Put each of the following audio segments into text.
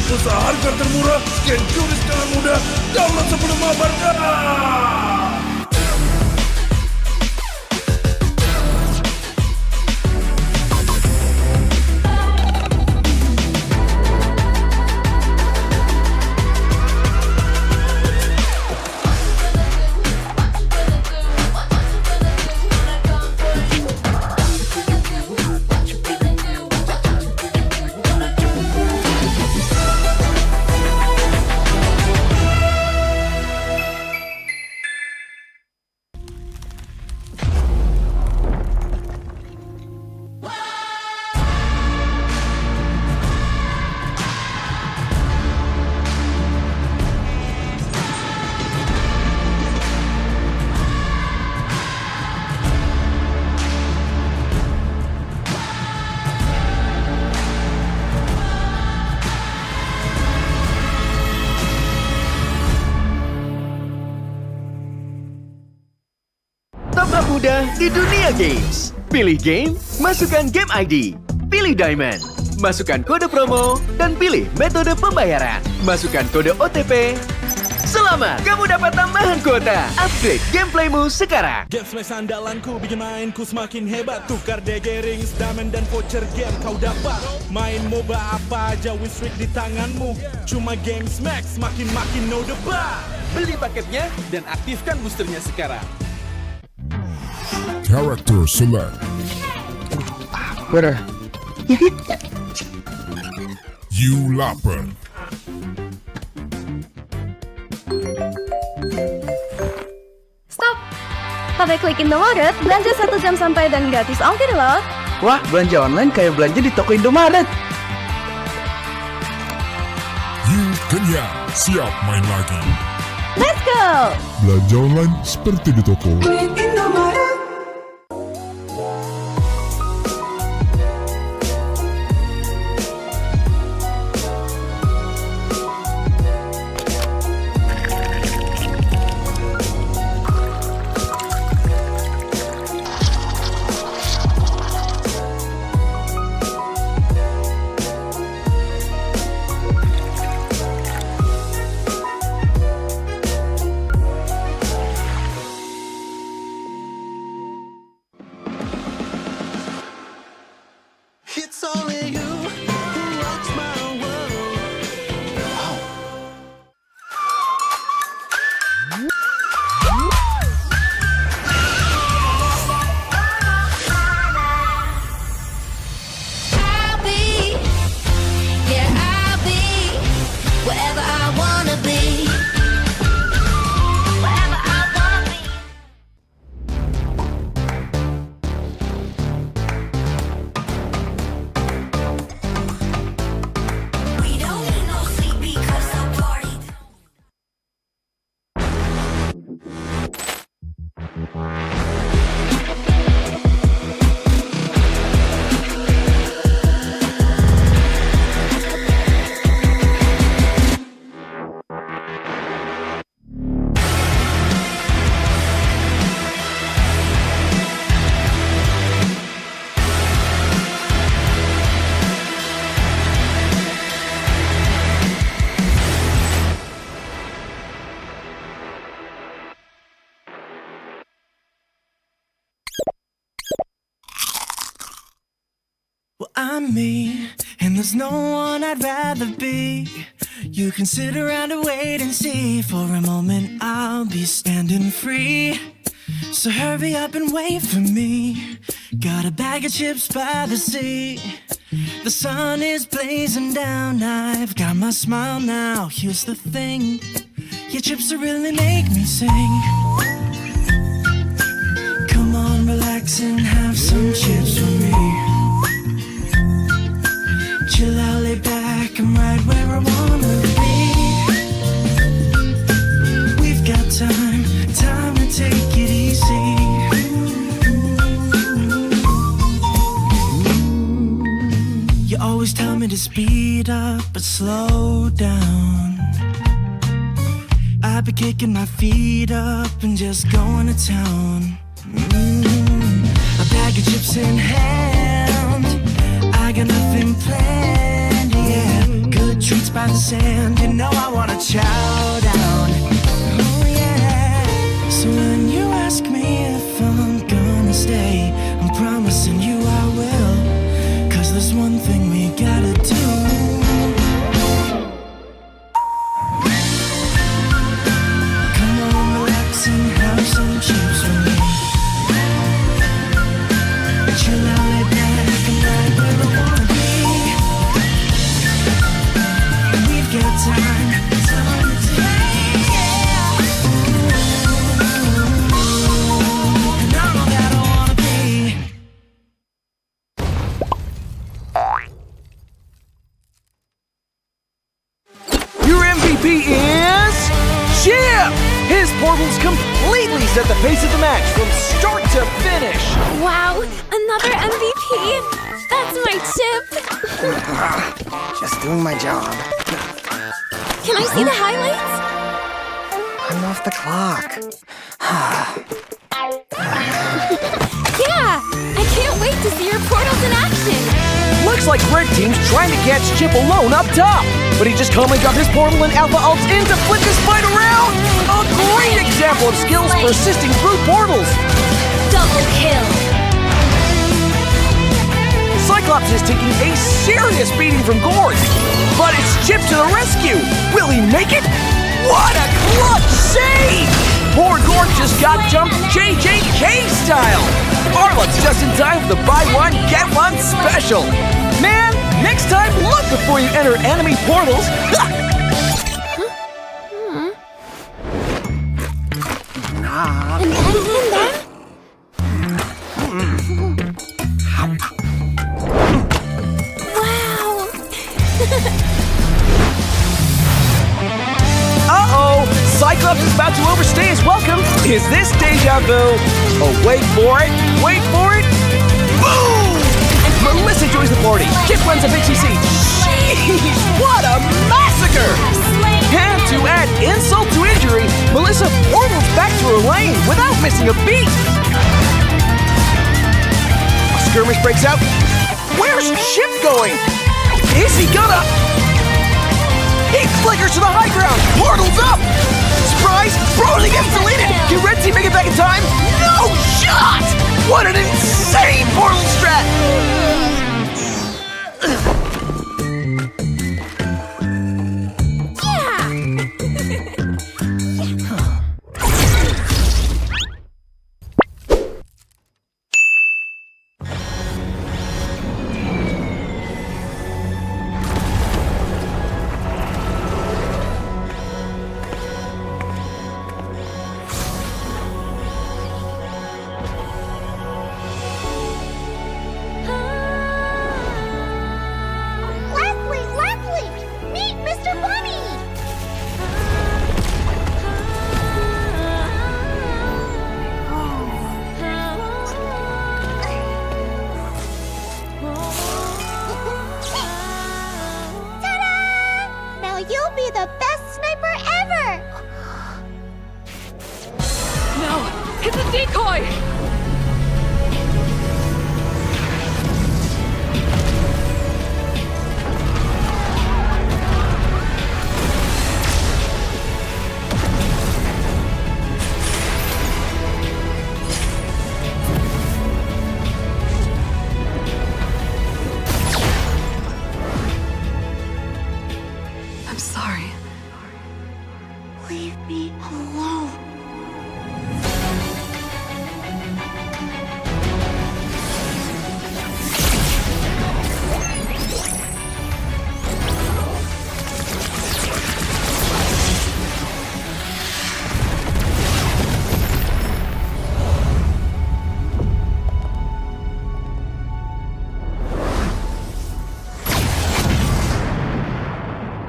Pulsa harga termurah, scan curi secara mudah, download sebelum mabarkan. Tambah mudah di dunia games. Pilih game, masukkan game ID. Pilih Diamond, masukkan kode promo, dan pilih metode pembayaran. Masukkan kode OTP. Selamat, kamu dapat tambahan kuota. Upgrade gameplaymu sekarang. Game Smash andalanku bikin mainku semakin hebat. Tukar DG rings, diamond dan voucher game kau dapat. Main MOBA apa aja win streak di tanganmu. Cuma Game Smash makin no debat. Beli paketnya dan aktifkan boosternya sekarang. Character select. Where? You lapar. Stop! Sampai klik Indomaret, belanja 1 jam sampai dan gratis ongkir loh. Wah, belanja online kayak belanja di toko Indomaret. You kenyang, siap main lagi. Let's go! Belanja online seperti di toko. It's only you who rocks my world. I'll be, yeah, I'll be wherever I wanna be. Wherever I wanna be. We don't need no sleep because I party. Well, I'm me, and there's no one I'd rather be. You can sit around and wait and see. For a moment, I'll be standing free. So hurry up and wait for me. Got a bag of chips by the sea. The sun is blazing down. I've got my smile now. Here's the thing. Your chips will really make me sing. Come on, relax and have some chips with me. Chill out, lay back, I'm right where I wanna be. We've got time to take it easy. You always tell me to speed up, but slow down. I've been kicking my feet up and just going to town. A bag of chips in hand, I got nothing planned, yeah. Good treats by the sand. You know I wanna chow down. Oh yeah. So when you ask me if I'm gonna stay, I'm promising you I will. 'Cause there's one thing we gotta do. Come on, relax and have some chips with me. Chill out, lay back and right where I wanna be. We've got time today, yeah. And I'm all that I wanna be. Your MVP is Chip! His portals completely set the pace of the match from start to finish. Wow, another MVP. That's my chip. Just doing my job. Can I see the highlights? I'm off the clock. Yeah, I can't wait to see your portals in action. Looks like Red Team's trying to catch Chip alone up top, but he just calmly got his portal and Alpha ults in to flip his fight around. A great example of skills persisting through portals. Double kill. Cyclops is taking a serious beating from Gord, but it's Chip to the rescue. Will he make it? What a clutch save! Poor Gord just got jumped JJK style. Arlot's just in time for the buy one, get one special. Man, next time look before you enter enemy portals. And then? Wow. Uh-oh, Cyclops is about to overstay his welcome. Is this deja vu? Oh, wait for it, wait for it. Boom! Melissa joins the party. Chip runs a BTC. Jeez, what a massacre! And to add insult to injury, Melissa portals back to her lane without missing a beat. A skirmish breaks out. Where's Chip going? Is he gonna... He flickers to the high ground. Portal's up. Surprise! Brody gets deleted. Can Red Team make it back in time? No shot! What an insane portal strat! You'll be the best sniper ever! No, it's a decoy. I'm sorry. Leave me alone.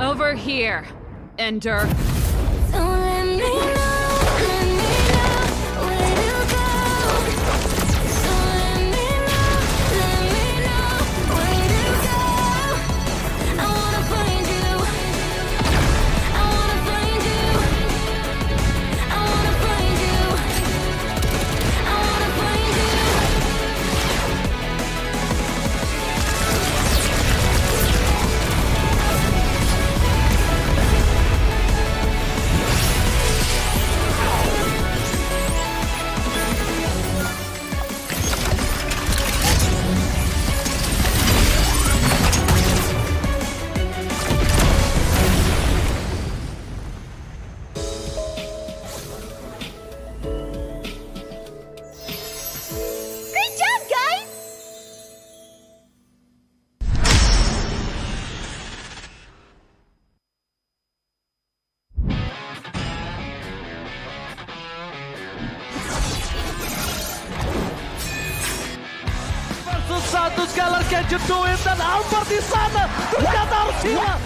Over here, Ender. So let me know where to go. So let me know where to go. I wanna find you. I wanna find you. I wanna find you. I wanna find you. Bigetron dan Alpha di sana. Ternyata harus hilang.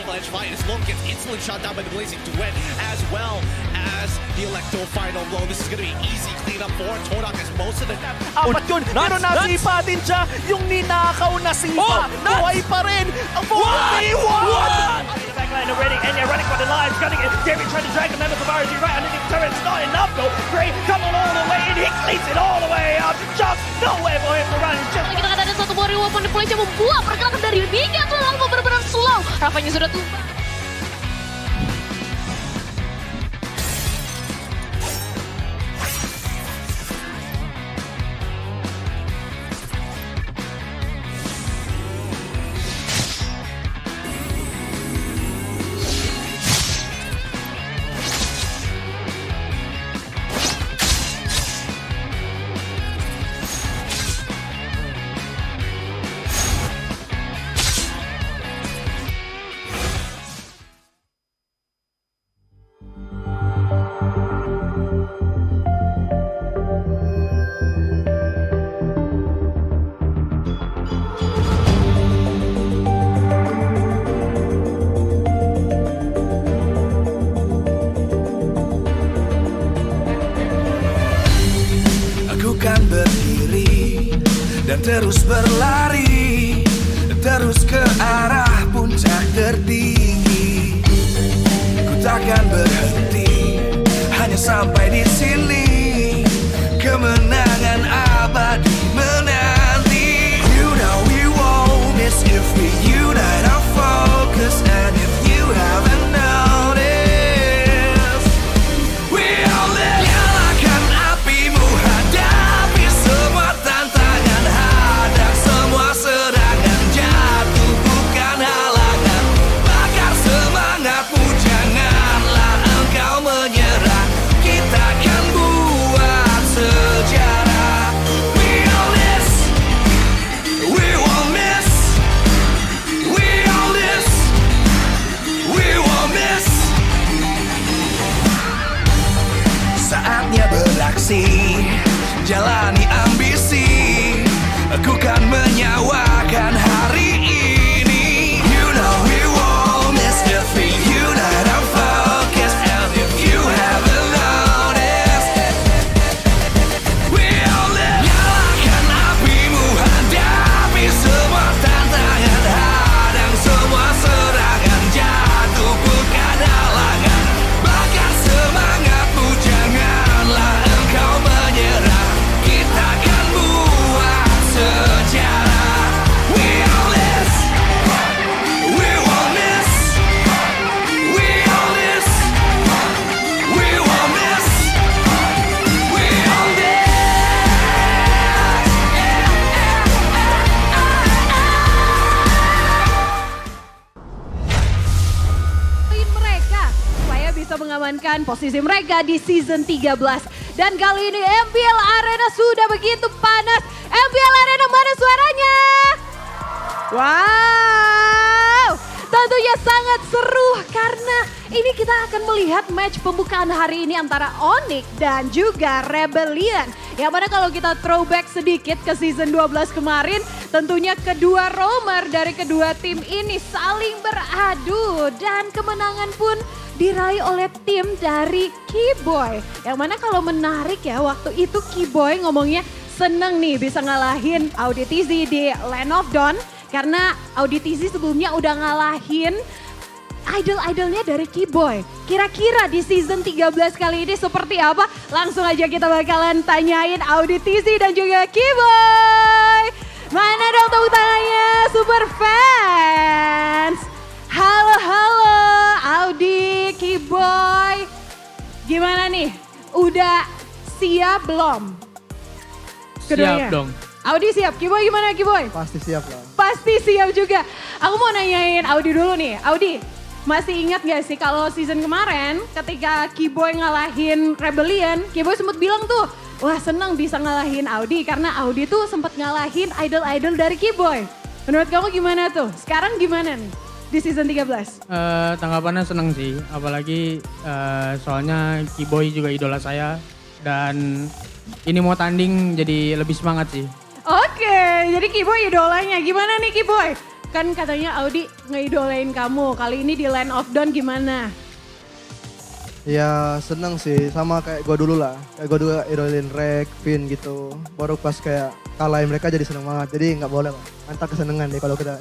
Avalanche fight as Long gets instantly shot down by the Blazing Duet, as well as the Electro final blow. This is going to be easy cleanup for Todak as most of the... Apat yun, naroon nasipa din siya. Yung ninakaw na sipa, buhay pa rin. Ang 4v1! Backline already, and they're running for the lives. Gunning it, David trying to drag the members of RG right underneath the turret. It's not enough though. Gray coming all the way, and he cleans it all the way up. Just no way for him to run. Just... Kita ada satu buah weapon deploy yang membuat pergerakan dari Bigetron Alpha benar-benar slow. Rafanya sudah tumbang. Kan berdiri dan terus berlari, terus ke arah puncak tertinggi. Ku takkan berhenti, hanya sampai di sini. Kemenangan abadi menanti. You know we won't miss if we unite our focus. And if you haven't noticed, we all live. Nyalakan apimu, hadapi semua tantangan, hadang semua serangan, jatuh bukan halangan. Bakar semangatmu, janganlah engkau menyerah. Kita akan buat sejarah. We all this, we won't miss. We all this, we won't miss. Saatnya beraksi, jalani ambisi. Aku kan menyawakan hari ini. You know we won't miss if we unite our focus. And if you haven't noticed, we all live. Nyalakan apimu, hadapi semua tantangan, hadang semua serangan, jatuh bukan halangan. Bakar semangatmu, janganlah engkau menyerah. Kita akan buat sejarah. We all this, we won't miss. We all this, we won't miss. We all this. Mereka supaya bisa mengamankan posisi mereka di season 13. Dan kali ini MPL Arena sudah begitu panas. MPL Arena mana suaranya? Wow, tentunya sangat seru karena ini kita akan melihat match pembukaan hari ini antara Onyx dan juga Rebellion. Yang mana kalau kita throwback sedikit ke season 12 kemarin, tentunya kedua roamer dari kedua tim ini saling beradu dan kemenangan pun diraih oleh tim dari Keyboy. Yang mana kalau menarik ya, waktu itu Keyboy ngomongnya seneng nih bisa ngalahin Auditizi di Land of Dawn. Karena Auditizi sebelumnya udah ngalahin idol-idolnya dari Keyboy. Kira-kira di season 13 kali ini seperti apa? Langsung aja kita bakalan tanyain Auditizi dan juga Keyboy. Mana dong tepuk tangannya super fans? Halo Audi, Keyboy. Gimana nih? Udah siap belum? Keduanya. Siap dong. Audi siap, Keyboy gimana Keyboy? Pasti siap lah. Pasti siap juga. Aku mau nanyain Audi dulu nih. Audi, masih ingat gak sih kalau season kemarin ketika Keyboy ngalahin Rebellion, Keyboy sempat bilang tuh, wah seneng bisa ngalahin Audi karena Audi tuh sempat ngalahin idol-idol dari Keyboy. Menurut kamu gimana tuh? Sekarang gimana nih di season 13? Tanggapannya seneng sih, apalagi soalnya Keyboy juga idola saya dan ini mau tanding jadi lebih semangat sih. Oke, jadi Kiboy idolanya. Gimana nih Kiboy? Kan katanya Audi ngeidolain kamu. Kali ini di Land of Dawn gimana? Ya seneng sih, sama kayak gue dulu lah. Kayak gue dulu idolin Rek, Vin gitu. Baru pas kayak kalahin mereka jadi seneng banget. Jadi nggak boleh lah. Ntar kesenengan deh kalau kita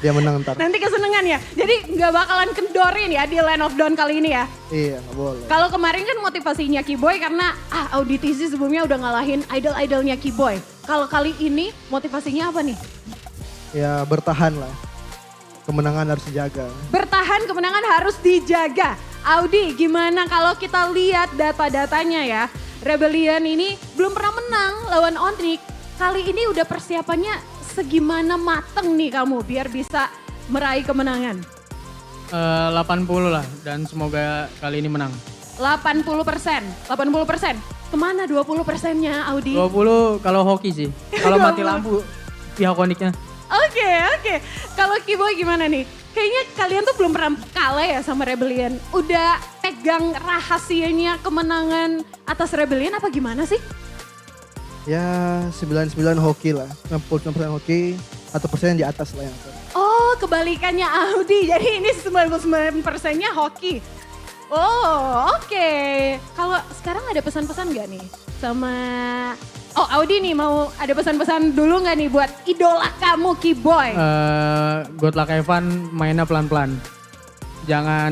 dia menang ntar. Nanti kesenengan ya? Jadi nggak bakalan kendorin ya di Land of Dawn kali ini ya? Iya nggak boleh. Kalau kemarin kan motivasinya Kiboy karena Audi TZ sebelumnya udah ngalahin idol-idolnya Kiboy. Kalau kali ini motivasinya apa nih? Ya bertahan lah. Kemenangan harus dijaga. Bertahan, kemenangan harus dijaga. Audi, gimana kalau kita lihat data-datanya ya? Rebellion ini belum pernah menang lawan Onyx. Kali ini udah persiapannya segimana mateng nih kamu biar bisa meraih kemenangan? 80 lah dan semoga kali ini menang. 80%. Kemana 20%-nya Audi? 20 kalau hoki sih. Kalau mati lampu pihak Onyxnya. Oke. Kalau Kiboy gimana nih? Kayaknya kalian tuh belum pernah kalah ya sama Rebellion. Udah pegang rahasianya kemenangan atas Rebellion apa gimana sih? Ya 99 hoki lah. 99% hoki, 1% di atas lah yang atas. Oh kebalikannya Audi. Jadi ini 99%-nya hoki. Oh oke. Kalau sekarang ada pesan-pesan gak nih sama... Oh Audi nih mau ada pesan-pesan dulu gak nih buat idola kamu Kiboy? Good luck Evan, mainnya pelan-pelan. Jangan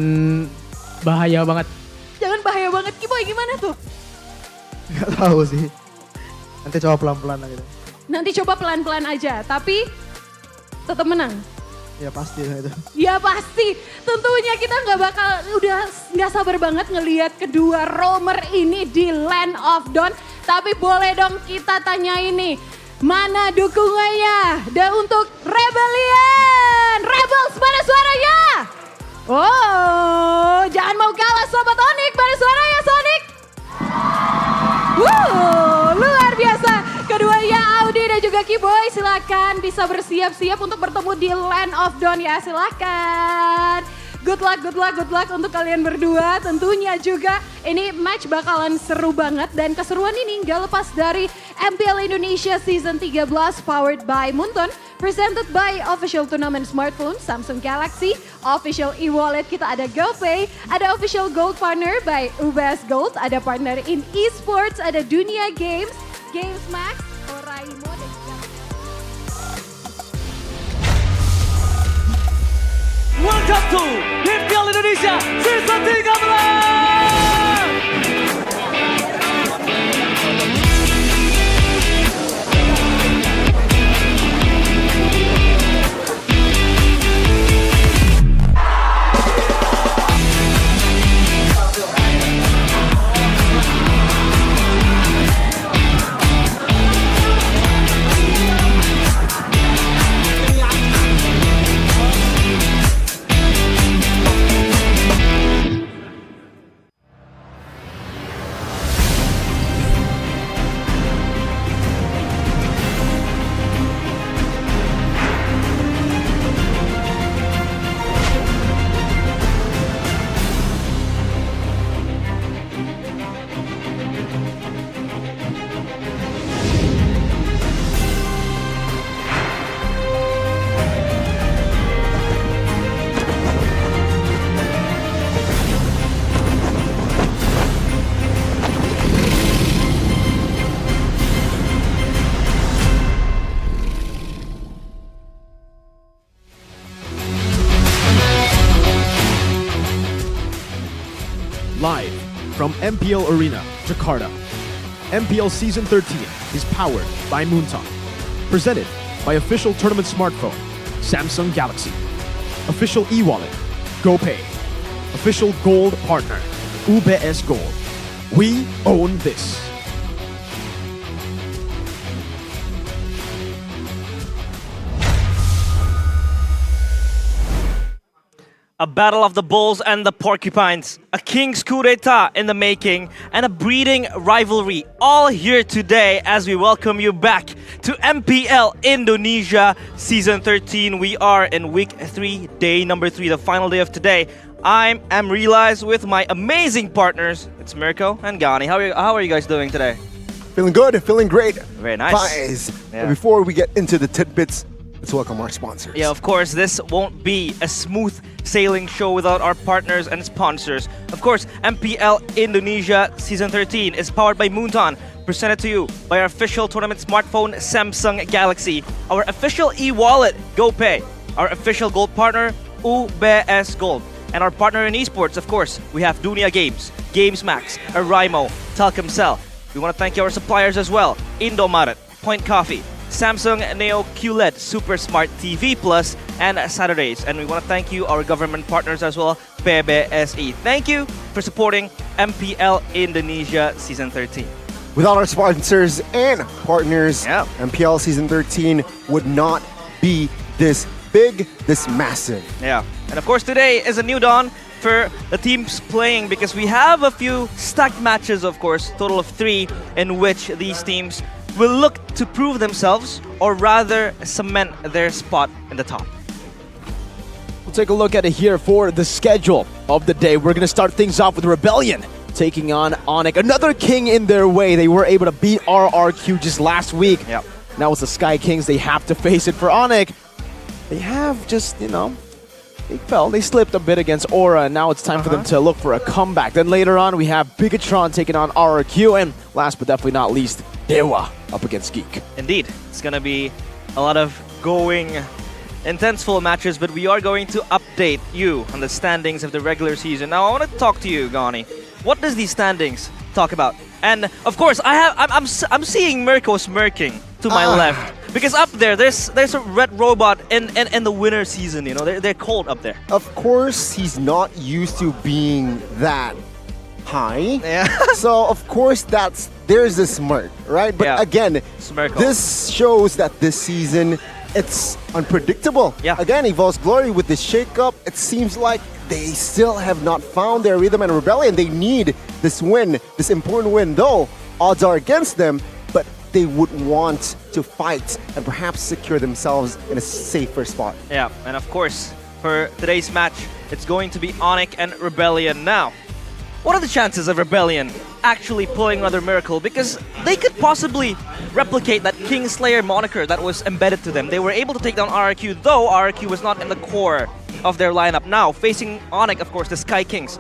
bahaya banget. Jangan bahaya banget Kiboy, gimana tuh? Gak tahu sih. Nanti coba pelan-pelan aja. Nanti coba pelan-pelan aja, tapi tetap menang. Ya pasti lah itu. Ya pasti, tentunya kita udah nggak sabar banget ngelihat kedua roamer ini di Land of Dawn. Tapi boleh dong kita tanya ini, mana dukungannya? Dan untuk Rebellion, Rebels mana suaranya? Oh, jangan mau kalah Sobat Onyx, mana suaranya Sonic? Luar biasa. Keduanya Audi dan juga Kiboy, silakan bisa bersiap-siap untuk bertemu di Land of Dawn ya, silakan. Good luck untuk kalian berdua. Tentunya juga ini match bakalan seru banget dan keseruan ini nggak lepas dari MPL Indonesia Season 13 powered by Munton, presented by official tournament smartphone Samsung Galaxy, official e-wallet kita ada GoPay, ada official gold partner by UBS Gold, ada partner in esports, ada Dunia Games, Games Max, Oraimo dan juga Welcome to MPL Indonesia Season 13! Live from MPL Arena, Jakarta. MPL Season 13 is powered by Moontalk. Presented by official tournament smartphone, Samsung Galaxy. Official e-wallet, GoPay. Official gold partner, UBS Gold. We own this. A battle of the bulls and the porcupines, a king's coup d'etat in the making, and a breeding rivalry all here today as we welcome you back to MPL Indonesia Season 13. We are in week 3, day number 3, the final day of today. I'm Realize with my amazing partners. It's Mirko and Gani. How are you guys doing today? Feeling good, feeling great. Very nice. Guys, Yeah. before we get into the tidbits, let's welcome our sponsors. Yeah, of course, this won't be a smooth sailing show without our partners and sponsors. Of course, MPL Indonesia Season 13 is powered by Moonton, presented to you by our official tournament smartphone, Samsung Galaxy, our official e-wallet, GoPay, our official gold partner, UBS Gold, and our partner in esports, of course, we have Dunia Games, GamesMax, Araimo, Telkomsel. We want to thank our suppliers as well, Indomaret, Point Coffee, Samsung Neo QLED Super Smart TV Plus, and Saturdays. And we want to thank you, our government partners as well, PBSI. Thank you for supporting MPL Indonesia Season 13. Without our sponsors and partners, MPL Season 13 would not be this big, this massive. Yeah, and of course today is a new dawn for the teams playing because we have a few stacked matches, of course, total of 3, in which these teams will look to prove themselves or rather cement their spot in the top. We'll take a look at it here for the schedule of the day. We're going to start things off with Rebellion taking on Onyx, another king in their way. They were able to beat RRQ just last week. Yep. Now it's the Sky Kings. They have to face it. For Onyx, they have just, they slipped a bit against Aura, and now it's time for them to look for a comeback. Then later on, we have Bigetron taking on RRQ, and last but definitely not least, Dewa up against Geek. Indeed, it's going to be a lot of going intenseful matches, but we are going to update you on the standings of the regular season. Now, I want to talk to you, Gani. What does these standings talk about? And of course, I'm seeing Mirko smirking to my left. Because up there's a red robot in the winter season, they're cold up there. Of course, he's not used to being that high. Yeah. So of course there's a smirk, right? But again, this shows that this season it's unpredictable. Yeah. Again, Evolve's Glory with this shakeup, it seems like they still have not found their rhythm and Rebellion. They need this win, this important win, though odds are against them, but they would want to fight and perhaps secure themselves in a safer spot. Yeah, and of course, for today's match, it's going to be Onyx and Rebellion. Now, what are the chances of Rebellion actually pulling another miracle? Because they could possibly replicate that Kingslayer moniker that was embedded to them. They were able to take down RRQ, though RRQ was not in the core of their lineup. Now, facing Onyx, of course, the Sky Kings.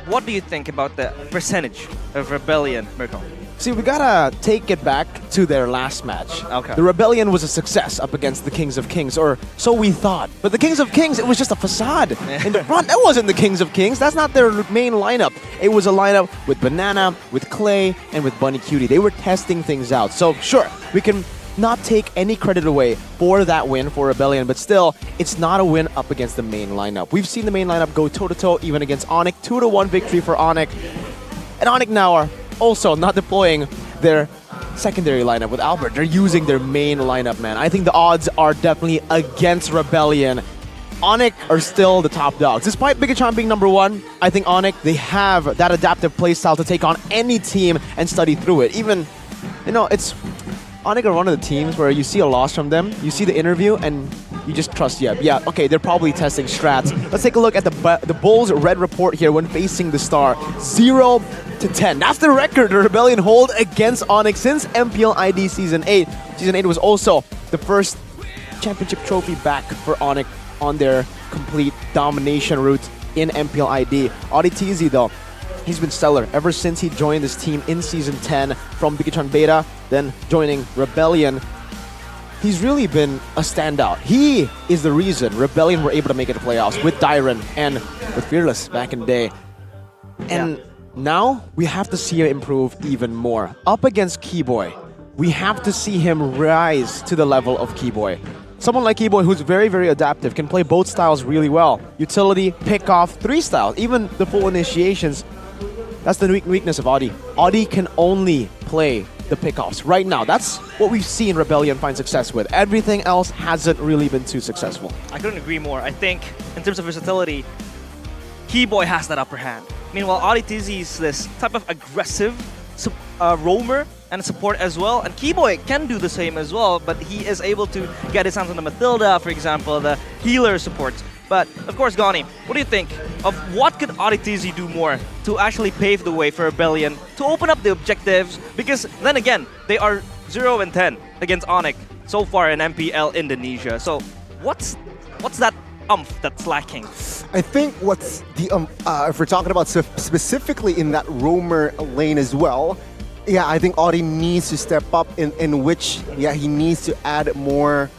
What do you think about the percentage of Rebellion, Mirko? See, we gotta take it back to their last match. Okay. The Rebellion was a success up against the Kings of Kings, or so we thought. But the Kings of Kings, it was just a facade. In the front, that wasn't the Kings of Kings. That's not their main lineup. It was a lineup with Banana, with Clay, and with Bunny Cutie. They were testing things out. So sure, we can not take any credit away for that win for Rebellion, but still, it's not a win up against the main lineup. We've seen the main lineup go toe-to-toe even against Onyx. 2-1 victory for Onyx. And Onyx now are also not deploying their secondary lineup with Albert. They're using their main lineup, man. I think the odds are definitely against Rebellion. Onyx are still the top dogs. Despite Bigetron being number 1, I think Onyx, they have that adaptive playstyle to take on any team and study through it. Even, it's... Onyx are one of the teams where you see a loss from them, you see the interview, and you just trust, okay, they're probably testing strats. Let's take a look at the Bulls' red report here when facing the Star. 0-10. That's the record the Rebellion hold against Onyx since MPL ID Season 8. Season 8 was also the first championship trophy back for Onyx on their complete domination route in MPL ID. ODTZ, though, he's been stellar ever since he joined this team in Season 10 from Bigetron Beta, then joining Rebellion. He's really been a standout. He is the reason Rebellion were able to make it to playoffs with Dyron and with Fearless back in the day. And now we have to see him improve even more. Up against Keyboy, we have to see him rise to the level of Keyboy. Someone like Keyboy who's very, very adaptive, can play both styles really well. Utility, pick-off, 3 styles, even the full initiations. That's the weakness of Audi. Audi can only play the pickoffs right now. That's what we've seen Rebellion find success with. Everything else hasn't really been too successful. I couldn't agree more. I think in terms of versatility, Keyboy has that upper hand. Meanwhile, ODTZ is this type of aggressive roamer and support as well. And Keyboy can do the same as well, but he is able to get his hands on the Mathilda, for example, the healer supports. But of course, Gani, what do you think of what could RTZ do more to actually pave the way for Rebellion to open up the objectives? Because then again, they are 0-10 against Onyx so far in MPL Indonesia. So what's that that's lacking? I think what's the if we're talking about specifically in that roamer lane as well, yeah, I think Audi needs to step up in which, yeah, he needs to add more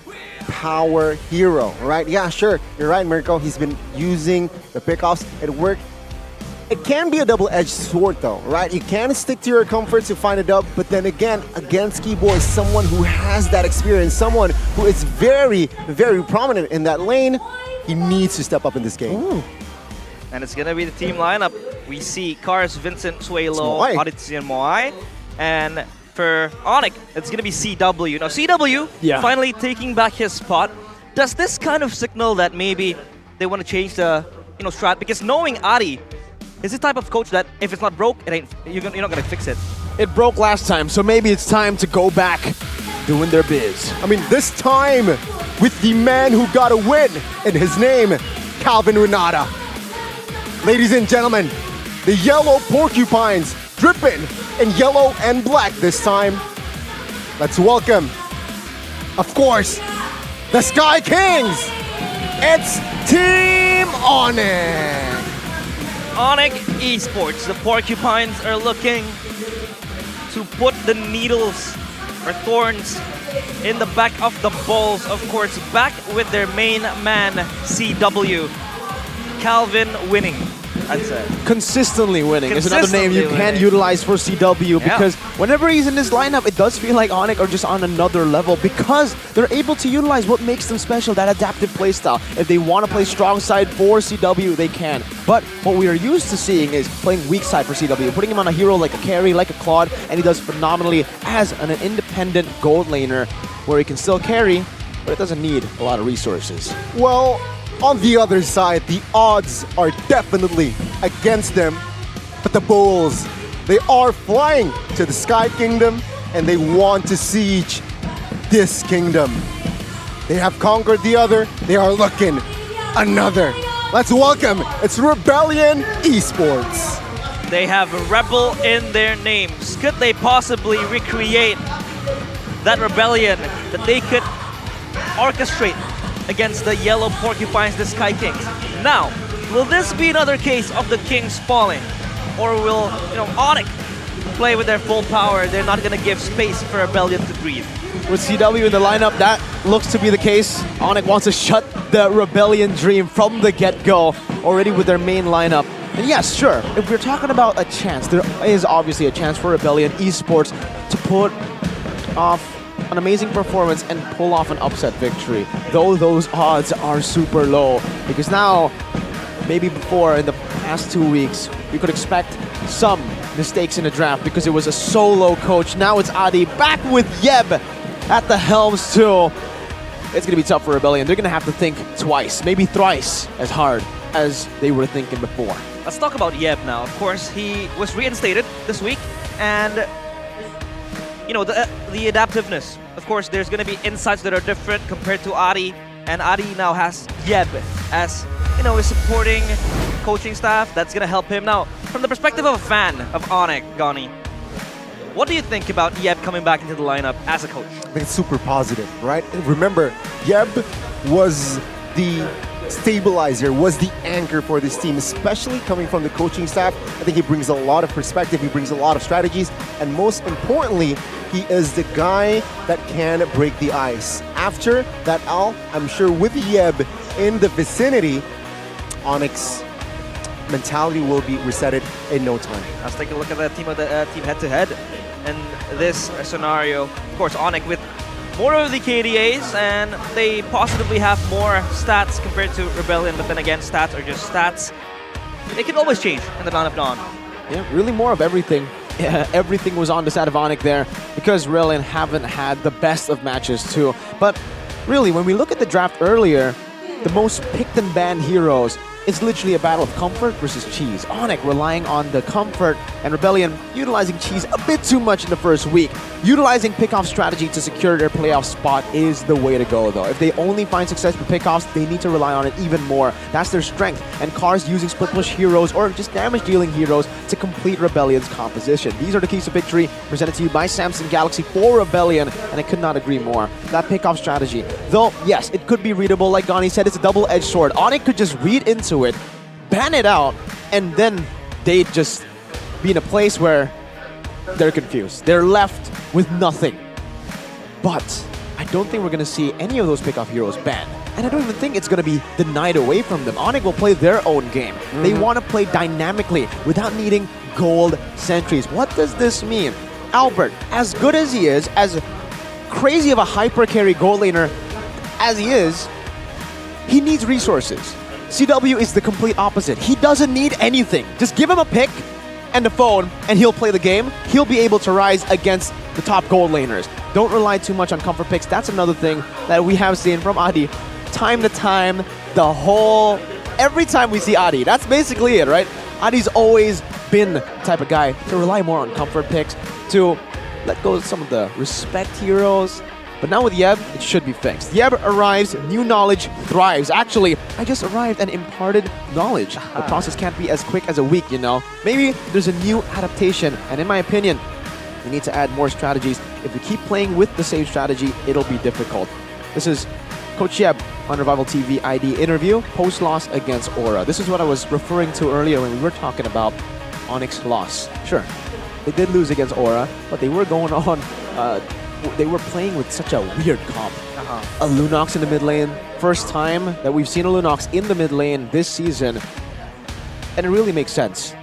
power hero, right? Yeah, sure, you're right, Mirko. He's been using the pickoffs. It worked. It can be a double-edged sword though, right? You can stick to your comfort to find a dub, but then again, against Keyboy, someone who has that experience, someone who is very, very prominent in that lane, he needs to step up in this game. Ooh. And it's gonna be the team lineup. We see Cars, Vincent, Suelo, Aditya, and Moai. And for Onyx, it's gonna be CW. Now CW finally taking back his spot. Does this kind of signal that maybe they want to change the strat? Because knowing Adi is the type of coach that if it's not broke, you're not gonna fix it. It broke last time, so maybe it's time to go back doing their biz. I mean, this time with the man who got a win, and his name, Calvin Renata. Ladies and gentlemen, the yellow porcupines dripping in yellow and black this time. Let's welcome, of course, the Sky Kings. It's Team Onyx. Onyx Esports, the porcupines are looking to put the needles or thorns in the back of the balls, of course, back with their main man, CW. Calvin winning, I'd say. Consistently winning is another name you can utilize for CW because whenever he's in this lineup, it does feel like Onyx are just on another level because they're able to utilize what makes them special, that adaptive playstyle. If they want to play strong side for CW, they can. But what we are used to seeing is playing weak side for CW, putting him on a hero like a carry, like a Claude, and he does phenomenally as an independent gold laner where he can still carry, but it doesn't need a lot of resources. Well, on the other side, the odds are definitely against them. But the Bulls, they are flying to the Sky Kingdom and they want to siege this kingdom. They have conquered the other, they are looking another. Let's welcome, it's Rebellion Esports. They have a rebel in their names. Could they possibly recreate that rebellion that they could orchestrate against the yellow porcupines, the Sky Kings? Now, will this be another case of the Kings falling? Or will, Onyx play with their full power? They're not gonna give space for Rebellion to breathe. With CW in the lineup, that looks to be the case. Onyx wants to shut the Rebellion dream from the get-go, already with their main lineup. And yes, sure, if we're talking about a chance, there is obviously a chance for Rebellion Esports to put off an amazing performance and pull off an upset victory, though those odds are super low because now, maybe before in the past 2 weeks, we could expect some mistakes in the draft because it was a solo coach. Now it's Adi back with Yeb at the helms too. It's gonna be tough for Rebellion. They're gonna have to think twice, maybe thrice as hard as they were thinking before. Let's talk about Yeb now. Of course, he was reinstated this week and the adaptiveness. Of course, there's going to be insights that are different compared to Adi, and Adi now has Yeb as, his supporting coaching staff. That's going to help him. Now, from the perspective of a fan of Onyx, Gani, what do you think about Yeb coming back into the lineup as a coach? I think it's super positive, right? Remember, Yeb was the stabilizer, was the anchor for this team, especially coming from the coaching staff. I think he brings a lot of perspective, he brings a lot of strategies, and most importantly, he is the guy that can break the ice. After that, I'm sure with Yeb in the vicinity, Onyx mentality will be resetted in no time. Let's take a look at the team head-to-head in this scenario. Of course, Onyx with more of the KDAs, and they possibly have more stats compared to Rebellion, but then again, stats are just stats. They can always change in the lineup dawn. Yeah, really more of everything. Yeah, everything was on the side of Onyx there because Rebellion haven't had the best of matches too. But really, when we look at the draft earlier, the most picked and banned heroes it's literally a battle of comfort versus cheese. Onyx relying on the comfort and Rebellion utilizing cheese a bit too much in the first week. Utilizing pickoff strategy to secure their playoff spot is the way to go though. If they only find success with pickoffs, they need to rely on it even more. That's their strength. And Cars using split push heroes or just damage dealing heroes to complete Rebellion's composition. These are the keys to victory presented to you by Samsung Galaxy for Rebellion, and I could not agree more. That pickoff strategy, though, yes, it could be readable. Like Gani said, it's a double-edged sword. Onyx could just read into it, ban it out, and then they'd just be in a place where they're confused. They're left with nothing. But I don't think we're going to see any of those pickoff heroes banned. And I don't even think it's going to be denied away from them. Onyx will play their own game. They want to play dynamically without needing gold sentries. What does this mean? Albert, as good as he is, as crazy of a hyper carry gold laner as he is, he needs resources. CW is the complete opposite. He doesn't need anything. Just give him a pick and a phone and he'll play the game. He'll be able to rise against the top gold laners. Don't rely too much on comfort picks. That's another thing that we have seen from Adi. Time to time, every time we see Adi, that's basically it, right? Adi's always been the type of guy to rely more on comfort picks, to let go of some of the respect heroes. But now with Yeb, it should be fixed. Yeb arrives, new knowledge thrives. Actually, I just arrived and imparted knowledge. The process can't be as quick as a week, you know? Maybe there's a new adaptation, and in my opinion, we need to add more strategies. If we keep playing with the same strategy, it'll be difficult. This is Coach Yeb on Revival TV ID interview, post-loss against Aura. This is what I was referring to earlier when we were talking about Onyx loss. Sure, they did lose against Aura, but they were going on, they were playing with such a weird comp. A Lunox in the mid lane, first time that we've seen a Lunox in the mid lane this season, and it really makes sense.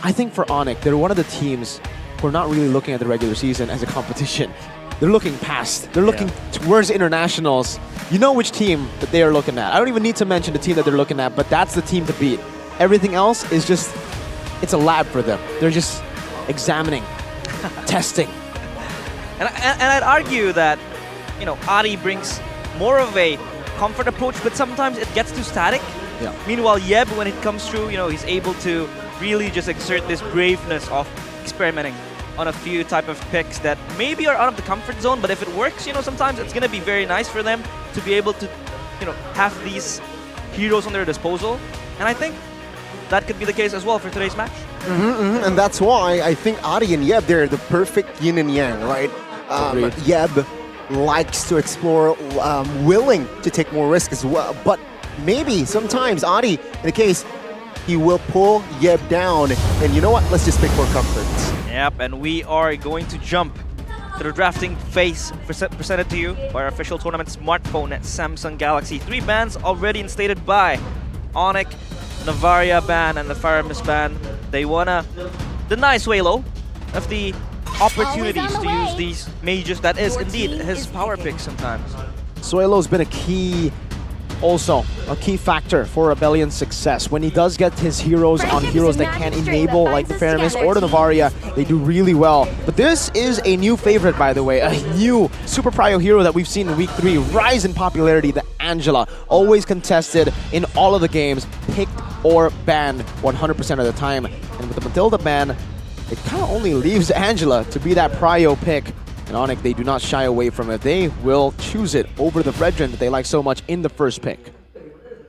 I think for Onyx, they're one of the teams who are not really looking at the regular season as a competition. They're looking past. They're looking towards internationals. You know which team that they are looking at. I don't even need to mention the team that they're looking at, but that's the team to beat. Everything else is just, it's a lab for them. They're just examining, testing. And I'd argue that, you know, Adi brings more of a comfort approach, but sometimes it gets too static. Yeah. Meanwhile, Yeb, when it comes through, you know, he's able to really just exert this braveness of experimenting on a few type of picks that maybe are out of the comfort zone, but if it works, you know, sometimes it's going to be very nice for them to be able to, you know, have these heroes on their disposal. And I think that could be the case as well for today's match. And that's why I think Adi and Yeb, they're the perfect yin and yang, right? Yeb likes to explore, willing to take more risk as well, but maybe sometimes Adi, in the case, he will pull Yeb down, and you know what? Let's just pick more comforts. Yep, and we are going to jump to the drafting phase presented to you by our official tournament smartphone at Samsung Galaxy. 3 bans already instated by Onyx, Navaria ban, and the Faramis ban. They wanna deny Suelo of the opportunities to use these mages. That is indeed his power pick sometimes. Suelo's been a key factor for Rebellion's success. When he does get his heroes on heroes that can enable, like the Faramis or the Navaria, they do really well. But this is a new favorite, by the way, a new super prio hero that we've seen in Week 3 rise in popularity, the Angela. Always contested in all of the games, picked or banned 100% of the time. And with the Matilda ban, it kind of only leaves Angela to be that prio pick. And Onyx, they do not shy away from it. They will choose it over the Fredrin that they like so much in the first pick.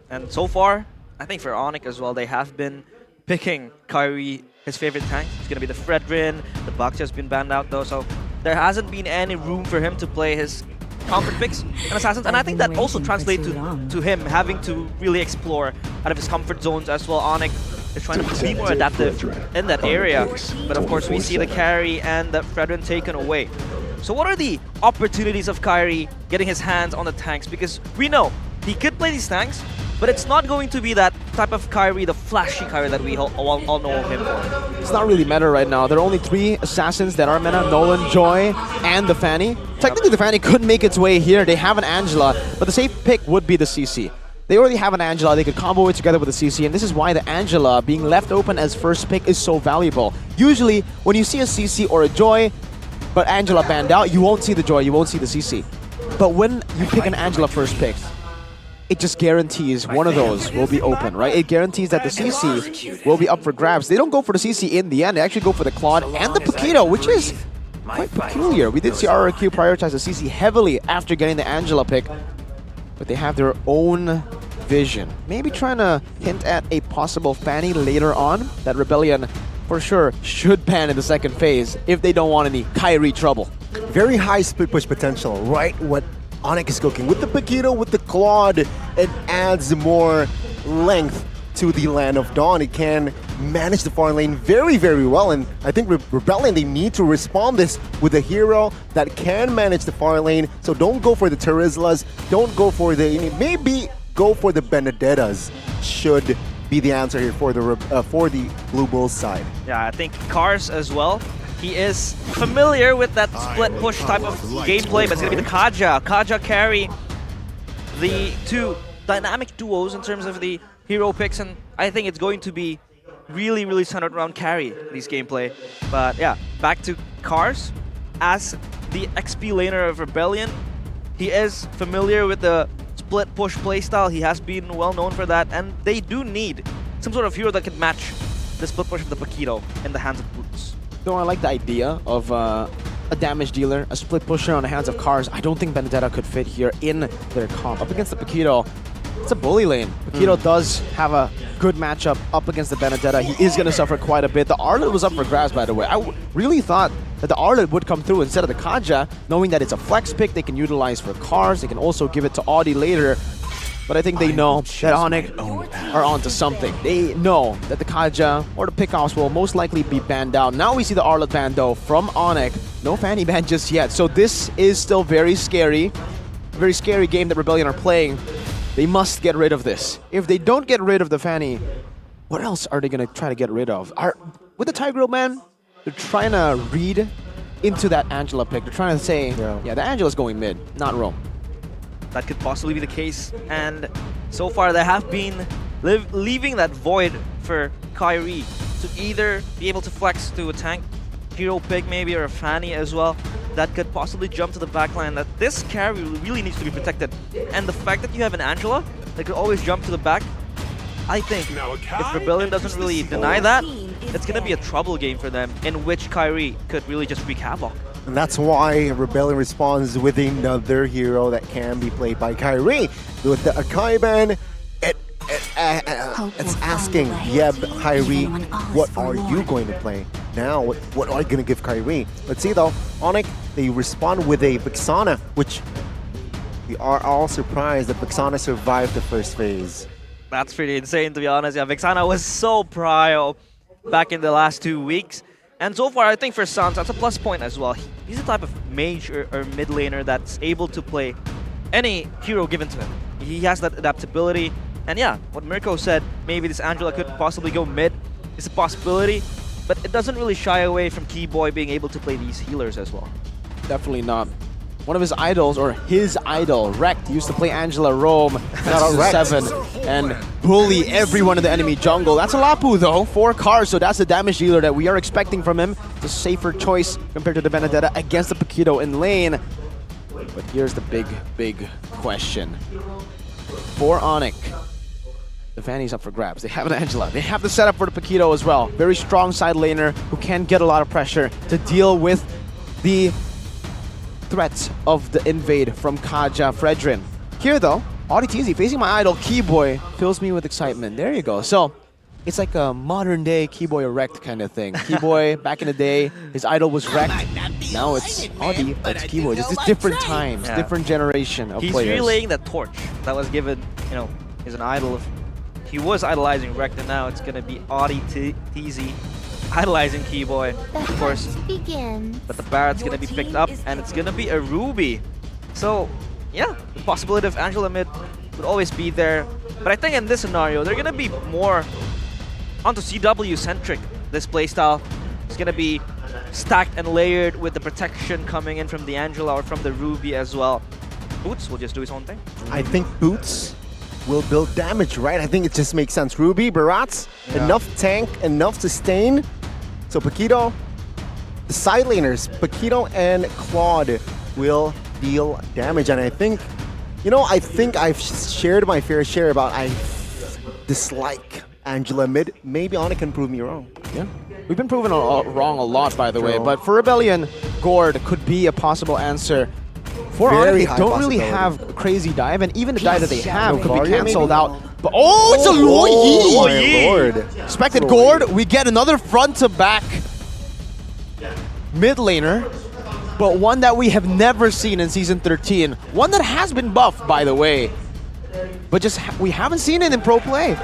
And so far, I think for Onyx as well, they have been picking Kyrie, his favorite tank. It's going to be the Fredrin. The Bakcha has been banned out though, so there hasn't been any room for him to play his comfort picks and assassins. And I think that also translates to him having to really explore out of his comfort zones as well. Onyx is trying to be more adaptive in that area. But of course, we see the carry and the Fredrin taken away. So what are the opportunities of Kyrie getting his hands on the tanks? Because we know he could play these tanks, but it's not going to be that type of Kyrie, the flashy Kyrie that we all know him for. It's not really meta right now. There are only 3 assassins that are meta, Nolan, Joy, and the Fanny. Technically, the Fanny could make its way here. They have an Angela, but the safe pick would be the CC. They already have an Angela. They could combo it together with the CC, and this is why the Angela being left open as first pick is so valuable. Usually, when you see a CC or a Joy, but Angela banned out, you won't see the Joy, you won't see the CC. But when you pick an Angela first pick, it just guarantees one of those will be open, right? It guarantees that the CC will be up for grabs. They don't go for the CC in the end. They actually go for the Claude and the Paquito, which is quite peculiar. We did see RRQ prioritize the CC heavily after getting the Angela pick, but they have their own vision. Maybe trying to hint at a possible Fanny later on. That Rebellion, for sure, should ban in the second phase if they don't want any Kyrie trouble. Very high split push potential, right? What Onyx is cooking. With the Paquito, with the Claude, it adds more length to the Land of Dawn. It can manage the far lane very, very well. And I think Rebellion, they need to respond this with a hero that can manage the far lane. So don't go for the Terizlas. Don't go for the... Maybe go for the Benedettas should be the answer here for the Blue Bulls side. Yeah, I think Cars as well. He is familiar with that split push type of gameplay, but it's going to be the Kaja carry the two dynamic duos in terms of the hero picks, and I think it's going to be really, really centered around carry, these gameplay. But yeah, back to Cars. As the XP laner of Rebellion, he is familiar with the split push playstyle. He has been well known for that, and they do need some sort of hero that can match the split push of the Paquito in the hands of Boots. Though I like the idea of a damage dealer, a split pusher on the hands of Cars, I don't think Benedetta could fit here in their comp. Up against the Paquito, it's a bully lane. Paquito does have a good matchup up against the Benedetta. He is going to suffer quite a bit. The Arlet was up for grabs, by the way. I really thought that the Arlet would come through instead of the Kaja, knowing that it's a flex pick they can utilize for Cars. They can also give it to Audi later. But I think they know that Onyx are onto something. They know that the Kaja or the pickoffs will most likely be banned out. Now we see the Arlet ban though from Onyx. No Fanny ban just yet. So this is still very scary. A very scary game that Rebellion are playing. They must get rid of this. If they don't get rid of the Fanny, what else are they going to try to get rid of? With the Tigreal ban, they're trying to read into that Angela pick. They're trying to say, yeah, the Angela's going mid, not Rome. That could possibly be the case, and so far they have been leaving that void for Kyrie to either be able to flex to a tank, hero pick maybe, or a Fanny as well, that could possibly jump to the backline. That this carry really needs to be protected, and the fact that you have an Angela that could always jump to the back, I think if Rebellion doesn't really deny that, it's going to be a trouble game for them in which Kyrie could really just wreak havoc. And that's why Rebellion responds with another hero that can be played by Kyrie. With the Akai ban, it's asking Yeb, Kyrie, what are you going to play? Now, what are you going to give Kyrie? Let's see though, Onyx, they respond with a Vixana, which we are all surprised that Vixana survived the first phase. That's pretty insane, to be honest. Yeah, Vixana was so prio back in the last 2 weeks. And so far, I think for Sans, that's a plus point as well. He's the type of mage or mid laner that's able to play any hero given to him. He has that adaptability. And yeah, what Mirko said, maybe this Angela could possibly go mid, is a possibility. But it doesn't really shy away from Keyboy being able to play these healers as well. Definitely not. One of his idols, or his idol, Rekt, used to play Angela Rome at 7 and bully everyone in the enemy jungle. That's a Lapu though, 4 Cars, so that's the damage dealer that we are expecting from him. It's a safer choice compared to the Benedetta against the Paquito in lane. But here's the big question. For Onyx, the Fanny's up for grabs. They have an Angela. They have the setup for the Paquito as well. Very strong side laner who can get a lot of pressure to deal with the threats of the invade from Kaja Fredrin. Here though, AudiTZ facing my idol Keyboy fills me with excitement. There you go. So it's like a modern day Keyboy or Rekt kind of thing. Keyboy back in the day, his idol was Rekt. Now it's Audi, it's Keyboy. Just different times, different generation of players. He's relaying that torch that was given, you know, he's an idol of, he was idolizing Rekt, and now it's gonna be AudiTZ idolizing Keyboy, of course. But the Barrett's gonna be picked up, and it's gonna be a Ruby. So, yeah, the possibility of Angela mid would always be there. But I think in this scenario, they're gonna be more onto CW-centric, this playstyle. It's gonna be stacked and layered with the protection coming in from the Angela or from the Ruby as well. Boots will just do his own thing. I think Boots will build damage, right? I think it just makes sense. Ruby, Barats, enough tank, enough sustain. So Paquito, the side laners, Paquito and Claude will deal damage. And I think You know, I think I've shared my fair share about I dislike Angela mid. Maybe Onyx can prove me wrong. Yeah. We've been proven wrong a lot, by the way. True. But for Rebellion, Gord could be a possible answer. For Very Onyx, high they don't really possibility. have a crazy dive, and even the dive that they have could be Varia, cancelled maybe? out. But oh, it's a Luo my Yi! lord. Expected Gord, we get another front-to-back mid laner, but one that we have never seen in Season 13. One that has been buffed, by the way. But just we haven't seen it in pro play.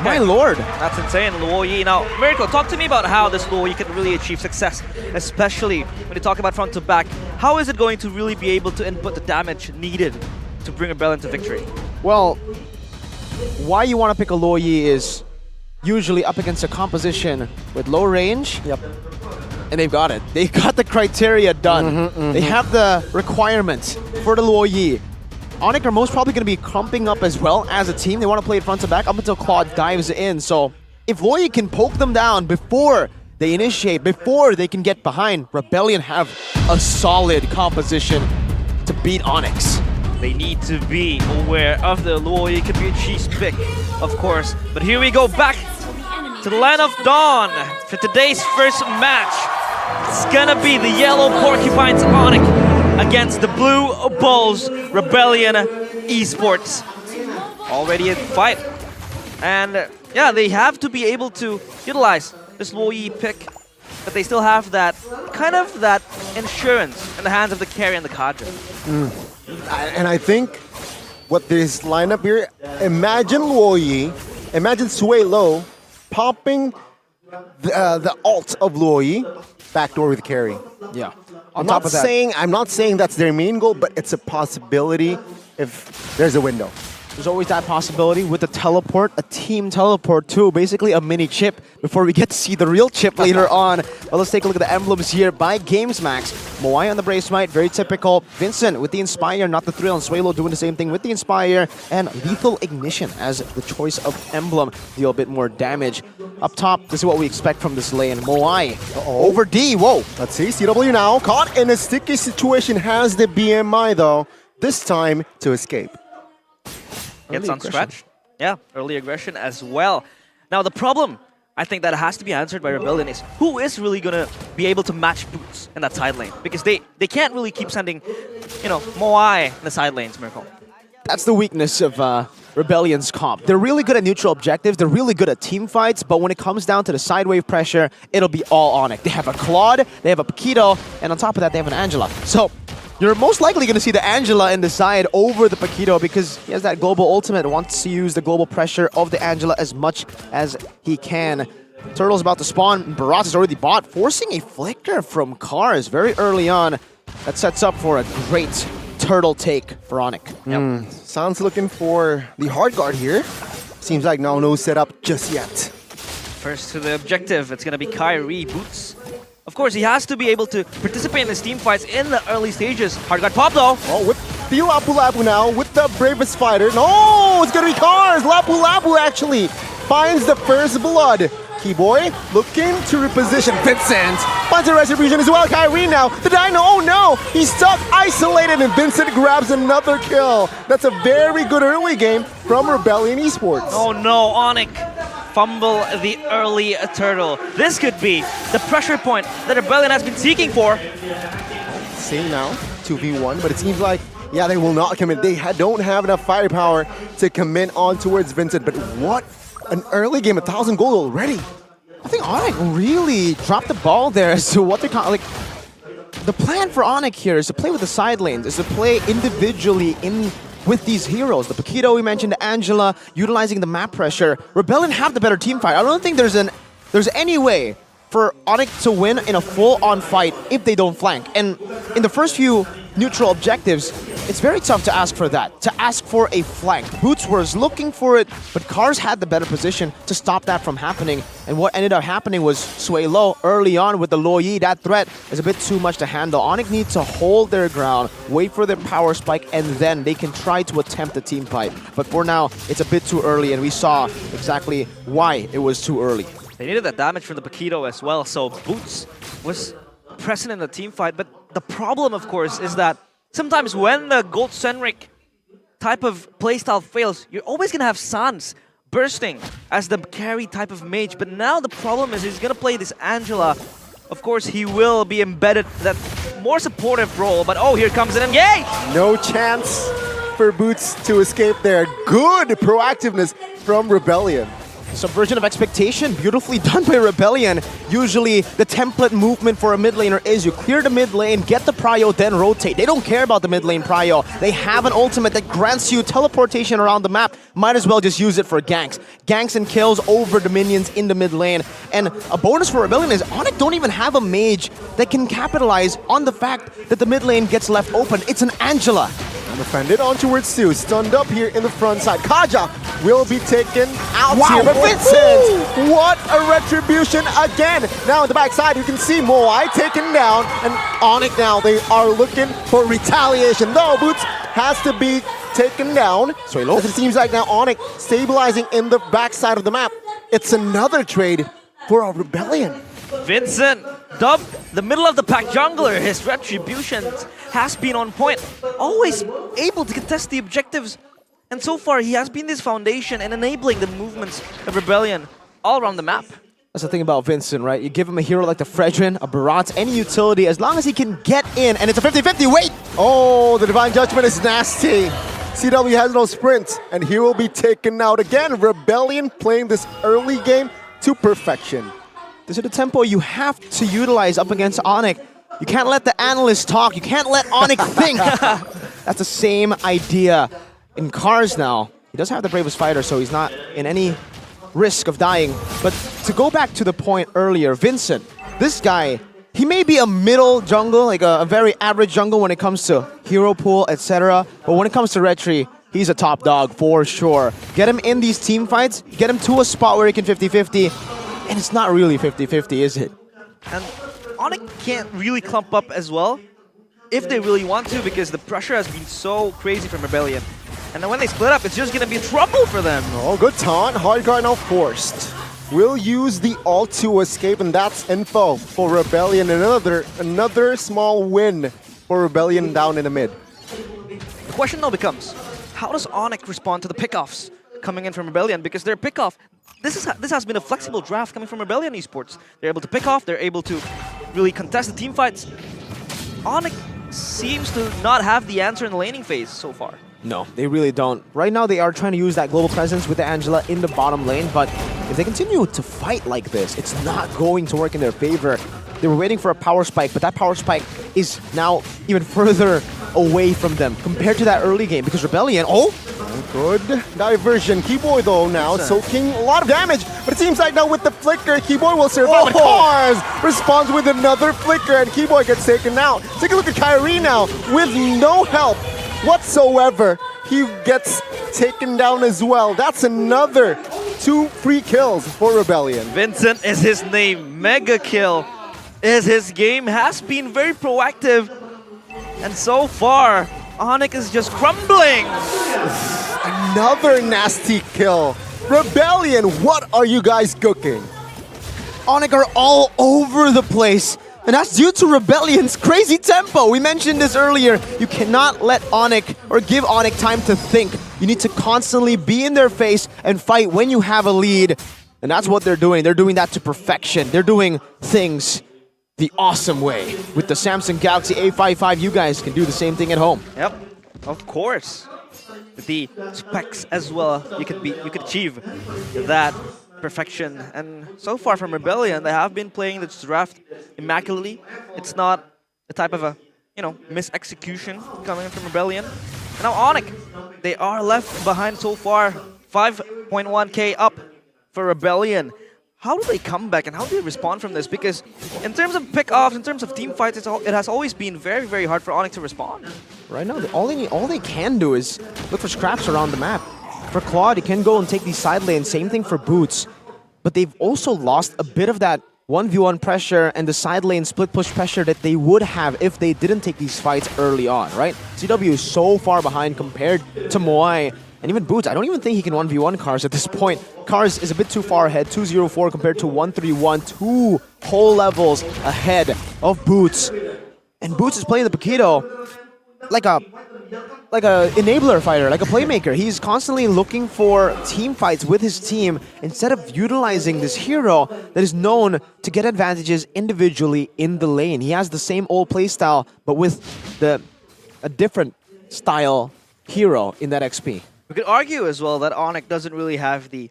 My lord. That's insane, Luo Yi. Now, Miracle, talk to me about how this Luo Yi can really achieve success, especially when you talk about front to back. How is it going to really be able to input the damage needed to bring Rebellion to victory? Well, why you want to pick a Luo Yi is usually up against a composition with low range. Yep. And they've got it. They got the criteria done. They have the requirements for the Luo Yi. Onyx are most probably going to be clumping up as well as a team. They want to play it front to back up until Claude dives in. So if Luo Yi can poke them down before they initiate, before they can get behind, Rebellion have a solid composition to beat Onyx. They need to be aware of the Luo Yi. Could be a cheese pick, of course. But here we go back to the Land of Dawn for today's first match. It's gonna be the Yellow Porcupines Onyx against the Blue Bulls Rebellion Esports. Already a fight. And yeah, they have to be able to utilize this Luo Yi pick, but they still have that kind of that insurance in the hands of the carry and the Kadra. And I think what this lineup here, imagine Luo Yi, imagine Sui Lo popping the ult of Luo Yi, backdoor with carry. Yeah. I'm not saying that's their main goal, but it's a possibility if there's a window. There's always that possibility with the teleport, a team teleport too, basically a mini chip before we get to see the real chip later on. But let's take a look at the emblems here by GamesMax. Moai on the Brave Smite, very typical. Vincent with the Inspire, not the Thrill, and Swalo doing the same thing with the Inspire. And Lethal Ignition as the choice of emblem, deal a bit more damage. Up top, this is what we expect from this lane. Moai over D, whoa. Let's see, CW now, caught in a sticky situation, has the BMI though, this time to escape. Gets unstretched. Yeah, early aggression as well. Now the problem, I think that has to be answered by Rebellion is who is really going to be able to match Boots in that side lane? Because they can't really keep sending, you know, Moai in the side lanes, Miracle. That's the weakness of Rebellion's comp. They're really good at neutral objectives, they're really good at team fights, but when it comes down to the side wave pressure, it'll be all Onyx. They have a Claude, they have a Paquito, and on top of that, they have an Angela. So you're most likely going to see the Angela in the side over the Paquito because he has that global ultimate, wants to use the global pressure of the Angela as much as he can. Turtle's about to spawn, Barat is already bought, forcing a flicker from Cars very early on. That sets up for a great turtle take for Onyx. Sounds looking for the hard guard here. Seems like no setup just yet. First to the objective, it's going to be Kyrie Boots. Of course, he has to be able to participate in these team fights in the early stages. Hard guard pop though. Oh, with the Lapu Lapu now, with the bravest fighter. No, it's gonna be Cars. Lapu Lapu actually finds the first blood. Keyboy looking to reposition. Vincent finds a retribution as well. Kyrie now, the Dino, oh no, he's stuck, isolated, and Vincent grabs another kill. That's a very good early game from Rebellion Esports. Oh no, Onyx fumble the early turtle. This could be the pressure point that Rebellion has been seeking for. Same now, 2v1, but it seems like, yeah, they will not commit. They don't have enough firepower to commit on towards Vincent, but what an early game, 1,000 gold already. I think Onyx really dropped the ball there as to what they're like. The plan for Onyx here is to play with the side lanes, is to play individually with these heroes. The Paquito we mentioned, the Angela, utilizing the map pressure. Rebellion have the better team fight. I don't think there's any way for Onyx to win in a full-on fight if they don't flank. And in the first few neutral objectives, it's very tough to ask for that, to ask for a flank. Boots was looking for it, but Cars had the better position to stop that from happening. And what ended up happening was Sui Lo early on with the Luo Yi. That threat is a bit too much to handle. Onyx needs to hold their ground, wait for their power spike, and then they can try to attempt the team fight. But for now, it's a bit too early, and we saw exactly why it was too early. They needed that damage from the Paquito as well, so Boots was present in the team fight. But the problem, of course, is that sometimes when the Gold Senric type of playstyle fails, you're always gonna have Sans bursting as the carry type of mage. But now the problem is he's gonna play this Angela. Of course, he will be embedded that more supportive role. But oh, here comes an engage! No chance for Boots to escape there. Good proactiveness from Rebellion. Subversion of expectation, beautifully done by Rebellion. Usually, the template movement for a mid laner is you clear the mid lane, get the prio, then rotate. They don't care about the mid lane prio. They have an ultimate that grants you teleportation around the map. Might as well just use it for ganks. Ganks and kills over the minions in the mid lane. And a bonus for Rebellion is Onyx don't even have a mage that can capitalize on the fact that the mid lane gets left open. It's an Angela. Defended on towards Stu, stunned up here in the front side. Kaja will be taken out here, but Vincent, what a retribution again. Now in the backside, you can see Moai taken down, and Onyx now, they are looking for retaliation. No, Boots has to be taken down. As it seems like now Onyx stabilizing in the backside of the map. It's another trade for a Rebellion. Vincent, dubbed the middle of the pack jungler, his retributions has been on point. Always able to contest the objectives. And so far, he has been this foundation and enabling the movements of Rebellion all around the map. That's the thing about Vincent, right? You give him a hero like the Fredrin, a Barat, any utility, as long as he can get in, and it's a 50-50, wait! Oh, the Divine Judgment is nasty. CW has no sprint, and he will be taken out again. Rebellion playing this early game to perfection. This is the tempo you have to utilize up against Onyx. You can't let the analysts talk. You can't let Onyx think. That's the same idea. In Cars now, he does have the bravest fighter, so he's not in any risk of dying. But to go back to the point earlier, Vincent, this guy, he may be a middle jungle, like a very average jungle when it comes to hero pool, etc. But when it comes to Retri, he's a top dog for sure. Get him in these team fights, get him to a spot where he can 50-50, and it's not really 50-50, is it? And Onyx can't really clump up as well if they really want to, because the pressure has been so crazy from Rebellion. And then when they split up, it's just going to be trouble for them. Oh, good taunt. Hard guard now forced. Will use the ult to escape, and that's info for Rebellion. Another small win for Rebellion down in the mid. The question now becomes, how does Onyx respond to the pickoffs coming in from Rebellion? Because their pickoff, this has been a flexible draft coming from Rebellion Esports. They're able to pick off, they're able to really contest the team fights. Onyx seems to not have the answer in the laning phase so far. No, they really don't. Right now, they are trying to use that global presence with the Angela in the bottom lane, but if they continue to fight like this, it's not going to work in their favor. They were waiting for a power spike, but that power spike is now even further away from them compared to that early game, because Rebellion, good diversion. Keyboy though now soaking a lot of damage, but it seems like now with the flicker, Keyboy will survive. But Cars responds with another flicker, and Keyboy gets taken out. Take a look at Kyrie now with no help whatsoever. He gets taken down as well. That's another 2 free kills for Rebellion. Vincent is his name. Mega kill is his game. Has been very proactive. And so far, Onyx is just crumbling. Another nasty kill. Rebellion, what are you guys cooking? Onyx are all over the place. And that's due to Rebellion's crazy tempo. We mentioned this earlier. You cannot let Onyx or give Onyx time to think. You need to constantly be in their face and fight when you have a lead. And that's what they're doing. They're doing that to perfection. They're doing things the awesome way. With the Samsung Galaxy A55, you guys can do the same thing at home. Yep, of course. With the specs as well, you could achieve that perfection. And so far from Rebellion, they have been playing this draft immaculately. It's not the type of a, misexecution coming from Rebellion. And now Onyx, they are left behind so far. 5.1k up for Rebellion. How do they come back and how do they respond from this? Because in terms of pick-offs, in terms of team fights, it has always been very, very hard for Onyx to respond. Right now, all they can do is look for scraps around the map. For Claude, he can go and take these side lanes. Same thing for Boots. But they've also lost a bit of that 1v1 pressure and the side lane split push pressure that they would have if they didn't take these fights early on, right? CW is so far behind compared to Moai. And even Boots, I don't even think he can 1v1 Cars at this point. Cars is a bit too far ahead, 2-0-4 compared to 1-3-1, 2 whole levels ahead of Boots. And Boots is playing the Paquito like a enabler fighter, like a playmaker. He's constantly looking for team fights with his team instead of utilizing this hero that is known to get advantages individually in the lane. He has the same old playstyle, but with a different style hero in that XP. We could argue as well that Onyx doesn't really have the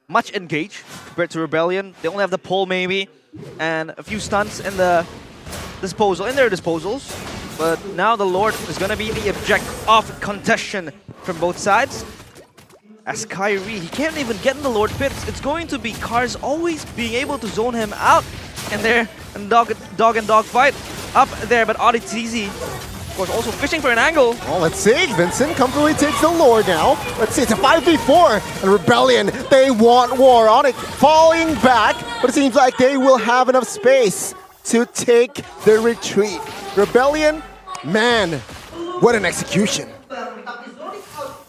much engage compared to Rebellion. They only have the pull maybe and a few stunts in their disposals. But now the Lord is going to be the object of contention from both sides. As Kyrie, he can't even get in the Lord pits. It's going to be Cars always being able to zone him out in there and dog and dog fight up there. But Auditizi, of course, also fishing for an angle. Well, let's see. Vincent comfortably takes the Lord now. Let's see, it's a 5v4. And Rebellion, they want war. Onyx falling back, but it seems like they will have enough space to take the retreat. Rebellion, man, what an execution.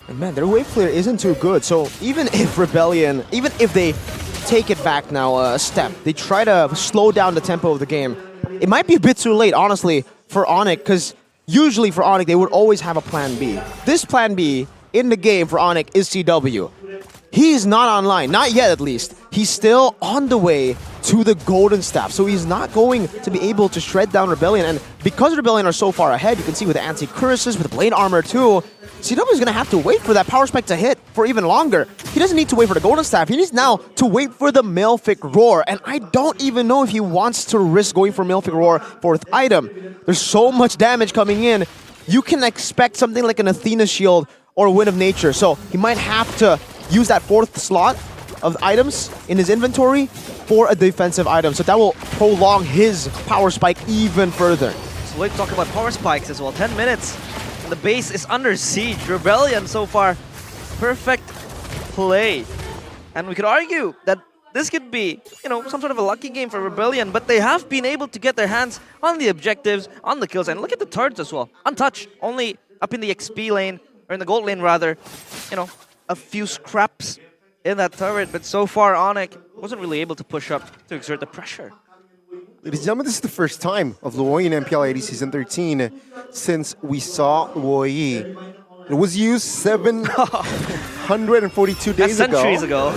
And man, their wave clear isn't too good. So even if Rebellion, even if they take it back now a step, they try to slow down the tempo of the game, it might be a bit too late, honestly, for Onyx, because usually for Onyx, they would always have a plan B. This plan B in the game for Onyx is CW. He's not online, not yet at least. He's still on the way to the Golden Staff, so he's not going to be able to shred down Rebellion. And because Rebellion are so far ahead, you can see with the anti-curses, with the Blade Armor too, CW is going to have to wait for that Power Spike to hit for even longer. He doesn't need to wait for the Golden Staff, he needs now to wait for the Malefic Roar. And I don't even know if he wants to risk going for Malefic Roar 4th item. There's so much damage coming in, you can expect something like an Athena Shield or a Wind of Nature. So he might have to use that 4th slot of items in his inventory for a defensive item. So that will prolong his Power Spike even further. So let's talk about Power Spikes as well. 10 minutes. And the base is under siege. Rebellion so far, perfect play. And we could argue that this could be, some sort of a lucky game for Rebellion, but they have been able to get their hands on the objectives, on the kills. And look at the turrets as well. Untouched, only up in the XP lane, or in the gold lane rather. A few scraps in that turret, but so far Onyx wasn't really able to push up to exert the pressure. Ladies and gentlemen, this is the first time of Luoyi in MPL 80 Season 13 since we saw Luoyi. It was used 742 days ago. That's centuries ago.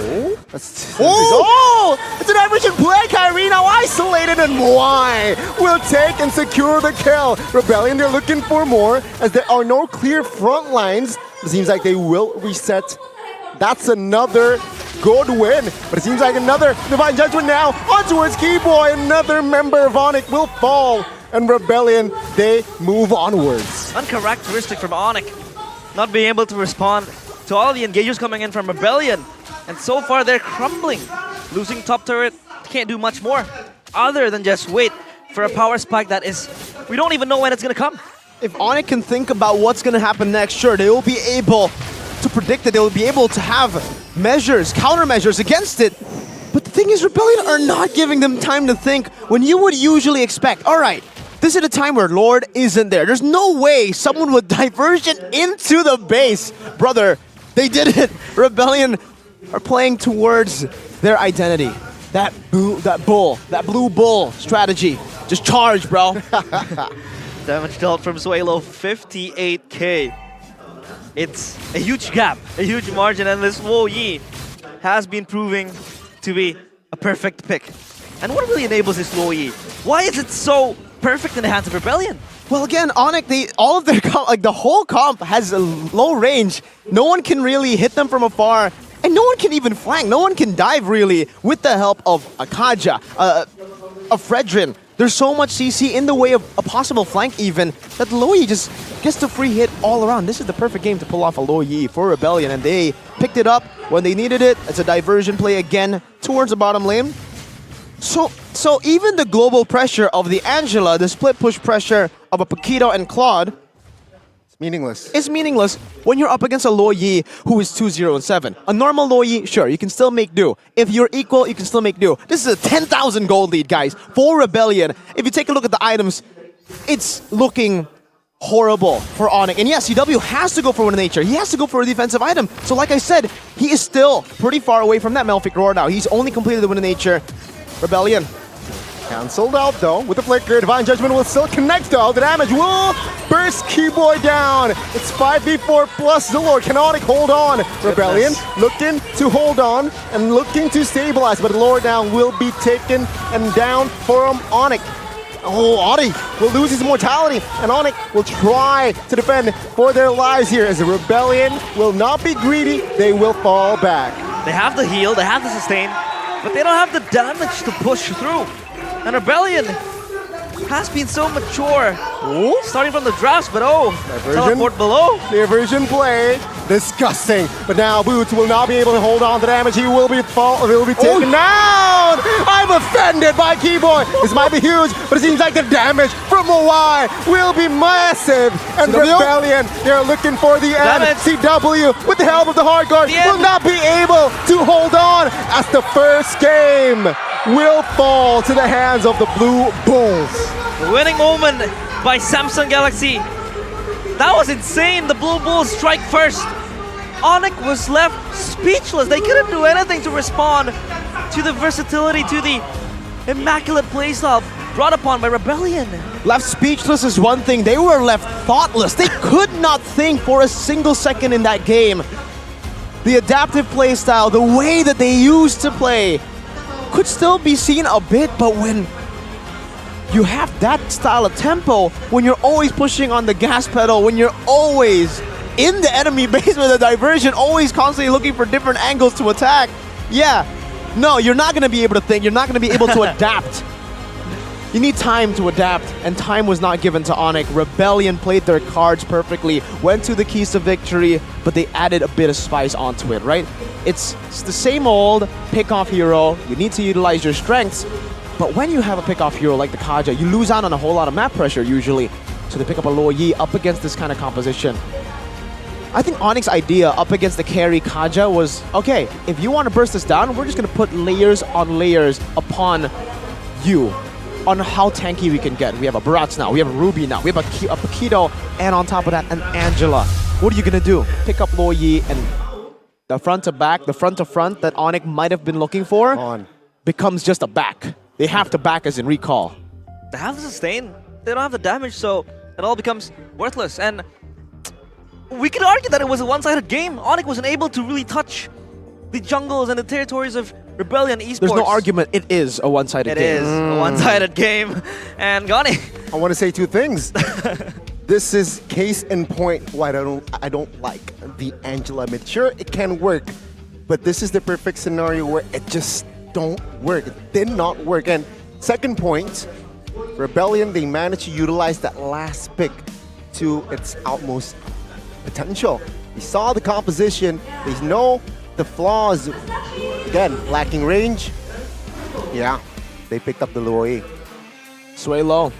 Oh, it's an average play. Kyrie now isolated, and Moai will take and secure the kill. Rebellion, they're looking for more as there are no clear front lines. It seems like they will reset. That's another good win, but it seems like another Divine Judgment now on towards Keyboy. Another member of Onyx will fall, and Rebellion, they move onwards. Uncharacteristic from Onyx, not being able to respond to all the engagers coming in from Rebellion, and so far they're crumbling. Losing top turret, can't do much more other than just wait for a Power Spike that is, we don't even know when it's gonna come. If Onyx can think about what's gonna happen next, sure, they will be able to predict it, they will be able to have measures, countermeasures against it. But the thing is, Rebellion are not giving them time to think when you would usually expect, all right, this is a time where Lord isn't there. There's no way someone would diversion into the base. Brother, they did it. Rebellion are playing towards their identity. That blue bull strategy. Just charge, bro. Damage dealt from Suelo, 58k. It's a huge gap, a huge margin, and this Wo Yi has been proving to be a perfect pick. And what really enables this Wo Yi? Why is it so perfect in the hands of Rebellion? Well, again, Onyx, all of their the whole comp has a low range. No one can really hit them from afar, and no one can even flank. No one can dive really with the help of a Kaja, a Fredrin. There's so much CC in the way of a possible flank even that Luoyi just gets the free hit all around. This is the perfect game to pull off a Luoyi for Rebellion, and they picked it up when they needed it. It's a diversion play again towards the bottom lane. So even the global pressure of the Angela, the split push pressure of a Paquito and Claude, meaningless. It's meaningless when you're up against a Luoyi who is 2-0-7. A normal Luoyi, sure, you can still make do. If you're equal, you can still make do. This is a 10,000 gold lead, guys, for Rebellion. If you take a look at the items, it's looking horrible for Onyx. And yes, CW has to go for Wind of Nature. He has to go for a defensive item. So like I said, he is still pretty far away from that Malefic Roar now. He's only completed the Wind of Nature. Rebellion, Cancelled out though with the flicker. Divine Judgment will still connect though. The damage will burst Keyboy down. It's 5v4 plus the Lord. Can Onyx hold on? Rebellion looking to hold on and looking to stabilize, but the Lord now will be taken and down from Onyx. Oh, Onyx will lose his mortality, and Onyx will try to defend for their lives here as the Rebellion will not be greedy. They will fall back. They have the heal, they have the sustain, but they don't have the damage to push through. And Rebellion has been so mature. Ooh. Starting from the drafts, but teleport below. The aversion play, disgusting. But now Boots will not be able to hold on to damage. He will be taken down. I'm offended by Keyboy. This might be huge, but it seems like the damage from Moai will be massive. And Rebellion, they're looking for the end. CW with the help of the hard guard will not be able to hold on as the first game will fall to the hands of the Blue Bulls. Winning moment by Samsung Galaxy. That was insane. The Blue Bulls strike first. Onyx was left speechless. They couldn't do anything to respond to the versatility, to the immaculate playstyle brought upon by Rebellion. Left speechless is one thing. They were left thoughtless. They could not think for a single second in that game. The adaptive playstyle, the way that they used to play, could still be seen a bit, but when you have that style of tempo, when you're always pushing on the gas pedal, when you're always in the enemy base with a diversion, always constantly looking for different angles to attack, no, you're not going to be able to think, you're not going to be able to adapt. You need time to adapt, and time was not given to Onyx. Rebellion played their cards perfectly, went to the keys to victory, but they added a bit of spice onto it, right? It's the same old pick-off hero. You need to utilize your strengths, but when you have a pick-off hero like the Kaja, you lose out on a whole lot of map pressure usually. So they pick up a Luo Yi up against this kind of composition. I think Onyx's idea up against the carry Kaja was, okay, if you want to burst this down, we're just going to put layers on layers upon you, on how tanky we can get. We have a Barats now, we have a Ruby now, we have a Paquito, and on top of that, an Angela. What are you going to do? Pick up Luo Yi, and the front to back, the front to front that Onyx might have been looking for becomes just a back. They have to back as in recall. They have the sustain, they don't have the damage, so it all becomes worthless. And we could argue that it was a one-sided game. Onyx wasn't able to really touch the jungles and the territories of Rebellion Esports. There's no argument, it is a one-sided game. It is a one-sided game. And Gani, I want to say two things. This is case in point why I don't like the Angela mid. Sure, it can work, but this is the perfect scenario where it just don't work. It did not work. And second point, Rebellion, they managed to utilize that last pick to its utmost potential. They saw the composition, they know the flaws. Again, lacking range. Yeah, they picked up the Luo Yi. Suelo,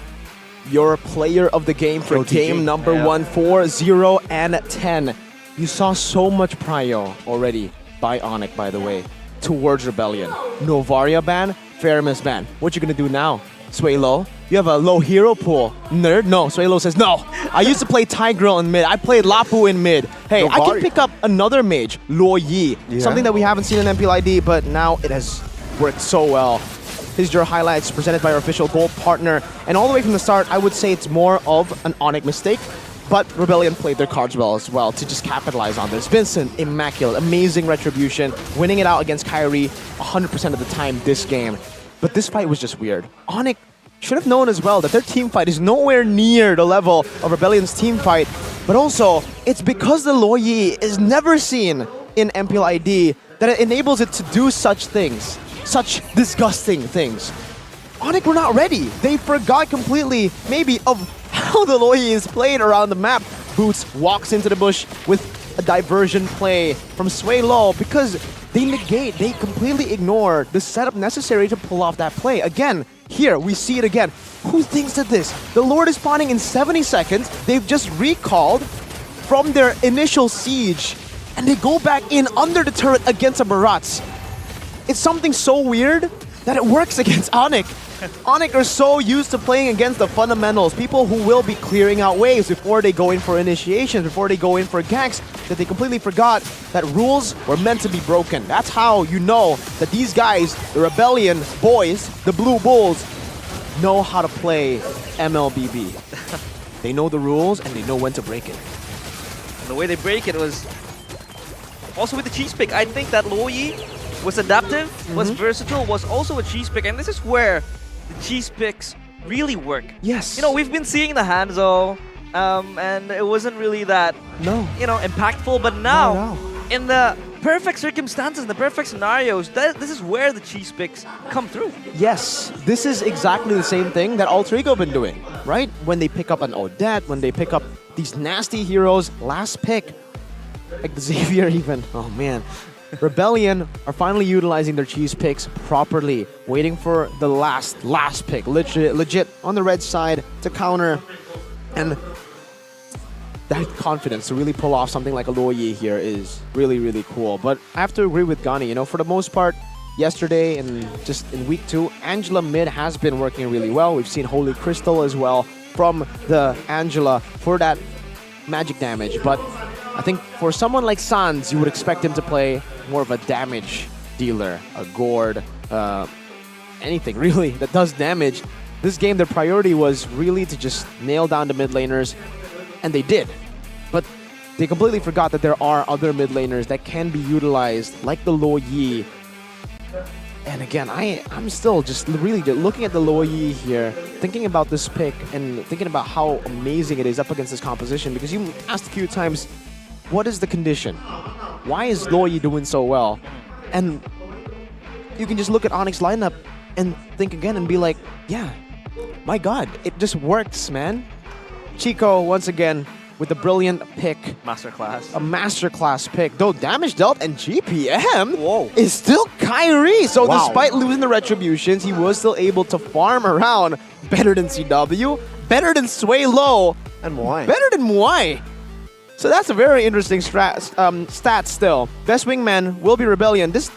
you're player of the game for game number 1, 4, 0, and 10. You saw so much prio already by Onyx, by the way, towards Rebellion. Novaria ban, Feramis ban. What you gonna do now? Suelo, you have a low hero pool. Nerd? No, Suelo says, no. I used to play Tigreal in mid. I played Lapu in mid. Hey, I can pick up another mage, Luo Yi. Something that we haven't seen in MPL ID, but now it has worked so well. Here's your highlights presented by our official gold partner. And all the way from the start, I would say it's more of an Onyx mistake, but Rebellion played their cards well as well to just capitalize on this. Vincent, immaculate, amazing retribution, winning it out against Kyrie 100% of the time this game. But this fight was just weird. Onyx should have known as well that their team fight is nowhere near the level of Rebellion's team fight. But also, it's because the Luo Yi is never seen in MPL ID that it enables it to do such things. Such disgusting things. Onyx were not ready. They forgot completely, maybe, of how the Luo Yi is played around the map. Boots walks into the bush with a diversion play from Suelo because they completely ignore the setup necessary to pull off that play. Again, here, we see it again. Who thinks of this? The Lord is spawning in 70 seconds. They've just recalled from their initial siege, and they go back in under the turret against a Barats. It's something so weird that it works against Onyx. Onyx are so used to playing against the fundamentals, people who will be clearing out waves before they go in for initiations, before they go in for ganks, that they completely forgot that rules were meant to be broken. That's how you know that these guys, the Rebellion boys, the Blue Bulls, know how to play MLBB. They know the rules and they know when to break it. And the way they break it was also with the cheese pick. I think that Loyi was adaptive, was versatile, was also a cheese pick, and this is where the cheese picks really work. Yes. You know, we've been seeing the Hanzo, and it wasn't really that, impactful, but now, in the perfect circumstances, in the perfect scenarios, this is where the cheese picks come through. Yes, this is exactly the same thing that Alter Ego have been doing, right? When they pick up an Odette, when they pick up these nasty heroes, last pick, like the Xavier even, oh man. Rebellion are finally utilizing their cheese picks properly, waiting for the last pick, legit on the red side to counter, and that confidence to really pull off something like a Loyi here is really, really cool. But I have to agree with Gani, for the most part, yesterday and just in week 2, Angela mid has been working really well. We've seen Holy Crystal as well from the Angela for that magic damage, but I think for someone like Sans, you would expect him to play more of a damage dealer, a gourd, anything really that does damage. This game, their priority was really to just nail down the mid laners, and they did. But they completely forgot that there are other mid laners that can be utilized, like the Loyi. And again, I'm still just really looking at the Loyi here, thinking about this pick and thinking about how amazing it is up against this composition, because you asked a few times, what is the condition? Why is Loyi doing so well? And you can just look at Onyx lineup and think again and be like, yeah, my God, it just works, man. Chico, once again, with a brilliant pick. Masterclass. A masterclass pick. Though damage dealt and GPM is still Kyrie. So despite losing the Retributions, he was still able to farm around better than CW, better than Sway Low, and Muay. Better than Muay. So that's a very interesting stat still. Best wingman will be Rebellion. This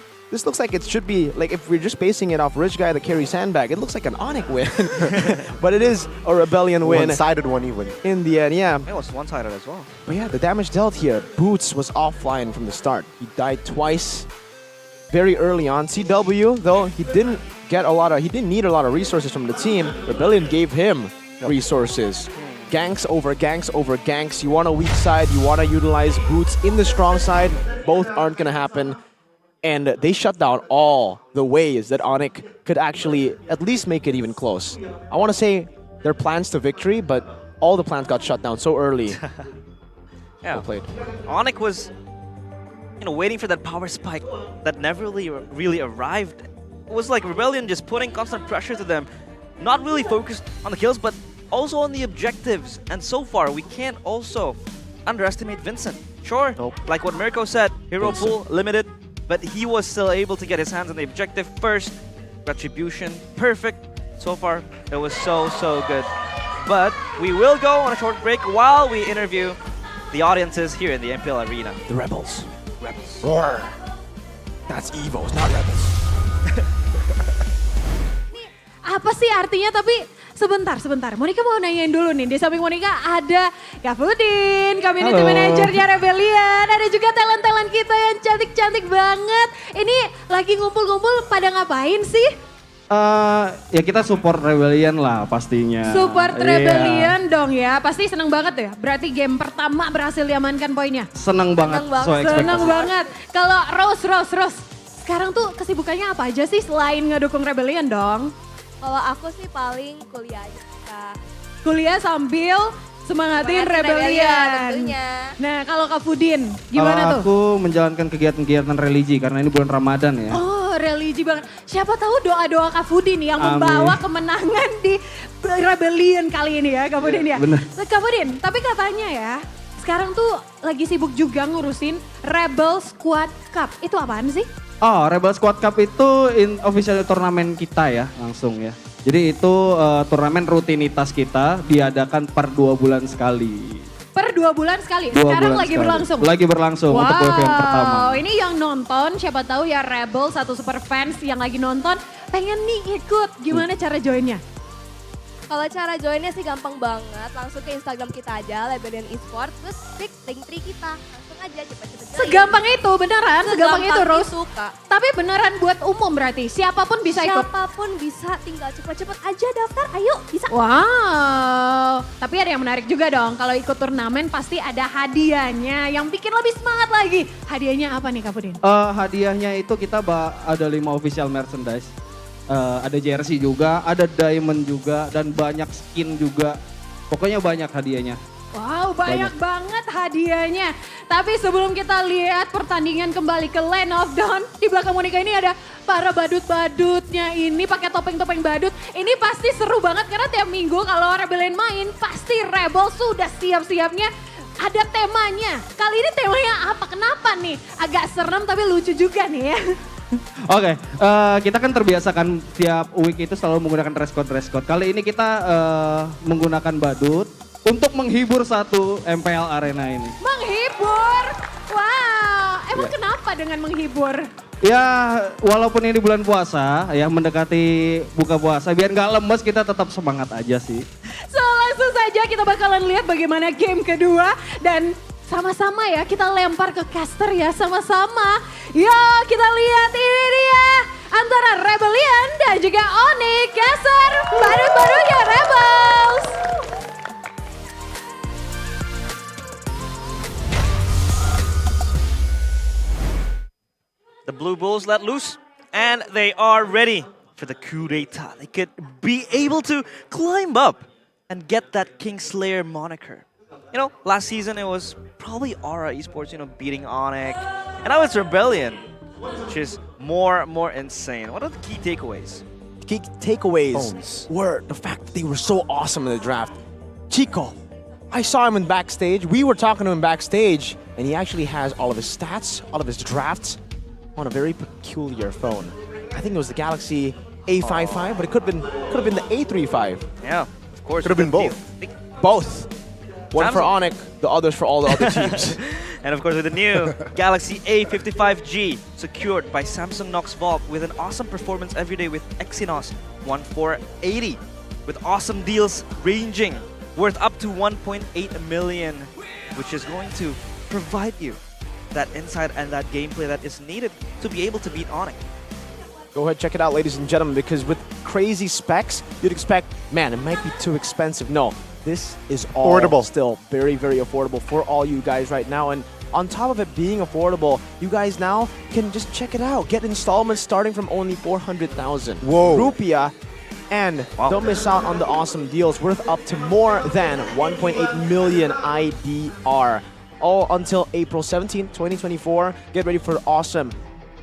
looks like it should be, like if we're just basing it off Rich Guy that carries Sandbag, it looks like an Onyx win. But it is a Rebellion win. One-sided one even. In the end, yeah. It was one-sided as well. But yeah, the damage dealt here. Boots was offline from the start. He died twice very early on. CW, though, he didn't need a lot of resources from the team. Rebellion gave him resources. Ganks over ganks over ganks. You want a weak side, you want to utilize Boots in the strong side. Both aren't going to happen. And they shut down all the ways that Onyx could actually at least make it even close. I want to say their plans to victory, but all the plans got shut down so early. Yeah. Well played. Onyx was, waiting for that power spike that never really arrived. It was like Rebellion just putting constant pressure to them. Not really focused on the kills, but also on the objectives. And so far, we can't also underestimate Vincent. Sure, like what Mirko said, hero pool limited, but he was still able to get his hands on the objective first. Retribution, perfect. So far, it was so good. But we will go on a short break while we interview the audiences here in the MPL Arena. The Rebels. Rebels. Roar. That's Evos, not Rebels. Apa sih artinya, tapi sebentar. Monica mau nanyain dulu nih, di samping Monica ada Kak Pudin, community managernya Rebellion, ada juga talent-talent kita yang cantik-cantik banget. Ini lagi ngumpul-ngumpul pada ngapain sih? Ya kita support Rebellion lah pastinya. Support Rebellion dong ya, pasti seneng banget ya. Berarti game pertama berhasil diamankan poinnya. Seneng banget. Seneng banget. Kalau Rose, sekarang tuh kesibukannya apa aja sih selain ngedukung Rebellion dong? Kalau aku sih paling kuliah aja. Kuliah sambil semangatin Rebellion. Tentunya. Nah kalau Kak Pudin gimana tuh? Aku menjalankan kegiatan-kegiatan religi karena ini bulan Ramadan ya. Oh religi banget. Siapa tahu doa-doa Kak Pudin yang membawa kemenangan di Rebellion kali ini ya Kak Pudin ya. Bener. Kak Pudin, tapi katanya ya sekarang tuh lagi sibuk juga ngurusin Rebel Squad Cup. Itu apaan sih? Oh, Rebel Squad Cup itu official turnamen kita ya, langsung ya. Jadi itu turnamen rutinitas kita diadakan per 2 bulan sekali. Per 2 bulan sekali? Sekarang lagi berlangsung? Lagi berlangsung untuk wave yang pertama. Ini yang nonton, siapa tahu ya Rebel, satu super fans yang lagi nonton, pengen nih ikut. Gimana cara joinnya? Kalau cara joinnya sih gampang banget, langsung ke Instagram kita aja, Rebellion Esports, terus klik link tree kita. Langsung aja cepet-cepet join. Segampang itu, beneran? Segampang itu, Rose? itu, Kak. Tapi beneran buat umum berarti? Siapapun bisa ikut? Siapapun bisa, tinggal cepet-cepet aja daftar, ayo bisa. Wow, tapi ada yang menarik juga dong. Kalau ikut turnamen pasti ada hadiahnya yang bikin lebih semangat lagi. Hadiahnya apa nih Kak Pudin? Hadiahnya itu kita ada 5 official merchandise. Ada jersey juga, ada diamond juga, dan banyak skin juga. Pokoknya banyak hadiahnya. Wow, banyak banget hadiahnya. Tapi sebelum kita lihat pertandingan kembali ke Land of Dawn, di belakang Monica ini ada para badut-badutnya ini pakai topeng-topeng badut. Ini pasti seru banget karena tiap minggu kalau Rebellion main, pasti Rebel sudah siap-siapnya ada temanya. Kali ini temanya apa? Kenapa nih? Agak serem tapi lucu juga nih ya. Oke, kita kan terbiasa kan tiap week itu selalu menggunakan dress code. Kali ini kita menggunakan badut untuk menghibur satu MPL Arena ini. Menghibur? Wow, emang kenapa dengan menghibur? Ya, walaupun ini bulan puasa, ya mendekati buka puasa, biar nggak lemes kita tetap semangat aja sih. So langsung saja kita bakalan lihat bagaimana game kedua dan sama-sama ya kita lempar ke caster ya sama-sama. Yuk kita lihat ini dia antara Rebellion dan juga Onyx caster baru-barunya Rebels. The Blue Bulls let loose and they are ready for the coup d'etat. They could be able to climb up and get that Kingslayer moniker. You know, last season it was probably Aura Esports, beating Onyx. And now it's Rebellion, which is more insane. What are the key takeaways? Key takeaways were the fact that they were so awesome in the draft. Chico, I saw him in backstage. We were talking to him backstage, and he actually has all of his stats, all of his drafts on a very peculiar phone. I think it was the Galaxy A55, but it could have been the A35. Yeah, of course. Could have been both. Both. One for Onyx, the others for all the other teams. And of course with the new Galaxy A55G secured by Samsung Knox Vault with an awesome performance every day with Exynos 1480 with awesome deals ranging worth up to 1.8 million, which is going to provide you that insight and that gameplay that is needed to be able to beat Onyx. Go ahead, check it out, ladies and gentlemen, because with crazy specs, you'd expect, man, it might be too expensive. No, this is all affordable. Still very, very affordable for all you guys right now. And on top of it being affordable, you guys now can just check it out. Get installments starting from only 400,000 rupiah. And don't miss out on the awesome deals worth up to more than 1.8 million IDR. All until April 17, 2024. Get ready for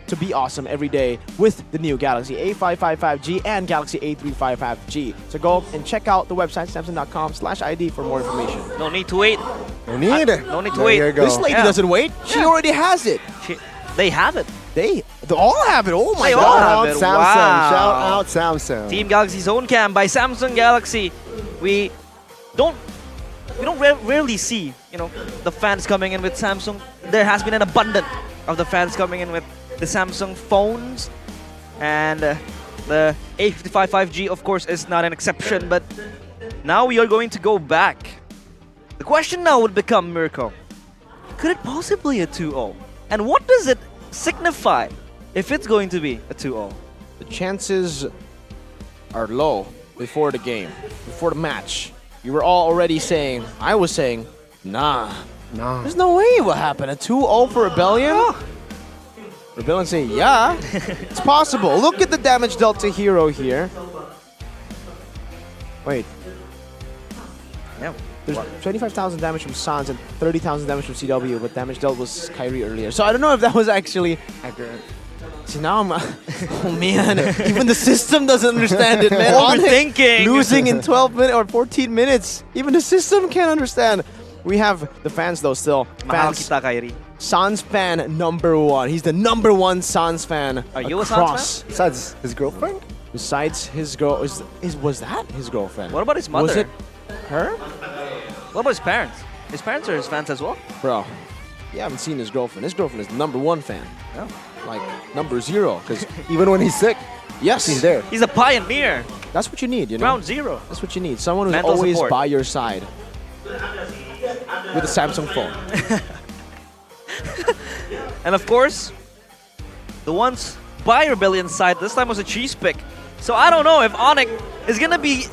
to be awesome every day with the new Galaxy A555G and Galaxy A355G. So go and check out the website samsung.com/ID for more information. No need to wait. No need. No need to wait. This lady doesn't wait. She already has it. They have it. They all have it. Oh my They god. all have it. Samsung. Wow. Shout out Samsung. Team Galaxy Zone Cam by Samsung Galaxy. We don't rarely see, the fans coming in with Samsung. There has been an abundance of the fans coming in with the Samsung phones, and the A55 of course is not an exception, but now we are going to go back. The question now would become, Mirko, could it possibly a 2-0? And what does it signify if it's going to be a 2-0? The chances are low before the game, before the match. You were all already saying, I was saying, nah. There's no way it will happen. A 2-0 for Rebellion? Rebellion say, yeah, it's possible. Look at the damage dealt to Hero here. Wait. Yeah. There's 25,000 damage from Sans and 30,000 damage from CW, but damage dealt was Kyrie earlier. So I don't know if that was actually accurate. See, now I'm... oh, man. Even the system doesn't understand it, man. Overthinking. Losing in 12 minutes or 14 minutes. Even the system can't understand. We have the fans, though, still. Mahal Fans. kita, Kyrie. Sans fan #1. He's the #1 Sans fan. Are you a across. Sans fan? Besides his girlfriend? Besides his girl, was that his girlfriend? What about his mother? Was it her? What about his parents? His parents are his fans as well? Bro, you haven't seen his girlfriend. His girlfriend is the #1 fan. Oh. Like #0, because Even when he's sick, yes, he's there. He's a pioneer. That's what you need, you know? Round 0. That's what you need. Someone who's Mental always support. by your side. With a Samsung phone. And of course, the ones by Rebellion's side this time was a cheese pick. So I don't know if Onyx is gonna be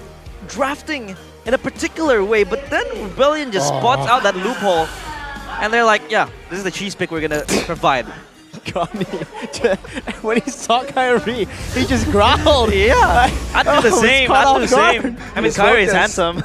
drafting in a particular way, but then Rebellion just spots out that loophole, and they're like, yeah, this is the cheese pick we're gonna provide. When he saw Kyrie, he just growled. Yeah, I'd do the same. I'd do the same. I mean, He's Kyrie's focused. handsome.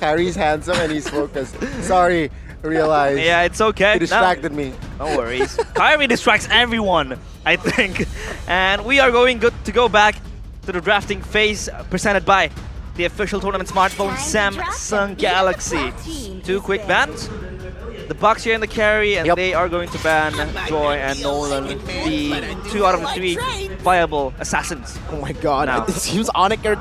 Kyrie's handsome and he's focused. Sorry, realize. Yeah, it's okay. He distracted me. No worries. Kyrie distracts everyone, I think. And we are going to go back to the drafting phase presented by the official tournament smartphone Samsung Galaxy. 2 quick bans. The Bucks here in the carry, and they are going to ban Joy and Nolan, the 2 out of the 3 viable assassins. Oh my god, Now. it seems Onyx are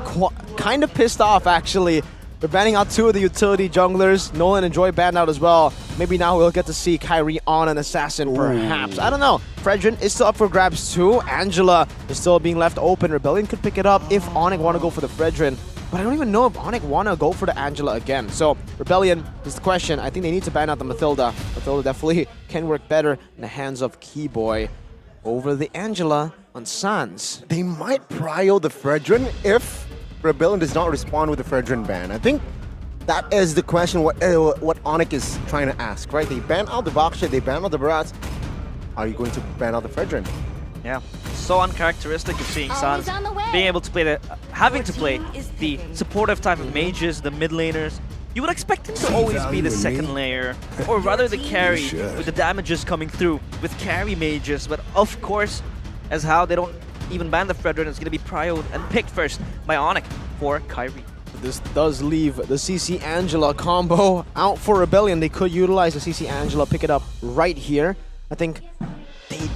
kind of pissed off actually. They're banning out 2 of the utility junglers. Nolan and Joy banned out as well. Maybe now we'll get to see Kyrie on an assassin, perhaps. I don't know. Fredrin is still up for grabs too. Angela is still being left open. Rebellion could pick it up if Onyx want to go for the Fredrin. But I don't even know if Onyx want to go for the Angela again. So Rebellion is the question. I think they need to ban out the Mathilda. Mathilda definitely can work better in the hands of Keyboy over the Angela on Sans. They might prio the Fredrin if Rebellion does not respond with the Fredrin ban. I think that is the question what Onyx is trying to ask, right? They ban out the Baksha, they ban out the Barats. Are you going to ban out the Fredrin? Yeah, so uncharacteristic of seeing Sans being able to play having to play the supportive type of mages, the mid laners. You would expect him to always be the second layer, or rather the carry, with the damages coming through with carry mages. But of course, as how they don't even ban the Fredrin, it's going to be prioed and picked first by Onyx for Kyrie. This does leave the CC Angela combo out for Rebellion. They could utilize the CC Angela, pick it up right here. I think they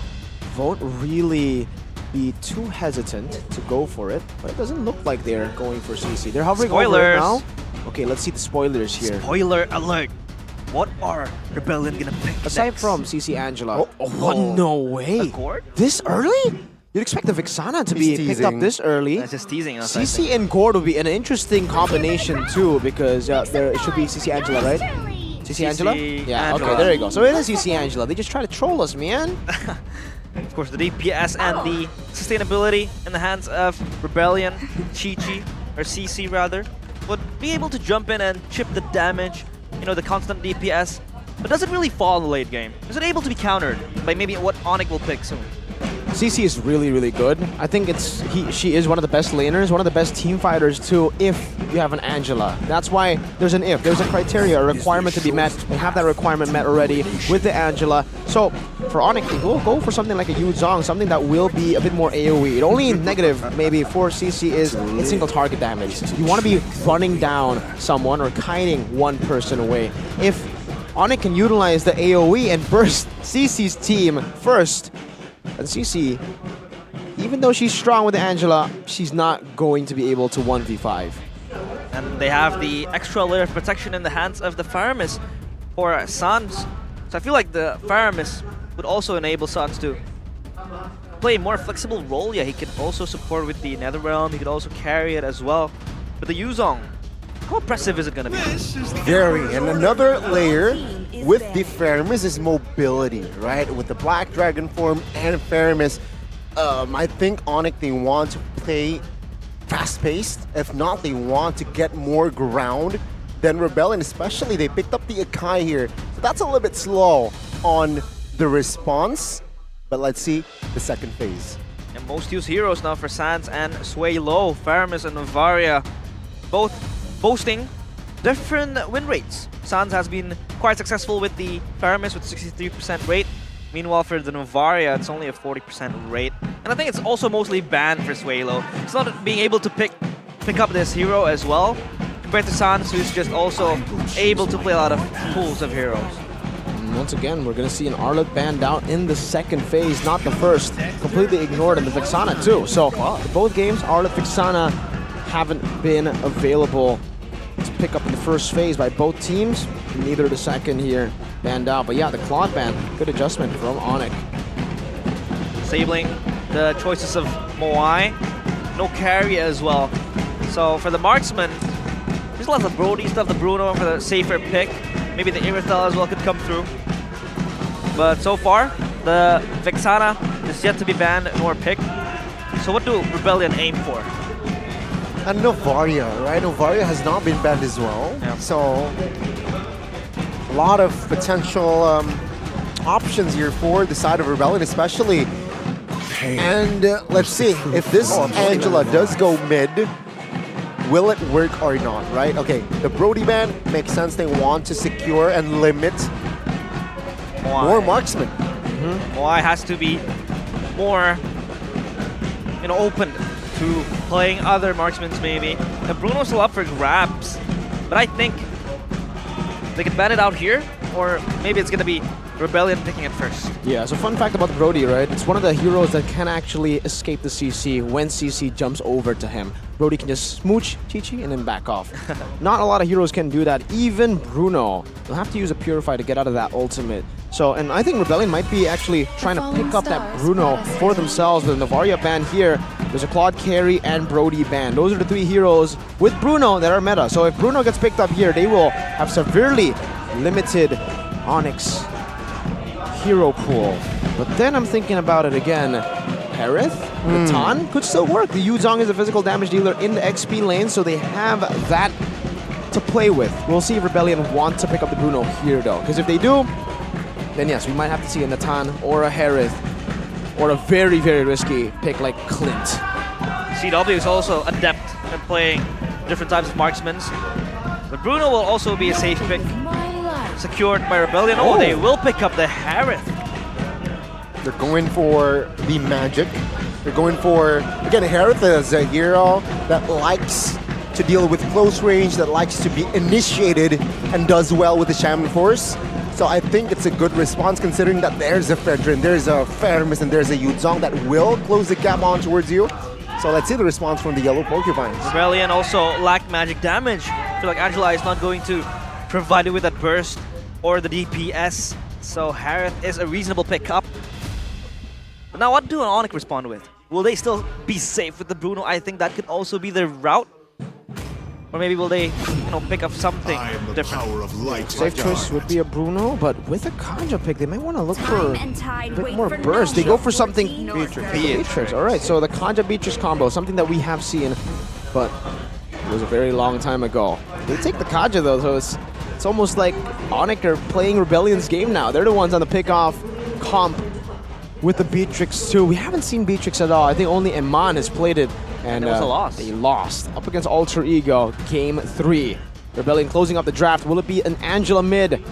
won't really be too hesitant to go for it, but it doesn't look like they're going for CC. They're hovering over it now. Okay, let's see the spoilers here. Spoiler alert! What are Rebellion gonna pick Aside next? from CC Angela, no way. Accord? This early? You'd expect the Vixana to be picked up this early. That's just teasing us. I CC think. and Gord would be an interesting combination too, because there it should be CC Angela, right? CC Angela? Yeah, Angela. okay, there you go. So it is CC Angela. They just try to troll us, man. Of course, the DPS and the sustainability in the hands of Rebellion, Chi-Chi, or CC rather, would be able to jump in and chip the damage, you know, the constant DPS, but does it really fall in the late game? Is it able to be countered by maybe what Onyx will pick soon? CC is really, really good. I think she is one of the best laners, one of the best team fighters too, if you have an Angela. That's why there's an if. There's a criteria, a requirement to be met. They have that requirement met already with the Angela. So for Onyx, they will go for something like a Yu Zhong, something that will be a bit more AoE. It only negative maybe for CC is its single target damage. You want to be running down someone or kiting one person away. If Onyx can utilize the AoE and burst CC's team first, and CC, even though she's strong with the Angela, she's not going to be able to 1v5. And they have the extra layer of protection in the hands of the Faramis for Sans. So I feel like the Faramis would also enable Sans to play a more flexible role. Yeah, he can also support with the Netherrealm. He could also carry it as well. But the Yuzong, how impressive is it going to be? Very. And another layer with the Faramis is mobility, right? With the Black Dragon form and Faramis, I think Onyx, they want to play fast-paced. If not, they want to get more ground than Rebellion, especially they picked up the Akai here. So that's a little bit slow on the response. But let's see the second phase. And most used heroes now for Sans and Sway Low, Faramis and Novaria, both boasting different win rates. Sans has been quite successful with the Faramis with 63% rate. Meanwhile, for the Novaria, it's only a 40% rate. And I think it's also mostly banned for Swalo. It's not being able to pick up this hero as well, compared to Sans, who's just also able to play a lot of pools of heroes. And once again, we're going to see an Arlet banned out in the second phase, not the first. Completely ignored in the Vixana too. So both games, Arlet, Vixana haven't been available to pick up in the first phase by both teams. Neither the second here banned out. But yeah, the Claude ban, good adjustment from Onyx. Disabling the choices of Moai. No carry as well. So for the marksman, there's lots of Brody stuff, the Bruno for the safer pick. Maybe the Irithel as well could come through. But so far, the Vexana is yet to be banned nor picked. So what do Rebellion aim for? And Novaria, right? Novaria has not been banned as well. Yeah. So a lot of potential options here for the side of Rebellion, especially. And let's see if this Angela does go mid. Will it work or not, right? Okay, the Brody ban makes sense. They want to secure and limit more marksmen. Why has to be more, open to playing other marksmen maybe. The Bruno's still up for grabs, but I think they can ban it out here, or maybe it's gonna be Rebellion picking it first. Yeah, so fun fact about Brody, right? It's one of the heroes that can actually escape the CC when CC jumps over to him. Brody can just smooch Chi-Chi and then back off. Not a lot of heroes can do that. Even Bruno will have to use a Purify to get out of that ultimate. So, and I think Rebellion might be actually trying to pick up that Bruno for themselves with the Novaria ban here. There's a Claude Carry and Brody ban. Those are the three heroes with Bruno that are meta. So if Bruno gets picked up here, they will have severely limited Onyx hero pool. But then I'm thinking about it again. Harith, the Tan could still work. The Yuzong is a physical damage dealer in the XP lane, so they have that to play with. We'll see if Rebellion want to pick up the Bruno here though, because if they do, then yes, we might have to see a Natan or a Harith or a very, very risky pick like Clint. CW is also adept at playing different types of marksmen. But Bruno will also be a safe pick. Secured by Rebellion. Oh, they will pick up the Harith. They're going for the magic. They're going for, again, Harith is a hero that likes to deal with close range, that likes to be initiated and does well with the Shaman Force. So I think it's a good response considering that there's a Fedrin, there's a Fermis, and there's a Yuzong that will close the gap on towards you. So let's see the response from the yellow Porcupines. Rebellion also lack magic damage. I feel like Angela is not going to provide it with that burst or the DPS. So Harith is a reasonable pickup. But now what do an Onyx respond with? Will they still be safe with the Bruno? I think that could also be their route. Or maybe will they, pick up something different? Safe choice would be a Bruno, but with a Kanja pick, they might want to look for a bit more burst. They go for something Beatrix. All right, so the Kanja Beatrix combo, something that we have seen, but it was a very long time ago. They take the Kanja though, so it's almost like Onyx are playing Rebellion's game now. They're the ones on the pick-off comp with the Beatrix too. We haven't seen Beatrix at all. I think only Iman has played it. And it was a loss. They lost up against Alter Ego, game 3. Rebellion closing up the draft. Will it be an Angela mid?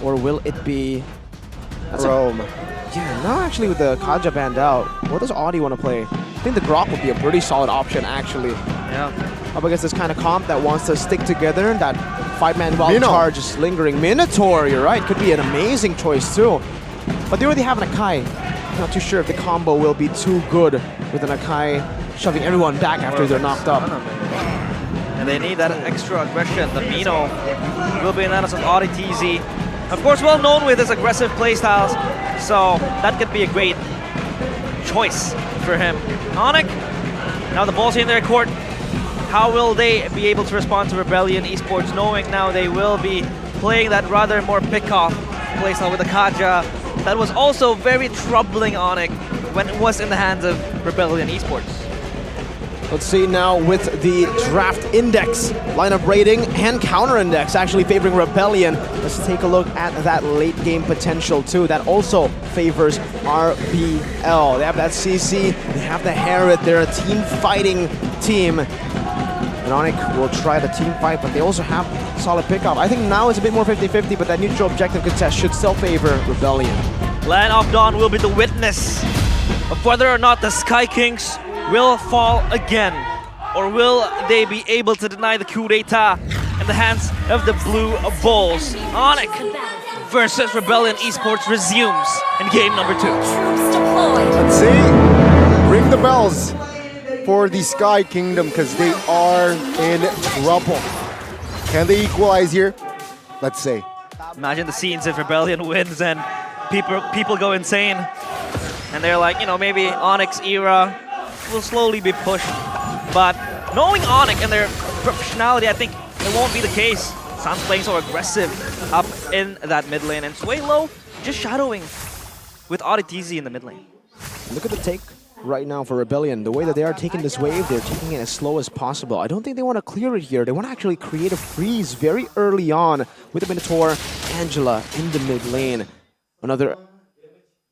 Or will it be Rome? Yeah, no, actually with the Kaja banned out, what does Audi want to play? I think the Grok would be a pretty solid option actually. Yeah. Up against this kind of comp that wants to stick together, that 5-man wild charge is lingering. Minotaur, you're right, could be an amazing choice too. But they already have an Akai. Not too sure if the combo will be too good with an Akai shoving everyone back after they're knocked up. And they need that extra aggression. The Mino will be an innocent Audi TZ. Of course, well known with his aggressive playstyles, so that could be a great choice for him. Onyx, now the ball's in their court. How will they be able to respond to Rebellion Esports, knowing now they will be playing that rather more pick-off playstyle with the Kaja? That was also very troubling Onyx when it was in the hands of Rebellion Esports. Let's see now with the draft index, lineup rating and counter index actually favoring Rebellion. Let's take a look at that late game potential too. That also favors RBL. They have that CC, they have the Harith, they're a team fighting team. And Onyx will try the team fight, but they also have solid pickup. I think now it's a bit more 50-50, but that neutral objective contest should still favor Rebellion. Land of Dawn will be the witness of whether or not the Sky Kings will fall again, or will they be able to deny the coup d'etat in the hands of the Blue Bulls? Onyx versus Rebellion Esports resumes in game number 2. Let's see. Ring the bells for the Sky Kingdom because they are in trouble. Can they equalize here? Let's see. Imagine the scenes if Rebellion wins and people go insane. And they're like, maybe Onyx era will slowly be pushed. But knowing Onyx and their professionality, I think it won't be the case. Sounds playing so aggressive up in that mid lane, and Swaylo just shadowing with Auditizi in the mid lane. Look at the take right now for Rebellion. The way that they are taking this wave, they're taking it as slow as possible. I don't think they want to clear it here. They want to actually create a freeze very early on with the Minotaur, Angela in the mid lane. Another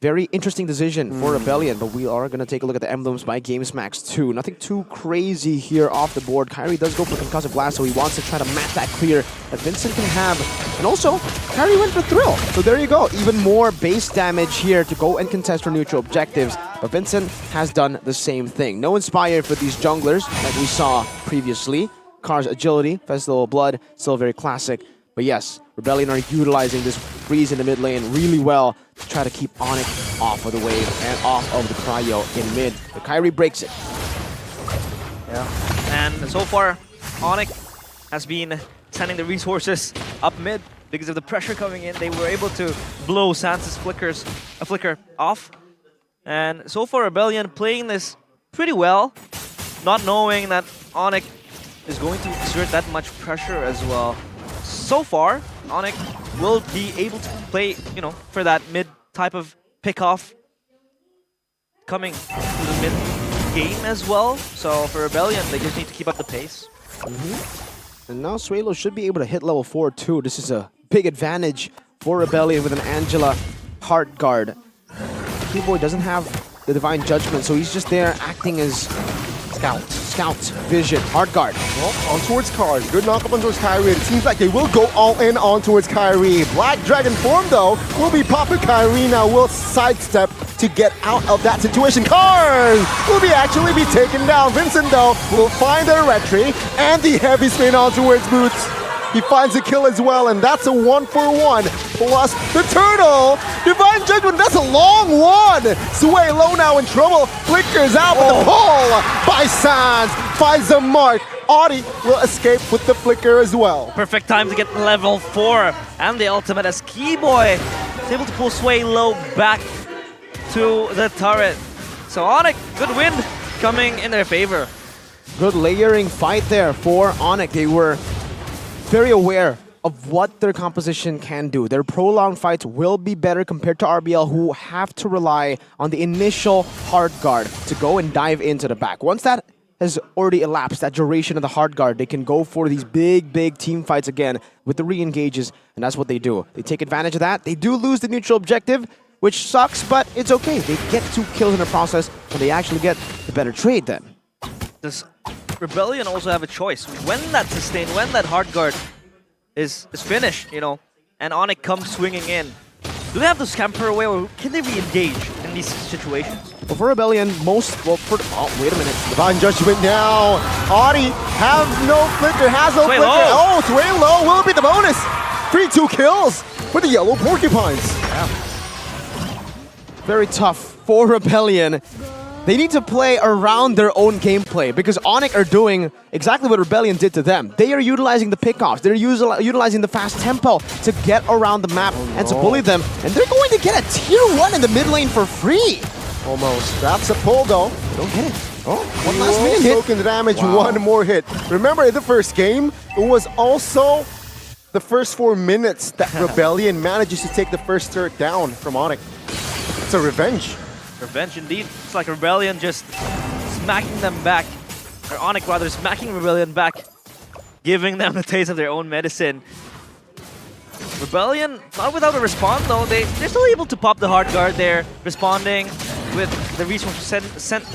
very interesting decision for Rebellion, but we are going to take a look at the emblems by GamesMax too. Nothing too crazy here off the board. Kyrie does go for Concussive Blast, so he wants to try to match that clear that Vincent can have. And also, Kyrie went for Thrill. So there you go. Even more base damage here to go and contest for neutral objectives. But Vincent has done the same thing. No Inspire for these junglers like we saw previously. Car's Agility, Festival of Blood, still very classic. But yes, Rebellion are utilizing this freeze in the mid lane really well to try to keep Onyx off of the wave and off of the Cryo in mid. But Kyrie breaks it. Yeah. And so far, Onyx has been sending the resources up mid because of the pressure coming in. They were able to blow Sansa's flicker off. And so far, Rebellion playing this pretty well, not knowing that Onyx is going to exert that much pressure as well. So far, Onyx will be able to play, you know, for that mid type of pick-off coming to the mid game as well. So for Rebellion, they just need to keep up the pace. And now Swaylo should be able to hit level 4 too. This is a big advantage for Rebellion with an Angela Heart Guard. Keyboy doesn't have the Divine Judgment, so he's just there acting as Scout, Vision, Heart Guard. Well, on towards Cars. Good knock up on towards Kyrie. It seems like they will go all in on towards Kyrie. Black Dragon form, though, will be popping. Kyrie now will sidestep to get out of that situation. Cars will actually be taken down. Vincent, though, will find the retry and the heavy spin on towards Boots. He finds a kill as well, and that's a 1-for-1. Plus the turtle. Divine Judgment, that's a long one. Swaylo now in trouble. Flickers out, but the pull by Sans finds the mark. Audi will escape with the flicker as well. Perfect time to get level 4 and the ultimate as Keyboy is able to pull Swaylo back to the turret. So Onyx, good win coming in their favor. Good layering fight there for Onyx. They were very aware of what their composition can do. Their prolonged fights will be better compared to RBL, who have to rely on the initial hard guard to go and dive into the back. Once that has already elapsed, that duration of the hard guard, they can go for these big team fights again with the re-engages, and that's what they do. They take advantage of that. They do lose the neutral objective, which sucks, but it's okay. They get 2 kills in the process, and they actually get the better trade then. Does Rebellion also have a choice? When that sustain, when that hard guard is finished, you know, and Onyx comes swinging in, do they have to scamper away, or can they re-engage in these situations? Well, for Rebellion, oh, wait a minute. Divine Judgment now. Audi have no flicker, has no flicker. Oh, Swaylo will be the bonus. 3-2 kills for the yellow porcupines. Yeah. Very tough for Rebellion. They need to play around their own gameplay because Onyx are doing exactly what Rebellion did to them. They are utilizing the pickoffs. They're utilizing the fast tempo to get around the map and to bully them. And they're going to get a tier 1 in the mid lane for free. Almost. That's a pull, though. They don't hit it. Oh, one He last will minute hit. soak in the damage, one more hit. Remember, in the first game, it was also the first 4 minutes that Rebellion manages to take the first turret down from Onyx. It's a revenge. Revenge indeed. It's like Rebellion just smacking them back, or Onyx rather smacking Rebellion back, giving them the taste of their own medicine. Rebellion, not without a respawn though, they're still able to pop the hard guard there, responding with the resources sent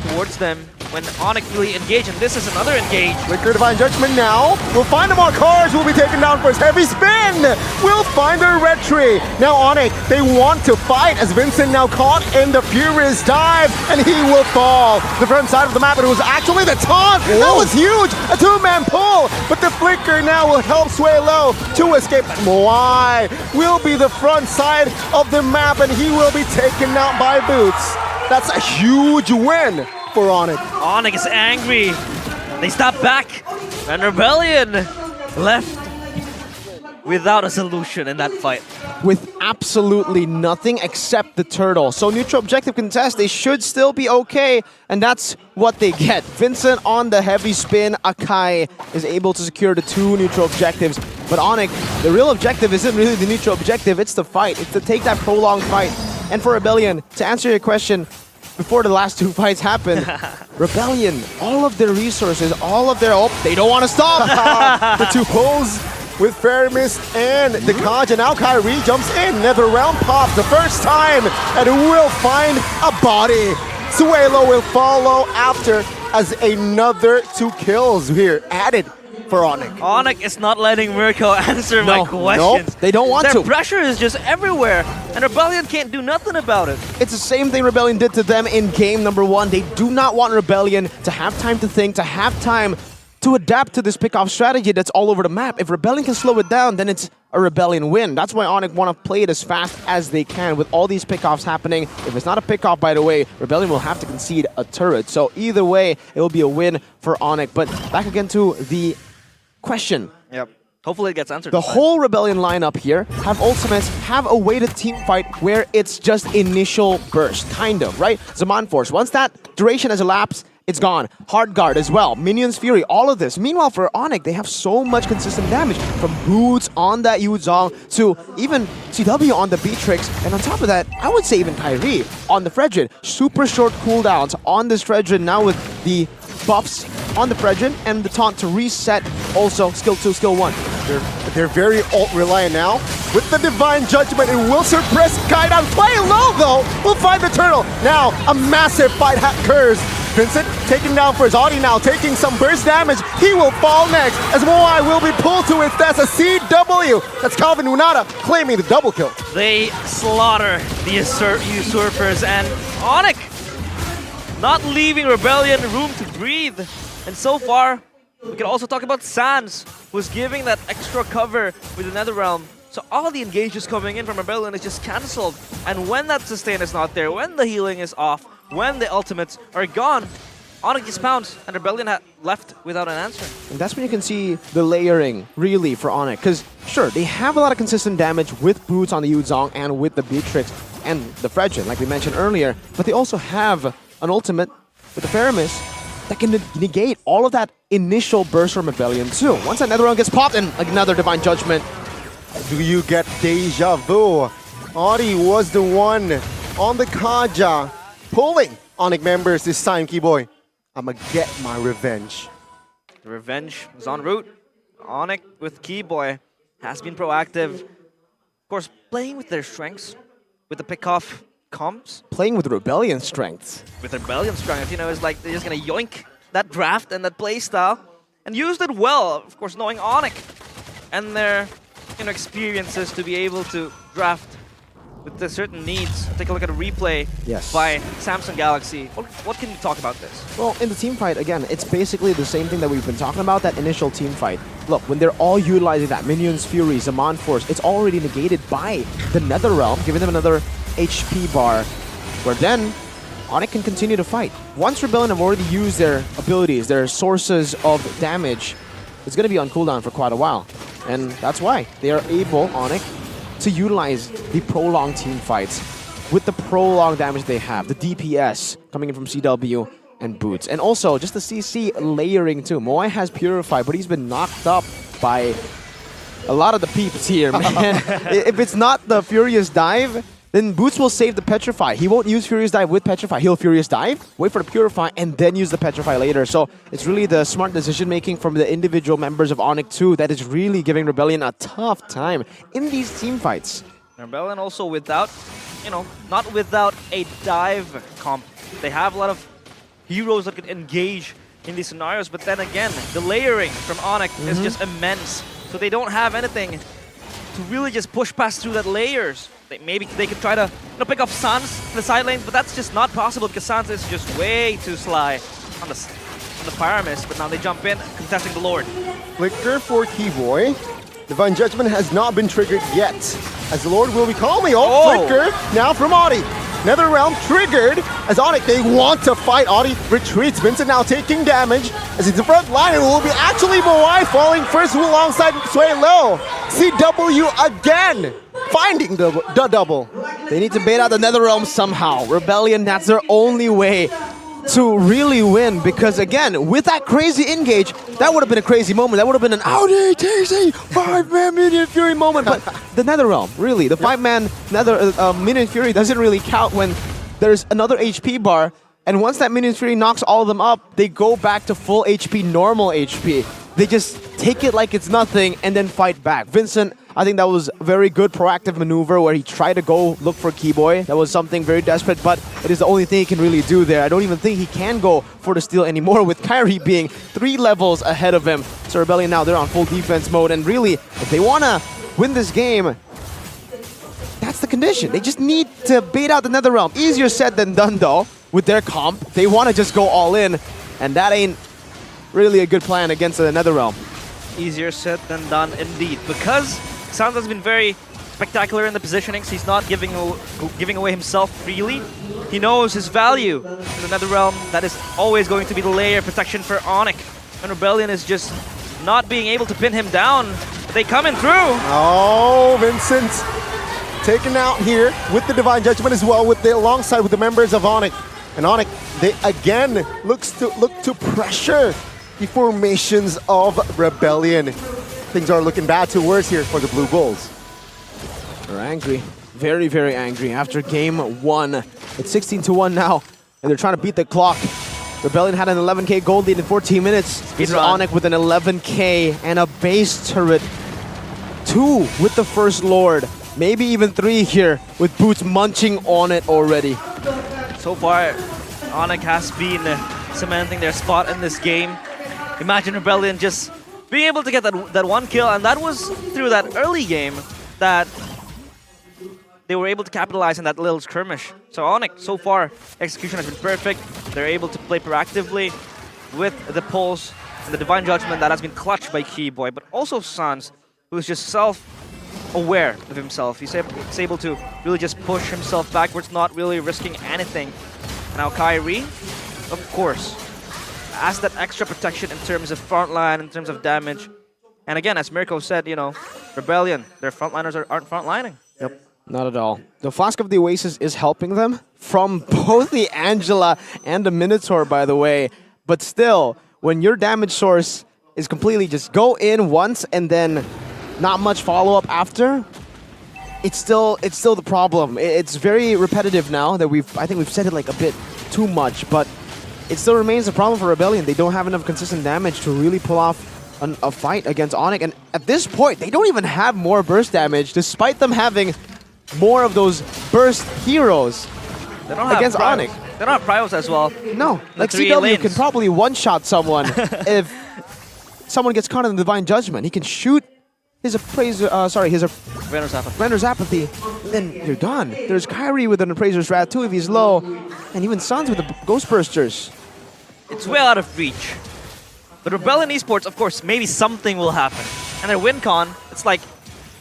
towards them when Onyx really engage, and this is another engage. Flicker Divine Judgment now. We'll find him on Cars, will be taken down for his heavy spin. We'll find their retry. Now Onyx, they want to fight as Vincent now caught in the furious dive, and he will fall. The front side of the map, and it was actually the taunt. Whoa. That was huge, a 2-man pull, but the Flicker now will help Swaylo to escape. Moai will be the front side of the map, and he will be taken out by Boots. That's a huge win for Onyx. Onyx is angry. They stop back, and Rebellion left without a solution in that fight. With absolutely nothing except the turtle. So neutral objective contest, they should still be okay, and that's what they get. Vincent on the heavy spin, Akai is able to secure the 2 neutral objectives. But Onyx, the real objective isn't really the neutral objective, it's the fight. It's to take that prolonged fight. And for Rebellion, to answer your question, before the last 2 fights happened, Rebellion, all of their resources, all of their... Oh, they don't want to stop! The 2 pulls with Faramis and the Kaj, and now Kyrie jumps in. Another round pops the first time, and will find a body. Suelo will follow after as another 2 kills here added for Onyx. Onyx is not letting Mirko answer my questions. Nope, they don't want Their to. pressure is just everywhere, and Rebellion can't do nothing about it. It's the same thing Rebellion did to them in game number 1. They do not want Rebellion to have time to think, to have time to adapt to this pick-off strategy that's all over the map. If Rebellion can slow it down, then it's a Rebellion win. That's why Onyx want to play it as fast as they can with all these pick-offs happening. If it's not a pick-off, by the way, Rebellion will have to concede a turret. So either way, it will be a win for Onyx. But back again to the question. Yep. Hopefully it gets answered. The whole Rebellion lineup here have ultimates, have a weighted team fight where it's just initial burst, kind of, right? Zaman Force, once that duration has elapsed, it's gone. Hard Guard as well. Minions Fury, all of this. Meanwhile, for Onyx, they have so much consistent damage. From Boots on that Yuzong to even CW on the Beatrix. And on top of that, I would say even Kyrie on the Fredrin. Super short cooldowns on this Fredrin now with the buffs on the Fredrin and the taunt to reset also skill 2, skill 1. They're very ult reliant now. With the Divine Judgment, it will suppress Kaidan. Play low though, we'll find the turtle. Now, a massive fight occurs. Vincent taking down for his Audi now, taking some burst damage. He will fall next as Moai will be pulled to his death. A CW. That's Calvin Unada claiming the double kill. They slaughter the usurpers, and Onyx not leaving Rebellion room to breathe. And so far, we can also talk about Sans, who's giving that extra cover with the Netherrealm. So all the engages coming in from Rebellion is just cancelled. And when that sustain is not there, when the healing is off, when the ultimates are gone, Onyx just pounds, and Rebellion left without an answer. And that's when you can see the layering, really, for Onyx. Because, sure, they have a lot of consistent damage with Boots on the Yuzong and with the Beatrix and the Fredrin, like we mentioned earlier. But they also have an ultimate with the Faramis that can negate all of that initial burst from Rebellion too. Once that Netherrealm gets popped and another Divine Judgment. Do you get deja vu? Audi was the one on the Kaja pulling Onyx members this time, Keyboy. I'ma get my revenge. The revenge is en route. Onyx with Keyboy has been proactive. Of course, playing with their strengths, with the pick-off comps. Playing with Rebellion strengths. With Rebellion strength, you know, it's like they're just gonna yoink that draft and that play style and used it well, of course, knowing Onyx and their experiences to be able to draft with the certain needs. Take a look at a replay by Samsung Galaxy. What can you talk about this? Well, in the team fight, again, it's basically the same thing that we've been talking about, that initial team fight. Look, when they're all utilizing that Minions Fury, Zaman Force, it's already negated by the Netherrealm, giving them another HP bar, where then Onyx can continue to fight. Once Rebellion have already used their abilities, their sources of damage, it's going to be on cooldown for quite a while. And that's why they are able, Onyx, to utilize the prolonged team fights with the prolonged damage they have, the DPS coming in from CW and Boots. And also, just the CC layering too. Moai has Purify, but he's been knocked up by a lot of the peeps here, man. If it's not the Furious Dive, then Boots will save the Petrify. He won't use Furious Dive with Petrify. He'll Furious Dive, wait for the Purify, and then use the Petrify later. So it's really the smart decision-making from the individual members of Onyx 2 that is really giving Rebellion a tough time in these team fights. Rebellion also without, not without a dive comp. They have a lot of heroes that can engage in these scenarios, but then again, the layering from Onyx is just immense. So they don't have anything to really just push past through that layers. Maybe they could try to pick up Sans in the side lanes, but that's just not possible because Sans is just way too sly on the Pyramis. But now they jump in, contesting the Lord. Flicker for Keyboy. Divine Judgment has not been triggered yet, as the Lord will be calling. Oh, Flicker now from Audi. NetherRealm triggered as Onyx, they want to fight. Audi retreats. Vincent now taking damage as he's the front line. It will be actually Moai falling first alongside Sway Low. CW again finding the double. They need to bait out the NetherRealm somehow. Rebellion, that's their only way to really win, because again, with that crazy engage, that would have been a crazy moment. That would have been an Audi TC 5-man Minion Fury moment. But the NetherRealm, really, the 5-man Minion Fury doesn't really count when there's another HP bar. And once that Minion Fury knocks all of them up, they go back to full HP, normal HP. They just take it like it's nothing and then fight back. Vincent, I think that was a very good proactive maneuver where he tried to go look for Keyboy. That was something very desperate, but it is the only thing he can really do there. I don't even think he can go for the steal anymore with Kyrie being 3 levels ahead of him. So Rebellion now, they're on full defense mode, and really, if they want to win this game, that's the condition. They just need to bait out the NetherRealm. Easier said than done though with their comp. They want to just go all in, and that ain't really a good plan against the NetherRealm. Easier said than done indeed, because Sans has been very spectacular in the positionings. He's not giving away himself freely. He knows his value in the NetherRealm. That is always going to be the layer of protection for Onyx. And Rebellion is just not being able to pin him down. They coming through. Oh, Vincent taken out here with the Divine Judgment as well, alongside with the members of Onyx. And Onyx, they again look to pressure the formations of Rebellion. Things are looking bad to worse here for the Blue Bulls. They're angry. Very, very angry. After game 1, it's 16-1 now, and they're trying to beat the clock. Rebellion had an 11k gold lead in 14 minutes. This is Onyx with an 11k and a base turret. 2 with the First Lord. Maybe even 3 here with Boots munching on it already. So far, Onyx has been cementing their spot in this game. Imagine Rebellion just being able to get that 1 kill, and that was through that early game that they were able to capitalize on that little skirmish. So Onyx, so far, execution has been perfect. They're able to play proactively with the pulse and the Divine Judgment that has been clutched by Keyboy, but also Sans, who's just self-aware of himself. He's able to really just push himself backwards, not really risking anything. Now Kyrie, of course, has that extra protection in terms of frontline, in terms of damage. And again, as Mirko said, you know, Rebellion, their frontliners aren't frontlining. Yep, not at all. The Flask of the Oasis is helping them from both the Angela and the Minotaur, by the way. But still, when your damage source is completely just go in once and then not much follow-up after, it's still the problem. It's very repetitive now that I think we've said it like a bit too much, but it still remains a problem for Rebellion. They don't have enough consistent damage to really pull off a fight against Onyx. And at this point, they don't even have more burst damage, despite them having more of those burst heroes against Onyx. They don't have Prios as well. No, like CW can probably one-shot someone if someone gets caught in the Divine Judgment. He can shoot his Render's Apathy, and then you're done. There's Kyrie with an Appraiser's Wrath too if he's low, and even Sans with the Ghost Bursters. It's well out of reach. But Rebellion Esports, of course, maybe something will happen. And their win con, it's like,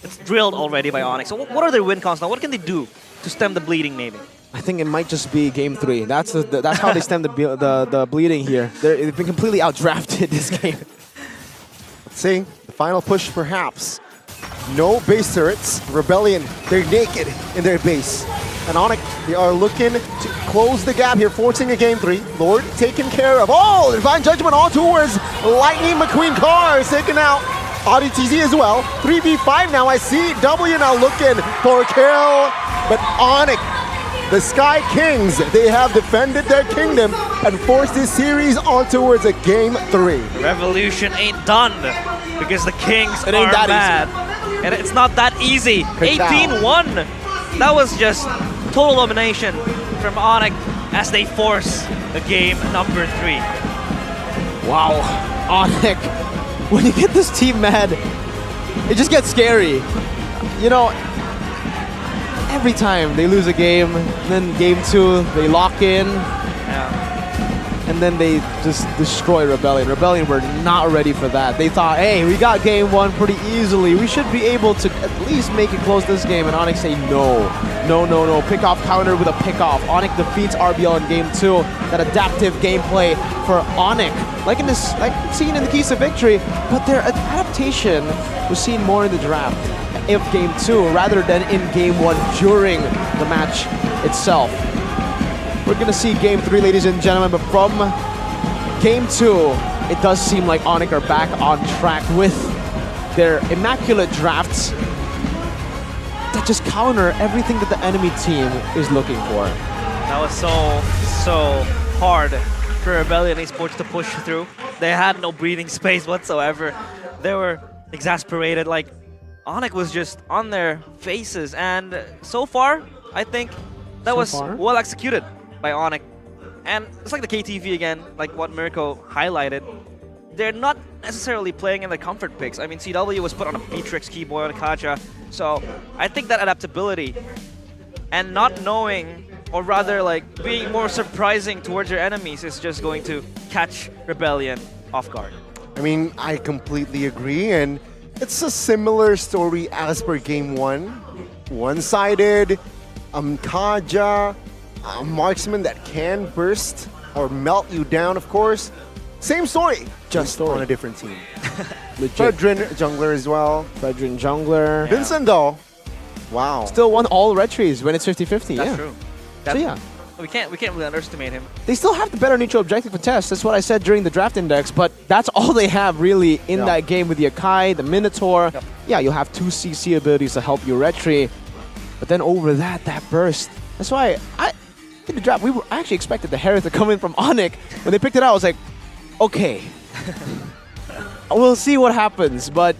it's drilled already by Onyx. So what are their win cons now? What can they do to stem the bleeding maybe? I think it might just be game 3. That's how they stem the bleeding here. They've been completely outdrafted this game. Let's see, the final push perhaps. No base turrets. Rebellion, they're naked in their base. And Onyx, they are looking to close the gap here, forcing a game 3. Lord taken care of. Oh, Divine Judgment on towards Lightning McQueen cars taken out. Audi TZ as well. 3v5 now. I see W now looking for a kill. But Onyx, the Sky Kings, they have defended their kingdom and forced this series on towards a game 3. Revolution ain't done because the Kings It are ain't that mad. easy. And it's not that easy. 18-1. That was just total domination from Onyx as they force the game number 3. Wow, Onyx. When you get this team mad, it just gets scary. You know, every time they lose a game, then game 2, they lock in. Yeah. and then they just destroy Rebellion. Rebellion were not ready for that. They thought, hey, we got game 1 pretty easily. We should be able to at least make it close this game. And Onyx say no. No. Pick-off counter with a pick-off. Onyx defeats RBL in game 2. That adaptive gameplay for Onyx. Like seen in the keys to victory, but their adaptation was seen more in the draft of game 2 rather than in game 1 during the match itself. We're gonna see game 3, ladies and gentlemen, but from game 2, it does seem like Onyx are back on track with their immaculate drafts that just counter everything that the enemy team is looking for. That was so hard for Rebellion Esports to push through. They had no breathing space whatsoever. They were exasperated, like Onyx was just on their faces, and so far, I think that was well executed by Onyx. And it's like the KTV again, like what Mirko highlighted. They're not necessarily playing in the comfort picks. I mean, CW was put on a Beatrix, Keyboy, and Kaja. So I think that adaptability and not knowing, or rather like being more surprising towards your enemies is just going to catch Rebellion off guard. I mean, I completely agree, and it's a similar story as per game 1. One-sided, Kaja, a marksman that can burst or melt you down, of course. Same story, just on a different team. Fredrin, jungler as well. Fredrin, jungler. Vincent, though, wow. Still won all red trees when it's 50-50, That's true. So yeah. We can't really underestimate him. They still have the better neutral objective for test. That's what I said during the draft index, but that's all they have really in that game with the Akai, the Minotaur. Yep. Yeah, you'll have 2 CC abilities to help you red tree, but then over that burst. That's why in the draft, I actually expected the Hereth to come in from Onyx. When they picked it out, I was like, okay. We'll see what happens, but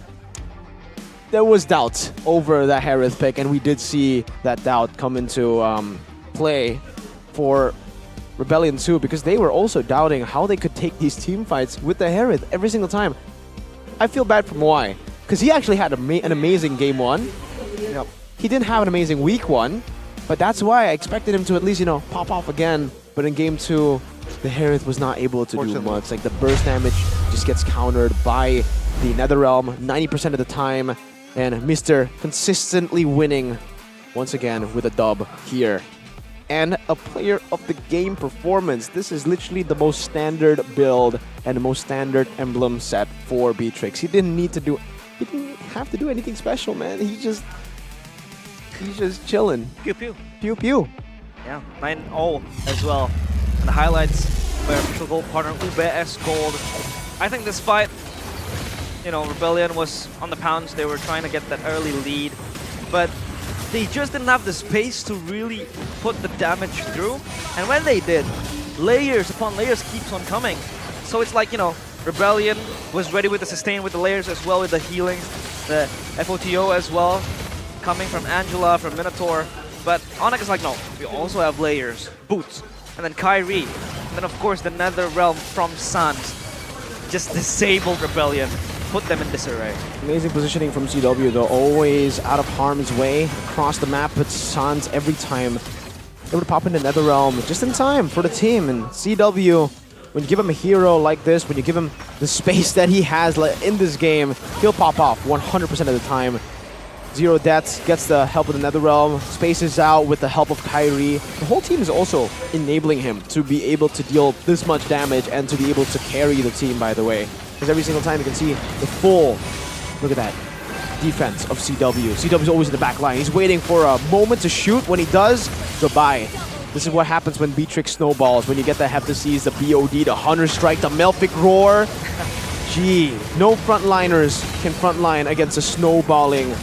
there was doubt over that Hereth pick, and we did see that doubt come into play for Rebellion 2, because they were also doubting how they could take these team fights with the Hereth every single time. I feel bad for Moai, because he actually had an amazing game 1. Yep. He didn't have an amazing week 1, but that's why I expected him to at least, pop off again. But in game 2, the Hereth was not able to do much. Like, the burst damage just gets countered by the Netherrealm 90% of the time, and Mr. consistently winning once again with a dub here. And a player of the game performance. This is literally the most standard build and the most standard emblem set for Beatrix. He didn't have to do anything special, man. He's just chilling. Pew pew. Pew pew. Yeah, 9-0 as well. And the highlights by our official gold partner, UBS Gold. I think this fight, Rebellion was on the pounds. They were trying to get that early lead, but they just didn't have the space to really put the damage through. And when they did, layers upon layers keeps on coming. So it's like, Rebellion was ready with the sustain, with the layers as well, with the healing, the FOTO as well, coming from Angela, from Minotaur. But Onyx is like, no, we also have layers, boots, and then Kyrie, and then of course the Netherrealm from Suns. Just disabled Rebellion, put them in disarray. Amazing positioning from CW though, always out of harm's way, across the map, but Suns every time able to pop into Netherrealm just in time for the team. And CW, when you give him a hero like this, when you give him the space that he has in this game, he'll pop off 100% of the time. Zero deaths, gets the help of the Netherrealm, spaces out with the help of Kyrie. The whole team is also enabling him to be able to deal this much damage and to be able to carry the team, by the way. Because every single time you can see the full, look at that, defense of CW. CW's always in the back line. He's waiting for a moment to shoot. When he does, goodbye. This is what happens when Beatrix snowballs, when you get the Heptaseas, the BOD, the Hunter Strike, the Melfic Roar. Gee, no frontliners can frontline against a snowballing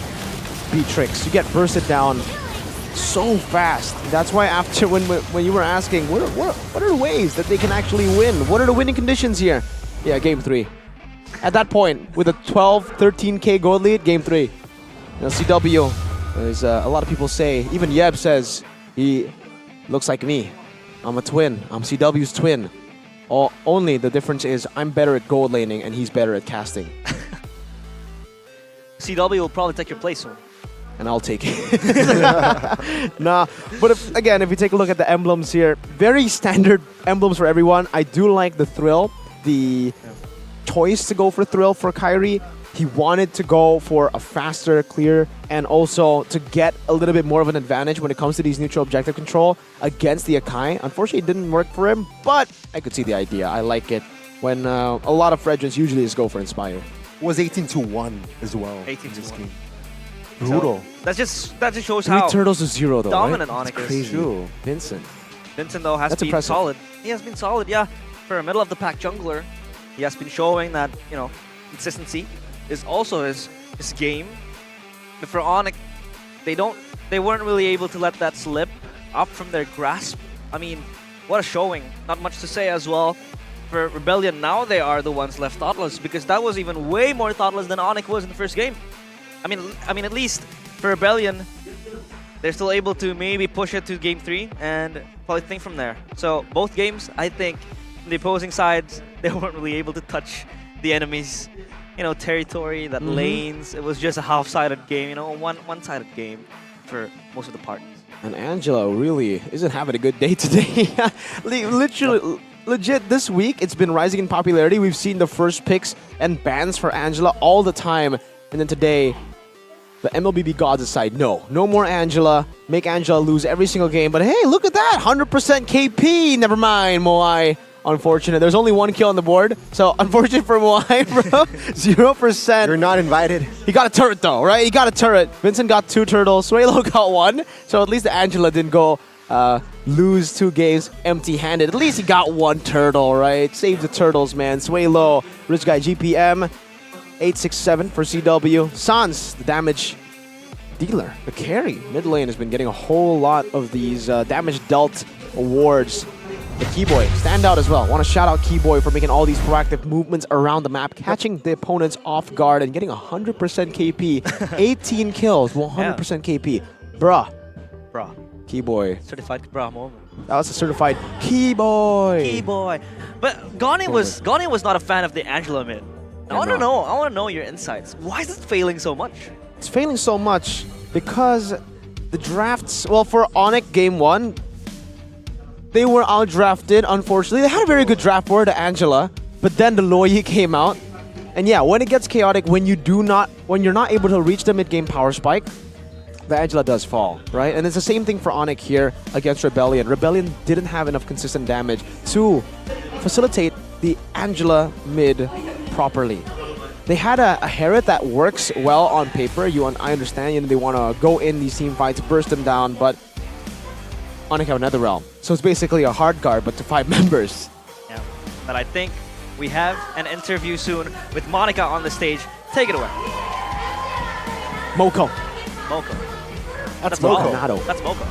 Beatrix. You get bursted down so fast. That's why after when you were asking, what are the ways that they can actually win? What are the winning conditions here? Yeah, game 3. At that point, with a 12-13k gold lead, game 3. CW, there's a lot of people say, even Yeb says, he looks like me. I'm a twin. I'm CW's twin. Only the difference is I'm better at gold laning and he's better at casting. CW will probably take your place soon. and I'll take it. Nah, but if you take a look at the emblems here, very standard emblems for everyone. I do like the thrill, the choice to go for thrill for Kyrie. He wanted to go for a faster clear and also to get a little bit more of an advantage when it comes to these neutral objective control against the Akai. Unfortunately, it didn't work for him, but I could see the idea. I like it when a lot of Fredrins usually just go for Inspire. Was 18-1 as well. 18-1. Brutal. So that just shows 3 how turtles to 0 though, dominant right? Onyx is. Crazy. True. Vincent though has That's been impressive. solid. He has been solid, yeah. For a middle of the pack jungler, he has been showing that, you know, consistency is also his game. But for Onyx, they weren't really able to let that slip up from their grasp. I mean, what a showing. Not much to say as well. For Rebellion, now they are the ones left thoughtless because that was even way more thoughtless than Onyx was in the first game. I mean, at least for Rebellion, they're still able to maybe push it to game 3 and probably think from there. So both games, I think, the opposing sides, they weren't really able to touch the enemy's, you know, territory, that lanes. It was just a half-sided game, you know, a one-sided game for most of the parties. And Angela really isn't having a good day today. Literally, legit, this week it's been rising in popularity. We've seen the first picks and bans for Angela all the time. And then today, the MLBB gods decide, no more Angela. Make Angela lose every single game. But hey, look at that, 100% KP. Never mind, Moai. Unfortunate. There's only 1 kill on the board. So unfortunate for Moai, bro. 0%. You're not invited. He got a turret though, right? He got a turret. Vincent got 2 turtles. Suelo got 1. So at least the Angela didn't go lose 2 games empty-handed. At least he got 1 turtle, right? Save the turtles, man. Suelo, Rich Guy GPM, 867 for CW. Sans, the damage dealer, the carry. Mid lane has been getting a whole lot of these damage dealt awards. The Keyboy, stand out as well. Want to shout out Keyboy for making all these proactive movements around the map, catching the opponents off guard and getting 100% KP. 18 kills, 100% KP. Bruh. Keyboy. Certified bruh moment. That was a certified Keyboy. Keyboy. But Gani was not a fan of the Angela mid. I want to know your insights. Why is it failing so much? It's failing so much because the drafts, well, for Onyx game 1, they were outdrafted, unfortunately. They had a very good draft for the Angela, but then the Loyi came out. And yeah, when it gets chaotic, when you're not able to reach the mid-game power spike, the Angela does fall, right? And it's the same thing for Onyx here against Rebellion. Rebellion didn't have enough consistent damage to facilitate the Angela mid properly. They had a Herod that works well on paper. I understand, you know, they want to go in these team fights, burst them down, but Onyx have another realm. So it's basically a hard guard, but to 5 members. Yeah, but I think we have an interview soon with Monica on the stage. Take it away. Moko. That's Moko. That's Moko.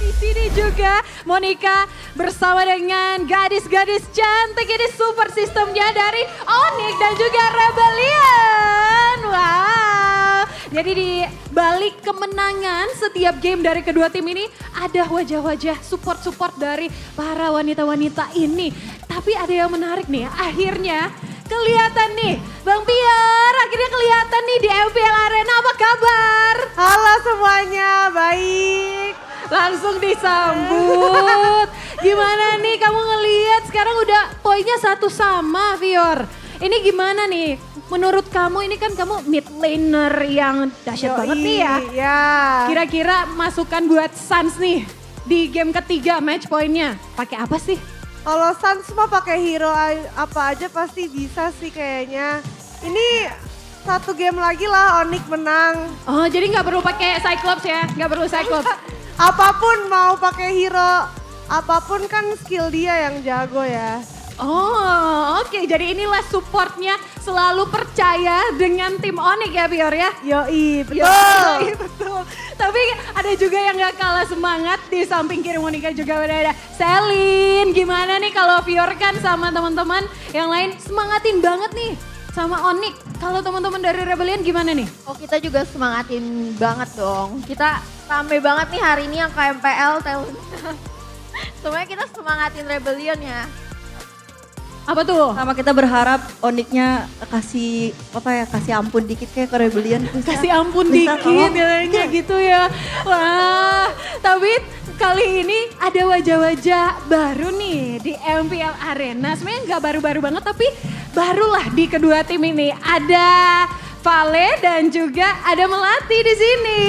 Di sini juga Monica bersama dengan gadis-gadis cantik ini super sistemnya dari Onyx dan juga Rebellion. Wow. Jadi di balik kemenangan setiap game dari kedua tim ini ada wajah-wajah support-support dari para wanita-wanita ini. Tapi ada yang menarik nih, akhirnya kelihatan nih, Bang Pier, akhirnya kelihatan nih di MPL Arena. Apa kabar? Halo semuanya, baik. Langsung disambut. Gimana nih kamu ngelihat sekarang udah poinnya satu sama, Fior. Ini gimana nih? Menurut kamu ini kan kamu mid laner yang dahsyat banget nih ya. Iya. Kira-kira masukan buat Suns nih di game ketiga match poinnya. Pakai apa sih? Kalau Suns mah pakai hero apa aja pasti bisa sih kayaknya. Ini 1 game lagi lah Onyx menang. Oh, jadi nggak perlu pakai Cyclops ya? Nggak perlu Cyclops? Apapun mau pakai hero, apapun kan skill dia yang jago ya. Oh, oke. Jadi inilah supportnya selalu percaya dengan tim Onyx ya, Pior ya? Yoi, betul. Yoi, betul. Tapi ada juga yang gak kalah semangat di samping kiri Monica juga udah ada Selin. Gimana nih kalau Pior kan sama teman-teman yang lain semangatin banget nih sama Onyx. Kalau teman-teman dari Rebellion gimana nih? Oh, kita juga semangatin banget dong. Kita rame banget nih hari ini yang ke MPL. Semuanya kita semangatin Rebellion ya. Apa tuh? Sama kita berharap Onyx-nya kasih ampun dikit kayak ke Rebellion. Kasih ampun dikit katanya gitu ya. Wah, tapi kali ini ada wajah-wajah baru nih di MPL Arena. Sebenarnya nggak baru-baru banget tapi barulah di kedua tim ini. Ada Vale dan juga ada Melati di sini.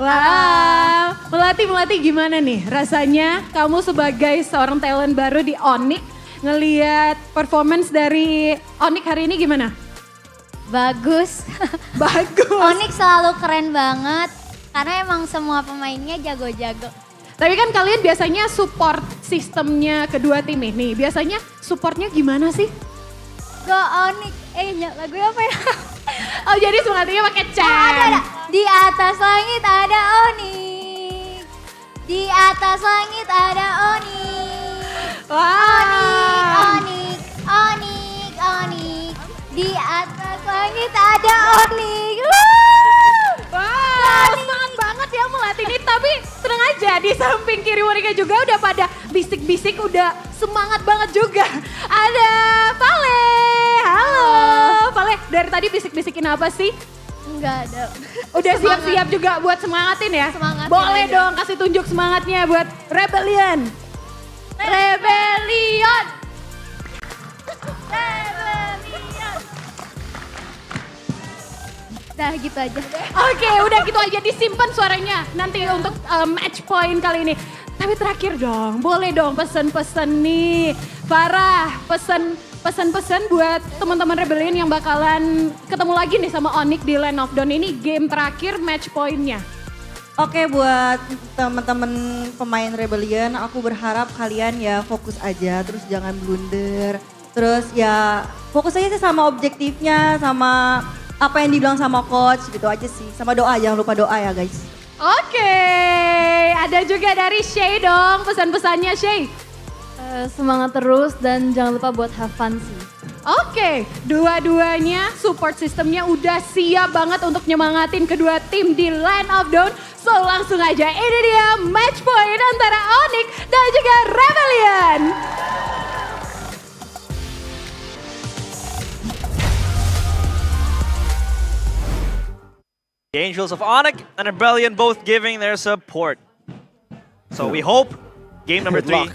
Wah, Melati gimana nih rasanya kamu sebagai seorang talent baru di Onyx ngelihat performance dari Onyx hari ini gimana? Bagus. Bagus. Onyx selalu keren banget karena emang semua pemainnya jago-jago. Tapi kan kalian biasanya support sistemnya kedua tim ini. Biasanya supportnya gimana sih? Go Onyx. Lagunya apa ya? Oh jadi semangatnya pakai chant. Ada. Di atas langit ada Onyx. Di atas langit ada Onyx. Wah. Onyx. Di atas langit ada Onyx. Wah, semangat banget ya Melati ini. Tapi tenang aja, di samping kiri mereka juga udah pada bisik-bisik, udah semangat banget juga. Ada Vale. Halo. Vale, dari tadi bisik-bisikin apa sih? Enggak ada. Udah siap-siap juga buat semangatin ya? Semangatin Boleh aja. dong kasih tunjuk semangatnya buat Rebellion. Rebellion. Nah gitu aja. Oke, udah gitu aja, disimpan suaranya nanti untuk match point kali ini. Tapi terakhir dong, boleh dong pesen-pesen nih. Farah, pesan-pesan buat teman-teman Rebellion yang bakalan ketemu lagi nih sama Onyx di Land of Dawn ini, game terakhir match point-nya. Oke, buat teman-teman pemain Rebellion, aku berharap kalian ya fokus aja, terus jangan blunder. Terus ya fokus aja sih sama objektifnya, sama apa yang dibilang sama coach gitu aja sih. Sama doa, jangan lupa doa ya guys. Oke, ada juga dari Shay dong pesan-pesannya Shay. Semangat terus dan jangan lupa buat have fun sih. Oke, dua-duanya support sistemnya udah siap banget untuk nyemangatin kedua tim di Land of Dawn. So langsung aja, ini dia match point antara Onyx dan juga Rebellion. The Angels of Onyx and Rebellion both giving their support. So we hope game number 3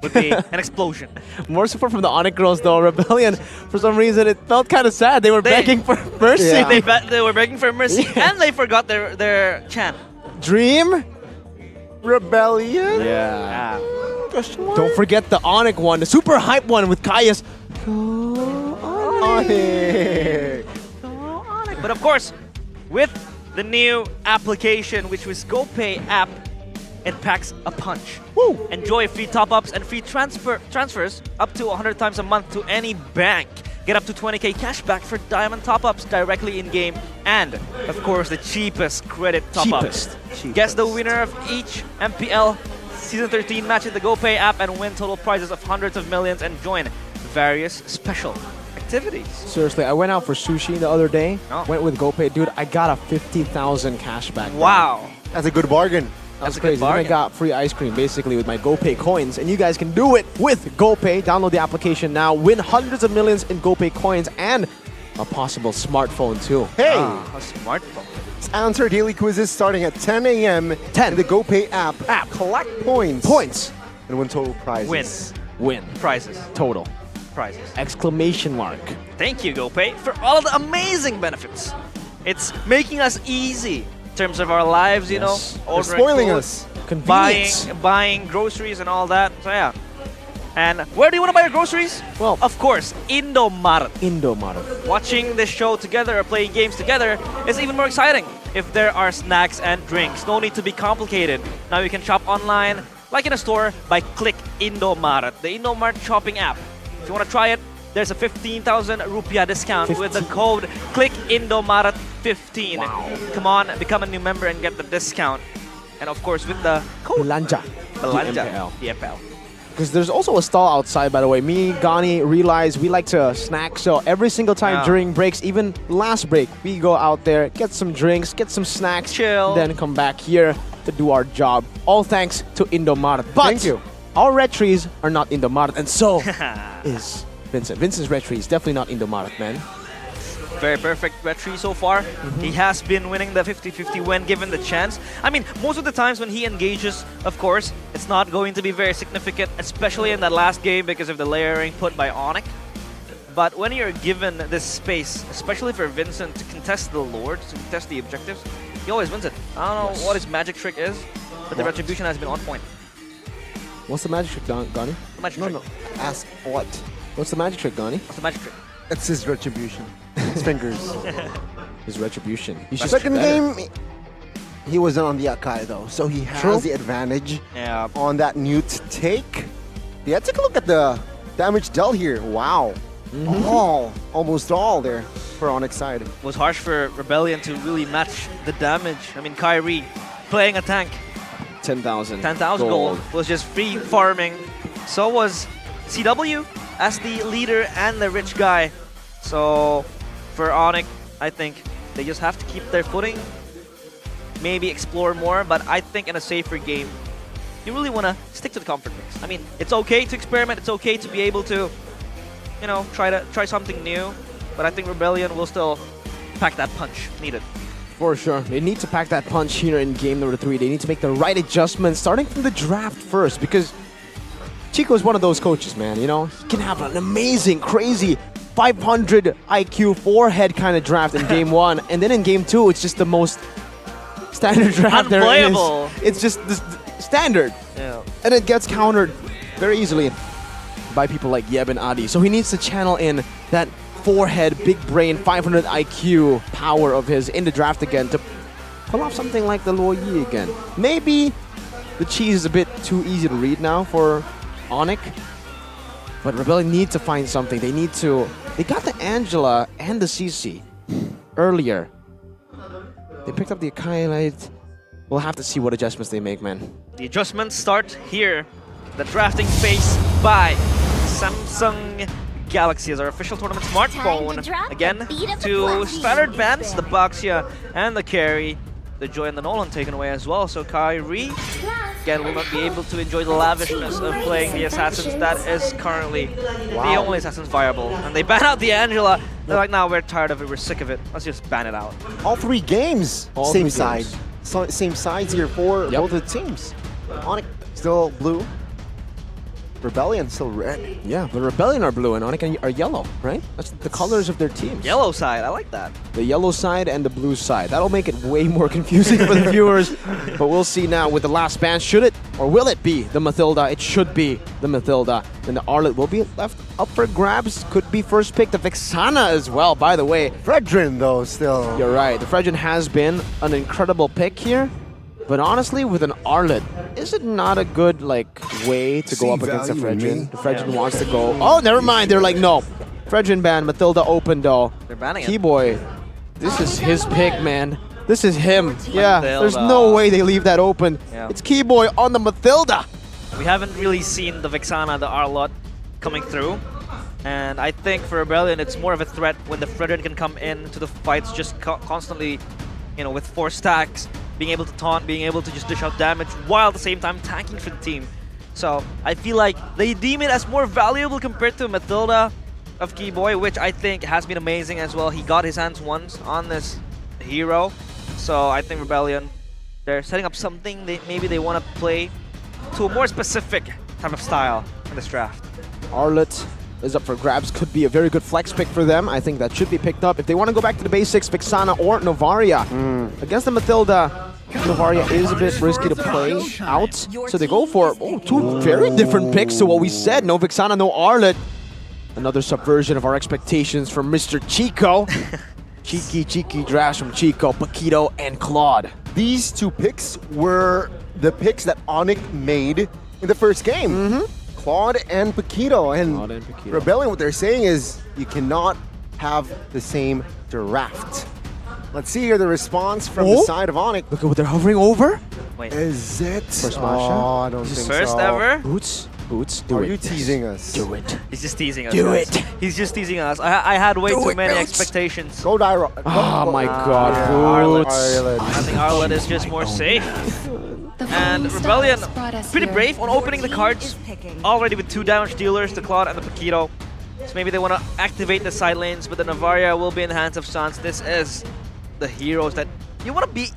would be an explosion. More support from the Onyx girls though. Rebellion, for some reason, it felt kind of sad. They were begging for mercy. Yeah. They were begging for mercy and they forgot their chant. Dream? Rebellion? Yeah. Don't forget the Onyx one, the super hype one with Kaya's. But of course, with the new application, which was GoPay app, it packs a punch. Woo. Enjoy free top-ups and free transfers up to 100 times a month to any bank. Get up to 20k cash back for diamond top-ups directly in-game. And, of course, the cheapest credit top-ups. Guess the winner of each MPL Season 13 match in the GoPay app and win total prizes of hundreds of millions and join various special activities. Seriously, I went out for sushi the other day. Oh. Went with GoPay. Dude, I got a 50,000 cash back. Wow. That's a good bargain. That's crazy. Then I got free ice cream basically with my GoPay coins, and you guys can do it with GoPay. Download the application now, win hundreds of millions in GoPay coins and a possible smartphone too. Hey! A smartphone. Answer daily quizzes starting at 10 a.m. in the GoPay app. Collect points. And win total prizes. Win. Prizes. Total. Prizes. Exclamation mark. Thank you, GoPay, for all of the amazing benefits. It's making us easy in terms of our lives, you know. They're spoiling food, us. Convenience. Buying groceries and all that. So yeah. And where do you want to buy your groceries? Well, of course, Indomaret. Indomaret. Watching this show together or playing games together is even more exciting if there are snacks and drinks. No need to be complicated. Now you can shop online, like in a store, by Click Indomaret, the Indomaret shopping app. If you want to try it, there's a 15,000 rupiah discount with the code ClickIndomaret15. Wow. Come on, become a new member and get the discount. And of course, with the code Landak. MPL. Because there's also a stall outside, by the way. Me, Gani, realize we like to snack. So every single time during breaks, even last break, we go out there, get some drinks, get some snacks, chill, then come back here to do our job. All thanks to Indomaret. But thank you. Our red trees are not Indomaret, and so is Vincent. Vincent's red tree is definitely not Indomaret, man. Very perfect red tree so far. He has been winning the 50-50 when given the chance. I mean, most of the times when he engages, of course, it's not going to be very significant, especially in that last game because of the layering put by Onyx. But when you're given this space, especially for Vincent to contest the Lords, to contest the objectives, he always wins it. I don't know what his magic trick is, but the retribution has been on point. What's the magic trick, Gani? No. Ask what? What's the magic trick, Gani? What's the magic trick? It's his retribution. His fingers. His retribution. The second game, he wasn't on the Akai though, so he has the advantage on that Newt take. Yeah, take a look at the damage dealt here. Wow. Almost all there for Onyx side. It was harsh for Rebellion to really match the damage. I mean, Kyrie playing a tank. 10,000. 10,000 gold was just free farming. So was CW as the leader and the rich guy. So for Onyx, I think they just have to keep their footing, maybe explore more, but I think in a safer game, you really want to stick to the comfort mix. I mean, it's okay to experiment, it's okay to be able to, you know, try something new, but I think Rebellion will still pack that punch needed. For sure. They need to pack that punch here in game number 3. They need to make the right adjustments, starting from the draft first, because Chico is one of those coaches, man, you know? He can have an amazing, crazy 500 IQ forehead kind of draft in game 1, and then in game 2, it's just the most standard draft there is. It's just the standard. Yeah. And it gets countered very easily by people like Yeb and Adi. So he needs to channel in that forehead, big brain, 500 IQ power of his in the draft again to pull off something like the Luo Yi again. Maybe the cheese is a bit too easy to read now for Onyx, but Rebellion need to find something. They got the Angela and the CC earlier. They picked up the Akai Light. We'll have to see what adjustments they make, man. The adjustments start here. The drafting phase by Samsung Galaxy as our official tournament smartphone. Again, to standard bands, the Baxia and the Carry. The Joy and the Nolan taken away as well. So Kyrie, again, will not be able to enjoy the lavishness of playing the Assassins. That is currently the only Assassins viable. And they ban out the Angela. They're like, nah, we're tired of it, we're sick of it. Let's just ban it out. All 3 games, All same 3 side. games. So, same sides here for both of the teams. Onyx still blue. Rebellion still red. Yeah, but Rebellion are blue and Onyx are yellow, right? That's the colors of their teams. Yellow side, I like that. The yellow side and the blue side. That'll make it way more confusing for the viewers. But we'll see now with the last ban. Should it or will it be the Mathilda? It should be the Mathilda. Then the Arlet will be left up for grabs. Could be first pick. The Vexana as well, by the way. Fredrin, though, still. You're right. The Fredrin has been an incredible pick here. But honestly, with an Arlet, is it not a good way to go up against the Fredrin? The Fredrin wants to go. Oh, never mind. They're like, no. Fredrin ban, Mathilda open though. They're banning it. Keyboy, this is his pick, man. This is him. Yeah, Mathilda. there's no way they leave that open. Yeah. It's Keyboy on the Mathilda. We haven't really seen the Vexana, the Arlot coming through. And I think for Rebellion, it's more of a threat when the Fredrin can come into the fights just constantly, you know, with 4 stacks, being able to taunt, being able to just dish out damage while at the same time tanking for the team. So I feel like they deem it as more valuable compared to Mathilda of Keyboy, which I think has been amazing as well. He got his hands once on this hero. So I think Rebellion, they're setting up something maybe they want to play to a more specific type of style in this draft. Arlet is up for grabs. Could be a very good flex pick for them. I think that should be picked up. If they want to go back to the basics, Vexana or Novaria. Against the Mathilda, Novaria is a bit risky to play out. So they go for 2 very different picks to what we said. No Vexana, no Arlet. Another subversion of our expectations from Mr. Chico. cheeky drafts from Chico, Paquito, and Claude. These 2 picks were the picks that Onyx made in the first game. Claude and Paquito. And Rebellion, what they're saying is you cannot have the same draft. Let's see here the response from the side of Onyx. Look at what they're hovering over. Wait. Is it? First Masha? Oh, I don't think First so. ever? Boots, do Are it. you teasing us? Do it. He's just teasing us. Do guys. it. He's just teasing us. I had way Do too it, many Boots. expectations. Go Dyro. Oh my god, Arlet. Boots. I think Arlet is just more safe. And Rebellion, pretty brave on opening the cards, already with 2 damage dealers, the Claude and the Paquito. So maybe they want to activate the side lanes, but the Navaria will be in the hands of Sans. This is the heroes that you want to be,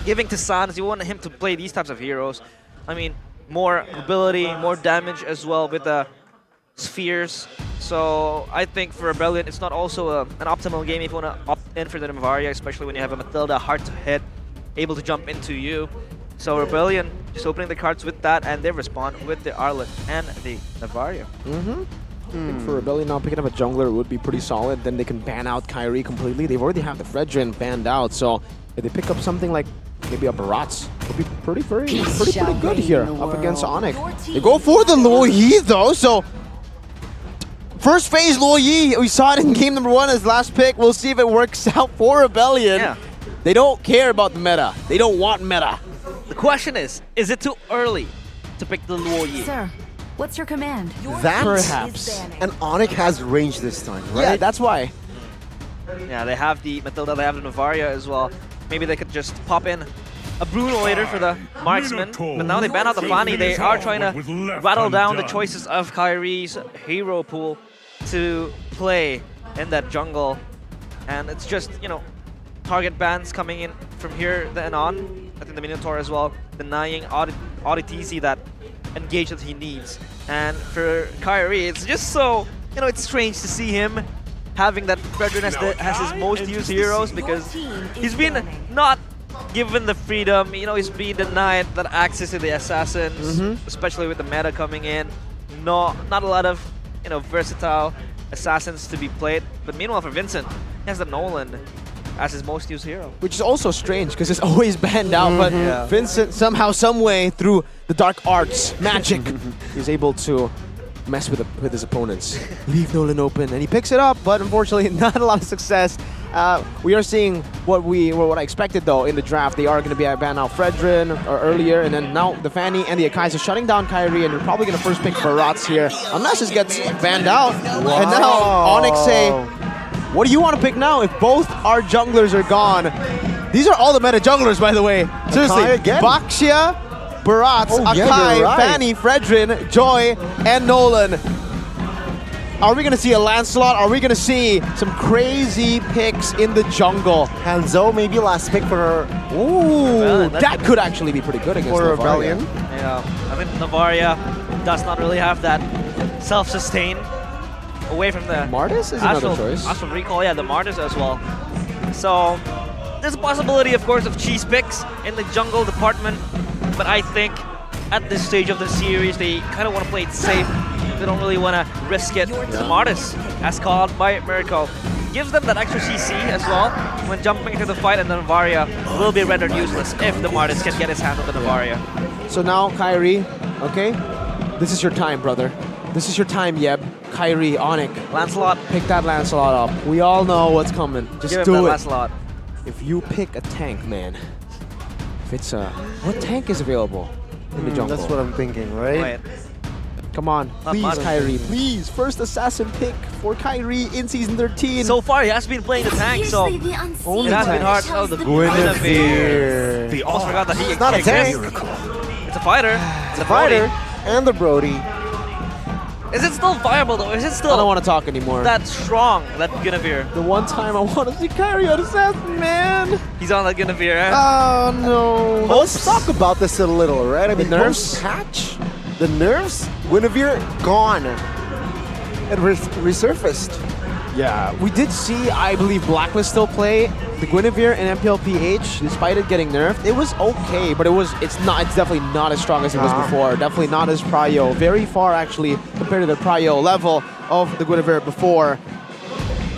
giving to Sans. You want him to play these types of heroes. I mean, more ability, more damage as well with the spheres. So I think for Rebellion, it's not also an optimal game if you want to opt in for the Navaria, especially when you have a Matilda hard to hit, able to jump into you. So Rebellion just opening the cards with that, and they respond with the Arlet and the Navaria. I think for Rebellion now, picking up a jungler would be pretty solid. Then they can ban out Kyrie completely. They've already have the Fredrin banned out, so if they pick up something like maybe a Barats, would be pretty good here up against Onyx. They go for the Luo Yi though, so first phase Luo Yi, we saw it in game number 1 as last pick. We'll see if it works out for Rebellion. Yeah. They don't care about the meta. They don't want meta. The question is it too early to pick the Luo Yi? Sir, what's your command? That perhaps. And Onyx has range this time, right? Yeah, that's why. Yeah, they have the Matilda, they have the Navaria as well. Maybe they could just pop in a Bruno later for the marksman. But now they ban out the Fanny. They are trying to rattle down the choices of Kyrie's hero pool to play in that jungle. And it's just, target bans coming in from here then on. I think the Minotaur as well, denying ODTZ that engage that he needs. And for Kyrie, it's just so, it's strange to see him having that Fredrin as his most used heroes, because he's been not given the freedom, he's been denied that access to the assassins, especially with the meta coming in. Not a lot of, versatile assassins to be played. But meanwhile for Vincent, he has the Nolan as his most used hero. Which is also strange because it's always banned out, but Vincent somehow, some way, through the dark arts, magic, he's able to mess with his opponents. Leave Nolan open, and he picks it up, but unfortunately not a lot of success. We are seeing what I expected though in the draft. They are going to be ban out Fredrin or earlier, and then now the Fanny and the Akai's are shutting down Kyrie, and they're probably going to first pick Barats here, unless this gets banned out. Wow. And now Onyx say, what do you want to pick now if both our junglers are gone? These are all the meta junglers, by the way. Seriously, Baxia, Barats, Akai, Fanny, Fredrin, Joy, and Nolan. Are we going to see a Lancelot? Are we going to see some crazy picks in the jungle? Hanzo, maybe last pick for her. Ooh, that could actually be pretty good against Rebellion. Yeah, I think Navaria does not really have that self-sustain away from the Martis is another choice. Astral Recall, yeah, the Martis as well. So there's a possibility, of course, of cheese picks in the jungle department, but I think at this stage of the series, they kind of want to play it safe. They don't really want to risk it. The Martis, as called by Mirko, gives them that extra CC as well when jumping into the fight, and the Navaria will be rendered useless if the Martis can get his hand on the Navaria. So now, Kyrie, okay? This is your time, brother. This is your time, Yeb. Kyrie, Onyx. Lancelot. Pick that Lancelot up. We all know what's coming. Just Give do him that it. Lancelot. If you pick a tank, man. If it's a... What tank is available in the jungle? That's what I'm thinking, right? Wait. Come on, please, Kyrie, please. First assassin pick for Kyrie in Season 13. So far, he has been playing the tank, so Only it has been hard. Oh, the Guinevere. The Almost forgot that he It's not a tank. It's a fighter. It's a fighter. And the Brody. Is it still viable though? Is it still I don't want to talk anymore. that strong, that Guinevere? The one time I want to see Kyrie on assassin, man. He's on that Guinevere, eh? Oh, no. Let's talk about this a little, right? I mean, nerfs? patch, the nerfs, Guinevere gone and resurfaced. Yeah, we did see, I believe, Blacklist still play the Guinevere in MPL PH, despite it getting nerfed. It was okay, but it's definitely not as strong as it was before. Definitely not as prio. Very far, actually, compared to the prio level of the Guinevere before.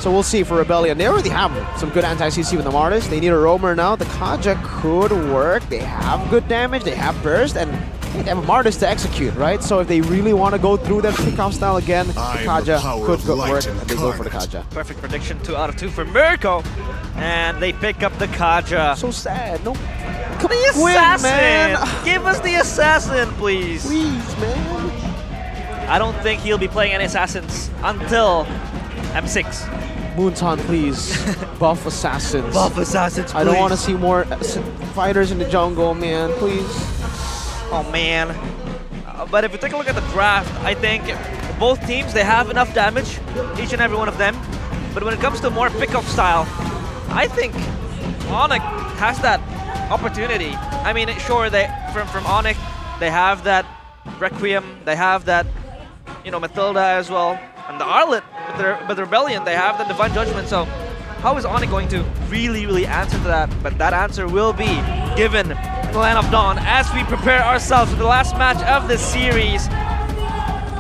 So we'll see for Rebellion. They already have some good anti-CC with the Martis. They need a roamer now. The Kaja could work. They have good damage. They have burst, and they have a Martis to execute, right? So if they really want to go through that kickoff style again, the Kaja could work, and they go for the Kaja. Perfect prediction, 2 out of 2 for Mirko. And they pick up the Kaja. So sad. No. Come the assassin! Man. Give us the assassin, please. Please, man. I don't think he'll be playing any assassins until M6. Moonton, please. Buff assassins. Buff assassins, please. I don't want to see more fighters in the jungle, man. Please. Oh man. But if you take a look at the draft, I think both teams, they have enough damage, each and every one of them. But when it comes to more pick-off style, I think Onyx has that opportunity. I mean, sure, they from Onyx, they have that Requiem, they have that, you know, Matilda as well, and the Arlet with the Rebellion, they have the Divine Judgment. So how is Onyx going to really answer to that? But that answer will be given in the Land of Dawn as we prepare ourselves for the last match of this series.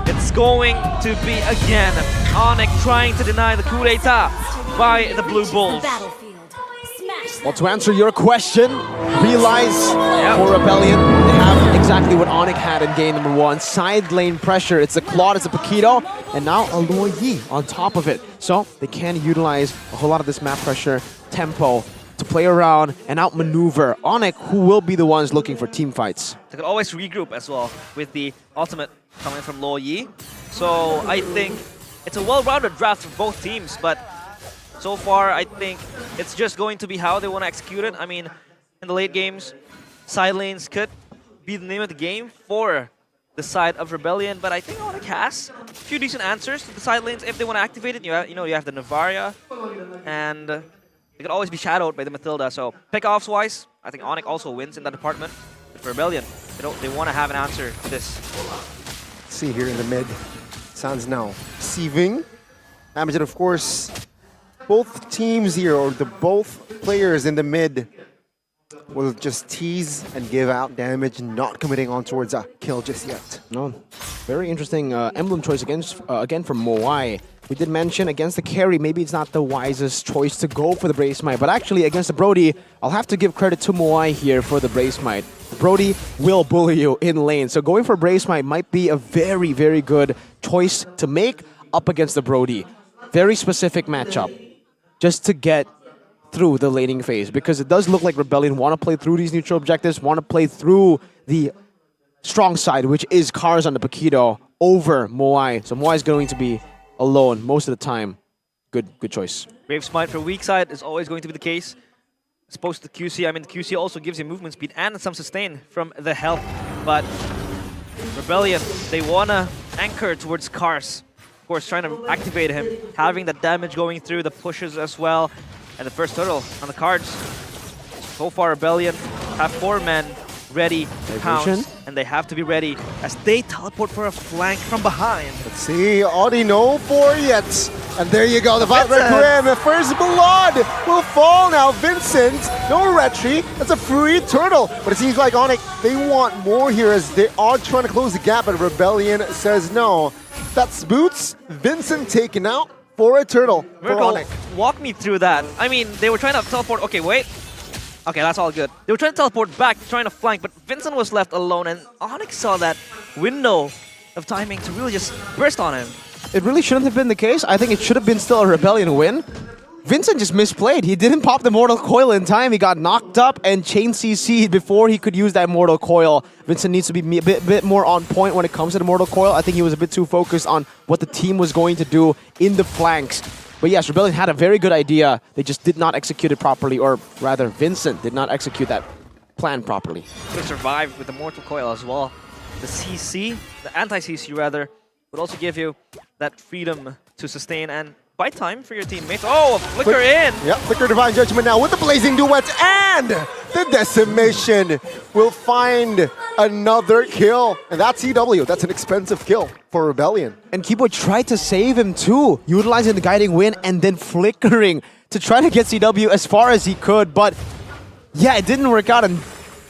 It's going to be again Onyx trying to deny the coup d'etat by the Blue Bulls. Well, to answer your question, realize for Rebellion, they have exactly what Onyx had in game number 1. Side lane pressure, it's a Claude, it's a Paquito, and now a Luo Yi on top of it. So they can utilize a whole lot of this map pressure, tempo, to play around and outmaneuver Onyx, who will be the ones looking for team fights. They could always regroup as well with the ultimate coming from Luo Yi. So I think it's a well-rounded draft for both teams, but so far, I think it's just going to be how they want to execute it. I mean, in the late games, side lanes could be the name of the game for the side of Rebellion, but I think Onyx has a few decent answers to the side lanes if they want to activate it. You have the Navaria, and they could always be shadowed by the Matilda. So pick-offs-wise, I think Onyx also wins in that department. But for Rebellion, they want to have an answer to this. Let's see here in the mid. Sounds now receiving. Amajit, of course. Both teams here, or both players in the mid, will just tease and give out damage, not committing on towards a kill just yet. No, very interesting emblem choice again from Moai. We did mention against the carry, maybe it's not the wisest choice to go for the Brave Smite, but actually against the Brody, I'll have to give credit to Moai here for the Brave Smite. Brody will bully you in lane, so going for Brave Smite might be a very, very good choice to make up against the Brody. Very specific matchup, just to get through the laning phase, because it does look like Rebellion want to play through these neutral objectives, want to play through the strong side, which is cars on the Paquito over Moai. So Moai is going to be alone most of the time. Good choice. Brave Smite for weak side is always going to be the case. As opposed to the QC, I mean, the QC also gives you movement speed and some sustain from the health. But Rebellion, they want to anchor towards cars. Of course, trying to activate him, having that damage going through, the pushes as well, and the first turtle on the cards. So far, Rebellion have 4 men ready to pounce, and they have to be ready as they teleport for a flank from behind. Let's see, Audi no 4 yet. And there you go, the Requiem, the first blood will fall now. Vincent, no retry, that's a free turtle. But it seems like Onyx, they want more here as they are trying to close the gap, but Rebellion says no. That's Boots, Vincent taken out for a turtle for Onyx. Walk me through that. I mean, they were trying to teleport, okay, wait. Okay, that's all good. They were trying to teleport back, trying to flank, but Vincent was left alone, and Onyx saw that window of timing to really just burst on him. It really shouldn't have been the case. I think it should have been still a Rebellion win. Vincent just misplayed. He didn't pop the Mortal Coil in time. He got knocked up and chain CC'd before he could use that Mortal Coil. Vincent needs to be a bit more on point when it comes to the Mortal Coil. I think he was a bit too focused on what the team was going to do in the flanks. But yes, Rebellion had a very good idea. They just did not execute it properly, or rather, Vincent did not execute that plan properly. Could have survived with the Mortal Coil as well. The CC, the anti-CC rather, would also give you that freedom to sustain and buy time for your teammates. Oh, a flicker in! Yep, flicker Divine Judgment now with the Blazing Duet, and the Decimation will find another kill. And that's CW, that's an expensive kill for Rebellion. And Keyboy tried to save him too, utilizing the Guiding Wind and then flickering to try to get CW as far as he could. But yeah, it didn't work out, and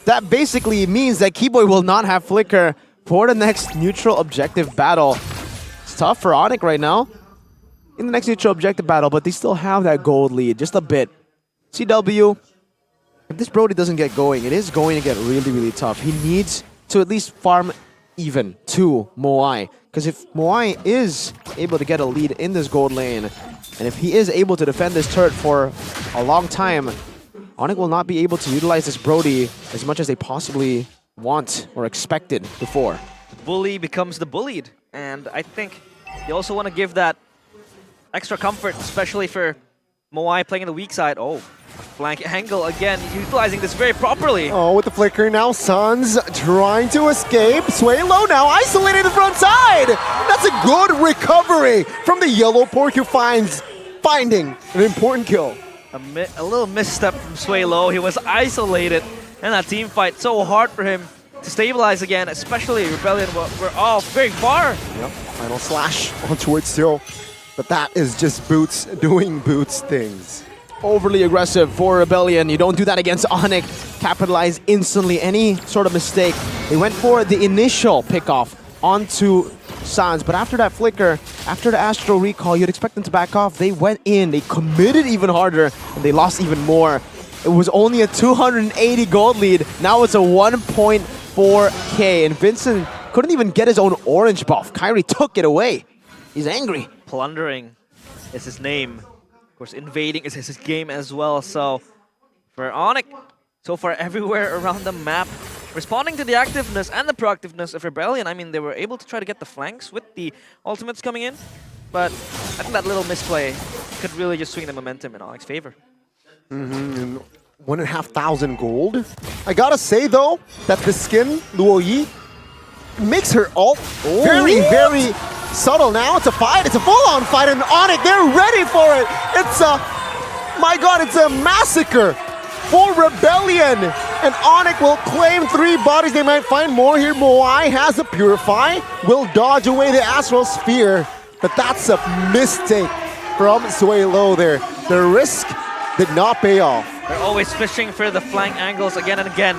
that basically means that Keyboy will not have flicker for the next neutral objective battle. It's tough for Onyx right now in the next neutral objective battle, but they still have that gold lead, just a bit. CW, if this Brody doesn't get going, it is going to get really, really tough. He needs to at least farm even to Moai, because if Moai is able to get a lead in this gold lane, and if he is able to defend this turret for a long time, Onyx will not be able to utilize this Brody as much as they possibly want or expected before. The bully becomes the bullied, and I think they also want to give that extra comfort, especially for Moai playing in the weak side. Oh, flank angle again, utilizing this very properly. Oh, with the flicker now, Suns trying to escape. Sway low now, isolated the front side. That's a good recovery from the yellow pork who finding an important kill. A little misstep from Suelo. He was isolated, and that team fight so hard for him to stabilize again, especially Rebellion were all very far. Yep, final slash onto it still. But that is just Boots doing Boots things. Overly aggressive for Rebellion. You don't do that against Onyx. Capitalize instantly any sort of mistake. They went for the initial pickoff onto Sans, but after that flicker, after the Astro recall, you'd expect them to back off. They went in, they committed even harder, and they lost even more. It was only a 280 gold lead. Now it's a 1.4k, and Vincent couldn't even get his own orange buff. Kyrie took it away. He's angry. Plundering is his name. Of course, invading is his game as well. So for Onyx, so far everywhere around the map, responding to the activeness and the proactiveness of Rebellion. I mean, they were able to try to get the flanks with the ultimates coming in, but I think that little misplay could really just swing the momentum in Onyx's favor. 1,500 gold. I gotta say though, that the skin, Luo Yi, makes her ult very, very subtle now. It's a fight, it's a full-on fight, and Onyx, they're ready for it. It's a, my god, it's a massacre for Rebellion. And Onyx will claim 3 bodies. They might find more here. Moai has a Purify, will dodge away the Astral Sphere, but that's a mistake from Suelo there. The risk did not pay off. They're always fishing for the flank angles again and again,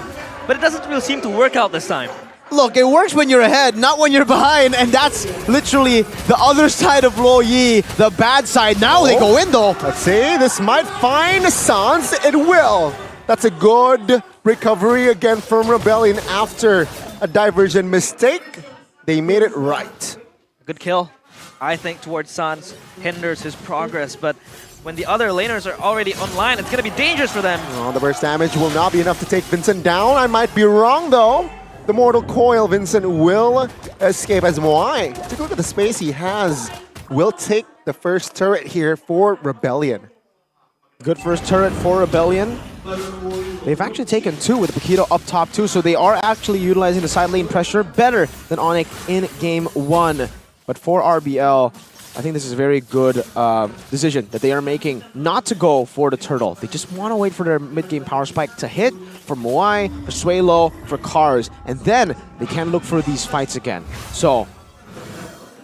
but it doesn't really seem to work out this time. Look, it works when you're ahead, not when you're behind, and that's literally the other side of Luo Yi, the bad side. Now they go in though. Let's see, this might find Sans. It will. That's a good recovery again from Rebellion after a diversion mistake. They made it right. Good kill, I think, towards Sans hinders his progress, but when the other laners are already online, it's going to be dangerous for them. Oh, the burst damage will not be enough to take Vincent down. I might be wrong though. The Mortal Coil, Vincent will escape as Moai. Take a look at the space he has. Will take the first turret here for Rebellion. Good first turret for Rebellion. They've actually taken 2 with Paquito up top too, so they are actually utilizing the side lane pressure better than Onyx in game 1. But for RBL, I think this is a very good decision that they are making not to go for the turtle. They just want to wait for their mid-game power spike to hit for Moai, for Suelo, for Cars, and then they can look for these fights again. So,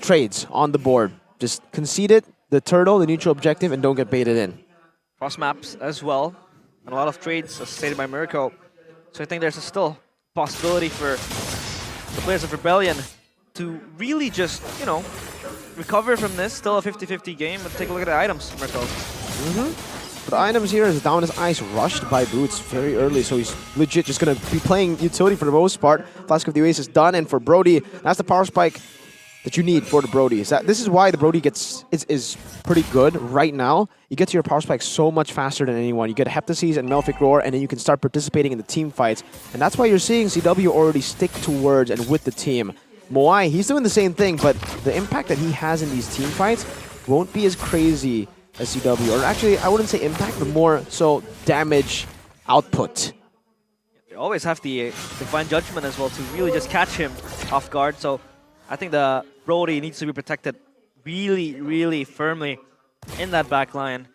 trades on the board. Just concede it, the turtle, the neutral objective, and don't get baited in. Cross maps as well, and a lot of trades, as stated by Mirko. So I think there's still possibility for the players of Rebellion to really just, you know, recover from this. Still a 50-50 game, but take a look at the items, Mirko. The items here is Down as Ice rushed by Boots very early, so he's legit just going to be playing utility for the most part. Flask of the Oasis done, and for Brody, that's the power spike that you need for the Brody. This is why the Brody is pretty good right now. You get to your power spike so much faster than anyone. You get Heptases and Melfic Roar, and then you can start participating in the team fights. And that's why you're seeing CW already stick towards and with the team. Moai, he's doing the same thing, but the impact that he has in these team fights won't be as crazy as CW. Or actually, I wouldn't say impact, but more so damage output. They always have the divine judgment as well to really just catch him off guard. So I think the Brody needs to be protected really, really firmly in that back line.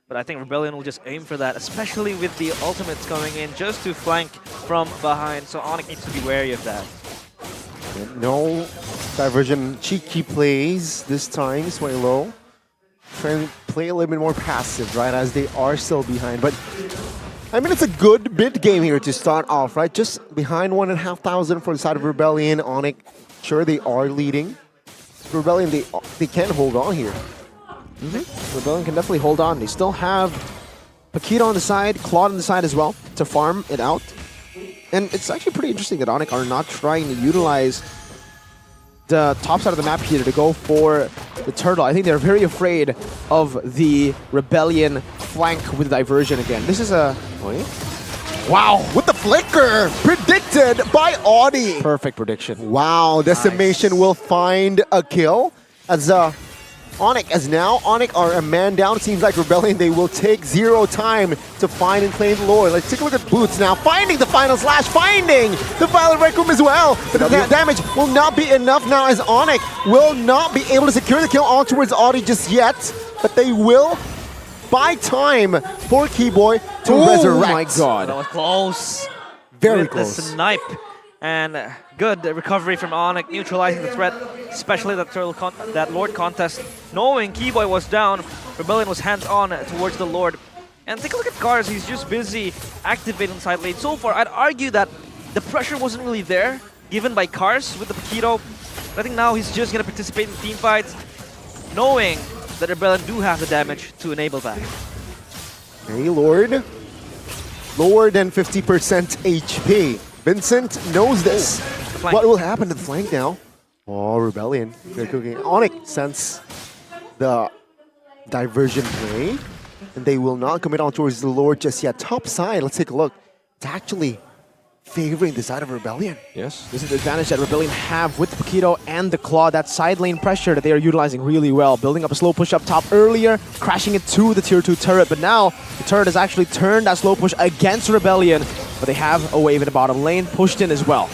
But I think Rebellion will just aim for that, especially with the ultimates coming in just to flank from behind. So Onyx needs to be wary of that. No diversion cheeky plays this time, Suelo. Trying to play a little bit more passive, right, as they are still behind. But, I mean, it's a good mid game here to start off, right? Just behind 1,500 for the side of Rebellion. Onyx, sure, they are leading. Rebellion, they can hold on here. Rebellion can definitely hold on. They still have Paquito on the side, Claude on the side as well to farm it out. And it's actually pretty interesting that Onyx are not trying to utilize the top side of the map here to go for the turtle. I think they're very afraid of the Rebellion flank with diversion again. This is a... Wow, with the flicker! Predicted by Audi! Perfect prediction. Wow, Decimation will find a kill as Onyx, as now Onyx are a man down. It seems like Rebellion, they will take zero time to find and claim the Lord. Let's take a look at Boots now, finding the final slash, finding the Violet Rec Room as well. But the damage will not be enough now, as Onyx will not be able to secure the kill on towards Audi just yet. But they will buy time for Keyboy to resurrect. Oh my god. That was close. Very With close. the snipe. And good recovery from Onyx, neutralizing the threat, especially that Lord contest. Knowing Keyboy was down, Rebellion was hands-on towards the Lord. And take a look at Cars, he's just busy activating the side lane. So far, I'd argue that the pressure wasn't really there, given by Cars with the Paquito. But I think now he's just going to participate in team fights, knowing that Rebellion do have the damage to enable that. Hey, Lord. Lower than 50% HP. Vincent knows this. What will happen to the flank now? Oh, Rebellion. They're cooking. Onyx sense the diversion play. And they will not commit on towards the Lord just yet. Top side, let's take a look. It's actually favoring the side of Rebellion. Yes, this is the advantage that Rebellion have with Paquito and the Claw, that side lane pressure that they are utilizing really well. Building up a slow push up top earlier, crashing it to the tier 2 turret, but now the turret has actually turned that slow push against Rebellion, but they have a wave in the bottom lane, pushed in as well.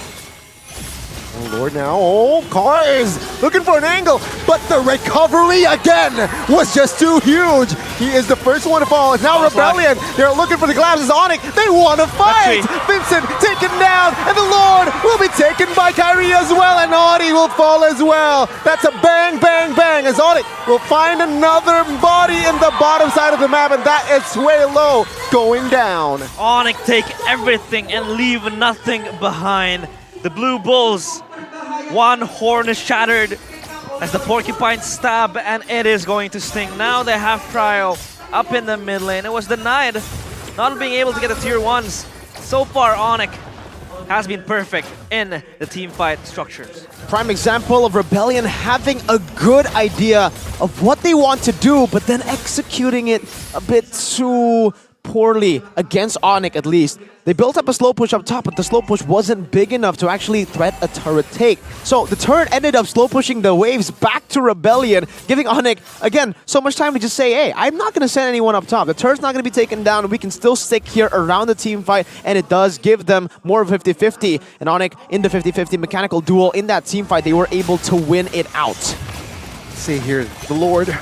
Oh, Lord now. Oh, Cars looking for an angle, but the recovery again was just too huge. He is the first one to fall. It's now Rebellion. They're looking for the glasses. Onyx, they want to fight. Vincent taken down, and the Lord will be taken by Kyrie as well, and Audi will fall as well. That's a bang, bang, bang, as Onyx will find another body in the bottom side of the map, and that is Sway Low going down. Onyx take everything and leave nothing behind. The Blue Bulls, one horn is shattered as the Porcupine stab, and it is going to sting. Now they have Trial up in the mid lane. It was denied, not being able to get the tier 1s. So far, Onyx has been perfect in the team fight structures. Prime example of Rebellion having a good idea of what they want to do, but then executing it a bit too poorly against Onyx, at least. They built up a slow push up top, but the slow push wasn't big enough to actually threat a turret take. So the turret ended up slow pushing the waves back to Rebellion, giving Onyx, again, so much time to just say, hey, I'm not going to send anyone up top. The turret's not going to be taken down. We can still stick here around the team fight, and it does give them more 50-50. And Onyx, in the 50-50 mechanical duel, in that team fight, they were able to win it out. See here, the Lord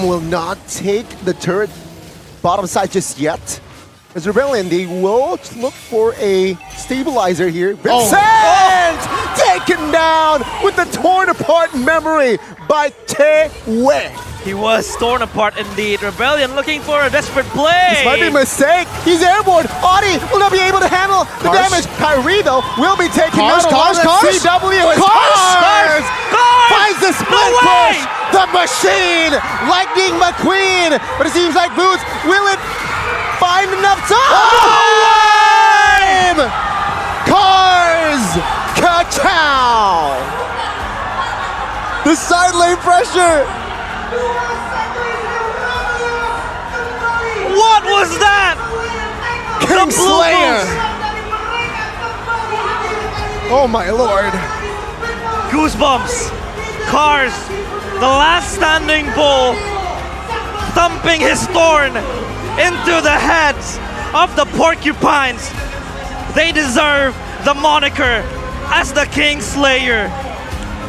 will not take the turret bottom side just yet. As Rebellion, they will look for a stabilizer here. Vincent! Taken down with the torn apart memory by Dewa. He was torn apart indeed. Rebellion looking for a desperate play. This might be a mistake. He's airborne. Audi will not be able to handle the damage. Kyrie, though, will be taking out Cars. CW. Cars finds the split push. The machine, Lightning McQueen. But it seems like Boots, will it find enough time? Cars, ka-chow. The side lane pressure. What was that? Kingslayer. Oh my lord. Goosebumps. Cars, the last standing bull, thumping his thorn into the heads of the Porcupines. They deserve the moniker as the Kingslayer.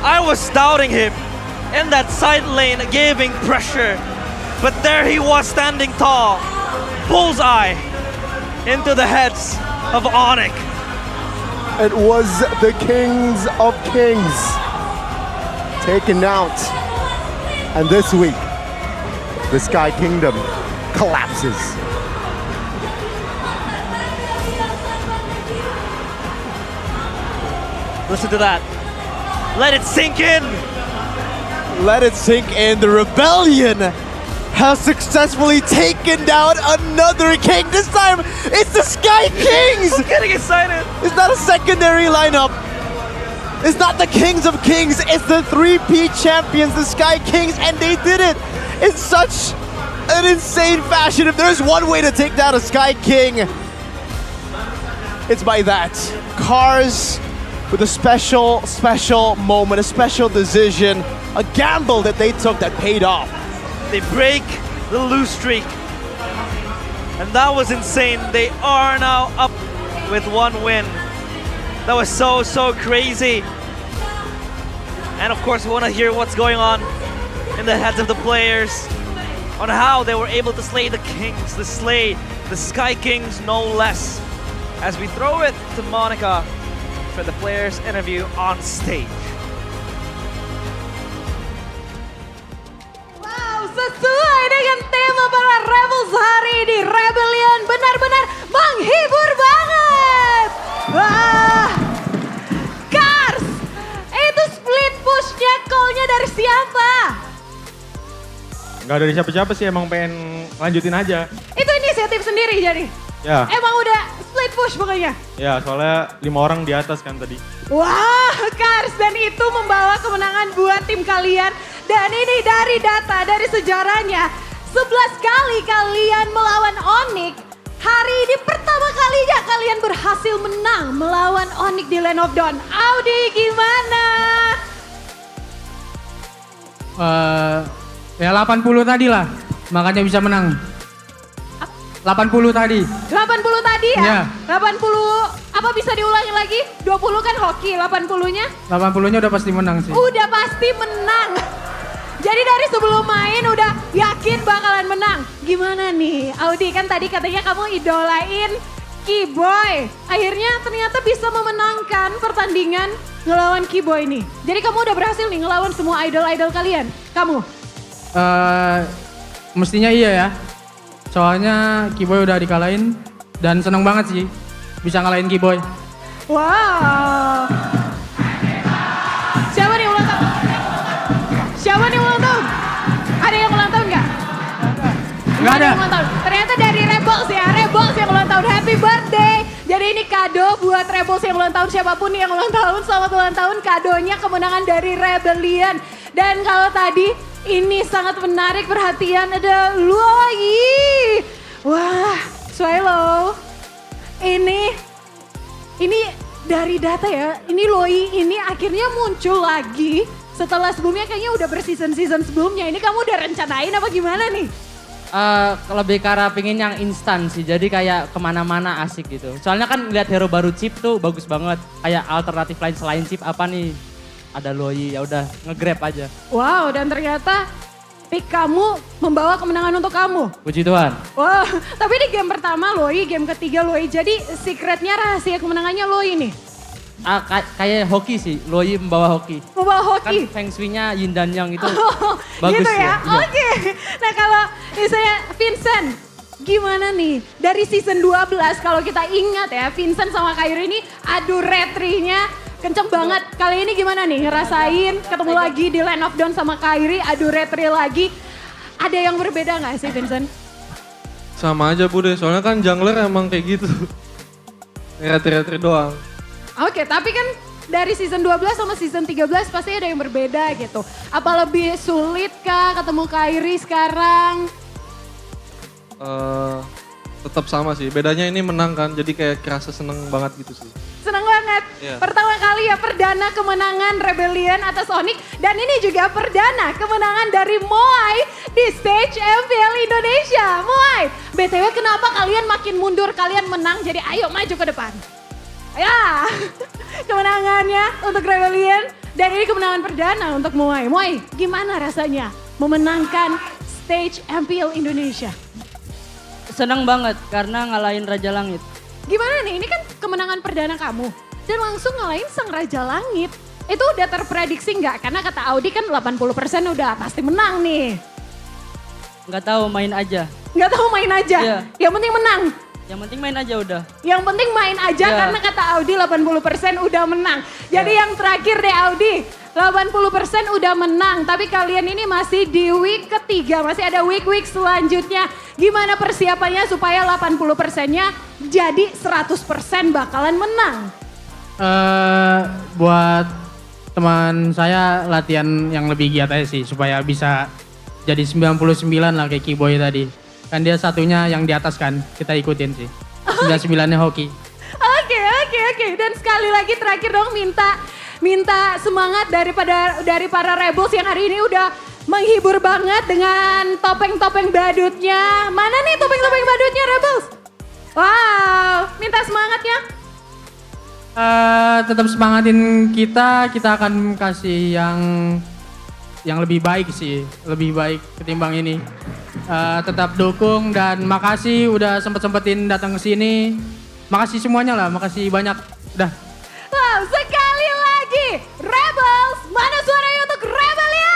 I was doubting him in that side lane, giving pressure, but there he was standing tall, bullseye into the heads of Onyx. It was the Kings of Kings taken out, and this week the Sky Kingdom collapses. Listen to that. Let it sink in. Let it sink in. The Rebellion has successfully taken down another king. This time, it's the Sky Kings! I'm getting excited. It's not a secondary lineup. It's not the Kings of Kings. It's the 3P champions, the Sky Kings, and they did it in such an insane fashion. If there's one way to take down a Sky King, it's by that. Cars with a special moment, a special decision. A gamble that they took that paid off. They break the lose streak. And that was insane. They are now up with 1 win. That was so crazy. And of course, we want to hear what's going on in the heads of the players on how they were able to slay the Kings, the Sky Kings no less. As we throw it to Monica for the players' interview on stage. Wow, sesuai dengan tema para Rebels hari ini, Rebellion benar-benar menghibur banget. Wah, Cars, itu split push-nya call-nya dari siapa? Nggak dari siapa-siapa sih, emang pengen lanjutin aja. Itu inisiatif sendiri jadi? Ya. Emang udah split push pokoknya? Ya, soalnya 5 orang di atas kan tadi. Wah, Cars, dan itu membawa kemenangan buat tim kalian. Dan ini dari data, dari sejarahnya, 11 kali kalian melawan Onyx. Hari ini pertama kalinya kalian berhasil menang melawan Onyx di Land of Dawn. Audi, gimana? Ya 80 tadi lah, makanya bisa menang. 80 tadi. 80 tadi ya? Iya. 80, apa bisa diulangi lagi? 20 kan hoki, 80-nya? 80-nya udah pasti menang sih. Udah pasti menang. Jadi dari sebelum main udah yakin bakalan menang. Gimana nih Audi, kan tadi katanya kamu idolain Keyboy. Akhirnya ternyata bisa memenangkan pertandingan ngelawan Keyboy nih. Jadi kamu udah berhasil nih ngelawan semua idol-idol kalian? Kamu? Mestinya iya ya. Soalnya Keyboy udah dikalahin dan seneng banget sih bisa ngalahin Keyboy. Wow. Siapa nih ulang tahun? Siapa nih ulang tahun? Ada yang ulang tahun nggak? Nggak ada. Yang ulang tahun. Ternyata dari Rebels ya, Rebels yang ulang tahun. Happy birthday. Jadi ini kado buat Rebels yang ulang tahun, siapapun yang ulang tahun, selamat ulang tahun. Kadonya kemenangan dari Rebellion. Dan kalau tadi ini sangat menarik perhatian, ada Loi. Wah, Swallow. Ini dari data ya, ini Loi ini akhirnya muncul lagi setelah sebelumnya kayaknya udah berseason-season sebelumnya. Ini kamu udah rencanain apa gimana nih? Lebih ke arah pengen yang instan sih, jadi kayak kemana-mana asik gitu. Soalnya kan lihat hero baru chip tuh bagus banget, kayak alternatif lain selain chip apa nih? Ada Loi, ya udah nge-grab aja. Wow, dan ternyata pick kamu membawa kemenangan untuk kamu. Puji Tuhan. Wah, tapi di game pertama Loi, game ketiga Loi. Jadi secretnya rahasia kemenangannya Loi nih. Kayak hoki sih, Loi membawa hoki. Membawa hoki? Kan feng shui-nya yin dan yang itu bagus gitu ya? ya. Iya. Oke. Nah kalau misalnya Vincent, gimana nih? Dari season 12 kalau kita ingat ya, Vincent sama Kyrie ini adu retrinya kenceng banget. Kali ini gimana nih ngerasain ketemu lagi di Land of Dawn sama Kyrie, adu retri lagi. Ada yang berbeda gak sih Vincent? Sama aja Bu deh, soalnya kan jungler emang kayak gitu. Retri-retri doang. Oke, tapi kan dari season 12 sama season 13 pasti ada yang berbeda gitu. Apa lebih sulit kah ketemu Kyrie sekarang? Tetap sama sih, bedanya ini menang kan, jadi kayak kerasa seneng banget gitu sih. Seneng banget. Iya. Pertama kali ya perdana kemenangan Rebellion atas Onyx. Dan ini juga perdana kemenangan dari Moai di stage MPL Indonesia. Moai, BTW kenapa kalian makin mundur, kalian menang, jadi ayo maju ke depan. Ya, kemenangannya untuk Rebellion. Dan ini kemenangan perdana untuk Moai. Moai, gimana rasanya memenangkan stage MPL Indonesia? Senang banget karena ngalahin Raja Langit. Gimana nih, ini kan kemenangan perdana kamu. Dan langsung ngalahin sang Raja Langit. Itu udah terprediksi nggak? Karena kata Audi kan 80% udah pasti menang nih. Nggak tahu, main aja. Nggak tahu, main aja? Iya. Yang penting menang? Yang penting main aja udah. Yang penting main aja Iya. karena kata Audi 80% udah menang. Jadi yang terakhir deh Audi, 80% udah menang. Tapi kalian ini masih di week ketiga, masih ada week-week selanjutnya. Gimana persiapannya supaya 80%-nya jadi 100% bakalan menang? Buat teman saya latihan yang lebih giat aja sih supaya bisa jadi 99 lah kayak Keyboy tadi. Kan dia satunya yang di atas kan, kita ikutin sih. 99-nya hoki. Oke. Dan sekali lagi terakhir dong minta minta semangat dari para Rebels yang hari ini udah menghibur banget dengan topeng-topeng badutnya. Mana nih topeng-topeng badutnya Rebels? Wow, minta semangatnya. Tetap semangatin kita akan kasih yang lebih baik sih, lebih baik ketimbang ini. Tetap dukung dan makasih udah sempet-sempetin datang ke sini. Makasih semuanya lah, makasih banyak. Udah. Wow, sekali lagi Rebels, mana suaranya untuk Rebellion?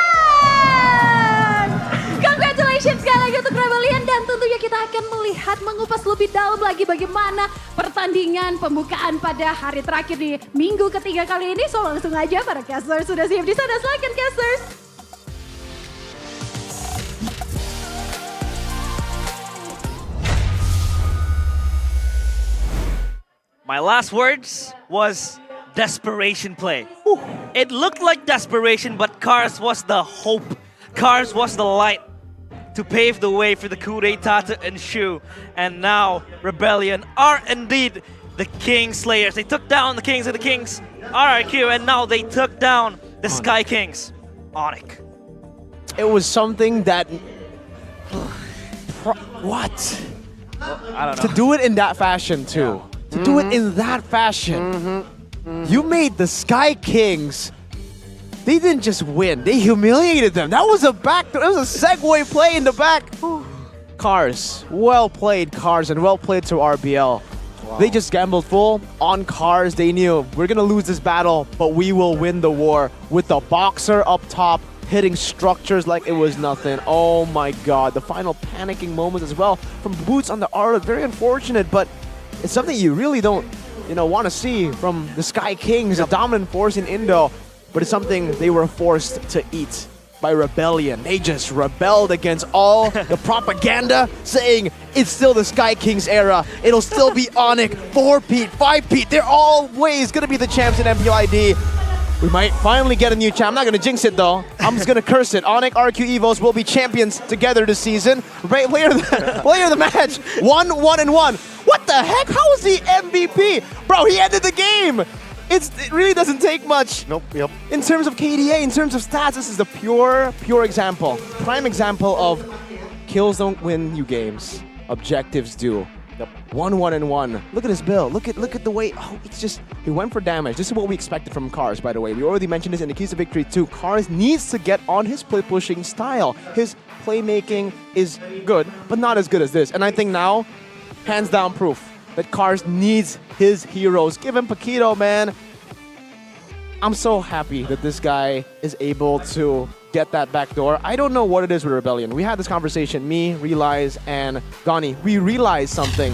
Congratulations sekali lagi untuk Rebellion dan tentunya kita akan melihat mengupas lebih dalam lagi bagaimana pertandingan pembukaan pada hari terakhir di minggu ketiga kali ini. So langsung aja para casters sudah siap di sana, silakan casters. My last words was desperation play. It looked like desperation, but Cars was the hope. Cars was the light to pave the way for the coup d'etat to ensue. And now, Rebellion are indeed the King Slayers. They took down the Kings of the Kings, RRQ, and now they took down the Sky Kings, Onyx. It was something that... What? I don't know. To do it in that fashion, too. To do it in that fashion. You made the Sky Kings. They didn't just win. They humiliated them. That was a segue play in the back. Cars. Well played, Cars, and well played to RBL. Wow. They just gambled full on Cars. They knew we're going to lose this battle, but we will win the war with the Boxer up top, hitting structures like it was nothing. Oh my god. The final panicking moments as well from Boots on the Arlet. Very unfortunate, but it's something you really don't, want to see from the Sky Kings, a dominant force in Indo. But it's something they were forced to eat by Rebellion. They just rebelled against all the propaganda saying it's still the Sky Kings era. It'll still be Onyx, 4-peat, 5-peat. They're always going to be the champs in MPLID. We might finally get a new champ. I'm not going to jinx it though. I'm just going to curse it. Onyx, RQ Evos will be champions together this season. Player of the match, 1-1-1. What the heck? How is he MVP? Bro, he ended the game. It really doesn't take much. Nope, yep. In terms of KDA, in terms of stats, this is the pure example. Prime example of kills don't win you games. Objectives do. Yep. 1-1-1. Look at his build. Look at the way. Oh, it's just he went for damage. This is what we expected from Cars, by the way. We already mentioned this in the keys to victory too. Cars needs to get on his play pushing style. His playmaking is good, but not as good as this. And I think now, hands down proof that Cars needs his heroes. Give him Paquito, man. I'm so happy that this guy is able to get that back door. I don't know what it is with Rebellion. We had this conversation, me, Realize, and Gani. We realized something.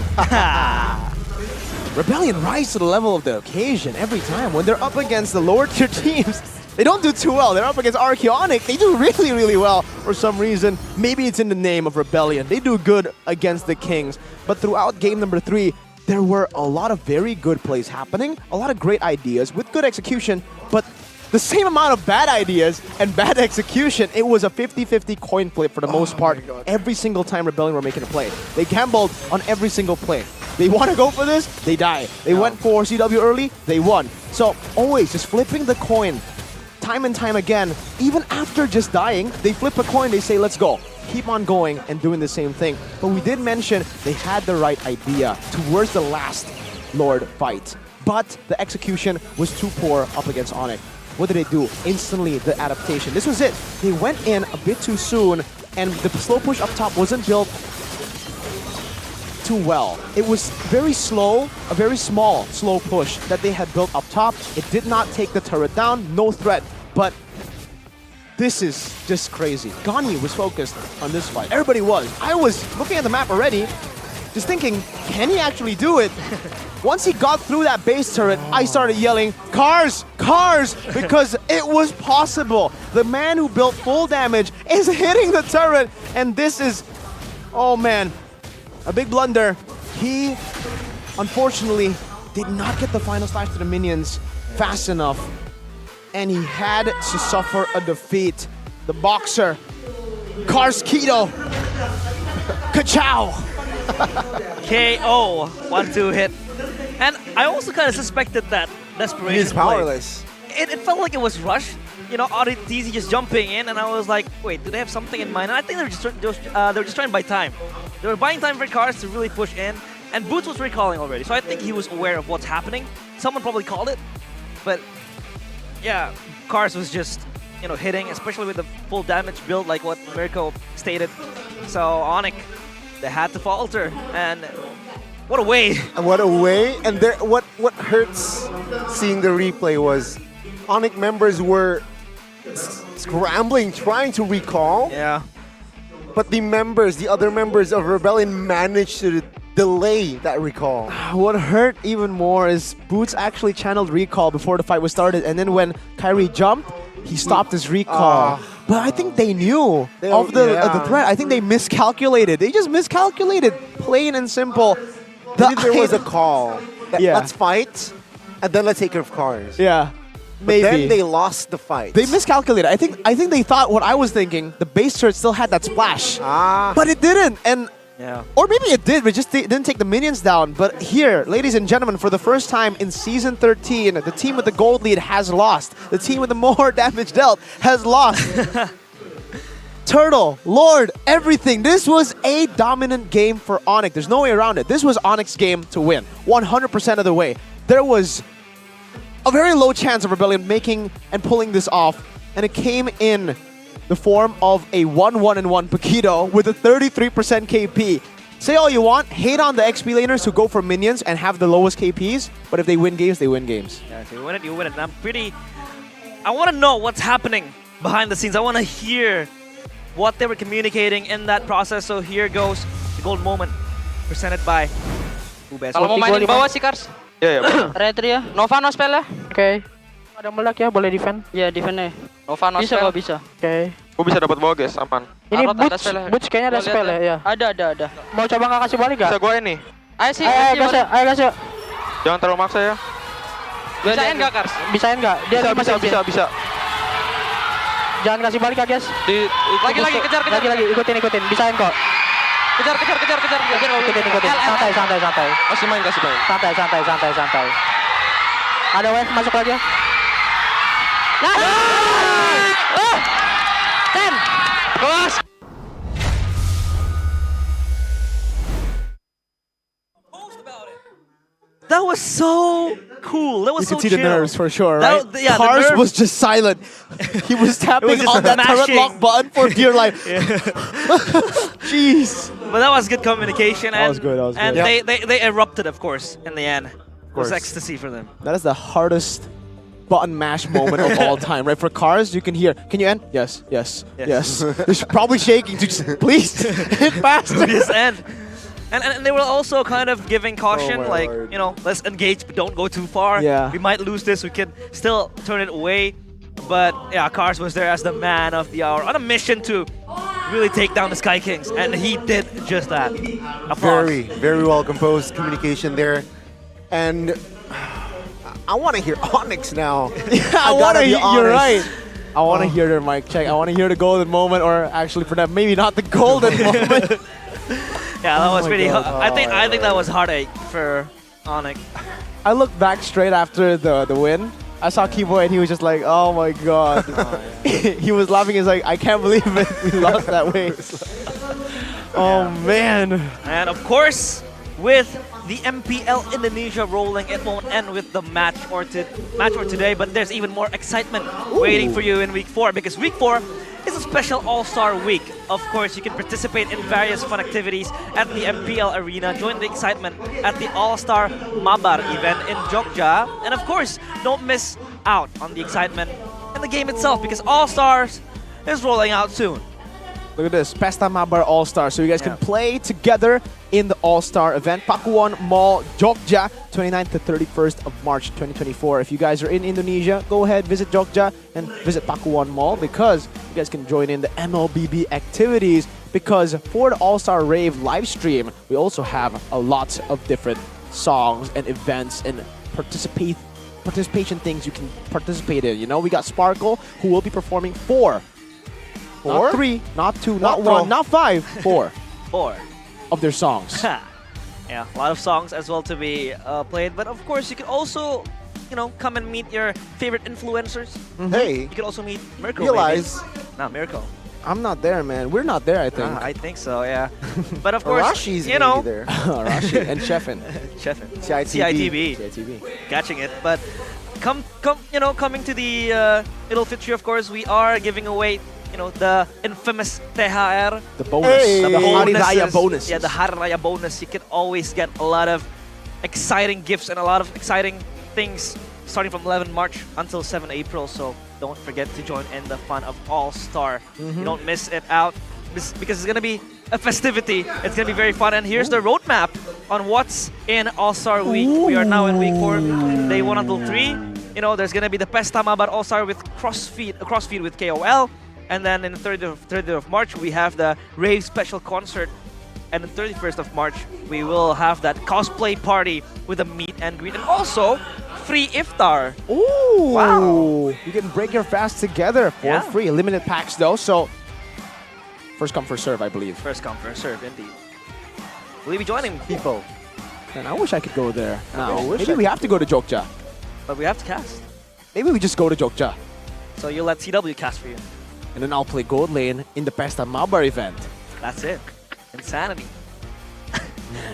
Rebellion rise to the level of the occasion every time. When they're up against the lower tier teams, they don't do too well. They're up against Archeonic. They do really, really well for some reason. Maybe it's in the name of Rebellion. They do good against the Kings. But throughout game number 3, there were a lot of very good plays happening, a lot of great ideas with good execution, but the same amount of bad ideas and bad execution. It was a 50-50 coin flip for the most part. Every single time Rebellion were making a play. They gambled on every single play. They want to go for this, they die. They went for CW early, they won. So always just flipping the coin time and time again. Even after just dying, they flip a coin, they say, let's go. Keep on going and doing the same thing. But we did mention they had the right idea towards the last Lord fight. But the execution was too poor up against Onyx. What did they do? Instantly, the adaptation. This was it. They went in a bit too soon, and the slow push up top wasn't built too well. It was very slow, a very small slow push that they had built up top. It did not take the turret down, no threat, but this is just crazy. Gani was focused on this fight. Everybody was. I was looking at the map already, just thinking, can he actually do it? Once he got through that base turret, I started yelling, Cars! Cars! Because it was possible. The man who built full damage is hitting the turret, and this is, oh man, a big blunder. He, unfortunately, did not get the final slash to the minions fast enough, and he had to suffer a defeat. The Boxer, Cars Keto, Ka-chow! KO, 1-2 hit. And I also kind of suspected that desperation He's powerless. play. it felt like it was rushed. You know, RTZ just jumping in, and I was like, wait, do they have something in mind? And I think they were just trying to buy time. They were buying time for Cars to really push in, and Boots was recalling already, so I think he was aware of what's happening. Someone probably called it, but yeah, Cars was just, you know, hitting, especially with the full damage build, like what Mirko stated. So Onyx, they had to falter, and what a way! And what a way! And there, what hurts seeing the replay was Onyx members were scrambling, trying to recall. Yeah. But the other members of Rebellion managed to delay that recall. What hurt even more is Boots actually channeled recall before the fight was started, and then when Kyrie jumped, he stopped his recall. But I think they knew of the threat. I think they miscalculated. They just miscalculated, plain and simple. Maybe there was a call. Let's fight, and then let's take care of Cars. Yeah. But Maybe. then they lost the fight. They miscalculated. I think they thought what I was thinking. The base turret still had that splash, but it didn't. And or maybe it did, but just didn't take the minions down. But here, ladies and gentlemen, for the first time in Season 13, the team with the gold lead has lost. The team with the more damage dealt has lost. Turtle, Lord, everything. This was a dominant game for Onyx. There's no way around it. This was Onyx's game to win, 100% of the way. There was a very low chance of Rebellion making and pulling this off, and it came in the form of a 1-1-1 Paquito with a 33% KP. Say all you want, hate on the XP laners who go for minions and have the lowest KPs, but if they win games, they win games. Yeah, if you win it, you win it. And I want to know what's happening behind the scenes. I want to hear what they were communicating in that process. So here goes the gold moment presented by Ubes. Kalau mau mainin bawah sih, Kars. Iya, iya. Retri ya. Nova no spell ya. Oke. Ada meledak ya, boleh defend? Iya, defend nya. Nova no bisa spell. kok bisa. Oke. Gue bisa dapat bawah guys, aman. Ini Boots kayaknya ada spell ya. Ada. Mau coba nggak kasih balik gak? Bisa gue ini. Ayo sih, ayo gas ya. Jangan terlalu maksa ya. Bisain nggak, Kars? Bisain nggak? Dia bisa. Jangan kasih balik ya, guys. Lagi kejar. Lagi ikutin. Bisain kok. Kejar. Ikutin. Santai. Kasih main. Santai. Ada wave masuk lagi. Ten. Bos. That was so cool. That was You so could see chill. the nerves for sure, right? Yeah, Cars was just silent. He was tapping just on that turret mashing. lock button for dear life. Jeez. But that was good communication. That was good. And they erupted, of course, in the end. It was course. ecstasy for them. That is the hardest button mash moment of all time, right? For Cars, you can hear. Can you end? Yes. They're probably shaking to just, please, hit faster. This end. And they were also kind of giving caution, you know, let's engage, but don't go too far. Yeah. We might lose this. We can still turn it away. But yeah, Cars was there as the man of the hour on a mission to really take down the Sky Kings, and he did just that. Applause. Very well composed communication there. And I want to hear Onyx now. I want to hear, you're right. I want to hear their mic check. I want to hear the golden moment, or actually for them, maybe not the golden moment. Yeah, that was pretty. I think that was heartache for Onyx. I looked back straight after the win. I saw Keyboy and he was just like, oh my god. He was laughing. He's like, I can't believe it. We lost that way. Oh man. And of course, with the MPL Indonesia rolling, it won't end with the match or today, but there's even more excitement waiting for you in week 4, because week 4 is a special all-star week. Of course, you can participate in various fun activities at the MPL arena, join the excitement at the All-Star Mabar event in Jogja, and of course, don't miss out on the excitement in the game itself, because All-Stars is rolling out soon. Look at this, Pesta Mabar All-Star. So you guys can play together in the All-Star event. Pakuwon Mall, Jogja, 29th to 31st of March 2024. If you guys are in Indonesia, go ahead, visit Jogja and visit Pakuwon Mall, because you guys can join in the MLBB activities, because for the All-Star Rave live stream, we also have a lot of different songs and events and participation things you can participate in. You know, we got Sparkle, who will be performing 4. Not 3, not 2, not 1, not 5, 4. 4 of their songs. Yeah, a lot of songs as well to be played. But of course, you can also come and meet your favorite influencers. Hey, you can also meet Mirko. realize. Not Mirko. I'm not there, man. We're not there, I think. I think so, yeah. But of course, Rashi's you know. there. Rashi and Sheffin. Sheffin. CITB. Catching it. But coming to the Idul Fitri, of course, we are giving away, the infamous THR. The bonus. The Hari Raya bonuses. bonus. Yeah, the Hari Raya bonus. You can always get a lot of exciting gifts and a lot of exciting things starting from 11 March until 7 April. So don't forget to join in the fun of All-Star. You don't miss it out because it's going to be a festivity. It's going to be very fun. And here's the roadmap on what's in All-Star Week. We are now in week 4, day 1 until 3. There's going to be the Pesta Mabar All-Star with crossfeed with KOL. And then in the 30th of March, we have the Rave Special Concert. And the 31st of March, we will have that cosplay party with a meet and greet. And also, free iftar. Ooh! Wow! You can break your fast together for free. Limited packs though, so first come, first serve, I believe. First come, first serve, indeed. Will you be joining people? And I wish I could go there. I wish Maybe we have to go to Jogja. But we have to cast. Maybe we just go to Jogja. So you'll let CW cast for you. And then I'll play gold lane in the Pesta Mabar event. That's it. Insanity.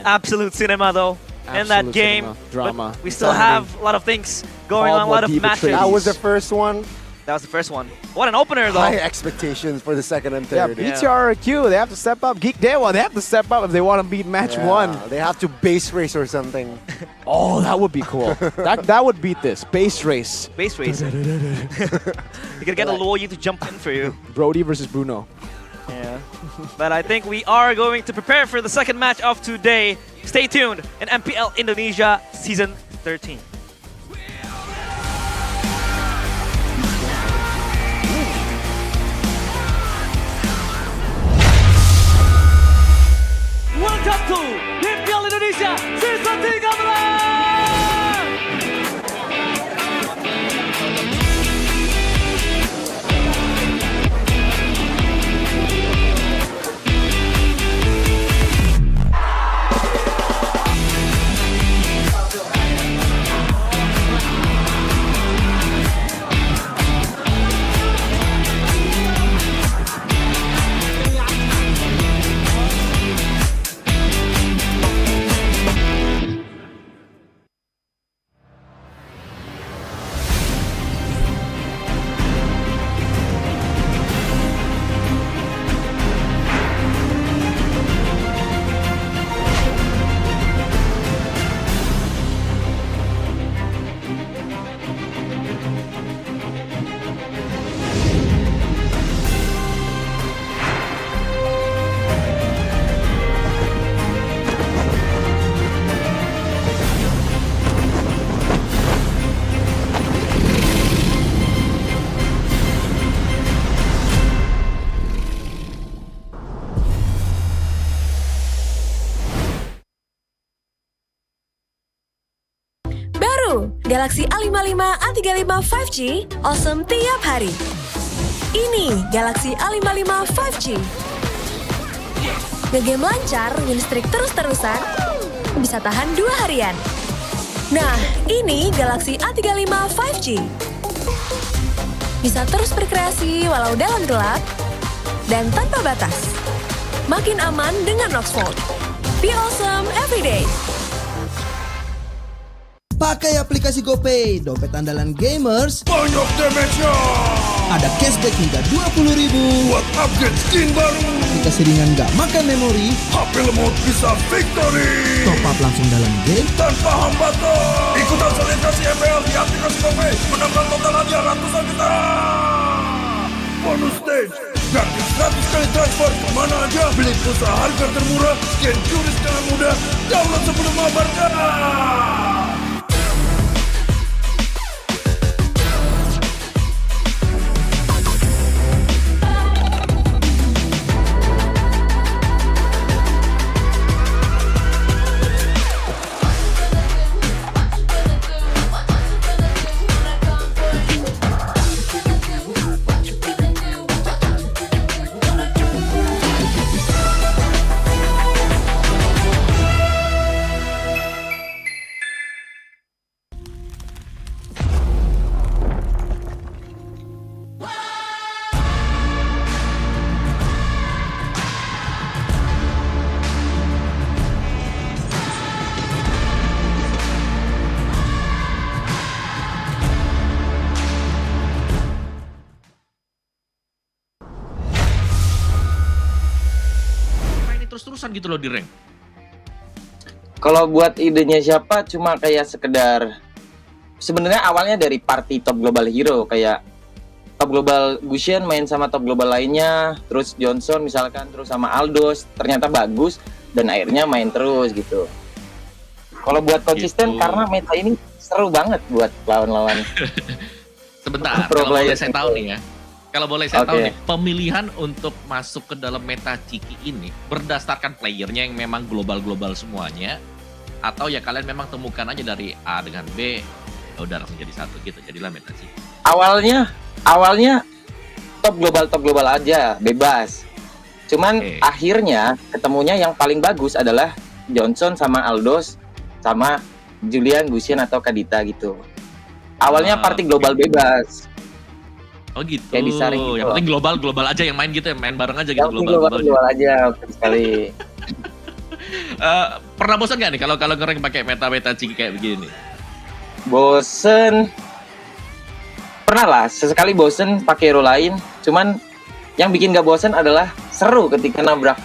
Absolute cinema though. In that game. Cinema, drama. But we still have a lot of things going on, a lot of matches. That was the first one. That was the first one. What an opener though. High expectations for the second and third. Yeah, BTRQ, they have to step up. Geek Dewa, they have to step up if they want to beat match 1. They have to base race or something. Oh, that would be cool. that would beat this. Base race. Base race. You can get a lawyer to jump in for you. Brody versus Bruno. Yeah. But I think we are going to prepare for the second match of today. Stay tuned in MPL Indonesia Season 13. Welcome to MPL Indonesia Season 13. Galaxy A55, A35 5G, awesome tiap hari. Ini Galaxy A55 5G. Ngegame lancar, win streak terus-terusan, bisa tahan 2 harian. Nah, ini Galaxy A35 5G. Bisa terus berkreasi walau dalam gelap, dan tanpa batas. Makin aman dengan Roxfold. Be awesome every day. Pakai aplikasi GoPay, dompet andalan gamers. Banyak damage-nya. Ada cashback hingga 20.000 buat upgrade skin baru. Aplikasi ringan gak makan memori. HP lemot bisa victory. Top up langsung dalam game tanpa hambatan. Ikutan selebrasi MPL di aplikasi GoPay. Menambah total hadiah ratusan juta. Bonus stage. Gratis 100 kali transfer kemana aja. Beli pulsa harga termurah. Scan QRIS dengan mudah. Download sebelum mabarkan. gitu loh di rank? Kalau buat idenya siapa cuma kayak sekedar sebenarnya awalnya dari party top global hero kayak top global Gusion main sama top global lainnya, terus Johnson misalkan terus sama Aldos ternyata bagus dan akhirnya main terus gitu. Kalau buat konsisten karena meta ini seru banget buat lawan-lawan. Sebentar, kalau boleh saya tahu nih ya. Kalau boleh saya tahu nih, pemilihan untuk masuk ke dalam meta Ciki ini berdasarkan playernya yang memang global-global semuanya, atau ya kalian memang temukan aja dari A dengan B, ya udah langsung jadi satu gitu, jadilah meta Ciki. Awalnya top global aja, bebas. Cuman akhirnya ketemunya yang paling bagus adalah Johnson sama Aldos sama Julian, Gusion atau Kadita gitu. Awalnya party global bebas. Oh gitu. Kayak disaring gitu. Yang penting global aja yang main gitu ya, main bareng aja gitu global aja sekali. Pernah bosan nggak nih kalau ngereng pakai meta Ciki kayak begini? Bosen. Pernah lah, sesekali bosen pakai hero lain. Cuman yang bikin gak bosen adalah seru ketika nabrak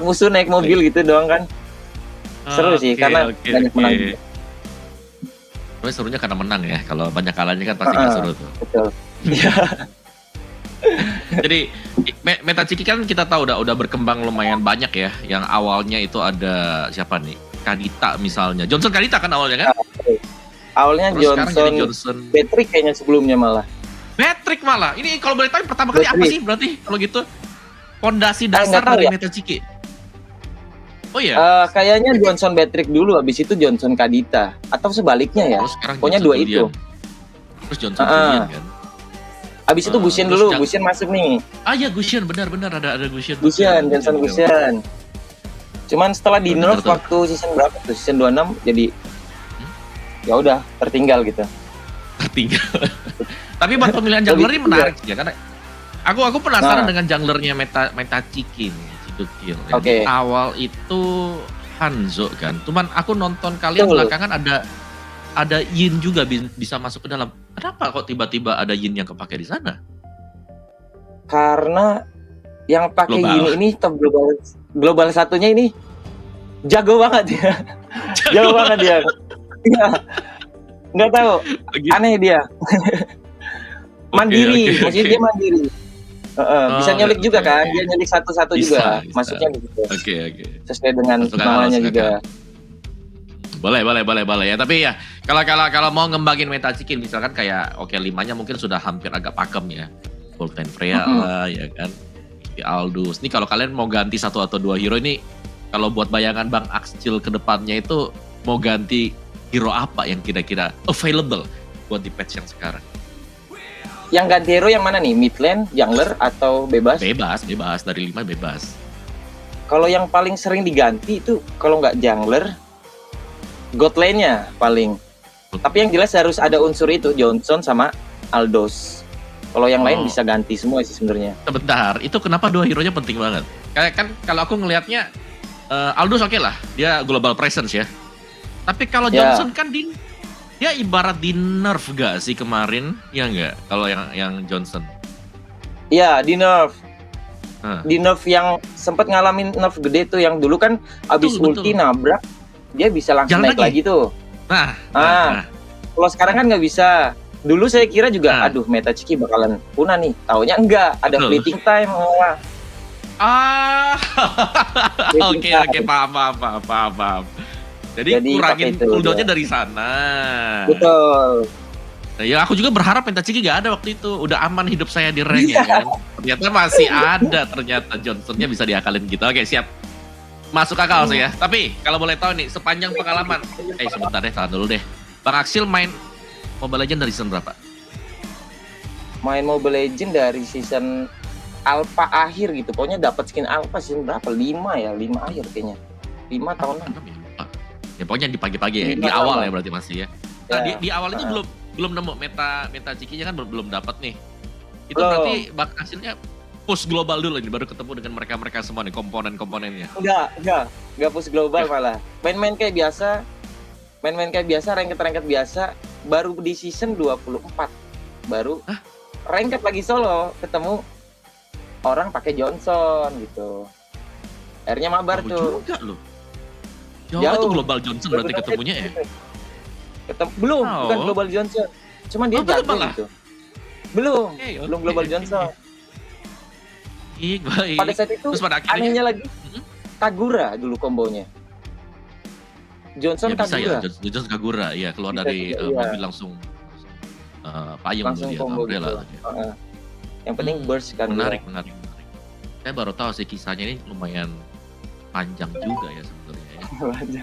musuh naik mobil gitu doang kan. Seru sih karena banyak menang. Tapi serunya karena menang ya. Kalau banyak kalahnya kan pasti nggak seru tuh. Betul. Jadi meta Ciki kan kita tahu udah berkembang lumayan banyak ya. Yang awalnya itu ada siapa nih? Kadita misalnya. Johnson Kadita kan awalnya kan? Awalnya Johnson. Patrick kayaknya sebelumnya malah. Patrick malah. Ini kalau boleh tahu pertama kali apa sih berarti kalau gitu? Pondasi dasar dari meta Ciki. Oh iya. Kayaknya Johnson Patrick dulu, habis itu Johnson Kadita atau sebaliknya ya. Pokoknya dua itu. Terus Johnson Julian kan. Habis itu Gusion dulu, Gusion masuk nih. Ya Gusion benar ada Gusion. Johnson Gusion. Cuman setelah di nerf waktu season berapa tuh? Season 26 jadi ya udah tertinggal gitu. Tertinggal. Tapi buat pemilihan jungler ini menarik ya karena aku penasaran dengan junglernya meta Ciki nih. Dukil. Awal itu Hanzo kan. Cuman aku nonton kalian belakangan ada Yin juga bisa masuk ke dalam. Kenapa kok tiba-tiba ada Yin yang kepake di sana? Karena yang pakai Yin ini top global satunya ini jago banget dia. Jago banget dia. Iya. Nggak tahu. Aneh dia. Mandiri, maksudnya dia mandiri. Bisa nyulik juga kan, dia nyulik satu-satu juga, masuknya begitu. Oke. Sesuai dengan namanya juga. Boleh ya. Tapi ya kalau mau ngembangin meta Ciki misalkan kayak 5-nya mungkin sudah hampir agak pakem ya. Volten Freya lah ya kan. Aldous. Nih kalau kalian mau ganti satu atau dua hero ini, kalau buat bayangan Bang Axel ke depannya itu mau ganti hero apa yang kira-kira available buat di patch yang sekarang? Yang ganti hero yang mana nih? Mid lane, jungler, atau bebas? Bebas. Dari 5 bebas. Kalau yang paling sering diganti itu kalau nggak jungler, god lane-nya paling. Tapi yang jelas harus ada unsur itu, Johnson sama Aldos. Kalau yang lain bisa ganti semua sih sebenarnya. Sebentar, itu kenapa dua hero-nya penting banget? Kayak kan kalau aku ngelihatnya Aldos oke lah, dia global presence ya. Tapi kalau Johnson kan dia ibarat di nerf gak sih kemarin? Ya enggak, kalau yang Johnson. Iya, di nerf. Di nerf yang sempat ngalamin nerf gede tuh, yang dulu kan abis ulti nabrak, dia bisa langsung naik lagi tuh. Kalau sekarang kan nggak bisa. Dulu saya kira juga, aduh meta Ciki bakalan punah nih. Taunya enggak, ada fleeting time. Oke, paham. Jadi kurangin cooldown-nya dari sana. Betul. Nah, ya aku juga berharap meta Ciki gak ada waktu itu. Udah aman hidup saya di rank ya kan. Ternyata masih ada, ternyata Johnson-nya bisa diakalin gitu. Oke, siap. Masuk akal sih ya. Tapi kalau boleh tahu nih, sepanjang pengalaman. Sebentar deh, tahan dulu deh. Bang Axel main Mobile Legends dari season berapa? Main Mobile Legends dari season Alpha akhir gitu. Pokoknya dapat skin Alpha season berapa? 5 akhir kayaknya. 5 tahun 6. Ya pokoknya di pagi-pagi ya, di awal ya berarti masih ya. Nah di awal itu belum nemu meta Cikinya kan belum dapat nih. Itu berarti Bang Axelnya push global dulu nih, baru ketemu dengan mereka semua nih komponen-komponennya. Enggak push global malah. Main-main kayak biasa, ranked biasa, baru di season 24. Baru ranked lagi solo, ketemu orang pakai Johnson gitu. Akhirnya mabar tuh. Juga loh. Jauh tuh Global Johnson berarti ketemunya ya? Belum, bukan Global Johnson. Cuman dia jago gitu. Belum Global Johnson. Baik. Pada saat itu anehnya lagi Kagura dulu kombonya. Johnson ya, bisa Kagura. Ya, Johnson Kagura, ya keluar bisa dari mobil langsung payung langsung dia, combo gitu. Yang penting burst kan. Menarik. Saya baru tahu sih kisahnya ini lumayan panjang juga ya sebenarnya. Ya.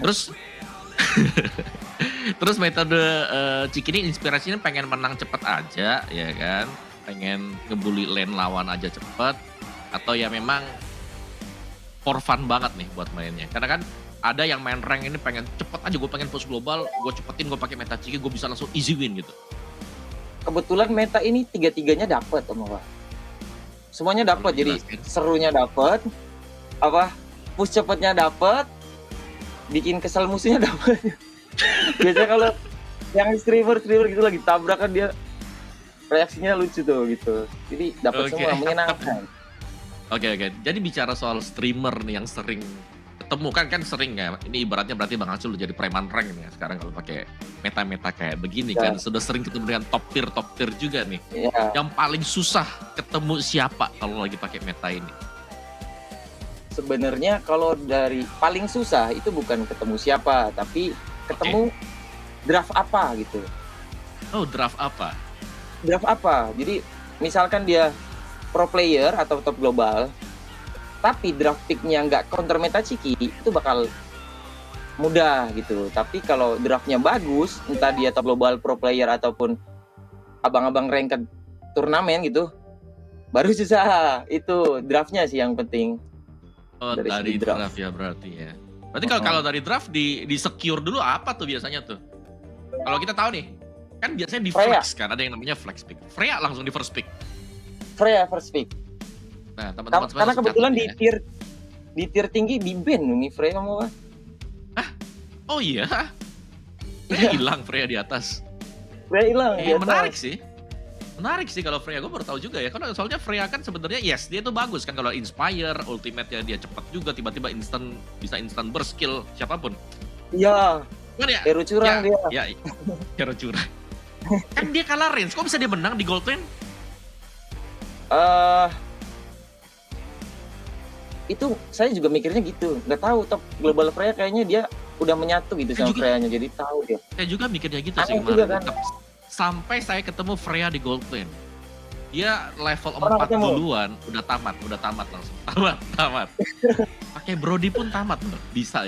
Terus metode Ciki ini inspirasinya pengen menang cepet aja, ya kan? Pengen ngebully lane lawan aja cepet, atau ya memang for fun banget nih buat mainnya. Karena kan ada yang main rank ini pengen cepet aja, gue pengen push global, gue cepetin, gue pakai meta Ciki, gue bisa langsung easy win gitu. Kebetulan meta ini tiga-tiganya dapet, Om. Semuanya dapet, jadi serunya dapet, push cepetnya dapet, bikin kesel musuhnya dapet. Biasanya kalau yang streamer gitu lagi tabrakan dia reaksinya lucu tuh gitu. Jadi dapat semua menyenangkan. Oke. Jadi bicara soal streamer nih yang sering ketemu kan sering ya. Ini ibaratnya berarti Bang Acul jadi preman rank nih ya sekarang kalau pakai meta-meta kayak begini kan sudah sering ketemu dengan top tier juga nih. Yang paling susah ketemu siapa kalau lagi pakai meta ini? Sebenarnya kalau dari paling susah itu bukan ketemu siapa, tapi ketemu draft apa gitu. Oh, draft apa? Draft apa? Jadi misalkan dia pro player atau top global, tapi draft picknya nggak counter meta Ciki, itu bakal mudah gitu. Tapi kalau draftnya bagus, entah dia top global, pro player ataupun abang-abang ranked turnamen gitu, baru susah. Itu draftnya sih yang penting. Oh, dari draft ya berarti ya. Berarti kalau dari draft di secure dulu apa tuh biasanya tuh? Kalau kita tahu nih, kan biasanya di flex kan, ada yang namanya flex pick. Freya langsung di first pick. Freya first pick. Nah, teman-teman karena kebetulan di tier tinggi di ban nih Freya mau. Oh iya. Freya hilang Freya di atas. Freya hilang di atas. Menarik sih kalau Freya, gue baru tahu juga ya. Karena soalnya Freya kan sebenarnya dia tuh bagus kan kalau inspire, ultimate-nya dia cepat juga, tiba-tiba bisa instant burst skill siapapun. Iya. Kan ya? Hero curang dia. Ya, hero curang. Kan dia kalah range, kok bisa dia menang di gold lane? Itu saya juga mikirnya gitu. Nggak tahu top global Freya kayaknya dia udah menyatu gitu sama Freyanya, jadi tahu dia. Saya juga mikirnya gitu sih kemarin. Kan? Sampai saya ketemu Freya di gold lane. Dia level 4 duluan, udah tamat langsung. Tamat. Pakai Brody pun tamat loh. Bisa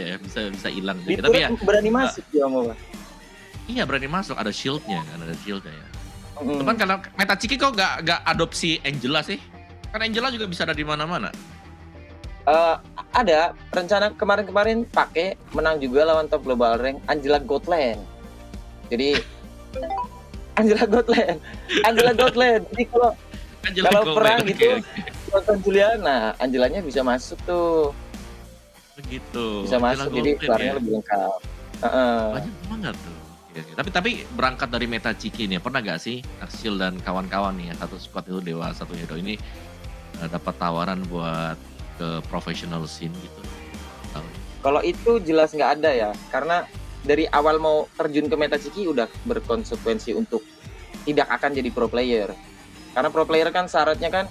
hilang. Tapi ya berani masuk dia mau. Iya, berani masuk, ada shieldnya ya. Cuman kalau meta Ciki kok gak adopsi Angela sih? Kan Angela juga bisa ada di mana-mana. Ada rencana kemarin pakai menang juga lawan top global rank Angela Godland. Jadi Angela Godland. Jadi kalau perang gitu nonton Juliana, Angelanya bisa masuk tuh. Begitu. Bisa masuk, jadi keluarnya lebih lengkap. Banyak banget tuh. Tapi berangkat dari meta Ciki nih, pernah gak sih Axel dan kawan-kawan nih, satu squad itu Dewa, satu hero ini dapat tawaran buat ke professional scene gitu? Kalau itu jelas nggak ada ya, karena dari awal mau terjun ke meta Ciki udah berkonsekuensi untuk tidak akan jadi pro player. Karena pro player kan syaratnya kan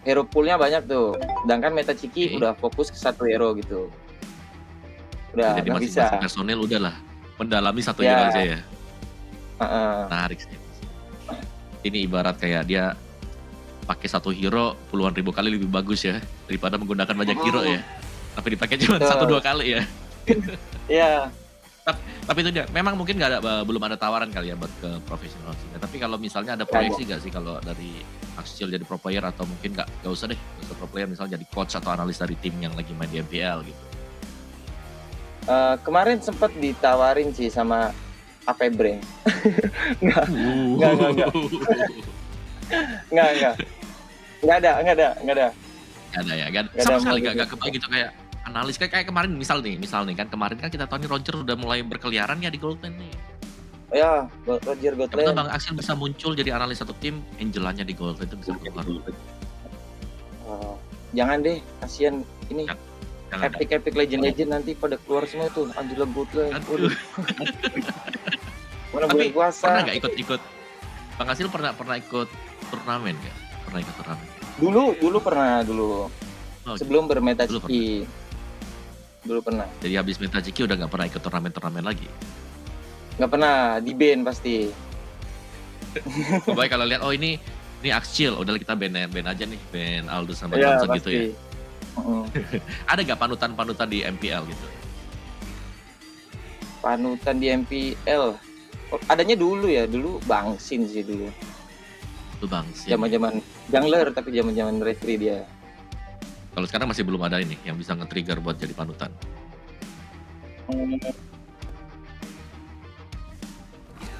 hero poolnya banyak tuh, sedangkan meta Ciki udah fokus ke satu hero gitu. Udah jadi nggak bisa. Personil udahlah mendalami satu hero aja ya. Menarik sih. Ini ibarat kayak dia pakai satu hero puluhan ribu kali lebih bagus ya daripada menggunakan banyak hero ya. Tapi dipakai cuma 1-2 kali ya. Iya. Tapi itu dia. Memang mungkin belum ada tawaran kali ya buat ke profesional. Tapi kalau misalnya ada proyeksi nggak sih kalau dari Axel jadi pro player atau mungkin nggak usah deh, nggak usah pro player, misalnya jadi coach atau analis dari tim yang lagi main di MPL gitu. Kemarin sempat ditawarin sih sama AP Brain. Enggak. Enggak ada. Gak ada ya, sama sekali gak kebayang gitu kayak analis kayak kemarin misal nih kan kemarin kan kita tahu nih Roger udah mulai berkeliaran ya di gold lane nih. Ya, Roger gold lane. Bang Axel bisa muncul jadi analis satu tim, Angelanya di gold lane itu bisa keluar. Jangan deh, kasihan ini. epic legend nanti pada keluar semua tuh. Anjir lah gold lah. Mana bulan puasa. Pernah nggak ikut Bang Asil pernah ikut turnamen nggak? Pernah ikut turnamen? Dulu pernah. Oh, sebelum bermeta ciki. Dulu pernah. Jadi habis meta ciki udah nggak pernah ikut turnamen lagi? Nggak pernah, di ban pasti. Baik kalau lihat ini Axel, udah kita ban aja nih, ban Aldo sama Ya, Johnson gitu ya. Ada gak panutan di MPL gitu? Panutan di MPL, adanya dulu Bangsin sih dulu. Itu Bangsin. Zaman jungler tapi zaman referee dia. Kalau sekarang masih belum ada ini yang bisa nge-trigger buat jadi panutan.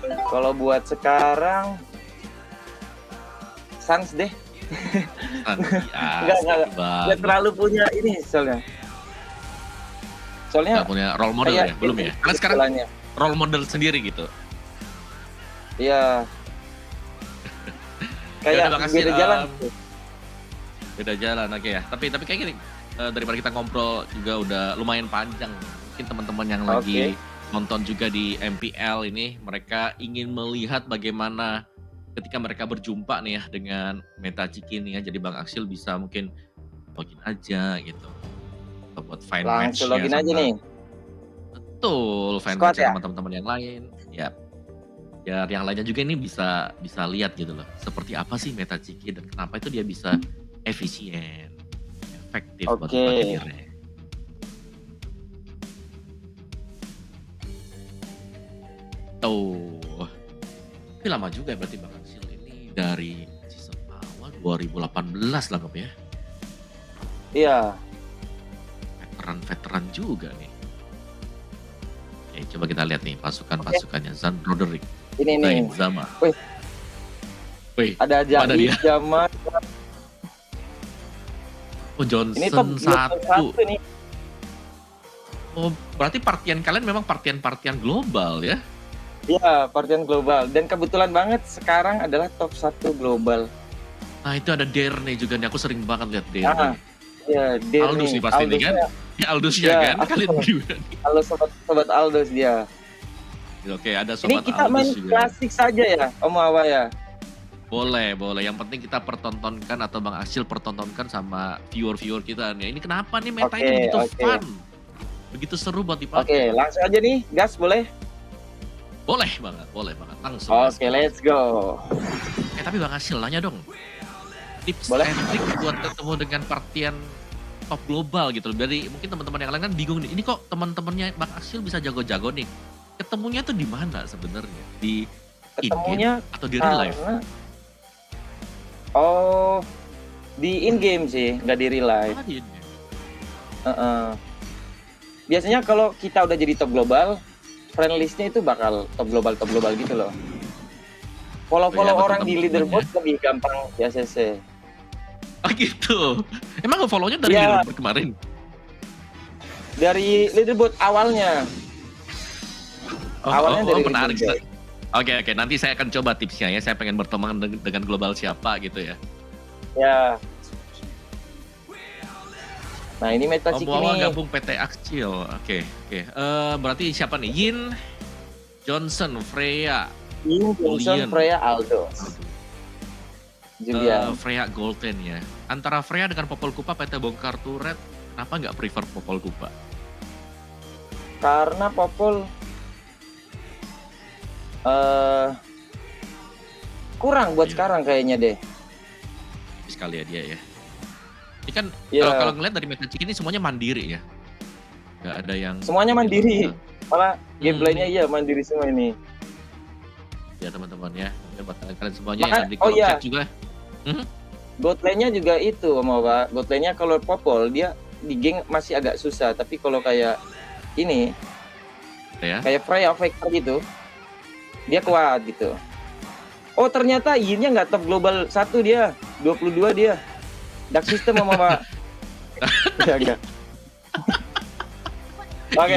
Kalau buat sekarang Sans deh. Enggak terlalu punya ini soalnya. Nggak punya role model ya? Belum ya? Karena sekarang role model sendiri gitu. Iya. Kayak beda jalan. Beda jalan, oke ya. Tapi kayak gini, daripada kita ngobrol juga udah lumayan panjang. Mungkin teman-teman yang lagi nonton juga di MPL ini, mereka ingin melihat bagaimana ketika mereka berjumpa nih ya dengan meta ciki nih ya. Jadi Bang Axel bisa mungkin login aja gitu. Atau buat fine match. Langsung login aja nih. Betul, fine match sama teman-teman yang lain. Ya. Ya yang lainnya juga ini bisa lihat gitu loh. Seperti apa sih meta ciki dan kenapa itu dia bisa efisien, efektif buat dipakai di rank. Tuh. Tapi lama juga ya berarti Bang Axel ini dari season awal 2018 lah ya. Iya. Veteran juga nih. Oke, coba kita lihat nih pasukannya Zan Broderick. Ini nih. Zama. Wih. Ada Jahit, Jama. Oh, Johnson ini top 1 nih. Oh, berarti partian kalian memang partian global ya? Iya, partian global. Dan kebetulan banget sekarang adalah top 1 global. Nah, itu ada Derne juga nih. Aku sering banget lihat Derne. Iya, Derne. Aldous nih pasti nih kan? Ya, Aldous ya kan? Kalian juga nih. Halo sobat Aldous dia. Oke, ada sobat Aldous juga. Ini kita main klasik saja ya, Om Awa ya? Boleh. Yang penting kita pertontonkan atau Bang Axel pertontonkan sama viewer kita nih. Ini kenapa nih metanya begitu fun? Begitu seru buat dipakai. Oke, langsung aja nih, gas boleh? Boleh banget. Langsung. Oke, let's go. Tapi Bang Axel nanya dong. Tips and trik buat ketemu dengan partian top global gitu. Dari mungkin teman-teman yang lain kan bingung nih. Ini kok teman-temannya Bang Axel bisa jago-jago nih. Ketemunya tuh di mana sebenarnya? Di in-game atau di real life? Oh, di in-game sih, nggak di real life. Di in-game. Biasanya kalau kita udah jadi top global, friend list-nya itu bakal top global gitu loh. Follow orang di leaderboard lebih gampang di ACC. Oh gitu. Emang nge-follow-nya dari leaderboard kemarin? Dari leaderboard awalnya. Awalnya dari menarik. Oke, nanti saya akan coba tipsnya ya. Saya pengen berteman dengan global siapa gitu ya. Ya. Nah ini meta ciki nih. Gabung PT Axel. Oke. Berarti siapa nih? Yin, Johnson, Freya. Johnson, Freya, Aldo. Julian. Freya Golden ya. Antara Freya dengan Popol Kupa PT bongkar turret, kenapa nggak prefer Popol Kupa? Karena Popol kurang buat sekarang kayaknya deh. Sekali ya dia ya. Ini kan kalau ngeliat dari meta ciki ini semuanya mandiri ya. Nggak ada yang... Semuanya mandiri. Malah gameplaynya mandiri semua ini. Ya teman-teman ya. Buat kalian semuanya yang di kolom chat juga. Botlane-nya juga itu Pak. Botlane-nya kalau Popol dia di geng masih agak susah. Tapi kalau kayak ini, kayak Freya Vector gitu, dia kuat gitu. Oh ternyata Yin-nya nggak top global 1 dia. 22 dia. Dark system sama Pak. Oke.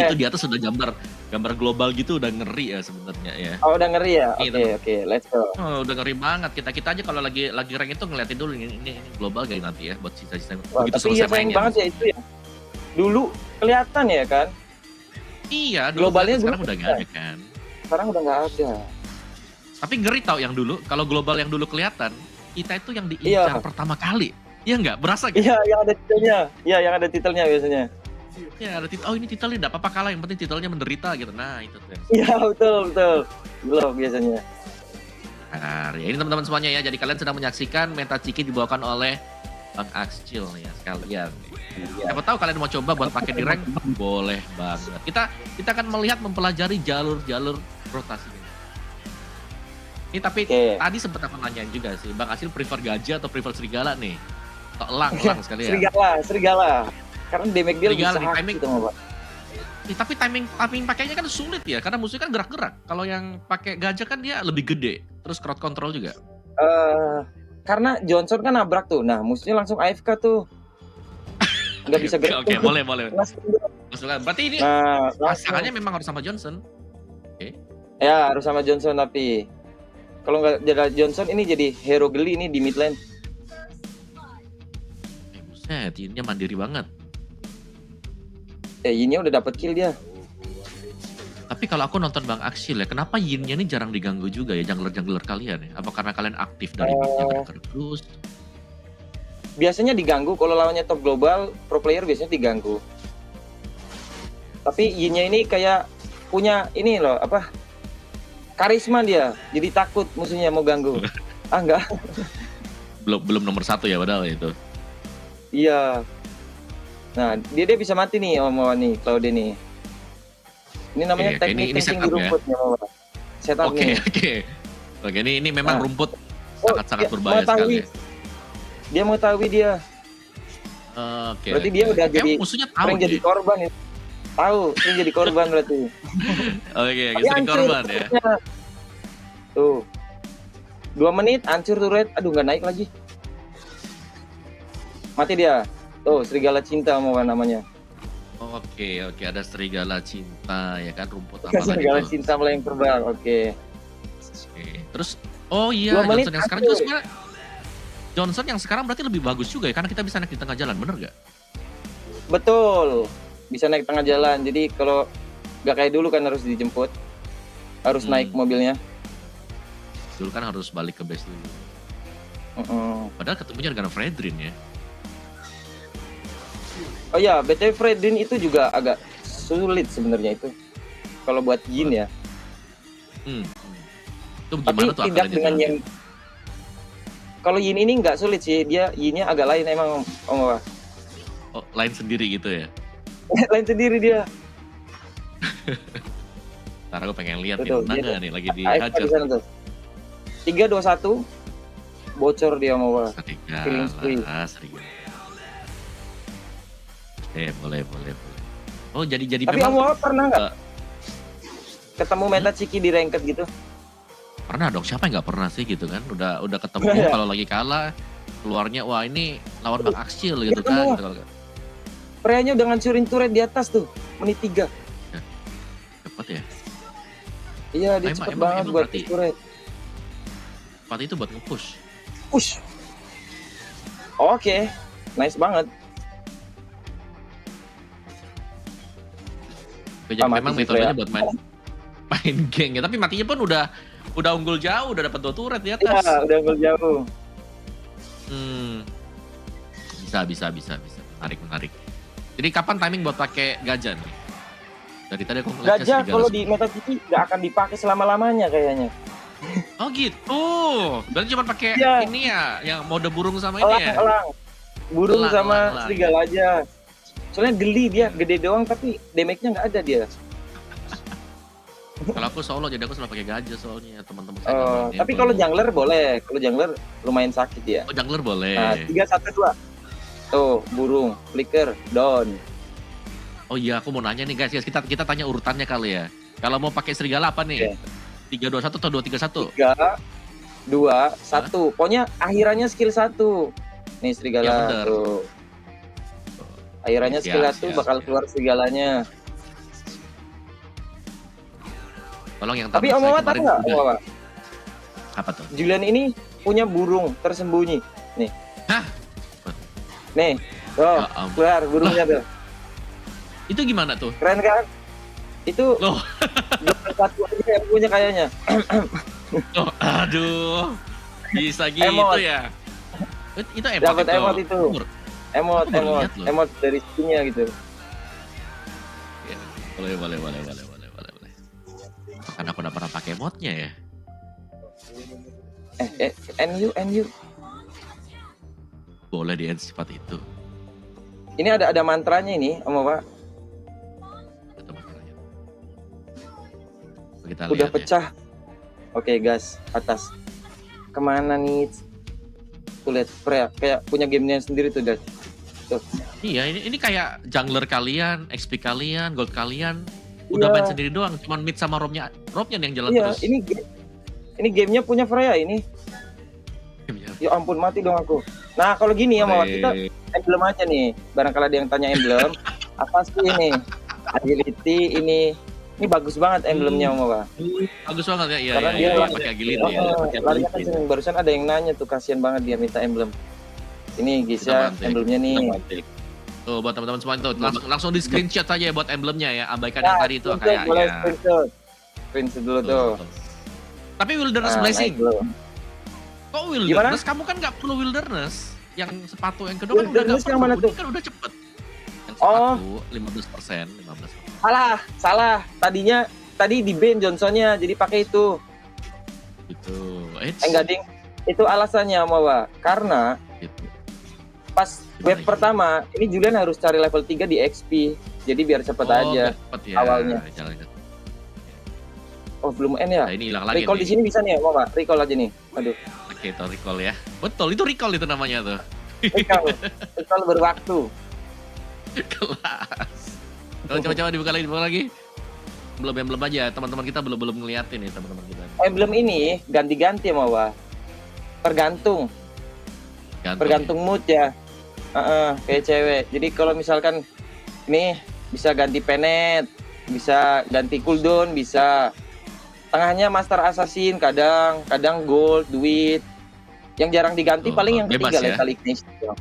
Itu di atas sudah gambar global gitu udah ngeri ya sebenarnya ya. Oh udah ngeri ya. Oke, let's go. Oh, udah ngeri banget. Kita aja kalau lagi rank itu ngeliatin dulu ini global kayak nanti ya buat sisa-sisa. Tapi iya sayang banget ya itu ya. dulu kelihatan ya kan. Iya, dulu Globalnya sekarang dulu udah nggak ada kan. Sekarang udah nggak ada. Tapi ngeri tau yang dulu, kalau global yang dulu kelihatan, kita itu yang diincar pertama kali. Iya nggak? Berasa gak? Iya, yang ada titelnya. Iya, yang ada titelnya biasanya. Iya, ada titel. Oh ini titelnya nggak apa-apa kalah, yang penting titelnya menderita gitu. Nah itu tuh. Iya, betul. Belum biasanya. Nah, ya ini teman-teman semuanya ya. Jadi kalian sedang menyaksikan Meta Ciki dibawakan oleh Bang Axcil ya sekalian. Siapa tahu kalian mau coba buat pakai di rank, boleh banget. Kita akan melihat mempelajari jalur-jalur rotasi. Ini tapi tadi sempat aku nanyain juga sih, Bang Axcil prefer gajah atau prefer serigala nih? Atau elang sekalian. Serigala. Karena damage dia serigala lebih timing gitu, Pak. Tapi timing pakainya kan sulit ya, karena musuhnya kan gerak-gerak. Kalau yang pakai gajah kan dia lebih gede, terus crowd control juga. Karena Johnson kan nabrak tuh, nah musuhnya langsung AFK tuh. Nggak bisa gerak. Oke, boleh. Berarti ini pasangannya memang harus sama Johnson. Oke. Ya, harus sama Johnson tapi kalau nggak jadi Johnson ini jadi hero geli ini di mid lane. Buset, Yin-nya mandiri banget. Yin-nya udah dapet kill dia. Tapi kalau aku nonton Bang Axcil ya, kenapa Yin-nya ini jarang diganggu juga ya jungler-jungler kalian ya? Apa karena kalian aktif dari midnya terus? Biasanya diganggu kalau lawannya top global, pro player biasanya diganggu. Tapi Yin-nya ini kayak punya ini loh, apa? Karisma dia, jadi takut musuhnya mau ganggu. Enggak. Belum nomor 1 ya padahal itu. Iya. Nah, dia bisa mati nih nih Cloud ini. Ini namanya teknik kencing di rumput ya, Mama. Setup nih. Oke, ini memang rumput sangat-sangat berbahaya sekali. Dia mau tahu dia. Berarti dia udah jadi musuhnya tahu sering jadi korban ya. Tahu, sering jadi korban berarti. Oke, sering korban ya. Tuh. 2 menit hancur turret. Aduh, nggak naik lagi. Mati dia. Tuh, serigala cinta mau namanya. Oke, ada serigala cinta ya kan, rumput apa lagi? Serigala cinta melayang terbang. Oke. Terus Johnson yang sekarang juga sebenarnya Johnson yang sekarang berarti lebih bagus juga ya karena kita bisa naik di tengah jalan, bener gak? Betul. Bisa naik tengah jalan. Jadi kalau nggak kayak dulu kan harus dijemput. Harus naik mobilnya. Dulu kan harus balik ke base dulu. Padahal ketemunya dengan Fredrin ya. Oh ya, BTW Fredrin itu juga agak sulit sebenarnya itu. Kalau buat Yin ya. Itu gimana tuh tidak dengan yang kalau Yin ini nggak sulit sih, dia Yin-nya agak lain emang Om. Lain sendiri gitu ya? Lain sendiri dia. Ntar aku pengen lihat nih, menang gak nih lagi dihajar. 3-2-1, bocor dia Om. Serigala. Boleh. Oh jadi tapi memang. Om pernah nggak ketemu Meta Ciki di ranked gitu? Pernah dong, siapa yang nggak pernah sih gitu kan? Udah ketemu kalau lagi kalah, keluarnya wah ini lawan Bang Axcil gitu kan. Gitu. Freya-nya udah ngancurin turret di atas tuh, menit 3. Cepet ya? Iya, dia cepet banget buat turret. Cepat itu buat nge-push. Oke, nice banget. Jadi memang metodenya buat main geng ya, tapi matinya pun udah unggul jauh, udah dapat 2 turret di atas. Iya, udah unggul jauh. Bisa. Menarik. Jadi kapan timing buat pakai gajah nih? Dari tadi aku ngeliat gajah kalau di Meta Ciki nggak akan dipakai selama-lamanya kayaknya. Oh gitu. Berarti cuma pakai ini ya, yang mode burung sama elang, ini ya? Elang. Burung sama serigala aja. Soalnya geli dia, gede doang tapi damage-nya nggak ada dia. Kalau aku solo jadi aku selalu pakai gajah soalnya teman-teman saya. Tapi kalau jungler boleh, kalau jungler lumayan sakit ya. Oh jungler boleh. Nah, 3-1-2. Tuh, burung, flicker, down. Oh iya, aku mau nanya nih guys, kita tanya urutannya kali ya. Kalau mau pakai serigala apa nih? 3-2-1 atau 2-3-1? 3-2-1. Pokoknya akhirannya skill 1. Nih serigala ya, tuh. Akhirannya skill 1 bakal keluar serigalanya. Tolong yang tapi Om Wawa tahu nggak, Om Wawa? Apa tuh? Julian ini punya burung tersembunyi. Nih. Hah? Nih, tuh, keluar burungnya tuh. Itu gimana tuh? Keren kan? Itu loh. satu aja yang punya kayaknya. Oh, aduh. Bisa gitu Emot. ya. Itu emot Dapat itu. emot itu. Emot dari skinnya gitu. Ya, boleh. Karena aku udah pernah pakai emotnya ya. NU. Boleh di sifat itu. Ini ada mantranya ini, Om Pak. Kita Udah lihat pecah. Oke, gas atas. Kemana nih? Tuh lihat, Freya kayak punya gamenya sendiri tuh, Dad. Tuh. Iya, ini kayak jungler kalian, XP kalian, gold kalian udah Iya. main sendiri doang, cuman mid sama robnya nih yang jalan Iya, terus. ini gamenya punya Freya ini. Ya ampun, mati dong aku. Nah, kalau gini ya, Mawar, kita emblem aja nih. Barangkali ada yang tanya emblem, apa sih ini? Agility ini bagus banget emblemnya, Mawar. Bagus banget ya, iya, Karena dia pakai agility ya. Pakai larinya agility. kenceng. Barusan ada yang nanya tuh, kasihan banget dia minta emblem. Ini Gisya, emblemnya nih. Tuh buat teman-teman semua itu langsung di screenshot saja ya buat emblemnya ya. Abaikan Nah, yang tadi itu boleh kayaknya. screenshot dulu tuh. Tapi Wilderness Nah, Blessing. naik dulu. Kok Wilderness? Kamu kan nggak perlu Wilderness. Yang sepatu yang kedua kan udah nggak yang mana perlu. tuh? Ini kan udah cepet. Yang sepatu 15%. Salah. Tadi di ban Johnsonnya, jadi pakai itu. Gitu. Enggak ding. Itu alasannya, Mawa. Karena pas wave pertama, ini Julian harus cari level 3 di XP. Jadi biar cepet aja cepet ya, awalnya. Oh, belum end ya? Nah, ini hilang lagi Recall nih. di sini bisa nih, Mawa. Recall aja nih. Aduh. Oke, itu recall ya. Betul, itu recall itu namanya tuh. Recall berwaktu. Kelas. Coba dibuka lagi. Belum aja, teman-teman kita belum ngeliatin nih teman-teman kita. Emblem ini ganti-ganti ya, Mawa. Tergantung mood ya. Kayak cewek. Jadi kalau misalkan nih bisa ganti penet, bisa ganti cooldown, bisa tengahnya master assassin, kadang gold, duit. Yang jarang diganti paling yang ketiga ya? lethal ignition.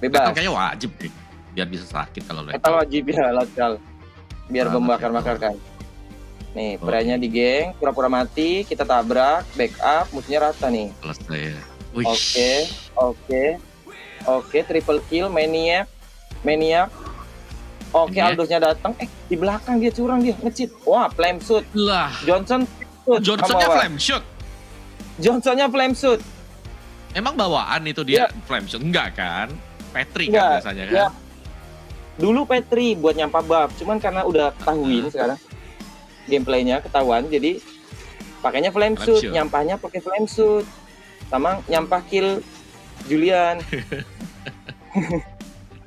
Bebas. Kayaknya wajib deh. Biar bisa sakit kalau Kita wajib ya lethal. Biar membakar-bakarkan. Nih, peranya di geng, pura-pura mati, kita tabrak, backup, musuhnya rata nih. Selesai ya. Oke, triple kill, Maniac. Oke, Aldosnya datang. Di belakang dia curang dia, nge-cheat. Wah, flame shoot. Lah. Johnsonnya flame shoot. Johnsonnya flame shoot. Emang bawaan itu dia flame shoot? Enggak kan? Petri kan biasanya kan? Ya. Dulu Petri buat nyampah buff, cuman karena udah ketahuin sekarang gameplaynya ketahuan, jadi pakainya flame shoot, nyampahnya pakai flame shoot, sama nyampah kill Julian.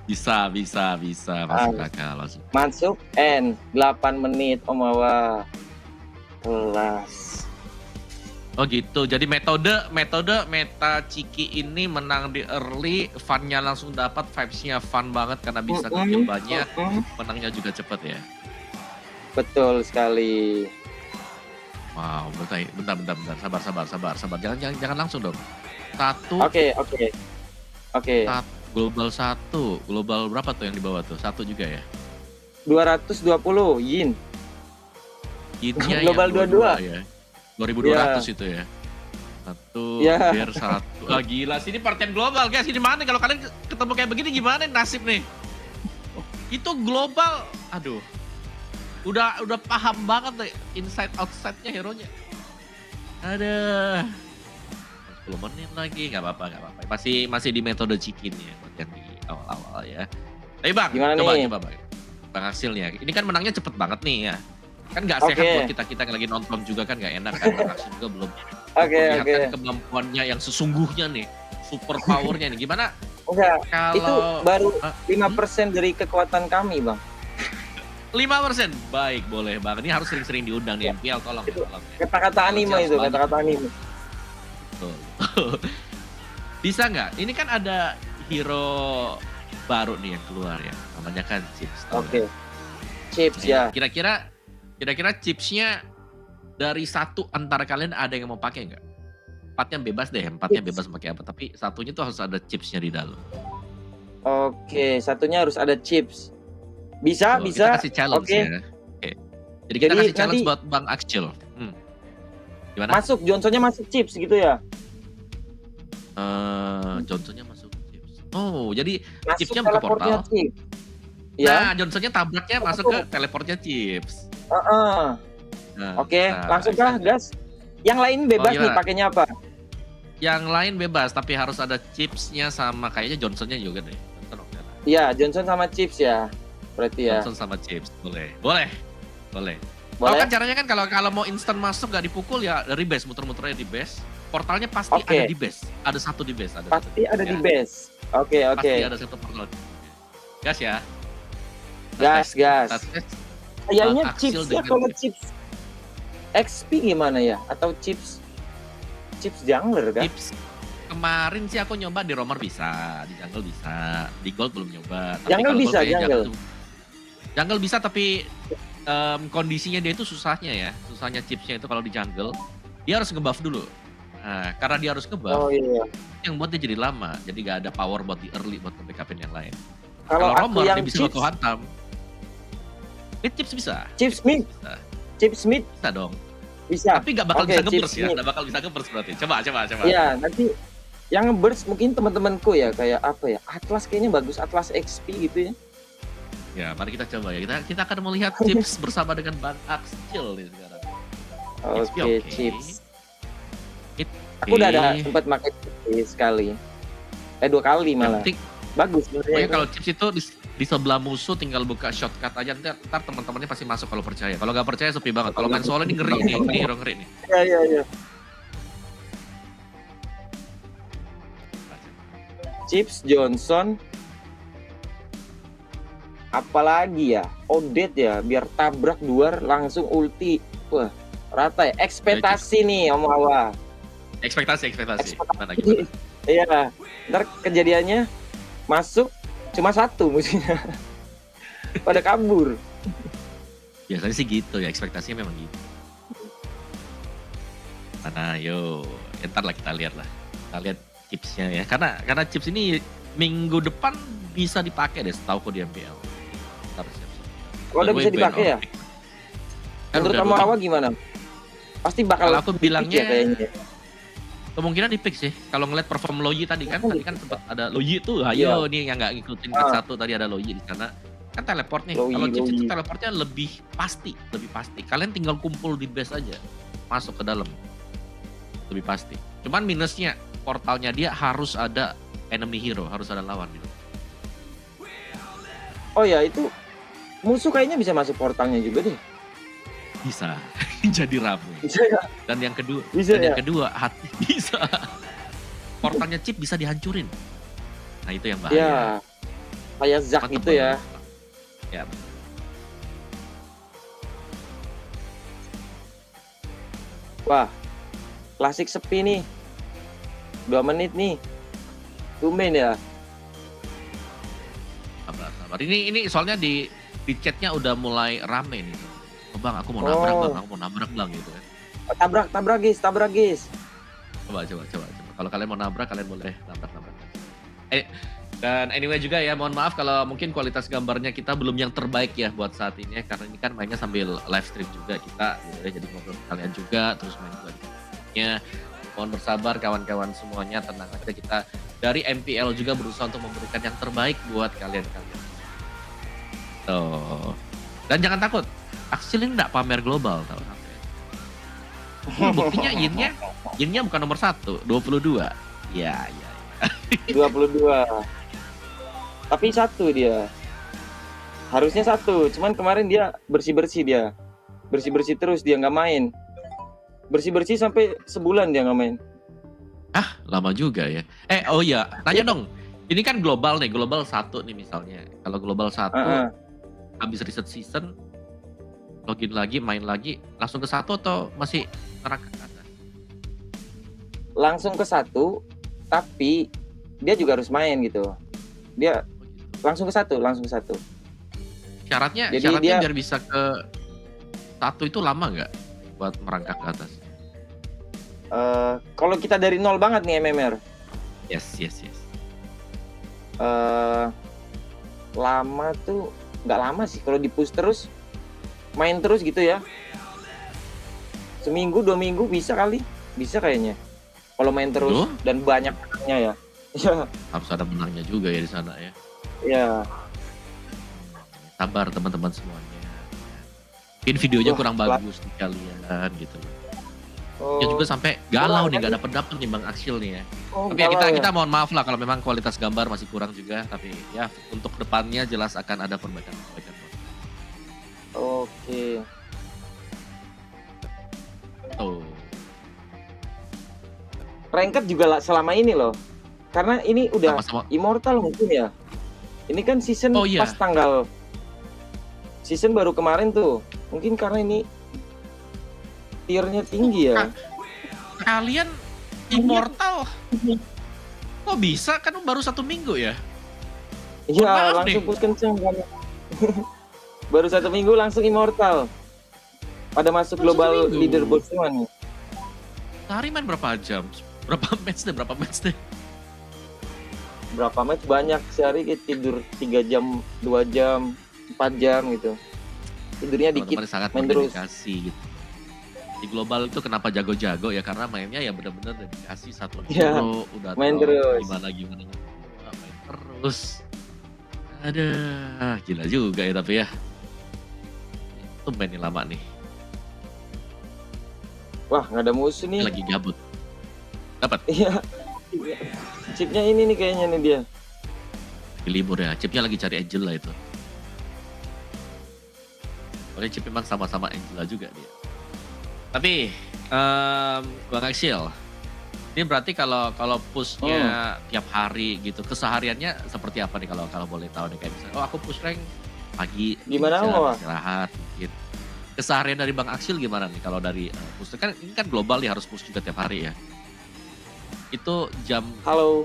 bisa masuk akal. Masuk N 8 menit Omawa kelas. Oh gitu, jadi metode meta Ciki ini menang di early, funnya langsung dapat, vibes-nya fun banget karena bisa nge-kill banyak, menangnya juga cepet ya. Betul sekali. Wow, bentar, sabar. Jangan langsung dong. Oke. Global 1, global berapa tuh yang di bawah tuh? 1 juga ya? 220 yin. Yinnya global yang 22 ya. 2200 itu ya. Biar 1. Wah gila, sini partian global guys. Ini mana kalau kalian ketemu kayak begini gimana nasib nih? Itu global. Aduh. Udah paham banget deh inside outside-nya hero-nya. Ada 10 menit lagi, nggak apa-apa. Masih di metode chicken ya buat yang di awal-awal ya. Tapi Bang, coba Bang. Bang hasilnya. Ini kan menangnya cepet banget nih ya. Kan nggak sehat buat kita yang lagi nonton juga kan nggak enak kan. Bang Hasil juga belum memperlihatkan kemampuannya yang sesungguhnya nih. Super powernya nih. Gimana? Enggak, kalau itu baru 5% dari kekuatan kami, Bang. 5%? Baik, boleh Bang. Ini harus sering-sering diundang nih MPL, tolong. Kata-kata anime itu, kata-kata anime. Bisa nggak? Ini kan ada hero baru nih yang keluar ya. Namanya kan Chips. Oke. Chips ya. Kira-kira chipsnya dari satu antara kalian ada yang mau pakai nggak? Empatnya bebas pakai apa. Tapi satunya tuh harus ada chipsnya di dalam. Oke, satunya harus ada chips. Bisa, Tuh, bisa. Kita kasih challenge Oke. ya. Oke. Jadi kita kasih challenge nanti buat Bang Axel. Gimana? masuk, Johnsonnya masuk chips gitu ya? Johnsonnya masuk chips. Oh, jadi Masuk chipsnya buka teleportnya portal. chips. Nah, Ya. Johnsonnya tabraknya masuk ke teleportnya chips. Nah, Oke, bisa, langsung bisa. kah, gas? Yang lain bebas iya. nih, pakainya apa? Yang lain bebas, tapi harus ada chipsnya sama kayaknya Johnsonnya juga deh. Iya, Johnson sama chips ya. Berarti ya. Johnson sama chips, boleh. Boleh. Boleh. Kan caranya kan kalau mau instan masuk nggak dipukul ya dari base, muter-muternya di base. Portalnya pasti Oke. ada di base. Ada satu di base. Pasti ada di base. Oke, oke. Pasti ada satu portal. Gas ya. Gas. Kayaknya Axel chips ya, dengan kalau chips XP gimana ya? Atau chips jungler kan? Chips kemarin sih aku nyoba di romer bisa, di jungle bisa, di gold belum nyoba. Tapi Jungle kalau bisa, gold kayaknya jungle. Jungle bisa tapi kondisinya dia itu susahnya ya. Susahnya chipsnya itu kalau di jungle dia harus ngebuff dulu. Nah, karena dia harus ngebuff, yang buat dia jadi lama. Jadi gak ada power buat di early buat nge-backupin yang lain. Kalau aku romer yang dia bisa chips- auto hantam. Mid chips bisa. Chips mid. Bisa. Chips mid Bisa dong. bisa. Tapi gak bakal Oke, bisa nge-burst chips ya. mid. Gak bakal bisa nge-burst berarti. Coba. Iya, nanti yang nge-burst mungkin teman-temanku ya, kayak apa ya? Atlas kayaknya bagus, Atlas XP gitu ya. Ya, mari kita coba ya. Kita akan melihat chips bersama dengan Bang Axel nih sekarang. Oke, chips. Aku udah ada sempat pakai chips sekali. 2 kali malah. Bagus Pokoknya sebenarnya. kalau chips itu di sebelah musuh tinggal buka shortcut aja, ntar teman-temannya pasti masuk kalau percaya. Kalau nggak percaya sepi banget. Kalau main solo ini ngeri nih, ini hero ngeri nih. Iya. Chips, Johnson, apalagi ya, Odet ya, biar tabrak duar langsung ulti. Wah, rata ya. Ekspektasi nih Om Awa. Ekspektasi. Gimana? Iya, ntar kejadiannya masuk cuma 1 musuhnya. Pada kabur. Biasanya sih gitu ya, ekspektasinya memang gitu. Mana, yo, ntar lah kita lihat lah. Kita lihat chipsnya ya. Karena chips ini minggu depan bisa dipakai deh, setahu aku di MPL. Ntar siap-siap. Kalau udah bisa dipakai ya? Menurut kamu Awa gimana? Pasti bakal. Kalau aku bilangnya ya kayaknya. kemungkinan di pick sih. Kalau ngeliat perform Loyi tadi kan sempat ada Loyi tuh. Ayo nih yang nggak ngikutin match 1 tadi ada Loyi di sana. Kan teleport nih. Kalau chips itu teleportnya lebih pasti. Kalian tinggal kumpul di base aja. Masuk ke dalam. Lebih pasti. Cuman minusnya portalnya dia harus ada enemy hero, harus ada lawan gitu. Oh ya, itu musuh kayaknya bisa masuk portalnya juga deh. Bisa. Jadi rame. Bisa ya? Dan yang kedua, Bisa ya? hati bisa. Portalnya chip bisa dihancurin. Nah, itu yang bahaya. Ya. Kayak Zack Mantap gitu ya. Ya. Wah, klasik sepi nih. 2 menit nih. Tumben ya. Sabar. Ini soalnya di chatnya udah mulai rame nih. Oh, Bang, aku mau nabrak bang gitu kan. Tabrak guys. Coba. Kalau kalian mau nabrak, kalian boleh nabrak. Dan anyway juga ya, mohon maaf kalau mungkin kualitas gambarnya kita belum yang terbaik ya buat saat ini ya, karena ini kan mainnya sambil live stream juga kita, gitu ya, jadi ngobrol sama kalian juga, terus main juga. Mohon bersabar kawan-kawan semuanya, tenang aja, kita dari MPL juga berusaha untuk memberikan yang terbaik buat kalian. Tuh. Dan jangan takut, Axel ini nggak pamer global tau. Buktinya yinnya bukan nomor 1, 22. Ya. 22. Tapi 1 dia. Harusnya 1, cuman kemarin dia bersih-bersih dia. Bersih-bersih terus dia nggak main. Bersih-bersih sampai sebulan dia nggak main. Ah, lama juga ya. Oh iya, tanya dong. Ini kan global nih, global 1 nih misalnya. Kalau global 1, habis reset season, login lagi, main lagi, langsung ke 1 atau masih ngerangkak ke atas? Langsung ke 1, tapi dia juga harus main gitu. Dia langsung ke 1. Syaratnya dia, biar bisa ke 1 itu lama nggak buat merangkak ke atas? Kalau kita dari 0 banget nih MMR. Yes. Lama tuh nggak lama sih kalau di-push terus, main terus gitu ya. Seminggu 2 minggu bisa kali, bisa kayaknya. Kalau main terus dan banyak menangnya ya. Iya. Harus ada menangnya juga ya di sana ya. Iya. Sabar teman-teman semuanya. Mungkin videonya kurang bagus nih kalian gitu. Ya juga sampai galau nih, nggak dapet nih Bang Aksil nih ya. Tapi ya kita mohon maaf lah kalau memang kualitas gambar masih kurang juga. Tapi ya untuk depannya jelas akan ada perbaikan. Oke. Tuh. Ranked juga lah selama ini loh. Karena ini udah immortal mungkin ya. Ini kan season pas tanggal season baru kemarin tuh. Mungkin karena ini tiernya tinggi ya. Kalian immortal kok bisa, kan baru 1 minggu ya? Iya, langsung push kenceng kan. Baru 1 minggu langsung immortal. Pada masuk global leaderboard semua nih. Sehari main berapa jam? Berapa match deh? Berapa match banyak, sehari kita tidur 3 jam, 2 jam, 4 jam gitu. Tidurnya dikit, sangat main terus. Gitu. Di global itu kenapa jago-jago ya, karena mainnya ya benar-benar dedikasi satu udah main terus. Gimana main terus. Ada gila juga ya, tapi ya itu mainin lama nih. Wah, nggak ada musuh nih. Lagi gabut. Dapat. Iya. Chipnya ini nih kayaknya nih dia. Di libur ya, chipnya lagi cari Angela itu. Oleh chip memang sama-sama Angela juga dia. Tapi Bang Aksil, ini berarti kalau pushnya tiap hari gitu, kesehariannya seperti apa nih kalau boleh tahu nih, kayak misalnya, aku push rank pagi, gimana istirahat, gitu. Keseharian dari Bang Aksil gimana nih kalau dari push kan ini kan global ya, harus push juga tiap hari ya. Itu jam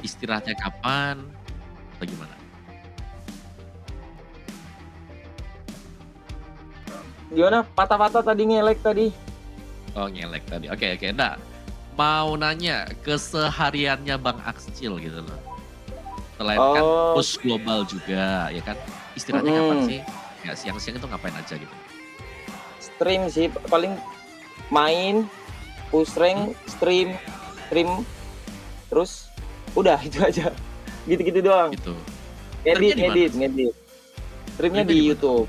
istirahatnya kapan atau gimana? Gimana? Patah-patah tadi, ngelek tadi. Oh, ngelek tadi. Oke. Nah, mau nanya kesehariannya Bang Aksil gitu loh. Selain kan push global juga, ya kan? Istirahatnya kapan sih? Ya, siang-siang itu ngapain aja gitu? Stream sih, paling main, push rank, stream, terus udah itu aja. Gitu-gitu doang. Gitu. Ngedit. Streamnya di YouTube.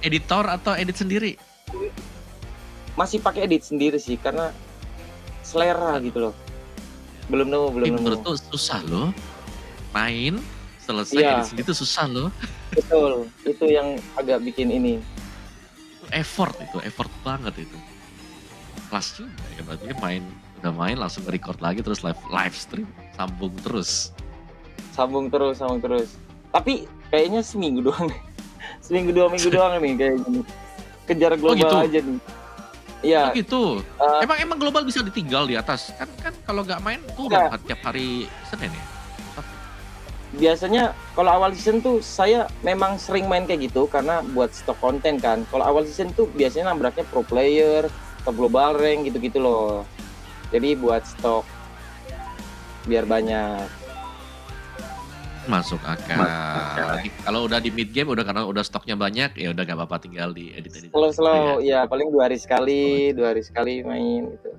Editor atau edit sendiri? Masih pakai edit sendiri sih, karena selera gitu loh. Belum nemu. Menurut tuh susah loh. Main, selesai edit sendiri itu susah loh. Betul, itu yang agak bikin ini. Itu effort banget itu. Kelas juga ya, berarti udah main langsung record lagi terus live stream, sambung terus. Tapi kayaknya seminggu doang. Seminggu 2 minggu doang nih kayaknya. Kejar global aja nih. Iya. Gitu. Emang global bisa ditinggal di atas? Kan kalau nggak main tuh tiap hari Senin ya. Biasanya kalau awal season tuh saya memang sering main kayak gitu karena buat stok konten kan. Kalau awal season tuh biasanya nabraknya pro player, top global rank gitu-gitu loh. Jadi buat stok biar banyak. Masuk akal. Kalau udah di mid game karena udah stoknya banyak, ya udah gak apa-apa, tinggal di edit. Slow ya, paling 2 hari sekali main gitu.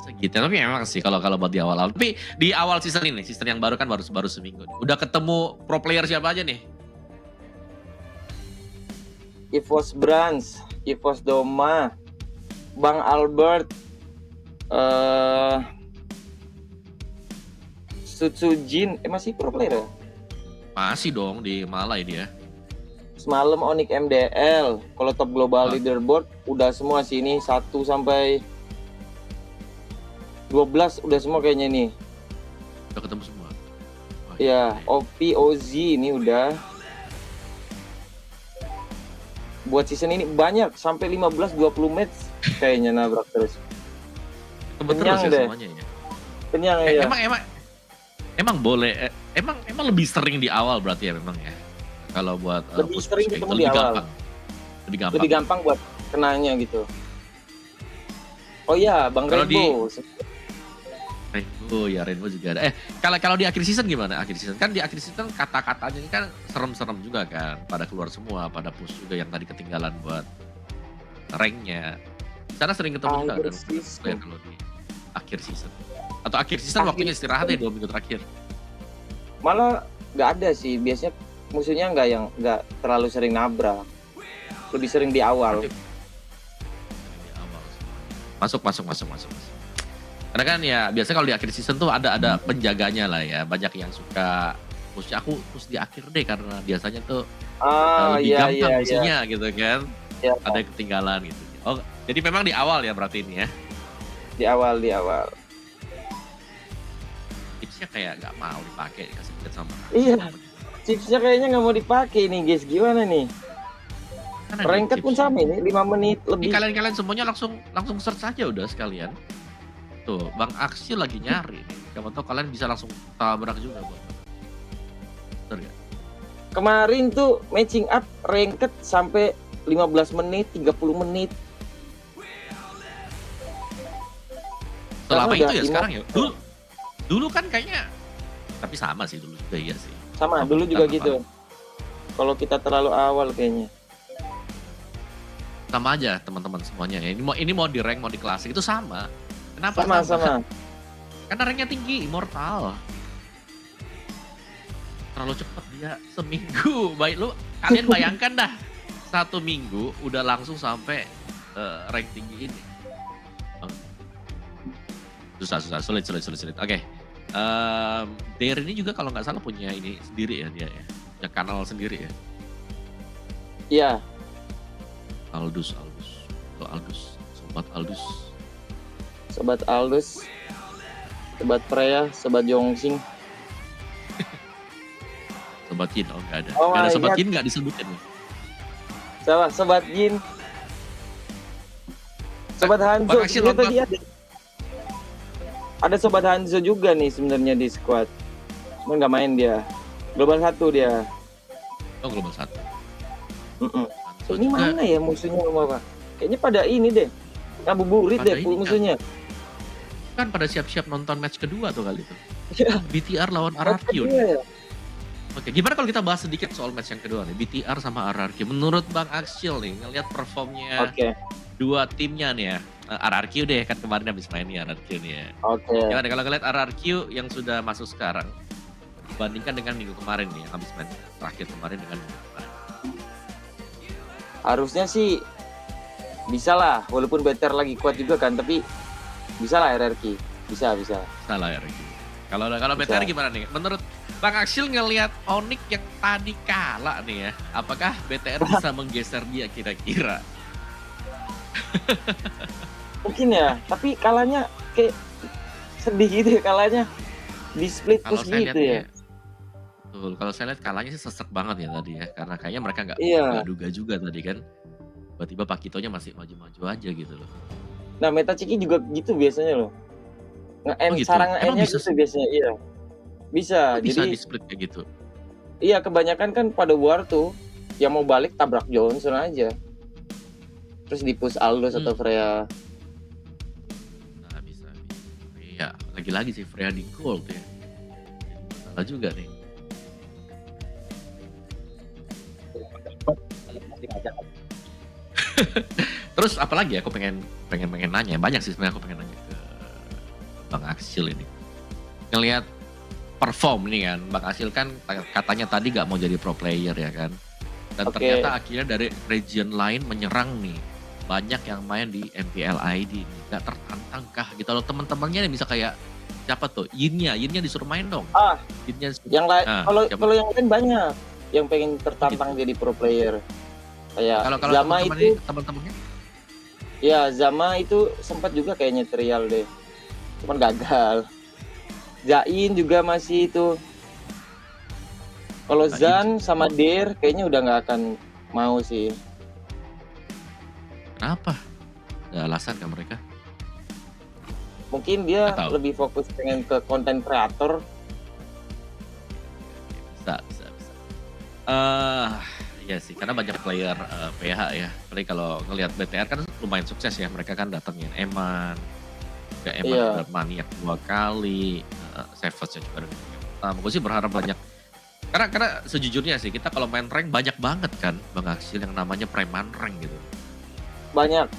Segitu. Tapi emang sih kalau buat di awal. Tapi di awal season ini, season yang baru kan baru seminggu. Udah ketemu pro player siapa aja nih? EVOS Brands, EVOS Doma, Bang Albert, Sutsujin, masih pro player ya? Masih dong di Malai dia. Semalam Onyx MDL, kalau top global leaderboard udah semua sini 1 sampai 12 udah semua kayaknya nih. Udah ketemu semua. Iya, OZ ini udah. Buat season ini banyak, sampai 15-20 match kayaknya nabrak terus. Kenyang deh. Semuanya ya. Kenyang ya. Emang boleh, emang lebih sering di awal berarti ya memang ya. Kalau buat lebih sering ketemu di awal. Lebih gampang buat kenanya gitu. Oh iya, Bang Rainbow. Rainbow juga ada. Kalau di akhir season gimana? Akhir season kan di akhir season kata-katanya ini kan serem-serem juga kan. Pada keluar semua, pada push juga yang tadi ketinggalan buat ranknya. Sana sering ketemu juga kan player kalau di akhir season. Atau akhir season waktunya istirahat ya 2 minggu terakhir. Malah nggak ada sih. Biasanya musuhnya nggak terlalu sering nabrak. Lebih sering di awal. Masuk. Karena kan ya biasanya kalau di akhir season tuh ada penjaganya lah ya. Banyak yang suka push aku push di akhir deh karena biasanya tuh lebih gampang musuhnya gitu kan. Iya. Ada yang ketinggalan gitu. Oh, jadi memang di awal ya berarti ini ya. Di awal. Tipsnya kayak nggak mau dipakai kasih lihat sama. Iya. Chipsnya kayaknya nggak mau dipakai nih guys. Gimana nih? Ranked pun sama ini 5 menit lebih. Kalian semuanya langsung search aja udah sekalian. Tuh, Bang Aksi lagi nyari nih. Siapa tahu kalian bisa langsung tabrak juga buat. Betul ya? Kemarin tuh matching up ranked sampai 15 menit, 30 menit. Selama itu ya sekarang ya. Dulu kan kayaknya tapi sama sih dulu juga iya sih. Sama, dulu juga gitu. Kalau kita terlalu awal kayaknya. Sama aja teman-teman semuanya ya. Ini mau di rank mau di klasik itu sama. Kenapa sama? Karena ranknya tinggi, immortal. Terlalu cepat dia seminggu. Baik lu kalian bayangkan dah 1 minggu udah langsung sampai rank tinggi ini. Susah, sulit. Oke. Dare ini juga kalau nggak salah punya ini sendiri ya dia ya. Punya kanal sendiri ya. Iya. Aldus. Sobat Aldus. Sobat Freya, Sobat Yongsing. Sobat Jin, nggak ada. Oh nggak ada Sobat God. Jin nggak disebutin nih. Sobat Jin. Sobat Hanzo Bang Aksil ternyata nonton. dia ada Sobat Hanzo juga nih sebenarnya di squad. Cuman nggak main dia. Global 1 dia. Oh Global 1. Ini mana ya musuhnya apa? Kayaknya pada ini deh. Ngabuburit Pada deh ini, musuhnya. Kan pada siap-siap nonton match kedua tuh kali itu. Iya. BTR lawan RRQ nih. Oke, gimana kalau kita bahas sedikit soal match yang kedua nih, BTR sama RRQ. Menurut Bang Aksil nih, ngelihat performnya dua timnya nih ya. RRQ deh, kan kemarin habis main nih RRQ nih ya. Oke. Gimana kalau ngeliat RRQ yang sudah masuk sekarang, dibandingkan dengan minggu kemarin nih, yang habis main terakhir kemarin dengan minggu kemarin. Harusnya sih bisa lah, walaupun BTR lagi kuat juga kan, tapi bisa lah RRQ. Bisa. Salah RRQ. Kalau BTR gimana nih? Menurut Bang Aksil ngelihat Onyx yang tadi kalah nih ya, apakah BTR bisa menggeser dia kira-kira? Mungkin ya, tapi kalahnya kayak sedih gitu ya kalahnya. Di split Kalau push saya gitu lihat ya. Betul, kalau saya lihat kalahnya sih sesek banget ya tadi ya, karena kayaknya mereka nggak duga juga tadi kan. Tiba-tiba Pakitonya masih maju-maju aja gitu loh. Nah, Meta Ciki juga gitu biasanya loh. Nge-end gitu? sarang Emang nge-endnya bisa gitu biasanya, iya. Bisa, Bisa jadi di split kayak gitu. iya kebanyakan kan pada war tuh yang mau balik tabrak Johnson aja. Terus di push Aldous atau Freya. Nah, bisa. Iya, lagi-lagi sih Freya di gold ya. Salah juga nih. Terus apalagi aku pengen nanya, banyak sih sebenarnya aku pengen nanya ke Bang Aksil ini. Ngelihat perform nih kan, Bang Aksil kan katanya tadi gak mau jadi pro player ya kan. Dan ternyata akhirnya dari region lain menyerang nih. Banyak yang main di MPL ID nih, gak tertantang kah gitu loh teman-temannya yang bisa kayak siapa tuh? Yinnya disuruh main dong. Yinnya Yang lain kalau yang lain banyak yang pengen tertantang jadi pro player. Kayak Kalau Zama itu teman-temannya ya Zama itu sempat juga kayaknya trial deh. Cuman gagal. Zain juga masih itu. Kalau Zan sama Dir kayaknya udah nggak akan mau sih. Kenapa? Ada alasan kan mereka? Mungkin dia lebih fokus pengen ke konten kreator. Bisa. Ya sih, karena banyak player PH ya. Apalagi kalau ngelihat BTR kan lumayan sukses ya. Mereka kan datengin Eman, Gak emang udah maniak 2 kali, Savage juga udah pertama. Gue sih berharap banyak. Karena sejujurnya sih kita kalau main rank banyak banget kan Bang Aksil yang namanya preman rank gitu. Banyak.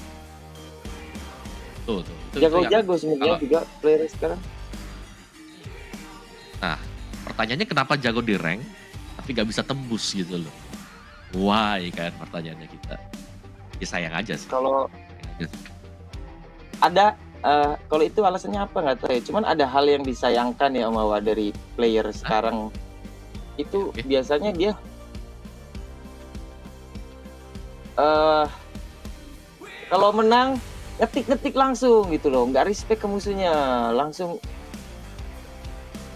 Tuh. Jago-jago sebenarnya juga player sekarang. Nah, pertanyaannya kenapa jago di rank tapi gak bisa tembus gitu loh. Why kan pertanyaannya kita. Ya sayang aja sih. Kalau ada kalau itu alasannya apa nggak tahu ya. Cuman ada hal yang disayangkan ya Om Awa dari player sekarang. Itu biasanya dia kalau menang ngetik langsung gitu loh, nggak respect ke musuhnya, langsung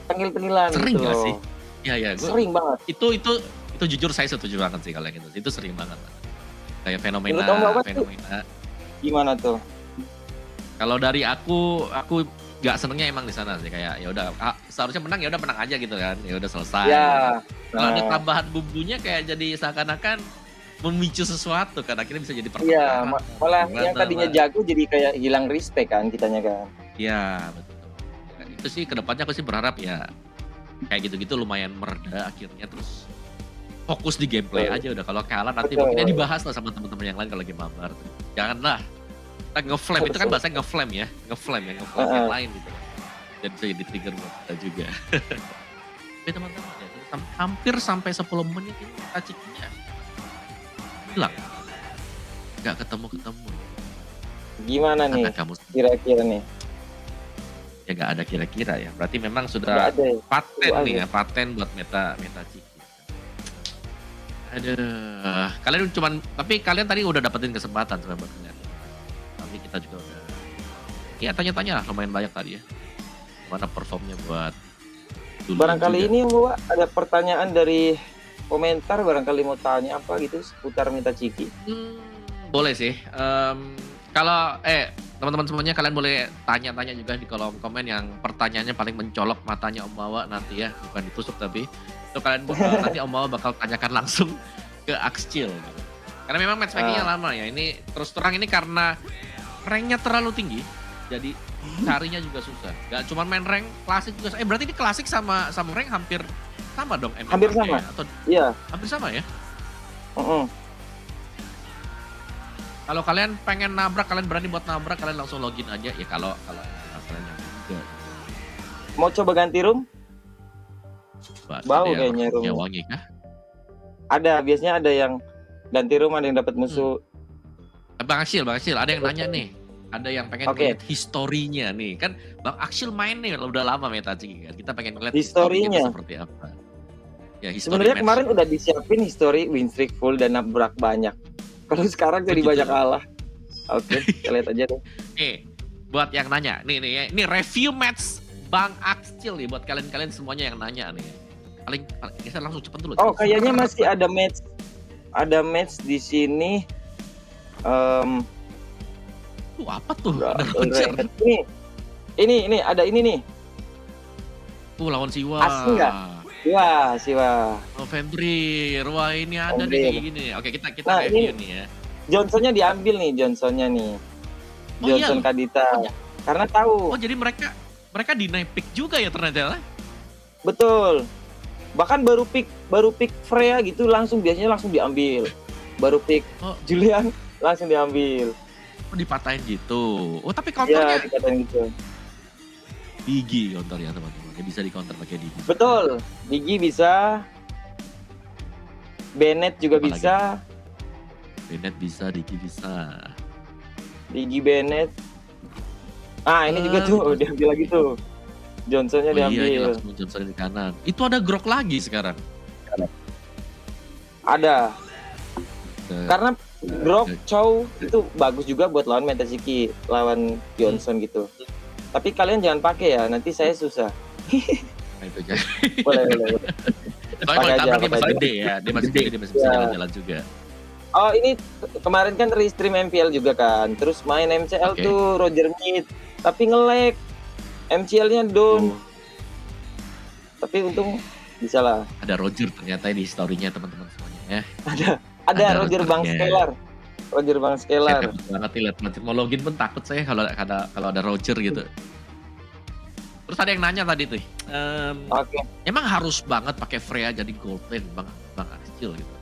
penil-penilan sering gitu gak loh. sih? Iya, sering banget. Itu jujur saya setuju banget sih kalau yang itu sering banget. Kayak fenomena. Gimana tuh? Kalau dari aku nggak senengnya emang di sana sih, kayak ya udah seharusnya menang ya udah menang aja gitu kan, ya udah selesai. Ya. Kalau ada tambahan bumbunya kayak jadi seakan-akan memicu sesuatu kan, akhirnya bisa jadi Iya, pertengkaran. malah yang tadinya jago jadi kayak hilang respect kan kitanya kan. Iya betul. Ya, itu sih kedepannya aku sih berharap ya kayak gitu-gitu lumayan mereda akhirnya, terus fokus di gameplay aja udah. Kalau kalah nanti mungkin dibahas lah sama teman-teman yang lain kalau lagi mabar. Janganlah kita nge-flame, itu kan bahasanya nge-flame ya, nge-flame yang lain gitu. Dan bisa jadi trigger buat kita juga. Tapi teman-teman ya, hampir sampai 10 menit ini cikinya hilang. Gak ketemu-ketemu. Gimana nih kira-kira nih? Ya gak ada kira-kira ya. Berarti memang sudah paten nih ya, paten buat meta ciki. Aduh, tapi kalian tadi udah dapetin kesempatan sebenarnya buat ngeliat. Tapi kita juga udah, ya tanya-tanya lah lumayan banyak tadi ya. Gimana performnya buat dulu Barangkali juga. ini Mbak ada pertanyaan dari komentar, barangkali mau tanya apa gitu seputar meta ciki. Boleh sih. Kalau teman-teman semuanya kalian boleh tanya-tanya juga di kolom komen yang pertanyaannya paling mencolok matanya Om Bawa nanti ya, bukan ditusuk tapi itu kalian nanti Om Bawa bakal tanyakan langsung ke Axcil. Gitu. Karena memang matchmakingnya lama ya. Ini terus terang ini karena ranknya terlalu tinggi, jadi carinya juga susah. Gak cuma main rank klasik juga. Berarti ini klasik sama rank hampir sama dong? Hampir sama. Ya? Atau iya. Hampir sama ya? Kalau kalian pengen nabrak, kalian berani buat nabrak, kalian langsung login aja ya. Kalau kalian juga. Mau coba ganti room? Bau kayaknya room. Ya wangi kah? Ada, biasanya ada yang ganti room, ada yang dapat musuh. Bang Aksil, ada yang nanya nih. Ada yang pengen ngeliat historinya nih. Kan Bang Aksil main nih udah lama meta ciki kan. Kita pengen ngeliat historinya seperti apa. Ya, sebenarnya kemarin udah disiapin history win streak full dan nabrak banyak. Kalau sekarang jadi banyak kalah. Oke, kita lihat aja deh. Buat yang nanya, nih review match Bang Aksil nih buat kalian semuanya yang nanya nih. Paling kita langsung cepet dulu. Oh, kayaknya masih ada match. Ada match di sini. Apa tuh? Ini ada ini nih. Lawan Siwa. Asli nggak? Siwa. Oh, Febri, wah ini ada nih kayak gini. Oke, kita review nih ya. Johnsonnya diambil nih, Johnsonnya nih. Johnson Kadita. Karena tahu. Oh, jadi mereka deny pick juga ya ternyata. Betul. Bahkan baru pick Freya gitu biasanya langsung diambil. Baru pick Julian langsung diambil. Oh, dipatahin gitu. Oh, tapi counternya. Iya, dipatahin gitu. Digi counter ya teman-teman. Bisa di counter pakai Digi. Betul. Digi bisa. Bennett juga bisa. Bennett bisa, Digi bisa. Digi Bennett. Ini juga tuh diambil lagi tuh. Johnsonnya diambil. Iya, langsung Johnson di kanan. Itu ada Grok lagi sekarang. Ada. Karena Grok Chow itu bagus juga buat lawan meta ciki, lawan Johnson gitu. Tapi kalian jangan pakai ya, nanti saya susah. Itu aja. Boleh. Pakai aja. Dia masih gede ya, dia masih bisa jalan-jalan juga. Oh, ini kemarin kan restream MPL juga kan. Terus main MCL tuh Roger Mid, tapi nge-lag. MCL-nya down. Tapi untung bisa lah. Ada Roger ternyata di historinya teman-teman semuanya ya. Ada Roger Bang Stellar. Roger Bang Skelar. Hebat banget nih lihat mau login pun takut saya kalau ada Roger gitu. Terus ada yang nanya tadi tuh, emang harus banget pakai Freya jadi gold lane bang Acil gitu?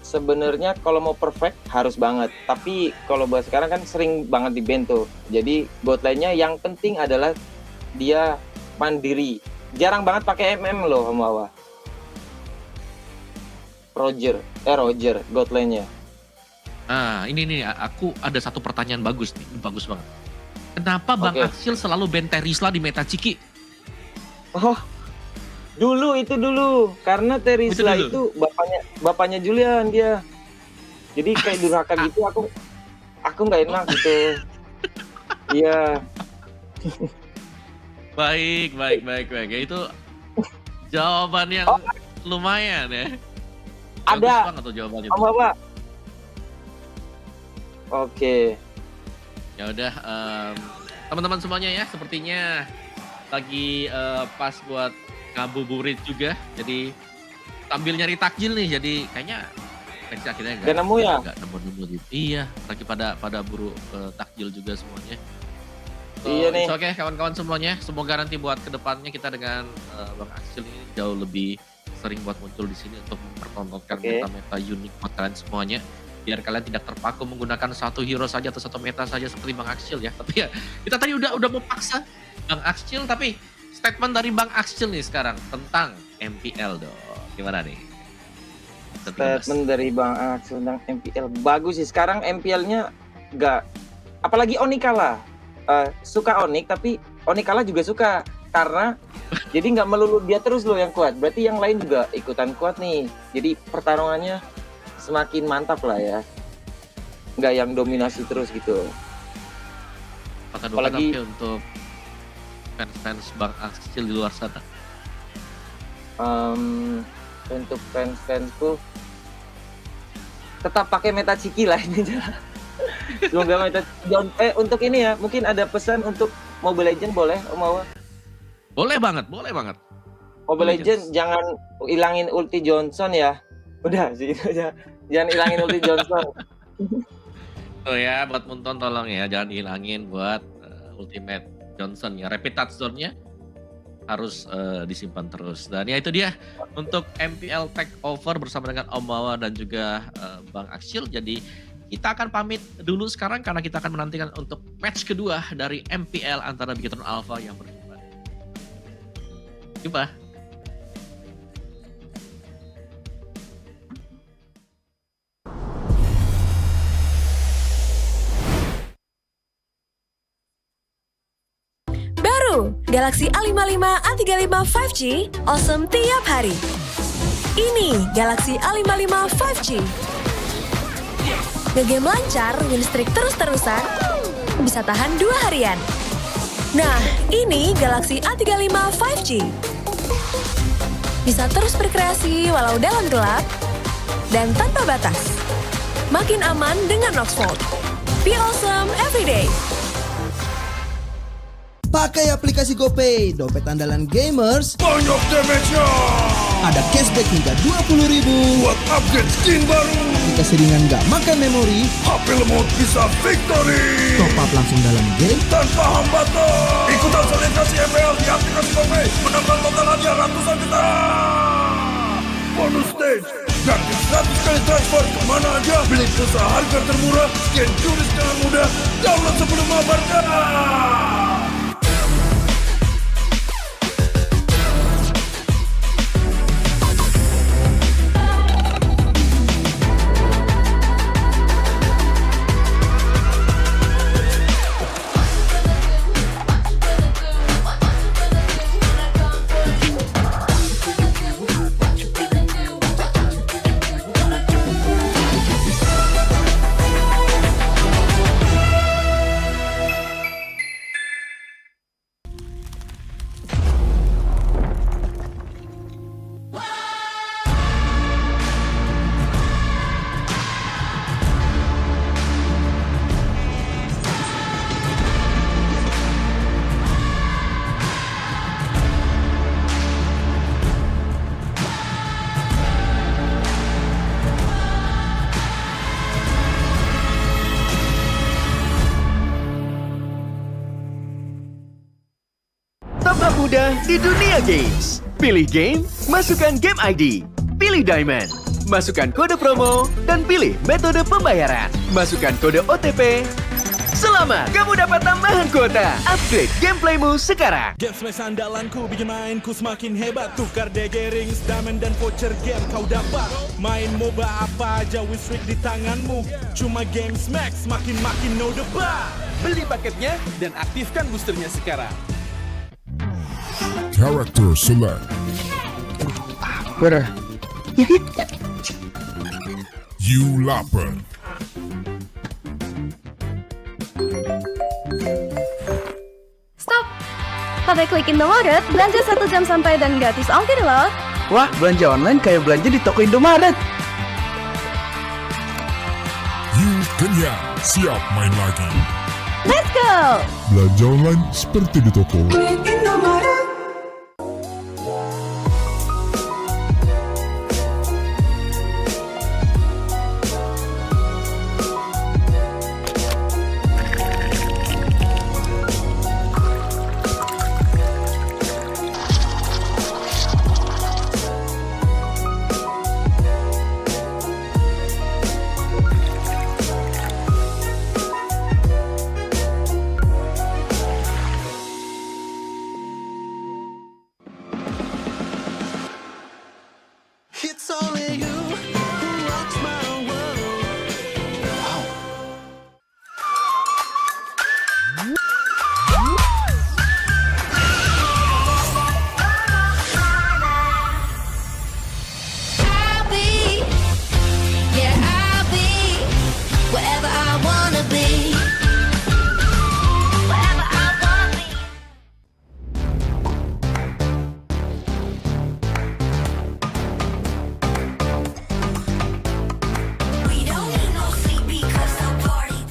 Sebenarnya kalau mau perfect harus banget, tapi kalau buat sekarang kan sering banget di ban tuh. Jadi gold lane-nya yang penting adalah dia mandiri. Jarang banget pakai MM loh Om Wawa. Roger gold lane-nya. Nah, ini nih aku ada satu pertanyaan bagus nih, bagus banget. Kenapa Bang Acil selalu ban Terisla di meta Ciki? Oh, dulu karena Terisla itu bapaknya Julian dia. Jadi kayak durhaka gitu, aku nggak enak gitu. Iya. Baik. Ya, itu jawaban yang lumayan ya. Ada. Bagus banget tuh jawabannya. Bapak. Oke. Ya udah, teman-teman semuanya ya, sepertinya lagi pas buat ngabuburit juga. Jadi sambil nyari takjil nih, jadi kayaknya akhirnya nggak nemu ya? Nggak nemu gitu. Iya, lagi pada buru takjil juga semuanya. Iya nih. Oke, kawan-kawan semuanya, semoga nanti buat kedepannya kita dengan Bang Acil ini jauh lebih sering buat muncul di sini untuk mempertontonkan meta-meta unik buat kalian semuanya. Biar kalian tidak terpaku menggunakan satu hero saja atau satu meta saja seperti Bang Acil ya. Tapi ya kita tadi udah mau paksa Bang Acil, tapi statement dari Bang Acil nih sekarang tentang MPL dong. Gimana nih? Statement dari Bang Acil tentang MPL bagus sih. Sekarang MPL-nya nggak, apalagi Onikala. Suka Onik, tapi Onikala juga suka karena jadi nggak melulu dia terus loh yang kuat. Berarti yang lain juga ikutan kuat nih. Jadi pertarungannya semakin mantap lah ya, nggak yang dominasi terus gitu. Apalagi untuk fans Bang Acil di luar sana. Untuk fans-fansku tetap pakai meta Ciki lah ini. Semoga meta untuk ini ya, mungkin ada pesan untuk Mobile Legends boleh Om Wawa? Boleh banget. Mobile Legends jangan hilangin ulti Johnson ya. Udah sih itu aja. Jangan hilangin ulti Johnson. Oh ya, buat Munton tolong ya, jangan hilangin buat ultimate Johnson ya. Rapid touchdown-nya harus disimpan terus. Dan ya itu dia untuk MPL Takeover bersama dengan Om Wawa dan juga Bang Acil. Jadi kita akan pamit dulu sekarang karena kita akan menantikan untuk match kedua dari MPL antara Bigetron Alpha yang berjumpa. Jumpa. Galaxy A55, A35 5G, awesome tiap hari. Ini Galaxy A55 5G. Ngegame lancar, win streak terus-terusan, bisa tahan 2 harian. Nah, ini Galaxy A35 5G. Bisa terus berkreasi walau dalam gelap, dan tanpa batas. Makin aman dengan Noxfold. Be awesome everyday. Pakai aplikasi GoPay, dompet andalan gamers. Banyak damage-nya. Ada cashback hingga 20.000 buat upgrade skin baru. Jika seringan nggak makan memori, HP lemot bisa victory. Top up langsung dalam game tanpa hambatan. Ikutan selebrasi MPL di aplikasi GoPay. Menambah total hadiah ratusan juta. Bonus stage. Gratis 100 kali transfer kemana aja. Beli pulsa harga termurah. Scan jurus dengan mudah. Download sebelum mabarkan. termudah di dunia games. Pilih game, masukkan game ID. Pilih Diamond, masukkan kode promo, dan pilih metode pembayaran. Masukkan kode OTP. Selamat, kamu dapat tambahan kuota. Upgrade gameplaymu sekarang. Game smash andalanku bikin mainku semakin hebat. Tukar DG rings, diamond dan voucher game kau dapat. Main MOBA apa aja win streak di tanganmu. Cuma game smash makin no debat. Beli paketnya dan aktifkan boosternya sekarang. Character select. Bener. You lapar. Stop! Pakai klik Indomaret, belanja 1 jam santai dan gratis ongkir loh. Wah, belanja online kayak belanja di toko Indomaret. You kenyang, siap main lagi. Let's go! Belanja online seperti di toko. It's only you who rocks my world. Wow. I'll be, yeah, I'll be wherever I wanna be. Wherever I wanna be. We don't need no sleep because the party.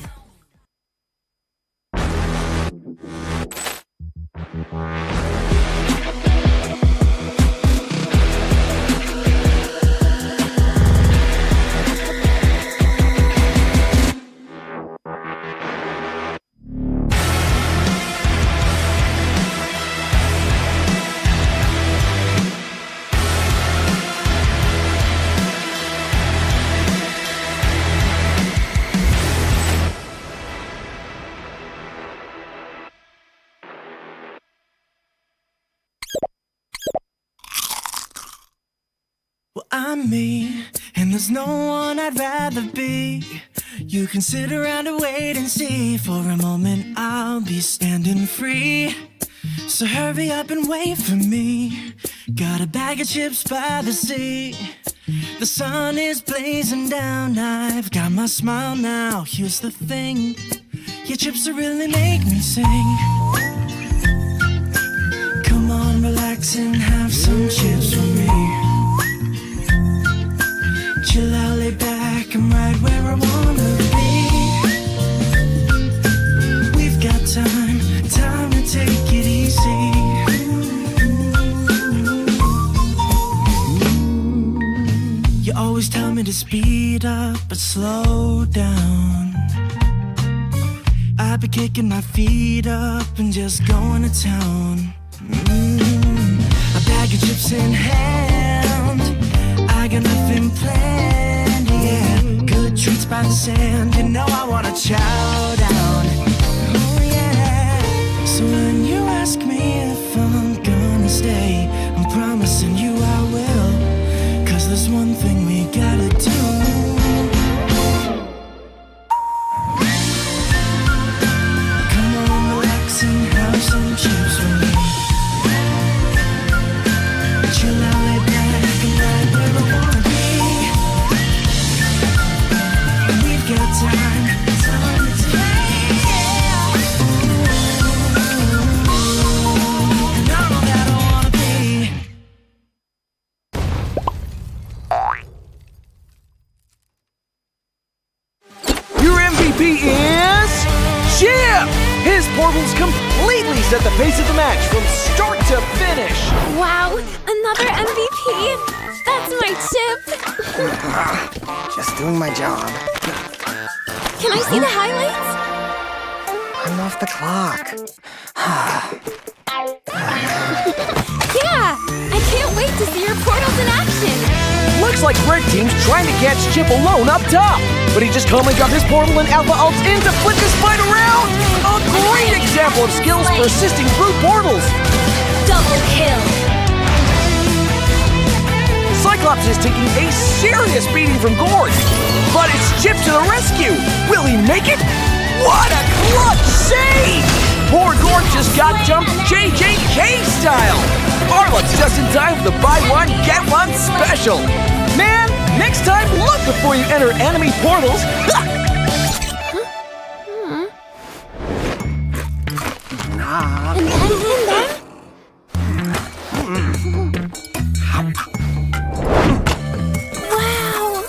Well, I'm me, and there's no one I'd rather be. You can sit around and wait and see. For a moment, I'll be standing free. So hurry up and wait for me. Got a bag of chips by the sea. The sun is blazing down. I've got my smile now. Here's the thing, your chips will really make me sing. Come on, relax and have some chips with me. Chill out, lay back, I'm right where I wanna be. We've got time to take it easy. You always tell me to speed up, but slow down. I've been kicking my feet up and just going to town. A bag of chips in hand, I got nothing planned, yeah. Good treats by the sand, you know I wanna chow down. Oh yeah. So when you ask me if I'm gonna stay, I'm promising you I will. Cause there's one thing we gotta do. Come on, relax and have some chips with me. Chill out, lay back, and right where I wanna be. We've got time to take. And I know that I wanna be. Your MVP is Chip! His portals completely set the pace of the match from start to finish. Wow, another MVP. That's my chip. Just doing my job. Can I see the highlights? I'm off the clock. Yeah, I can't wait to see your portals in action. Looks like Red Team's trying to catch Chip alone up top. But he just calmly dropped his portal and Alpha ults in to flip this fight around. A great example of skills persisting through portals. Double kill. Cyclops is taking a serious beating from Gord. But it's Chip to the rescue. Will he make it? What a clutch save! Poor Gord just got jumped JJK style. Arlot's just in time for the buy one, get one special. Man, next time look before you enter enemy portals. Wow.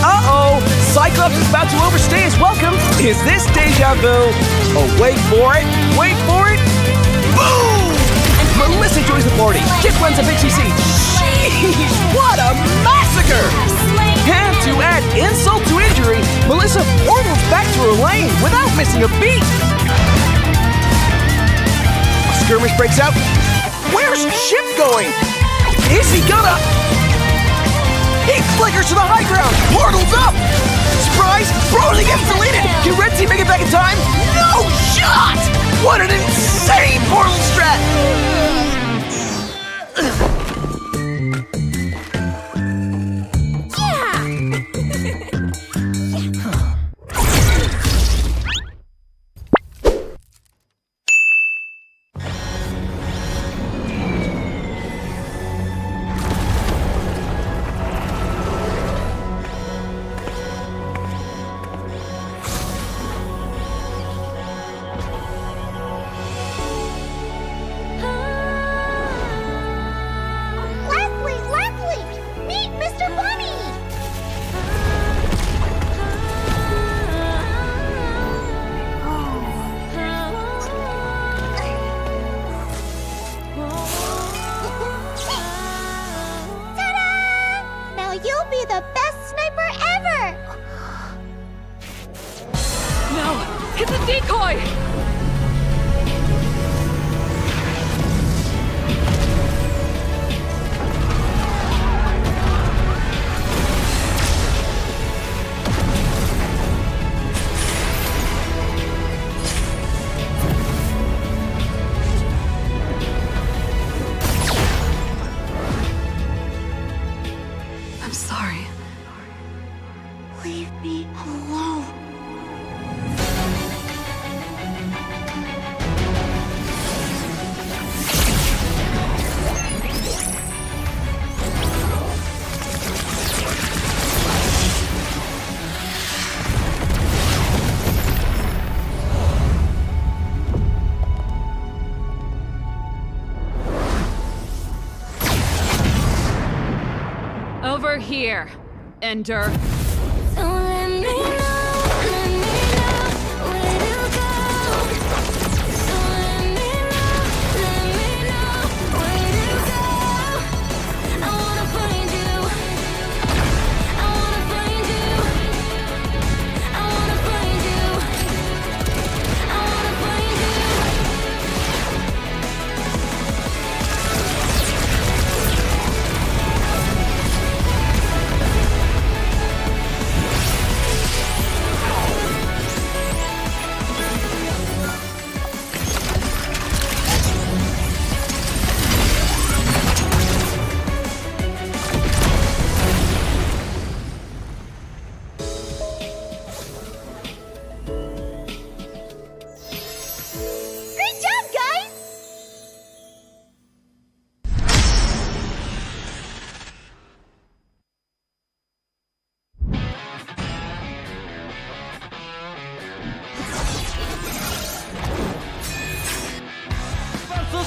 Uh-oh! Cyclops is about to overstay his welcome. Is this deja vu? Oh, wait for it. Wait for it. Boom! Melissa joins the party. Chip runs a Pixie Siege. Sheesh, what a massacre! And to add insult to injury, Melissa portals back to her lane without missing a beat. A skirmish breaks out. Where's Chip going? Is he gonna... He flickers to the high ground. Portals up. Surprise! Brody gets deleted. Can Red Team make it back in time? No shot! What an insane portal strat! I'm sorry. Leave me alone. Over here, Ender.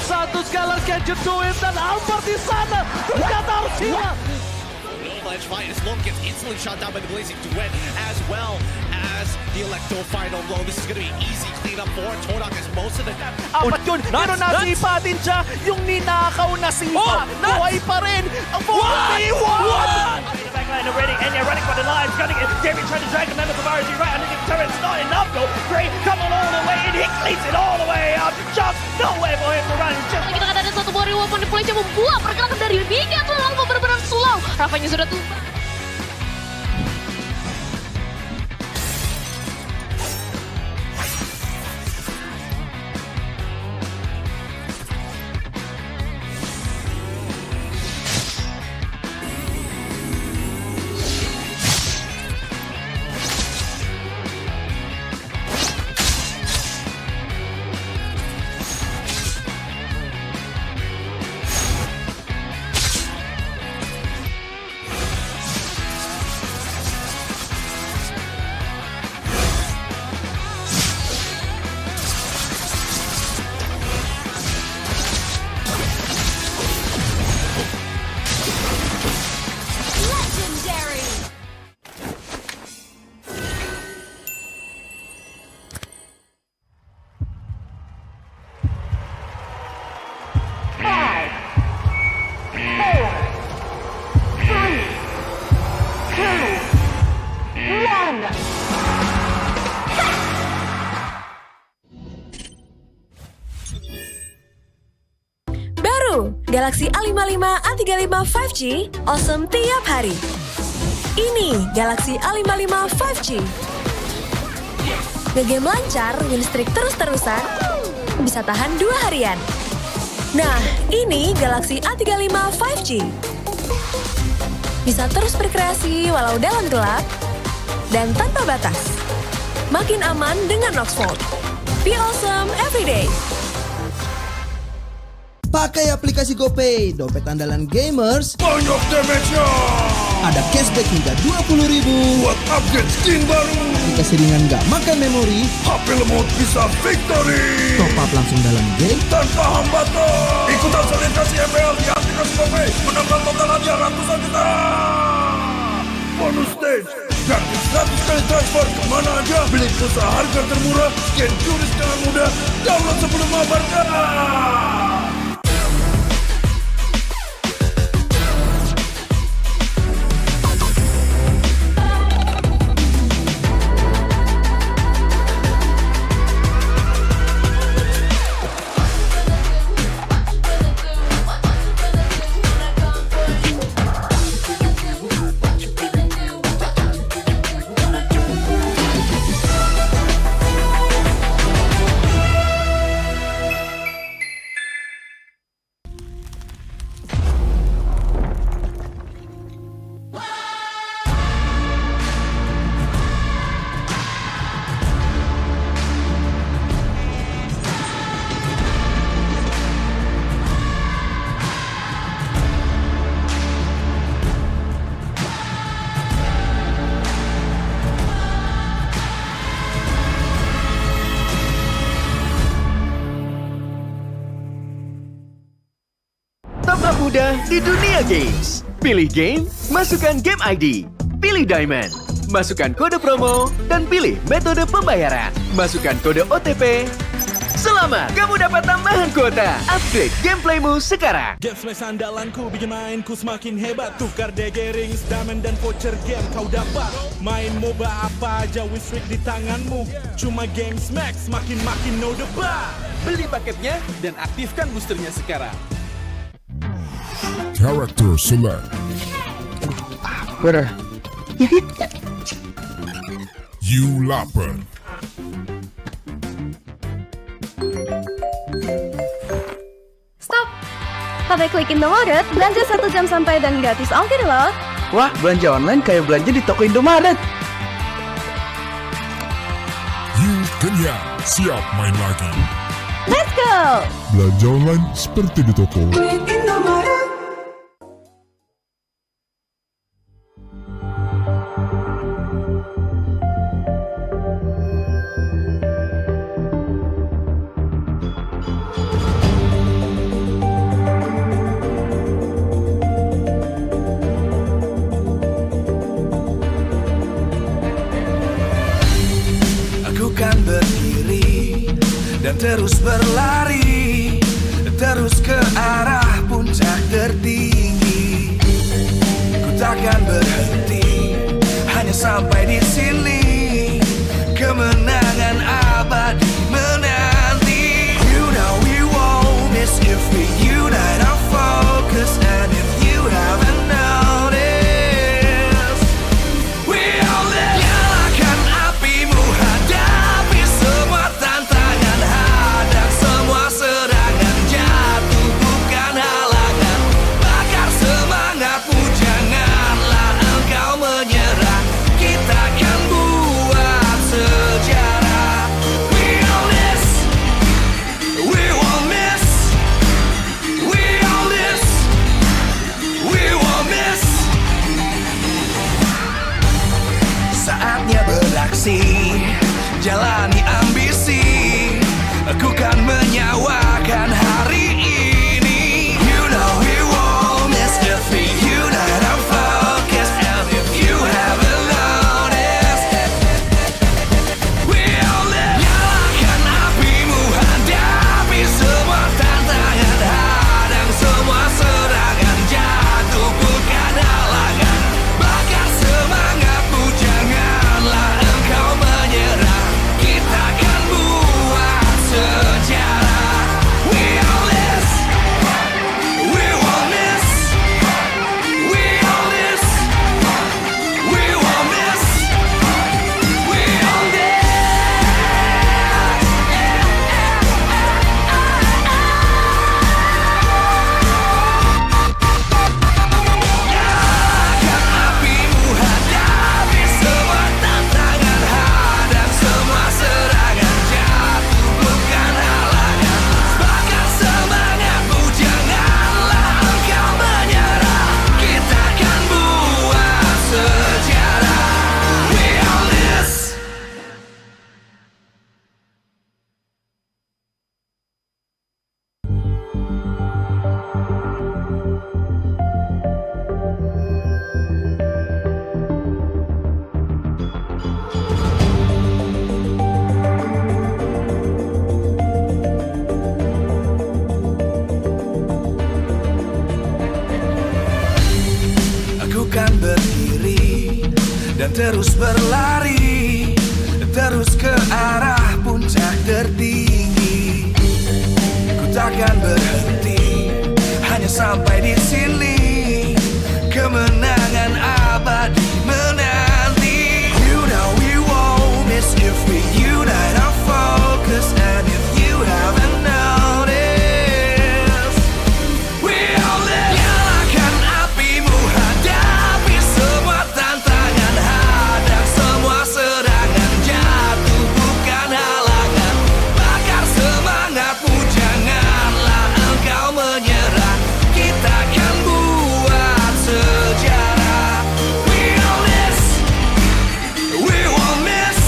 Satu sekali gadget duit dan Alpha di sana. Ternyata harus hilang. Ledge fight as Long gets instantly shot down by the Blazing Duet, as well as the Electro final blow. This is going to be easy cleanup for Todak as most of the death. Apat yun, pero nasipa din siya. Yung ninakaw na sipa, buhay pa rin. Ang 4v1! and they're running for the lives, cutting it. David trying to drag the member from RG right underneath the turret. It's not enough though. Gray coming all the way and he cleans it all the way out. Just nowhere for him to run. Just kita akan ada satu body weapon di polisi yang membuat pergerakan dari Bigetron Alpha benar-benar slow. Rafanya sudah tumpah. Galaxy A55, A35 5G, awesome tiap hari. Ini Galaxy A55 5G. Ngegame lancar, win streak terus-terusan, bisa tahan 2 harian. Nah, ini Galaxy A35 5G. Bisa terus berkreasi walau dalam gelap, dan tanpa batas. Makin aman dengan Oxford. Be awesome everyday. Pakai aplikasi GoPay, dompet andalan gamers. Banyak damage-nya. Ada cashback hingga 20.000 buat upgrade skin baru. Aplikasi ringan gak makan memori. HP lemot bisa victory. Top up langsung dalam game tanpa hambatan. Ikutan selebrasi MPL di aplikasi GoPay. Menambah total hadiah ratusan juta. Bonus stage. Gratis 100 kali transfer kemana aja. Beli pulsa harga termurah. Scan QRIS dengan mudah. Download sebelum mabarkan. Top mudah di dunia games. Pilih game, masukkan game ID. Pilih Diamond, masukkan kode promo, dan pilih metode pembayaran. Masukkan kode OTP. Selamat, kamu dapat tambahan kuota. Upgrade gameplaymu sekarang. Game smash andalanku bikin mainku semakin hebat. Tukar DG rings, diamond dan voucher game kau dapat. Main MOBA apa aja win streak di tanganmu. Cuma game smash makin no debat. Beli paketnya dan aktifkan boosternya sekarang. Character select. Bener. You lapar. Stop! Pakai klik Indomaret, belanja 1 jam sampai dan gratis ongkir loh. Wah, belanja online kayak belanja di toko Indomaret. You kenyang, siap main lagi. Let's go! Belanja online seperti di toko. Kan berdiri dan terus berlari, terus ke arah puncak tertinggi. Ku takkan berhenti hanya sampai di sini. Kemenangan abadi menanti. You know we won't miss if we unite our focus. And if you haven't noticed, we all live. Nyalakan apimu, hadapi semua tantangan, hadang semua serangan, jatuh bukan halangan. Bakar semangatmu, janganlah engkau menyerah. Kita akan buat sejarah. We all this, we won't miss. We all this, we won't miss. Saatnya beraksi, jalani ambisi. Aku kan menyawakan hari ini. You know we won't miss if we unite our focus. And if you haven't noticed, we all live. Nyalakan apimu, hadapi semua tantangan, hadang semua serangan, jatuh bukan halangan. Bakar semangatmu, janganlah engkau menyerah. Kita akan buat sejarah. We all this, we won't miss. We all this, we won't miss. We all this. Nyalakan apimu, hadapi semua tantangan, hadang semua serangan, jatuh bukan halangan. Bakar semangatmu, janganlah engkau menyerah. Kita akan buat sejarah. We all this. Aku kan berdiri dan terus berlari, terus ke arah puncak tertinggi. Ku takkan berhenti, hanya sampai di sini. Kemenangan abadi menanti. You know we won't miss if we unite our focus. And if you haven't noticed, we all live. Nyalakan apimu, hadapi semua tantangan, hadang semua serangan, jatuh bukan halangan. Bakar semangatmu, janganlah engkau menyerah. Kita akan buat sejarah. We all this, we won't miss.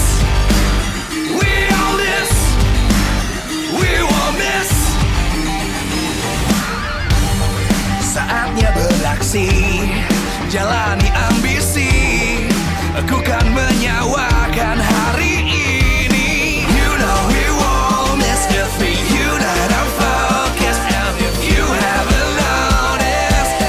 We all this, we won't miss. Saatnya beraksi, jalani ambisi. Aku kan menyawakan hari ini. You know we won't miss if we unite our focus. And if you haven't noticed,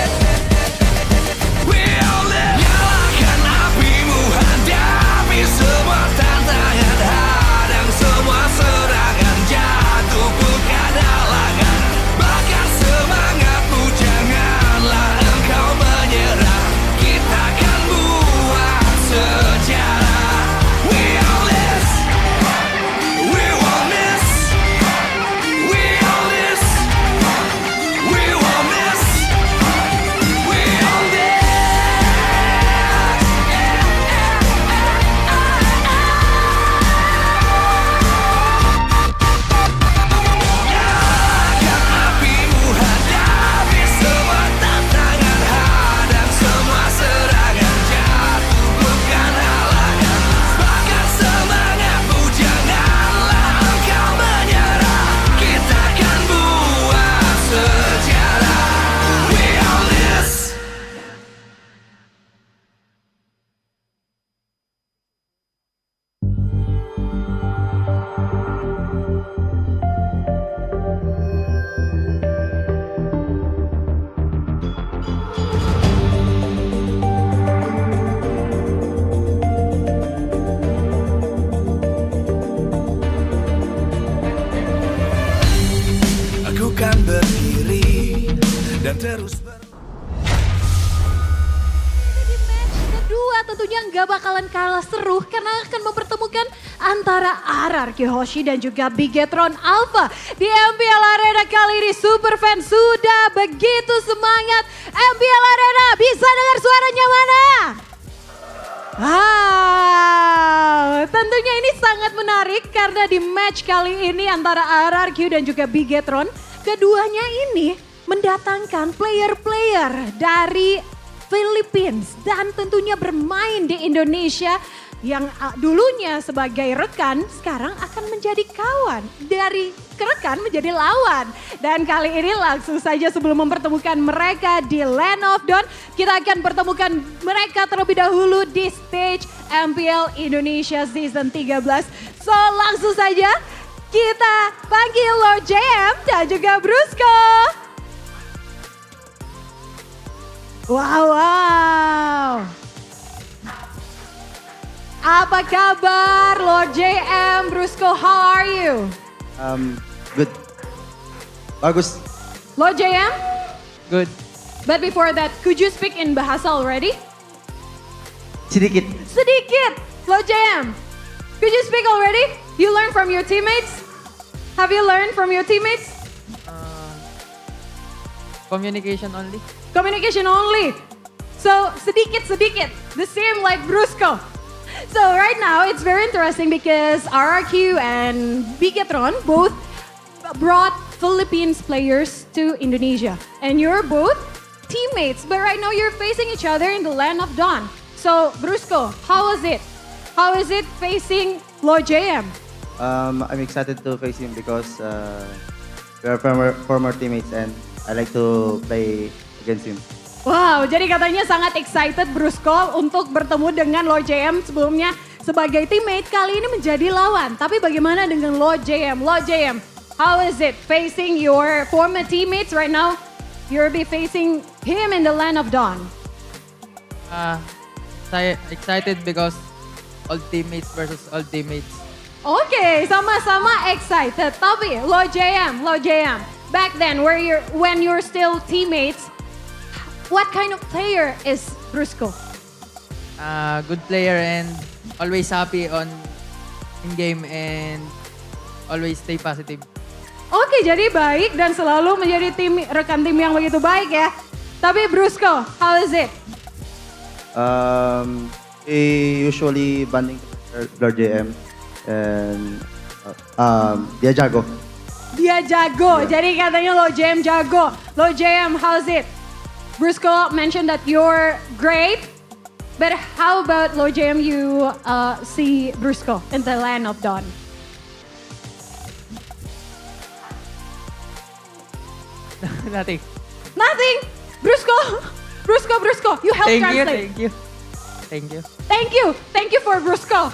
we all live. Nyalakan apimu, hadapi semua tantangan, hadang semua serangan, jatuh bukan halangan. Bakar semangatmu, janganlah engkau menyerah. Kita akan buat sejarah. We terus Kedua tentunya nggak bakalan kalah seru karena akan mempertemukan antara RRQ Hoshi dan juga Bigetron Alpha. Di MPL Arena kali ini Superfan sudah begitu semangat. MPL Arena bisa dengar suaranya mana? Tentunya ini sangat menarik karena di match kali ini antara RRQ dan juga Bigetron, keduanya ini mendatangkan player-player dari Philippines dan tentunya bermain di Indonesia yang dulunya sebagai rekan sekarang akan menjadi kawan, dari rekan menjadi lawan. Dan kali ini langsung saja sebelum mempertemukan mereka di Land of Dawn, kita akan pertemukan mereka terlebih dahulu di stage MPL Indonesia Season 13. So langsung saja kita panggil Lord JM dan juga Brusco. Wow. Apa kabar Lord JM, Brusco, how are you? Good. Bagus. Lord JM? Good. But before that, could you speak in bahasa already? Sedikit. Sedikit. Lord JM, could you speak already? You learn from your teammates? Have you learned from your teammates? Communication only. Communication only. So sedikit, the same like Brusco. So right now it's very interesting because RRQ and Bigetron both brought Philippines players to Indonesia. And you're both teammates, but right now you're facing each other in the Land of Dawn. So Brusco, how was it? How is it facing Lord JM? I'm excited to face him because we are former teammates and I like to play against him. Wow, jadi katanya sangat excited Brusco untuk bertemu dengan Lord JM sebelumnya sebagai teammate, kali ini menjadi lawan. Tapi bagaimana dengan Lord JM? Lord JM, how is it facing your former teammates right now? You'll be facing him in the Land of Dawn. Excited because old teammates versus old teammates. Oke, sama-sama excited. Tapi Lord JM, back then when you're still teammates, what kind of player is Brusco? Good player and always happy on in game and always stay positive. Oke, jadi baik dan selalu menjadi rekan tim yang begitu baik ya. Tapi Brusco, how is it? We usually banding Lord JM and dia jago. Dia jago, jadi katanya Lord JM jago. Lord JM, how's it? Brusco mentioned that you're great, but how about Lord JM, you see Brusco in the Land of Dawn? Nothing. Nothing. Brusco, you help translate. Thank you for Brusco.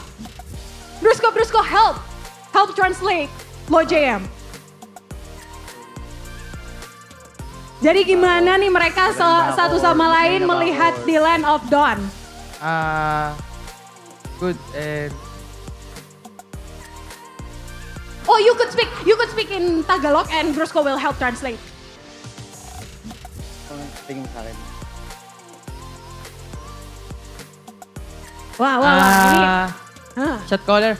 Brusco, help translate Lord JM. Jadi gimana nih mereka satu sama lain melihat di Land of Dawn? Good and Oh, you could speak in Tagalog and Brusco will help translate. Tingin sa akin. Wah, ini shot caller.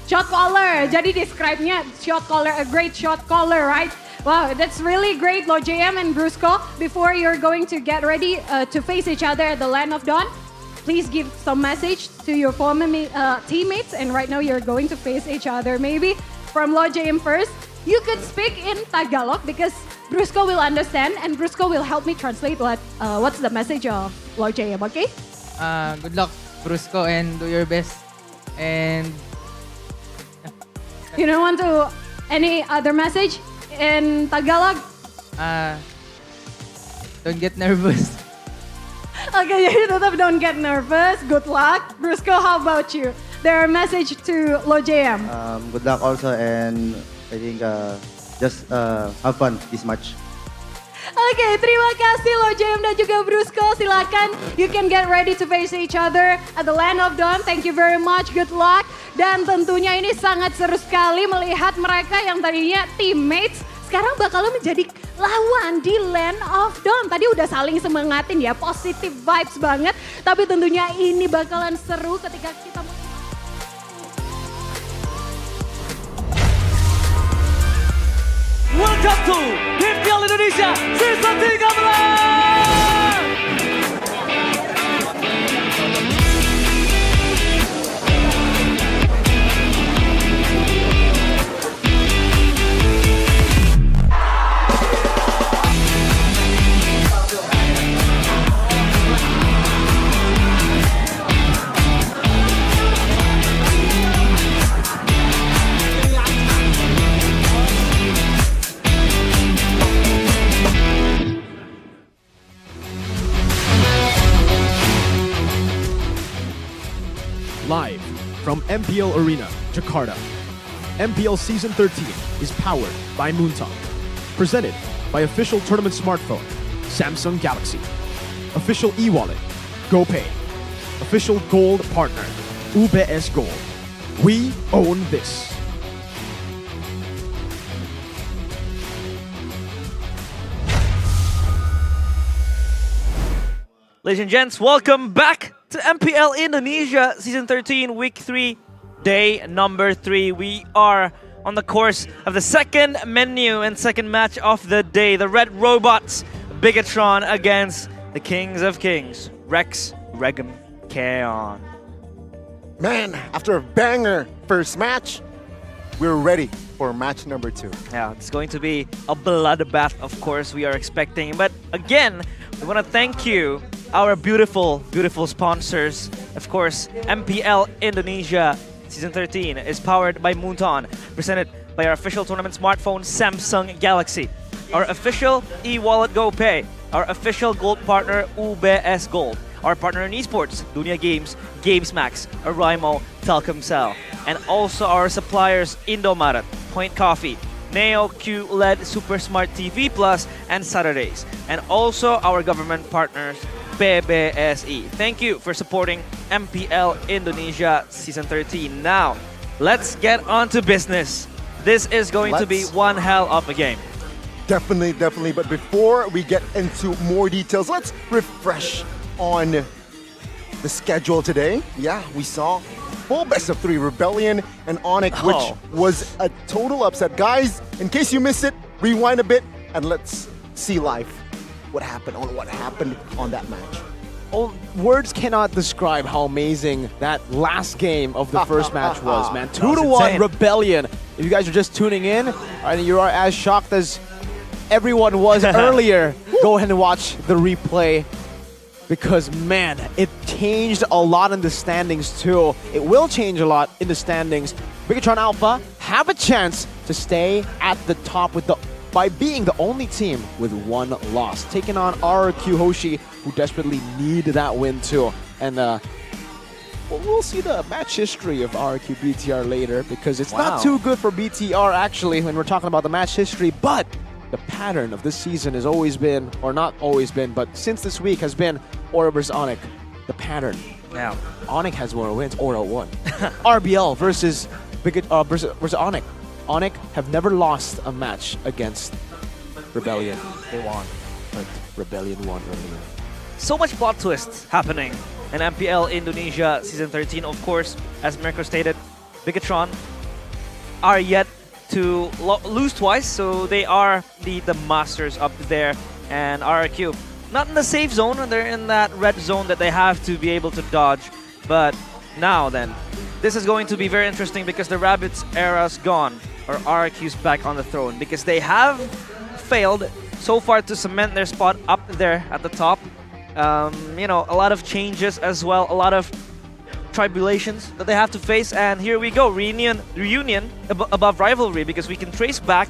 Shot caller. Jadi describe-nya shot caller, a great shot caller, right? Wow, that's really great, Lord JM and Brusco. Before you're going to get ready to face each other at the Land of Dawn, please give some message to your former teammates. And right now you're going to face each other. Maybe from Lord JM first, you could speak in Tagalog because Brusco will understand and Brusco will help me translate what's the message of Lord JM, okay? Good luck, Brusco, and do your best. And you don't want to any other message in Tagalog? Don't get nervous. Okay, jadi tetap don't get nervous. Good luck. Brusco, how about you? Their message to Lord JM. Good luck also and I think just have fun this match. Oke, terima kasih Lord JM dan juga Brusco. Silakan, you can get ready to face each other at the Land of Dawn. Thank you very much, good luck. Dan tentunya ini sangat seru sekali melihat mereka yang tadinya teammates sekarang bakal menjadi lawan di Land of Dawn. Tadi udah saling semangatin ya, positive vibes banget. Tapi tentunya ini bakalan seru ketika kita Welcome to MPL Indonesia Season 13! Live from MPL Arena, Jakarta. MPL Season 13 is powered by Moontalk. Presented by official tournament smartphone, Samsung Galaxy. Official e-wallet, GoPay. Official gold partner, UBS Gold. We own this. Ladies and gents, welcome back to MPL Indonesia Season 13, Week 3, Day number 3. We are on the course of the second menu and second match of the day. The Red Robots, Bigetron against the Kings of Kings, Rex, Regum, Kaon. Man, after a banger first match, we're ready for match number 2. Yeah, it's going to be a bloodbath, of course, we are expecting. But again, we want to thank you, our beautiful, beautiful sponsors. Of course, MPL Indonesia Season 13 is powered by Moonton, presented by our official tournament smartphone, Samsung Galaxy. Our official e-wallet GoPay. Our official gold partner, UBS Gold. Our partner in esports, Dunia Games, GamesMax, Araimo, Telkomsel. And also our suppliers, Indomaret, Point Coffee, Neo QLED Super Smart TV Plus, and Saturdays. And also our government partners, PBSE. Thank you for supporting MPL Indonesia Season 13. Now, let's get on to business. This is going to be one hell of a game. Definitely, definitely. But before we get into more details, let's refresh on the schedule today. Yeah, we saw full best of 3 Rebellion and Onyx, which was a total upset. Guys, in case you missed it, rewind a bit and let's see live what happened on that match. Oh, words cannot describe how amazing that last game of the first match was, man. 2-1 Rebellion. If you guys are just tuning in and you are as shocked as everyone was earlier, go ahead and watch the replay. Because, man, it changed a lot in the standings, too. It will change a lot in the standings. Bigetron Alpha have a chance to stay at the top by being the only team with 1 loss. Taking on RRQ Hoshi, who desperately need that win, too. And we'll see the match history of RRQ BTR later, because it's not too good for BTR, actually, when we're talking about the match history. But the pattern of this season has always been, or not always been, but since this week has been Aura versus Onyx. The pattern. Yeah. Onyx has more wins, Aura won. RBL versus Onyx. Onyx have never lost a match against Rebellion. They won, but Rebellion won earlier. So much plot twists happening in MPL Indonesia Season 13. Of course, as Mirko stated, Bigetron are yet to lose twice, so they are the masters up there. And RRQ, not in the safe zone, they're in that red zone that they have to be able to dodge. But now then, this is going to be very interesting because the Rabbits era's gone, or RRQ's back on the throne, because they have failed so far to cement their spot up there at the top. You know, a lot of changes as well, a lot of tribulations that they have to face, and here we go, reunion above rivalry, because we can trace back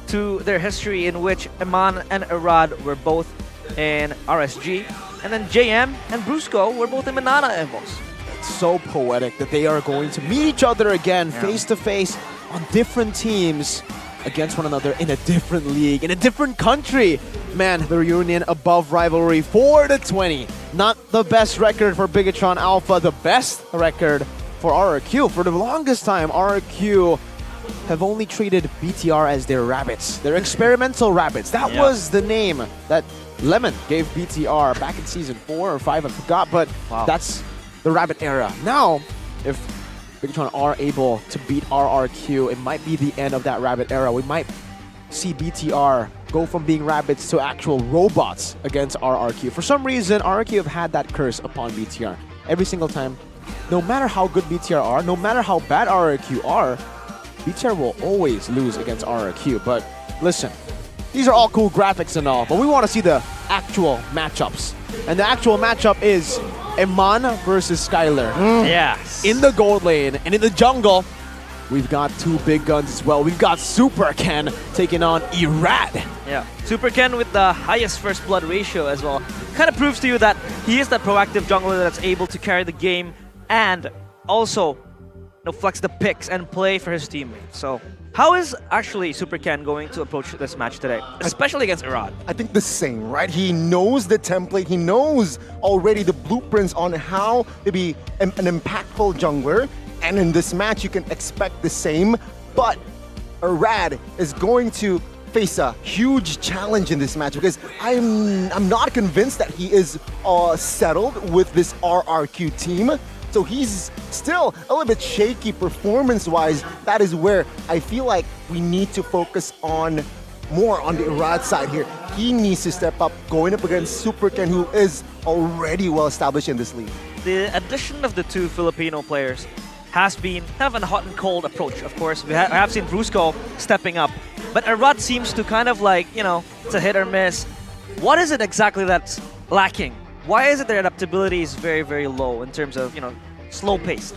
to their history in which Iman and Arad were both in RSG, and then JM and Brusco were both in Manana Evos. It's so poetic that they are going to meet each other again, face to face, on different teams, against one another in a different league, in a different country. Man, the reunion above rivalry, 4-20. Not the best record for Bigetron Alpha, the best record for RRQ. For the longest time, RRQ have only treated BTR as their rabbits, their experimental rabbits. That was the name that Lemon gave BTR back in Season 4 or 5, I forgot, but that's the rabbit era. Now, if Bigetron are able to beat RRQ, it might be the end of that rabbit era. We might see BTR go from being rabbits to actual robots against RRQ. For some reason, RRQ have had that curse upon BTR. Every single time, no matter how good BTR are, no matter how bad RRQ are, BTR will always lose against RRQ. But listen, these are all cool graphics and all, but we want to see the actual matchups. And the actual matchup is Eman versus Skylar. Yes. In the gold lane and in the jungle, we've got two big guns as well. We've got Super Ken taking on Irad. Yeah, Super Ken with the highest first blood ratio as well. Kind of proves to you that he is that proactive jungler that's able to carry the game and also flex the picks and play for his teammates. So how is actually Super Ken going to approach this match today, especially against Irad? I think the same, right? He knows the template. He knows already the blueprints on how to be an impactful jungler. And in this match, you can expect the same. But Irad is going to face a huge challenge in this match because I'm not convinced that he is settled with this RRQ team. So he's still a little bit shaky performance-wise. That is where I feel like we need to focus on more on the Irad side here. He needs to step up, going up against Super Ken, who is already well established in this league. The addition of the two Filipino players has been kind of a hot and cold approach. Of course, I have seen Brusco stepping up, but Irad seems to kind of like, it's a hit or miss. What is it exactly that's lacking? Why is it their adaptability is very, very low in terms of, slow-paced?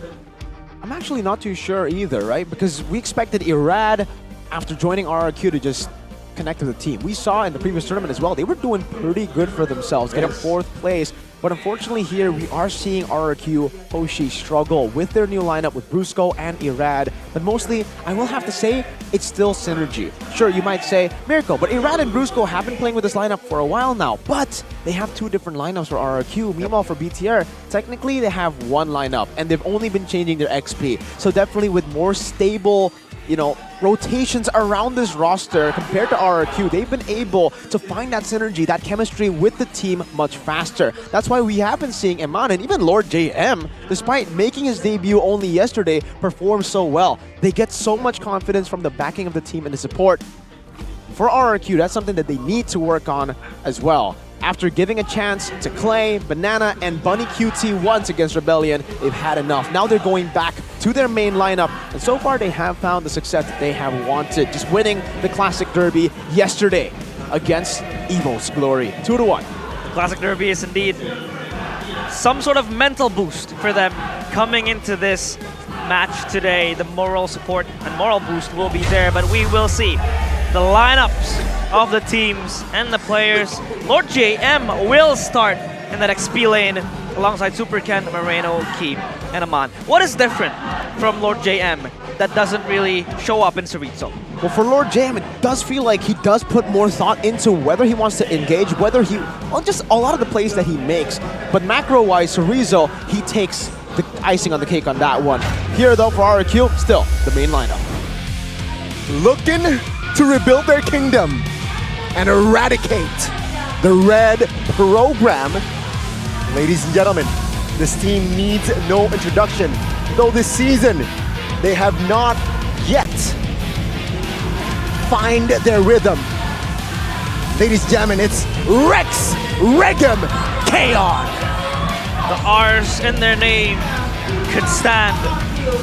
I'm actually not too sure either, right? Because we expected Irad, after joining RRQ, to just connect to the team. We saw in the previous tournament as well, they were doing pretty good for themselves, getting 4th place. But unfortunately here, we are seeing RRQ Hoshi struggle with their new lineup with Brusco and Irad. But mostly, I will have to say, it's still synergy. Sure, you might say, Miracle, but Irad and Brusco have been playing with this lineup for a while now. But they have 2 different lineups for RRQ. Meanwhile, for BTR, technically they have 1 lineup, and they've only been changing their XP. So definitely with more stable, rotations around this roster compared to RRQ, they've been able to find that synergy, that chemistry with the team much faster. That's why we have been seeing Eman and even Lord JM, despite making his debut only yesterday, perform so well. They get so much confidence from the backing of the team and the support. For RRQ, that's something that they need to work on as well. After giving a chance to Clay, Banana, and Bunny QT once against Rebellion, they've had enough. Now they're going back to their main lineup, and so far they have found the success that they have wanted, just winning the Classic Derby yesterday against Evo's Glory. 2-1. The Classic Derby is indeed some sort of mental boost for them coming into this match today. The moral support and moral boost will be there, but we will see the lineups of the teams and the players. Lord JM will start in that XP lane alongside Super Ken, Moreno, Keem, and Aman. What is different from Lord JM that doesn't really show up in Cerrizo? Well, for Lord JM, it does feel like he does put more thought into whether he wants to engage, whether he, just a lot of the plays that he makes. But macro-wise, Cerrizo, he takes the icing on the cake on that one. Here, though, for RRQ, still the main lineup. Looking to rebuild their kingdom and eradicate the red program. Ladies and gentlemen, this team needs no introduction, though this season they have not yet find their rhythm. Ladies and gentlemen, it's Rex Regum Chaos. The R's in their name could stand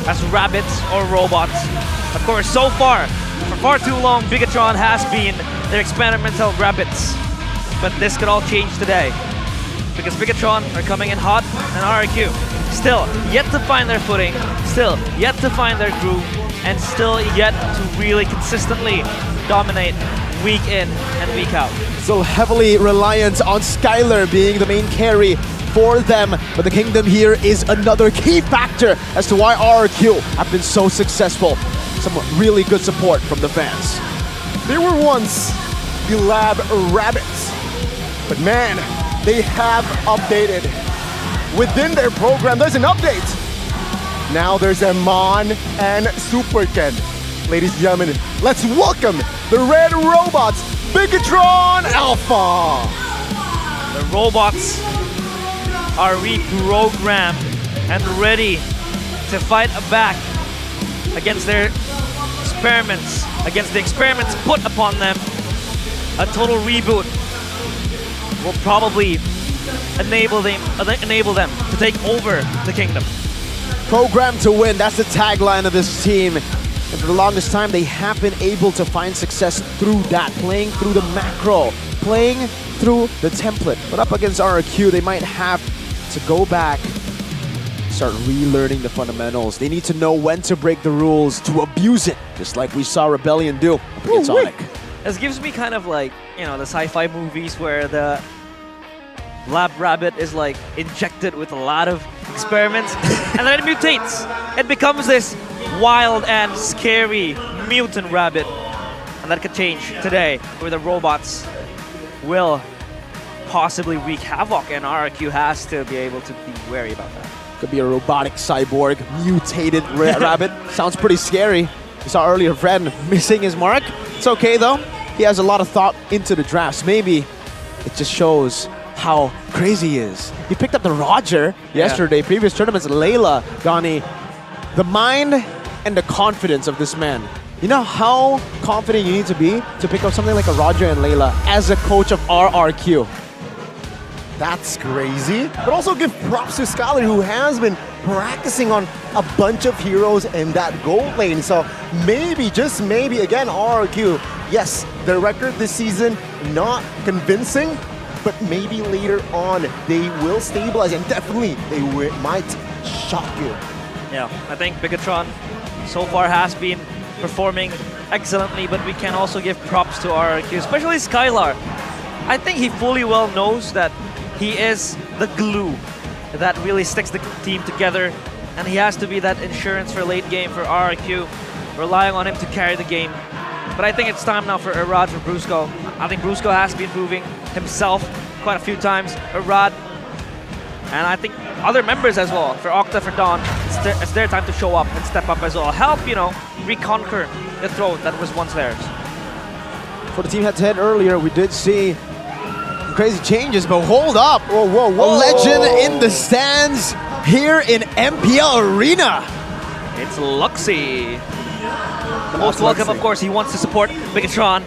as rabbits or robots. Of course, so far, for far too long, Bigetron has been their experimental rabbits. But this could all change today, because Bigetron are coming in hot, and RRQ still yet to find their footing, still yet to find their groove, and still yet to really consistently dominate week in and week out. So heavily reliant on Skylar being the main carry for them, but the Kingdom here is another key factor as to why RRQ have been so successful. Some really good support from the fans. They were once the Lab Rabbits, but man, they have updated. Within their program, there's an update. Now there's Eman and Super Ken. ladies and gentlemen, let's welcome the Red Robots, Bigetron Alpha! The robots are reprogrammed and ready to fight back against their experiments, against the experiments put upon them. A total reboot will probably enable them to take over the kingdom. Programmed to win, that's the tagline of this team. And for the longest time, they have been able to find success through that, playing through the macro, playing through the template. But up against RRQ, they might have to go back, start relearning the fundamentals. They need to know when to break the rules, to abuse it, just like we saw Rebellion do up against Sonic. This gives me kind of like, you know, the sci-fi movies where the lab rabbit is like injected with a lot of experiments and then it mutates. It becomes this wild and scary mutant rabbit. And that could change today where the robots will possibly wreak havoc and RRQ has to be able to be wary about that. Could be a robotic cyborg, mutated rabbit. Sounds pretty scary. We saw earlier Fred missing his mark. It's okay though. He has a lot of thought into the drafts. Maybe it just shows how crazy he is. He picked up the Roger yesterday, previous tournaments, Layla, Gani. The mind and the confidence of this man. You know how confident you need to be to pick up something like a Roger and Layla as a coach of RRQ? That's crazy. But also give props to Skylar, who has been practicing on a bunch of heroes in that gold lane. So maybe, just maybe, again, RRQ, yes, their record this season, not convincing, but maybe later on they will stabilize and definitely they might shock you. Yeah, I think Bigetron so far has been performing excellently, but we can also give props to RRQ, especially Skylar. I think he fully well knows that he is the glue that really sticks the team together, and he has to be that insurance for late game for RRQ, relying on him to carry the game. But I think it's time now for Arad, for Brusco. I think Brusco has been proving himself quite a few times. Arad, and I think other members as well. For Octa, for Dawn, it's their time to show up and step up as well. Help, you know, reconquer the throne that was once theirs. For the team head-to-head earlier, we did see crazy changes, but hold up. Whoa, whoa, whoa. A legend in the stands here in MPL Arena. It's Luxy. The most welcome, of course. He wants to support Bigetron,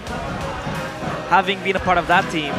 having been a part of that team.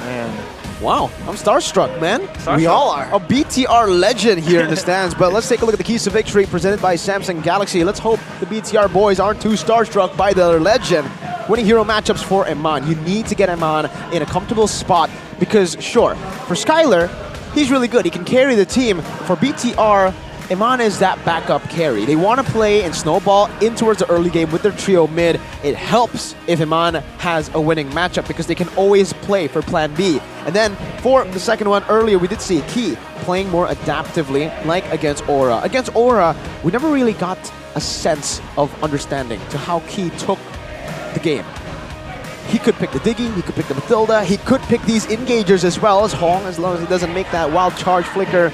Man, wow, I'm starstruck, man. Starstruck. We all are. A BTR legend here in the stands, but let's take a look at the keys to victory presented by Samsung Galaxy. Let's hope the BTR boys aren't too starstruck by their legend. Winning hero matchups for Eman. You need to get Eman in a comfortable spot because, sure, for Skylar, he's really good. He can carry the team. For BTR, Eman is that backup carry. They want to play and snowball in towards the early game with their trio mid. It helps if Eman has a winning matchup because they can always play for plan B. And then for the second one earlier, we did see Key playing more adaptively like against Aura. Against Aura, we never really got a sense of understanding to how Key took the game. He could pick the Diggy, he could pick the Matilda, he could pick these engagers as well as Hong, as long as he doesn't make that wild charge flicker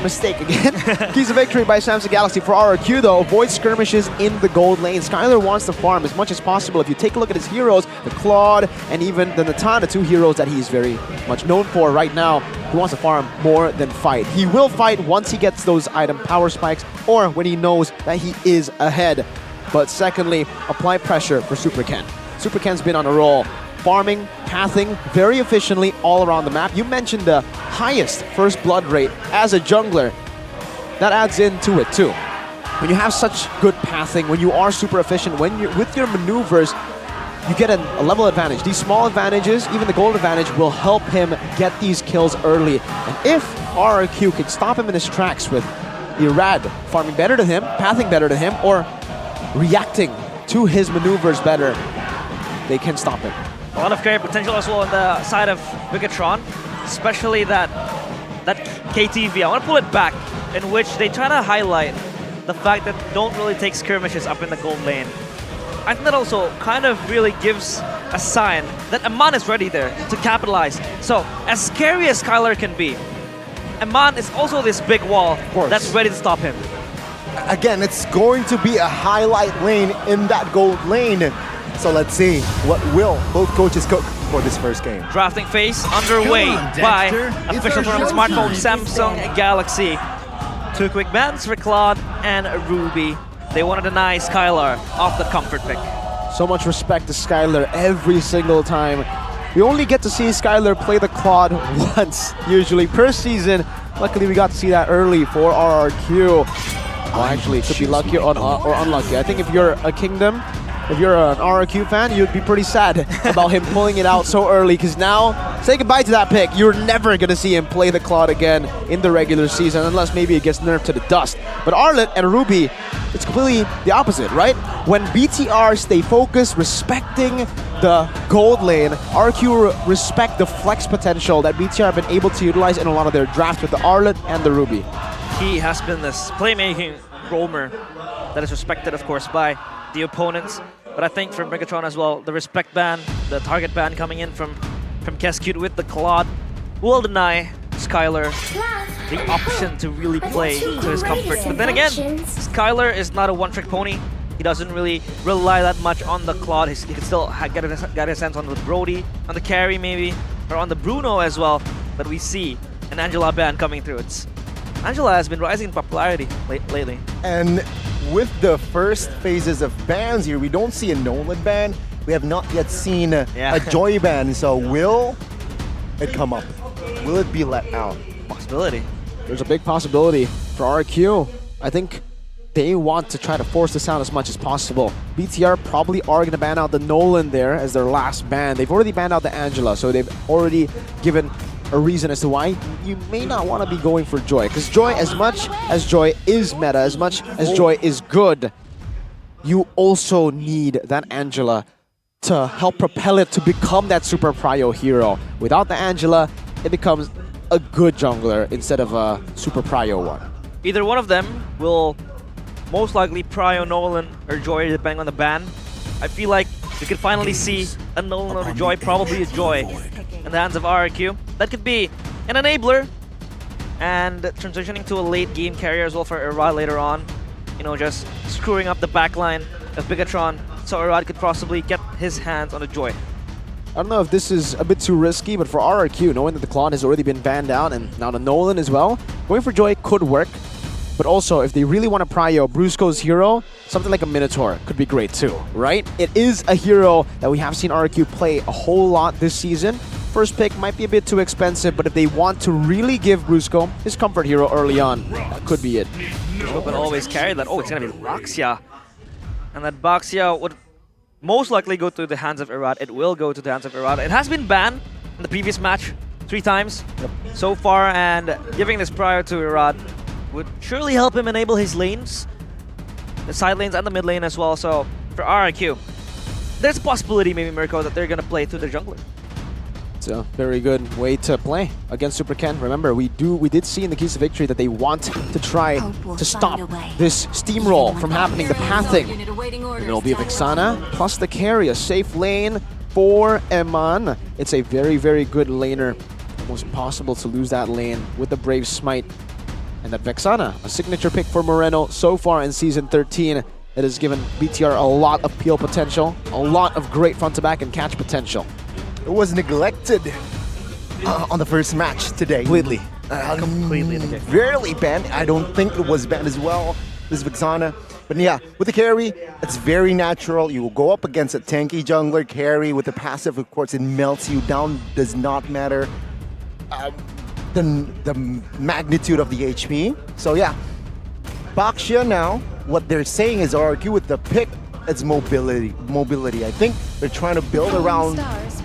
mistake again. Keys to victory by Samsung Galaxy. For RRQ though, avoid skirmishes in the gold lane. Skylar wants to farm as much as possible. If you take a look at his heroes, the Claude and even the Natan, the two heroes that he's very much known for right now, he wants to farm more than fight. He will fight once he gets those item power spikes or when he knows that he is ahead. But secondly, apply pressure for Super Ken. Super Ken's been on a roll, farming, pathing very efficiently all around the map. You mentioned the highest first blood rate as a jungler. That adds into it too. When you have such good pathing, when you are super efficient, when you're with your maneuvers, you get a level advantage. These small advantages, even the gold advantage, will help him get these kills early. And if RRQ can stop him in his tracks with Irad farming better than him, pathing better than him, or reacting to his maneuvers better, they can stop him. A lot of career potential as well on the side of Bigetron, especially that KTV. I want to pull it back, in which they try to highlight the fact that they don't really take skirmishes up in the gold lane. I think that also kind of really gives a sign that Eman is ready there to capitalize. So, as scary as Skylar can be, Eman is also this big wall that's ready to stop him. Again, it's going to be a highlight lane in that gold lane. So let's see what will both coaches cook for this first game. Drafting phase underway by official tournament smartphone Samsung Galaxy. 2 quick bans for Claude and Ruby. They want to deny Skylar off the comfort pick. So much respect to Skylar every single time. We only get to see Skylar play the Claude once, usually, per season. Luckily, we got to see that early for RRQ. Well, actually, it could be lucky or unlucky. I think if you're a Kingdom, if you're an RRQ fan, you'd be pretty sad about him pulling it out so early, because now, say goodbye to that pick. You're never going to see him play the Claude again in the regular season, unless maybe it gets nerfed to the dust. But Arlet and Ruby, it's completely the opposite, right? When BTR stay focused, respecting the gold lane, RQ respect the flex potential that BTR have been able to utilize in a lot of their drafts with the Arlet and the Ruby. He has been this playmaking roamer that is respected, of course, by the opponents. But I think for Bigetron as well, the respect ban, the target ban coming in from Keskute with the Claude will deny Skylar the option to really play to his comfort. But then again, Skylar is not a one-trick pony. He doesn't really rely that much on the Claude. He can still get his hands on the Brody, on the carry maybe, or on the Bruno as well. But we see an Angela ban coming through. Angela has been rising in popularity lately. And with the first phases of bans here, we don't see a Nolan ban. We have not yet seen a Joy ban. So will it come up? Will it be let out? Possibility. There's a big possibility for RQ. I think they want to try to force this out as much as possible. BTR probably are going to ban out the Nolan there as their last ban. They've already banned out the Angela, so they've already given a reason as to why you may not want to be going for Joy. Because Joy, as much as Joy is meta, as much as Joy is good, you also need that Angela to help propel it to become that super prio hero. Without the Angela, it becomes a good jungler instead of a super prio one. Either one of them will most likely prio Nolan or Joy, depending on the ban. I feel like we could finally see a Nolan or a Joy, probably a Joy, in the hands of RRQ. That could be an enabler and transitioning to a late game carrier as well for Irad later on. You know, just screwing up the backline of Bigetron, so Irad could possibly get his hands on a Joy. I don't know if this is a bit too risky, but for RRQ, knowing that the Claude has already been banned out and now the Nolan as well, going for Joy could work. But also, if they really want to prio Brusco's hero, something like a Minotaur could be great too, right? It is a hero that we have seen RRQ play a whole lot this season. First pick might be a bit too expensive, but if they want to really give Brusco his comfort hero early on, that could be it. Brusco can always carry that. Oh, it's going to be Baxia. And that Baxia would most likely go to the hands of Irad. It will go to the hands of Irad. It has been banned in the previous match 3 times so far, and giving this prior to Irad would surely help him enable his lanes, the side lanes and the mid lane as well. So for RRQ, there's a possibility maybe, Mirko, that they're going to play through the jungler. It's a very good way to play against Super Ken. Remember, we did see in the keys to victory that they want to try to stop this steamroll from happening, the pathing. And it'll be a Vexana plus the carry, a safe lane for Eman. It's a very, very good laner. Almost impossible to lose that lane with the Brave Smite. And that Vexana, a signature pick for Moreno so far in Season 13. It has given BTR a lot of peel potential, a lot of great front-to-back and catch potential. It was neglected on the first match today. Completely. Completely neglected. Rarely banned. I don't think it was banned as well, this Vexana. But yeah, with the carry, it's very natural. You will go up against a tanky jungler carry with the passive, of course, it melts you down, does not matter the magnitude of the HP. So yeah, Baxia now, what they're saying is RRQ with the pick, it's mobility. I think they're trying to build around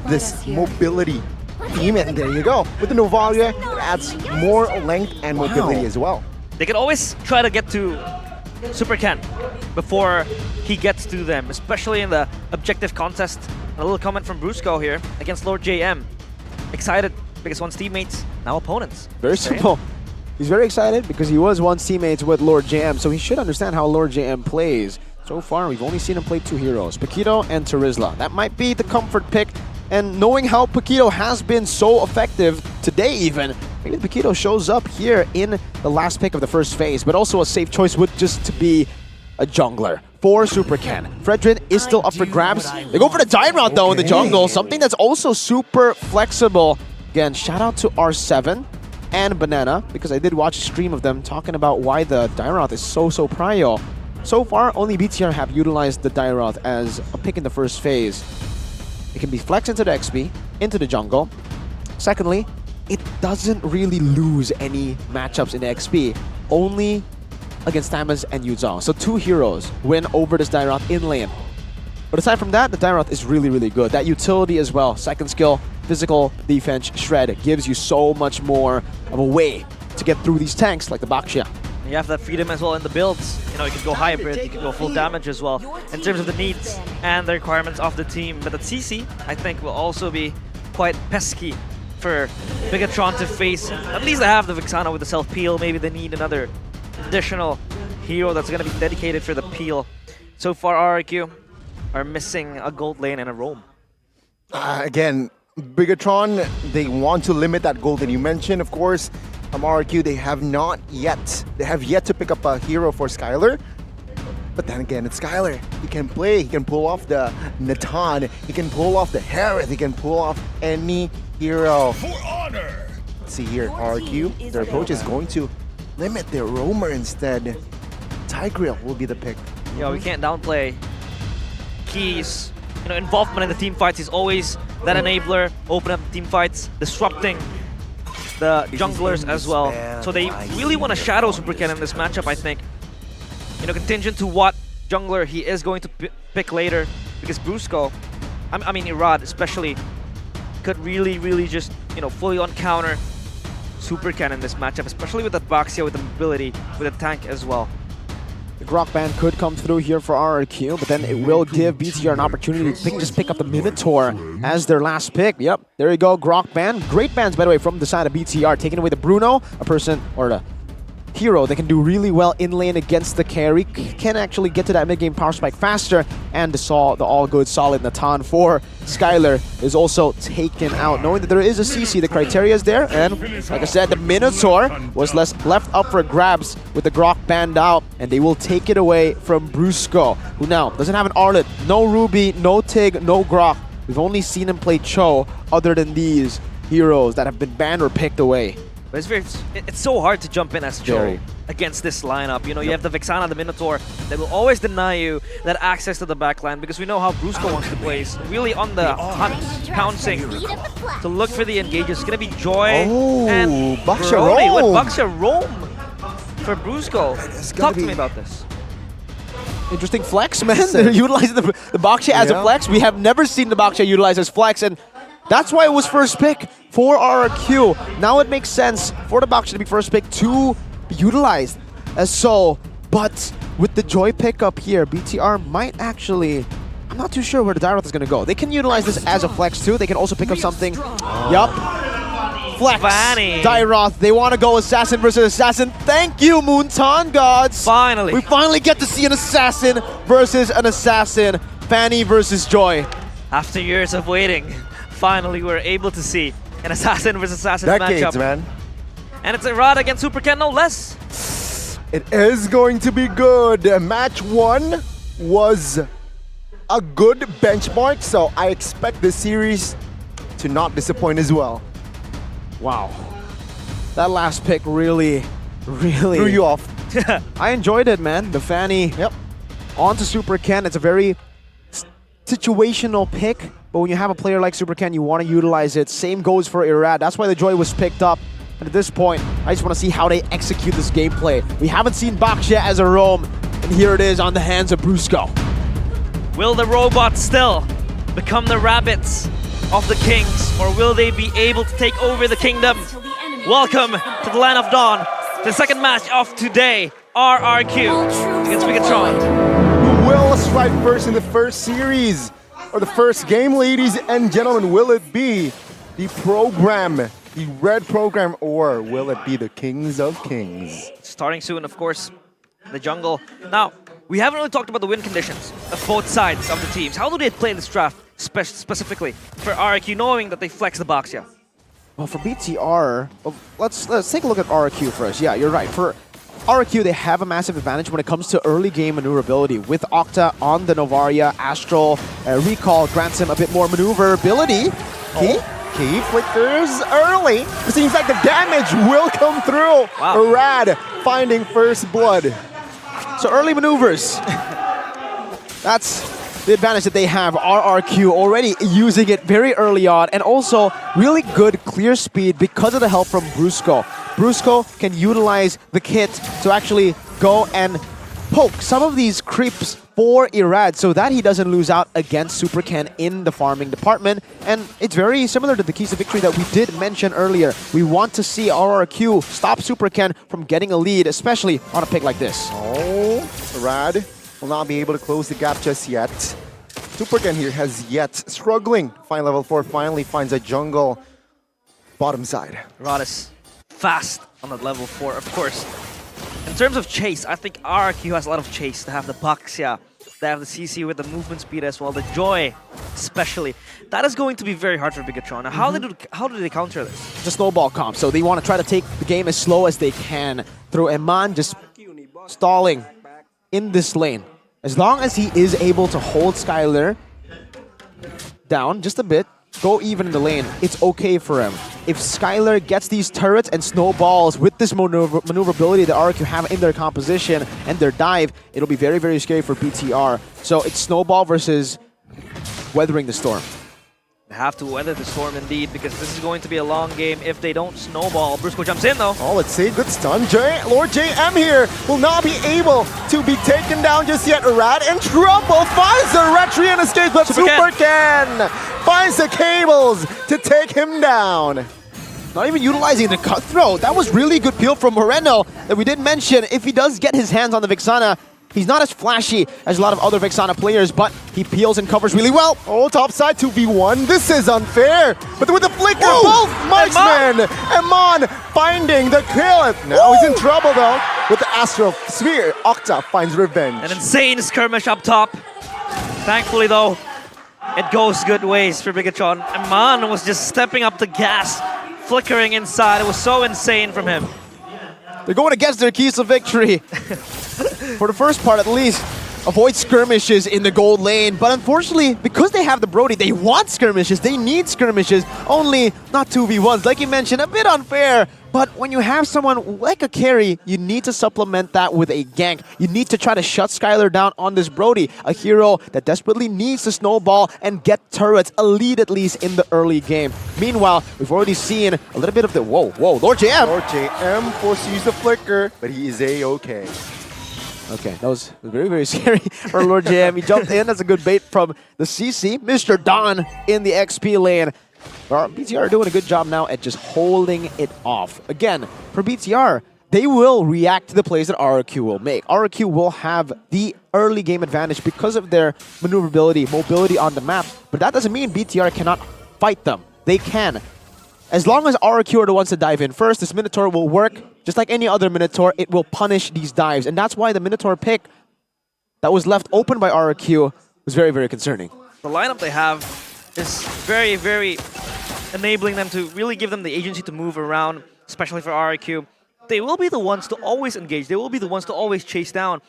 this mobility theme, and there you go. With the Novalia, it adds more length and mobility as well. They can always try to get to Super Ken before he gets to them, especially in the objective contest. A little comment from Brusco here against Lord JM. Excited because once teammates, now opponents. Very simple. He's very excited because he was once teammates with Lord JM, so he should understand how Lord JM plays. So far, we've only seen him play 2 heroes, Paquito and Terizla. That might be the comfort pick, and knowing how Paquito has been so effective today even, Maybe Bigetron shows up here in the last pick of the first phase, but also a safe choice would just to be a jungler for Super Ken. Fredrin is still up for grabs. They go for the giant route though in the jungle, something that's also super flexible. Again, shout out to R7 and Banana, because I did watch a stream of them talking about why the Dairoth is so prio. So far, only BTR have utilized the Dairoth as a pick in the first phase. It can be flexed into the XP, into the jungle. Secondly, it doesn't really lose any matchups in the XP, only against Tamas and Yuzong. So 2 heroes win over this Dairoth in lane. But aside from that, the Dairoth is really good. That utility as well, second skill, physical defense, shred, gives you so much more of a way to get through these tanks like the Baxia. You have that freedom as well in the builds. You know, you can go hybrid, you can go full damage as well in terms of the needs and the requirements of the team. But the CC, I think, will also be quite pesky for Bigetron to face. At least they have the Vixana with the self-peel. Maybe they need another additional hero that's going to be dedicated for the peel. So far, RRQ are missing a gold lane and a roam. Again, Bigetron, they want to limit that gold that you mentioned, of course. RRQ, they have yet to pick up a hero for Skylar. But then again, it's Skylar. He can play, he can pull off the Natan, he can pull off the Harith, he can pull off any hero. For honor! Let's see here, RRQ, their approach is going to limit their roamer instead. Tigreal will be the pick. Yeah, we can't downplay Key's involvement in the team fights. He's always that enabler, open up team fights, disrupting the junglers as well. So they really want to shadow Super Ken in this matchup, I think. Contingent to what jungler he is going to pick later, because Brusco, I mean Irad especially, could really just, fully on counter Super Ken in this matchup, especially with that Baxia, with the mobility, with the tank as well. The Grok ban could come through here for RRQ, but then it will give BTR an opportunity to just pick up the Minotaur as their last pick. Yep, there you go, Grok ban. Great bans, by the way, from the side of BTR. Taking away the Bruno, a person, or the hero that can do really well in lane against the carry, can actually get to that mid-game power spike faster, and the all-good solid Natan for Skylar is also taken out. Knowing that there is a CC, the criteria is there, and like I said, the Minotaur was left up for grabs with the Grok banned out, and they will take it away from Brusco, who now doesn't have an Arlet, no Ruby, no Tig, no Grok. We've only seen him play Cho other than these heroes that have been banned or picked away. But it's so hard to jump in as Joe against this lineup. You have the Vixana, the Minotaur, that will always deny you that access to the backline, because we know how Brusco wants to play. He's really on the hunt, pouncing to look for the engages. It's going to be Joy and Brody with Baxia roam for Brusco. Talk to me about this. Interesting flex, man. They're utilizing the Baxia as a flex. We have never seen the Baxia utilized as flex, and that's why it was first pick for RRQ. Now it makes sense for the Baxia to be first pick to be utilized as so. But with the Joy pickup here, BTR might actually... I'm not too sure where the Dairoth is going to go. They can utilize this as a flex too. They can also pick up something. Yup. Flex. Fanny. Dairoth. They want to go assassin versus assassin. Thank you, Moonton gods. Finally. We finally get to see an assassin versus an assassin. Fanny versus Joy. After years of waiting, finally we're able to see an assassin versus assassin Decades, matchup. Man. And it's Irad against Super Ken, no less. It is going to be good. Match 1 was a good benchmark, so I expect this series to not disappoint as well. Wow. That last pick really threw you off. I enjoyed it, man. The Fanny on to Super Ken. It's a very situational pick, but when you have a player like Super Ken, you want to utilize it. Same goes for Irad. That's why the Joy was picked up. And at this point, I just want to see how they execute this gameplay. We haven't seen Baxia as a roam, and here it is on the hands of Brusco. Will the robots still become the rabbits of the kings, or will they be able to take over the kingdom? Welcome to the Land of Dawn, the second match of today, RRQ against Bigetron. Who will strike first in the first series, or the first game, ladies and gentlemen? Will it be the program, the red program, or will it be the Kings of Kings? Starting soon, of course, the jungle. Now, we haven't really talked about the win conditions of both sides of the teams. How do they play this draft specifically for RRQ, knowing that they flex the Baxia? Well, for BTR, well, let's take a look at RQ first. Yeah, you're right. For RQ, they have a massive advantage when it comes to early game maneuverability. With Octa on the Novaria, Astral, Recall grants him a bit more maneuverability. Key flickers early. It seems like the damage will come through. Wow. Rad finding first blood. So early maneuvers. That's the advantage that they have. RRQ already using it very early on, and also really good clear speed because of the help from Brusco. Brusco can utilize the kit to actually go and poke some of these creeps for Irad so that he doesn't lose out against Super Ken in the farming department. And it's very similar to the keys to victory that we did mention earlier. We want to see RRQ stop Super Ken from getting a lead, especially on a pick like this. Oh, Irad will not be able to close the gap just yet. Super Ken here has yet struggling. Find level 4, finally finds a jungle bottom side. Rod is fast on that level 4, of course. In terms of chase, I think RQ has a lot of chase. They have the Baxia, they have the CC with the movement speed as well, the Joy especially. That is going to be very hard for Bigetron. Now, how do they counter this? It's a snowball comp, so they want to try to take the game as slow as they can through Eman just stalling in this lane. As long as he is able to hold Skylar down just a bit, go even in the lane, it's okay for him. If Skylar gets these turrets and snowballs with this maneuverability that RQ have in their composition and their dive, it'll be very, very scary for BTR. So it's snowball versus weathering the storm. They have to weather the storm indeed, because this is going to be a long game if they don't snowball. Brusco jumps in though. Oh, let's see, good stun. Lord JM here will not be able to be taken down just yet. Rad in trouble, finds the retry and escapes, but Super Ken finds the cables to take him down. Not even utilizing the cutthroat. That was really good peel from Moreno that we didn't mention. If he does get his hands on the Vixana, he's not as flashy as a lot of other Vixana players, but he peels and covers really well. Oh, top side 2v1. This is unfair. But with the flicker, both marksmen. Eman finding the kill. Now he's in trouble though with the Astral Sphere. Octa finds revenge. An insane skirmish up top. Thankfully though, it goes good ways for Bigetron. Eman was just stepping up the gas, flickering inside. It was so insane from him. They're going against their keys to victory. For the first part at least, avoid skirmishes in the gold lane. But unfortunately, because they have the Brody, they want skirmishes, they need skirmishes, only not 2v1s. Like you mentioned, a bit unfair. But when you have someone like a carry, you need to supplement that with a gank. You need to try to shut Skylar down on this Brody, a hero that desperately needs to snowball and get turrets, a lead at least in the early game. Meanwhile, we've already seen a little bit of the Lord JM. Lord JM forced to use the flicker, but he is a-okay. Okay, that was very, very scary for Lord JM. He jumped in. That's a good bait from the CC. Mr. Don in the XP lane. BTR are doing a good job now at just holding it off. Again, for BTR, they will react to the plays that RRQ will make. RRQ will have the early game advantage because of their maneuverability, mobility on the map. But that doesn't mean BTR cannot fight them. They can. As long as RRQ are the ones to dive in first, this Minotaur will work. Just like any other Minotaur, it will punish these dives. And that's why the Minotaur pick that was left open by RRQ was very, very concerning. The lineup they have is very, very enabling them to really give them the agency to move around, especially for RRQ. They will be the ones to always engage. They will be the ones to always chase down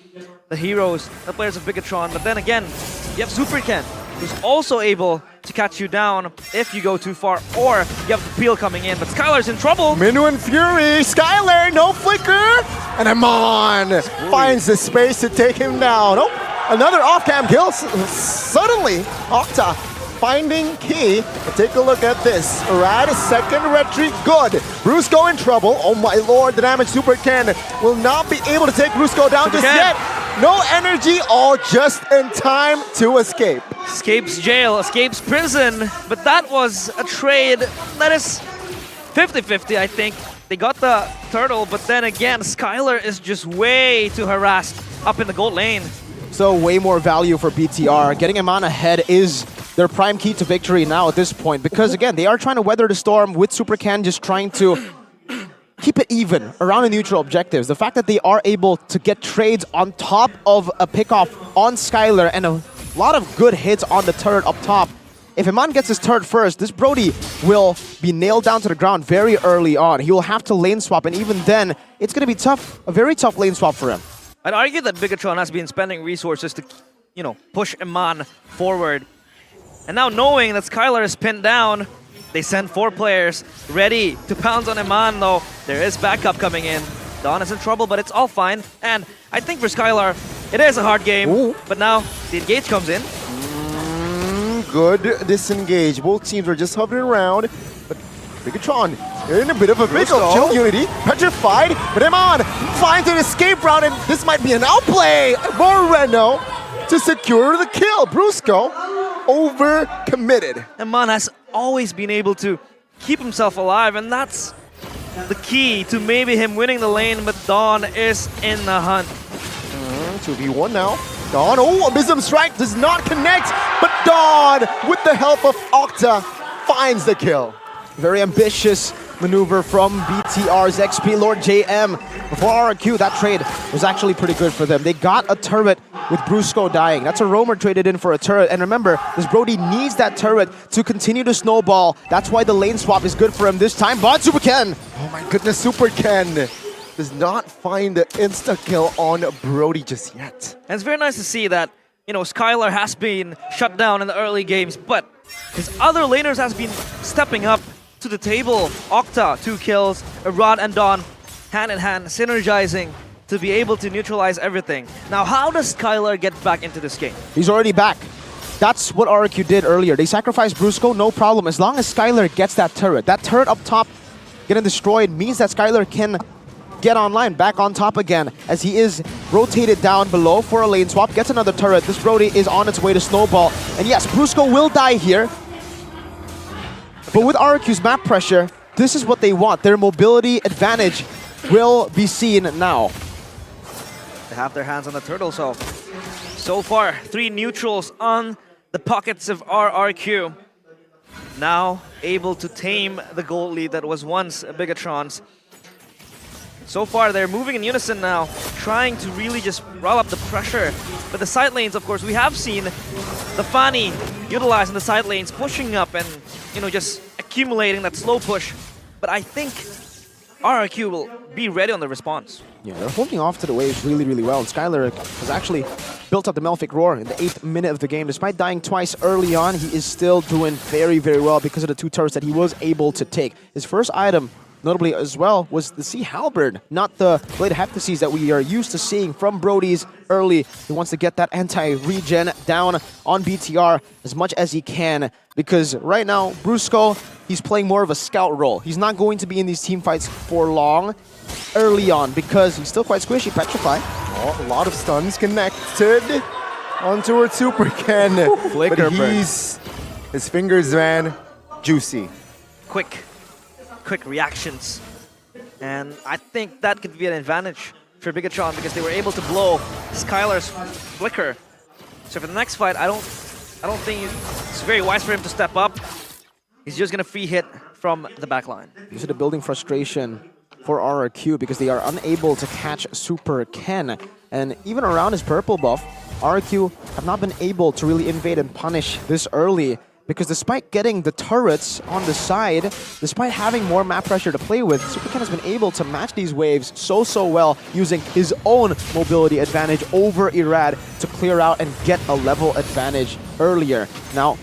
the heroes, the players of Bigetron. But then again, you have Super Ken, who's also able to catch you down if you go too far, or you have the peel coming in. But Skylar's in trouble. Minu and Fury, Skylar, no flicker, and Eman finds the space to take him down. Oh, another off-cam kill. Suddenly, Octa finding Key. Take a look at this. Rad, second retreat, good. Brusco in trouble. Oh my lord, the damage Super Ken will not be able to take Brusco down just yet. No energy, all just in time to escape. Escapes jail, escapes prison, but that was a trade that is 50-50, I think. They got the turtle, but then again, Skylar is just way too harassed up in the gold lane. So way more value for BTR. Getting Eman ahead is their prime key to victory now at this point, because again, they are trying to weather the storm with Super Ken just trying to keep it even around the neutral objectives. The fact that they are able to get trades on top of a pickoff on Skylar and a lot of good hits on the turret up top if Iman gets his turret first, this Brody will be nailed down to the ground very early on. He will have to lane swap, and even then, it's going to be tough, a very tough lane swap for him. I'd argue that Bigetron has been spending resources to, push Iman forward. And now knowing that Skylar is pinned down, they send 4 players ready to pounce on Iman, though there is backup coming in. Dawn is in trouble, but it's all fine. And I think for Skylar, it is a hard game, but now the engage comes in. Good disengage. Both teams are just hovering around, but Bigetron in a bit of a chill unity, petrified, but Iman finds an escape route, and this might be an outplay for Reno to secure the kill. Brusco over-committed. Iman has always been able to keep himself alive, and that's the key to maybe him winning the lane, but Dawn is in the hunt. 2v1 now. Dawn, Abysm Strike does not connect, but Dawn, with the help of Octa, finds the kill. Very ambitious maneuver from BTR's XP Lord JM. Before RRQ, that trade was actually pretty good for them. They got a turret with Brusco dying. That's a roamer traded in for a turret. And remember, this Brody needs that turret to continue to snowball. That's why the lane swap is good for him this time. But Super Ken! Oh my goodness, Super Ken does not find the insta-kill on Brody just yet. And it's very nice to see that, Skylar has been shut down in the early games, but his other laners has been stepping up to the table. Octa, 2 kills, Rod and Dawn hand in hand, synergizing to be able to neutralize everything. Now, how does Skylar get back into this game? He's already back. That's what RRQ did earlier. They sacrificed Brusco, no problem. As long as Skylar gets that turret up top getting destroyed means that Skylar can get online, back on top again, as he is rotated down below for a lane swap, gets another turret. This Brody is on its way to snowball. And yes, Brusco will die here. But with RRQ's map pressure, this is what they want. Their mobility advantage will be seen now. They have their hands on the turtle, so far, 3 neutrals on the pockets of RRQ. Now able to tame the gold lead that was once Bigetron's. So far, they're moving in unison now, trying to really just roll up the pressure. But the side lanes, of course, we have seen the Fanny utilizing the side lanes, pushing up and, just accumulating that slow push. But I think RRQ will be ready on the response. Yeah, they're holding off to the waves really, really well. And Skylar has actually built up the Malefic Roar in the 8th minute of the game. Despite dying twice early on, he is still doing very, very well because of the 2 turrets that he was able to take. His first item, notably as well, was the Sea Halberd, not the Blade of Heptases that we are used to seeing from Brody's early. He wants to get that anti-regen down on BTR as much as he can, because right now, Brusco, he's playing more of a scout role. He's not going to be in these team fights for long early on because he's still quite squishy, petrified. Oh, a lot of stuns connected onto a Super Ken. Flicker but his fingers ran juicy. Quick reactions. And I think that could be an advantage for Bigetron because they were able to blow Skylar's flicker. So for the next fight, I don't think it's very wise for him to step up. He's just gonna free hit from the backline. This is the building frustration for RRQ because they are unable to catch Super Ken. And even around his purple buff, RRQ have not been able to really invade and punish this early, because despite getting the turrets on the side, despite having more map pressure to play with, Super Ken has been able to match these waves so well, using his own mobility advantage over Irad to clear out and get a level advantage earlier. Now,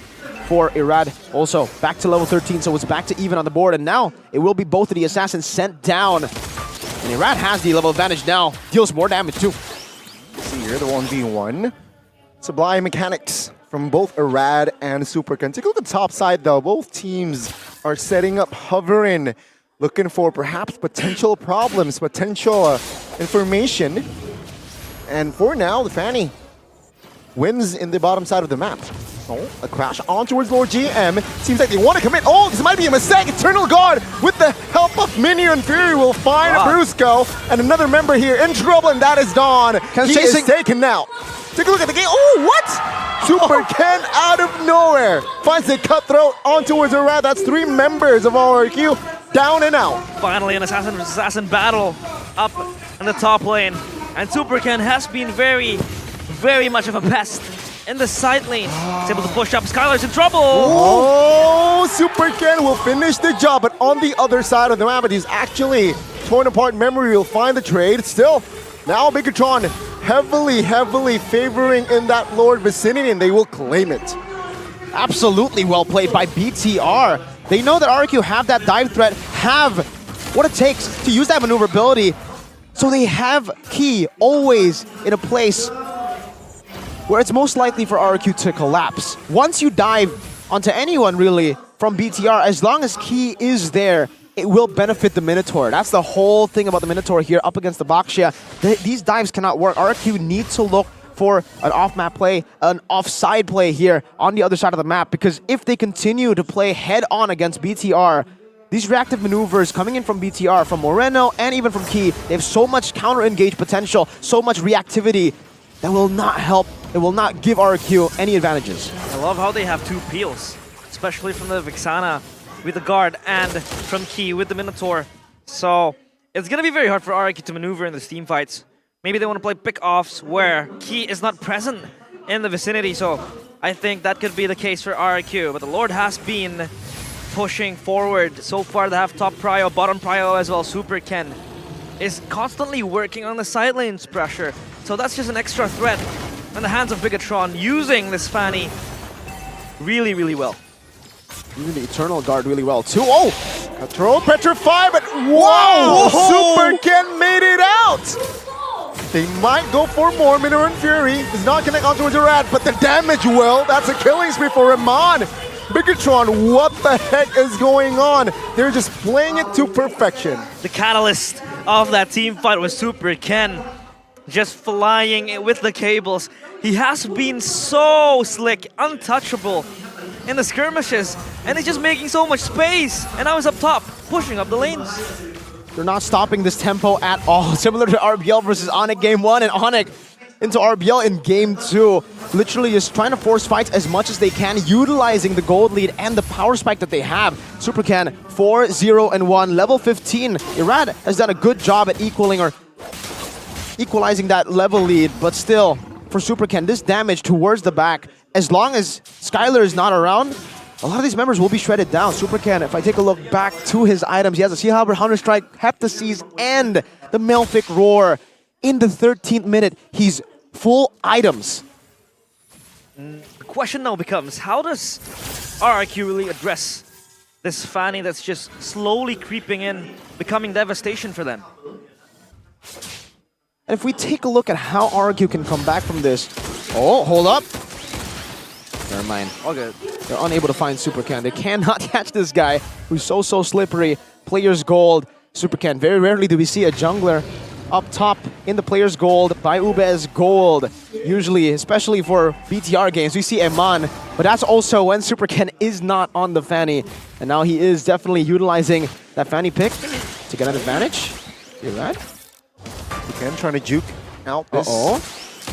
for Irad, also back to level 13, so it's back to even on the board, and now it will be both of the assassins sent down. And Irad has the level advantage now, deals more damage too. See here, the 1v1. Sublime mechanics from both Irad and Super Ken. Take a look at the top side though. Both teams are setting up, hovering, looking for perhaps potential problems, potential information. And for now, the Fanny wins in the bottom side of the map. Oh, a crash on towards Lord GM. Seems like they want to commit. Oh, this might be a mistake. Eternal Guard with the help of Minion Fury will find Brusco. And another member here in trouble, and that is Dawn. He is taken now. Take a look at the game. Oh, what? Super Ken out of nowhere finds the cutthroat on towards Irad. That's 3 members of RRQ down and out. Finally, an assassin battle up in the top lane. And Super Ken has been very much of a pest in the side lane. He's able to push up. Skylar's in trouble. Oh, Super Ken will finish the job, but on the other side of the map, he's actually torn apart. Memory will find the trade. Still, now Bigetron heavily favoring in that Lord vicinity, and they will claim it. Absolutely well played by BTR. They know that RRQ have that dive threat, have what it takes to use that maneuverability. So they have Key always in a place where it's most likely for RRQ to collapse. Once you dive onto anyone really from BTR, as long as Key is there, it will benefit the Minotaur. That's the whole thing about the Minotaur here up against the Baxia. These dives cannot work. RRQ needs to look for an off-map play, an offside play here on the other side of the map, because if they continue to play head-on against BTR, these reactive maneuvers coming in from BTR, from Moreno, and even from Key, they have so much counter-engage potential, so much reactivity that will not help, it will not give RRQ any advantages. I love how they have two peels, especially from the Vixana with the guard and from Key with the Minotaur. So it's going to be very hard for RRQ to maneuver in the team fights. Maybe they want to play pick-offs where Key is not present in the vicinity, so I think that could be the case for RRQ. But the Lord has been pushing forward. So far they have top prio, bottom prio as well. Super Ken is constantly working on the side lane's pressure. So that's just an extra threat in the hands of Bigetron, using this Fanny really well. Using the Eternal Guard really well too. Oh! Control Petrify, but wow! Super Ken made it out! They might go for more. Minotaur and Fury does not connect onto his rat, but the damage will. That's a killing spree for Rahman. Bigetron, what the heck is going on? They're just playing it to perfection. The catalyst of that team fight was Super Ken, just flying it with the cables. He has been so slick, untouchable in the skirmishes, and he's just making so much space. And now he's up top, pushing up the lanes. They're not stopping this tempo at all. Similar to RBL versus Onyx Game 1 and Onyx into RBL in Game 2. Literally just trying to force fights as much as they can, utilizing the gold lead and the power spike that they have. Super Ken 4-0-1, level 15. Irad has done a good job at equalizing that level lead, but still, for Super Ken, this damage towards the back, as long as Skylar is not around, a lot of these members will be shredded down. Super Ken, if I take a look back to his items, he has a Sea Halberd, Hunter Strike, Heptaseas, and the Malefic Roar. In the 13th minute, he's full items. The question now becomes, how does RRQ really address this Fanny that's just slowly creeping in, becoming devastation for them? And if we take a look at how RRQ can come back from this... Oh, hold up. Never mind. All good. They're unable to find Super Ken. They cannot catch this guy who's so slippery. Player's gold. Super Ken. Very rarely do we see a jungler up top in the player's gold by Ube's gold. Usually, especially for BTR games, we see Eman, but that's also when Super Ken is not on the Fanny. And now he is definitely utilizing that Fanny pick to get an advantage. You're right. Again, trying to juke out this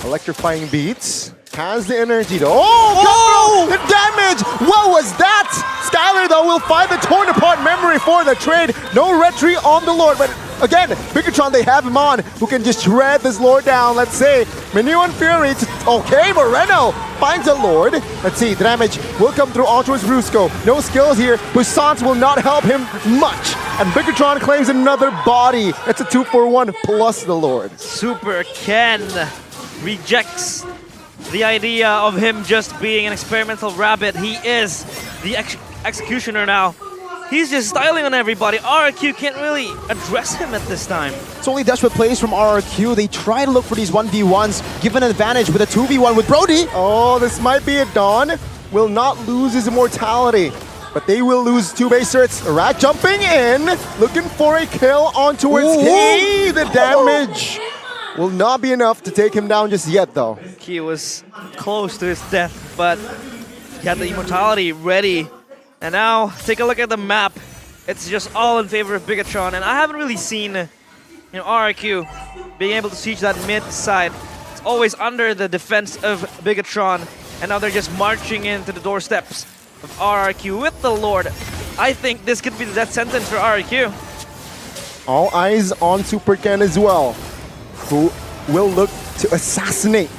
electrifying beats. Has the energy though. The damage! What was that? Skylar though will find the torn apart memory for the trade. No retreat on the Lord, but again, Bigetron, they have him on who can just shred this Lord down. Let's see. Menu and Fury. Okay, Moreno finds a Lord. Let's see, the damage will come through onto his Brusco. No skills here. Buissance will not help him much. And Bigetron claims another body. It's a 2-for-1 plus the Lord. Super Ken rejects the idea of him just being an experimental rabbit. He is the executioner now. He's just styling on everybody. RRQ can't really address him at this time. It's only desperate plays from RRQ. They try to look for these 1v1s, give an advantage with a 2v1 with Brody. Oh, this might be a Dawn. Will not lose his immortality, but they will lose two base certs. Rat jumping in, looking for a kill on towards Key. The damage will not be enough to take him down just yet, though. Key was close to his death, but he had the immortality ready. And now, take a look at the map. It's just all in favor of Bigetron, and I haven't really seen RRQ being able to siege that mid side. It's always under the defense of Bigetron, and now they're just marching into the doorsteps of RRQ with the Lord. I think this could be the death sentence for RRQ. All eyes on Super Ken as well, who will look to assassinate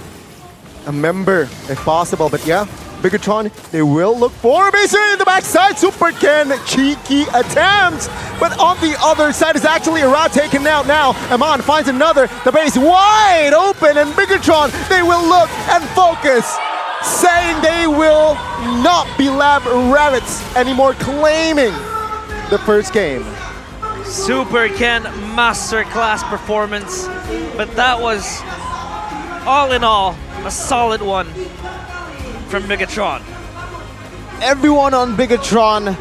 a member if possible. But yeah, Bigetron, they will look for basically in the backside. Super Ken, cheeky attempts. But on the other side is actually Irad taken out now. Aman finds another. The base wide open, and Bigetron, they will look and focus, saying they will not be Lab Rabbits anymore, claiming the first game. Super Ken masterclass performance, but that was all in all a solid one from Bigetron. Everyone on Bigetron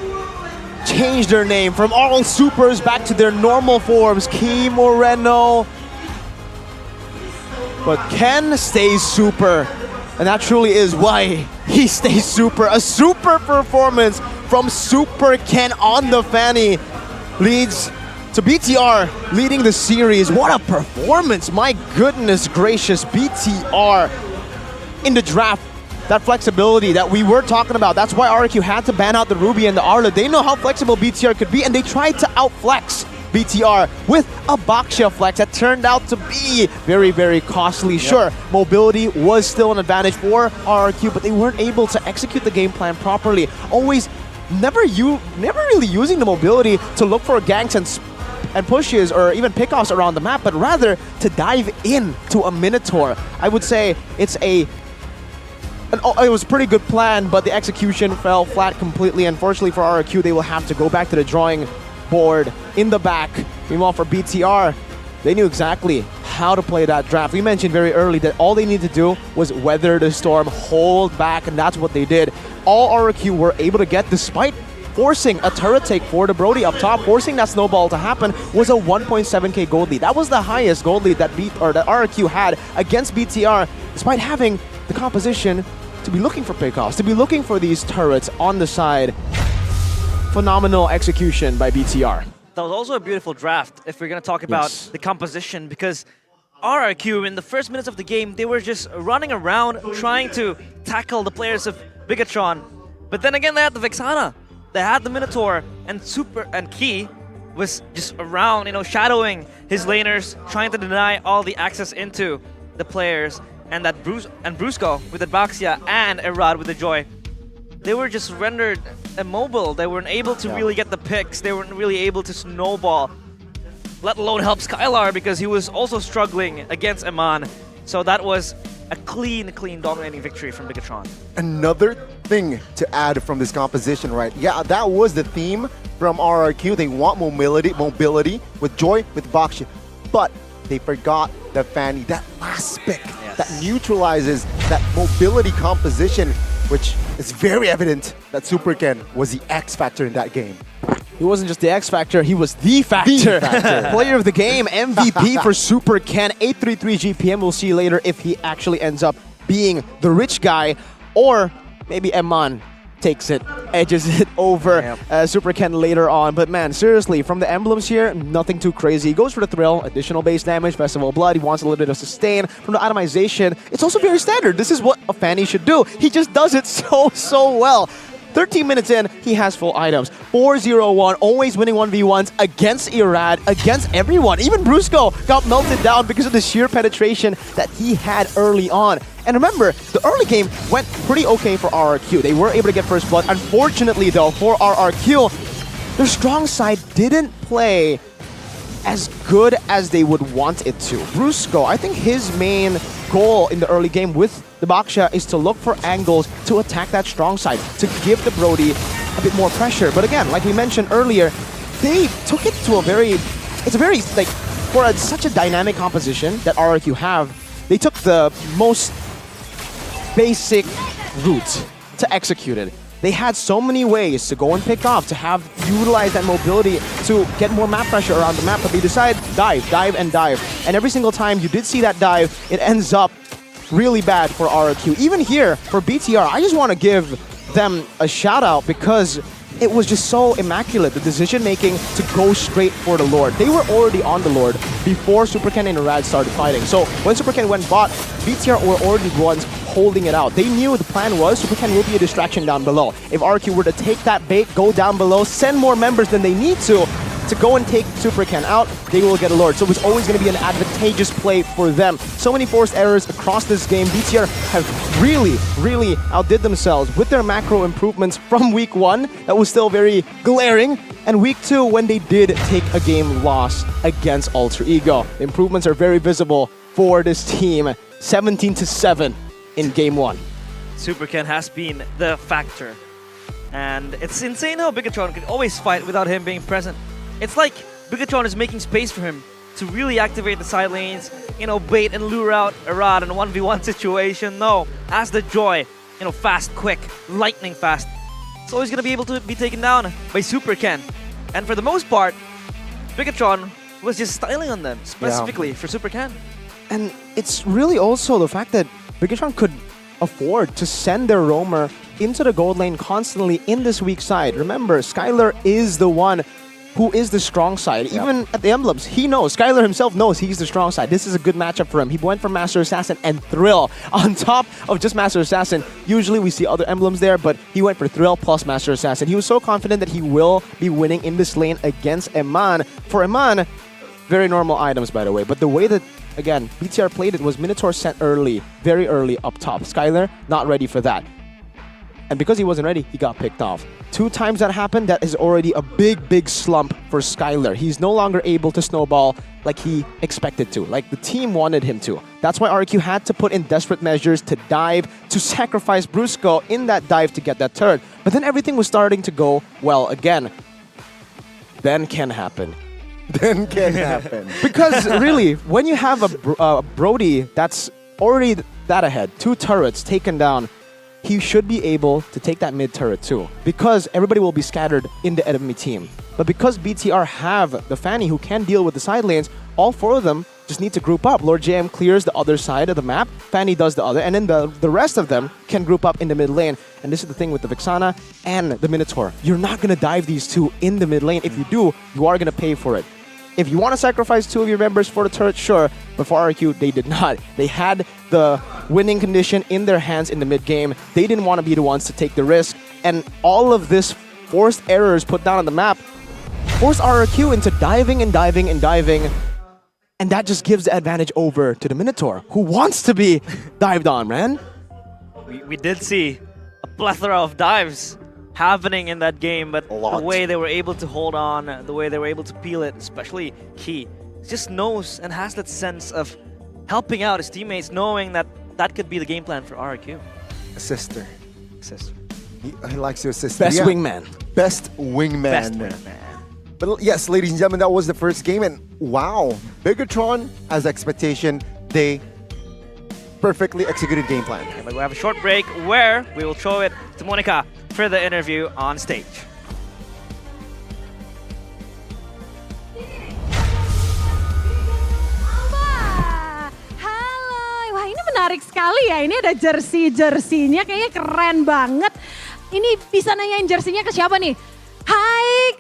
changed their name from all supers back to their normal forms. Key Moreno, but Ken stays super, and that truly is why he stays super. A super performance from Super Ken on the Fanny leads to BTR leading the series. What a performance, my goodness gracious. BTR in the draft, that flexibility that we were talking about. That's why RRQ had to ban out the Ruby and the Arla. They know how flexible BTR could be, and they tried to outflex BTR with a Baksha flex that turned out to be very, very costly. Yep. Sure, mobility was still an advantage for RRQ, but they weren't able to execute the game plan properly. Never really using the mobility to look for ganks and pushes or even pickoffs around the map, but rather to dive in to a Minotaur. I would say it was a pretty good plan, but the execution fell flat completely. Unfortunately for RRQ, they will have to go back to the drawing board in the back. Meanwhile, for BTR, they knew exactly how to play that draft. We mentioned very early that all they needed to do was weather the storm, hold back, and that's what they did. All RRQ were able to get, despite forcing a turret take for the Brody up top, forcing that snowball to happen, was a 1.7k gold lead. That was the highest gold lead that RRQ had against BTR, despite having the composition to be looking for pickoffs, to be looking for these turrets on the side. Phenomenal execution by BTR. That was also a beautiful draft if we're going to talk about the composition, because RRQ in the first minutes of the game, they were just running around trying to tackle the players of Bigetron. But then again, they had the Vexana, they had the Minotaur, and Key was just around, shadowing his laners, trying to deny all the access into the players. And that Brusco with the Baxia and Irad with the Joy, they were just rendered immobile. They weren't able to really get the picks. They weren't really able to snowball, let alone help Skylar, because he was also struggling against Aman. So that was a clean dominating victory from Bigetron. Another thing to add from this composition, right? Yeah, that was the theme from RRQ. They want mobility with Joy, with Baksha, but they forgot the Fanny, that last pick that neutralizes that mobility composition, which is very evident that Super Ken was the X factor in that game. He wasn't just the X factor, he was the factor. Player of the game, MVP for Super Ken, 833 GPM. We'll see later if he actually ends up being the rich guy, or maybe Eman takes it, edges it over Super Ken later on. But man, seriously, from the emblems here, nothing too crazy. He goes for the thrill, additional base damage, Festival of Blood. He wants a little bit of sustain. From the itemization, it's also very standard. This is what a Fanny should do. He just does it so well. 13 minutes in, he has full items. 4-0-1, always winning 1v1s against Irad, against everyone. Even Brusco got melted down because of the sheer penetration that he had early on. And remember, the early game went pretty okay for RRQ. They were able to get first blood. Unfortunately, though, for RRQ, their strong side didn't play as good as they would want it to. Brusco, I think his main goal in the early game with the Baksha is to look for angles to attack that strong side, to give the Brody a bit more pressure. But again, like we mentioned earlier, they took it to for such a dynamic composition that RRQ have, they took the most basic route to execute it. They had so many ways to go and pick off, to utilize that mobility to get more map pressure around the map, but they decide dive, and dive. And every single time you did see that dive, it ends up really bad for RRQ. Even here, for BTR, I just want to give them a shout out because it was just so immaculate, the decision making to go straight for the Lord. They were already on the Lord before Super Ken and Irad started fighting. So when Super Ken went bot, BTR were already the ones holding it out. They knew the plan was Super Ken will be a distraction down below. If RRQ were to take that bait, go down below, send more members than they need to to go and take Super Ken out, they will get a Lord. So it's always going to be an advantageous play for them. So many forced errors across this game. BTR have really outdid themselves with their macro improvements from week 1. That was still very glaring. And week 2, when they did take a game loss against Alter Ego. The improvements are very visible for this team. 17-7 in game 1. Super Ken has been the factor. And it's insane how Bigetron can always fight without him being present. It's like Bigetron is making space for him to really activate the side lanes, bait and lure out Arad in a 1v1 situation. No, as the Joy, fast, quick, lightning fast. It's always going to be able to be taken down by Super Ken. And for the most part, Bigetron was just styling on them, specifically for Super Ken. And it's really also the fact that Bigetron could afford to send their roamer into the gold lane constantly in this weak side. Remember, Skylar is the one who is the strong side. Even at the emblems, he knows. Skylar himself knows he's the strong side. This is a good matchup for him. He went for Master Assassin and Thrill on top of just Master Assassin. Usually we see other emblems there, but he went for Thrill plus Master Assassin. He was so confident that he will be winning in this lane against Eman. For Eman, very normal items, by the way. But the way that, again, BTR played it was Minotaur sent early, very early up top. Skylar, not ready for that. And because he wasn't ready, he got picked off. 2 times that happened, that is already a big slump for Skylar. He's no longer able to snowball like he expected to, like the team wanted him to. That's why RQ had to put in desperate measures to dive, to sacrifice Brusco in that dive to get that turret. But then everything was starting to go well again. Then can happen. Then can happen. Because really, when you have a Brody that's already that ahead, 2 turrets taken down, he should be able to take that mid turret too. Because everybody will be scattered in the enemy team. But because BTR have the Fanny who can deal with the side lanes, all 4 of them just need to group up. Lord JM clears the other side of the map, Fanny does the other, and then the rest of them can group up in the mid lane. And this is the thing with the Vixana and the Minotaur. You're not going to dive these 2 in the mid lane. If you do, you are going to pay for it. If you want to sacrifice 2 of your members for the turret, sure. But for RQ, they did not. They had the winning condition in their hands in the mid game. They didn't want to be the ones to take the risk. And all of this forced errors put down on the map forced RQ into diving. And that just gives the advantage over to the Minotaur, who wants to be dived on, man. We did see a plethora of dives happening in that game, but the way they were able to hold on, the way they were able to peel it, especially Key, just knows and has that sense of helping out his teammates, knowing that that could be the game plan for RQ. Sister. He likes to assist. Best wingman. Best wingman. But yes, ladies and gentlemen, that was the first game, and wow, Bigetron, as expectation, they perfectly executed game plan. Okay, but we have a short break where we will throw it to Monica for the interview on stage. Halo, wah ini menarik sekali ya. Ini ada jersey-jerseynya, kayaknya keren banget. Ini bisa nanyain jerseynya ke siapa nih? Hai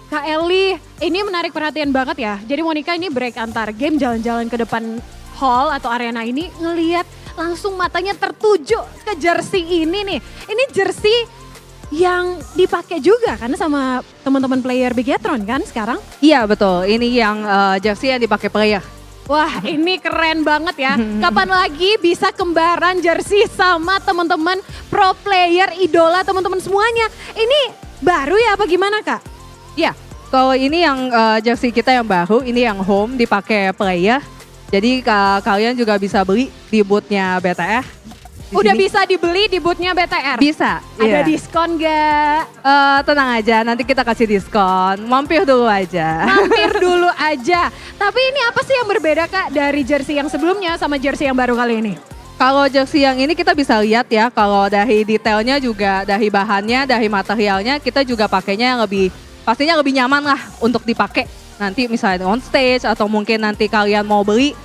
Kak Eli. Ini menarik perhatian banget ya. Jadi Monica ini break antar game, jalan-jalan ke depan hall atau arena ini, ngelihat langsung matanya tertuju ke jersey ini nih. Ini jersey yang dipakai juga kan sama teman-teman player Bigetron kan sekarang? Iya betul, ini yang jersey yang dipakai player. Wah ini keren banget ya. Kapan lagi bisa kembaran jersey sama teman-teman pro player, idola teman-teman semuanya. Ini baru ya apa gimana Kak? Iya, kalau ini yang jersey kita yang baru, ini yang home dipakai player. Jadi kalian juga bisa beli di bootnya BTR. Udah bisa dibeli di bootnya BTR? Bisa. Ada iya. diskon gak? Tenang aja, nanti kita kasih diskon. Mampir dulu aja. Tapi ini apa sih yang berbeda Kak dari jersey yang sebelumnya sama jersey yang baru kali ini? Kalau jersey yang ini kita bisa lihat ya, kalau dari detailnya juga, dari bahannya, dari materialnya, kita juga pakainya yang pastinya lebih nyaman lah untuk dipakai. Nanti misalnya on stage atau mungkin nanti kalian mau beli,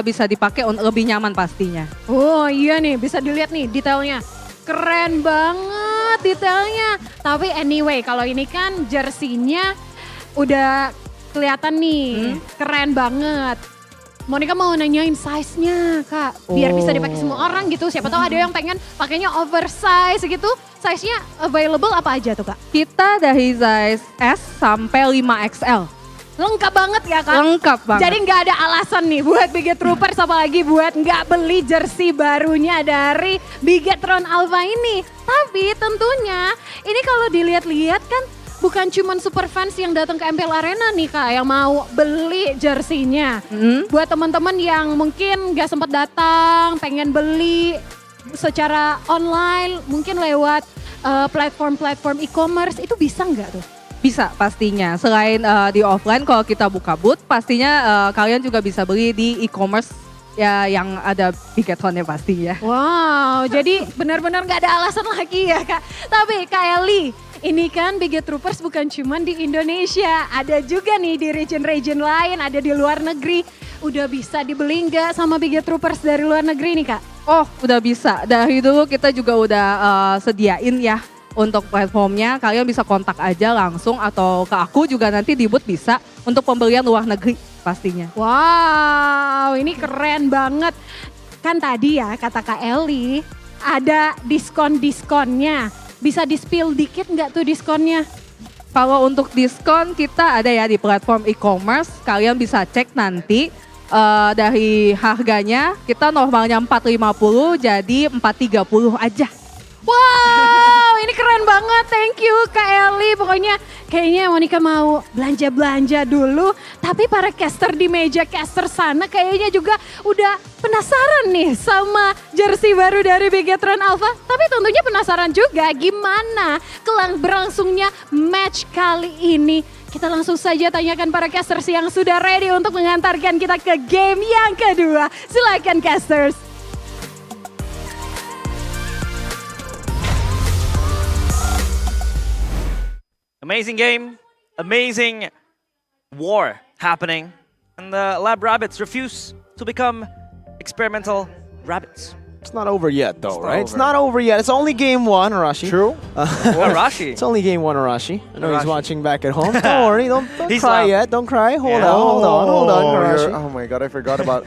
bisa dipakai lebih nyaman pastinya. Oh iya nih, bisa dilihat nih detailnya. Keren banget detailnya. Tapi anyway, kalau ini kan jersey-nya udah kelihatan nih, keren banget. Monica mau nanyain size-nya Kak, biar bisa dipakai semua orang gitu. Siapa tahu ada yang pengen pakainya oversize gitu. Size-nya available apa aja tuh Kak? Kita dari size S sampai 5XL. Lengkap banget ya Kak? Lengkap banget. Jadi nggak ada alasan nih buat Bigetroopers apalagi buat nggak beli jersey barunya dari Bigetron Alpha ini. Tapi tentunya ini kalau dilihat-lihat kan bukan cuman super fans yang datang ke MPL Arena nih Kak yang mau beli jersinya. Buat teman-teman yang mungkin nggak sempat datang, pengen beli secara online, mungkin lewat platform-platform e-commerce, itu bisa nggak tuh? Bisa pastinya. Selain di offline kalau kita buka booth, pastinya kalian juga bisa beli di e-commerce ya yang ada Bigetronnya pastinya. Wow, jadi benar-benar nggak ada alasan lagi ya Kak. Tapi Kak Eli, ini kan Bigetroopers bukan cuma di Indonesia, ada juga nih di region-region lain, ada di luar negeri. Udah bisa dibeli nggak sama Bigetroopers dari luar negeri nih Kak? Oh, udah bisa. Dari dulu kita juga udah sediain ya untuk platformnya. Kalian bisa kontak aja langsung atau ke aku juga nanti di booth bisa untuk pembelian luar negeri pastinya. Wow, ini keren banget. Kan tadi ya kata Kak Eli, ada diskon-diskonnya. Bisa di-spill dikit nggak tuh diskonnya? Kalau untuk diskon kita ada ya di platform e-commerce. Kalian bisa cek nanti dari harganya. Kita normalnya 450 jadi 430 aja. Wow, ini keren banget. Thank you Kak Eli. Pokoknya kayaknya Monica mau belanja-belanja dulu. Tapi para caster di meja caster sana kayaknya juga udah penasaran nih sama jersey baru dari Bigetron Alpha. Tapi tentunya penasaran juga gimana berlangsungnya match kali ini. Kita langsung saja tanyakan para casters yang sudah ready untuk mengantarkan kita ke game yang kedua. Silakan casters. Amazing game, amazing war happening, and the lab rabbits refuse to become experimental rabbits. It's not over yet though, right? It's not over yet. It's only game one, Arashi. True. Arashi. It's only game one, Arashi. I know he's Arashi. watching back at home. Don't worry, don't He's cry loud. yet. Don't cry. Hold on, Arashi. Oh my god, I forgot about...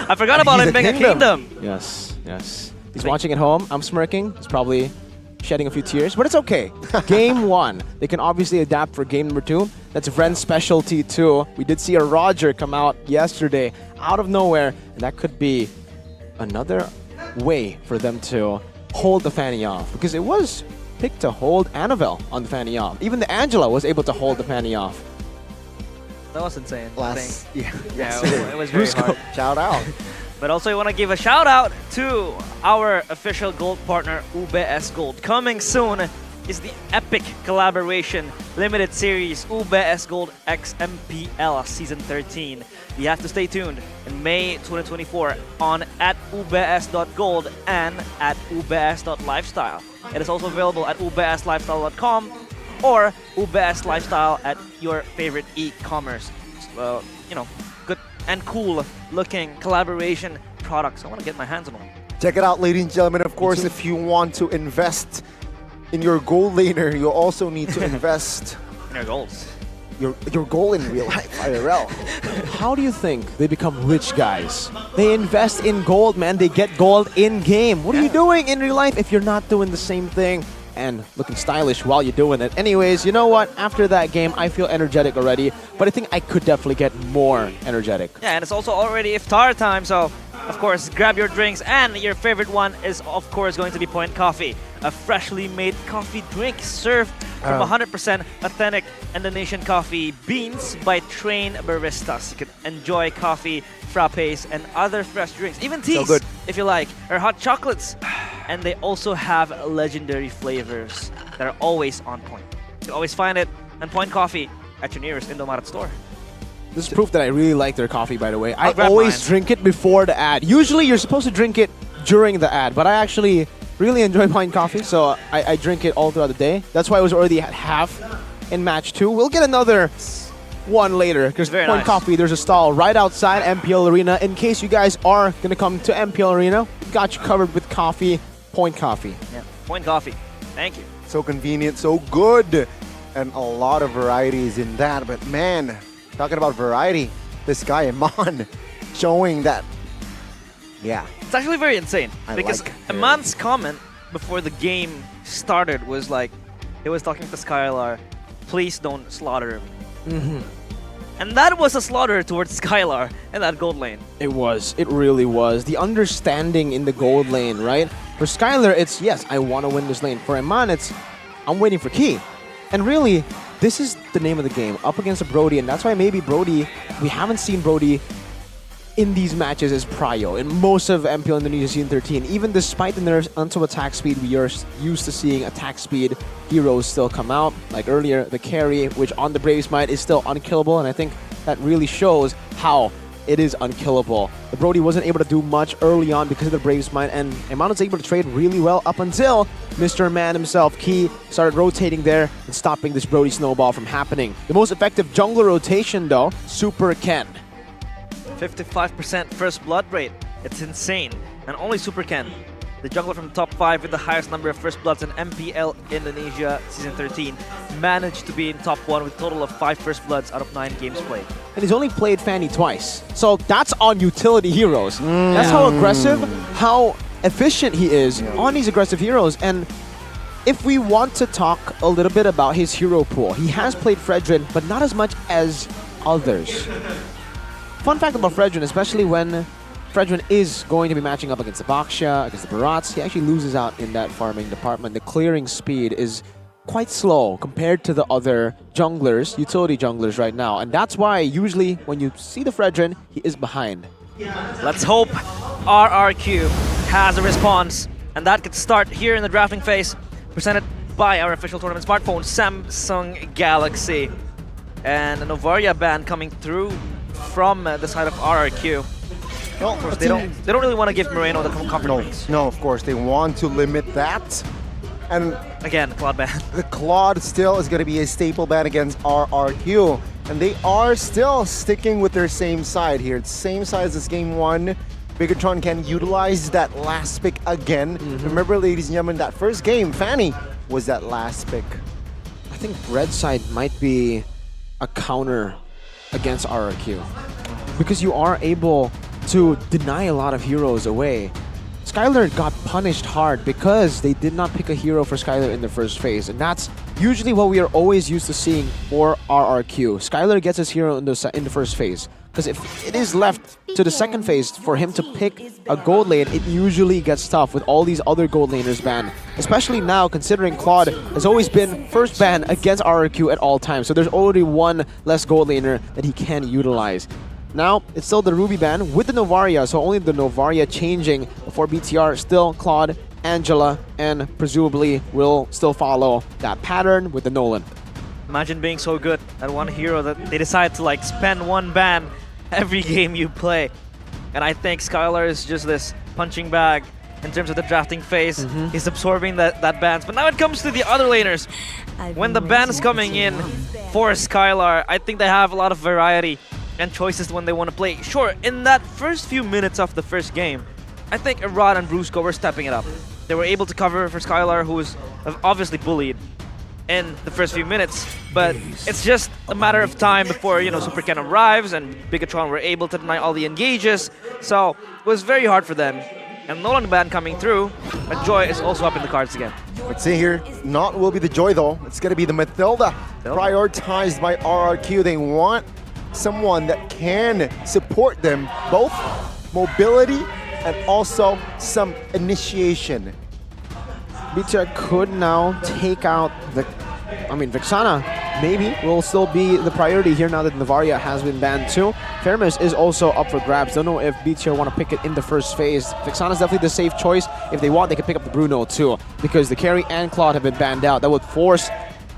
I forgot about him being a kingdom. Yes. He's watching at home. I'm smirking. He's probably shedding a few tears, but it's okay. Game one. They can obviously adapt for game number two. That's Vren's specialty too. We did see a Roger come out yesterday out of nowhere, and that could be another way for them to hold the Fanny off, because it was picked to hold Annabelle on the Fanny off. Even the Angela was able to hold the Fanny off. That was insane. Yeah, it was very hard. Shout out. But also I want to give a shout out to our official gold partner, UBS Gold. Coming soon is the epic collaboration limited series UBS Gold X MPL Season 13. You have to stay tuned in May 2024 on @ubs.gold and @ubs.lifestyle. It is also available at ubslifestyle.com or UBS Lifestyle at your favorite e-commerce. Good and cool looking collaboration products. I want to get my hands on them. Check it out, ladies and gentlemen. Of course, if you want to invest in your goal laner, you also need to invest in your goals. Your goal in real life, IRL. How do you think they become rich guys? They invest in gold, man. They get gold in game. What are you doing in real life if you're not doing the same thing and looking stylish while you're doing it? Anyways, you know what? After that game, I feel energetic already, but I think I could definitely get more energetic. Yeah, and it's also already iftar time, so of course, grab your drinks, and your favorite one is of course going to be Point Coffee, a freshly made coffee drink served from 100% authentic Indonesian coffee beans by trained baristas. You can enjoy coffee, frappes, and other fresh drinks, even teas if you like, or hot chocolates. And they also have legendary flavors that are always on point. You can always find it on Point Coffee at your nearest Indomaret store. This is proof that I really like their coffee, by the way. I grab always mine. drink it before the ad. Usually you're supposed to drink it during the ad, but I actually really enjoy Point Coffee, so I drink it all throughout the day. That's why it was already at half in match 2. We'll get another one later, because Point nice. Coffee, there's a stall right outside MPL Arena. In case you guys are going to come to MPL Arena, we've got you covered with coffee. Point Coffee. Yeah, Point Coffee. Thank you. So convenient, so good, and a lot of varieties in that. But man, talking about variety, this guy Iman, showing that, yeah. It's actually very insane because like Aman's comment before the game started was like, he was talking to Skylar, please don't slaughter him. And that was a slaughter towards Skylar in that gold lane. It was. It really was. The understanding in the gold lane, right? For Skylar, it's, yes, I want to win this lane. For Aman, it's, I'm waiting for Key. And really, this is the name of the game, up against a Brody, and that's why maybe Brody, we haven't seen Brody in these matches as prio in most of MPL Indonesia Season 13. Even despite the nerfs onto attack speed, we are used to seeing attack speed heroes still come out. Like earlier, the carry, which on the Brave Smite is still unkillable, and I think that really shows how it is unkillable. The Brody wasn't able to do much early on because of the Brave Smite, and Iman was able to trade really well up until Mr. Man himself, Key, started rotating there and stopping this Brody snowball from happening. The most effective jungler rotation though, Super Ken. 55% first blood rate. It's insane. And only Super Ken, the jungler from top 5 with the highest number of first bloods in MPL Indonesia Season 13, managed to be in top 1 with a total of 5 first bloods out of 9 games played. And he's only played Fanny twice. So that's on utility heroes. That's how aggressive, how efficient he is on these aggressive heroes. And if we want to talk a little bit about his hero pool, he has played Fredrin, but not as much as others. Fun fact about Fredrin, especially when Fredrin is going to be matching up against the Baksha, against the Barats, he actually loses out in that farming department. The clearing speed is quite slow compared to the other junglers, utility junglers right now. And that's why usually when you see the Fredrin, he is behind. Let's hope RRQ has a response. And that could start here in the drafting phase, presented by our official tournament smartphone, Samsung Galaxy. And a Novaria ban coming through from the side of RRQ. Well, of course, they don't really want to give Moreno the comfort rings. No, of course, they want to limit that. And again, the Claude ban. The Claude still is going to be a staple ban against RRQ. And they are still sticking with their same side here. It's same side as game 1. Bigetron can utilize that last pick again. Remember, ladies and gentlemen, that first game, Fanny was that last pick. I think Red side might be a counter against RRQ, because you are able to deny a lot of heroes away. Skylar got punished hard because they did not pick a hero for Skylar in the first phase, and that's usually what we are always used to seeing for RRQ. Skylar gets his hero in the first phase, because if it is left to the second phase for him to pick a gold lane, it usually gets tough with all these other gold laners banned. Especially now, considering Claude has always been first ban against RRQ at all times, so there's already one less gold laner that he can utilize. Now, it's still the Ruby ban with the Novaria, so only the Novaria changing for BTR. Still Claude, Angela, and presumably will still follow that pattern with the Nolan. Imagine being so good at one hero that they decide to like spend one ban every game you play. And I think Skylar is just this punching bag in terms of the drafting phase. He's absorbing that bans. But now it comes to the other laners. When the ban is coming in for Skylar, I think they have a lot of variety and choices when they want to play. Sure, in that first few minutes of the first game, I think Arad and Brusco were stepping it up. They were able to cover for Skylar, who was obviously bullied in the first few minutes, but it's just a matter of time before, you know, Super Ken arrives and Bigetron were able to deny all the engages, so it was very hard for them. And Nolan ban coming through, but Joy is also up in the cards again. Let's see here, not will be the Joy though, it's gonna be the Mathilda, prioritized by RRQ. They want someone that can support them, both mobility and also some initiation. BTR could now take out the... Vexana maybe will still be the priority here now that Novaria has been banned too. Fairness is also up for grabs. Don't know if BTR want to pick it in the first phase. Vexana is definitely the safe choice. If they want, they can pick up the Bruno too, because the carry and Claude have been banned out. That would force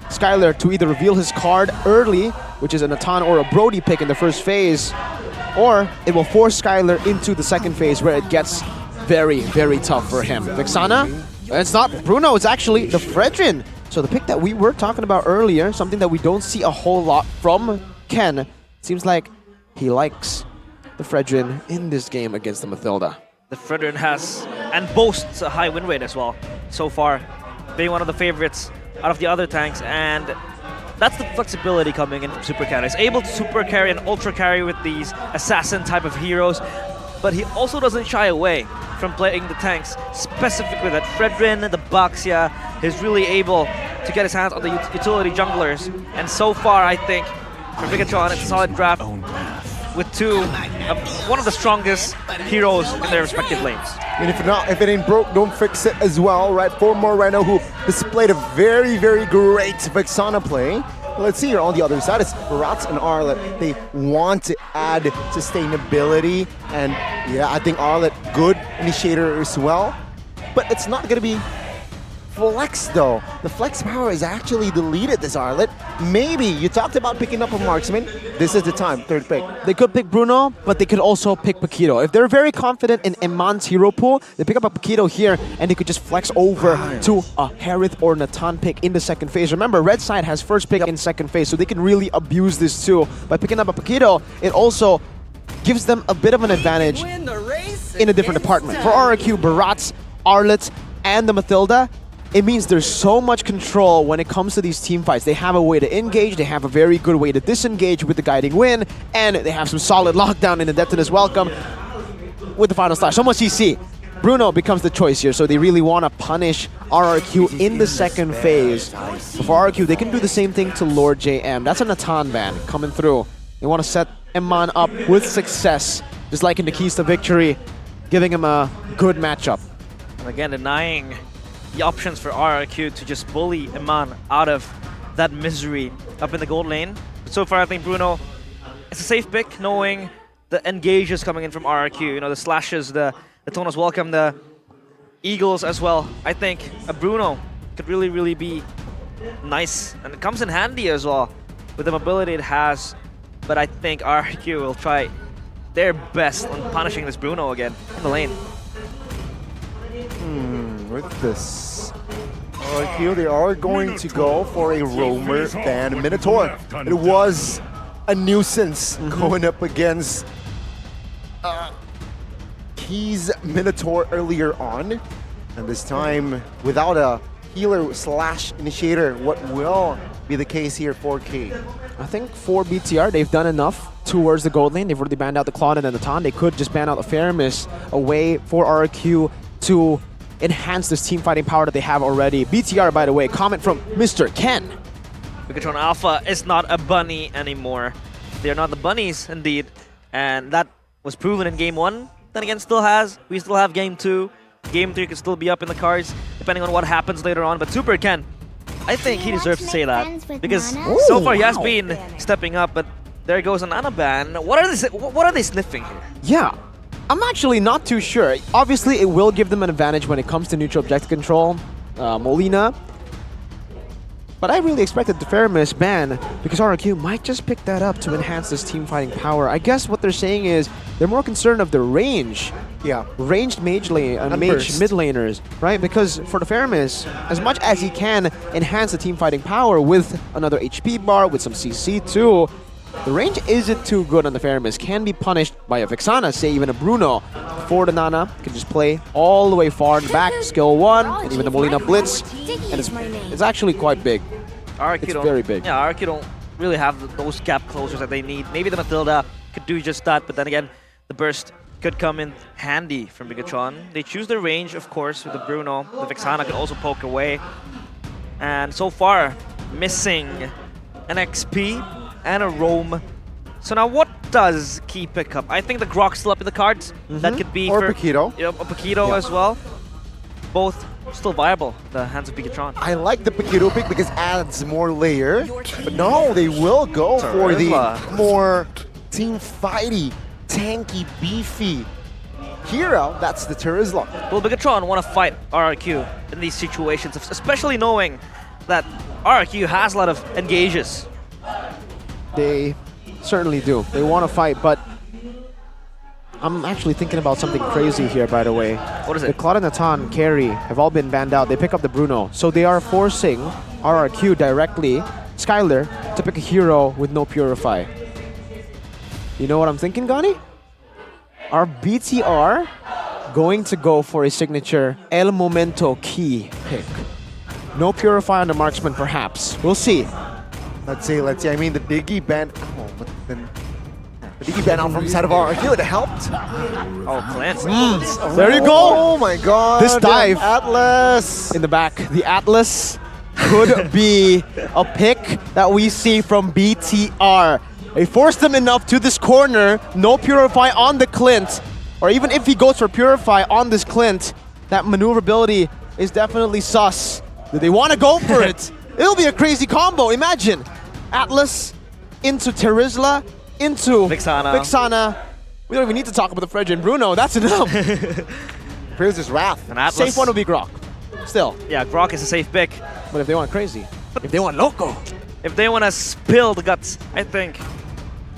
Skylar to either reveal his card early, which is a Natan or a Brody pick in the first phase, or it will force Skylar into the second phase where it gets very, very tough for him. Vexana, it's not Bruno, it's actually the Fredrin. So the pick that we were talking about earlier, something that we don't see a whole lot from Ken, seems like he likes the Fredrin in this game against the Mathilda. The Fredrin has and boasts a high win rate as well so far, being one of the favorites out of the other tanks, and that's the flexibility coming in from Supercan. He's able to super carry and ultra carry with these assassin type of heroes, but he also doesn't shy away from playing the tanks, specifically that Fredrin, the Baxia. He's really able to get his hands on the utility junglers, and so far I think for Bigetron it's a solid draft with one of the strongest heroes in their respective lanes. I mean, if it ain't broke, don't fix it as well, right? 4 more right now who displayed a very, very great Vexana play. Let's see here on the other side, it's Rats and Arlet. They want to add sustainability, and yeah, I think Arlet, good initiator as well. But it's not gonna be flex though. The flex power is actually deleted this Arlet. Maybe, you talked about picking up a marksman. This is the time, 3rd pick. They could pick Bruno, but they could also pick Paquito. If they're very confident in Iman's hero pool, they pick up a Paquito here and they could just flex over to a Harith or Natan pick in the 2nd phase. Remember, red side has 1st pick in 2nd phase, so they can really abuse this too. By picking up a Paquito, it also gives them a bit of an advantage in a different department. For RRQ, Barats, Arlet, and the Matilda, it means there's so much control when it comes to these team fights. They have a way to engage, they have a very good way to disengage with the guiding wind, and they have some solid lockdown in the Detonus Welcome with the final slash. So much CC. Bruno becomes the choice here, so they really want to punish RRQ in the 2nd phase. So for RRQ, they can do the same thing to Lord JM. That's a Natan ban coming through. They want to set Iman up with success, just like in the Keys to Victory, giving him a good matchup. And again, denying the options for RRQ to just bully Iman out of that misery up in the gold lane. But so far, I think Bruno, it's a safe pick, knowing the engages coming in from RRQ. You know, the slashes, the Tonas Welcome, the Eagles as well. I think a Bruno could really, really be nice. And it comes in handy as well with the mobility it has. But I think RRQ will try their best on punishing this Bruno again in the lane. With this here they are going to go for a roamer ban Minotaur. It was a nuisance going up against Keys Minotaur earlier on, and this time without a healer slash initiator. What will be the case here for K? I think for BTR, they've done enough towards the gold lane. They've already banned out the Claude and the Natan. They could just ban out the Faramis, a way for RRQ to enhance this team fighting power that they have already. BTR, by the way, comment from Mr. Ken. Bigetron Alpha is not a bunny anymore. They're not the bunnies, indeed. And that was proven in Game 1. Then again, we still have Game 2. Game 3 could still be up in the cards, depending on what happens later on. But Super Ken, I think he deserves to say that. Because so far he has been stepping up, but there goes an Ana ban. What are they sniffing here? Yeah. I'm actually not too sure. Obviously, it will give them an advantage when it comes to neutral objective control, Molina. But I really expected the Faramis ban because RRQ might just pick that up to enhance this team fighting power. I guess what they're saying is they're more concerned of the range. Yeah. Ranged mage lane, mage mid laners, right? Because for the Faramis, as much as he can enhance the team fighting power with another HP bar, with some CC too, the range isn't too good on the Faramis. Can be punished by a Vexana, say even a Bruno. For the Nana, can just play all the way far and back, skill 1, and even the Molina Blitz. And it's actually quite big. It's very big. Yeah, RRQ don't really have those gap closers that they need. Maybe the Matilda could do just that, but then again, the burst could come in handy from Bigetron. They choose their range, of course, with the Bruno. The Vexana can also poke away. And so far, missing an XP and a roam. So now what does Key pick up? I think the Grok's still up in the cards. That could be or for Paquito. A Paquito as well. Both still viable, the hands of Bigetron. I like the Paquito pick because it adds more layer. But no, they will go for the more team fighty, tanky, beefy hero. That's the Terizla. Well, Bigetron want to fight RRQ in these situations, especially knowing that RRQ has a lot of engages. They certainly do. They want to fight, but I'm actually thinking about something crazy here, by the way. What is it? The Claude and Natan carry have all been banned out. They pick up the Bruno. So they are forcing RRQ directly, Skylar, to pick a hero with no Purify. You know what I'm thinking, Gani? Are BTR going to go for a signature El Momento Key pick? No Purify on the marksman, perhaps. We'll see. let's see. I mean, the Diggy ban. Oh, but then the Diggy ban out from side of RRQ, it helped. Oh, cleansing. There you go. Oh my god. This dive. Atlas. In the back. The Atlas could be a pick that we see from BTR. They forced him enough to this corner. No Purify on the Clint. Or even if he goes for Purify on this Clint, that maneuverability is definitely sus. Do they want to go for it? It'll be a crazy combo. Imagine Atlas into Terizla into Vixana. We don't even need to talk about the Fredge and Bruno. That's enough. Prius' Wrath. And Atlas. Safe one will be Grok. Still. Yeah, Grok is a safe pick. But if they want crazy, if they want loco, if they want to spill the guts, I think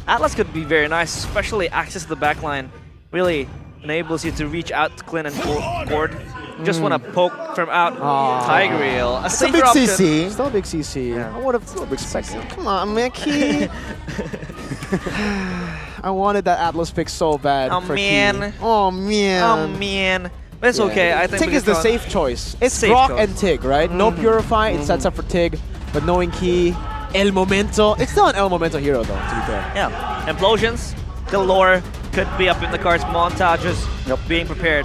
Atlas could be very nice, especially access to the backline. Really enables you to reach out to Clint and Gord. Just want to poke from out Tigreal. A safer option. CC. Still a big CC. Yeah. I would have expected. Come on, Mickey. I wanted that Atlas pick so bad. Oh, for man. Key. Oh, man. Oh, man. But it's okay. I think Tig is the safe choice. It's safe Grok choice. and Tig, right? No Purify. It sets up for Tig. But knowing Key, El Momento. It's still an El Momento hero, though, to be fair. Yeah. Implosions, galore, could be up in the cards. Montages being prepared.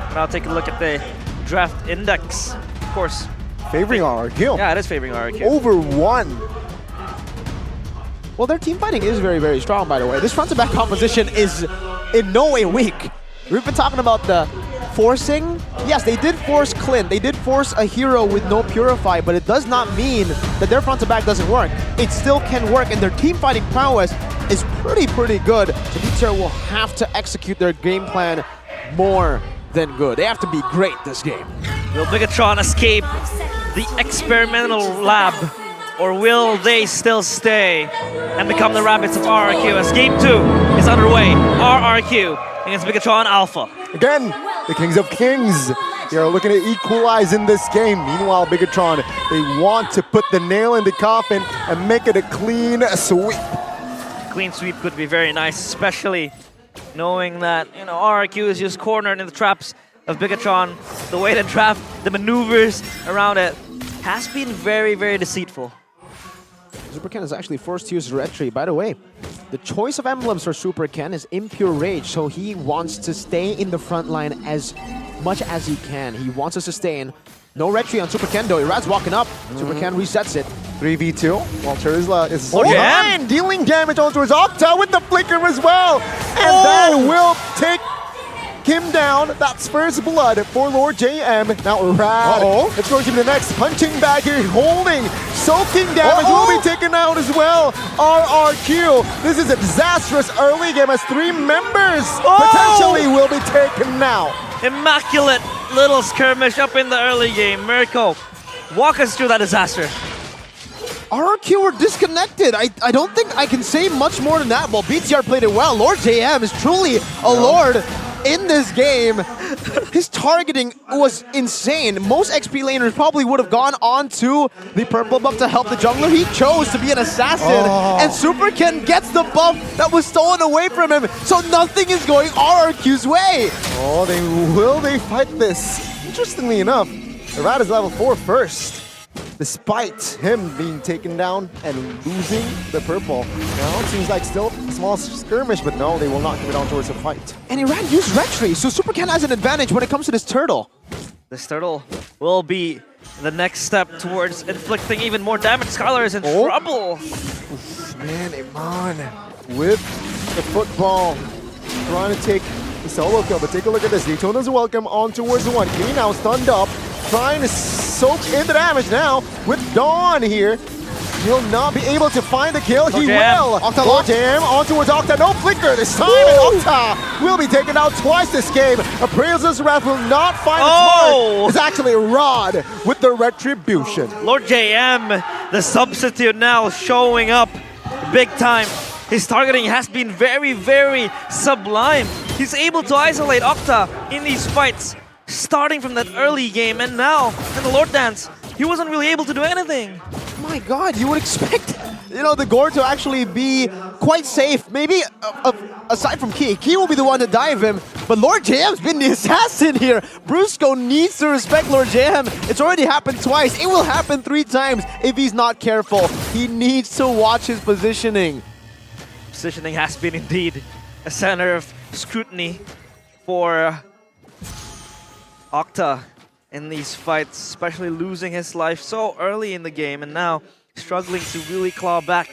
And I'll take a look at the draft index. Of course. Favoring RRQ. Yeah, it is favoring RRQ. Over 1. Well, their team fighting is very, very strong, by the way. This front-to-back composition is in no way weak. We've been talking about the forcing. Yes, they did force Clint. They did force a hero with no Purify, but it does not mean that their front-to-back doesn't work. It still can work, and their team fighting prowess is pretty good. So BTR will have to execute their game plan more than good. They have to be great this game. Will Bigetron escape the experimental lab, or will they still stay and become the rabbits of RRQ as Game 2 is underway? RRQ against Bigetron Alpha. Again, the Kings of Kings. They are looking to equalize in this game. Meanwhile, Bigetron, they want to put the nail in the coffin and make it a clean sweep. Clean sweep could be very nice, especially knowing that, you know, RRQ is just cornered in the traps of Bigetron. The way the draft, the maneuvers around it has been very deceitful. Super Ken is actually forced to use Retry. By the way, the choice of emblems for Super Ken is Impure Rage, so he wants to stay in the front line as much as he can. He wants to sustain. No Retry on Super Ken though. Irad's walking up. Super Ken resets it. 3v2, while Terizla is dealing damage onto his Octa with the flicker as well. And that will take him down. That's first blood for Lord JM. Now Rad, it's going to be the next punching bag here, holding, soaking damage will be taken out as well. RRQ, this is a disastrous early game as 3 members potentially will be taken now. Immaculate little skirmish up in the early game. Mirko, walk us through that disaster. RRQ were disconnected. I don't think I can say much more than that. Well, BTR played it well. Lord JM is truly a lord in this game. His targeting was insane. Most XP laners probably would have gone on to the purple buff to help the jungler. He chose to be an assassin, and Super Ken gets the buff that was stolen away from him. So nothing is going RRQ's way. Oh, will they fight this? Interestingly enough, Rad is level 4 first. Despite him being taken down and losing the purple. Now it seems like still a small skirmish, but no, they will not give it on towards a fight. And Iran used Retry, so Super Ken has an advantage when it comes to this turtle. This turtle will be the next step towards inflicting even more damage. Skylar is in trouble. Oof, man, Iman with the football. Trying to take the solo kill, but take a look at this. Daytona's welcome on towards the 1. He now stunned up. Trying to soak in the damage now with Dawn here. He'll not be able to find the kill. He will. Octa jam on towards Octa. No flicker this time. And Octa will be taken out twice this game. Appraiser's Wrath will not find the smart. It's actually Rod with the retribution. Lord JM, the substitute now showing up big time. His targeting has been very sublime. He's able to isolate Octa in these fights, starting from that early game, and now in the Lord Dance, he wasn't really able to do anything. My God, you would expect you know, the Gore to actually be quite safe. Maybe aside from Key will be the one to dive him, but Lord JM's been the assassin here. Brusco needs to respect Lord JM. It's already happened twice. It will happen 3 times if he's not careful. He needs to watch his positioning. Positioning has been indeed a center of scrutiny for Octa in these fights, especially losing his life so early in the game and now struggling to really claw back.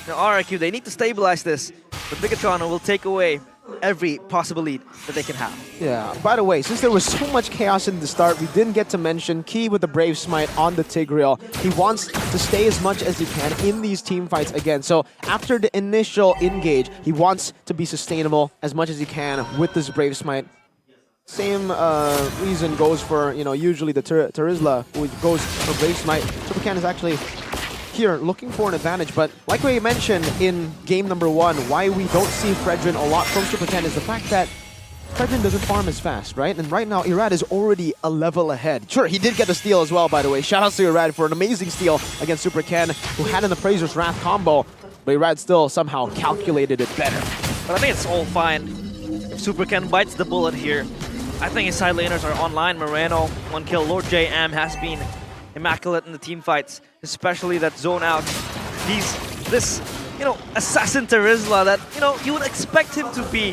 Now RRQ, they need to stabilize this, but Bigetron will take away every possible lead that they can have. Yeah, by the way, since there was so much chaos in the start, we didn't get to mention Key with the Brave Smite on the Tigreal. He wants to stay as much as he can in these team fights again. So after the initial engage, he wants to be sustainable as much as he can with this Brave Smite. Same reason goes for, you know, usually the Terizla, who goes for Brave Smite. Supercan is actually here looking for an advantage, but like we mentioned in game number 1, why we don't see Fredrin a lot from Supercan is the fact that Fredrin doesn't farm as fast, right? And right now, Irad is already a level ahead. Sure, he did get the steal as well, by the way. Shoutouts to Irad for an amazing steal against Supercan, who had an Appraiser's Wrath combo, but Irad still somehow calculated it better. But I think it's all fine. If Supercan bites the bullet here, I think his side laners are online. Moreno, 1 kill. Lord JM has been immaculate in the team fights, especially that zone out. This, you know, assassin Terizla that, you know, you would expect him to be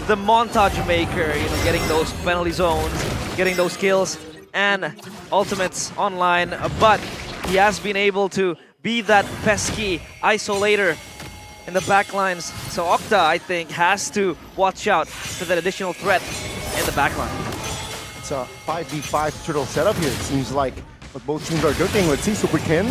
the montage maker, you know, getting those penalty zones, getting those kills and ultimates online, but he has been able to be that pesky isolator in the backlines. So Octa, I think, has to watch out for that additional threat in the backline. It's a 5v5 turtle setup here, it seems like. What both teams are looking. Let's see Superkin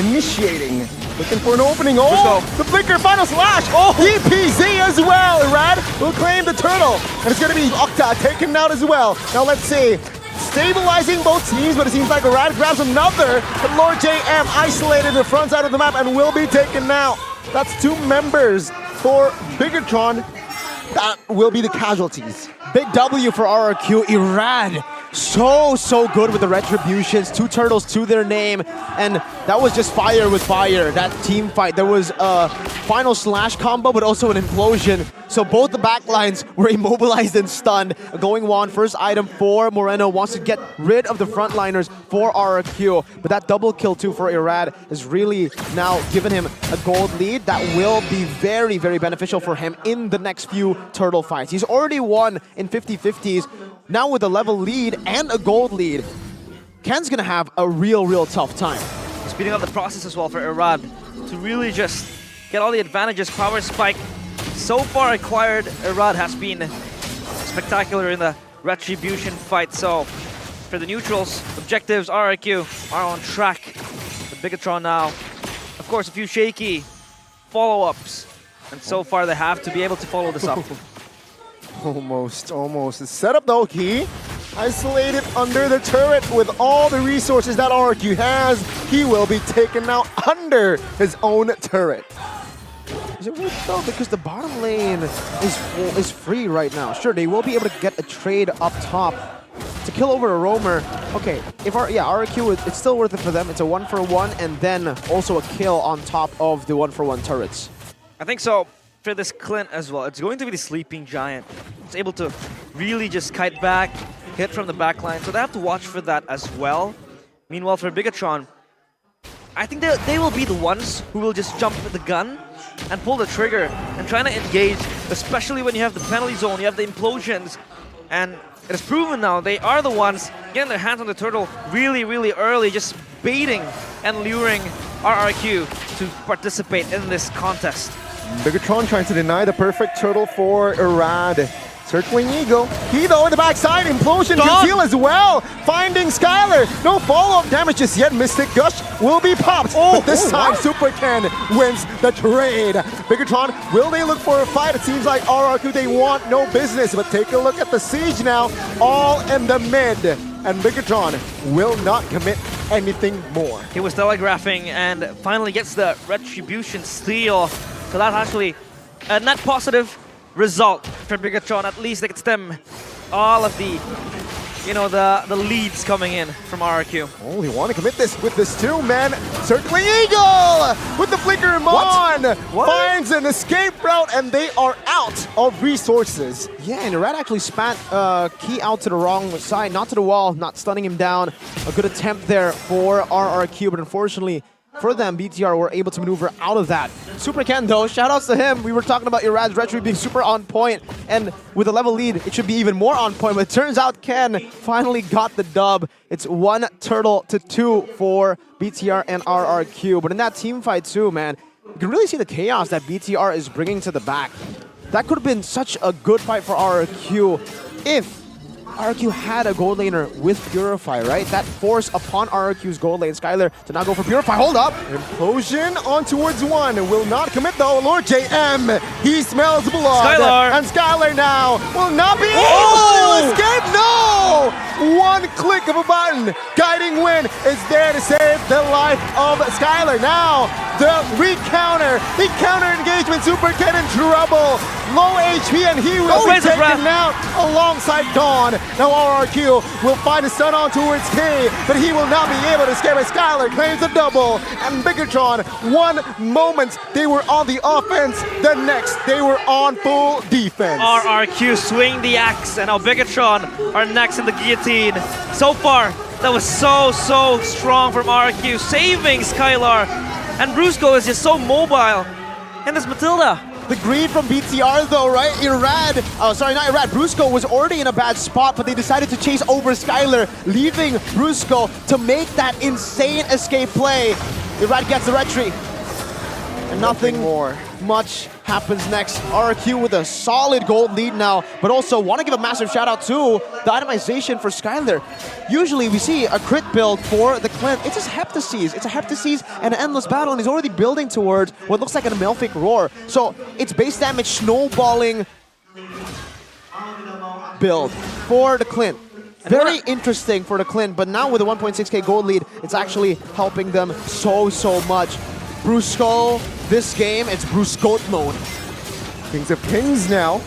initiating, looking for an opening. Oh, the Flicker final slash. Oh, DPZ as well. Irad will claim the turtle, and it's going to be Octa taken out as well. Now let's see, stabilizing both teams, but it seems like Irad grabs another. But Lord JM isolated the front side of the map and will be taken out. That's 2 members for Bigetron. That will be the casualties. Big W for RRQ. Irad, so good with the retributions. 2 turtles to their name, and that was just fire with fire, that team fight. There was a final slash combo, but also an implosion. So both the backlines were immobilized and stunned. Going on, first item for Moreno, wants to get rid of the frontliners for RRQ, but that double kill too for Irad has really now given him a gold lead that will be very beneficial for him in the next few turtle fights. He's already won in 50-50s. Now with a level lead and a gold lead, Ken's gonna have a real tough time. Speeding up the process as well for Irad to really just get all the advantages. Power spike so far acquired. Irad has been spectacular in the retribution fight. So for the neutrals, objectives RRQ are on track. The Bigetron now, of course, a few shaky follow-ups, and so far they have to be able to follow this up. Almost. The setup though, Key isolated under the turret with all the resources that RRQ has. He will be taken out under his own turret. Is it weird though? Because the bottom lane is free right now. Sure, they will be able to get a trade up top to kill over a roamer. Okay, if RRQ, it's still worth it for them. It's a 1-for-1 and then also a kill on top of the 1-for-1 turrets. I think so. For this Clint as well, it's going to be the Sleeping Giant. It's able to really just kite back, hit from the backline, so they have to watch for that as well. Meanwhile, for Bigetron, I think they will be the ones who will just jump with the gun and pull the trigger and trying to engage, especially when you have the penalty zone, you have the implosions, and it is proven now they are the ones getting their hands on the turtle really early, just baiting and luring RRQ to participate in this contest. Bigetron trying to deny the perfect turtle for Irad. Circling Eagle. He though in the backside, implosion conceal as well. Finding Skylar. No follow-up damage just yet. Mystic Gush will be popped. But this time Supercan wins the trade. Bigetron, will they look for a fight? It seems like RRQ, they want no business. But take a look at the siege now. All in the mid. And Bigetron will not commit anything more. He was telegraphing and finally gets the retribution steal. So that's actually a net positive result for Bigetron. At least they can stem all of the you know, the leads coming in from RRQ. Oh, they want to commit this with this too, man. Circling Eagle with the flicker. Mon finds an escape route, and they are out of resources. Yeah, and Red actually spat Key out to the wrong side, not to the wall, not stunning him down. A good attempt there for RRQ, but unfortunately for them, BTR were able to maneuver out of that. Super Ken though, shoutouts to him. We were talking about Irad's retro being super on point, and with a level lead, it should be even more on point, but it turns out Ken finally got the dub. It's 1 turtle to 2 for BTR and RRQ, but in that team fight too, man, you can really see the chaos that BTR is bringing to the back. That could have been such a good fight for RRQ if RRQ had a gold laner with Purify, right? That force upon RRQ's gold lane. Skylar to not go for Purify. Hold up! Implosion on towards one. Will not commit though. Lord JM, he smells blood. Skylar! And Skylar now will not be able to escape. No! One click of a button. Guiding Wind is there to save the life of Skylar. Now, the recounter. The counter engagement. Super Ken in trouble. Low HP, and he will be taken out alongside Dawn. Now RRQ will find a stun on towards K, but he will not be able to escape as Skylar claims a double. And Bigetron, one moment they were on the offense, the next they were on full defense. RRQ swing the axe, and now Bigetron are next in the guillotine. So far, that was so strong from RRQ, saving Skylar. And Brusco is just so mobile. And there's Matilda. The greed from BTR though, right? Brusco was already in a bad spot, but they decided to chase over Skylar, leaving Brusco to make that insane escape play. Irad gets the retreat. And nothing much happens next. RRQ with a solid gold lead now, but also want to give a massive shout out to the itemization for Skylar. Usually we see a crit build for the Clint. It's a Heptasies. It's a Heptasies and an Endless Battle, and he's already building towards what looks like an Amalfic Roar. So it's base damage snowballing build for the Clint. Very interesting for the Clint, but now with a 1.6k gold lead, it's actually helping them so much. Brusco, this game, it's Brusco mode. Kings of Kings now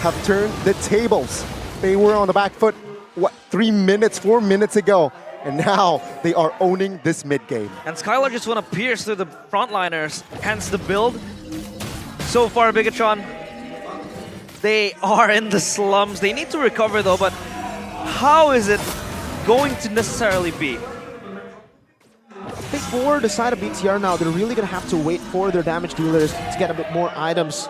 have turned the tables. They were on the back foot, what, 4 minutes ago. And now they are owning this mid game. And Skylar just want to pierce through the frontliners, hence the build. So far, Bigetron, they are in the slums. They need to recover though, but how is it going to necessarily be? I think for the side of BTR now, they're really going to have to wait for their damage dealers to get a bit more items.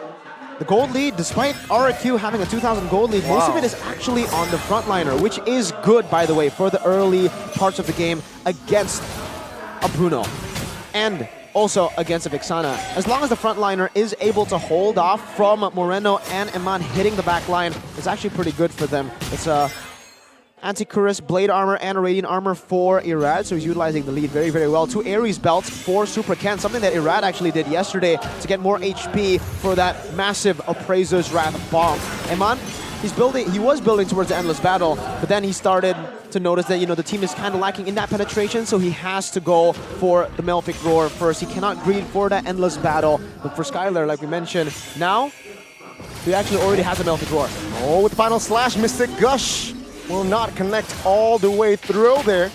The gold lead, despite RRQ having a 2,000 gold lead, most of it is actually on the frontliner, which is good, by the way, for the early parts of the game against a Bruno. And also against a Vixana. As long as the frontliner is able to hold off from Moreno and Iman hitting the back line, it's actually pretty good for them. It's a Anti-Cuirass, Blade Armor, and a Radiant Armor for Irad, so he's utilizing the lead very well. 2 Ares belts for Super Ken, something that Irad actually did yesterday to get more HP for that massive Appraiser's Wrath bomb. Iman, he was building towards the Endless Battle, but then he started to notice that, the team is kind of lacking in that penetration, so he has to go for the Malefic Roar first. He cannot greed for that Endless Battle, but for Skylar, like we mentioned, now he actually already has a Malefic Roar. Oh, with the final slash, Mystic Gush will not connect all the way through there.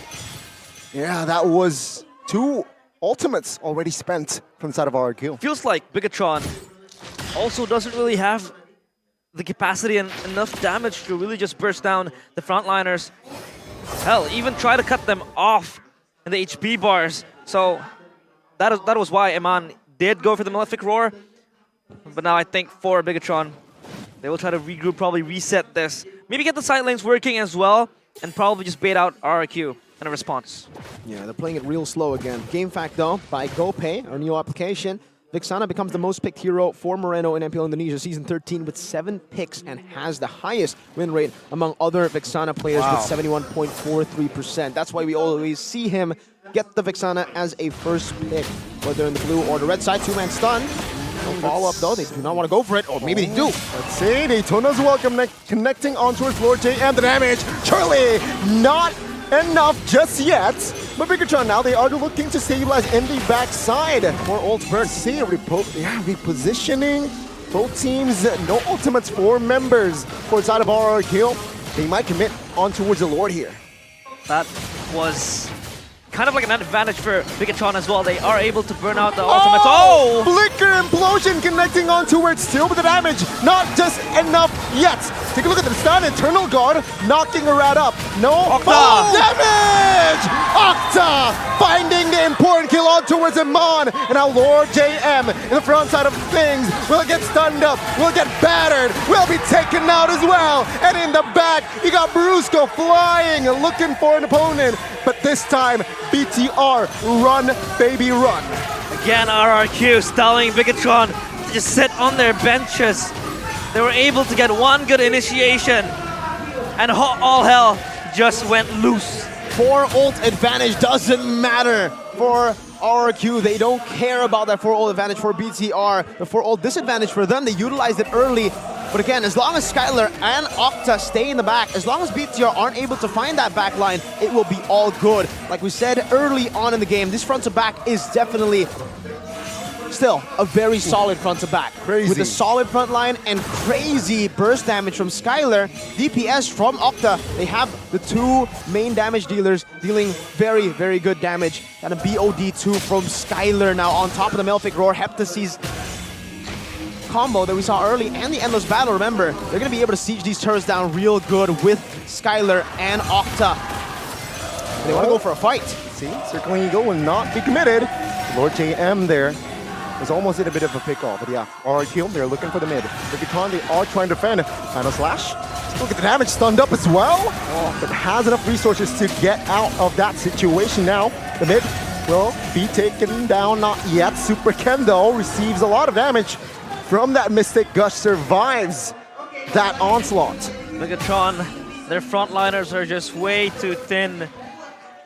Yeah, that was 2 ultimates already spent from the side of RRQ. Feels like Bigetron also doesn't really have the capacity and enough damage to really just burst down the frontliners. Hell, even try to cut them off in the HP bars. So that was why Iman did go for the Malefic Roar. But now I think for Bigetron, they will try to regroup, probably reset this. Maybe get the side lanes working as well, and probably just bait out RRQ in a response. Yeah, they're playing it real slow again. Game fact though, by GoPay, our new application, Vixana becomes the most picked hero for Moreno in MPL Indonesia Season 13 with 7 picks and has the highest win rate among other Vixana players with 71.43%. That's why we always see him get the Vixana as a first pick, whether in the blue or the red side. 2-man stun. No follow-up though, they do not want to go for it, or maybe they do. Let's see, Daytona's welcome connecting on towards Lord J and the damage. Surely not enough just yet. But Bigetron now, they are looking to stabilize in the backside. More ult burst, see, repositioning. Both teams, no ultimates for members for the side of RRQ. They might commit on towards the Lord here. That was kind of like an advantage for Bigetron as well. They are able to burn out the ultimate. Oh! Flicker Implosion connecting on towards still with the damage. Not just enough yet. Take a look at the stun. Eternal Guard knocking a rat up. No. Octa! Damage! Octa finding the important kill on towards Iman. And now Lord JM in the front side of things will get stunned up. Will get battered. Will be taken out as well. And in the back, you got Brusco flying, looking for an opponent. But this time, BTR, run, baby, run. Again, RRQ telling Bigetron to just sit on their benches. They were able to get one good initiation, and all hell just went loose. 4 ult advantage doesn't matter for RRQ. They don't care about that 4 ult advantage for BTR. The 4 ult disadvantage for them, they utilized it early. But again, as long as Skylar and Octa stay in the back, as long as BTR aren't able to find that back line, it will be all good. Like we said early on in the game, this front to back is definitely still a very solid front to back. Crazy. With a solid front line and crazy burst damage from Skylar, DPS from Octa, they have the 2 main damage dealers dealing very, very good damage. And a BOD2 from Skylar now on top of the Melfic Roar. Heptacy's combo that we saw early and the Endless Battle. Remember, they're going to be able to siege these turrets down real good with Skylar and Octa. They want to go for a fight. See, Circling Eagle will not be committed. Lord JM there was almost in a bit of a pick-off, but yeah, RRQ, they're looking for the mid. Bigetron, they are trying to defend. Final Slash. Look at the damage, stunned up as well. But has enough resources to get out of that situation now. The mid will be taken down, not yet. Super Ken, though, receives a lot of damage from that Mystic Gush, survives that onslaught. Bigetron, their frontliners are just way too thin.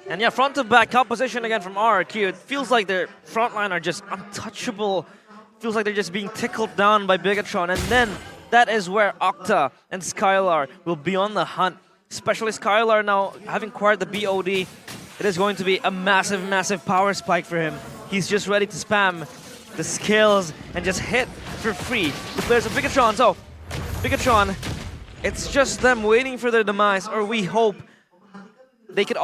And yeah, front to back composition again from RRQ. It feels like their frontline are just untouchable. Feels like they're just being tickled down by Bigetron. And then that is where Octa and Skylar will be on the hunt. Especially Skylar now having acquired the BOD. It is going to be a massive, massive power spike for him. He's just ready to spam the skills and just hit for free the players of Bigetron. So, Bigetron, it's just them waiting for their demise, or we hope they could,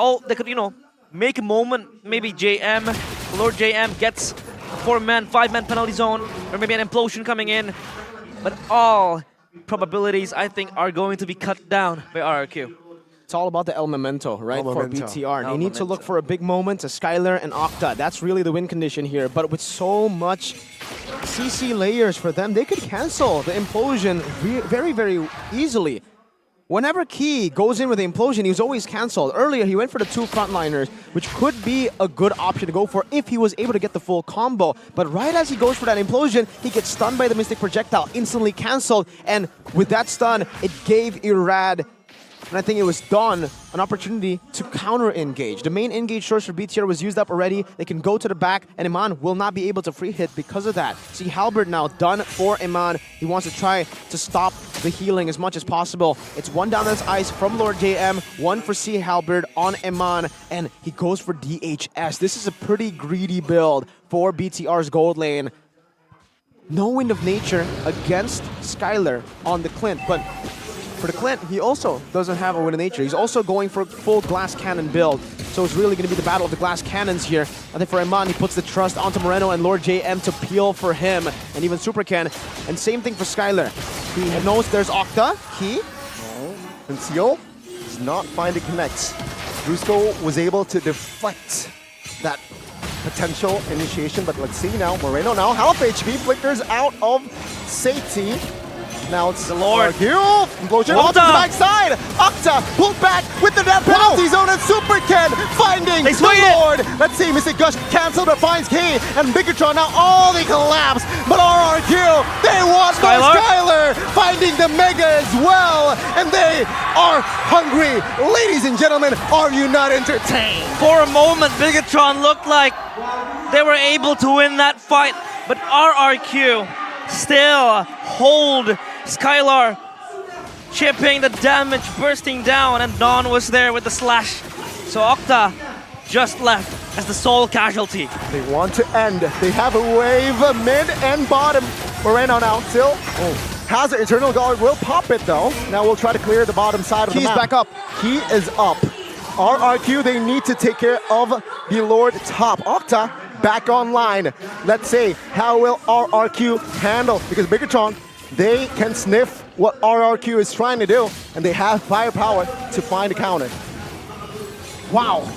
you know, make a moment. Maybe Lord JM gets 4-man, 5-man penalty zone, or maybe an implosion coming in. But all probabilities, I think, are going to be cut down by RRQ. It's all about the El Memento, right, for BTR. They need to look for a big moment to Skylar and Octa. That's really the win condition here. But with so much CC layers for them, they could cancel the implosion very, very easily. Whenever Key goes in with the implosion, he was always cancelled. Earlier, he went for the 2 frontliners, which could be a good option to go for if he was able to get the full combo. But right as he goes for that implosion, he gets stunned by the Mystic Projectile, instantly cancelled. And with that stun, it gave Irad, and I think it was Dawn, an opportunity to counter-engage. The main engage source for BTR was used up already. They can go to the back, and Iman will not be able to free hit because of that. See Halberd now done for Iman. He wants to try to stop the healing as much as possible. It's 1 down as ice from Lord JM, 1 for C Halberd on Iman, and he goes for DHS. This is a pretty greedy build for BTR's gold lane. No Wind of Nature against Skylar on the Clint, but for the Clint, he also doesn't have a Wind of Nature. He's also going for a full glass cannon build. So it's really going to be the battle of the glass cannons here. I think for Iman, he puts the trust onto Moreno and Lord JM to peel for him, and even Super Ken. And same thing for Skylar. He knows there's Octa, Key. Conceal does not find it connects. Brusco was able to deflect that potential initiation, but let's see now. Moreno now half HP, flickers out of safety. Now it's the Lord. Implosion onto the backside. Octa pulled back with the penalty zone, and Super Ken finding the Lord. Let's see, Mystic Gush canceled but finds Key, and Bigetron now they collapse. But RRQ, they want Skylar finding the Mega as well, and they are hungry. Ladies and gentlemen, are you not entertained? For a moment, Bigetron looked like they were able to win that fight, but RRQ still hold Skylar, chipping the damage, bursting down, and Dawn was there with the slash. So Octa just left as the sole casualty. They want to end. They have a wave mid and bottom. Moreno now still. has an Eternal Guard, will pop it though. Now we'll try to clear the bottom side of the Key's map. back up. Key is up. RRQ, they need to take care of the Lord top. Octa back online. Let's see, how will RRQ handle? Because Bigetron, they can sniff what RRQ is trying to do, and they have firepower to find a counter. Wow.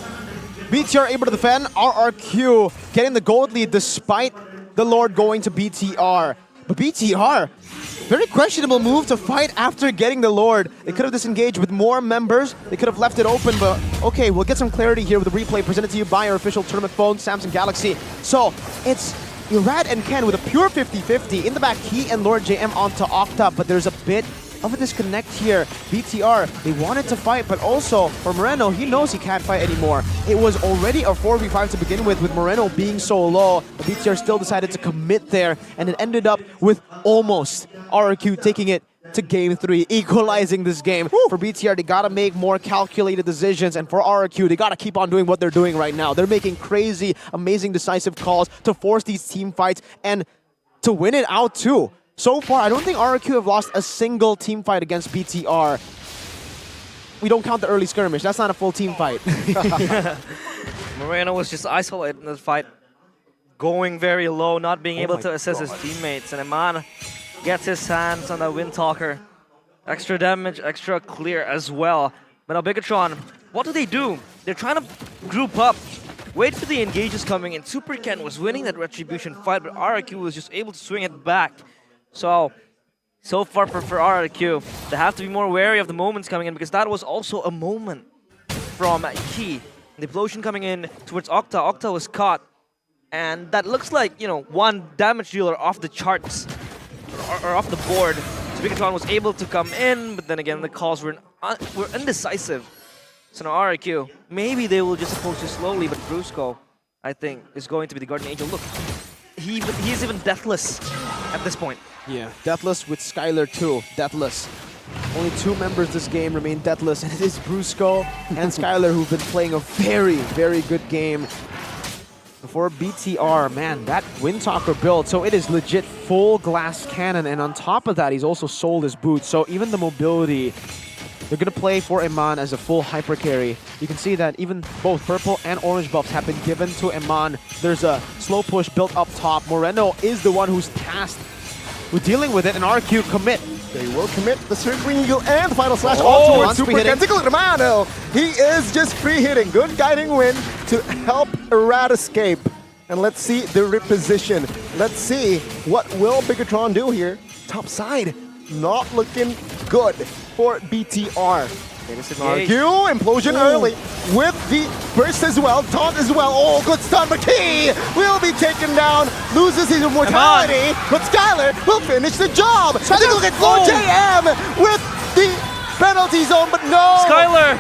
BTR able to defend. RRQ getting the gold lead despite the Lord going to BTR. But BTR, very questionable move to fight after getting the Lord. They could have disengaged with more members. They could have left it open, but okay, we'll get some clarity here with the replay presented to you by our official tournament phone, Samsung Galaxy. So it's Irad and Ken with a pure 50-50. In the back, Key and Lord JM onto Octa, but there's a bit of a disconnect here. BTR, they wanted to fight, but also for Moreno, he knows he can't fight anymore. It was already a 4v5 to begin with Moreno being so low. But BTR still decided to commit there, and it ended up with almost RRQ taking it to game 3, equalizing this game. For BTR, they gotta make more calculated decisions, and for RRQ, they gotta keep on doing what they're doing right now. They're making crazy, amazing, decisive calls to force these team fights and to win it out too. So far, I don't think RRQ have lost a single team fight against BTR. We don't count the early skirmish. That's not a full team fight. Moreno was just isolated in the fight, going very low, not being able to assist his teammates. And Eman gets his hands on the Windtalker. Extra damage, extra clear as well. But now Bigetron, what do? They're trying to group up, wait for the engages coming in. Super Ken was winning that Retribution fight, but RRQ was just able to swing it back. So far for RRQ, they have to be more wary of the moments coming in, because that was also a moment from Key. The implosion coming in towards Octa. Octa was caught, and that looks like, you know, one damage dealer off the charts, or off the board. So Bigetron was able to come in, but then again the calls were indecisive. So now RRQ, maybe they will just approach it slowly, but Brusco, I think, is going to be the Guardian Angel. Look, he's even deathless at this point. Yeah, deathless with Skylar too. Deathless. Only 2 members this game remain deathless, and it is Brusco and Skylar who've been playing a very, very good game. For BTR, man, that Windtalker build, so it is legit full glass cannon, and on top of that, he's also sold his boots. So even the mobility, they're going to play for Eman as a full hyper carry. You can see that even both purple and orange buffs have been given to Eman. There's a slow push built up top. Moreno is the one who's tasked with dealing with it, and RQ commit. They will commit the Circling Eagle and the final slash off towards Super Ken. Take a look at Romano. He is just free hitting. Good guiding win to help Irad escape. And let's see the reposition. Let's see what will Bigetron do here. Top side, not looking good for BTR. RQ, implosion early with the burst as well, taunt as well. Oh, good stun, but Key will be taken down, loses his immortality, but Skylar will finish the job. Take a look at Lord JM with the penalty zone, but no! Skylar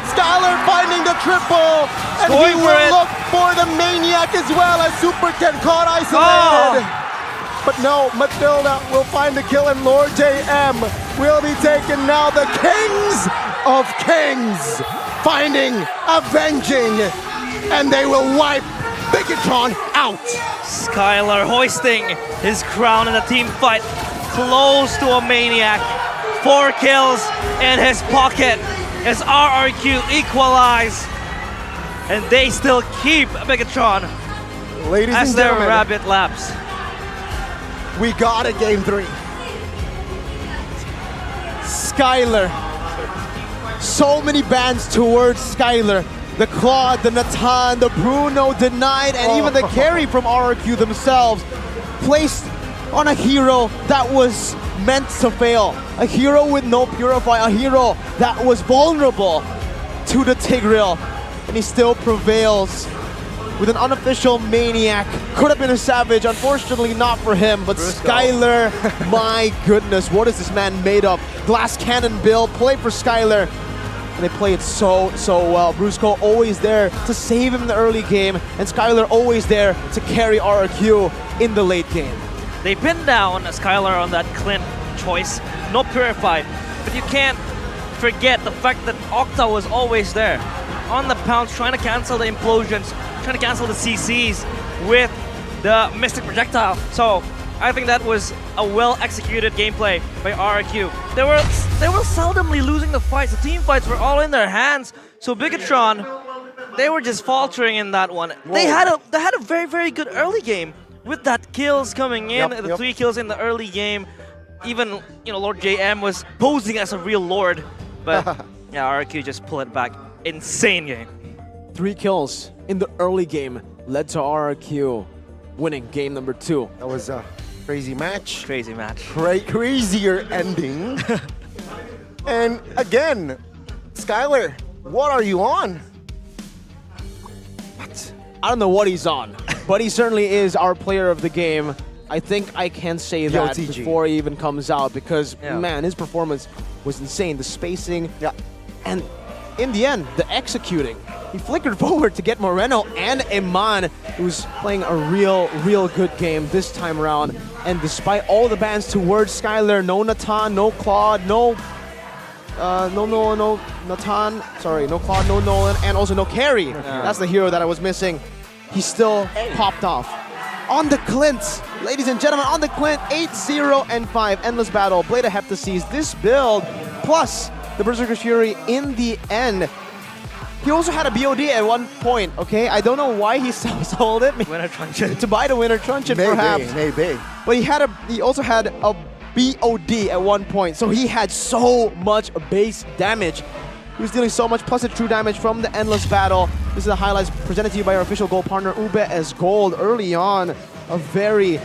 finding the triple, and he will look for the Maniac as well as Super Ken caught isolated. But no, Matilda will find the kill, and Lord JM will be taken now. The Kings of Kings finding, avenging, and they will wipe Bigetron out. Skylar hoisting his crown in the team fight, close to a Maniac. 4 kills in his pocket as RRQ equalize, and they still keep Bigetron Ladies as and their gentlemen, rabbit laps. We got a game 3. Skylar. So many bans towards Skylar. The Claude, the Natan, the Bruno denied, and even the carry from RRQ themselves placed on a hero that was meant to fail. A hero with no Purify, a hero that was vulnerable to the Tigreal, and he still prevails with an unofficial Maniac. Could have been a Savage, unfortunately not for him, but Skylar, my goodness, what is this man made of? Glass Cannon build, play for Skylar, and they play it so well. Brusco always there to save him in the early game, and Skylar always there to carry RRQ in the late game. They pinned down Skylar on that Clint choice, no Purify, but you can't forget the fact that Octa was always there on the pounce, trying to cancel the implosions, trying to cancel the CCs with the Mystic Projectile. So I think that was a well-executed gameplay by RRQ. They were seldomly losing the fights. The team fights were all in their hands. So Bigetron, they were just faltering in that one. They had a very, very good early game with that kills coming in, the 3 kills in the early game. Even, you know, Lord JM was posing as a real Lord. But yeah, RRQ just pulled it back. Insane game. 3 kills in the early game led to RRQ winning game number 2. That was a crazy match. Crazy match. Crazier ending. And again, Skylar, what are you on? What? I don't know what he's on, but he certainly is our player of the game. I think I can say that before he even comes out because, man, his performance was insane. The spacing, and in the end, the executing. He flickered forward to get Moreno and Iman, who's playing a real good game this time around. And despite all the bans towards Skylar, no Natan, no Claude, no Natan, sorry, no Claude, no Nolan, and also no Carry. That's the hero that I was missing. He still popped off. On the Clint, ladies and gentlemen, on the Clint, 8-0 and 5, endless battle, Blade of Heptases, this build, plus the Berserker's Fury in the end. He also had a BOD at one point, okay? I don't know why he sold it. Winter Truncheon. To buy the Winter Truncheon, perhaps. Maybe. But he also had a BOD at one point, so he had so much base damage. He was dealing so much, plus the true damage from the endless battle. This is the highlights presented to you by our official gold partner, Ube as Gold. Early on, a very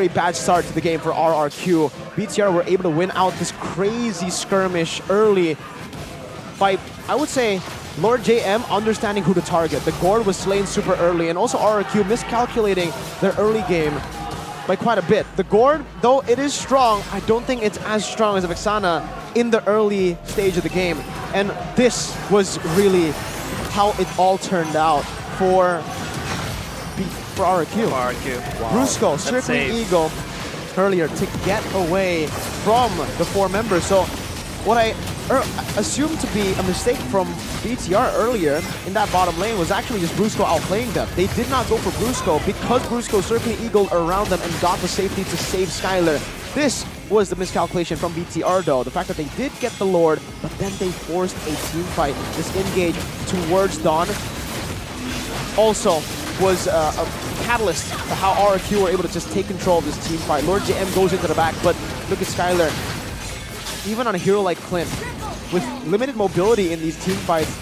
bad start to the game for RRQ. BTR were able to win out this crazy skirmish early by, I would say, Lord JM understanding who to target. The Gord was slain super early, and also RRQ miscalculating their early game by quite a bit. The Gord, though it is strong, I don't think it's as strong as the Vexana in the early stage of the game. And this was really how it all turned out for RRQ. Wow. Brusco, circling Eagle earlier to get away from the 4 members. So what I assumed to be a mistake from BTR earlier in that bottom lane was actually just Brusco outplaying them. They did not go for Brusco because Brusco circling Eagle around them and got the safety to save Skylar. This was the miscalculation from BTR though. The fact that they did get the Lord, but then they forced a team fight, this engage towards Dawn, also was a catalyst to how RRQ were able to just take control of this team fight. Lord JM goes into the back, but look at Skylar. Even on a hero like Clint, with limited mobility in these team fights,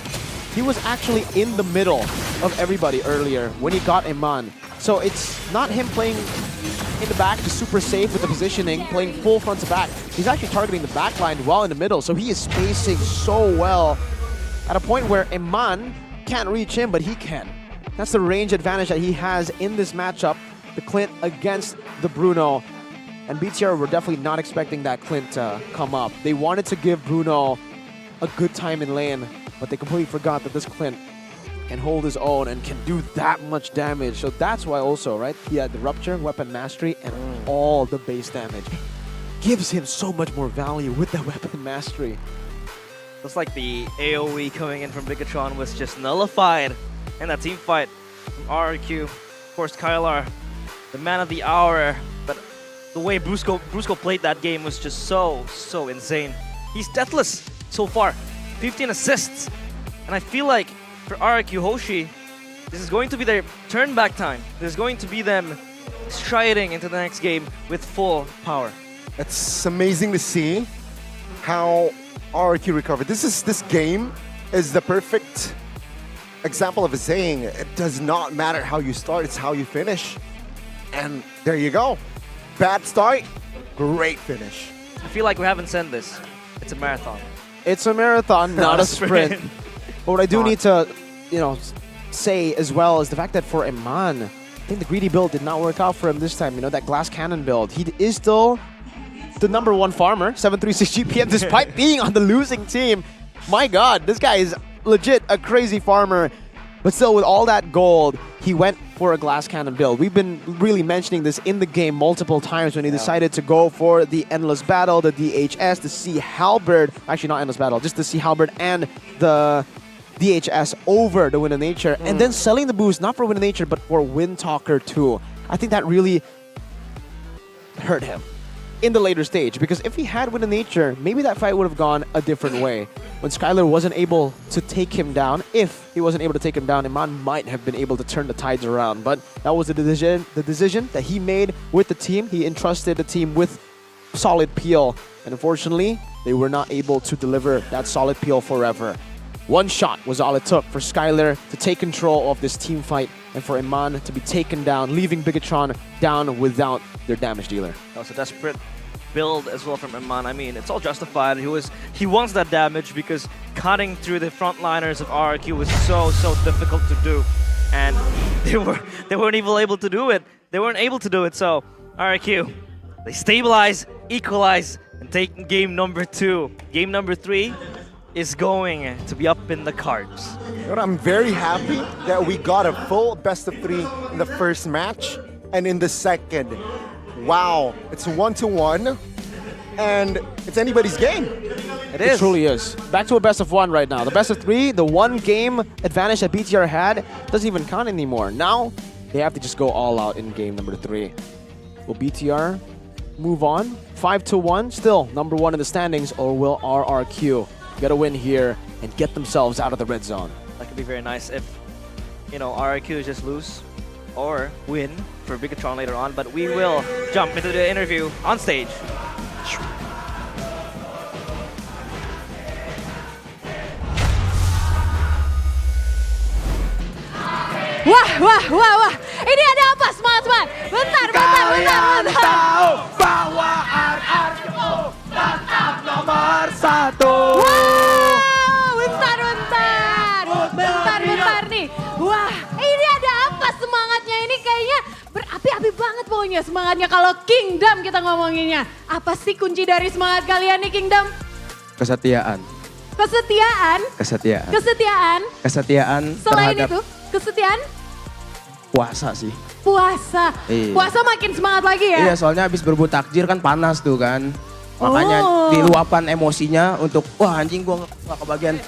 he was actually in the middle of everybody earlier when he got Iman. So it's not him playing in the back, just super safe with the positioning, playing full front to back. He's actually targeting the back line while in the middle, so he is spacing so well at a point where Iman can't reach him, but he can. That's the range advantage that he has in this matchup, the Clint against the Bruno. And BTR were definitely not expecting that Clint to come up. They wanted to give Bruno a good time in lane, but they completely forgot that this Clint can hold his own and can do that much damage. So that's why also, right, he had the Rupture, Weapon Mastery, and all the base damage. Gives him so much more value with the Weapon Mastery. Looks like the AoE coming in from Bigetron was just nullified in that team fight from RRQ. Of course, Kylar, the man of the hour, but the way Brusco played that game was just so insane. He's deathless so far, 15 assists. And I feel like for RRQ Hoshi, this is going to be their turn back time. This is going to be them striding into the next game with full power. It's amazing to see how RRQ recovered. This game is the perfect example of a saying, it does not matter how you start, it's how you finish. And there you go. Bad start, great finish. I feel like we haven't said this. It's a marathon. It's a marathon, not a sprint. But what I do need to, say as well is the fact that for Iman, I think the greedy build did not work out for him this time. That glass cannon build. He is still the #1 farmer, 736 GPM, despite being on the losing team. My God, this guy is legit a crazy farmer. But still, with all that gold, he went for a glass cannon build. We've been really mentioning this in the game multiple times when he decided to go for the Endless Battle, the DHS, the Sea Halberd. Actually, not Endless Battle, just the Sea Halberd and the DHS over the Wind of Nature. And then selling the boost, not for Wind of Nature, but for Wind Talker too. I think that really hurt him in the later stage, because if he had Winning Nature, maybe that fight would have gone a different way. When Skylar wasn't able to take him down, if he wasn't able to take him down, Iman might have been able to turn the tides around. But that was the decision that he made with the team. He entrusted the team with solid PL, and unfortunately, they were not able to deliver that solid PL forever. One shot was all it took for Skylar to take control of this team fight and for Iman to be taken down, leaving Bigetron down without their damage dealer. That was a desperate build as well from Iman. I mean, it's all justified. He wants that damage because cutting through the frontliners of RRQ was so difficult to do, and they weren't even able to do it. They weren't able to do it. So RRQ, they stabilize, equalize, and take game number 2. Game number 3 is going to be up in the cards. I'm very happy that we got a full best of 3 in the first match, and in the second, wow, it's 1-1, and it's anybody's game. It truly is. Back to a best of 1 right now. The best of 3, the 1 game advantage that BTR had doesn't even count anymore. Now they have to just go all out in game number 3. Will BTR move on? 5-1, still number 1 in the standings, or will RRQ get a win here and get themselves out of the red zone? That could be very nice if, RRQ just lose or win for Bigetron later on, but we will jump into the interview on stage. Wah. Ini ada apa? Semangat. Bentar. Tahu bahwa RRQ tetap nomor 1. Wow, bentar nih. Wah, ini ada apa semangatnya ini? Kayaknya berapi-api banget pokoknya semangatnya kalau Kingdom kita ngomonginnya. Apa sih kunci dari semangat kalian nih Kingdom? Kesetiaan. Selain terhadap itu, kesetiaan? puasa sih. Puasa. Iya. Puasa makin semangat lagi ya? Iya, soalnya habis berebut takjir kan panas tuh kan. Makanya diluapan emosinya untuk wah anjing gua nggak kebagian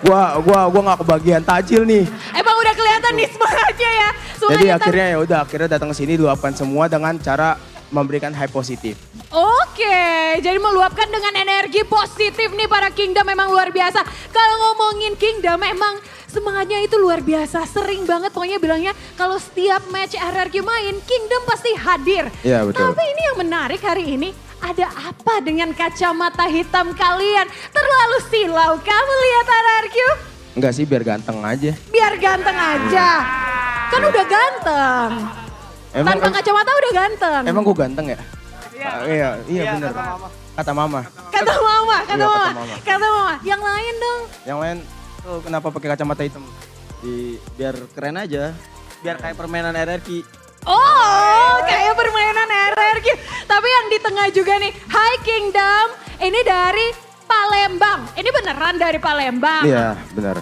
gua nggak kebagian takjil nih. Emang udah kelihatan nih semangatnya ya. Jadi akhirnya datang ke sini luapkan semua dengan cara memberikan hype positif. Oke, jadi meluapkan dengan energi positif nih para Kingdom memang luar biasa. Kalau ngomongin Kingdom memang semangatnya itu luar biasa. Sering banget pokoknya bilangnya kalau setiap match RRQ main Kingdom pasti hadir. Iya betul. Tapi ini yang menarik hari ini. Ada apa dengan kacamata hitam kalian? Terlalu silau kamu lihat RRQ? Enggak sih, biar ganteng aja. Biar ganteng aja. Kan udah ganteng. Tanpa kacamata udah ganteng. Emang gue ganteng ya? Iya bener. Kata mama. Yang lain dong. Yang lain tuh kenapa pakai kacamata hitam? Biar keren aja. Biar kayak permainan RRQ. Oh, kayak permainan RRQ. Tapi yang di tengah juga nih, Hi Kingdom. Ini dari Palembang. Ini beneran dari Palembang? Iya, bener.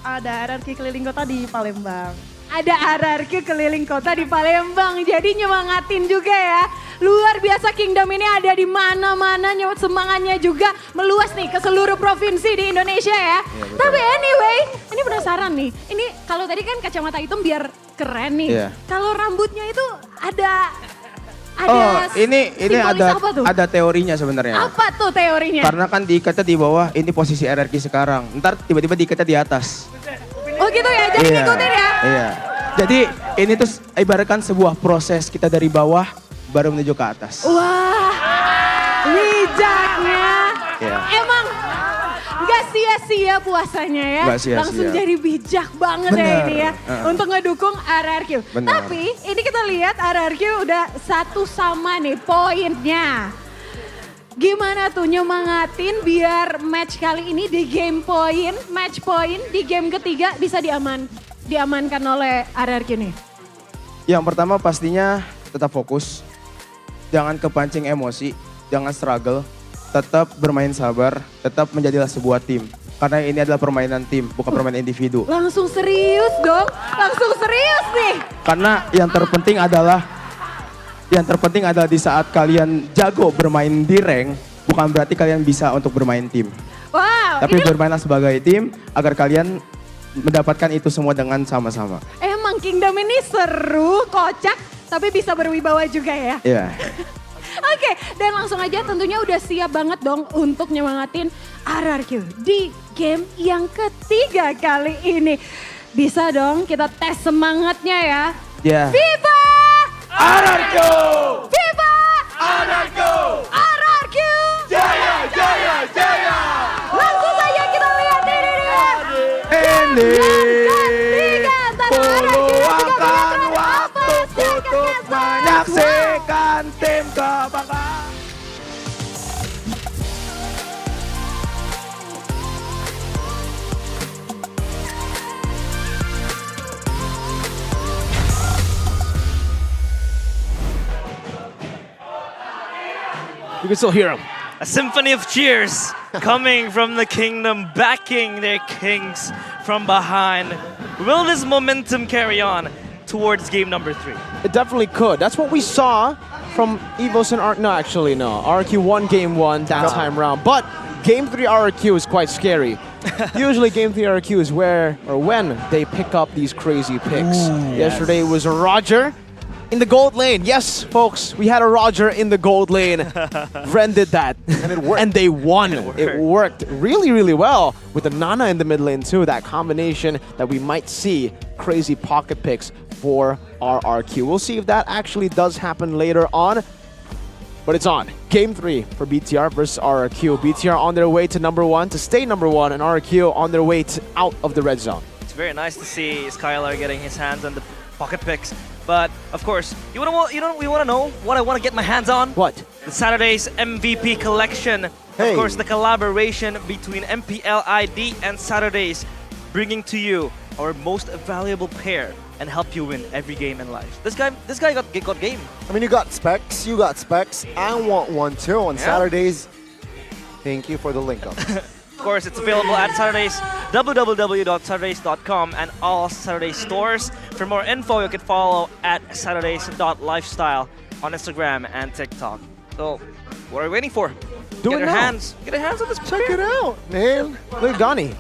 Ada RRQ keliling kota di Palembang. Ada RRQ keliling kota di Palembang. Jadi nyemangatin juga ya. Luar biasa Kingdom ini ada di mana-mana. Semangatnya juga meluas nih ke seluruh provinsi di Indonesia ya. Tapi anyway, ini penasaran nih. Ini kalau tadi kan kacamata hitam biar keren nih. Iya. Kalau rambutnya itu ada ini ada teorinya sebenarnya. Apa tuh teorinya? Karena kan diikatnya di bawah, ini posisi RRQ sekarang. Ntar tiba-tiba diikatnya di atas. Oh gitu ya, jadi ngikutin ya? Iya. Jadi ini tuh ibaratkan sebuah proses kita dari bawah baru menuju ke atas. Wah, bijaknya. Iya. Emang gak sia-sia puasanya ya. Gak sia-sia. Langsung jadi bijak banget ya ini ya. Untuk ngedukung RRQ. Bener. Tapi ini kita lihat RRQ udah satu sama nih poinnya. Gimana tuh nyemangatin biar match kali ini di game point, match point di game ketiga bisa diamankan oleh RRQ nih? Yang pertama pastinya tetap fokus. Jangan kepancing emosi, jangan struggle. Tetap bermain sabar, tetap menjadilah sebuah tim. Karena ini adalah permainan tim, bukan permainan individu. Langsung serius dong, langsung serius nih. Karena yang terpenting adalah di saat kalian jago bermain di rank, bukan berarti kalian bisa untuk bermain tim. Wow. Tapi bermainlah sebagai tim agar kalian mendapatkan itu semua dengan sama-sama. Emang Kingdom ini seru, kocak, tapi bisa berwibawa juga ya. Iya. Oke, dan langsung aja tentunya udah siap banget dong untuk nyemangatin RRQ di game yang ketiga kali ini. Bisa dong kita tes semangatnya ya. Ya. Viva RRQ! Viva RRQ! RRQ! Jaya, jaya, jaya! Langsung saja kita lihat ini dia. Ini Tiga antara RRQ dan juga akan Bigetron waktu Alpha. untuk menyaksikan tim kebanggaan. You can still hear him. A symphony of cheers coming from the kingdom, backing their kings from behind. Will this momentum carry on towards game number 3? It definitely could. That's what we saw from Evos and no, actually no. RRQ won game 1 that time round, but game 3 RRQ is quite scary. Usually game 3 RRQ is where or when they pick up these crazy picks. Yesterday it was a Roger in the gold lane. Yes, folks, we had a Roger in the gold lane. Ren did that. And it worked. And they won. It worked really, really well with the Nana in the mid lane too. That combination that we might see crazy pocket picks for RRQ. We'll see if that actually does happen later on. But it's on. Game 3 for BTR versus RRQ. BTR on their way to number 1 to stay number 1, and RRQ on their way out of the red zone. It's very nice to see Skylar getting his hands on the pocket picks. But of course, we want to know what I want to get my hands on. What? The Saturday's MVP collection. Hey. Of course, the collaboration between MPL ID and Saturdays, bringing to you our most valuable pair and help you win every game in life. This guy got game. I mean, you got specs. I want one too on Saturdays. Thank you for the link up. Of course, it's available at Saturdays, www.saturdays.com and all Saturdays stores. For more info, you can follow at saturdays.lifestyle on Instagram and TikTok. So, what are we waiting for? Do Get it your now. hands on this. Check it out, man. Look, Donnie.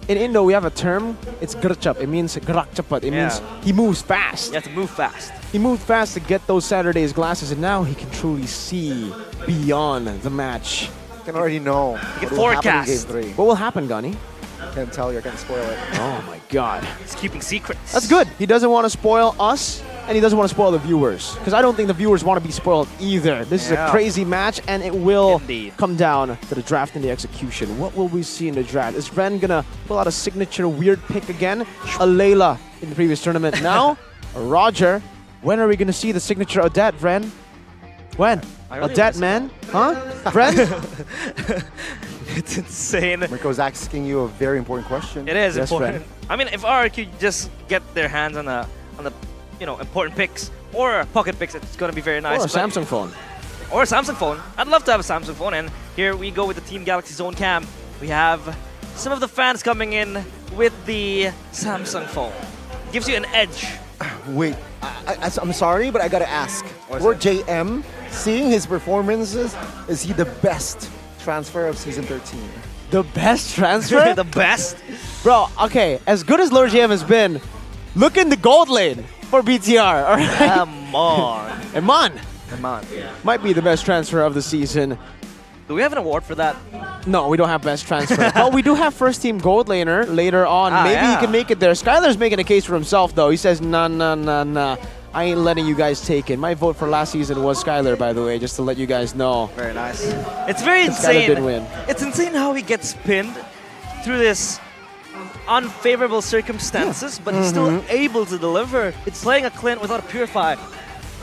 In Indo, we have a term. It's gerchap. It means gerak cepat. It means he moves fast. You have to move fast. He moved fast to get those Saturdays glasses, and now he can truly see beyond the match. I can already know. You can what will happen in forecast. game 3. What will happen, Gunny? Can't tell you. I can't spoil it. Oh my God. He's keeping secrets. That's good. He doesn't want to spoil us, and he doesn't want to spoil the viewers. Because I don't think the viewers want to be spoiled either. This is a crazy match, and it will come down to the draft and the execution. What will we see in the draft? Is Ren gonna pull out a signature weird pick again? A Layla in the previous tournament. Now, a Roger. When are we gonna see the signature Odette, Ren? When? Odette, man? Huh? Ren? It's insane. Mirko's asking you a very important question. It is Yes, important. friend. I mean, if RRQ just get their hands on the important picks or pocket picks, it's gonna be very nice. Or a Samsung phone. Or a Samsung phone. I'd love to have a Samsung phone. And here we go with the Team Galaxy Zone Cam. We have some of the fans coming in with the Samsung phone. Gives you an edge. Wait, I'm sorry, but I gotta ask. For JM, seeing his performances, is he the best transfer of Season 13? The best transfer? The best? Bro, okay, as good as Lord GM has been, look in the gold lane for BTR, all right? Come on. Eman Come on. might be the best transfer of the season. Do we have an award for that? No, we don't have best transfer. But we do have first team gold laner later on. Maybe he yeah. can make it there. Skylar's making a case for himself, though. He says, nah. I ain't letting you guys take it. My vote for last season was Skylar, by the way, just to let you guys know. Very nice. It's very Skylar insane. did win. It's insane how he gets pinned through this unfavorable circumstances, but he's still able to deliver. It's playing a Clint without a Purify.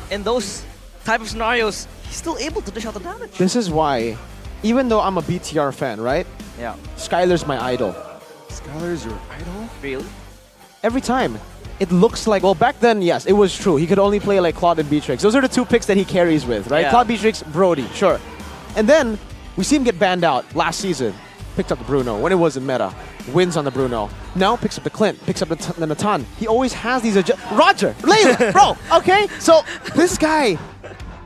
In those type of scenarios, he's still able to dish out the damage. This is why, even though I'm a BTR fan, right? Yeah. Skylar's my idol. Skylar's your idol? Really? Every time. It looks like, well, back then, yes, it was true. He could only play like Claude and Beatrix. Those are the two picks that he carries with, right? Yeah. Claude, Beatrix, Brody, sure. And then we see him get banned out last season. Picked up the Bruno when it was in meta. Wins on the Bruno. Now picks up the Clint, picks up the Natan. He always has these Roger, Layla, bro, okay? So this guy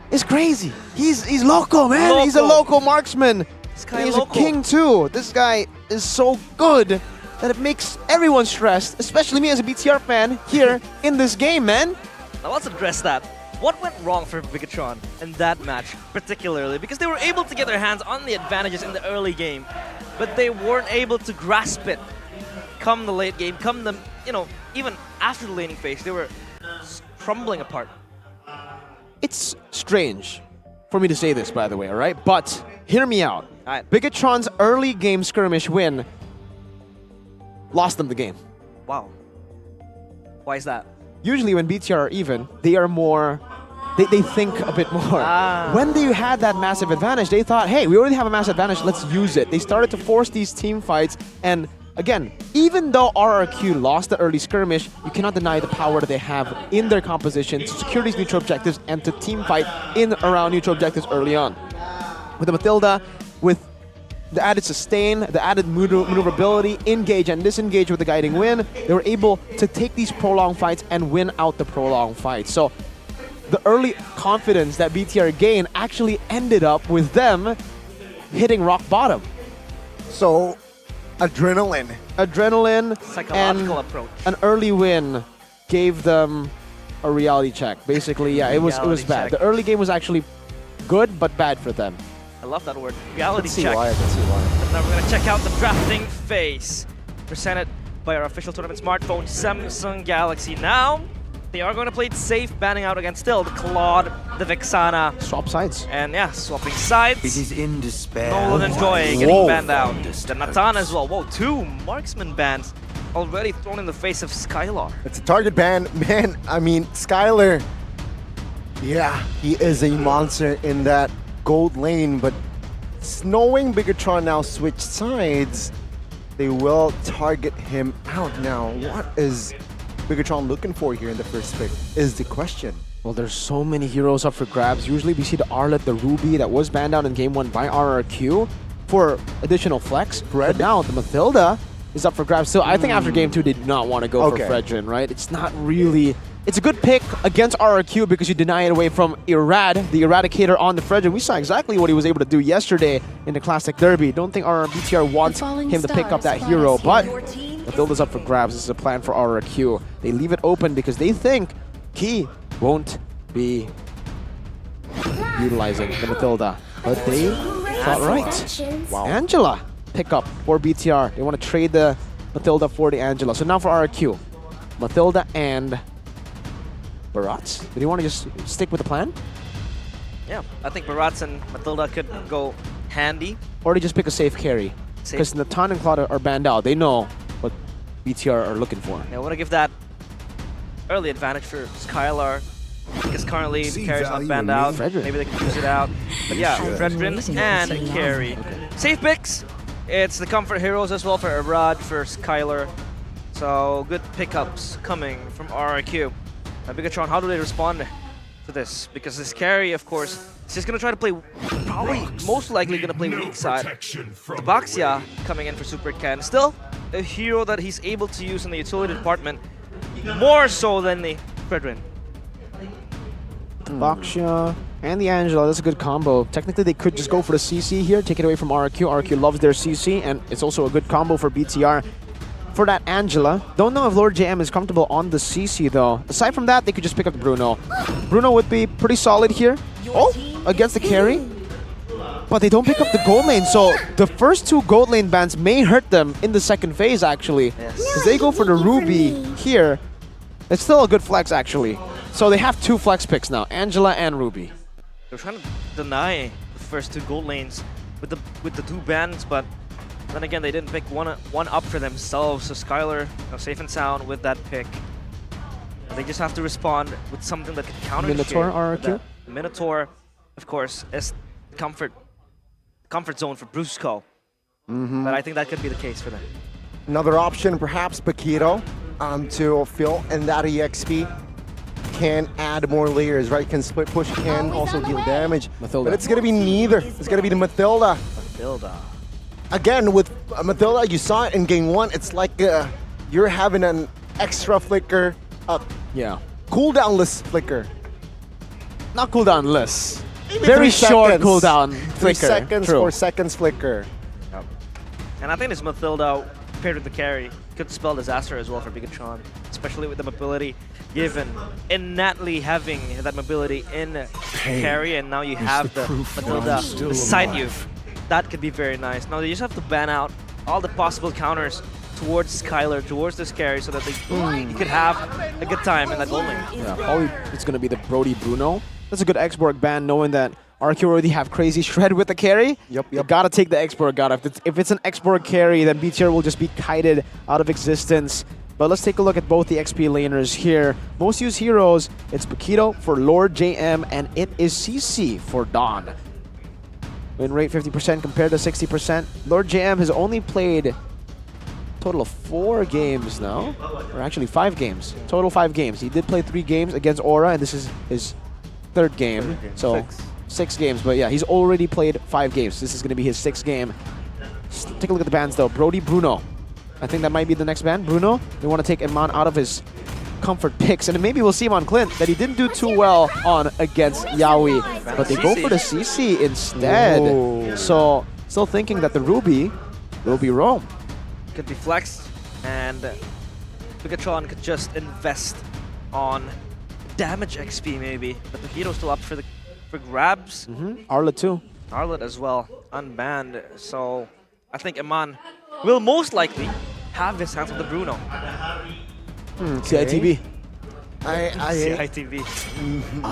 is crazy. He's loco, man. Loco. He's a local marksman. guy He's local. a king too. This guy is so good that it makes everyone stressed, especially me as a BTR fan here in this game, man. Now let's address that. What went wrong for Bigetron in that match particularly? Because they were able to get their hands on the advantages in the early game, but they weren't able to grasp it come the late game, come the, even after the laning phase, they were crumbling apart. It's strange for me to say this, by the way, all right? But hear me out. Bigetron's early game skirmish win lost them the game. Wow. Why is that? Usually when BTR are even, they are more, they think a bit more. When they had that massive advantage, they thought, hey, we already have a massive advantage, let's use it. They started to force these team fights, and again, even though RRQ lost the early skirmish, you cannot deny the power that they have in their composition to secure these neutral objectives and to team fight in around neutral objectives early on. With the Matilda, with the added sustain, the added maneuverability, engage and disengage with the guiding wind, they were able to take these prolonged fights and win out the prolonged fights. So the early confidence that BTR gained actually ended up with them hitting rock bottom. So adrenaline, psychological approach. An early win gave them a reality check. Basically, yeah, it was bad. The early game was actually good, but bad for them. I love that word, reality check. I can see why. But now we're gonna check out the drafting phase, presented by our official tournament smartphone, Samsung Galaxy. Now, they are going to play it safe, banning out against still the Claude, the Vexana. Swap sides. And yeah, swapping sides. It is in despair. Nolan and Joy getting banned out. The Natan as well. Whoa, 2 marksman bans already thrown in the face of Skylar. It's a target ban. Man, I mean, Skylar, yeah, he is a monster in that gold lane, but knowing Bigetron now switched sides, they will target him out. Now, what is Bigetron looking for here in the first pick is the question. Well, there's so many heroes up for grabs. Usually we see the Arlet, the Ruby that was banned out in game 1 by RRQ for additional flex. But now the Matilda is up for grabs. So I think after game 2 they did not want to go for Fredrin, right? It's not really... It's a good pick against RRQ because you deny it away from Irad, the Eradicator on the Fredrin. We saw exactly what he was able to do yesterday in the Classic Derby. Don't think BTR wants him to pick up that hero, but Matilda's up for grabs. This is a plan for RRQ. They leave it open because they think Key won't be utilizing the Matilda. But they thought right. Wow. Angela pick up for BTR. They want to trade the Matilda for the Angela. So now for RRQ, Matilda and Barats? Did he want to just stick with the plan? Yeah, I think Barats and Matilda could go handy. Or they just pick a safe carry. Because Natan and Claude are banned out. They know what BTR are looking for. Yeah, I want to give that early advantage for Skylar. Because currently the carry's not banned out. Fredrin. Maybe they can use it out. But yeah, Fredrin and carry. Safe picks. It's the comfort heroes as well for Arad, for Skylar. So good pickups coming from RRQ. Bigetron, how do they respond to this? Because this carry, of course, is just going to try to play, probably most likely going to play weak side. Tabaxia coming in for Super Ken. Still a hero that he's able to use in the utility department, more so than the Fredrin. Tabaxia and the Angela, that's a good combo. Technically, they could just go for the CC here, take it away from RRQ. RRQ loves their CC, and it's also a good combo for BTR. For that Angela, don't know if Lord JM is comfortable on the CC though. Aside from that, they could just pick up the Bruno. Bruno would be pretty solid here. Oh, against the carry. But they don't pick up the gold lane, so the first 2 gold lane bans may hurt them in the second phase actually. Because they go for the Ruby here. It's still a good flex actually. So they have 2 flex picks now, Angela and Ruby. They're trying to deny the first 2 gold lanes with the 2 bans, but then again, they didn't pick one up for themselves. So Skylar, safe and sound with that pick. They just have to respond with something that can counter Minotaur RRQ? Minotaur, of course, is comfort zone for Brusco. But I think that could be the case for them. Another option, perhaps Paquito, to fill in that EXP. Can add more layers, right? Can split push, can also deal damage. Matilda. But it's going to be neither. It's going to be the Matilda. Again, with Matilda, you saw it in game 1. It's like you're having an extra flicker. Cooldownless flicker. Not cooldownless. Maybe Very 3 short seconds. cooldown 3 flicker. seconds, True. 4 seconds flicker. And I think this Matilda paired with the carry could spell disaster as well for Bigetron. especially with the mobility given. Innately having that mobility in carry, and now you have the Matilda beside you. That could be very nice. Now they just have to ban out all the possible counters towards Skylar, towards this carry, so that they could have a good time in that goal lane. Yeah, probably it's going to be the Brody Bruno. That's a good X-Borg ban, knowing that RQ already have crazy shred with the carry. Yep. You gotta take the X-Borg out. If it's an X-Borg carry, then BTR will just be kited out of existence. But let's take a look at both the XP laners here. Most used heroes, it's Paquito for Lord JM, and it is CC for Dawn. Win rate 50% compared to 60%. Lord JM has only played total of 4 games now, or actually 5 games. Total 5 games. He did play 3 games against Aura, and this is his 3rd game. So 6 games, but yeah, he's already played 5 games. This is going to be his 6th game. Let's take a look at the bans though. Brody Bruno. I think that might be the next ban. Bruno, they want to take Iman out of his comfort picks, and maybe we'll see him on Clint that he didn't do too well on against Yaoi, but they go for the CC instead. Whoa. So still thinking that the Ruby will be roam. Could be flexed, and Bigetron could just invest on damage XP maybe, but the hero's still up for grabs. Arlet too. Arlet as well, unbanned. So I think Iman will most likely have his hands on the Bruno. CITB. CITB.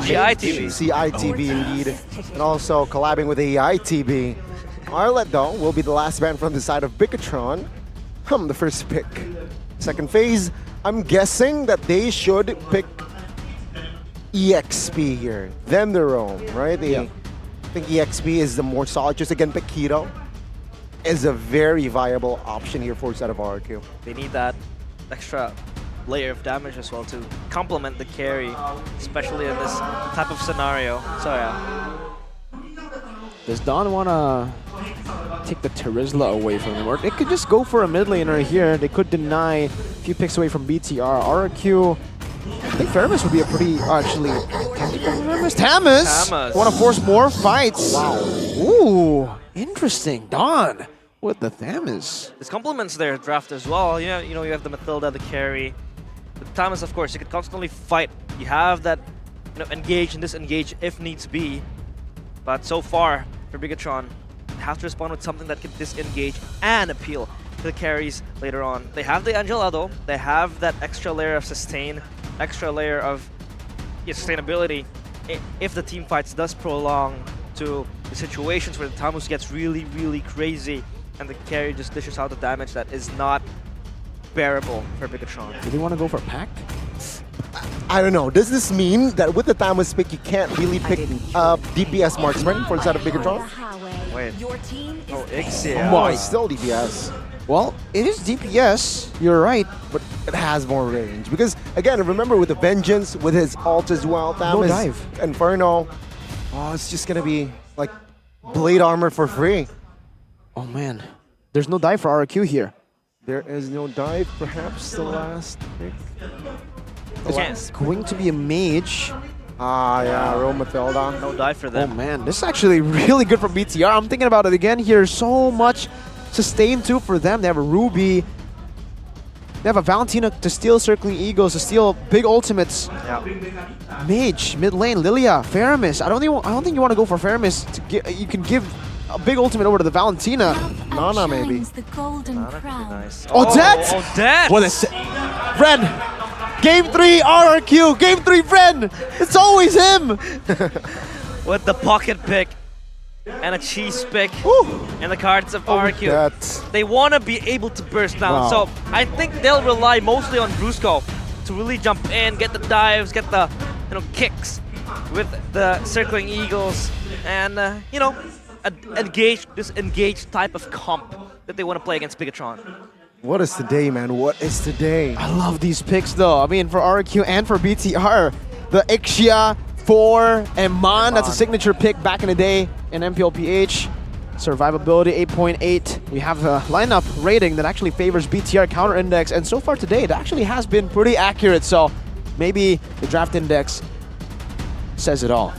CITB. CITB indeed. And also collabing with AITB. Arlet though will be the last ban from the side of Bigetron. The first pick. Second phase, I'm guessing that they should pick EXP here, then the roam, right? I think EXP is the more solid. Just again, Paquito is a very viable option here for side of RQ. They need that extra layer of damage as well to complement the carry, especially in this type of scenario. So yeah. Does Dawn want to take the Terizla away from him? Or they could just go for a mid laner here. They could deny a few picks away from BTR. RQ, I think Faramis would be a pretty, actually, Tamus want to force more fights. Wow. Ooh, interesting. Dawn with the Thamus. This complements their draft as well. You know, you have the Matilda, the carry. The Tamus, of course, you can constantly fight. You have that, engage and disengage if needs be. But so far, for Bigetron, they have to respond with something that can disengage and appeal to the carries later on. They have the Angela though. They have that extra layer of sustain, extra layer of sustainability. If the team fights does prolong to the situations where the Tamus gets really, really crazy and the carry just dishes out the damage that is not bearable for Bigetron. Do they want to go for Pact? I don't know. Does this mean that with the Tamus pick, you can't really pick DPS marksman for the side of Bigetron? Wait. Oh, Ixia. It's still DPS. Well, it is DPS, you're right. But it has more range. Because, again, remember with the Vengeance, with his ult as well, Tamus, no dive. Inferno, it's just going to be like blade armor for free. Oh, man. There's no dive for RQ here. There is no dive, perhaps the last pick. It's going to be a mage. Yeah, Rome Matilda. No dive for them. Oh man, this is actually really good for BTR. I'm thinking about it again here. So much sustain too for them. They have a Ruby. They have a Valentina to steal Circling Eagles, to steal big ultimates. Yeah. Mage, mid lane, Lilia, Faramis. I don't think you want to go for Faramis. You can give a big ultimate over to the Valentina. Nana maybe. Nice. Odette! Odette! What is it? Ren! Game 3 RRQ! Game 3 Ren! It's always him! With the pocket pick and a cheese pick and the cards of RRQ. They want to be able to burst down. So I think they'll rely mostly on Brusco to really jump in, get the dives, get the kicks with the Circling Eagles, and disengage type of comp that they want to play against Bigetron. What is today, man? What is today? I love these picks, though. I mean, for RQ and for BTR. The Ixia for Iman. That's a signature pick back in the day in MPL PH. Survivability 8.8. We have a lineup rating that actually favors BTR counter index. And so far today, it actually has been pretty accurate. So maybe the draft index says it all.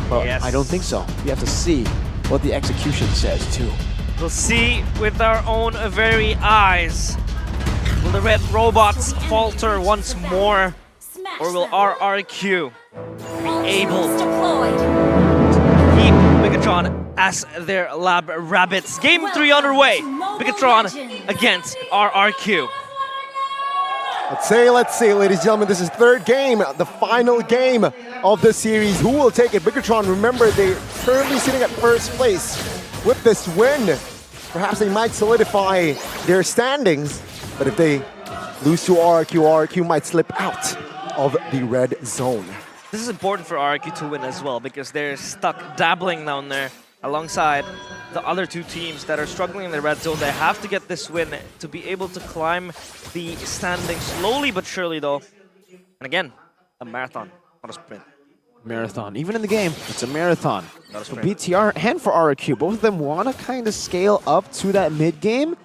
But I don't think so. You have to see what the execution says, too. We'll see with our own very eyes. Will the red robots falter once more? Or will RRQ be able to keep Bigetron as their lab rabbits? Game 3 underway. Bigetron against RRQ. Let's see, ladies and gentlemen, this is third game, the final game of the series. Who will take it? Bigetron, remember, they're currently sitting at first place. With this win, perhaps they might solidify their standings, but if they lose to RRQ might slip out of the red zone. This is important for RRQ to win as well, because they're stuck dabbling down there alongside the other two teams that are struggling in the red zone. They have to get this win to be able to climb the standings slowly but surely, though. And again, a marathon, not a sprint. Marathon. Even in the game, it's a marathon. Not a So sprint. BTR and for RRQ, both of them want to kind of scale up to that mid game.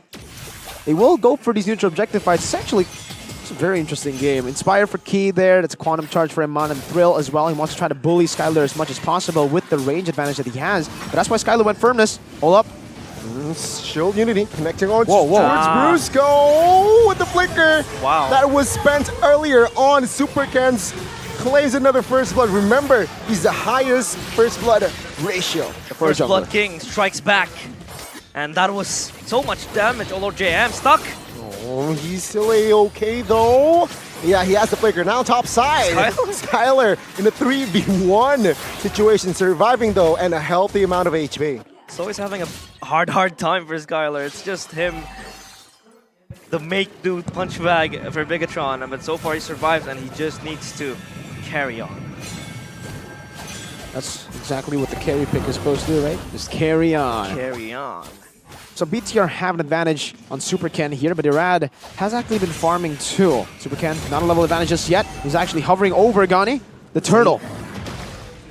They will go for these neutral objective fights. It's a very interesting game. Inspire for Key there. That's a quantum charge for Iman, and Thrill as well. He wants to try to bully Skylar as much as possible with the range advantage that he has. But that's why Skylar went firmness. Hold up. Shield Unity connecting on Whoa. towards Brusco with the flicker. Wow. That was spent earlier on. Super Ken's claims another first blood. Remember, he's the highest first blood ratio. The First Blood King strikes back. And that was so much damage. Oh, Lord JM stuck. Oh, he's still A-okay though. Yeah, he has the flicker now top side. Skylar in a 3v1 situation, surviving though, and a healthy amount of HP. So he's having a hard time for Skylar. It's just him, the make-do punch bag for Bigetron. But so far he survived, and he just needs to carry on. That's exactly what the carry pick is supposed to do, right? Just carry on. Carry on. So BTR have an advantage on Super Ken here, but Irad has actually been farming too. Super Ken, not a level advantage just yet. He's actually hovering over Gani, the turtle.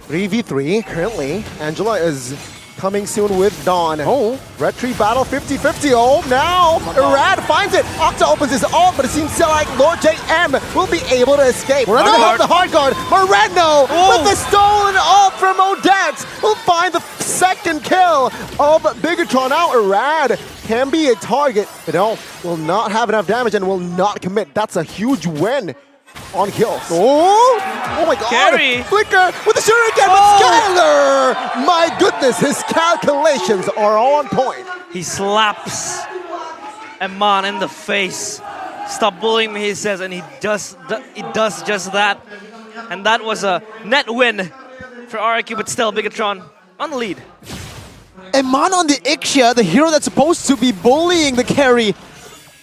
3v3 currently. Angela is coming soon with Dawn. Oh. Red Tree battle 50-50. Oh, now Irad finds it. Octa opens his ult, but it seems like Lord JM will be able to escape. Moreno off the hard guard. Moreno with the stolen ult from Odette will find the second kill of Bigetron. Now Irad can be a target, but no, will not have enough damage and will not commit. That's a huge win on kills. Oh my god. Carry. Flicker with the shuriken, but Skylar! My goodness, his calculations are on point. He slaps Eman in the face. Stop bullying me, he says, and he does just that. And that was a net win for RRQ, but still Bigetron on the lead. Eman on the Ixia, the hero that's supposed to be bullying the carry,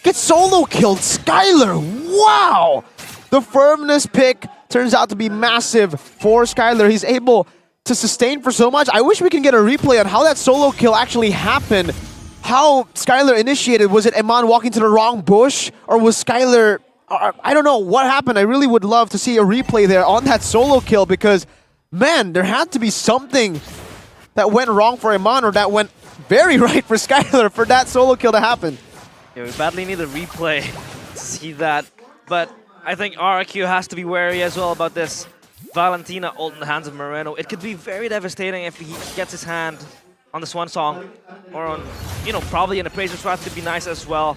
gets solo killed. Skylar, wow! The firmness pick turns out to be massive for Skylar. He's able to sustain for so much. I wish we can get a replay on how that solo kill actually happened. How Skylar initiated. Was it Eman walking to the wrong bush? Or was Skylar... I don't know what happened. I really would love to see a replay there on that solo kill because, man, there had to be something that went wrong for Eman or that went very right for Skylar for that solo kill to happen. Yeah, we badly need a replay to see that. But I think RRQ has to be wary as well about this Valentina ult in the hands of Moreno. It could be very devastating if he gets his hand on the Swan Song or on, you know, probably an Appraiser's Wrath could be nice as well.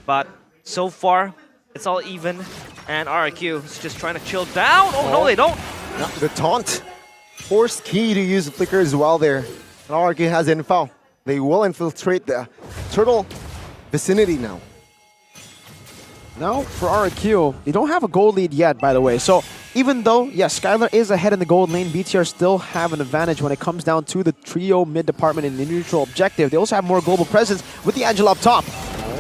But so far, it's all even, and RRQ is just trying to chill down. Oh, no, they don't. No, the taunt. Forced Key to use the flicker as well there. And RRQ has info. They will infiltrate the turtle vicinity now. Now, for RRQ, they don't have a gold lead yet, by the way. So, even though, yes, Skylar is ahead in the gold lane, BTR still have an advantage when it comes down to the trio mid department in the neutral objective. They also have more global presence with the Angela up top.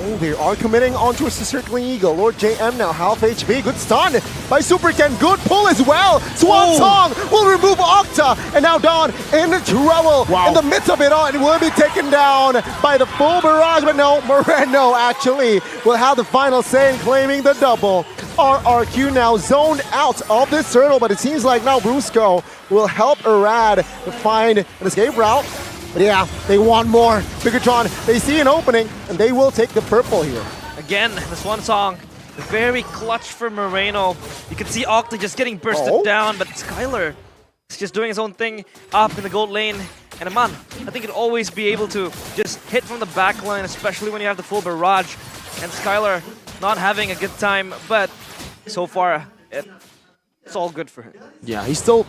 Oh, they are committing onto a circling eagle. Lord JM now half HP. Good stun by Super Ken. Good pull as well. Swan Song will remove Octa. And now Dawn in trouble in the midst of it all. And will be taken down by the full barrage. But no, Moreno actually will have the final say in claiming the double. RRQ now zoned out of this turtle. But it seems like now Brusco will help Irad to find an escape route. But yeah, they want more. Bigetron, they see an opening, and they will take the purple here. Again, this one song, very clutch for Moreno. You can see Octa just getting bursted down, but Skylar is just doing his own thing up in the gold lane. And Aman, I think he'd always be able to just hit from the back line, especially when you have the full barrage. And Skylar not having a good time, but so far it's all good for him. Yeah, he's still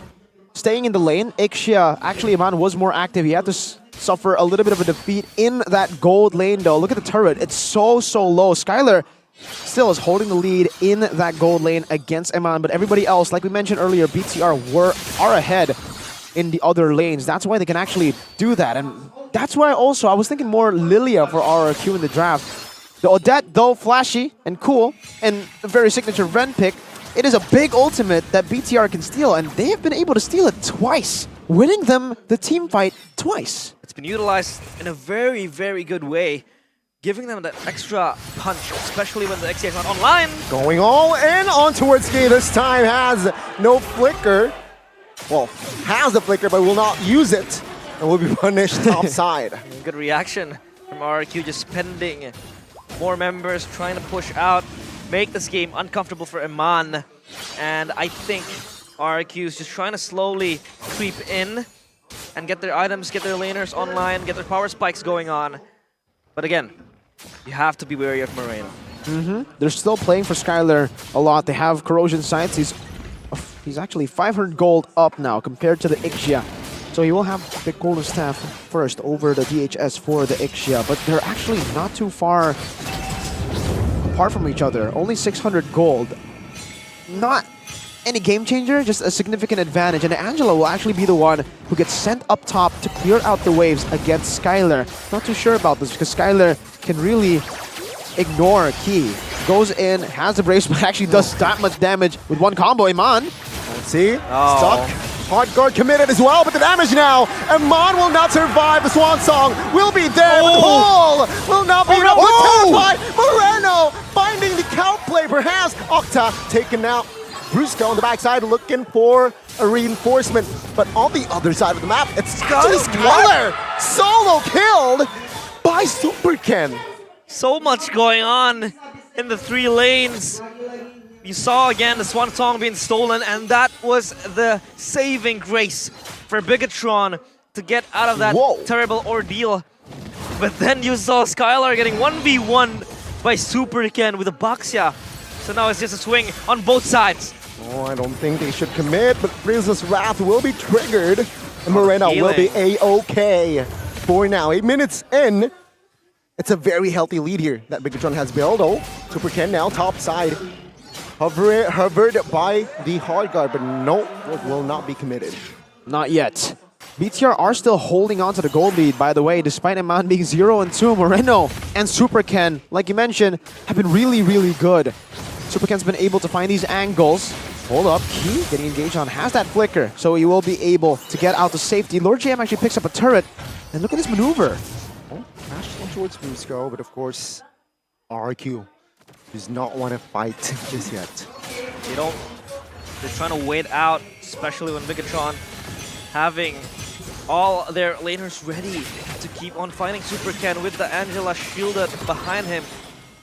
staying in the lane. Ixia, actually, Iman was more active. He had to suffer a little bit of a defeat in that gold lane, though. Look at the turret. It's so low. Skylar still is holding the lead in that gold lane against Iman, but everybody else, like we mentioned earlier, BTR are ahead in the other lanes. That's why they can actually do that. And that's why also I was thinking more Lilia for RRQ in the draft. The Odette, though flashy and cool, and a very signature Ren pick, it is a big ultimate that BTR can steal, and they have been able to steal it twice, winning them the team fight twice. It's been utilized in a very, very good way, giving them that extra punch, especially when the XC is not online. Going all in on towards Ski this time, has no flicker. Well, has the flicker, but will not use it, and will be punished topside. Good reaction from RRQ, just spending more members, trying to push out, make this game uncomfortable for Iman. And I think RRQ is just trying to slowly creep in and get their items, get their laners online, get their power spikes going on. But again, you have to be wary of Moreno. They're still playing for Skylar a lot. They have Corrosion Sights. He's actually 500 gold up now compared to the Ixia. So he will have the golden staff first over the DHS for the Ixia. But they're actually not too far apart from each other. Only 600 gold. Not any game changer, just a significant advantage. And Angela will actually be the one who gets sent up top to clear out the waves against Skylar. Not too sure about this because Skylar can really ignore Key. Goes in, has the brace, but actually does that much damage with one combo. Iman. Let's see. Stuck. Hard guard committed as well, but the damage now. Iman will not survive. The Swan Song will be there, but the pull will not be enough. Terrified. Moreno finding the count play, perhaps. Octa taken out. Brusco on the backside looking for a reinforcement, but on the other side of the map, it's actually Skylar solo killed by Super Ken. So much going on in the 3 lanes. You saw again the Swan Song being stolen, and that was the saving grace for Bigetron to get out of that terrible ordeal. But then you saw Skylar getting 1v1 by Super Ken with a Baxia. So now it's just a swing on both sides. Oh, I don't think they should commit, but Riz's Wrath will be triggered. And Moreno will be A-OK for now. 8 minutes in. It's a very healthy lead here that Bigetron has built. Oh, Super Ken now top side. Hovered by the hard guard, but no, it will not be committed. Not yet. BTR are still holding on to the gold lead, by the way, despite Iman being 0-2. Moreno and Super Ken, like you mentioned, have been really, really good. Super Ken's been able to find these angles. Hold up, Key getting engaged on, has that flicker, so he will be able to get out to safety. Lord JM actually picks up a turret, and look at this maneuver. Oh, crash towards Brusco, but of course, RQ does not want to fight just yet. They're trying to wait out, especially when Bigetron having all their laners ready to keep on fighting Super Ken with the Angela shielded behind him.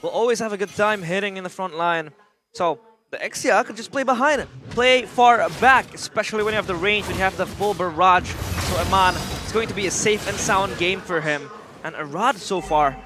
Will always have a good time hitting in the front line. So the Exia could just play behind it, play far back, especially when you have the range, when you have the full barrage. So Iman, it's going to be a safe and sound game for him. And Arad so far,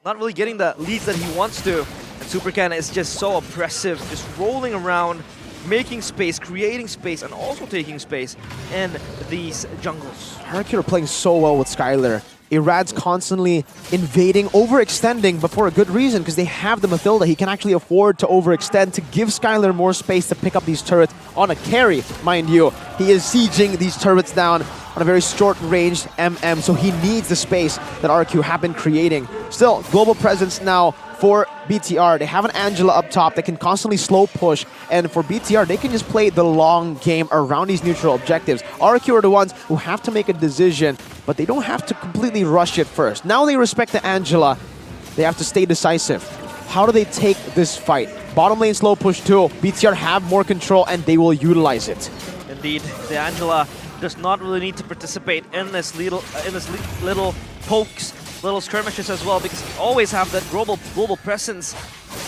not really getting the leads that he wants to. And Super Ken is just so oppressive, just rolling around, making space, creating space, and also taking space in these jungles. Hercule are playing so well with Skylar. Irad's constantly invading, overextending, but for a good reason, because they have the Mathilda. He can actually afford to overextend to give Skylar more space to pick up these turrets on a carry, mind you. He is sieging these turrets down on a very short-ranged MM, so he needs the space that RQ have been creating. Still, global presence now for BTR. They have an Angela up top that can constantly slow push, and for BTR, they can just play the long game around these neutral objectives. RQ are the ones who have to make a decision, but they don't have to completely rush it first. Now they respect the Angela. They have to stay decisive. How do they take this fight? Bottom lane slow push too. BTR have more control, and they will utilize it. Indeed, the Angela does not really need to participate in this little pokes, little skirmishes as well, because they always have that global presence.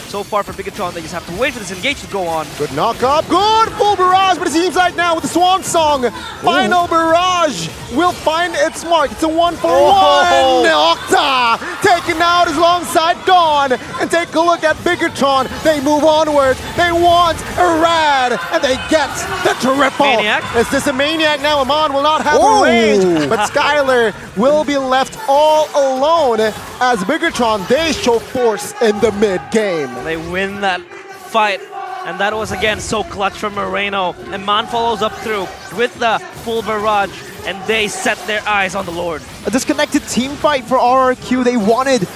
So far for Bigetron, they just have to wait for this engage to go on. Good knock up, good full barrage, but it seems like now with the Swan Song, final barrage will find its mark. It's a 1-for-1. Octa taken out his long side gone. And take a look at Bigetron. They move onwards. They want a rad. And they get the triple. Maniac. Is this a Maniac now? Amon will not have a range. But Skylar will be left all alone as Bigetron, they show force in the mid-game. They win that fight. And that was again so clutch from Moreno. And Man follows up through with the full barrage. And they set their eyes on the Lord. A disconnected team fight for RRQ.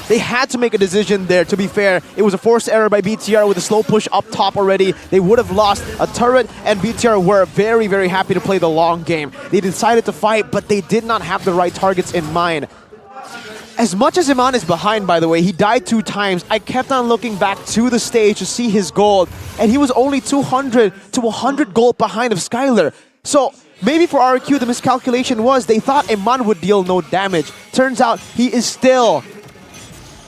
They had to make a decision there, to be fair. It was a forced error by BTR with a slow push up top already. They would have lost a turret, and BTR were very, very happy to play the long game. They decided to fight, but they did not have the right targets in mind. As much as Iman is behind, by the way, he died 2 times. I kept on looking back to the stage to see his gold, and he was only 200 to 100 gold behind of Skylar. So maybe for RQ, the miscalculation was they thought Iman would deal no damage. Turns out he is still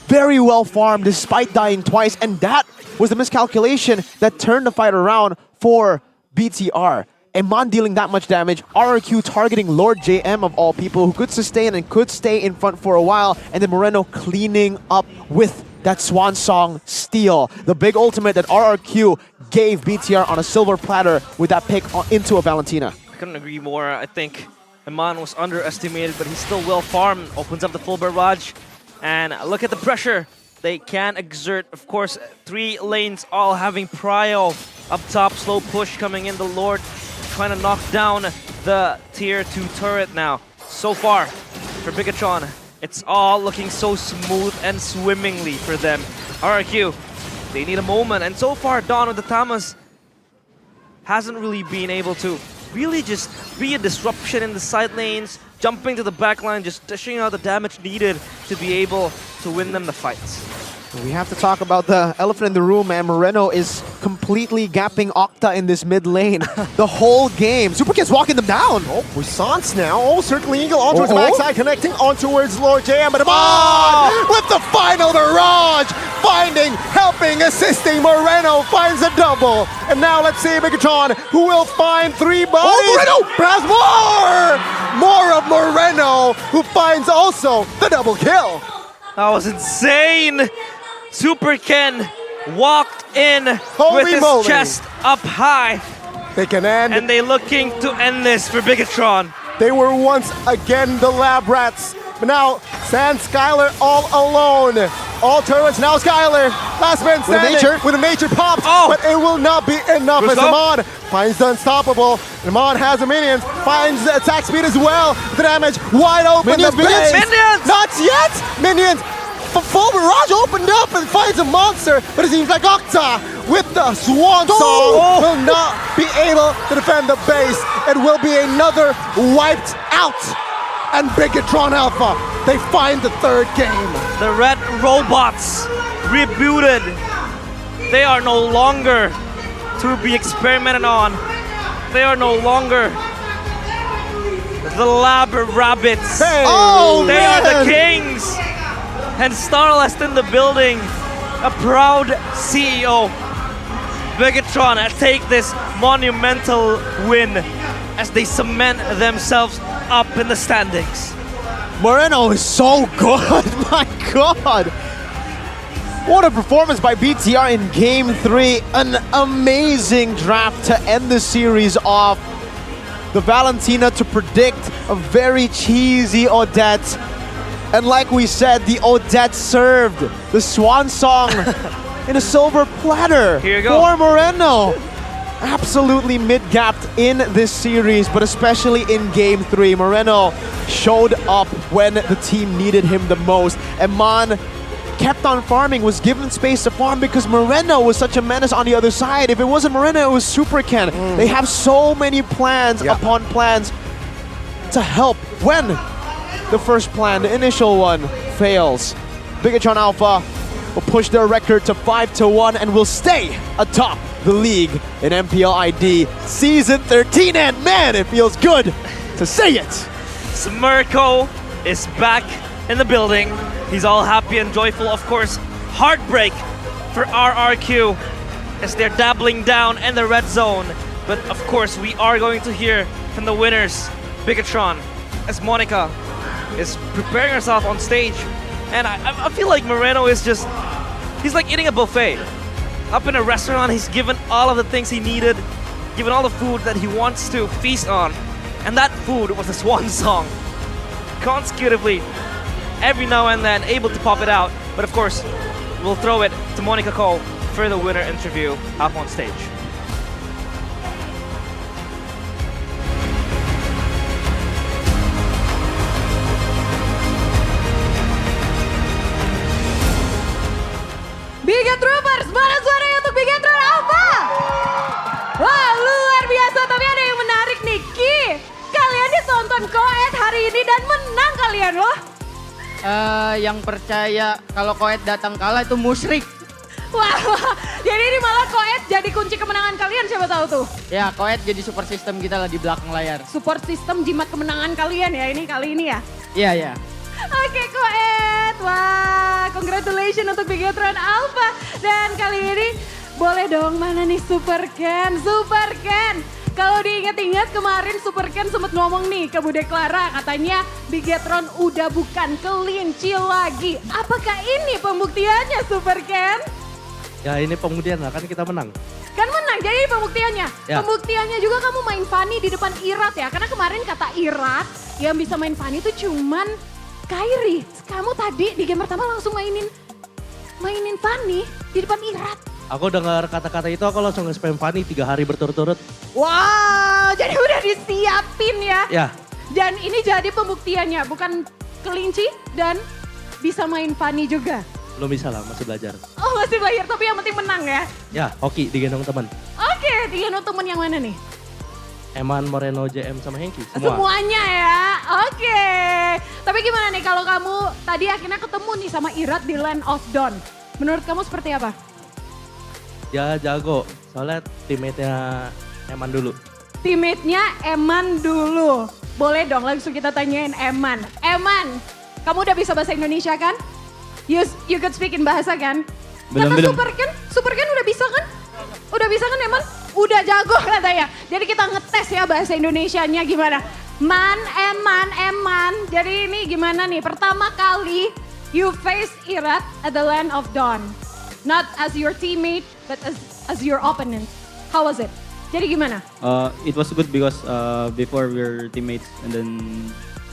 very well farmed despite dying twice, and that was the miscalculation that turned the fight around for BTR. Iman dealing that much damage, RRQ targeting Lord JM of all people, who could sustain and could stay in front for a while, and then Moreno cleaning up with that Swan Song steal. The big ultimate that RRQ gave BTR on a silver platter with that pick into a Valentina. I couldn't agree more. I think Iman was underestimated, but he's still well farmed. Opens up the full barrage, and look at the pressure they can exert. Of course, 3 lanes all having prio up top. Slow push coming in. The Lord trying to knock down the tier 2 turret now. So far for Bigetron, it's all looking so smooth and swimmingly for them. RRQ, they need a moment, and so far Dawn with the Tamas hasn't really been able to really just be a disruption in the side lanes, jumping to the back line, just dishing out the damage needed to be able to win them the fights. We have to talk about the elephant in the room, man. Moreno is completely gapping Octa in this mid lane the whole game. Superkid's walking them down. Oh, Puissance now. Oh, circling Eagle on towards the backside, connecting on towards Lord JM. But Amon with the final barrage, finding, helping, assisting. Moreno finds a double. And now let's see Bigetron, who will find 3 bodies. Oh, Moreno! Perhaps more! More of Moreno, who finds also the double kill. That was insane! Super Ken walked in with his chest up high. They can end. And they looking to end this for Bigetron. They were once again the lab rats. But now, Sand Skylar all alone. All turrets, now Skylar. Last man standing with a nature pop. But it will not be enough as Amon finds the unstoppable. Amon has the minions, finds the attack speed as well. The damage wide open. Minions! Not yet! Minions! Full barrage opened up and finds a monster, but it seems like Octa with the Swan Song will not be able to defend the base. It will be another wiped out. And Bigetron Alpha, they find the 3rd game. The red robots rebooted. They are no longer to be experimented on. They are no longer the lab rabbits. Hey. They are the kings. And Starlest in the building, a proud CEO. Bigetron take this monumental win as they cement themselves up in the standings. Moreno is so good, my god! What a performance by BTR in Game 3. An amazing draft to end the series off. The Valentina to predict a very cheesy Odette. And like we said, the Odette served the Swan Song in a silver platter for Moreno. Absolutely mid-gapped in this series, but especially in Game 3. Moreno showed up when the team needed him the most. Eman kept on farming, was given space to farm because Moreno was such a menace on the other side. If it wasn't Moreno, it was Super Ken. They have so many plans upon plans to help when the first plan, the initial one, fails. Bigetron Alpha will push their record to 5-1 and will stay atop the league in MPL ID Season 13. And man, it feels good to say it. Smirko is back in the building. He's all happy and joyful. Of course, heartbreak for RRQ as they're dabbling down in the red zone. But of course, we are going to hear from the winners, Bigetron as Monica is preparing herself on stage. And I feel like Moreno is just, he's like eating a buffet. Up in a restaurant, he's given all of the things he needed, given all the food that he wants to feast on. And that food was the swan song. Consecutively, every now and then, able to pop it out. But of course, we'll throw it to Monica Cole for the winner interview up on stage. Bigetroopers, mana suaranya untuk Bigetron Alpha? Wah, luar biasa, tapi ada yang menarik nih, Ki. Kalian ditonton Koet hari ini dan menang kalian loh. Yang percaya kalau Koet datang kalah itu musyrik. Wah, jadi ini malah Koet jadi kunci kemenangan kalian, siapa tahu tuh. Ya, Koet jadi support system kita lah di belakang layar. Support system jimat kemenangan kalian ya ini kali ini ya. Iya, iya. Oke Koet, wah congratulations untuk Bigetron Alpha. Dan kali ini boleh dong mana nih Super Ken, Super Ken. Kalau diingat-ingat kemarin Super Ken sempat ngomong nih ke Bude Clara, katanya Bigetron udah bukan kelinci lagi. Apakah ini pembuktiannya Super Ken? Ya ini pembuktian lah, kan kita menang. Kan menang, jadi ini pembuktiannya. Ya. Pembuktiannya juga kamu main Fanny di depan Irat ya. Karena kemarin kata Irat yang bisa main Fanny itu cuman Kairi. Kamu tadi di game pertama langsung mainin Fanny di depan Irat. Aku dengar kata-kata itu, aku langsung nge-spam Fanny 3 hari berturut-turut. Wow, jadi udah disiapin ya. Ya. Dan ini jadi pembuktiannya, bukan kelinci dan bisa main Fanny juga. Belum bisa lah, masih belajar. Oh masih belajar, tapi yang penting menang ya. Ya, hoki digendong teman. Oke, digendong teman yang mana nih? Eman, Moreno, JM, sama Hengki. Semuanya ya, oke. Tapi gimana nih kalau kamu tadi akhirnya ketemu nih sama Irat di Land of Dawn. Menurut kamu seperti apa? Ya jago, soalnya teammate-nya Eman dulu. Teammate-nya Eman dulu. Boleh dong langsung kita tanyain Eman. Eman, kamu udah bisa bahasa Indonesia kan? You could speak in bahasa kan? Belum. Super kan udah bisa kan? Udah bisa kan Eman? Udah jago katanya. Jadi kita ngetes ya bahasa Indonesianya gimana. Eman. Jadi ini gimana nih? Pertama kali you face Irat at the Land of Dawn. Not as your teammate, but as your opponent. How was it? Jadi gimana? It was good because before we were teammates and then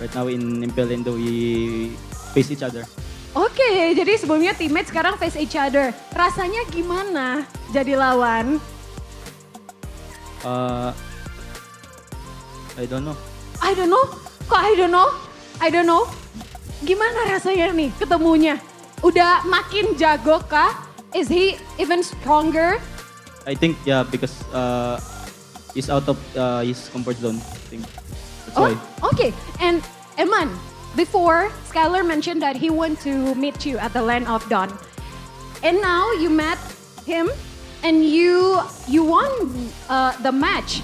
right now in MPL we face each other. Oke, jadi sebelumnya teammate sekarang face each other. Rasanya gimana jadi lawan? I don't know. I don't know? Kok I don't know? Gimana rasanya nih ketemunya? Udah makin jago kah? Is he even stronger? I think because he's out of his comfort zone. I think that's why. Okay. And Eman, before Skylar mentioned that he want to meet you at the Land of Dawn. And now you met him and you won the match.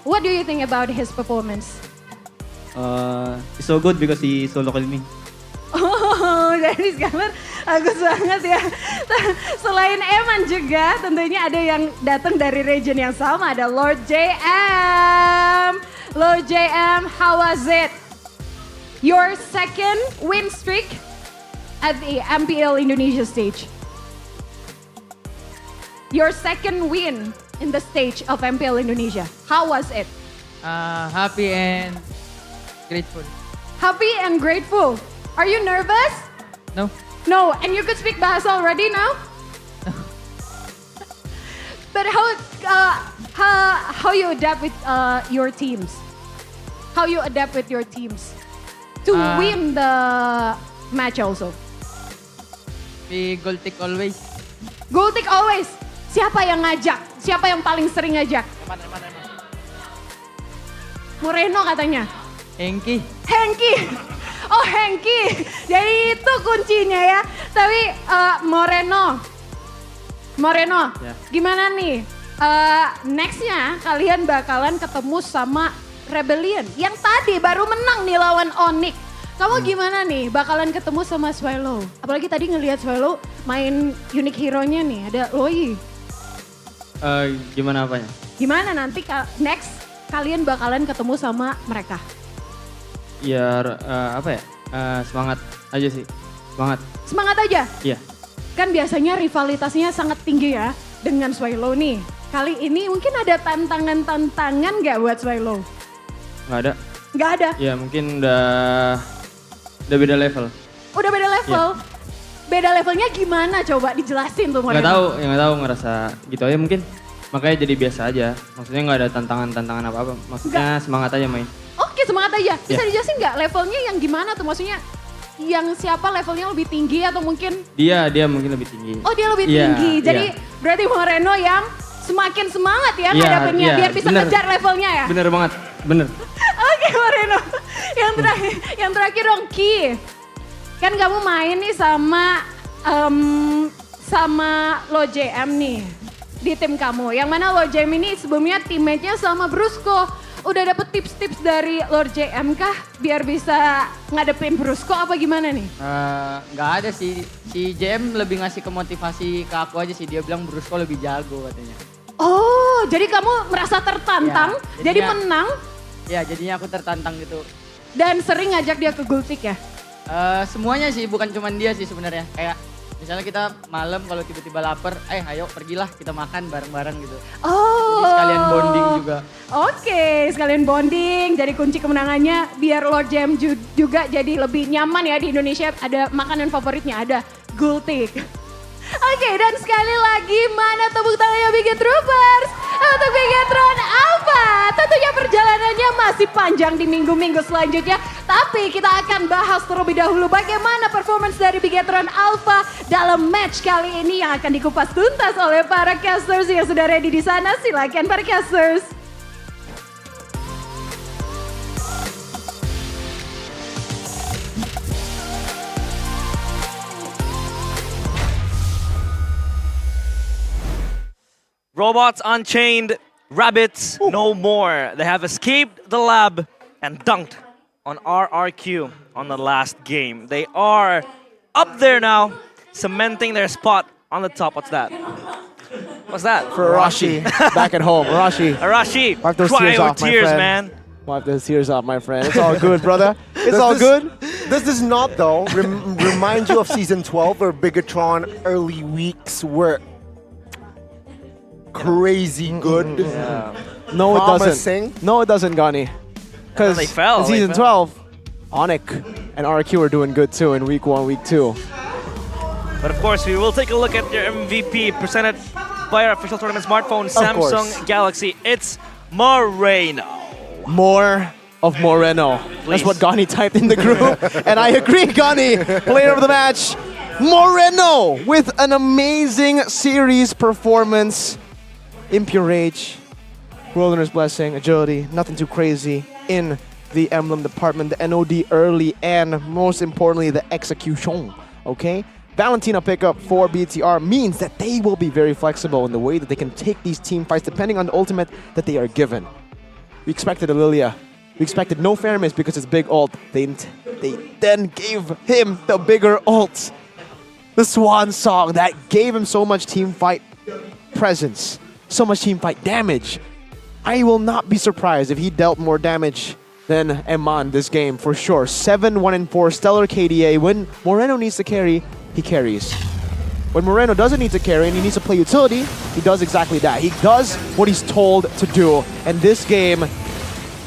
What do you think about his performance? He's so good because he solo killed me. Oh, jadi Skylar bagus banget ya. Selain Eman juga tentunya ada yang datang dari region yang sama. Ada Lord JM. Lord JM, how was it? Your second win streak at the MPL Indonesia stage. Your second win in the stage of MPL Indonesia. How was it? Happy and grateful. Happy and grateful. Are you nervous? No. No, and you could speak Bahasa already now? But how you adapt with your teams? How you adapt with your teams to win the match also? We goal take always. Goal take always. Siapa yang ngajak? Siapa yang paling sering ngajak? Moreno katanya. Hengki. Oh Hengki, jadi itu kuncinya ya. Tapi Moreno, Ya. gimana nih? Nextnya kalian bakalan ketemu sama Rebellion yang tadi baru menang nih lawan Onyx. Kamu gimana nih bakalan ketemu sama Swallow? Apalagi tadi ngelihat Swallow main unique hero-nya nih, ada Loi. Gimana apanya? Gimana nanti next kalian bakalan ketemu sama mereka? Ya apa ya? Semangat aja sih. Semangat aja. Iya. Kan biasanya rivalitasnya sangat tinggi ya dengan Swallow nih. Kali ini mungkin ada tantangan-tantangan nggak buat Swallow? Nggak ada. Nggak ada? Ya mungkin udah beda level. Udah beda level? Iya. Beda levelnya gimana coba dijelasin tuh Moreno? Nggak tahu ngerasa gitu aja mungkin. Makanya jadi biasa aja. Maksudnya nggak ada tantangan apa-apa. Maksudnya semangat aja main. Oke semangat aja. Bisa Ya. dijelasin nggak levelnya yang gimana tuh? Maksudnya yang siapa levelnya lebih tinggi atau mungkin? Dia mungkin lebih tinggi. Oh dia lebih Iya, tinggi. Jadi iya. berarti Moreno yang semakin semangat ya Iya, ngadepinnya iya, biar bisa bener. ngejar levelnya ya? Bener banget, bener. Oke Moreno, yang terakhir dong Ki. Kan kamu main nih sama Lo JM nih di tim kamu. Yang mana Lo JM ini sebelumnya teammate-nya sama Brusco. Udah dapet tips-tips dari Lord JM kah biar bisa ngadepin Brusco apa gimana nih? Nggak ada sih, si JM lebih ngasih kemotivasi ke aku aja sih. Dia bilang Brusco lebih jago katanya. Oh, jadi kamu merasa tertantang, Ya, jadi jadinya- menang Ya jadinya aku tertantang gitu. dan sering ngajak dia ke Gultik ya? Semuanya sih, bukan cuma dia sih sebenarnya. Kayak misalnya kita malam kalau tiba-tiba lapar, ayo pergilah kita makan bareng-bareng gitu. Oh. Jadi sekalian bonding juga. Oke, sekalian bonding. Jadi kunci kemenangannya biar Lord Jam juga jadi lebih nyaman ya di Indonesia. Ada makanan favoritnya, ada Gultik. Oke, dan sekali lagi mana tepuk tangannya Bigetroopers untuk Bigetron Alpha. Tentunya perjalanannya masih panjang di minggu-minggu selanjutnya. Tapi kita akan bahas terlebih dahulu bagaimana performance dari Bigetron Alpha dalam match kali ini yang akan dikupas tuntas oleh para casters yang sudah ready di sana. Silakan para casters. Robots unchained, rabbits no more. They have escaped the lab and dunked on RRQ on the last game. They are up there now, cementing their spot on the top. What's that? What's that? For Arashi, back at home. Arashi, wipe those cry tears your off, my tears, friend. man. Wipe those tears off, my friend. It's all good, brother. It's all good. Does this not, though, remind you of Season 12 where Bigetron early weeks were crazy good? No, it Promising. doesn't. No, it doesn't, Gani. Because They fell, in they Season fell. 12, Onyx and RQ are doing good too in week 1, week 2. But of course, we will take a look at their MVP presented by our official tournament smartphone, course. Samsung Galaxy. It's Moreno. More of Moreno. Please. That's what Gani typed in the group. And I agree, Gani. Player of the match, Moreno, with an amazing series performance. Impure Rage, Wilderness Blessing, Agility, nothing too crazy in the emblem department, the NOD early, and most importantly, the execution, okay? Valentina pickup for BTR means that they will be very flexible in the way that they can take these team fights depending on the ultimate that they are given. We expected a Lilia. We expected no fair miss because it's big ult. They then gave him the bigger ult. The Swan Song that gave him so much team fight presence, so much team fight damage. I will not be surprised if he dealt more damage than Eman this game for sure. 7-1-4 stellar KDA. When Moreno needs to carry, he carries. When Moreno doesn't need to carry and he needs to play utility, he does exactly that. He does what he's told to do. And this game,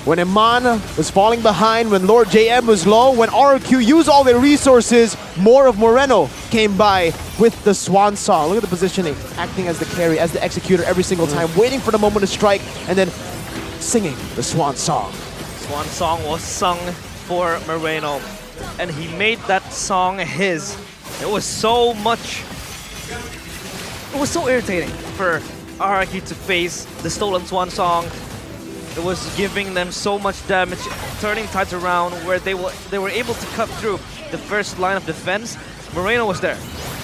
when Eman was falling behind, when Lord JM was low, when RQ used all their resources, more of Moreno came by with the Swan Song. Look at the positioning, acting as the carry, as the executor every single time, waiting for the moment to strike, and then singing the Swan Song. Swan Song was sung for Moreno, and he made that song his. It was so irritating for RRQ to face the stolen Swan Song. It was giving them so much damage, turning tides around where they were able to cut through the first line of defense. Moreno was there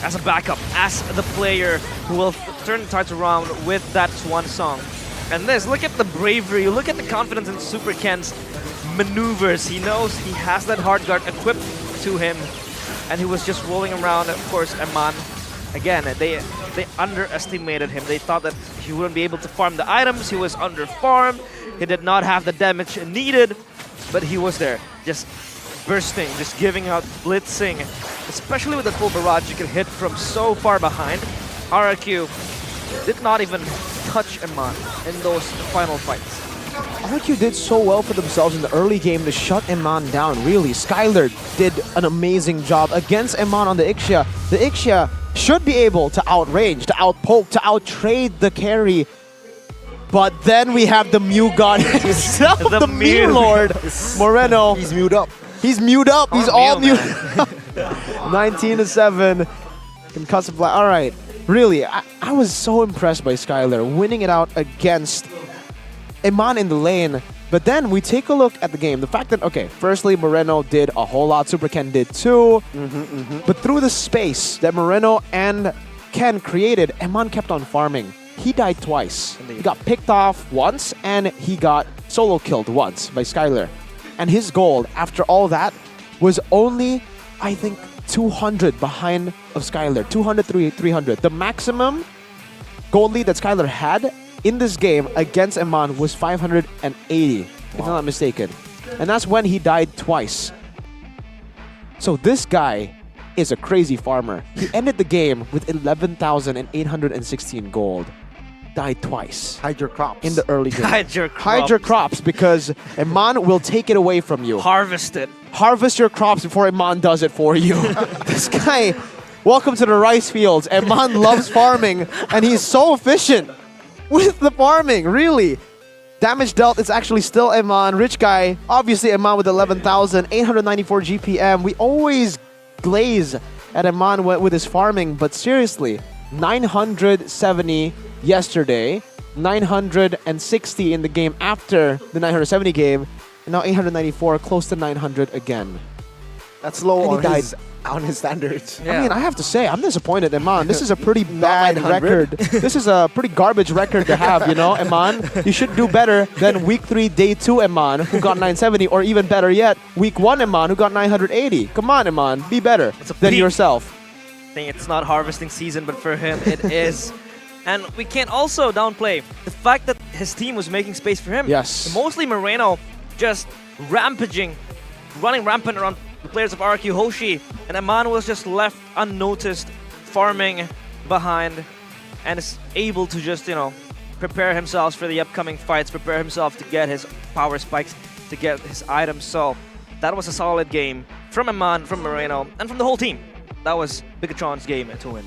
as a backup, as the player who will turn tides around with that Swan Song. And look at the bravery, look at the confidence in Super Ken's maneuvers. He knows he has that hard guard equipped to him, and he was just rolling around. Of course, Eman, again, they underestimated him. They thought that he wouldn't be able to farm the items. He was under-farmed. He did not have the damage needed, but he was there. just bursting, just giving out blitzing, especially with the full barrage you can hit from so far behind. RRQ did not even touch Eman in those final fights. RQ did so well for themselves in the early game to shut Eman down, really. Skylar did an amazing job against Eman on the Ixia. The Ixia should be able to outrange, to outpoke, to outtrade the carry. But then we have the Mew God himself, the Meme Lord, Moreno. He's mewed up. He's mewed up. He's all mewed up. 19-7. Concussive blast. All right. Really, I was so impressed by Skylar winning it out against Eman in the lane. But then we take a look at the game. The fact that, okay, firstly, Moreno did a whole lot. Super Ken did too. But through the space that Moreno and Ken created, Eman kept on farming. He died twice. Indeed. He got picked off once, and he got solo killed once by Skylar. And his gold, after all that, was only, I think, 200 behind of Skylar. 200, 300. The maximum gold lead that Skylar had in this game against Eman was 580, if I'm not mistaken. And that's when he died twice. So this guy is a crazy farmer. He ended the game with 11,816 gold. Died twice. Hide your crops. In the early game. Hide your crops. Hide your crops because Eman will take it away from you. Harvest it. Harvest your crops before Eman does it for you. This guy, welcome to the rice fields. Eman loves farming and he's so efficient with the farming, really. Damage dealt, it's actually still Eman. Rich guy, obviously Eman with 11,894 GPM. We always glaze at Eman with his farming, but seriously, 970 yesterday, 960 in the game after the 970 game, and now 894, close to 900 again. That's low And he on his standards. I mean, I have to say, I'm disappointed, Eman. This is a pretty bad record. This is a pretty garbage record to have, you know, Eman. You should do better than week 3, day 2 Eman, who got 970, or even better yet, week 1 Eman, who got 980. Come on, Eman, be better than yourself. I think it's not harvesting season, but for him, it is. And we can't also downplay the fact that his team was making space for him. Yes. Mostly Moreno just rampaging, running rampant around the players of RQ Hoshi, and Eman was just left unnoticed, farming behind, and is able to just, you know, prepare himself for the upcoming fights, prepare himself to get his power spikes, to get his items. So that was a solid game from Eman, from Moreno, and from the whole team. That was Bigetron's game to win.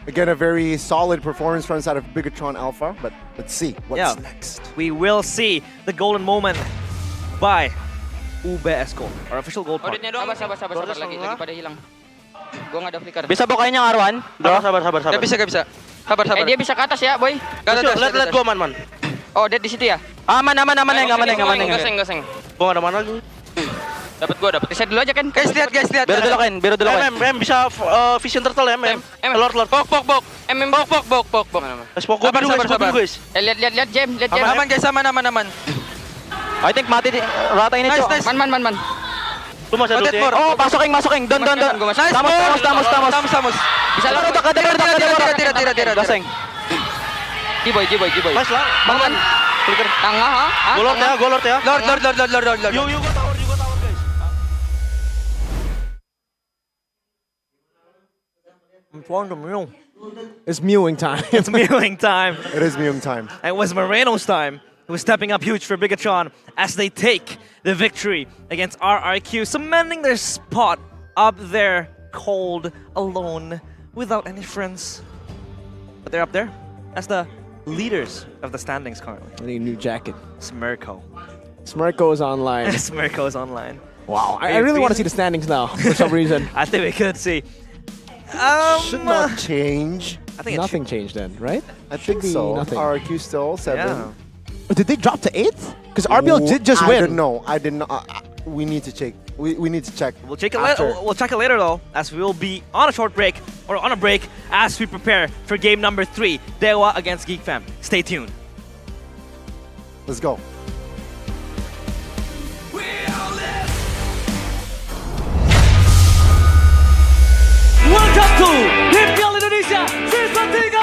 Again, a very solid performance from inside of Bigetron Alpha, but let's see what's next. We will see the golden moment by UBS Gold, our official gold partner. Sabar lagi pada hilang. Gua nggak ada flicker. Bisa bukanya Arwan? Sabar. Gak bisa. Sabar. Dia bisa ke atas ya, boy. Lihat gua man. Oh, dia di situ ya? Aman. Goseng. Gua ada mana lagi? Dapat gua. Saya dulu aja kan. Guys, lihat. Biar dulu kan. Bisa vision turtle MM. Lord. Bok. MM bok. Sabar. Guys. Lihat Jam. Aman guys, aman. I think mati di rata ini, Cok. Nice. Man. Lu masih dulu. Oh, masukin. Don. Tamus. Bisa lor. Tidak. Gaseng. G-boy. Mas lah. Man. Flicker. Tengah, ha? Golor ya. Lord. Yo, go tower guys. I'm trying to mew. It's mewing time. It's mewing time. It is mewing time. It was Moreno's time. It was stepping up huge for Bigetron as they take the victory against RRQ, cementing their spot up there, cold, alone, without any friends. But they're up there as the leaders of the standings currently. I need a new jacket. Smirko. Smirko is online. Smirko is online. Wow, I really want to see the standings now for some reason. I think we could see. Should not change. I think nothing changed then, right? I think so. Nothing. RQ still 7. Yeah. Oh, did they drop to 8th? Because RBL did just win. I don't know. I did not. We need to check. We need to check. We'll check it later. We'll check it later though, as we will be on a short break or on a break as we prepare for game number 3, Dewa against Geek Fam. Stay tuned. Let's go. Welcome to MPL Indonesia Season 13.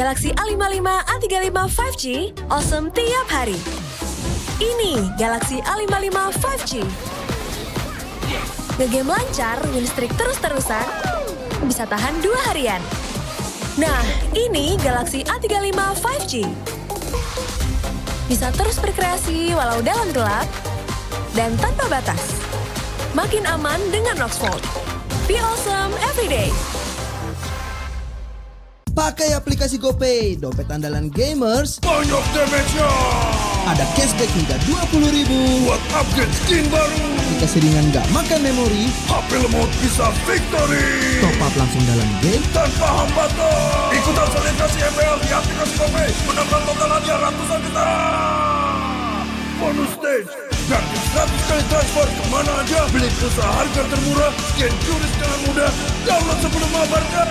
Galaxy A55, A35 5G, awesome tiap hari. Ini Galaxy A55 5G. Ngegame lancar, win streak terus-terusan, bisa tahan 2 harian. Nah, ini Galaxy A35 5G. Bisa terus berkreasi walau dalam gelap, dan tanpa batas. Makin aman dengan Roxfold. Be awesome every day. Pakai aplikasi GoPay, dompet andalan gamers. Banyak damage-nya. Ada cashback hingga 20.000 buat upgrade skin baru. Jika seringan nggak makan memori, HP lemot bisa victory. Top up langsung dalam game tanpa hambatan. Ikutan selebrasi MPL di aplikasi GoPay. Menangkan total hadiah ratusan juta. Bonus stage. Gratis 100 kali transfer kemana aja. Beli pulsa harga termurah. Scan juris dengan mudah. Download sebelum mabarkan.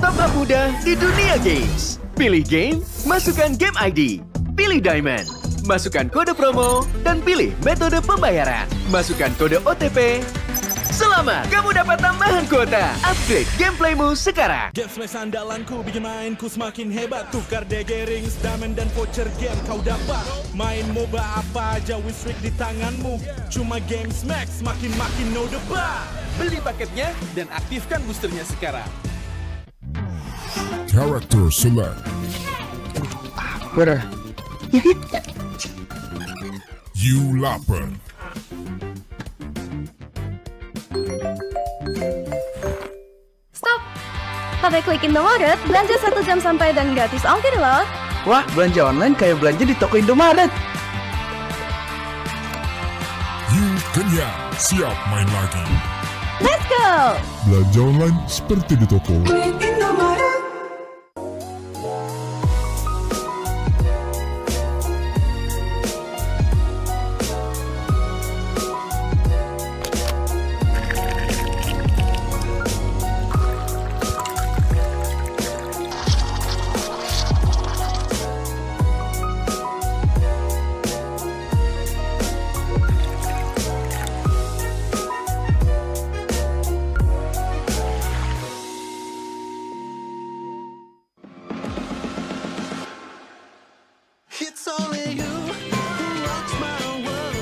Tabrak mudah di dunia games. Pilih game, masukkan game ID. Pilih Diamond, masukkan kode promo, dan pilih metode pembayaran. Masukkan kode OTP. Selamat, kamu dapat tambahan kuota. Upgrade gameplaymu sekarang. Game Smash andalanku bikin mainku semakin hebat. Tukar DG rings, diamond dan voucher game kau dapat. Main MOBA apa aja win streak di tanganmu. Cuma Game Smash makin no debat. Beli paketnya dan aktifkan boosternya sekarang. Character select. Bener. You lapar. Stop! Pakai klik Indomaret, belanja 1 jam sampai dan gratis ongkir loh. Wah, belanja online kayak belanja di toko Indomaret. You kenyang, siap main lagi. Let's go! Belanja online seperti di toko. It's only you who rocks my world.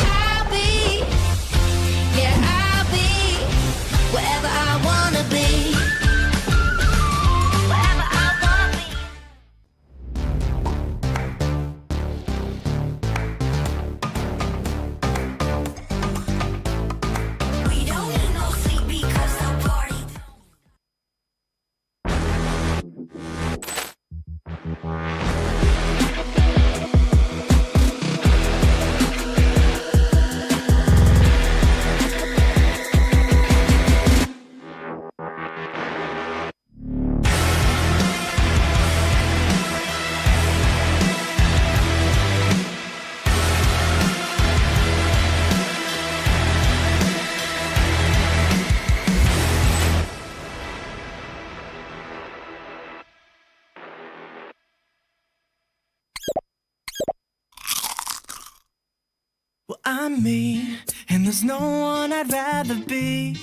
I'll be, yeah, I'll be wherever I wanna be. Wherever I wanna be. We don't need no sleep because the party. Well, I'm me, and there's no one I'd rather be.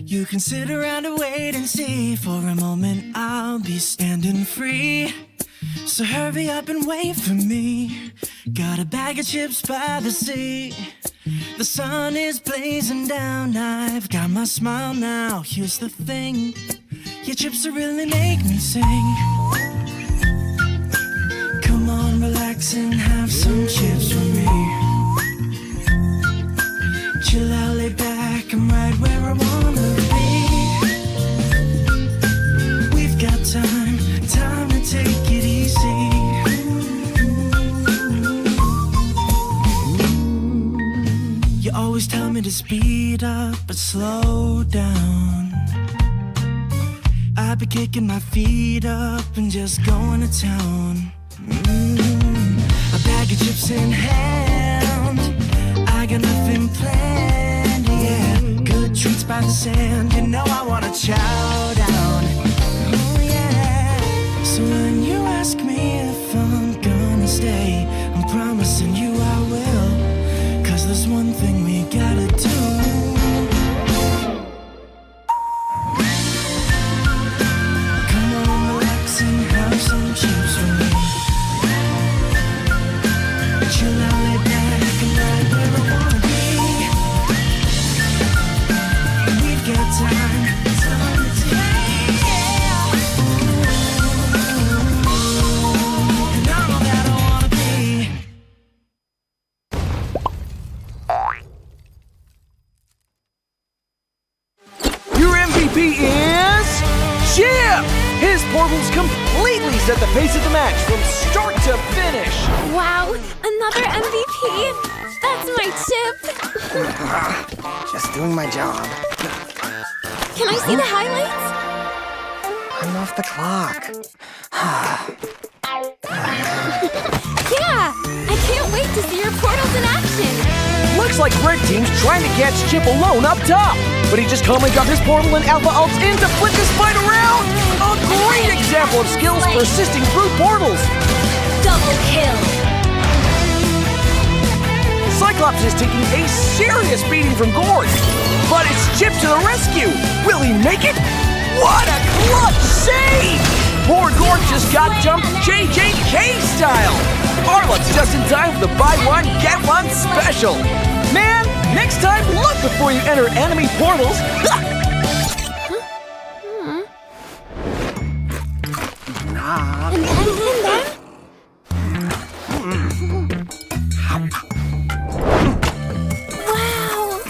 You can sit around and wait and see. For a moment, I'll be standing free. So hurry up and wait for me. Got a bag of chips by the sea. The sun is blazing down. I've got my smile now. Here's the thing. Your chips will really make me sing. Come on, relax and have some chips with me. Chill out, lay back, I'm right where I wanna be. We've got time to take it easy. You always tell me to speed up, but slow down. I've been kicking my feet up and just going to town. A bag of chips in hand, I got nothing planned, yeah. Good treats by the sand, you know I wanna chow down. Oh yeah. So when you ask me if I'm gonna stay, I'm promising you I will. 'Cause there's one thing we gotta do. Come on, relax and have some chips with me. Chill out, lay back, and right where I wanna be. We've got time to take. And I'm all that I wanna be. Your MVP is Chip! His portals completely set the pace of the match from start to finish. Wow, another MVP. That's my chip. Just doing my job. Can I see the highlights? I'm off the clock. Yeah, I can't wait to see your portals in action. Looks like Red Team's trying to catch Chip alone up top, but he just calmly got his portal and Alpha ults in to flip this fight around. A great example of skills persisting through portals. Double kill. Cyclops is taking a serious beating from Gord, but it's Chip to the rescue. Will he make it? What a clutch save! Poor Gord just got jumped JJK style. Arlot's just in time for the buy one, get one special. Man, next time look before you enter enemy portals. And then? Wow.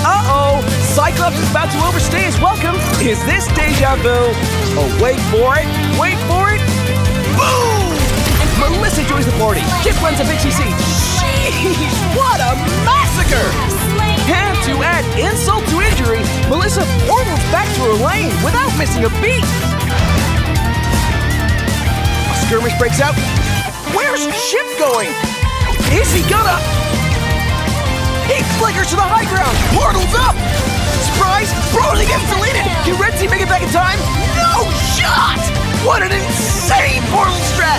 Uh-oh, Cyclops is about to overstay his welcome. Is this deja vu? Oh, wait for it, boom! And Melissa joins the party. Chip runs a Pixie Siege. Jeez, what a massacre! And to add insult to injury, Melissa portals back to her lane without missing a beat. A skirmish breaks out. Where's Chip going? Is he gonna? He flickers to the high ground. Portal's up. Surprise! Brody gets deleted. Can Red Team make it back in time? No shot! What an insane portal strat!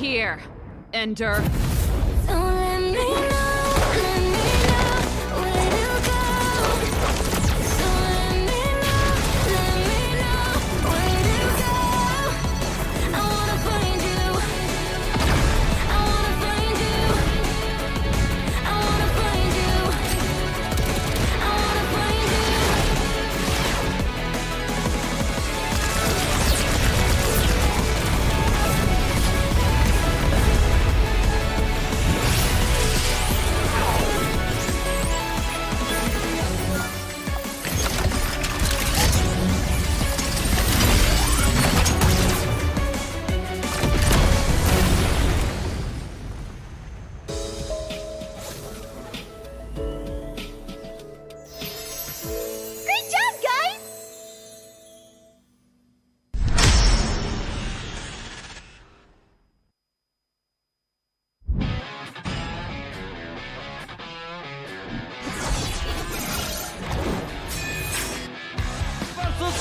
here, Ender.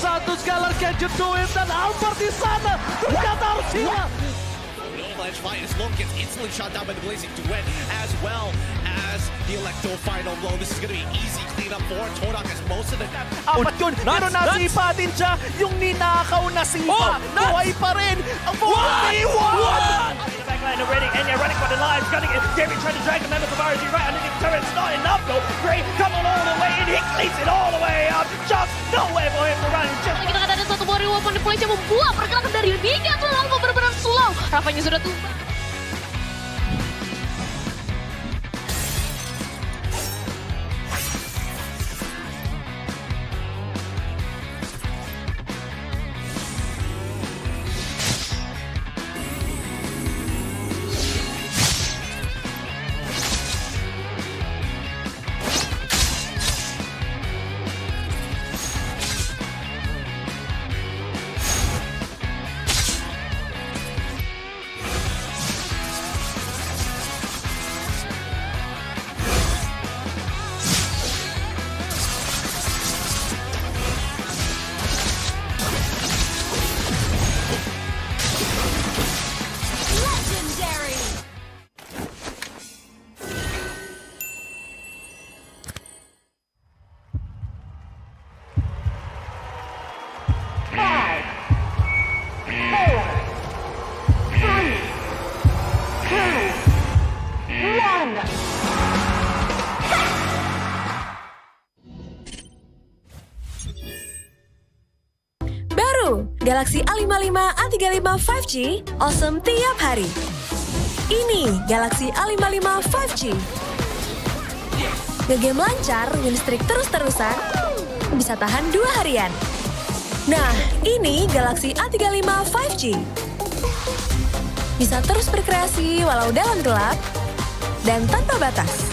Satu Scalar can you do it? Dan Albert di sana ternyata harus hilang. Fight is long, gets instantly shot down by the Blazing Duet, as well as the Electro final blow. This is going to be easy cleanup for Todak as most of the... Apat yun, pero nasipa din siya. Yung ninakaw na sipa, buhay pa rin. Ang buhay! The backline already, and they're running for the lives, gunning it. David trying to drag the members of RG right underneath the turret. It's not enough though. Gray coming all the way, and he cleats it all the way up. Just nowhere for him to run. Kita kata ada satu warrior weapon deploy yang membuat pergerakan dari Bigetron Alpha benar-benar slow. Rafanya sudah tumbang. Galaxy A55, A35 5G, awesome tiap hari. Ini Galaxy A55 5G. Ngegame lancar, win streak terus-terusan, bisa tahan 2 harian. Nah, ini Galaxy A35 5G. Bisa terus berkreasi walau dalam gelap, dan tanpa batas.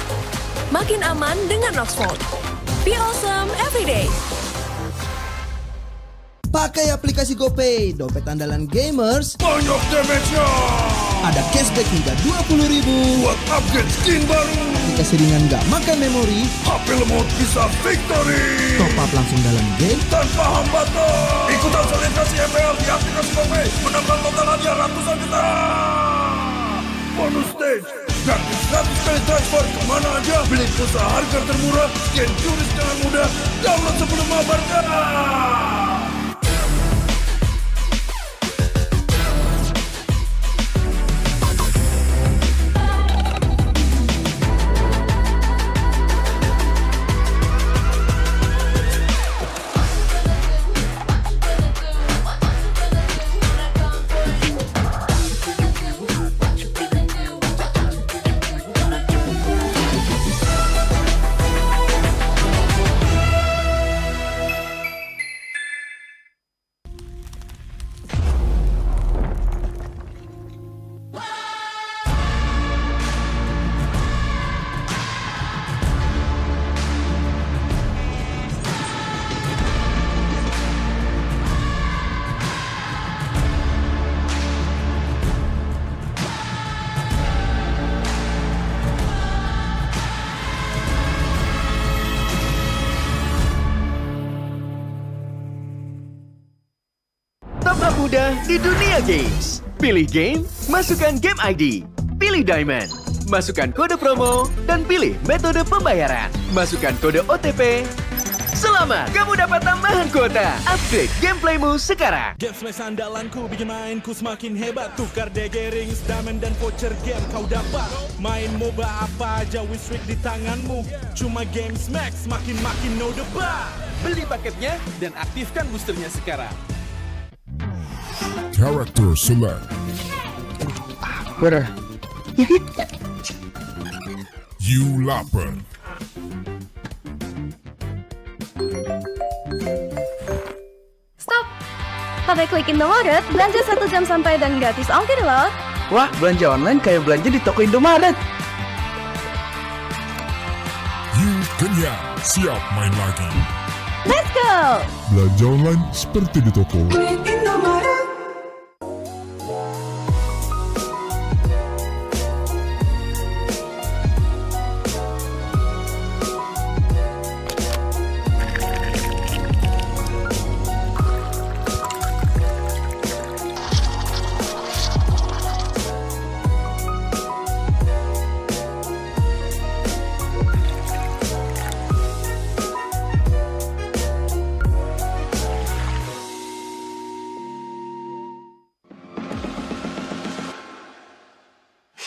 Makin aman dengan Noxvolt. Be awesome everyday. Pakai aplikasi GoPay, dompet andalan gamers. Banyak damage-nya. Ada cashback hingga 20.000 buat upgrade skin baru. Aplikasi ringan gak makan memori. HP lemot bisa victory. Top up langsung dalam game tanpa hambatan. Ikutan selebrasi MPL di aplikasi GoPay. Menambah total hadiah ratusan juta. Bonus stage. Gratis 100 kali transfer kemana aja. Beli pulsa harga termurah. Scan QRIS dengan mudah. Download sebelum mabarkan. Muda di dunia games. Pilih game, masukkan game ID. Pilih Diamond. Masukkan kode promo dan pilih metode pembayaran. Masukkan kode OTP. Selamat, kamu dapat tambahan kuota. Upgrade gameplaymu sekarang. Game smash andalanku bikin mainku semakin hebat. Tukar DG rings, diamond dan voucher game kau dapat. Main MOBA apa aja Wisrik di tanganmu. Cuma game smash makin no debat. Beli paketnya dan aktifkan boosternya sekarang. Character select. Bener. You lapar. Stop! Pakai klik Indomaret, belanja 1 jam sampai dan gratis ongkir loh. Wah, belanja online kayak belanja di toko Indomaret. You kenyang, siap main lagi. Let's go! Belanja online seperti di toko.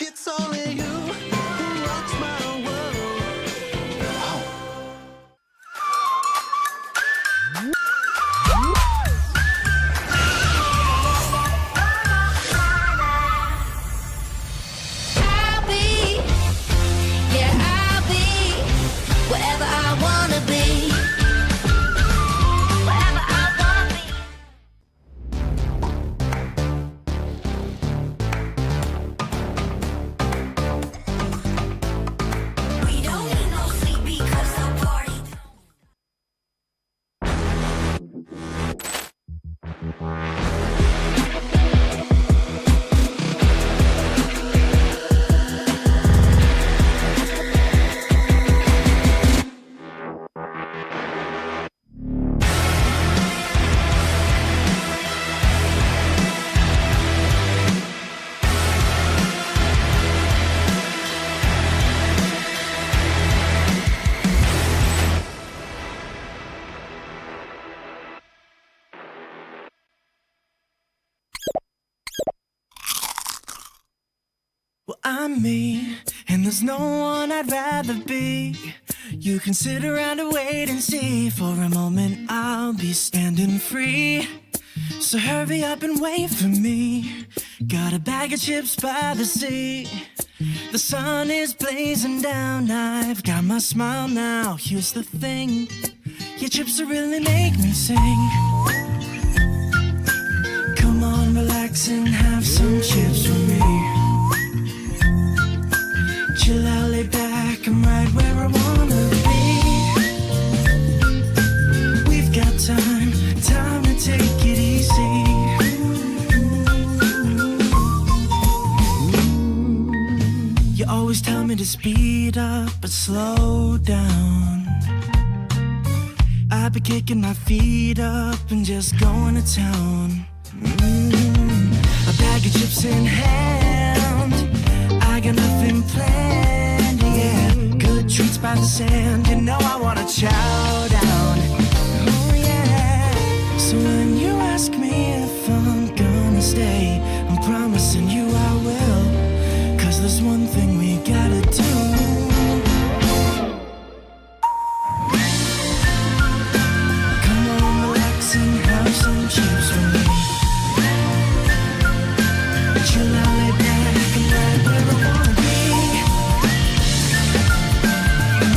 It's only you who rocks my world. I'll be, yeah, I'll be wherever I wanna be. Wherever I wanna be. We don't need no sleep because the party. Well, I'm me, and there's no one I'd rather be. You can sit around and wait and see. For a moment, I'll be standing free. So hurry up and wait for me. Got a bag of chips by the sea. The sun is blazing down. I've got my smile now. Here's the thing. Your chips will really make me sing. Come on, relax and have some chips with me. Chill out, lay back, I'm right where I wanna be. We've got time to take it easy. You always tell me to speed up, but slow down. I've been kicking my feet up and just going to town. A bag of chips in hand, I got nothing planned, yeah. Good treats by the sand, you know I wanna chow down. Oh yeah. So when you ask me if I'm gonna stay, I'm promising you I will. 'Cause there's one thing we gotta do. Come on, relax and have some chips with me. Chill out, lay back, and right where I wanna be.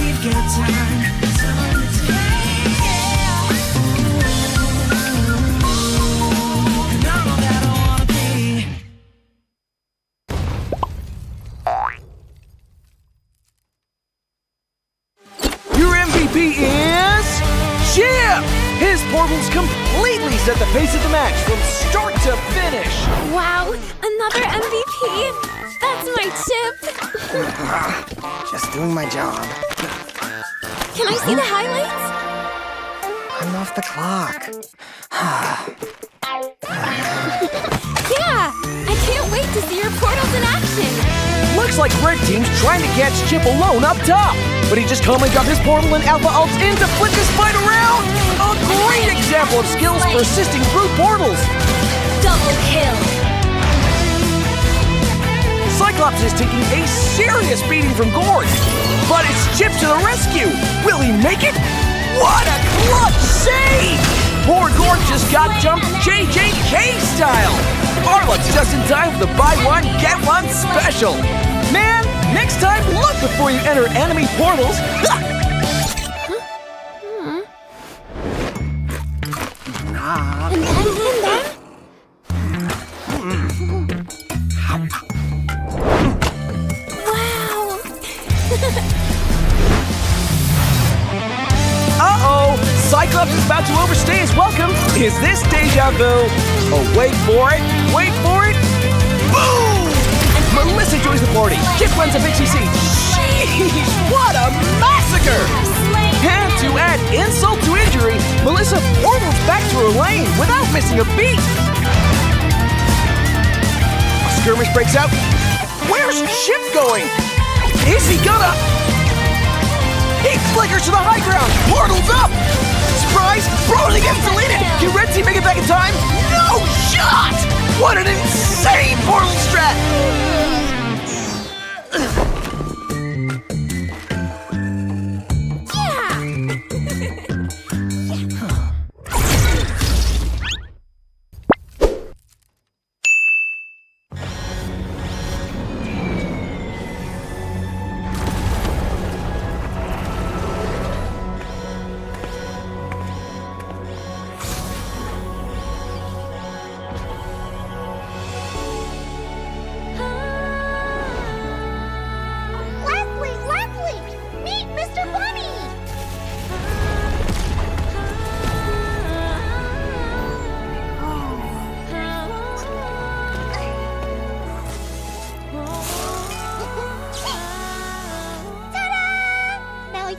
We've got time to take, yeah. And I'm all that I wanna be. Your MVP is Chip! His portals completely set the pace of the match from start to finish. Wow, another MVP. That's my chip. Just doing my job. Can I see the highlights? I'm off the clock. Yeah, I can't to see your portals in action. Looks like Red Team's trying to catch Chip alone up top. But he just calmly dropped his portal and Alpha ults in to flip this fight around. A great example of skills persisting through portals. Double kill. Cyclops is taking a serious beating from Gord. But it's Chip to the rescue. Will he make it? What a clutch save! Poor Gord just got jumped JJK style. Arlot's just in time for the buy one, get one special. Man, next time look before you enter enemy portals. Wow. Uh-oh, Cyclops is about to overstay his welcome. Is this deja vu? Oh, wait for it, wait for it. Boom! Melissa joins the party. Chip runs a BCC. Sheesh, what a massacre! And to add insult to injury, Melissa portals back to her lane without missing a beat. A skirmish breaks out. Where's Chip going? Is he gonna... He flickers to the high ground. Portal's up. Surprise! Brody gets deleted. Can Red Team make it back in time? No shot! What an insane portal strat!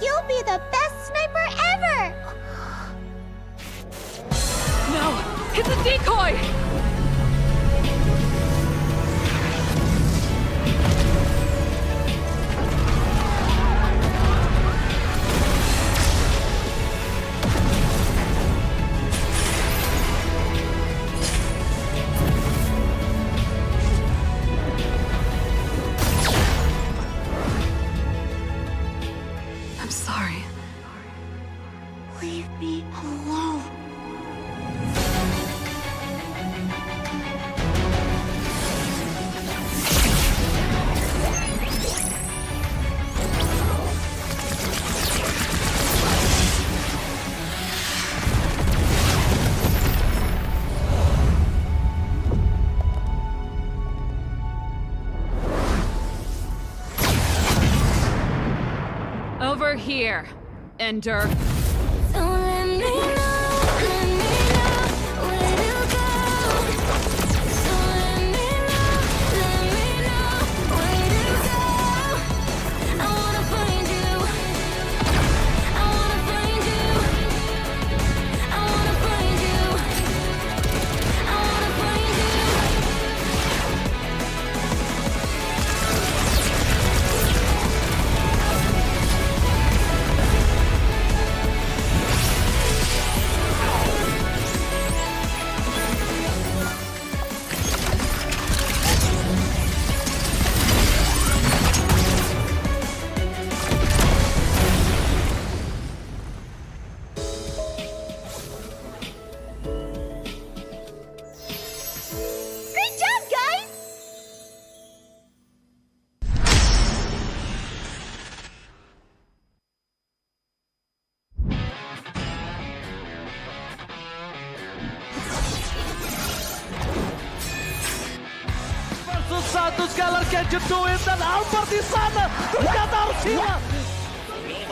You'll be the best sniper ever! No! Hit the decoy! I'm sorry. Leave me alone. Over here, Ender. Satu Scalar Gadget Duit dan Albert di sana. Ternyata harus hilang.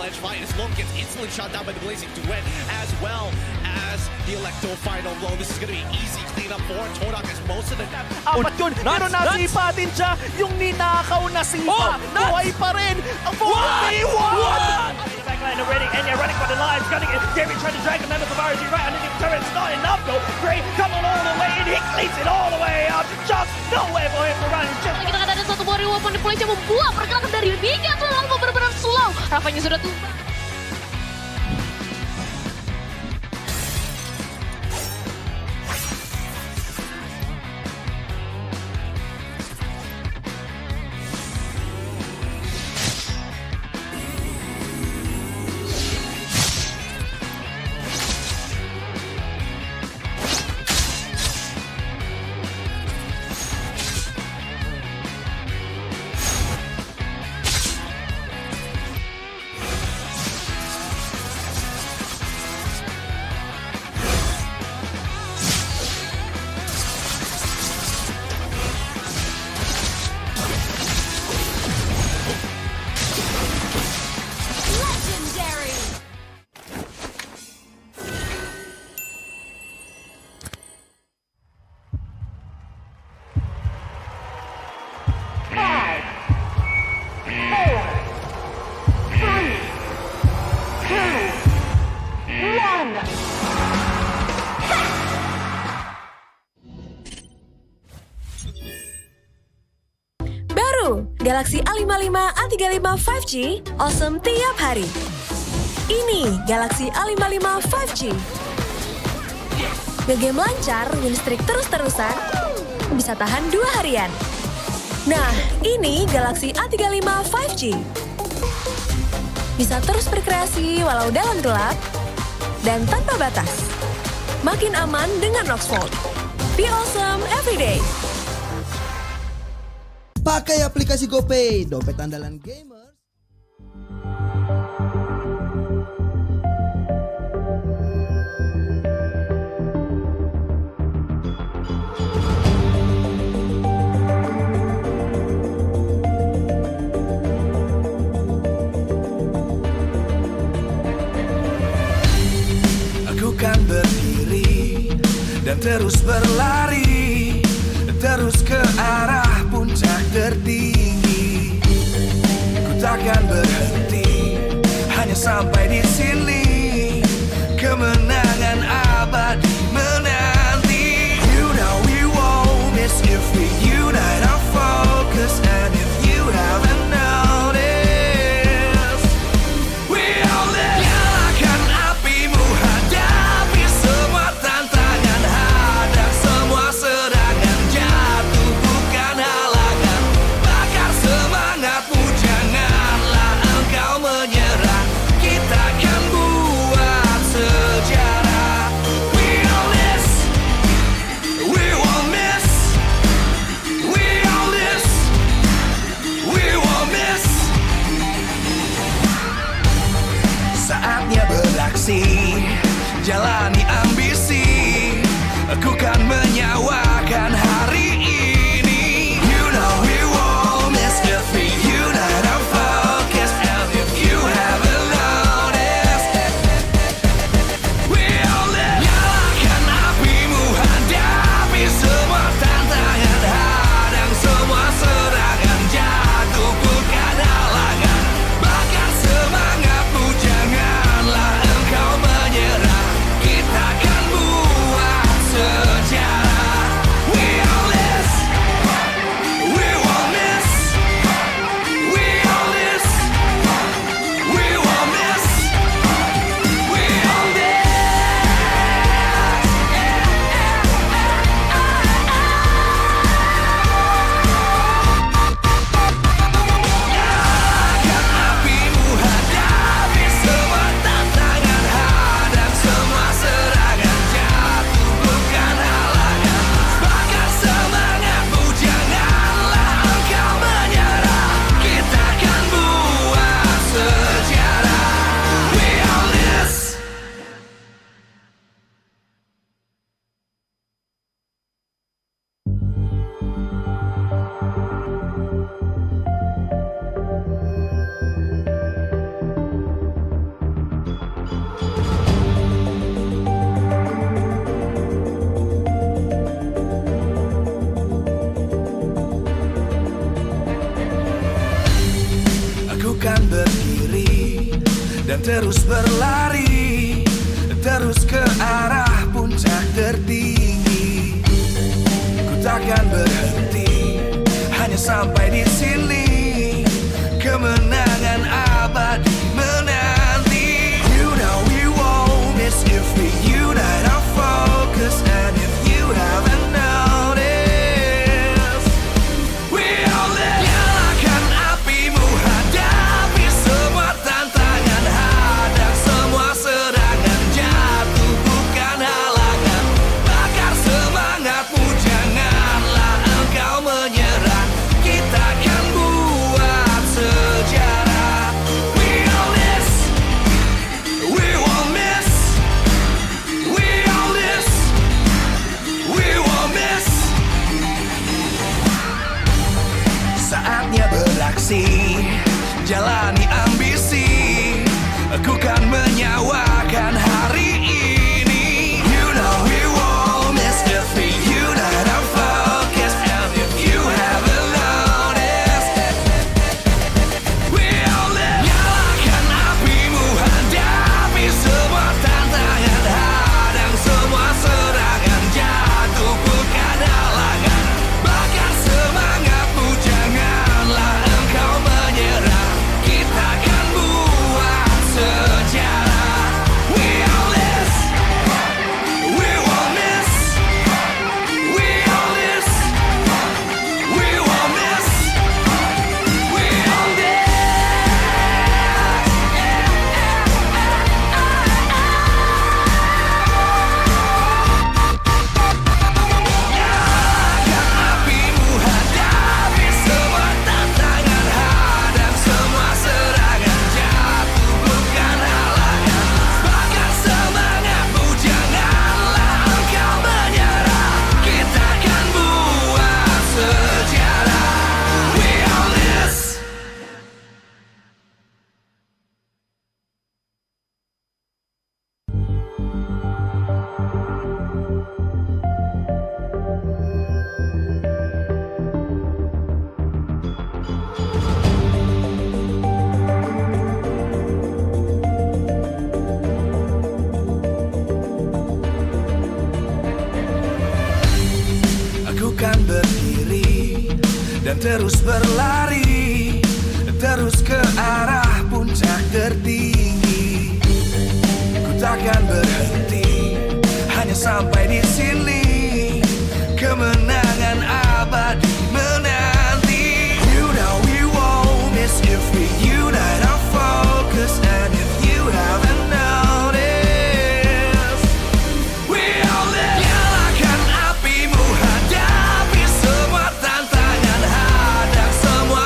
edge fight. His low gets instantly shot down by the blazing duet, as well as the electro final blow. This is gonna be easy cleanup for Todak as most of the Apat yun, pero nasipa din siya. Yung ninakaw na sipa, buhay pa rin. Ang 4v1! Backline already, and you're running for the lives, gunning it. David trying to drag the members of RG right underneath the turret. It's not enough though. Gray coming all the way in, he cleats it all the way up. Just no way for him to run. Kita akan ada satu warrior weapon deploy yang membuat pergerakan dari Bigetron Alpha benar-benar slow. Rafanya sudah tumbang. Galaxy A55, A35 5G, awesome tiap hari. Ini Galaxy A55 5G. Ngegame lancar, win streak terus-terusan, bisa tahan 2 harian. Nah, ini Galaxy A35 5G. Bisa terus berkreasi walau dalam gelap, dan tanpa batas. Makin aman dengan Roxfold. Be awesome everyday. Pakai aplikasi GoPay, dompet andalan gamers. Aku kan berdiri dan terus berlari, terus ke arah puncak tertinggi. Ku takkan berhenti, hanya sampai di sini. Kemenangan abadi menanti. You know we won't miss if we unite our focus. And if you haven't noticed, we all nyalakan apimu, hadapi semua tantangan, hadap semua serangan, jatuh bukan halangan, bakar kan berdiri dan terus berlari, terus ke arah puncak tertinggi. Ku takkan berhenti, hanya sampai di sini. Kemenangan abadi menanti. You know we won't miss if we unite our focus. And if you haven't noticed, we all live. Nyalakan apimu, hadapi semua tantangan, hadang semua serangan, jatuh bukan halangan. Bakar semangatmu, janganlah engkau menyerah. Kita akan buat sejarah. We all this, we won't miss. We all this, we won't miss. Saatnya beraksi, jalani ambisi. Aku kan menyawakan hari ini. You know we won't miss if we unite our focus. And if you haven't noticed, we all live. Nyalakan apimu, hadapi semua tantangan, hadang semua serangan, jatuh bukan halangan. Bakar semangatmu, janganlah engkau menyerah. Kita akan buat sejarah. We all this, we won't miss. We all this, we won't miss. We all this. Nyalakan apimu, hadapi semua tantangan, hadang semua serangan, jatuh bukan halangan. Bakar semangatmu, janganlah engkau menyerah. Kita akan buat sejarah. We all this. Aku kan berdiri dan terus berlari, terus ke arah puncak tertinggi. Ku takkan berhenti, hanya sampai di sini. Kemenangan abadi menanti. You know we won't miss if we unite our focus. And if you haven't noticed, we all live. Nyalakan apimu, hadapi semua tantangan, hadang semua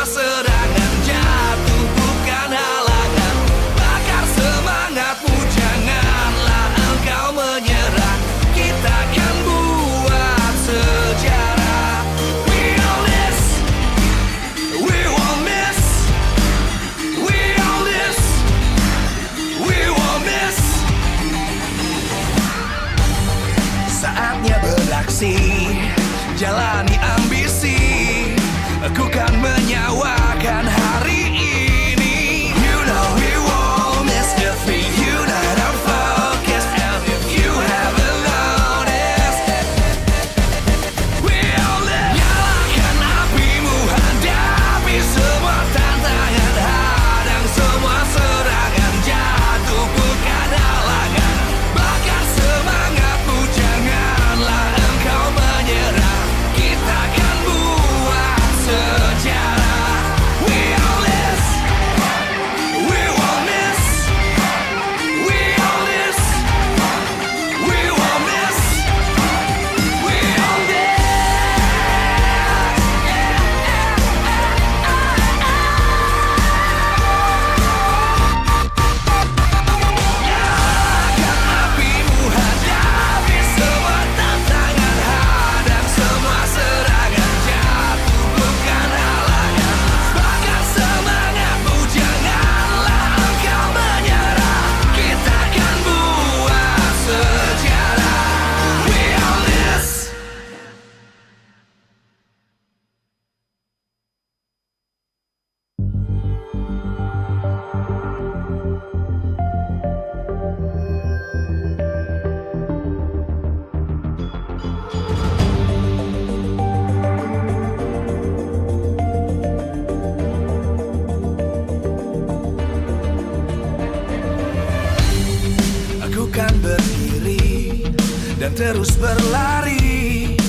dan terus berlari,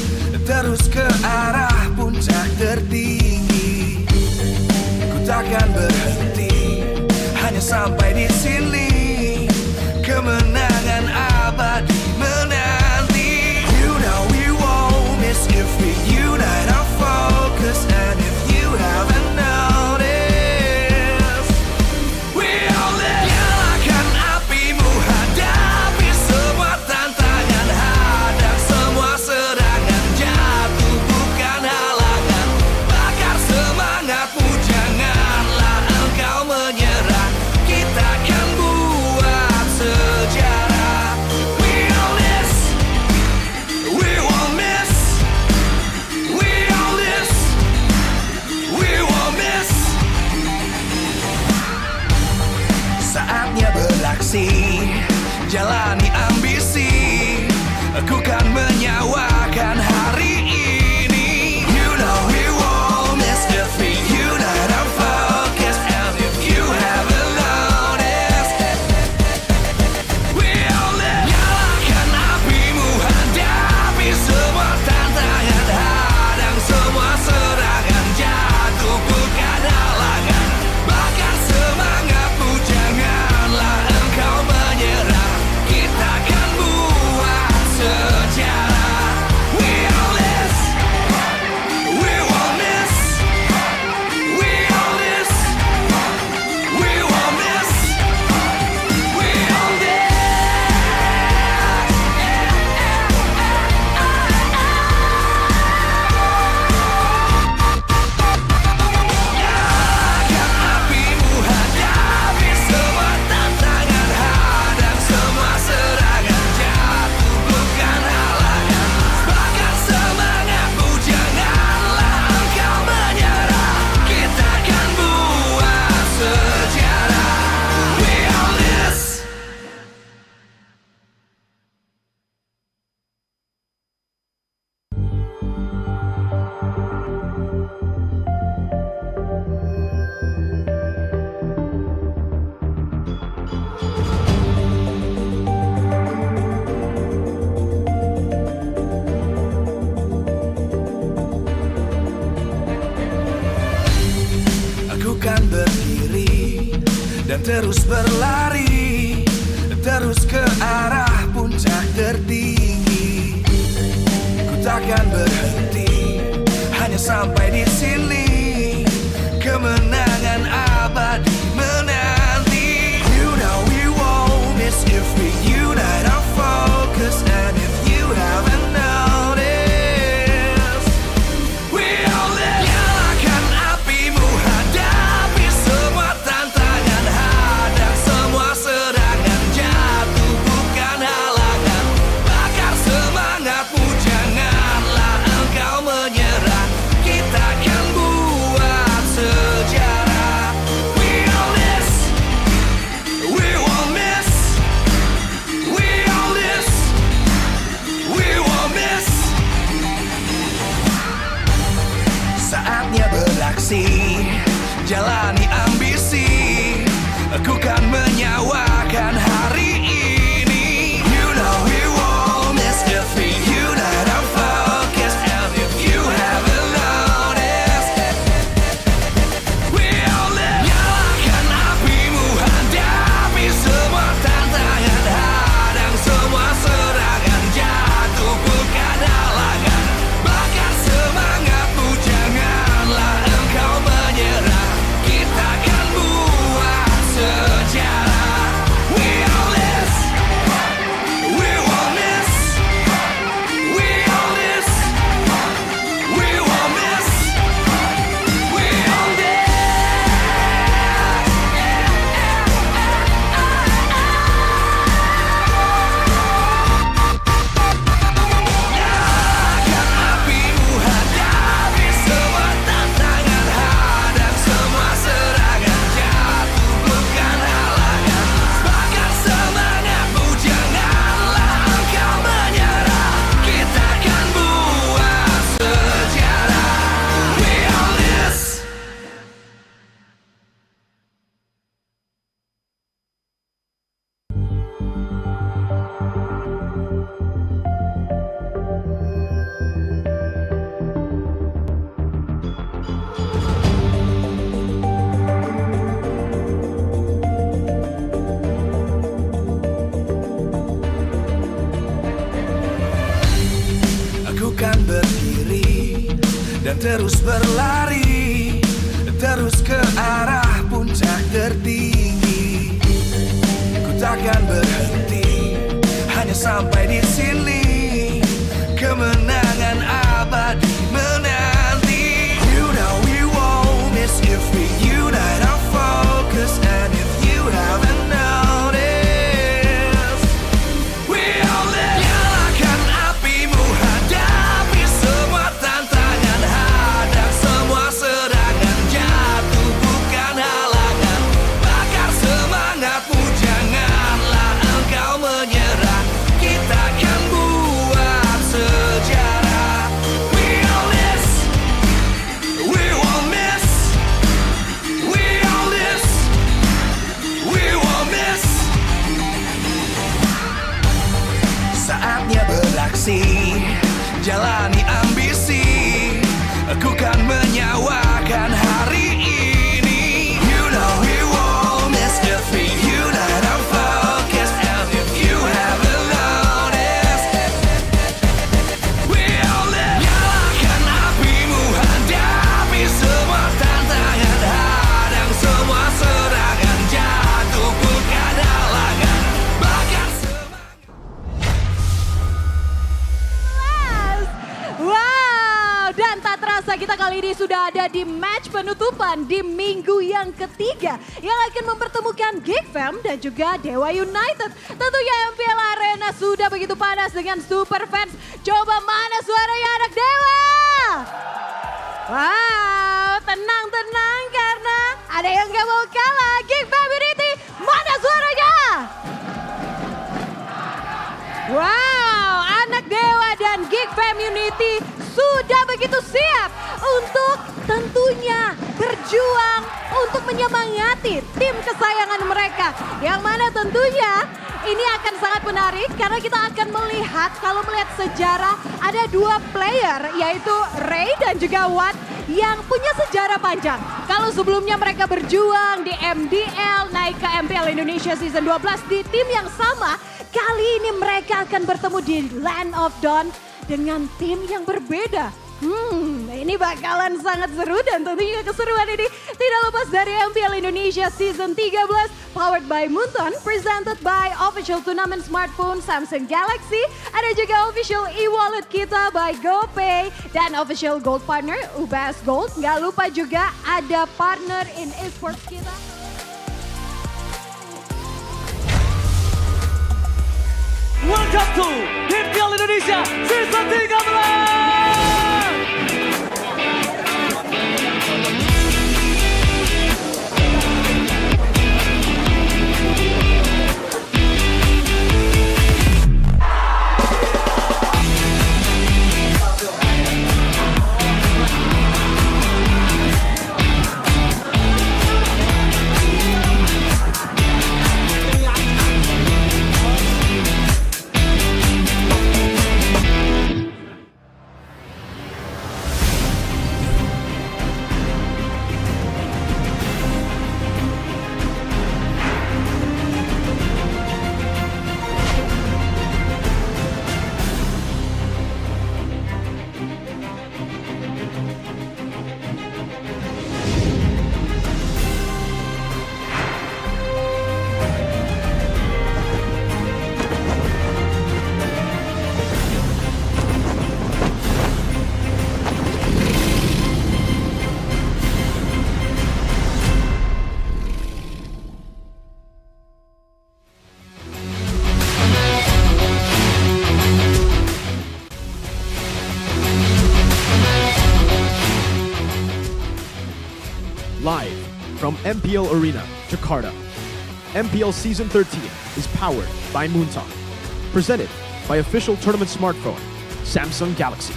terus ke arah puncak tertinggi. Ku takkan berhenti, hanya sampai di sini. Kemenangan abadi menanti. You know we won't miss if we unite our focus. And if you haven't noticed, we all live. Nyalakan apimu, hadapi semua tantangan, hadang semua serangan, jatuh bukan halangan. Bakar semangatmu, janganlah engkau menyerah. Kita akan buat sejarah. We all this, we won't miss. We all this, we won't miss. Saatnya beraksi, jalani ambisi. Aku kan menyawakan hari ini. You know we won't miss if we unite our focus. And if you haven't noticed, we all live. Nyalakan apimu, hadapi semua tantangan, hadang semua serangan, jatuh bukan halangan. Bakar semangatmu, janganlah engkau menyerah. Kita akan buat sejarah. We all this, we won't miss. We all this, we won't miss. We all this. Nyalakan apimu, hadapi semua tantangan, hadang semua serangan, jatuh bukan halangan. Bakar semangatmu, janganlah engkau menyerah. Kita akan buat sejarah. We all this. Aku kan berdiri dan terus berlari, terus ke arah puncak tertinggi. Ku takkan berhenti, hanya sampai di sini. Kemenangan abadi menanti. You know we won't miss if we unite our focus. And if you haven't noticed, we all live. Nyalakan apimu, hadapi semua tantangan, hadang semua serangan, jatuh bukan halangan. Bakar semangatmu, janganlah engkau menyerah. Kita akan buat terus berlari, terus ke arah puncak tertinggi. Ku takkan berhenti, hanya sampai di sini. Kemenangan abadi menanti. You know we won't miss if we unite our focus. And if you haven't noticed, we all live. Nyalakan apimu, hadapi semua tantangan, hadang semua serangan, jatuh bukan halangan. Bakar semangatmu, janganlah engkau menyerah. Kita akan buat sejarah. We all this, we won't miss. We all this, we won't miss. Saatnya beraksi, jalani ambisi. Aku kan menyawakan hari ini. You know we won't miss if we unite our focus. And if you haven't noticed, we all live. Nyalakan apimu, hadapi semua tantangan, hadang semua serangan, jatuh bukan halangan. Bakar Wow, dan tak terasa kita kali ini sudah ada di match penutupan di minggu yang ketiga yang akan mempertemukan Geek Fam dan juga Dewa United. Tentunya MPL Arena sudah begitu panas dengan super fans. Coba mana suaranya anak Dewa? Wow, tenang-tenang karena ada yang gak mau kalah. Geek Fam Unity, mana suaranya? Wow, anak Dewa dan Geek Fam Unity sudah begitu siap untuk tentunya berjuang untuk menyemangati tim kesayangan mereka. Yang mana tentunya ini akan sangat menarik karena kita akan melihat, kalau melihat sejarah, ada dua player yaitu Ray dan juga Watt yang punya sejarah panjang. Kalau sebelumnya mereka berjuang di MDL, naik ke MPL Indonesia Season 12 di tim yang sama, kali ini mereka akan bertemu di Land of Dawn dengan tim yang berbeda. Ini bakalan sangat seru dan tentunya keseruan ini tidak lepas dari MPL Indonesia Season 13 powered by Moonton, presented by official tournament smartphone Samsung Galaxy. Ada juga official e-wallet kita by GoPay dan official gold partner UBS Gold. Nggak lupa juga ada partner in esports kita. Welcome to MPL Indonesia Season 13! Live from MPL Arena, Jakarta. MPL Season 13 is powered by Moonton. Presented by official tournament smartphone, Samsung Galaxy.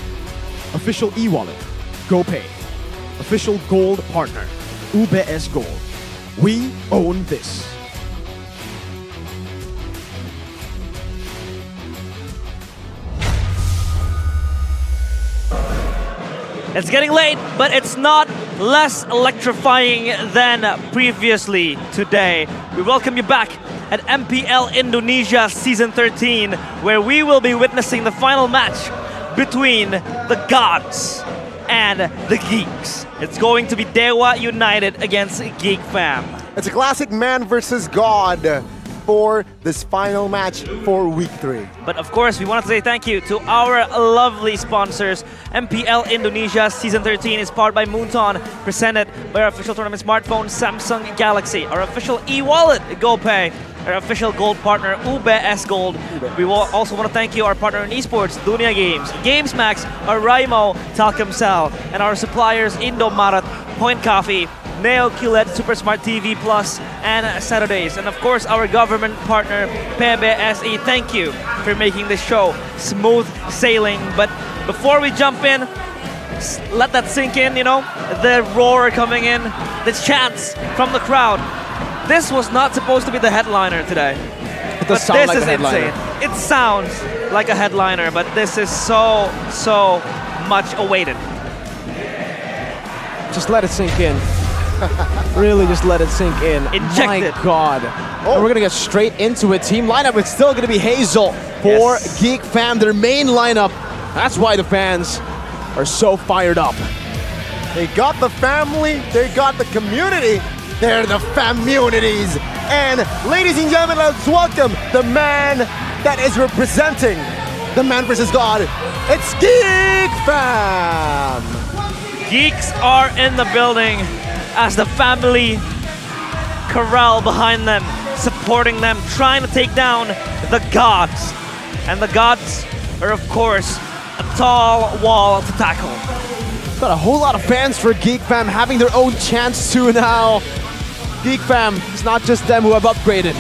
Official e-wallet, GoPay. Official gold partner, UBS Gold. We own this. It's getting late, but it's not less electrifying than previously today. We welcome you back at MPL Indonesia Season 13, where we will be witnessing the final match between the gods and the Geeks. It's going to be Dewa United against Geek Fam. It's a classic man versus God for this final match for week 3. But of course, we want to say thank you to our lovely sponsors. MPL Indonesia Season 13 is powered by Moonton, presented by our official tournament smartphone, Samsung Galaxy. Our official e-wallet, GoPay. Our official gold partner, UBS Gold. We will also want to thank you, our partner in esports, Dunia Games, GamesMax, Araimo, Telkomsel, and our suppliers, Indomaret, Point Coffee, Neo QLED, Super Smart TV Plus, and Saturdays. And of course, our government partner, PBSE. Thank you for making this show smooth sailing. But before we jump in, let that sink in, you know, the roar coming in, the chants from the crowd. This was not supposed to be the headliner today. It does sound like a headliner. Insane. It sounds like a headliner, but this is so much awaited. Just let it sink in. Really, just let it sink in. Inject My it. God. And we're going to get straight into it. Team lineup, it's still going to be Hazel for Geek Fam, their main lineup. That's why the fans are so fired up. They got the family, they got the community. They're the Famunities. And ladies and gentlemen, let's welcome the man that is representing the man versus God. It's Geek Fam. Geeks are in the building as the family corral behind them, supporting them, trying to take down the gods. And the gods are, of course, a tall wall to tackle. Got a whole lot of fans for Geek Fam having their own chance too now. Geek Fam, it's not just them who have upgraded.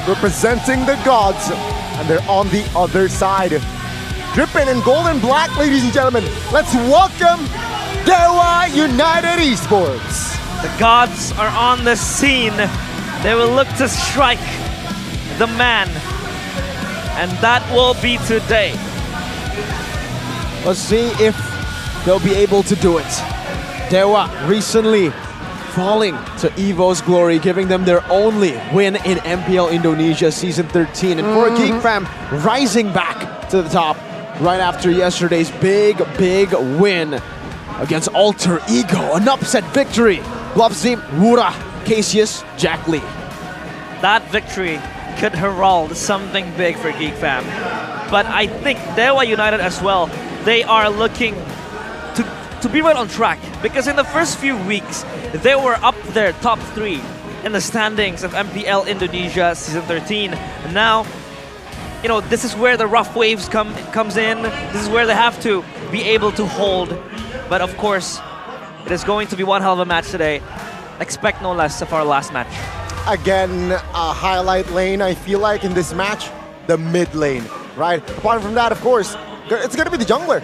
Representing the gods, and they're on the other side. Dripping in gold and black, ladies and gentlemen, let's welcome Dewa United Esports. The gods are on the scene. They will look to strike the man, and that will be today. Let's see if they'll be able to do it. Dewa recently falling to EVO's glory, giving them their only win in MPL Indonesia Season 13. And for Geek Fam, rising back to the top right after yesterday's big win against Alter Ego. An upset victory. Bluffzim, Wura, Cassius, Jack Lee. That victory could herald something big for Geek Fam. But I think Dewa United as well, they are looking to be right on track, because in the first few weeks, they were up there, top 3 in the standings of MPL Indonesia Season 13. And now, you know, this is where the rough waves comes in. This is where they have to be able to hold. But of course, it is going to be one hell of a match today. Expect no less of our last match. Again, a highlight lane, I feel like, in this match, the mid lane, right? Apart from that, of course, it's going to be the jungler.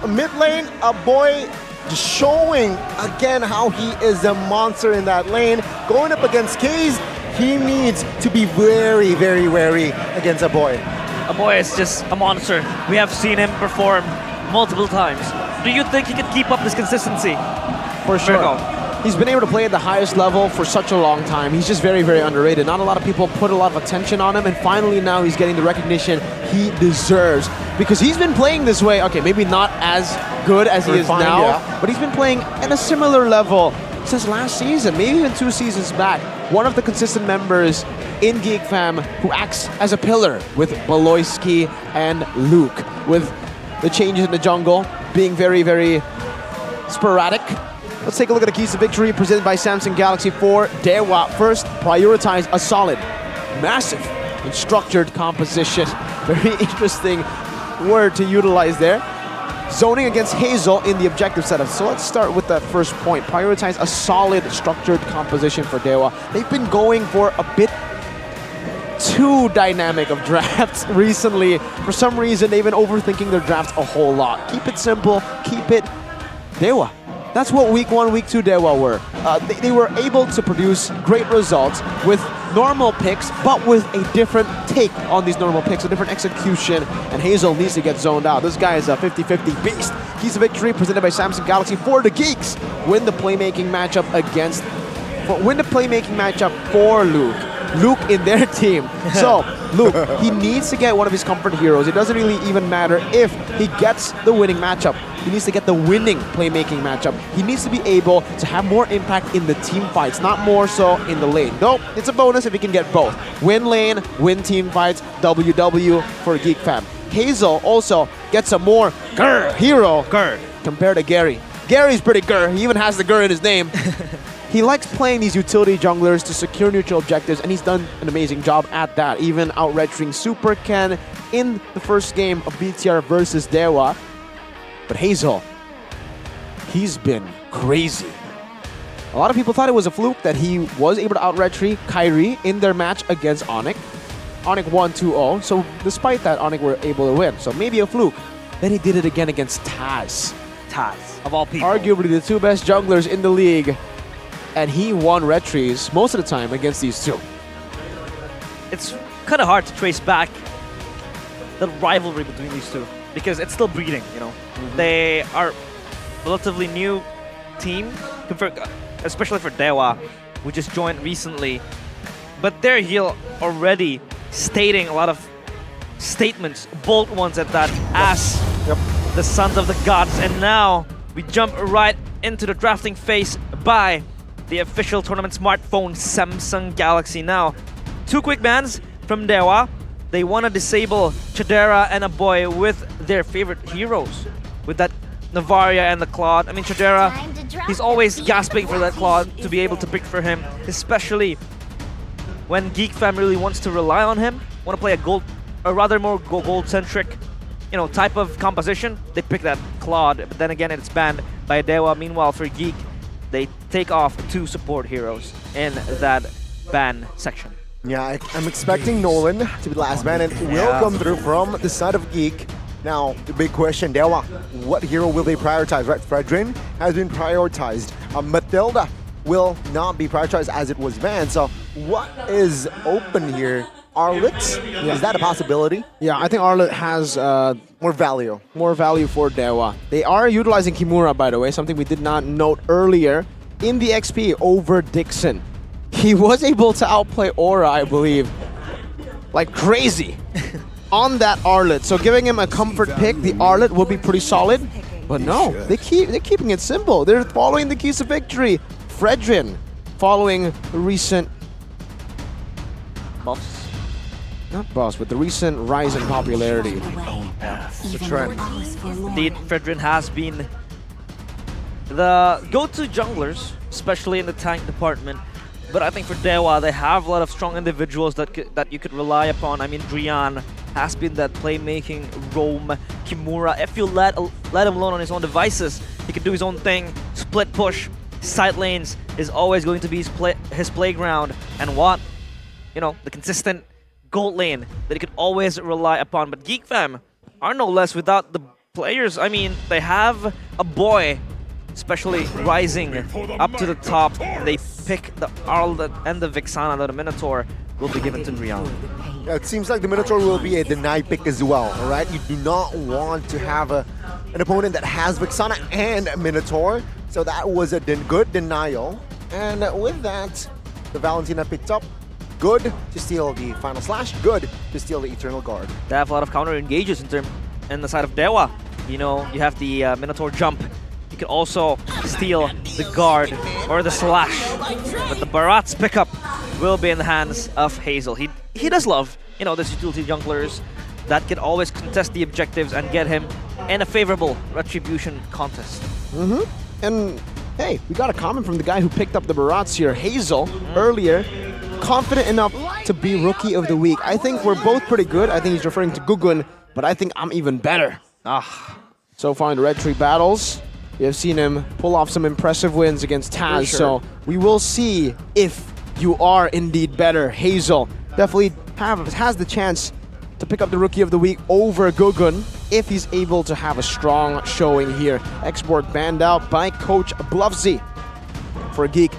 Mid lane, a boy just showing again how he is a monster in that lane. Going up against Kaze, he needs to be very wary against a boy. A boy is just a monster. We have seen him perform multiple times. Do you think he could keep up this consistency? For sure. He's been able to play at the highest level for such a long time. He's just very underrated. Not a lot of people put a lot of attention on him, and finally now he's getting the recognition he deserves. Because he's been playing this way, okay, maybe not as good as he is now, but he's been playing at a similar level since last season, maybe even 2 seasons back. One of the consistent members in Geek Fam who acts as a pillar with Baloyski and Luke, with the changes in the jungle being very sporadic. Let's take a look at the keys to victory presented by Samsung Galaxy for Dewa. First, prioritize a solid, massive, and structured composition. Very interesting word to utilize there. Zoning against Hazel in the objective setup. So let's start with that first point. Prioritize a solid, structured composition for Dewa. They've been going for a bit too dynamic of drafts recently. For some reason, they've been overthinking their drafts a whole lot. Keep it simple, keep it Dewa. That's what week 1, week 2 Dewa were. They were able to produce great results with normal picks, but with a different take on these normal picks, a different execution, and Hazel needs to get zoned out. This guy is a 50-50 beast. Keys to victory presented by Samsung Galaxy for the Geeks. Win the playmaking matchup for Luke. Luke in their team. So, Luke, he needs to get one of his comfort heroes. It doesn't really even matter if he gets the winning matchup. He needs to get the winning playmaking matchup. He needs to be able to have more impact in the team fights, not more so in the lane. Though, it's a bonus if he can get both. Win lane, win team fights, WW for Geek Fam. Hazel also gets a more hero compared to Gary. Gary's pretty he even has the in his name. He likes playing these utility junglers to secure neutral objectives, and he's done an amazing job at that, even out-retching Super Ken in the first game of BTR versus Dewa. But Hazel, he's been crazy. A lot of people thought it was a fluke that he was able to out-retry Kyrie in their match against Onyx. Onyx won 2-0, so despite that, Onyx were able to win. So maybe a fluke. Then he did it again against Taz. Of all people. Arguably the two best junglers in the league. And he won retries most of the time against these two. It's kind of hard to trace back the rivalry between these two because it's still breeding, you know. They are relatively new team, especially for Dewa, who just joined recently. But they're here already stating a lot of statements, bold ones at that, as the sons of the gods. And now we jump right into the drafting phase by the official tournament smartphone Samsung Galaxy. Now, two quick bans from Dewa. They want to disable Chadera and a boy with their favorite heroes, with that Navaria and the Claude. I mean, Chadera, he's always gasping for that Claude to be able to pick for him, especially when Geek Fam really wants to rely on him, want to play a rather more gold-centric, you know, type of composition. They pick that Claude, but then again, it's banned by Dewa. Meanwhile, for Geek, they take off two support heroes in that ban section. Yeah, I'm expecting Nolan to be the last man, and it will come through from the side of Geek. Now, the big question, Dewa, what hero will they prioritize, right? Fredrin has been prioritized. Matilda will not be prioritized as it was banned. So what is open here? Arlet? Is that a possibility? Yeah, I think Arlet has more value. More value for Dewa. They are utilizing Kimura, by the way, something we did not note earlier in the XP over Dixon. He was able to outplay Aura, I believe, like crazy on that Arlet. So giving him a comfort pick, the Arlet will be pretty solid. But no, they're keeping it simple. They're following the keys of victory. Fredrin following the recent buffs. Not buffs, but the recent rise in popularity. The trend. Indeed, Fredrin has been the go-to junglers, especially in the tank department. But I think for Dewa, they have a lot of strong individuals that you could rely upon. I mean, Drian has been that playmaking roam. Kimura, if you let him alone on his own devices, he can do his own thing. Split push, side lanes is always going to be his playground. And what? You know, the consistent gold lane that he could always rely upon. But Geek Fam are no less without the players. I mean, they have a boy, especially rising up to the top. They pick the Arl and the Vixana, that the Minotaur will be given to Drian. Yeah, it seems like the Minotaur will be a deny pick as well, all right? You do not want to have an opponent that has Vixana and Minotaur, so that was a good denial. And with that, the Valentina picked up. Good to steal the Final Slash, good to steal the Eternal Guard. They have a lot of counter engages in the side of Dewa. You know, you have the Minotaur jump. You can also steal the guard or the slash. But the Barat's pickup will be in the hands of Hazel. He does love, you know, this utility junglers that can always contest the objectives and get him in a favorable retribution contest. And hey, we got a comment from the guy who picked up the Barats here, Hazel, earlier. Confident enough to be Rookie of the Week. I think we're both pretty good. I think he's referring to Gugun, but I think I'm even better. So far in the Red Tree battles, we have seen him pull off some impressive wins against Taz. Sure. So we will see if you are indeed better. Hazel definitely has the chance to pick up the Rookie of the Week over Gugun if he's able to have a strong showing here. Export banned out by Coach Bluffsy for Geek.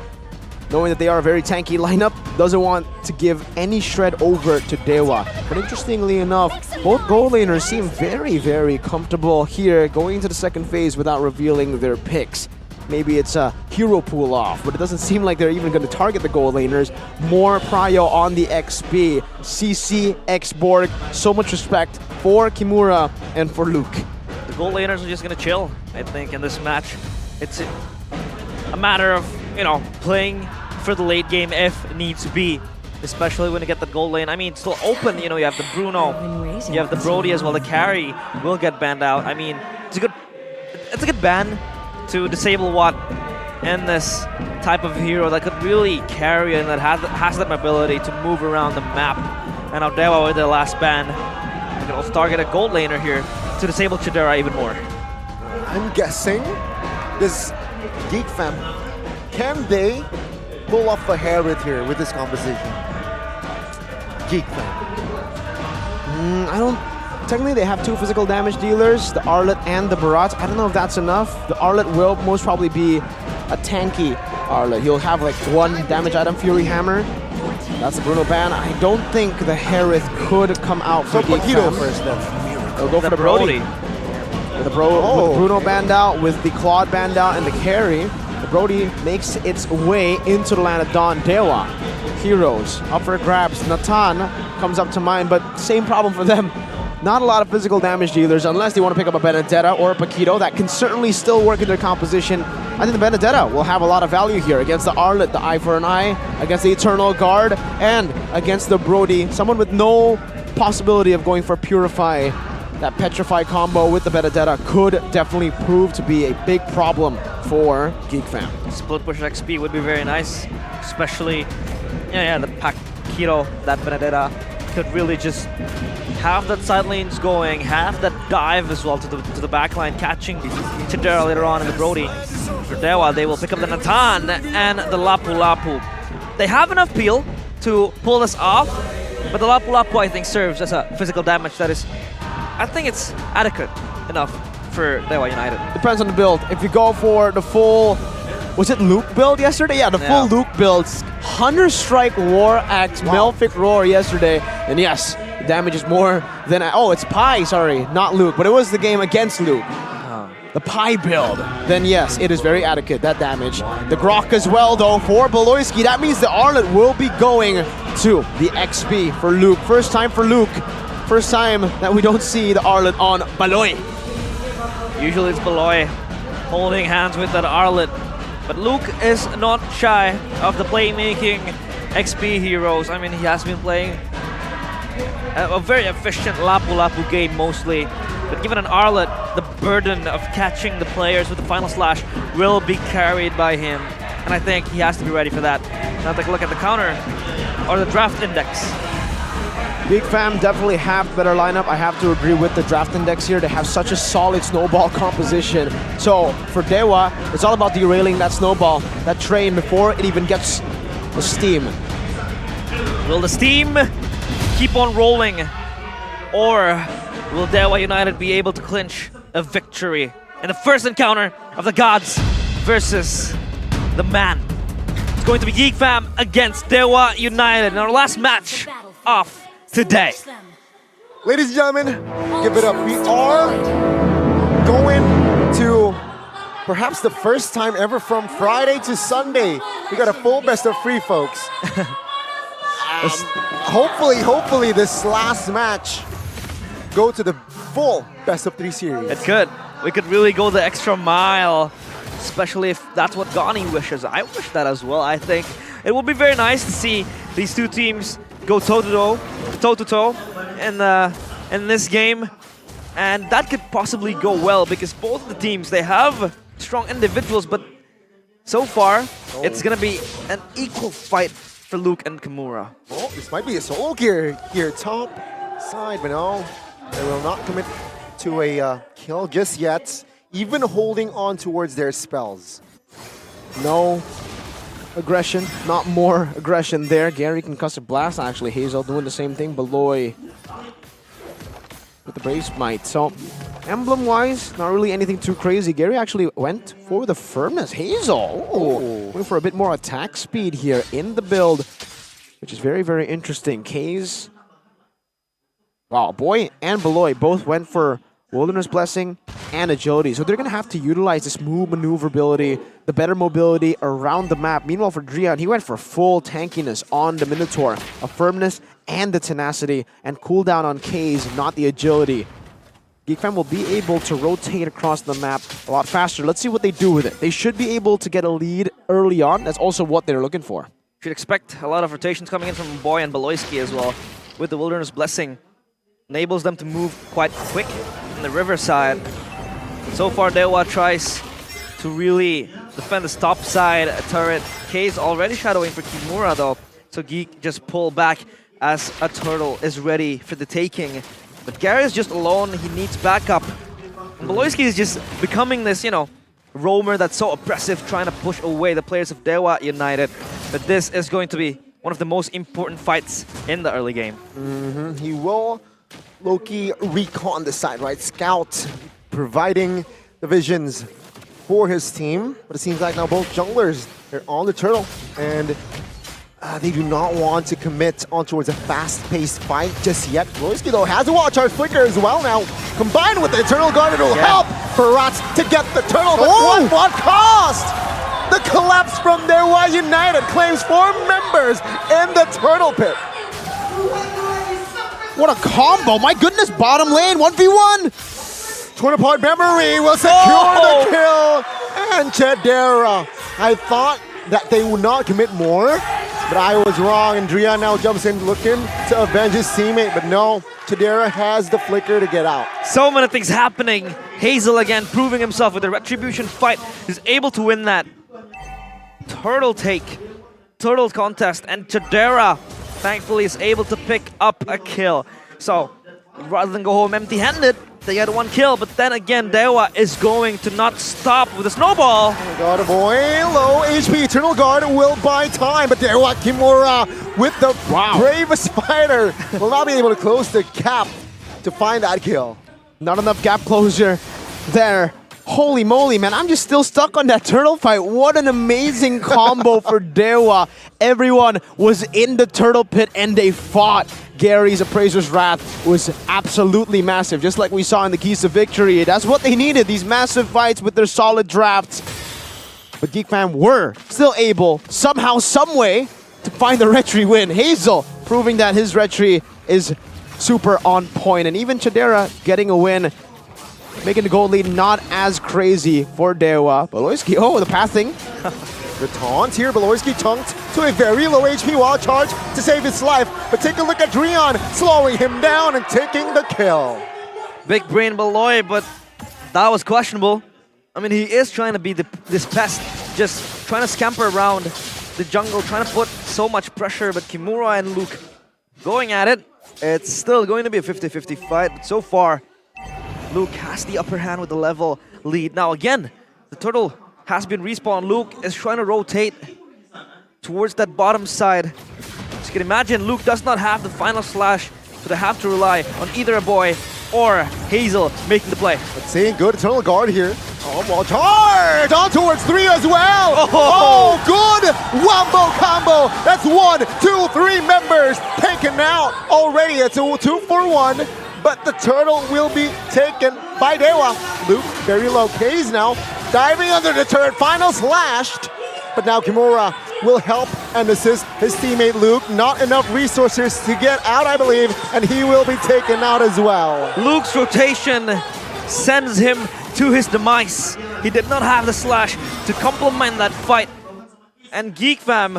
Knowing that they are a very tanky lineup, doesn't want to give any shred over to Dewa. But interestingly enough, both gold laners seem very, very comfortable here going into the second phase without revealing their picks. maybe it's a hero pull off, but it doesn't seem like they're even going to target the gold laners. More prio on the XP. CC, X-Borg, so much respect for Kimura and for Luke. The gold laners are just going to chill, I think, in this match. It's a matter of, you know, playing for the late game if needs to be, especially when you get the gold lane. I mean, it's still open, you know, you have the Bruno, you have the Brody as well, the carry will get banned out. I mean, it's a good ban to disable Watt and this type of hero that could really carry and that has that ability to move around the map. And now Dewa with the last ban, you can also target a gold laner here to disable Chidera even more. I'm guessing this Geek Fam, can they pull off a Herod here with this composition? Geek Fam. I don't... Technically, they have 2 physical damage dealers, the Arlet and the Barat. I don't know if that's enough. The Arlet will most probably be a tanky Arlet. He'll have like 1 damage item, Fury Hammer. That's the Bruno ban. I don't think the Herod could come out for Geek Fam. First then. They'll go for the Brody. With the with Bruno banned out, with the Claude banned out, and the carry, the Brody makes its way into the land of Dawn. Dewa, heroes, up for grabs. Natan comes up to mind, but same problem for them. Not a lot of physical damage dealers unless they want to pick up a Benedetta or a Paquito. That can certainly still work in their composition. I think the Benedetta will have a lot of value here against the Arlet, the Eye for an Eye, against the Eternal Guard, and against the Brody. Someone with no possibility of going for Purify. That Petrify combo with the Benedetta could definitely prove to be a big problem for Geek Fam. Split push XP would be very nice, especially the Paquito, that Benedetta could really just have that side lanes going, have that dive as well to the backline, catching Chidera later on in the Brody. For Dewa, they will pick up the Natan and the Lapu Lapu. They have enough peel to pull this off, but the Lapu Lapu, I think, serves as a physical damage that is, I think it's adequate enough for Dewa United. Depends on the build. If you go for the full, was it Luke build yesterday? Yeah, the full Luke builds. Hunter Strike, War Axe, Melfic Roar yesterday. And yes, the damage is more than... Oh, it's Pi, sorry, not Luke. But it was the game against Luke. The Pi build. Then yes, it is very adequate, that damage. The Grok as well, though, for Beloyski. That means the Arlet will be going to the XP for Luke. First time for Luke. First time that we don't see the Arlet on Baloy. Usually it's Baloy holding hands with that Arlet. But Luke is not shy of the playmaking XP heroes. I mean, he has been playing a very efficient Lapu Lapu game mostly. But given an Arlet, the burden of catching the players with the final slash will be carried by him. And I think he has to be ready for that. Now take a look at the counter or the draft index. Geek Fam definitely have better lineup. I have to agree with the draft index here. They have such a solid snowball composition. So for Dewa, it's all about derailing that snowball, that train, before it even gets the steam. Will the steam keep on rolling, or will Dewa United be able to clinch a victory in the first encounter of the gods versus the man? It's going to be Geek Fam against Dewa United in our last match of today. Ladies and gentlemen, give it up. We are going to perhaps the first time ever from Friday to Sunday. We got a full best of 3, folks. Hopefully this last match go to the full best of 3 series. It could. We could really go the extra mile, especially if that's what Gani wishes. I wish that as well. I think it will be very nice to see these 2 teams go toe-to-toe in this game, and that could possibly go well because both of the teams, they have strong individuals, but so far it's gonna be an equal fight for Luke and Kimura. Oh, this might be a solo gear here, top side, but no, they will not commit to a kill just yet, even holding on towards their spells. No aggression, not more aggression there. Gary Concussive Blast, actually. Hazel doing the same thing. Beloy with the Brave Smite. So, emblem-wise, not really anything too crazy. Gary actually went for the Firmness. Hazel, going for a bit more attack speed here in the build, which is very, very interesting. K's, wow, Boy and Beloy both went for Wilderness Blessing, and Agility. So they're going to have to utilize this move maneuverability, the better mobility around the map. Meanwhile, for Drian, he went for full tankiness on the Minotaur, a firmness and the tenacity, and cooldown on K's, not the agility. Geek Fam will be able to rotate across the map a lot faster. Let's see what they do with it. They should be able to get a lead early on. That's also what they're looking for. Should expect a lot of rotations coming in from Boy and Beloyski as well. With the Wilderness Blessing, enables them to move quite quick in the riverside. So far, Dewa tries to really defend this top side turret. K's already shadowing for Kimura though, so Geek just pull back as a turtle is ready for the taking. But Gary is just alone, he needs backup. And Beloyski is just becoming this, you know, roamer that's so oppressive, trying to push away the players of Dewa United. But this is going to be one of the most important fights in the early game. He will Loki recon the side, right? Scout providing the visions for his team. But it seems like now both junglers, they're on the turtle. And they do not want to commit on towards a fast-paced fight just yet. Beloyski, though, has a wall charge flicker as well now. Combined with the Eternal Guard, it'll help for Rats to get the turtle. But what cost? The collapse from Dewa United claims 4 members in the turtle pit. What a combo! My goodness, bottom lane, 1v1! Torn apart memory will secure the kill. And Chedera. I thought that they would not commit more, but I was wrong. And Drian now jumps in looking to avenge his teammate, but no, Chedera has the flicker to get out. So many things happening. Hazel again proving himself with the Retribution fight. He's able to win that turtle contest, and Chedera thankfully is able to pick up a kill. So rather than go home empty-handed, they get 1 kill, but then again Dewa is going to not stop with a snowball. Oh my god, boy, low HP, Eternal Guard will buy time, but Dewa Kimura with the bravest fighter will not be able to close the gap to find that kill. Not enough gap closure there. Holy moly, man, I'm just still stuck on that turtle fight. What an amazing combo for Dewa. Everyone was in the turtle pit and they fought. Gary's Appraiser's Wrath was absolutely massive, just like we saw in the Keys to Victory. That's what they needed, these massive fights with their solid drafts. But Geek Fam were still able, somehow, someway, to find the retry win. Hazel proving that his retry is super on point. And even Chedera getting a win, making the gold lead not as crazy for Dewa. Beloyski, the pathing. The taunt here, Beloyski chunked to a very low HP wall charge to save his life. But take a look at Drian, slowing him down and taking the kill. Big brain Beloy, but that was questionable. I mean, he is trying to be this pest, just trying to scamper around the jungle, trying to put so much pressure, but Kimura and Luke going at it. It's still going to be a 50-50 fight, but so far, Luke has the upper hand with the level lead. Now again, the turtle has been respawned. Luke is trying to rotate towards that bottom side. As you can imagine, Luke does not have the final slash, so they have to rely on either a boy or Hazel making the play. But saying good, Eternal Guard here. Wall charge! On towards 3 as well! Oh, good wombo combo! That's 1, 2, 3 members taken out already. It's a 2-for-1. But the turtle will be taken by Dewa. Luke very low. K's now diving under the turret. Final slashed. But now Kimura will help and assist his teammate Luke. Not enough resources to get out, I believe. And he will be taken out as well. Luke's rotation sends him to his demise. He did not have the slash to complement that fight. And Geek Fam,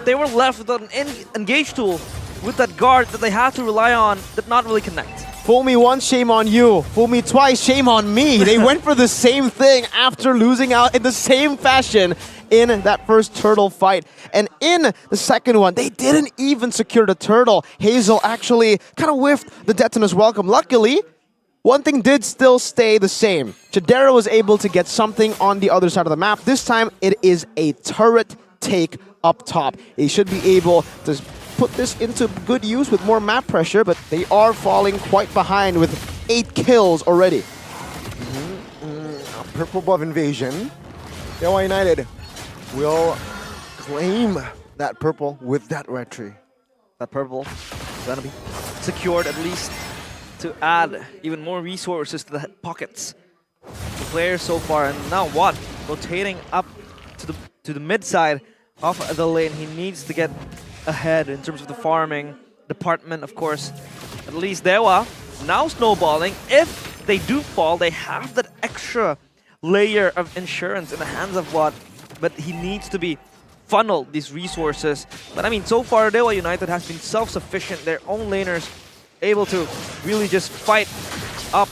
they were left with an engage tool with that guard that they have to rely on, did not really connect. Fool me once, shame on you. Fool me twice, shame on me. They went for the same thing after losing out in the same fashion in that first turtle fight. And in the second one, they didn't even secure the turtle. Hazel actually kind of whiffed the Detonus welcome. Luckily, one thing did still stay the same. Chedera was able to get something on the other side of the map. This time, it is a turret take up top. They should be able to put this into good use with more map pressure, but they are falling quite behind with 8 kills already. Purple buff invasion. Dewa United will claim that purple with that retry. That purple is gonna be secured at least to add even more resources to the pockets. The players so far, and now what? Rotating up to the mid side of the lane. He needs to get ahead in terms of the farming department, of course. At least Dewa now snowballing. If they do fall, they have that extra layer of insurance in the hands of Watt, but he needs to be funneled these resources. But I mean, so far Dewa United has been self-sufficient. Their own laners able to really just fight up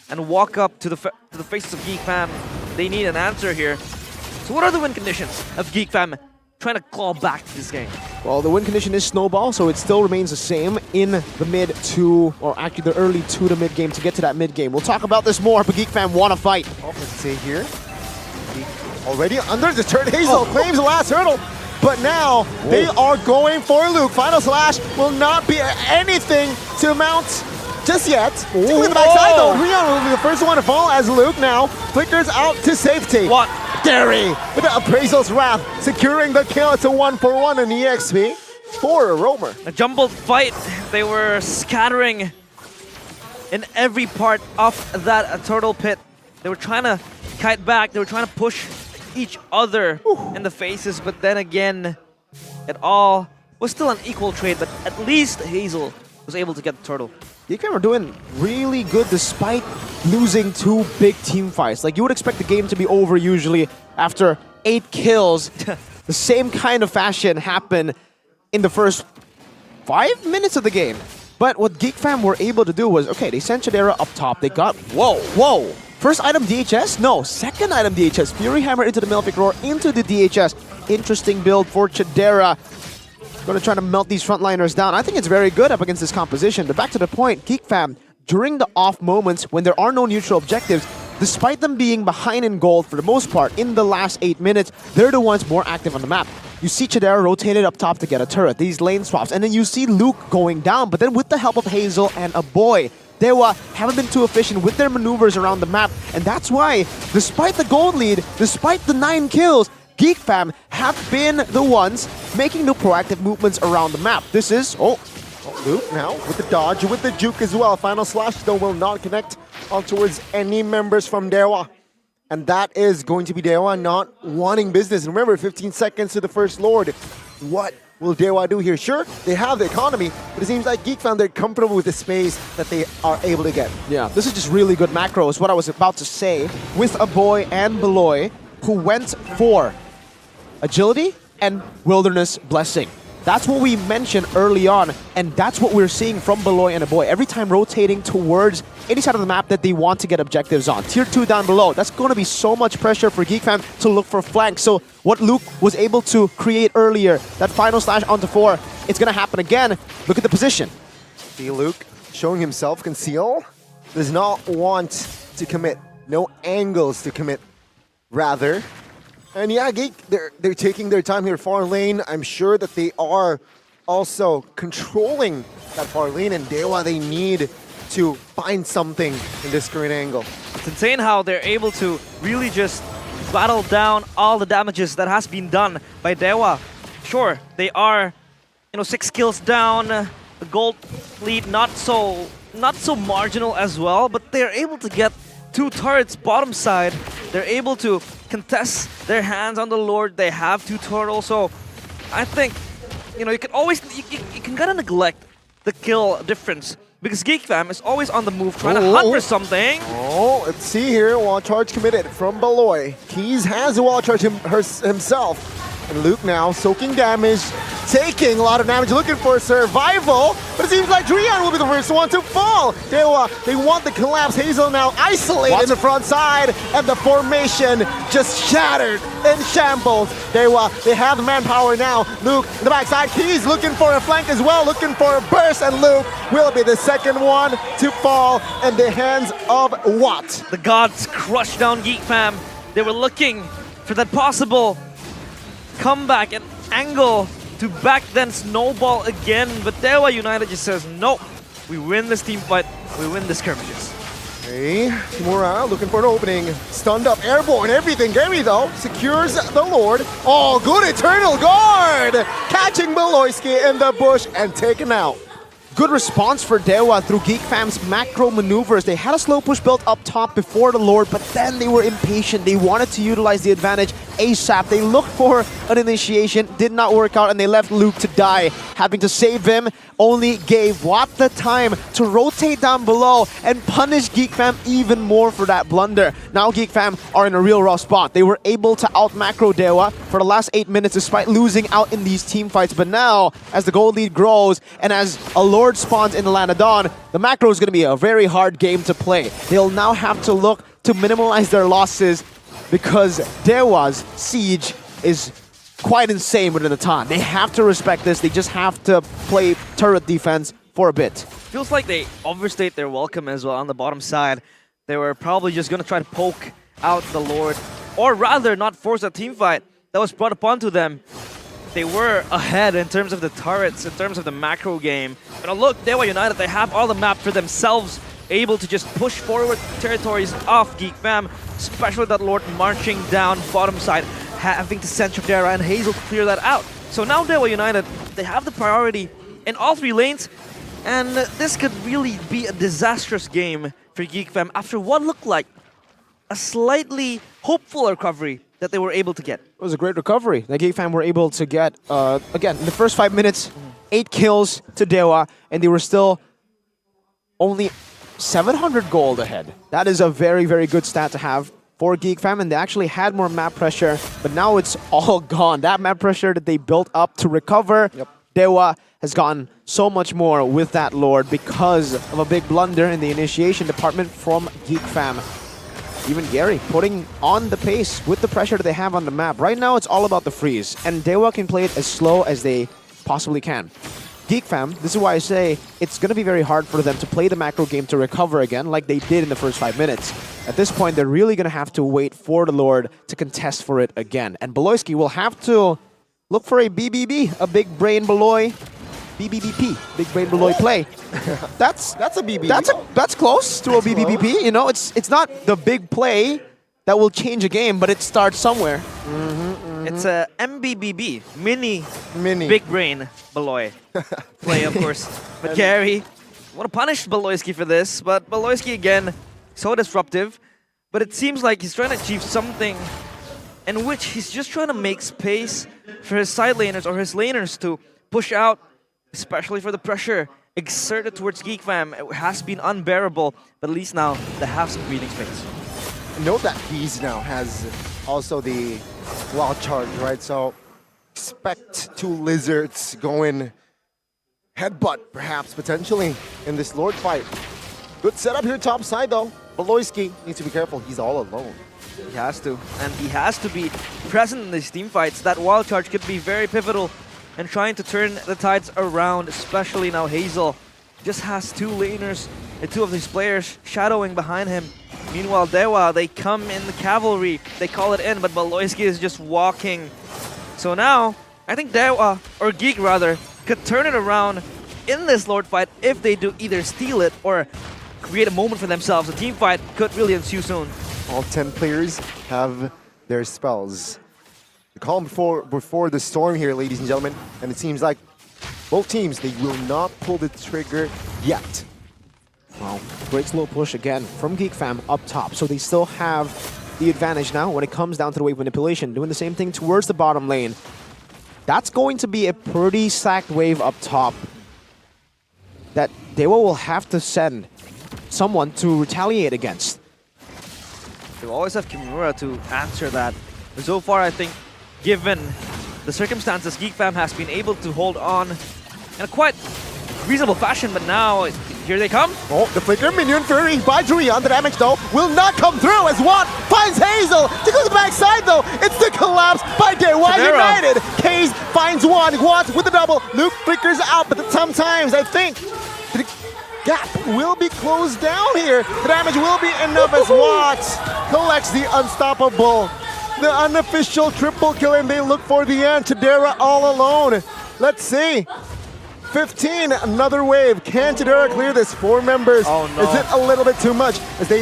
and walk up to the faces of Geek Fam. They need an answer here. So what are the win conditions of Geek Fam trying to claw back this game? Well, the win condition is snowball, so it still remains the same in the mid to, or actually the early to the mid game to get to that mid game. We'll talk about this more, but Geek Fam want to fight. Oh, let's see here. Already under the turn, Hazel claims the last hurdle, but now they are going for Luke. Final slash will not be anything to mount just yet. Particularly the backside though. Rion will be the first one to fall as Luke now flickers out to safety. What? Gary with the Appraisal's Wrath securing the kill. It's a 1-for-1 in EXP for a roamer. A jumbled fight. They were scattering in every part of that turtle pit. They were trying to kite back. They were trying to push each other in the faces, but then again, it all was still an equal trade, but at least Hazel was able to get the turtle. Geek Fam are doing really good despite losing 2 big team fights. Like, you would expect the game to be over usually after 8 kills. The same kind of fashion happened in the first 5 minutes of the game. But what Geek Fam were able to do was, okay, they sent Chidera up top. They got, whoa. First item DHS? No, second item DHS. Fury Hammer into the Malefic Roar, into the DHS. Interesting build for Chidera. Going to try to melt these frontliners down. I think it's very good up against this composition. But back to the point, Geek Fam, during the off moments when there are no neutral objectives, despite them being behind in gold for the most part in the last 8 minutes, they're the ones more active on the map. You see Chidera rotated up top to get a turret, these lane swaps, and then you see Luke going down, but then with the help of Hazel and a boy, Dewa haven't been too efficient with their maneuvers around the map, and that's why, despite the gold lead, despite the 9 kills, Geek Fam have been the ones making the proactive movements around the map. This is, Luke now with the dodge, with the juke as well. Final slash though will not connect on towards any members from Dewa. And that is going to be Dewa not wanting business. Remember, 15 seconds to the first Lord. What will Dewa do here? Sure, they have the economy, but it seems like Geek Fam, they're comfortable with the space that they are able to get. Yeah, this is just really good macro, is what I was about to say, with a boy and Beloy, who went for agility and wilderness blessing. That's what we mentioned early on, and that's what we're seeing from Beloy and a boy. Every time rotating towards any side of the map that they want to get objectives on. Tier 2 down below, that's going to be so much pressure for Geek Fam to look for flanks. So what Luke was able to create earlier, that final slash onto 4, it's going to happen again. Look at the position. See Luke showing himself conceal. Does not want to commit. No angles to commit, rather. And yeah, Geek, they're taking their time here. Far lane, I'm sure that they are also controlling that far lane. And Dewa, they need to find something in this current angle. It's insane how they're able to really just battle down all the damages that has been done by Dewa. Sure, they are, 6 kills down. The gold lead not so marginal as well, but they're able to get 2 turrets bottom side. They're able to contest their hands on the Lord. They have 2 turtles, so I think you can always you can kind of neglect the kill difference because Geek Fam is always on the move trying to hunt for something. Let's see here. Wall charge committed from Beloy. Keys has a wall charge himself. And Luke now soaking damage, taking a lot of damage, looking for survival. But it seems like Drian will be the first one to fall. They want the collapse. Hazel now isolated in the front side, and the formation just shattered in shambles. They have the manpower now. Luke in the backside. Keys looking for a flank as well, looking for a burst, and Luke will be the second one to fall in the hands of Watt. The gods crushed down Geek Fam. They were looking for that possible comeback and angle to back then snowball again, but Dewa United just says, nope, we win this team fight, we win the skirmishes. Okay, Kimura looking for an opening, stunned up, airborne, everything. Gary though, secures the Lord. Oh, good Eternal Guard! Catching Beloyski in the bush and taken out. good response for Dewa through Geek Fam's macro maneuvers. They had a slow push built up top before the Lord, but then they were impatient. They wanted to utilize the advantage ASAP. They looked for an initiation, did not work out, and they left Luke to die. Having to save him only gave Watt the time to rotate down below and punish Geek Fam even more for that blunder. Now Geek Fam are in a real rough spot. They were able to out-macro Dewa for the last 8 minutes despite losing out in these team fights, but now, as the gold lead grows and as a Lord spawns in the Landak, the macro is going to be a very hard game to play. They'll now have to look to minimize their losses because Dewa's siege is quite insane within the time. They have to respect this. They just have to play turret defense for a bit. Feels like they overstayed their welcome as well on the bottom side. They were probably just going to try to poke out the Lord, or rather not force a team fight that was brought upon to them. They were ahead in terms of the turrets, in terms of the macro game. But look, Dewa United, they have all the map for themselves, able to just push forward territories of Geek Fam, especially that Lord marching down bottom side, having to send Chapdera and Hazel to clear that out. So now Dewa United, they have the priority in all 3 lanes, and this could really be a disastrous game for Geek Fam after what looked like a slightly hopeful recovery that they were able to get. It was a great recovery that Geek Fam were able to get. Again, in the first 5 minutes, 8 kills to Dewa, and they were still only 700 gold ahead. That is a very, very good stat to have for Geek Fam, and they actually had more map pressure, but now it's all gone. That map pressure that they built up to recover, Dewa has gotten so much more with that Lord because of a big blunder in the initiation department from Geek Fam. Even Gary putting on the pace with the pressure that they have on the map. Right now, it's all about the freeze, and Dewa can play it as slow as they possibly can. Geek Fam, this is why I say it's going to be very hard for them to play the macro game to recover again like they did in the first 5 minutes. At this point, they're really going to have to wait for the Lord to contest for it again. And Beloyski will have to look for a BBB, a big brain Beloy, BBBP, big brain Beloy play. That's a BBB. That's close to a BBBP. You know, it's not the big play that will change a game, but it starts somewhere. It's a MBBB, mini big brain Beloy play, of course. But Gary, want to punish Beloyski for this, but Beloyski again, so disruptive. But it seems like he's trying to achieve something in which he's just trying to make space for his side laners or his laners to push out, especially for the pressure exerted towards Geek Fam. It has been unbearable, but at least now they have some breathing space. Note that Bees now has also the wild charge, right? So expect 2 lizards going headbutt, perhaps, potentially, in this Lord fight. Good setup here top side, though. Beloyski needs to be careful. He's all alone. He has to, and he has to be present in these team fights. That wild charge could be very pivotal in trying to turn the tides around, especially now Hazel just has 2 laners and 2 of these players shadowing behind him. Meanwhile, Dewa, they come in the cavalry, they call it in, but Beloyski is just walking. So now, I think Dewa, or Geek rather, could turn it around in this Lord fight if they do either steal it or create a moment for themselves. The team fight could really ensue soon. All 10 players have their spells. The calm before the storm here, ladies and gentlemen, and it seems like both teams, they will not pull the trigger yet. Wow, great slow push again from Geek Fam up top. So they still have the advantage now when it comes down to the wave manipulation. Doing the same thing towards the bottom lane. That's going to be a pretty stacked wave up top that Dewa will have to send someone to retaliate against. They always have Kimura to answer that. But so far, I think, given the circumstances, Geek Fam has been able to hold on in a quite reasonable fashion, but now here they come. Oh, the flicker minion fury by Julian. The damage though will not come through as Watt finds Hazel to go to the backside though. It's the collapse by Dewa United. Kaze finds one. Watt with the double. Luke flickers out, but sometimes I think the gap will be closed down here. The damage will be enough as Watt collects the unstoppable. The unofficial triple kill, and they look for the end. Chadera all alone. Let's see. 15, another wave. Can Chadera clear this? 4 members. Oh, no. Is it a little bit too much as they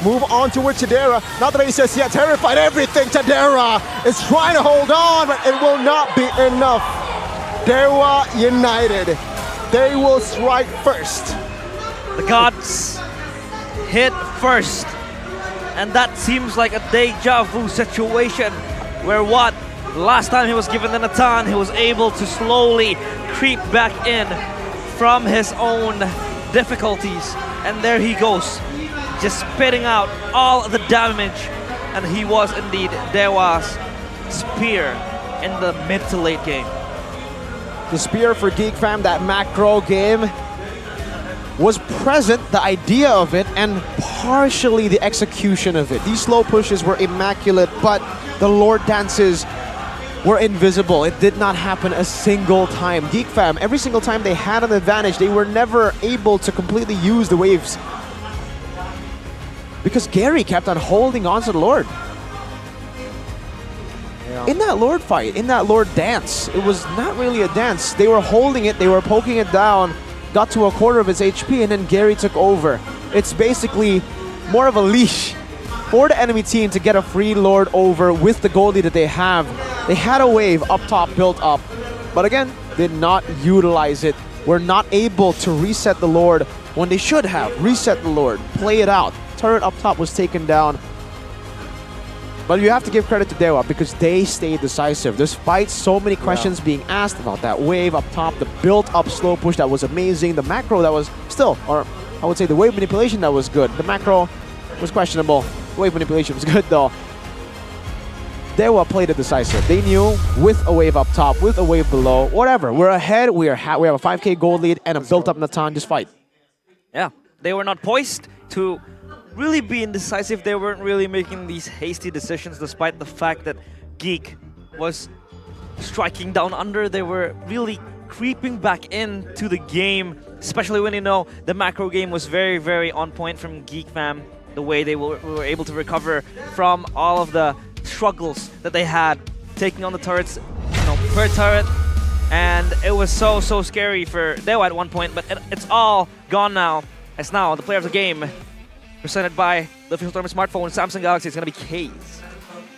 move on towards Chadera? Not that he's just yet terrified. Everything Chadera is trying to hold on, but it will not be enough. Dewa United. they will strike first. The gods hit first. And that seems like a deja vu situation where last time he was given the Natan, he was able to slowly creep back in from his own difficulties. And there he goes, just spitting out all the damage. And he was indeed Dewa's spear in the mid to late game. The spear for Geek Fam, that macro game, was present, the idea of it, and partially the execution of it. These slow pushes were immaculate, but the Lord dances were invisible. It did not happen a single time. Geek Fam, every single time they had an advantage, they were never able to completely use the waves. Because Gary kept on holding on to the Lord. Yeah. In that Lord fight, in that Lord dance, it was not really a dance. They were holding it, they were poking it down, got to a quarter of its HP, and then Gary took over. It's basically more of a leash for the enemy team to get a free Lord over with the goalie that they have. They had a wave up top built up, but again, did not utilize it. Were not able to reset the Lord when they should have. Reset the Lord, play it out. Turret up top was taken down. But you have to give credit to Dewa because they stayed decisive. Despite so many questions being asked about that wave up top, the built-up slow push that was amazing, the macro that was still, or I would say the wave manipulation that was good. The macro was questionable. The wave manipulation was good though. Dewa played it decisive. They knew with a wave up top, with a wave below, whatever. We're ahead, we have a 5k gold lead and a built-up Natan, just fight. Yeah, they were not poised to really be indecisive. They weren't really making these hasty decisions despite the fact that Geek was striking down under. They were really creeping back into the game, especially when you know the macro game was very, very on point from Geek Fam. The way they were able to recover from all of the struggles that they had taking on the turrets, per turret. And it was so scary for Dewa at one point, but it's all gone now. As now the player of the game, presented by the official tournament smartphone, Samsung Galaxy, is going to be Kaze.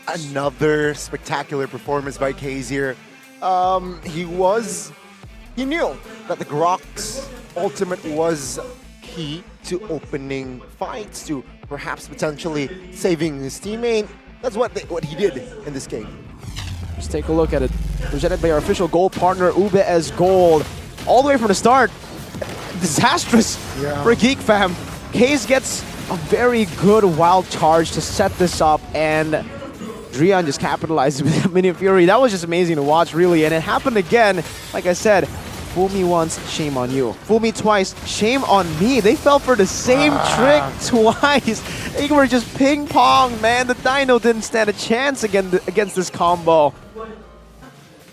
Another spectacular performance by Kaze here. He knew that the Grok's ultimate was key to opening fights, to perhaps potentially saving his teammate. That's what he did in this game. Just take a look at it. Presented by our official gold partner, Ube as Gold. All the way from the start. Disastrous for Geek Fam. Kaze gets a very good wild charge to set this up, and Drian just capitalizes with Minion Fury. That was just amazing to watch, really, and it happened again. Like I said, fool me once, shame on you. Fool me twice, shame on me. They fell for the same trick twice. They were just ping-pong, man. The Dino didn't stand a chance against this combo.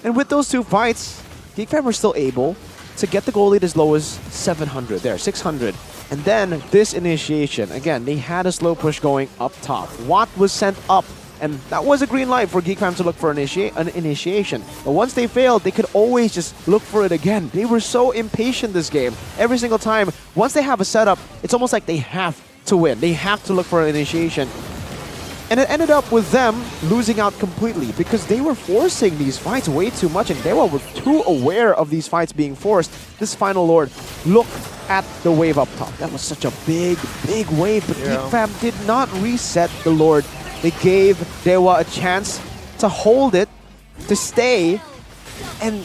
And with those two fights, Geek Fam were still able to get the goal lead as low as 700 there, 600. And then this initiation, again, they had a slow push going up top. Watt was sent up, and that was a green light for Geek Fam to look for an initiation. But once they failed, they could always just look for it again. They were so impatient this game. Every single time, once they have a setup, it's almost like they have to win. They have to look for an initiation. And it ended up with them losing out completely because they were forcing these fights way too much, and they were too aware of these fights being forced. This final Lord, look at the wave up top. That was such a big wave, but Geek Fam did not reset the Lord. They gave Dewa a chance to hold it, to stay, and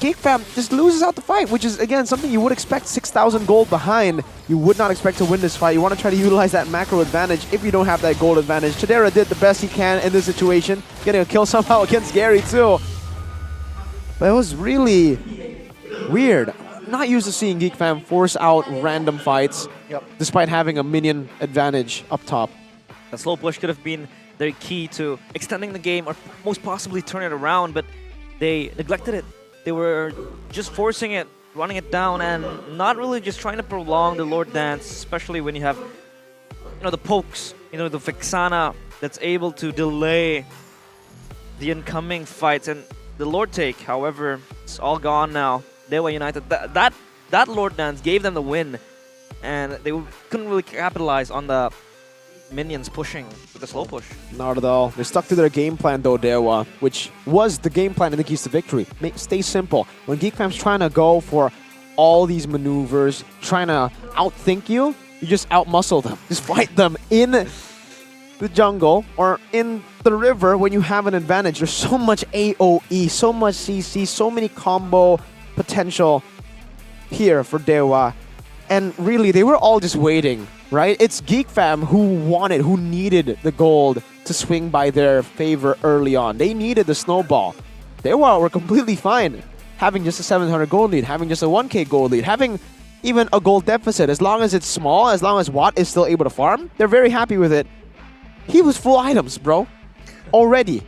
Geek Fam just loses out the fight, which is, again, something you would expect 6,000 gold behind. You would not expect to win this fight. You want to try to utilize that macro advantage if you don't have that gold advantage. Chidera did the best he can in this situation, getting a kill somehow against Gary too. But it was really weird. Not used to seeing Geek Fam force out random fights, despite having a minion advantage up top. The slow push could have been their key to extending the game or most possibly turn it around, but they neglected it. They were just forcing it, running it down, and not really just trying to prolong the Lord Dance, especially when you have, the pokes, the Vexana that's able to delay the incoming fights. And the Lord Take, however, it's all gone now. Dewa United, that Lord Dance gave them the win, and they couldn't really capitalize on the minions pushing with the slow push. Not at all. They're stuck to their game plan though, Dewa, which was the game plan in the keys to victory. Stay simple. When Geek Fam's trying to go for all these maneuvers, trying to outthink you, you just outmuscle them. Just fight them in the jungle or in the river when you have an advantage. There's so much AoE, so much CC, so many combo potential here for Dewa. And really, they were all just waiting, right? It's Geek Fam who needed the gold to swing by their favor early on. They needed the snowball. Dewa were completely fine having just a 700 gold lead, having just a 1k gold lead, having even a gold deficit. As long as it's small, as long as Watt is still able to farm, they're very happy with it. He was full items, bro. Already.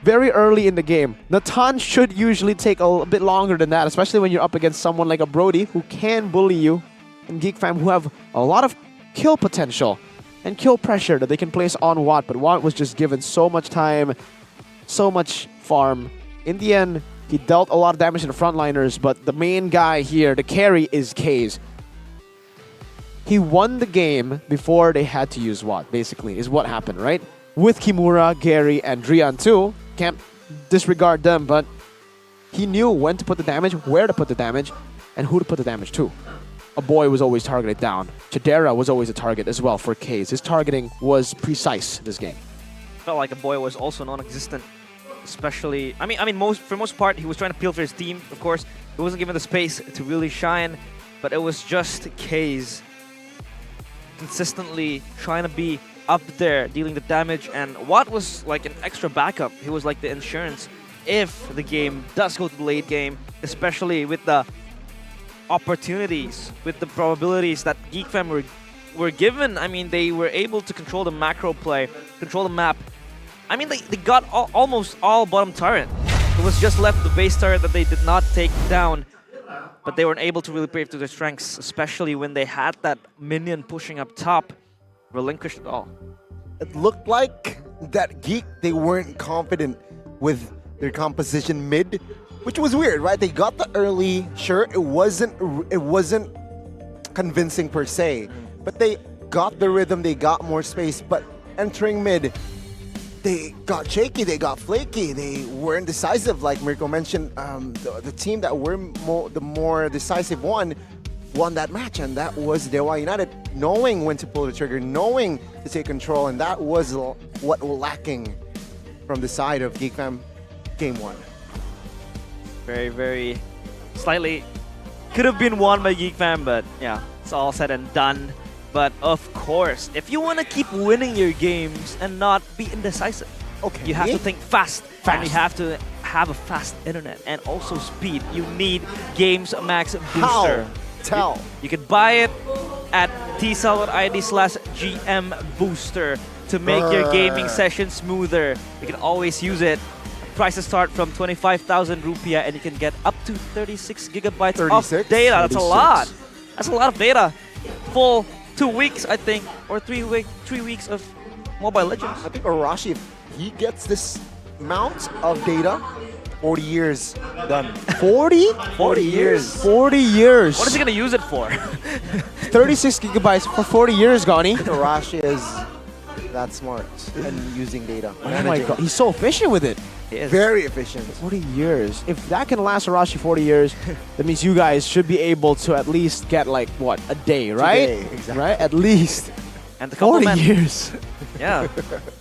Very early in the game. Natan should usually take a bit longer than that, especially when you're up against someone like a Brody who can bully you, and Geek Fam who have a lot of kill potential and kill pressure that they can place on Watt, but Watt was just given so much time, so much farm. In the end, he dealt a lot of damage to the frontliners, but the main guy here, the carry, is Kaze. He won the game before they had to use Watt, basically, is what happened, right? With Kimura, Gary, and Drian too. Can't disregard them, but he knew when to put the damage, where to put the damage, and who to put the damage to. A boy was always targeted down. Chidera was always a target as well for Kaze. His targeting was precise this game. Felt like a boy was also non-existent, especially. For most part, he was trying to peel for his team. Of course, he wasn't given the space to really shine, but it was just Kaze consistently trying to be up there, dealing the damage, and Watt was like an extra backup. He was like the insurance if the game does go to the late game, especially with the opportunities, with the probabilities that Geek Fam were given. I mean, they were able to control the macro play, control the map. I mean, they got almost all bottom turret. It was just left the base turret that they did not take down, but they weren't able to really play to their strengths, especially when they had that minion pushing up top. Relinquished it all. It looked like that Geek, they weren't confident with their composition mid, which was weird, right? They got the early, sure, it wasn't convincing per se, but they got the rhythm, they got more space, but entering mid, they got shaky, they got flaky, they weren't decisive, like Mirko mentioned. The team that were the more decisive one won that match, and that was Dewa United, knowing when to pull the trigger, knowing to take control, and that was what was lacking from the side of Geek Fam game one. Very, very slightly could have been won by Geek Fam, but yeah, it's all said and done. But of course, if you want to keep winning your games and not be indecisive, you have to think fast. And you have to have a fast internet and also speed. You need Games Max Booster. Tell. You can buy it at tsel.id/GM Booster to make your gaming session smoother. You can always use it. Prices start from 25,000 rupiah and you can get up to 36 gigabytes of data. That's a lot. That's a lot of data. Full 2 weeks, I think, or 3 weeks of Mobile Legends. I think Arashi, if he gets this amount of data, 40 years done. 40? 40 years. 40 years. What is he going to use it for? 36 gigabytes for 40 years, Gani. Arashi is that smart and using data. Oh my god, he's so efficient with it. He is. Very efficient. 40 years. If that can last Arashi 40 years, that means you guys should be able to at least get like, what, a day, right? Today, exactly. Right? At least. And to 40 compliment, years. Yeah.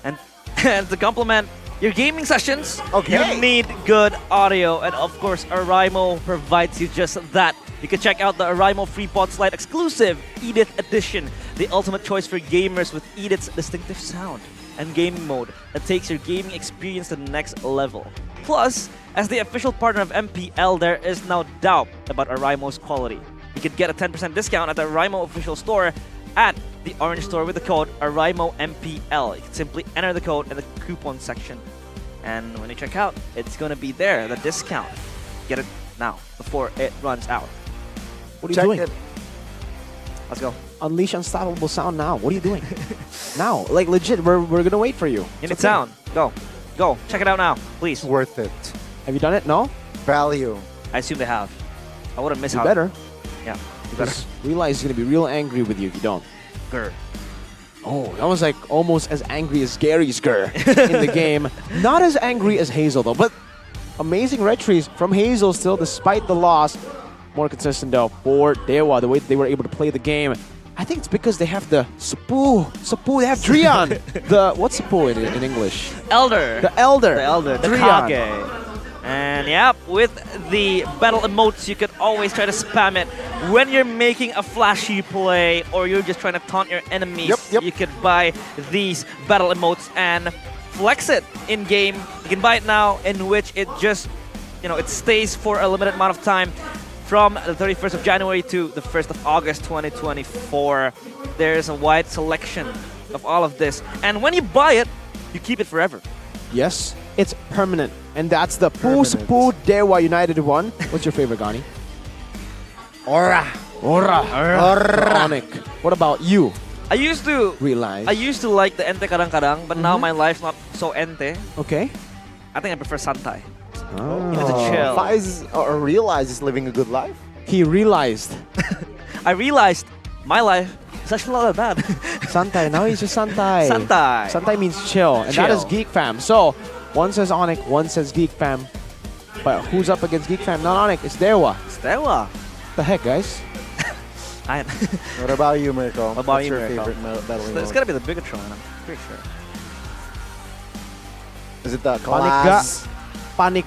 and to complement your gaming sessions, Okay. you need good audio. And of course, Araimo provides you just that. You can check out the Araimo FreePod Slide exclusive Edith Edition, the ultimate choice for gamers with Edith's distinctive sound and gaming mode that takes your gaming experience to the next level. Plus, as the official partner of MPL, there is no doubt about Araimo's quality. You can get a 10% discount at the Araimo official store at the Orange Store with the code ARAIMOMPL. You can simply enter the code in the coupon section. And when you check out, it's going to be there, the discount. Get it now, before it runs out. What are you doing? Let's go. Unleash unstoppable sound now. What are you doing? Now. Like, legit, we're going to wait for you. You need sound. Go. Go. Check it out now, please. It's worth it. Have you done it? No? Value. I assume they have. I wouldn't miss out. You better. Yeah, you better. Realize he's going to be real angry with you if you don't. Grr. Oh, that was like almost as angry as Gary's Grr in the game. Not as angry as Hazel though, but amazing retries from Hazel still despite the loss. more consistent though for Dewa, the way they were able to play the game. I think it's because they have the Sepuh. They have Drian. What's Sepuh in English? Elder. The Elder. The Drian. Kage. And yeah, with the battle emotes, you could always try to spam it when you're making a flashy play or you're just trying to taunt your enemies. You could buy these battle emotes and flex it in game. You can buy it now, in which it just, it stays for a limited amount of time from the 31st of January to the 1st of August 2024. There's a wide selection of all of this. And when you buy it, you keep it forever. Yes, it's permanent. And that's the Sepuh Dewa United one. What's your favorite, Gani? Aura. Onyx. What about you? I used to realize. I used to like the ente kadang-kadang, but now my life's not so ente. Okay. I think I prefer Santai. Oh. You know, to chill. Faiz realized he's living a good life. He realized. I realized my life is actually not that bad. Santai. Now he's just Santai. Santai. Santai means chill. And that is Geek Fam. So, one says Onyx, one says Geek Fam. But who's up against Geek Fam? Not Onyx, it's Dewa. It's Dewa. The heck, guys? What about you, Mirko? What about What's you, your Mirko? favorite battle It's gotta be the Bigetron, I'm pretty sure. Is it the class? Panik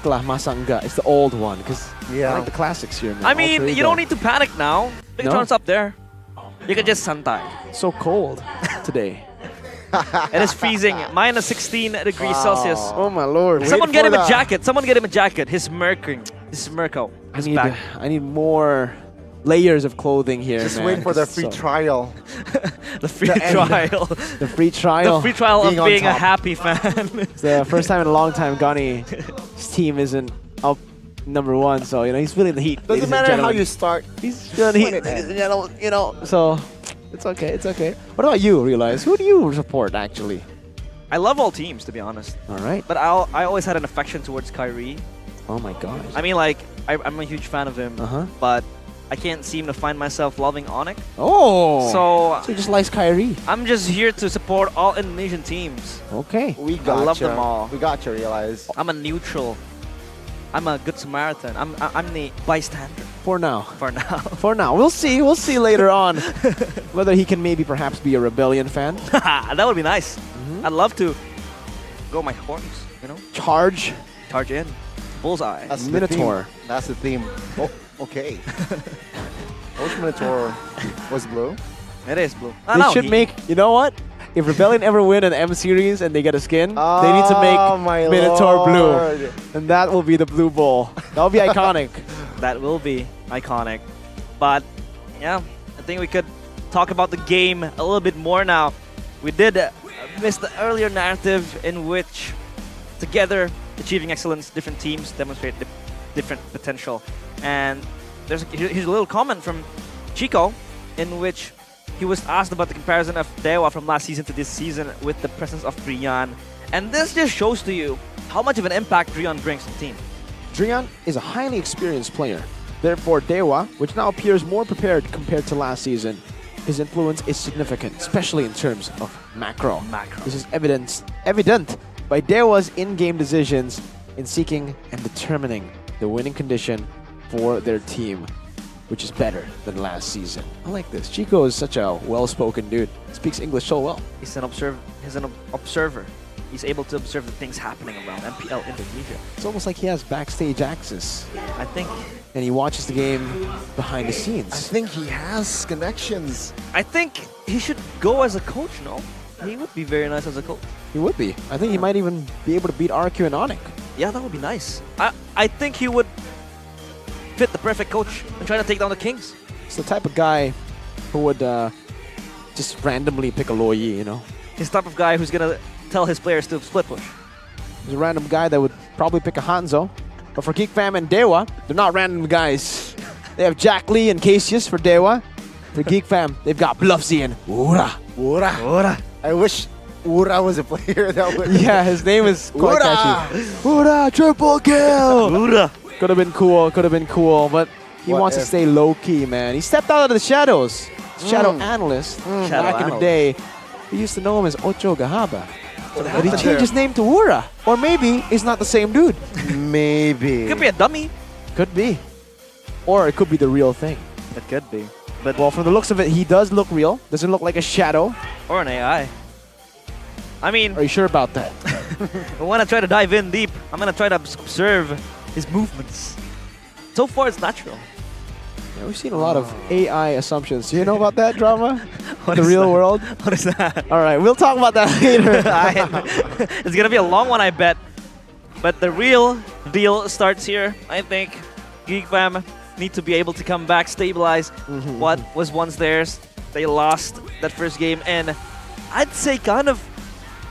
lah, masa enggak. It's the old one, because I like the classics here. Man. I mean, you don't need to panic now. Bigetron's up there. You can just Santai. So cold today. It is freezing, minus 16 degrees Celsius. Oh my lord. Someone get him a jacket. Someone get him a jacket. His Mirko. I need more layers of clothing here. Just man, wait for the free trial. The free trial. The free trial. The free trial of being a happy fan. It's the first time in a long time Gani's team isn't up #1, so he's feeling the heat. Doesn't matter how you start. He's feeling the heat, ladies and gentlemen, so it's okay, it's okay. What about you, Realize? Who do you support, actually? I love all teams, to be honest. All right. But I always had an affection towards Kyrie. Oh my gosh. I mean, like, I'm a huge fan of him, but I can't seem to find myself loving Onyx. Oh! So you just like Kyrie? I'm just here to support all Indonesian teams. Okay. I love them all. We got you, Realize. I'm a neutral. I'm a good Samaritan. I'm the bystander. For now. For now. For now. We'll see. We'll see later on whether he can maybe perhaps be a Rebellion fan. That would be nice. I'd love to go my horns, Charge. Charge in. Bullseye. That's Minotaur. That's the theme. Oh, okay. I wish Minotaur was blue. It is blue. They should make, you know what? If Rebellion ever win an M series and they get a skin, they need to make Minotaur blue. And that will be the Blue Bull. That will be iconic. That will be iconic. But yeah, I think we could talk about the game a little bit more now. We did miss the earlier narrative in which together achieving excellence, different teams demonstrate different potential. And here's a little comment from Chico in which he was asked about the comparison of Dewa from last season to this season with the presence of Drian. And this just shows to you how much of an impact Drian brings to the team. Drian is a highly experienced player. Therefore, Dewa, which now appears more prepared compared to last season, his influence is significant, especially in terms of macro. This is evident by Dewa's in-game decisions in seeking and determining the winning condition for their team, which is better than last season. I like this. Chico is such a well-spoken dude. Speaks English so well. He's an observer. He's able to observe the things happening around MPL Indonesia. It's almost like he has backstage access. I think. And he watches the game behind the scenes. I think he has connections. I think he should go as a coach, no? He would be very nice as a coach. He would be. I think he might even be able to beat RQ and Onyx. Yeah, that would be nice. I think he would fit the perfect coach and try to take down the Kings. It's the type of guy who would just randomly pick a Loyi, He's the type of guy who's going to tell his players to split push. He's a random guy that would probably pick a Hanzo. But for Geek Fam and Dewa, they're not random guys. They have Jack Lee and Cassius for Dewa. For Geek Fam, they've got Bluffsy and Ura. I wish Ura was a player that would... Yeah, his name is quite catchy. Ura, triple kill! Ura. Could have been cool, but he wants to stay low-key, man. He stepped out of the shadows. Shadow analyst. Back in the day, we used to know him as Ocho Gahaba. But he changed his name to Ura. Or maybe he's not the same dude. Maybe. Could be a dummy. Could be. or it could be the real thing. It could be. But well, from the looks of it, he does look real. Doesn't look like a shadow. Or an AI. I mean... Are you sure about that? I want to try to dive in deep. I'm going to try to observe his movements. So far, it's natural. Yeah, we've seen a lot of AI assumptions. Do you know about that drama? What The is real that? world? What is that? All right, we'll talk about that later. It's going to be a long one, I bet. But the real deal starts here, I think. Geek Fam need to be able to come back, stabilize what was once theirs. They lost that first game, and I'd say kind of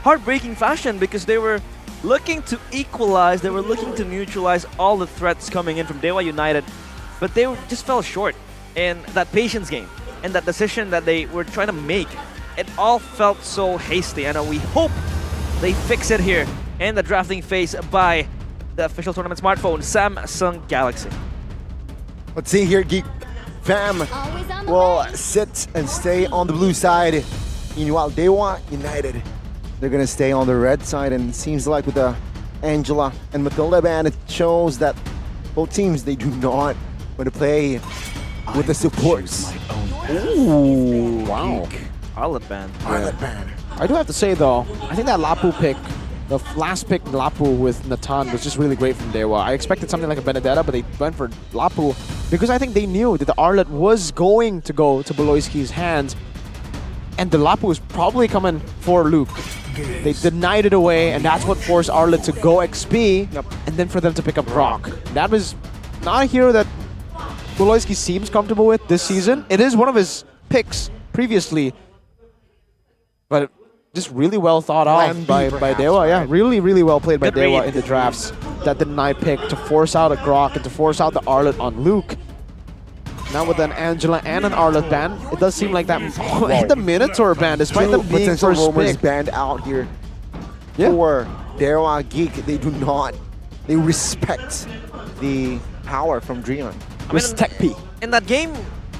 heartbreaking fashion, because they were looking to equalize, they were looking to neutralize all the threats coming in from Dewa United, but they just fell short in that patience game and that decision that they were trying to make. It all felt so hasty, and we hope they fix it here in the drafting phase by the official tournament smartphone, Samsung Galaxy. Let's see here, Geek Fam will sit and stay on the blue side. Meanwhile, Dewa United, they're going to stay on the red side. And it seems like with the Angela and Matilda ban, it shows that both teams, they do not want to play with the supports. Ooh, wow. Arlet ban. Arlet ban. I do have to say, though, I think that Lapu pick, the last pick, Lapu with Natan, was just really great from Dewa. I expected something like a Benedetta, but they went for Lapu because I think they knew that the Arlet was going to go to Beloyski's hands, and the Lapu was probably coming for Luke. They denied it away, and that's what forced Arlet to go XP, and then for them to pick up Rock. That was not a hero that Beloyski seems comfortable with this season. It is one of his picks previously, but just really well thought of by Dewa. Yeah, really, really well played by Dewa in the drafts. That deny pick to force out a Grok and to force out the Arlet on Luke. Now with an Angela and an Arlet ban, it does seem like that the Minotaur ban, despite them being potential first roamers pick. banned out here for Dewa Geek. They do not, they respect the power from Dreon. Respect P. In that game,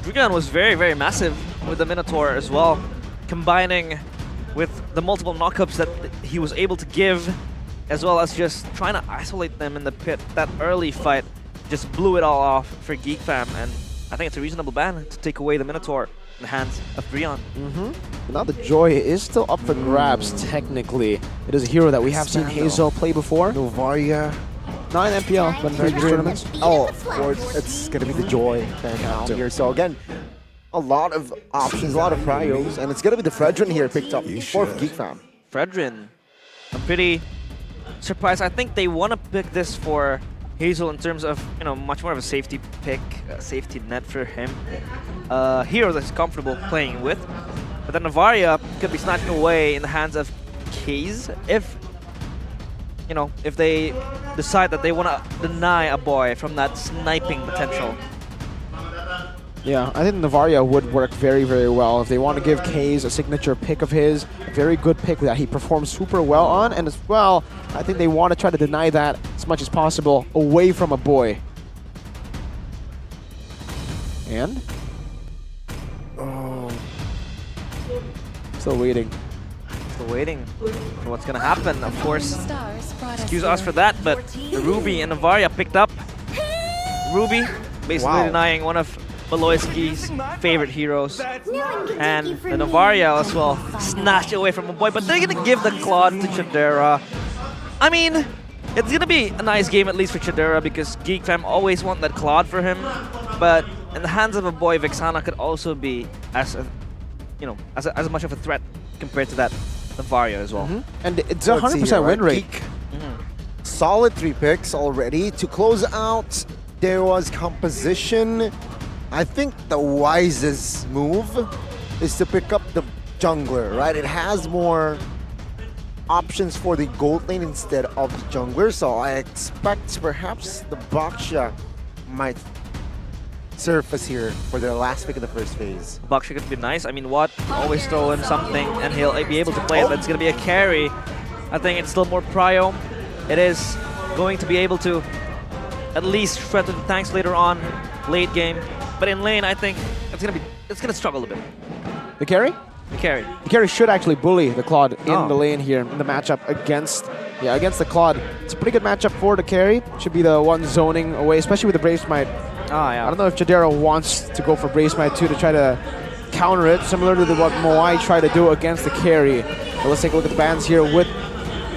Dreon was very, very massive with the Minotaur as well, combining with the multiple knockups that he was able to give, as well as just trying to isolate them in the pit. That early fight just blew it all off for Geek Fam, and I think it's a reasonable ban to take away the Minotaur in the hands of Dreon. Now the Joy is still up for grabs, technically. It is a hero that we have seen Hazel play before. Novaria. Not in MPL, but in previous tournaments. Oh, of course, it's going to be the Joy fan out here. So again, a lot of options, a lot of pryos, and it's going to be the Fredrin here picked up for Geek Fam. Fredrin, I'm pretty surprised. I think they want to pick this for Hazel in terms of, you know, much more of a safety pick, a safety net for him. Hero that's comfortable playing with. But then Navaria could be snatched away in the hands of Kaze if, you know, if they decide that they want to deny a boy from that sniping potential. Yeah, I think Navaria would work very, very well if they want to give Kaze a signature pick of his, a very good pick that he performs super well on, and as well, I think they want to try to deny that as much as possible away from a boy. And? Oh. Still waiting. Still waiting for what's going to happen, of course. Excuse us for that, but the Ruby and Navaria picked up. Ruby basically denying one of Beloyski's favorite heroes, and the Navaria as well snatched away from a boy, but they're gonna give the Claude to Chidera. I mean, it's gonna be a nice game at least for Chidera because Geek Fam always want that Claude for him, but in the hands of a boy, Vexana could also be as much of a threat compared to that Navaria as well. And it's a 100% win rate. Solid 3 picks already to close out Dewa's composition. I think the wisest move is to pick up the jungler, right? It has more options for the gold lane instead of the jungler, so I expect perhaps the Baksha might surface here for their last pick of the first phase. Baksha could be nice. I mean, what? Always throw him something and he'll be able to play it, but it's going to be a carry. I think it's still more prio. It is going to be able to at least threaten the tanks later on, late game. But in lane, I think it's gonna struggle a bit. The carry? The carry. The carry should actually bully the Claude in the lane here in the matchup against the Claude. It's a pretty good matchup for the carry. Should be the one zoning away, especially with the Brave Smite. I don't know if Jadera wants to go for Brave Smite 2 to try to counter it, similar to what Moai tried to do against the carry. But let's take a look at the bans here with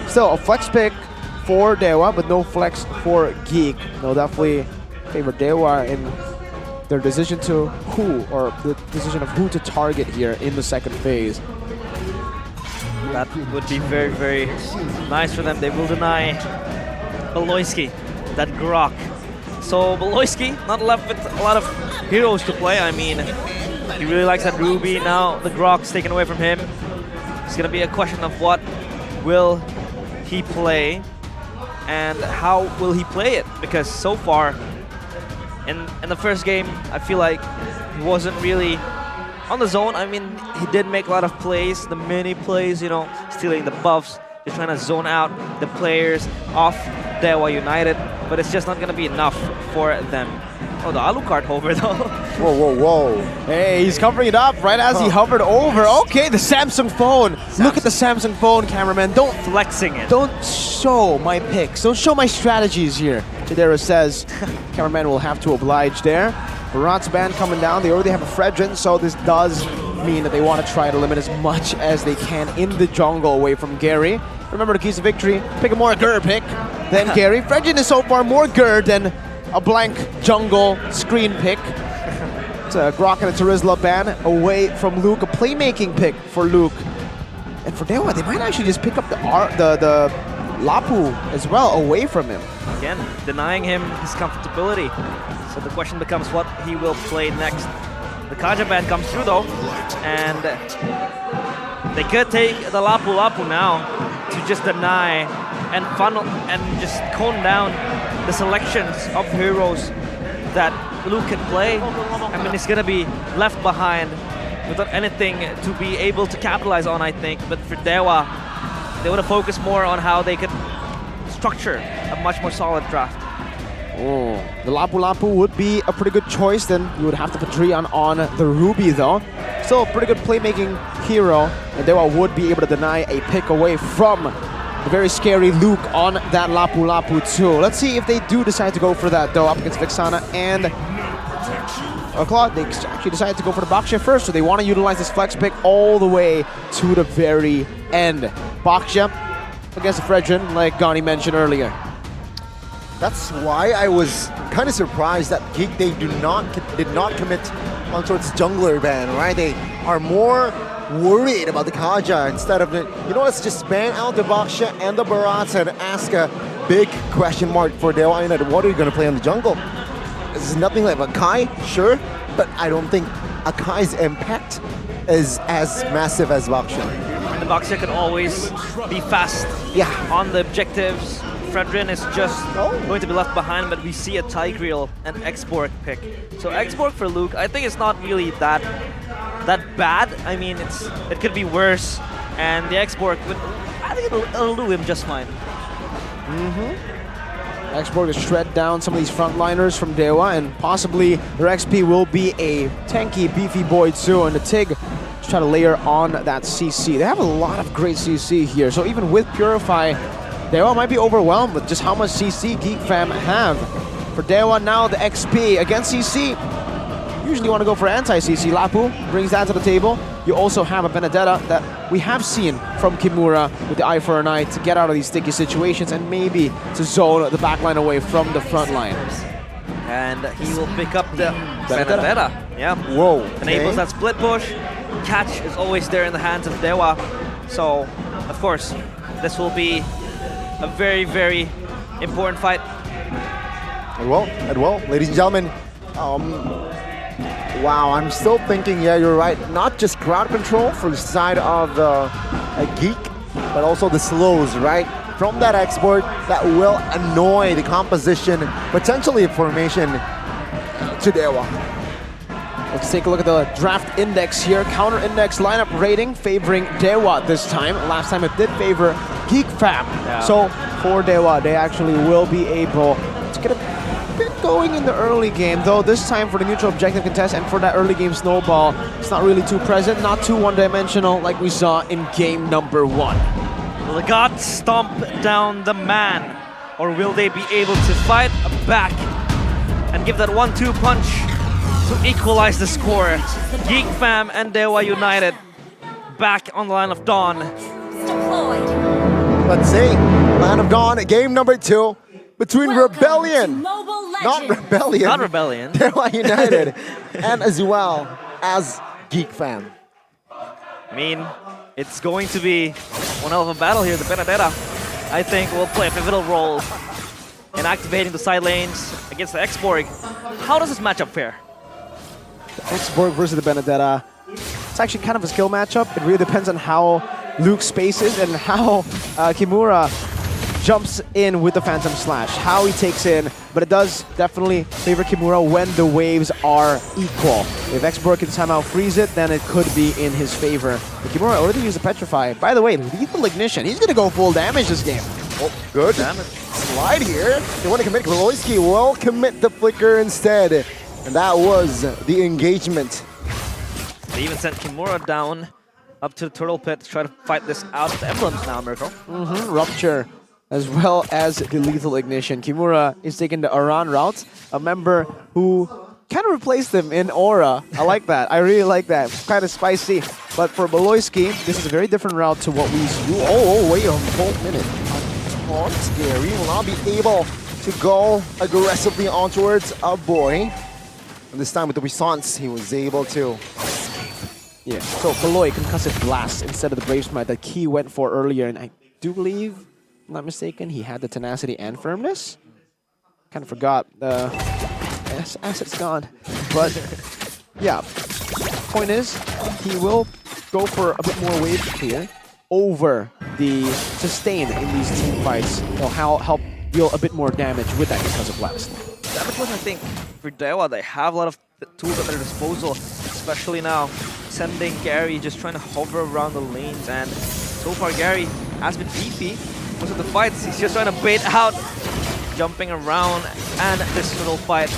still a flex pick for Dewa, but no flex for Geek. They'll definitely favor Dewa in their decision to the decision of who to target here in the second phase. That would be very, very nice for them. They will deny Beloyski that Grok. So Beloyski not left with a lot of heroes to play. I mean, he really likes that Ruby. Now the Grok's taken away from him. It's going to be a question of what will he play and how will he play it, because so far in the first game I feel like he wasn't really on the zone. I mean, he did make a lot of plays, the mini plays, you know, stealing the buffs, just trying to zone out the players off Dewa United, but it's just not going to be enough for them. Oh, the Alucard hover though. Whoa, whoa, whoa. Hey, he's covering it up right as he hovered over. Okay, the Samsung phone. Look at the Samsung phone, cameraman. Don't flexing it. Don't show my picks. Don't show my strategies here. Jadera says. Cameraman will have to oblige there. Barat's band coming down. They already have a Fredrin, so this does mean that they want to try to limit as much as they can in the jungle away from Gary. Remember the keys to victory. Pick a more Gur pick than Gary. Fredrin is so far more Gur than a blank jungle screen pick. It's a Grok and a Terizla ban away from Luke. A playmaking pick for Luke. And for Dewa, they might actually just pick up the Lapu as well away from him. Again, denying him his comfortability. So the question becomes what he will play next. The Kaja ban comes through though, and they could take the Lapu now to just deny and funnel and just cone down the selections of heroes that Luke can play. I mean, he's gonna be left behind without anything to be able to capitalize on, I think. But for Dewa, they want to focus more on how they could structure a much more solid draft. Oh, the Lapu would be a pretty good choice. Then you would have to put Drian on the Ruby though. Still a pretty good playmaking hero, and Dewa would be able to deny a pick away from the very scary Luke on that Lapu too. Let's see if they do decide to go for that though, up against Vexana and Claude. They actually decided to go for the Baksha first, so they want to utilize this flex pick all the way to the very end. Baksha against the Fredrin, like Gani mentioned earlier. That's why I was kind of surprised that Geek did not commit on towards jungler ban, right? They are more worried about the Kaja instead of the, let's just ban out the Baksha and the Barats and ask a big question mark for Dewa United. What are you going to play on the jungle? This is nothing like Akai, sure, but I don't think Akai's impact is as massive as Baksha. And the Baksha can always be fast on the objectives. Fredrin is just going to be left behind, but we see a Tigreal and Exborg pick. So Exborg for Luke, I think it's not really that bad. I mean, it could be worse, and the Exborg, I think it'll do him just fine. Exborg to shred down some of these frontliners from Dewa, and possibly their XP will be a tanky, beefy boy too, and the Tig to try to layer on that CC. They have a lot of great CC here, so even with Purify, Dewa might be overwhelmed with just how much CC Geek Fam have. For Dewa now, the XP against CC. Usually want to go for anti-CC. Lapu brings that to the table. You also have a Benedetta that we have seen from Kimura with the Eye for an Eye to get out of these sticky situations and maybe to zone the backline away from the front line. And he will pick up the Benedetta. Yeah. Whoa. Enables that split push. Catch is always there in the hands of Dewa. So, of course, this will be a very, very important fight. And well, ladies and gentlemen, wow, I'm still thinking, yeah, you're right, not just crowd control for the side of Geek, but also the slows, right? From that export that will annoy the composition, potentially formation to Dewa. Let's take a look at the draft index here. Counter index lineup rating favoring Dewa this time. Last time it did favor Geek Fam. Yeah. So for Dewa, they actually will be able to get a bit going in the early game, though this time for the neutral objective contest and for that early game snowball, it's not really too present, not too one-dimensional like we saw in game number 1. Will the gods stomp down the man, or will they be able to fight back and give that 1-2 punch to equalize the score. Geek Fam and Dewa United back on the line of dawn. Let's see. Line of Dawn, game number 2 between Rebellion. Not Rebellion. Not Rebellion. Dewa United. And as well as Geek Fam. I mean, it's going to be one hell of a battle here. The Benedetta, I think, will play a pivotal role in activating the side lanes against the X-Borg. How does this matchup fare? The X-Borg versus the Benedetta. It's actually kind of a skill matchup. It really depends on how Luke spaces and how Kimura jumps in with the Phantom Slash, how he takes in, but it does definitely favor Kimura when the waves are equal. If X-Borg can somehow freeze it, then it could be in his favor. But Kimura already used the Petrify. By the way, Lethal Ignition, he's going to go full damage this game. Oh, good damage. Slide here. They want to commit. Voloisky will commit the Flicker instead. And that was the engagement. They even sent Kimura down up to the Turtle Pit to try to fight this out of the emblems now, Miracle. Rupture, as well as the Lethal Ignition. Kimura is taking the Aran route, a member who kind of replaced him in Aura. I like that. I really like that. Kind of spicy. But for Baloyski, this is a very different route to what we do. Oh, wait a whole minute. Gary will not be able to go aggressively on towards a boy. And this time with the Response, he was able to. Yeah, so Baloy Concussive Blast instead of the Brave Smite that Key went for earlier. And I do believe, if I'm not mistaken, he had the Tenacity and Firmness. Kind of forgot. The asset's gone. But yeah, point is, he will go for a bit more wave clear over the sustain in these team fights. They'll help deal a bit more damage with that Concussive Blast. Damage was, I think, for Dewa, they have a lot of tools at their disposal, especially now. Sending Gary, just trying to hover around the lanes, and so far Gary has been beefy. Most of the fights, he's just trying to bait out, jumping around, and this little fight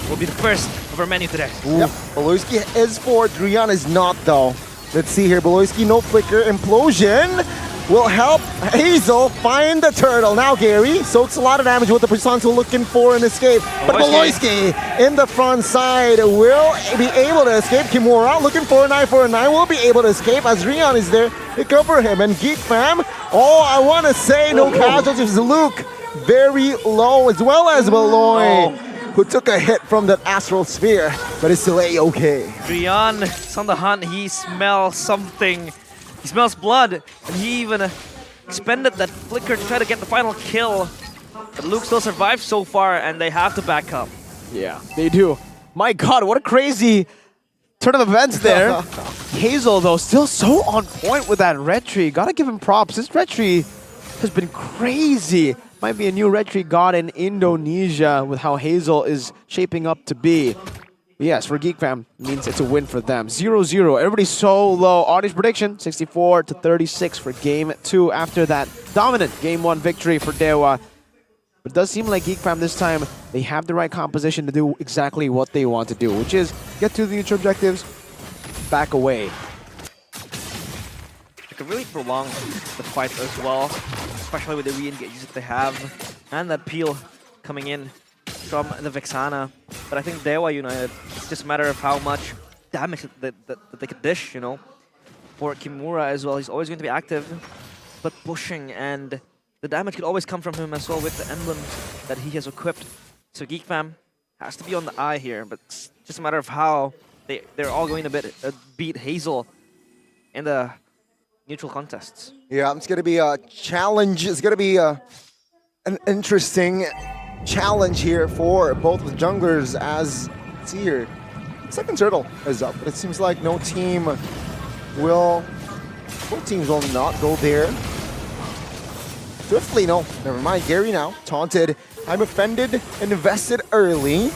will be the first of our menu today. Yep, Baloyski is forward, Rian is not though. Let's see here, Baloyski, no Flicker, Implosion will help Hazel find the turtle. Now Gary soaks a lot of damage with the Persanto looking for an escape. But Baloyski in the front side will be able to escape. Kimura looking for an eye for a 9 will be able to escape as Rian is there to cover him. And Geek Fam, oh, I want to say no casualties. Luke very low, as well as Baloy, who took a hit from that Astral Sphere, but is still A-okay. Rian is on the hunt. He smells something. He smells blood, and he even expended that Flicker to try to get the final kill. But Luke still survived so far, and they have to back up. Yeah, they do. My god, what a crazy turn of events there. Hazel, though, still so on point with that red tree. Gotta give him props. This red tree has been crazy. Might be a new red tree god in Indonesia with how Hazel is shaping up to be. Yes, for Geek Fam, means it's a win for them. 0-0. Everybody's so low. Audience prediction, 64-36 for Game 2 after that dominant Game 1 victory for Dewa. But it does seem like Geek Fam this time, they have the right composition to do exactly what they want to do, which is get to the neutral objectives, back away. It could really prolong the fight as well, especially with the re-engages that they have, and that peel coming in from the Vexana. But I think Dewa United, it's just a matter of how much damage that they could dish, you know. For Kimura as well, he's always going to be active, but pushing, and the damage could always come from him as well with the emblems that he has equipped. So Geek Fam has to be on the eye here, but it's just a matter of how they're all going to beat Hazel in the neutral contests. Yeah, it's going to be a challenge. It's going to be an interesting challenge here for both the junglers as, let's see here, second turtle is up, but it seems like no team will, both teams will not go there. Swiftly, no, never mind, Gary now, taunted, I'm offended, invested early.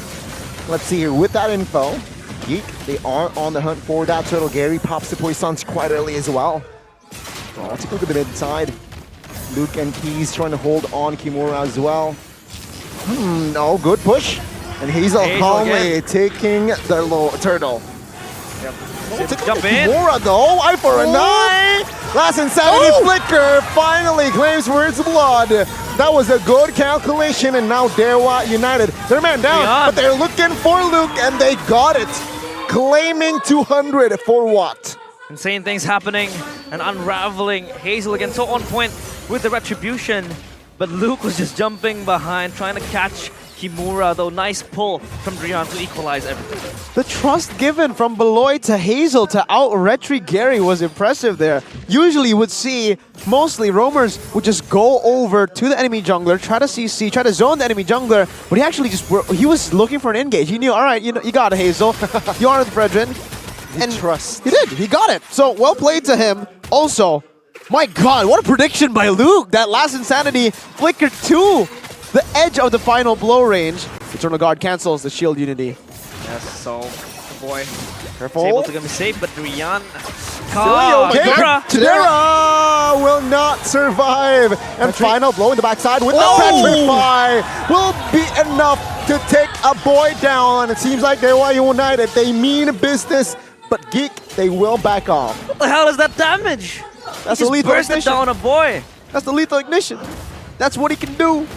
Let's see here, with that info, Geek, they are on the hunt for that turtle. Gary pops the poisons quite early as well. Oh, let's go to the mid side. Luke and Keys trying to hold on Kimura as well. No, good push. And Hazel calmly taking the low turtle. Yep. Jump in. Kimura though, eye for a 9. Last Insanity Flicker finally claims for its blood. That was a good calculation, and now Dewa United, they're man down, but they're looking for Luke, and they got it. Claiming 200 for what? Insane things happening and unraveling. Hazel again so on point with the retribution, but Luke was just jumping behind, trying to catch Kimura, though. Nice pull from Drian to equalize everything. The trust given from Beloy to Hazel to out-retry Gary was impressive there. Usually you would see mostly roamers would just go over to the enemy jungler, try to CC, try to zone the enemy jungler, but he actually he was looking for an engage. He knew, all right, you got it, Hazel. You are the Fredrin. And trust. He did. He got it. So well played to him. Also, my God, what a prediction by Luke. That last Insanity flickered to the edge of the final blow range. Eternal Guard cancels the shield unity. Yes, so the boy careful. is able to get me safe, but Drian. Tadera will not survive. And final blow in the backside with the Petrify will be enough to take a boy down. It seems like Dewa United, they mean business, but Geek, they will back off. What the hell is that damage? That's he a lethal bursted ignition. down a boy. That's the lethal ignition. That's what he can do.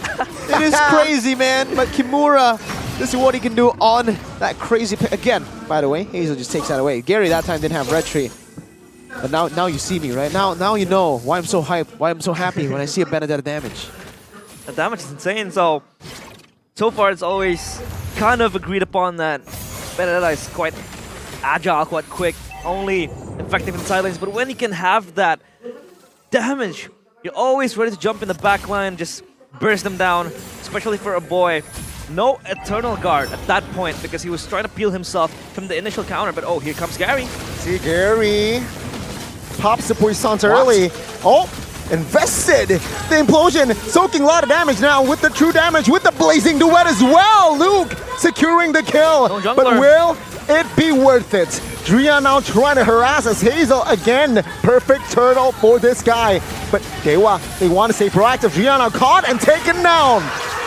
It is crazy, man. But Kimura, this is what he can do on that crazy pick. Again, by the way, Hazel just takes that away. Gary that time didn't have retry. But now you see me, right? Now you know why I'm so hyped, why I'm so happy when I see a Benedetta damage. The damage is insane, so far it's always kind of agreed upon that Benedetta is quite agile, quite quick, only effective in side lanes, but when you can have that damage, you're always ready to jump in the back line, just burst them down, especially for a boy. No Eternal Guard at that point because he was trying to peel himself from the initial counter, but oh, here comes Gary. See Gary pops the Puissance early. Oh, invested. The implosion soaking a lot of damage now with the true damage, with the blazing duet as well. Luke securing the kill, but will it be worth it? Drian now trying to harass us. Hazel again. Perfect turtle for this guy. But Dewa, they want to stay proactive. Drian now caught and taken down.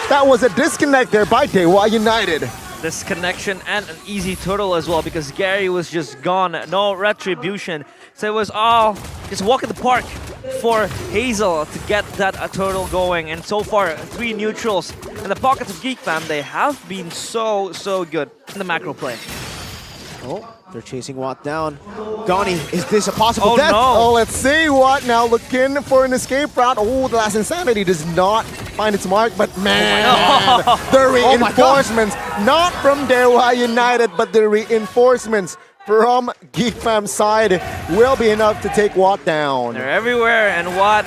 That was a disconnect there by Dewa United. Disconnection and an easy turtle as well because Gary was just gone. No retribution. So it was all just walk in the park for Hazel to get that turtle going. And so far, 3 neutrals in the pockets of Geek Fam. They have been so good in the macro play. Oh, they're chasing Watt down. Donnie, is this a possible death? No. Oh, let's see Watt now looking for an escape route. Oh, the last Insanity does not find its mark, but man, the reinforcements, not from Dewa United, but the reinforcements from Geek Fam's side will be enough to take Watt down. They're everywhere, and Watt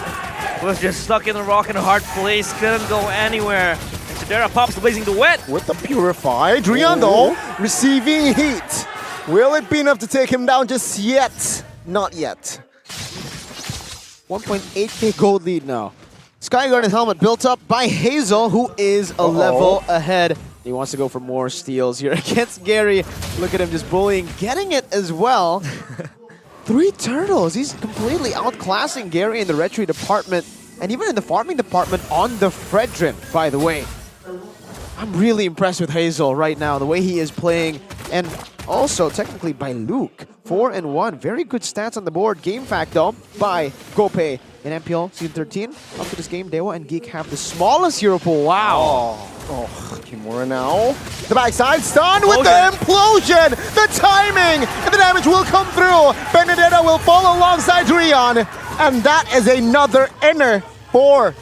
was just stuck in a rock and a hard place, couldn't go anywhere. And Tadera pops the blazing duet. With the Purify, Drian though, receiving heat. Will it be enough to take him down just yet? Not yet. 1.8k gold lead now. Skyguard and helmet built up by Hazel, who is a level ahead. He wants to go for more steals here against Gary. Look at him just bullying, getting it as well. 3 turtles. He's completely outclassing Gary in the retry department and even in the farming department on the Fredrin, by the way. I'm really impressed with Hazel right now, the way he is playing. And also, technically, by Luke. 4-1. Very good stats on the board. Game fact, though, by Gopay in MPL Season 13. Up to this game, Dewa and Geek have the smallest hero pool. Wow. Oh, Kimura now. The backside stun with the implosion. The timing and the damage will come through. Benedetta will fall alongside Drian. And that is another inner for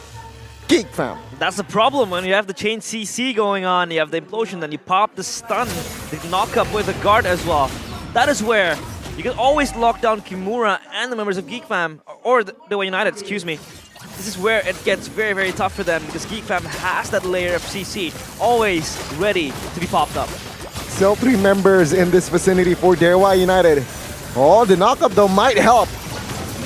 Geek Fam. That's the problem when you have the chain CC going on, you have the implosion, then you pop the stun, the knock up with the guard as well. That is where you can always lock down Kimura and the members of Geek Fam, or Dewa United, excuse me. This is where it gets very tough for them because Geek Fam has that layer of CC always ready to be popped up. Still 3 members in this vicinity for Dewa United. Oh, the knockup though might help.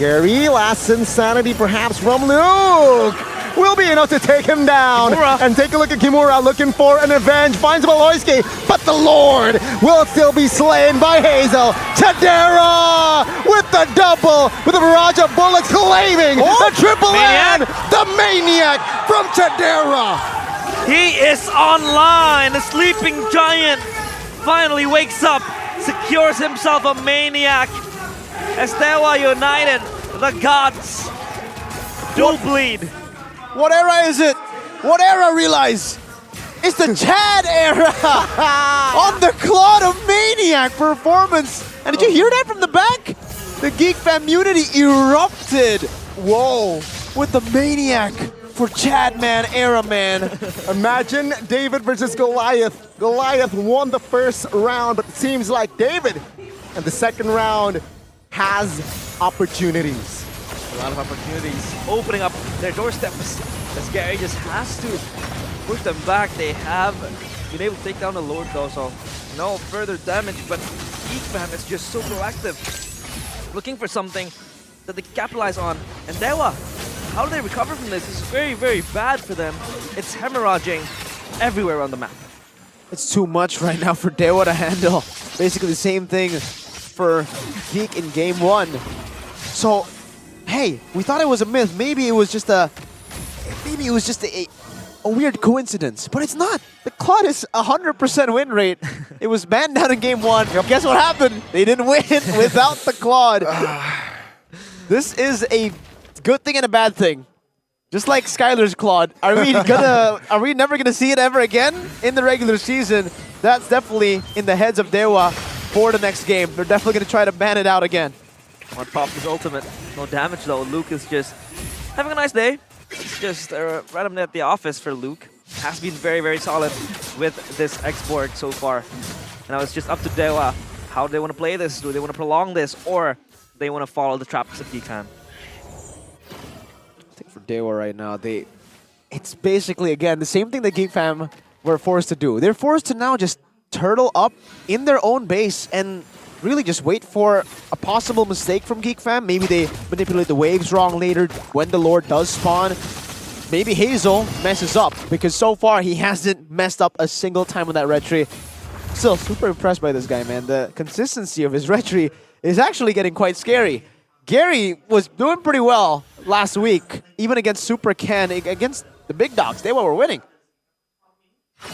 Gary, last Insanity perhaps from Luke. Will be enough to take him down. Kimura. And take a look at Kimura looking for an revenge. Finds Baloyski, but the Lord will still be slain by Hazel. Tadera with the double, with a barrage of bullets claiming the triple N. The Maniac from Tadera. He is online. The sleeping giant finally wakes up, secures himself a Maniac. As Dewa United, the gods do bleed. What era is it? what era realize? It's the Chad era on the Claude of Maniac performance. And did you hear that from the back? The Geek Fam community erupted. Whoa, with the Maniac for Chad man era, man. Imagine David versus Goliath. Goliath won the first round, but it seems like David in the second round has opportunities. A lot of opportunities opening up their doorsteps as Gary just has to push them back. They have been able to take down the Lord though, so no further damage, but Geek Fam is just so proactive, looking for something that they capitalize on. And Dewa, how do they recover from this? It's very, very bad for them. It's hemorrhaging everywhere on the map. It's too much right now for Dewa to handle. Basically the same thing for Geek in game 1. So, hey, we thought it was a myth. Maybe it was just a weird coincidence, but it's not. The Claude is 100% win rate. It was banned down in game 1. Guess what happened? They didn't win without the Claude. This is a good thing and a bad thing. Just like Skylar's Claude, are we never gonna see it ever again in the regular season? That's definitely in the heads of Dewa for the next game. They're definitely gonna try to ban it out again. On pop his ultimate. No damage though. Luke is just having a nice day. It's just randomly at the office for Luke. Has been very, very solid with this export so far. Now it's just up to Dewa. How do they want to play this? Do they want to prolong this, or they want to follow the traps of Geek Fam? I think for Dewa right now, it's basically, again, the same thing that Geek Fam were forced to do. They're forced to now just turtle up in their own base and really just wait for a possible mistake from Geek Fam. Maybe they manipulate the waves wrong later when the Lord does spawn. Maybe Hazel messes up, because so far he hasn't messed up a single time with that retry. Still super impressed by this guy, man. The consistency of his retry is actually getting quite scary. Gary was doing pretty well last week, even against Super Ken, against the big dogs. They were winning.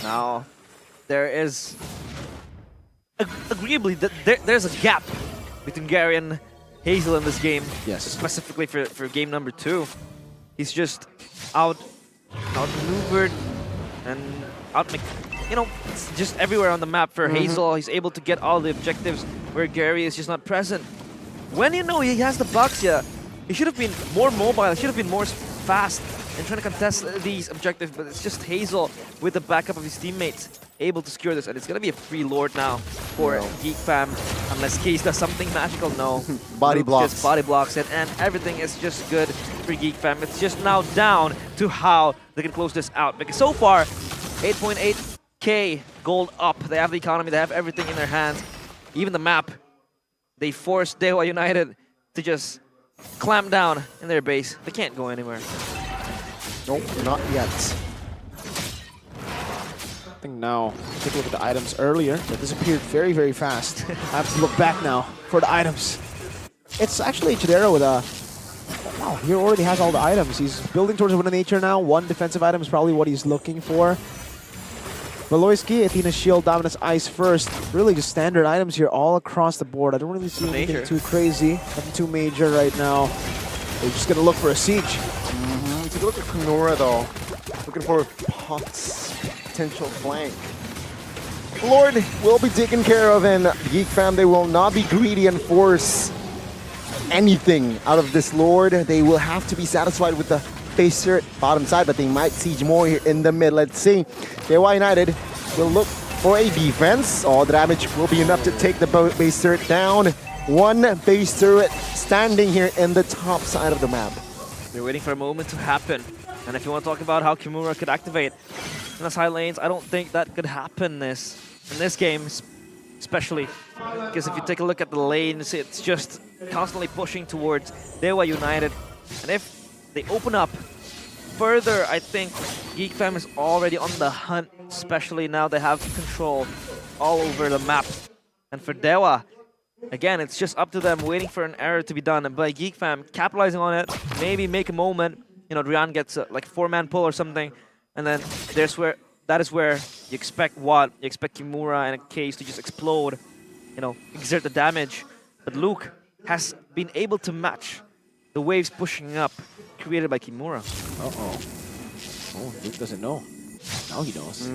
Now, there is agreeably, there's a gap between Gary and Hazel in this game. Yes. Specifically for game number 2. He's just outmaneuvered and it's just everywhere on the map for Hazel. He's able to get all the objectives where Gary is just not present. When you know he has the Baxia, he should have been more mobile, he should have been more fast in trying to contest these objectives, but it's just Hazel with the backup of his teammates able to secure this, and it's going to be a free Lord now for Geek Fam, unless Case does something magical. No. Body blocks. Just body blocks it, and everything is just good for Geek Fam. It's just now down to how they can close this out, because so far, 8.8k gold up. They have the economy, they have everything in their hands, even the map. They forced Dewa United to just clamp down in their base. They can't go anywhere. Nope, not yet. I think now, take a look at the items earlier. That disappeared very, very fast. I have to look back now for the items. It's actually Chidera with a... Wow, he already has all the items. He's building towards Wind of Nature now. One defensive item is probably what he's looking for. Valoisky, Athena's Shield, Dominus Ice first. Really just standard items here all across the board. I don't really see anything too crazy. Nothing too major right now. They're just going to look for a siege. Take a look at Kunora though. Looking for Pot's potential flank. Lord will be taken care of, and Geek Fam, they will not be greedy and force anything out of this Lord. They will have to be satisfied with the base turret bottom side, but they might siege more here in the mid. Let's see. Dewa United will look for a defense. All the damage will be enough to take the base turret down. One base turret standing here in the top side of the map. They're waiting for a moment to happen. And if you want to talk about how Kimura could activate in the side lanes, I don't think that could happen in this game, especially. Because if you take a look at the lanes, it's just constantly pushing towards Dewa United. And if they open up further, I think Geek Fam is already on the hunt, especially now they have control all over the map. And for Dewa, again, it's just up to them, waiting for an error to be done. And by Geek Fam, capitalizing on it, maybe make a moment. You know, Drian gets like a 4-man pull or something, and then that is where you expect what? You expect Kimura and a Case to just explode, you know, exert the damage. But Luke has been able to match the waves pushing up created by Kimura. Oh, Luke doesn't know. Now he knows.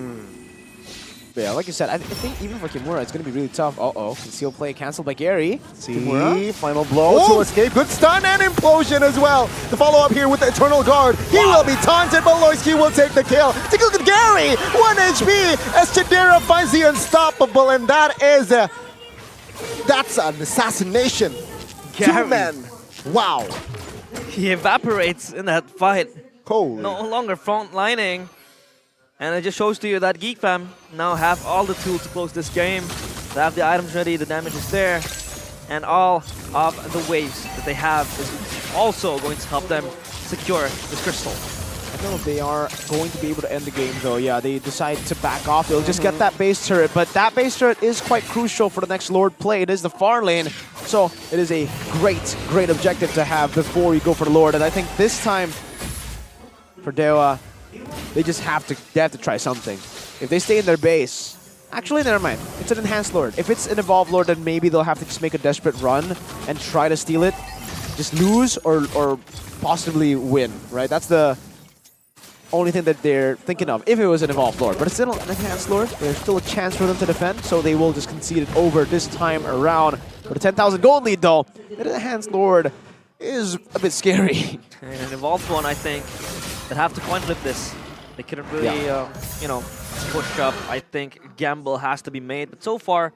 But yeah, like you said, I think even for Kimura, it's going to be really tough. Uh-oh. Conceal play canceled by Gary. See, final blow to escape. Good stun and implosion as well. The follow-up here with the Eternal Guard. He will be taunted, but Loyski will take the kill. Take a look at Gary! 1 HP as Chidera finds the unstoppable, and that is that's an assassination. Gary. 2 men. Wow. He evaporates in that fight. Holy. No longer frontlining. And it just shows to you that Geek Fam now have all the tools to close this game. They have the items ready, the damage is there, and all of the waves that they have is also going to help them secure this crystal. I don't know if they are going to be able to end the game though. Yeah, they decide to back off. They'll just get that base turret, but that base turret is quite crucial for the next Lord play. It is the far lane, so it is a great objective to have before you go for the Lord. And I think this time for Dewa, they just have to try something. If they stay in their base, actually never mind. It's an enhanced Lord. If it's an evolved Lord, then maybe they'll have to just make a desperate run and try to steal it. Just lose or possibly win, right? That's the only thing that they're thinking of if it was an evolved Lord. But it's still an enhanced Lord. There's still a chance for them to defend, so they will just concede it over this time around. For the 10,000 gold lead though, the enhanced Lord is a bit scary. And an evolved one, I think, that have to point flip this. They couldn't really, you know, push up. I think gamble has to be made, but so far,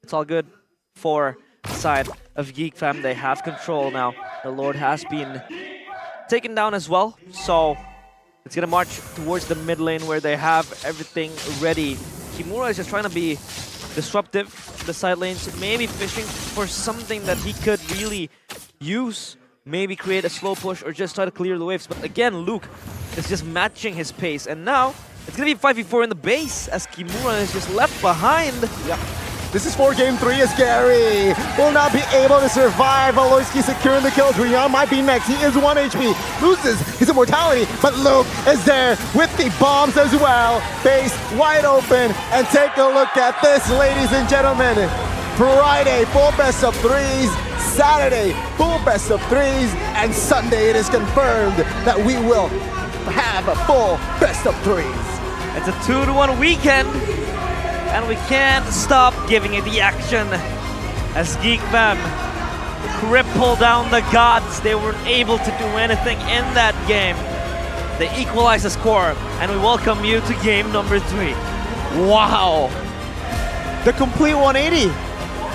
it's all good for the side of Geek Fam. They have control now. The Lord has been taken down as well, so it's gonna march towards the mid lane where they have everything ready. Kimura is just trying to be disruptive. The side lanes maybe fishing for something that he could really use. Maybe create a slow push or just try to clear the waves. But again, Luke is just matching his pace. And now, it's going to be 5v4 in the base as Kimura is just left behind. Yep. This is for game 3 as Gary will not be able to survive. Aloyski securing the kills. Rion might be next. He is 1 HP. Loses his immortality, but Luke is there with the bombs as well. Base wide open. And take a look at this, ladies and gentlemen. Friday, full best of 3s. Saturday, full best of 3s. And Sunday, it is confirmed that we will have a full best of 3s. It's a 2-to-1 weekend. And we can't stop giving it the action as Geek Fam cripple down the gods. They weren't able to do anything in that game. They equalize the score, and we welcome you to game number 3. Wow. The complete 180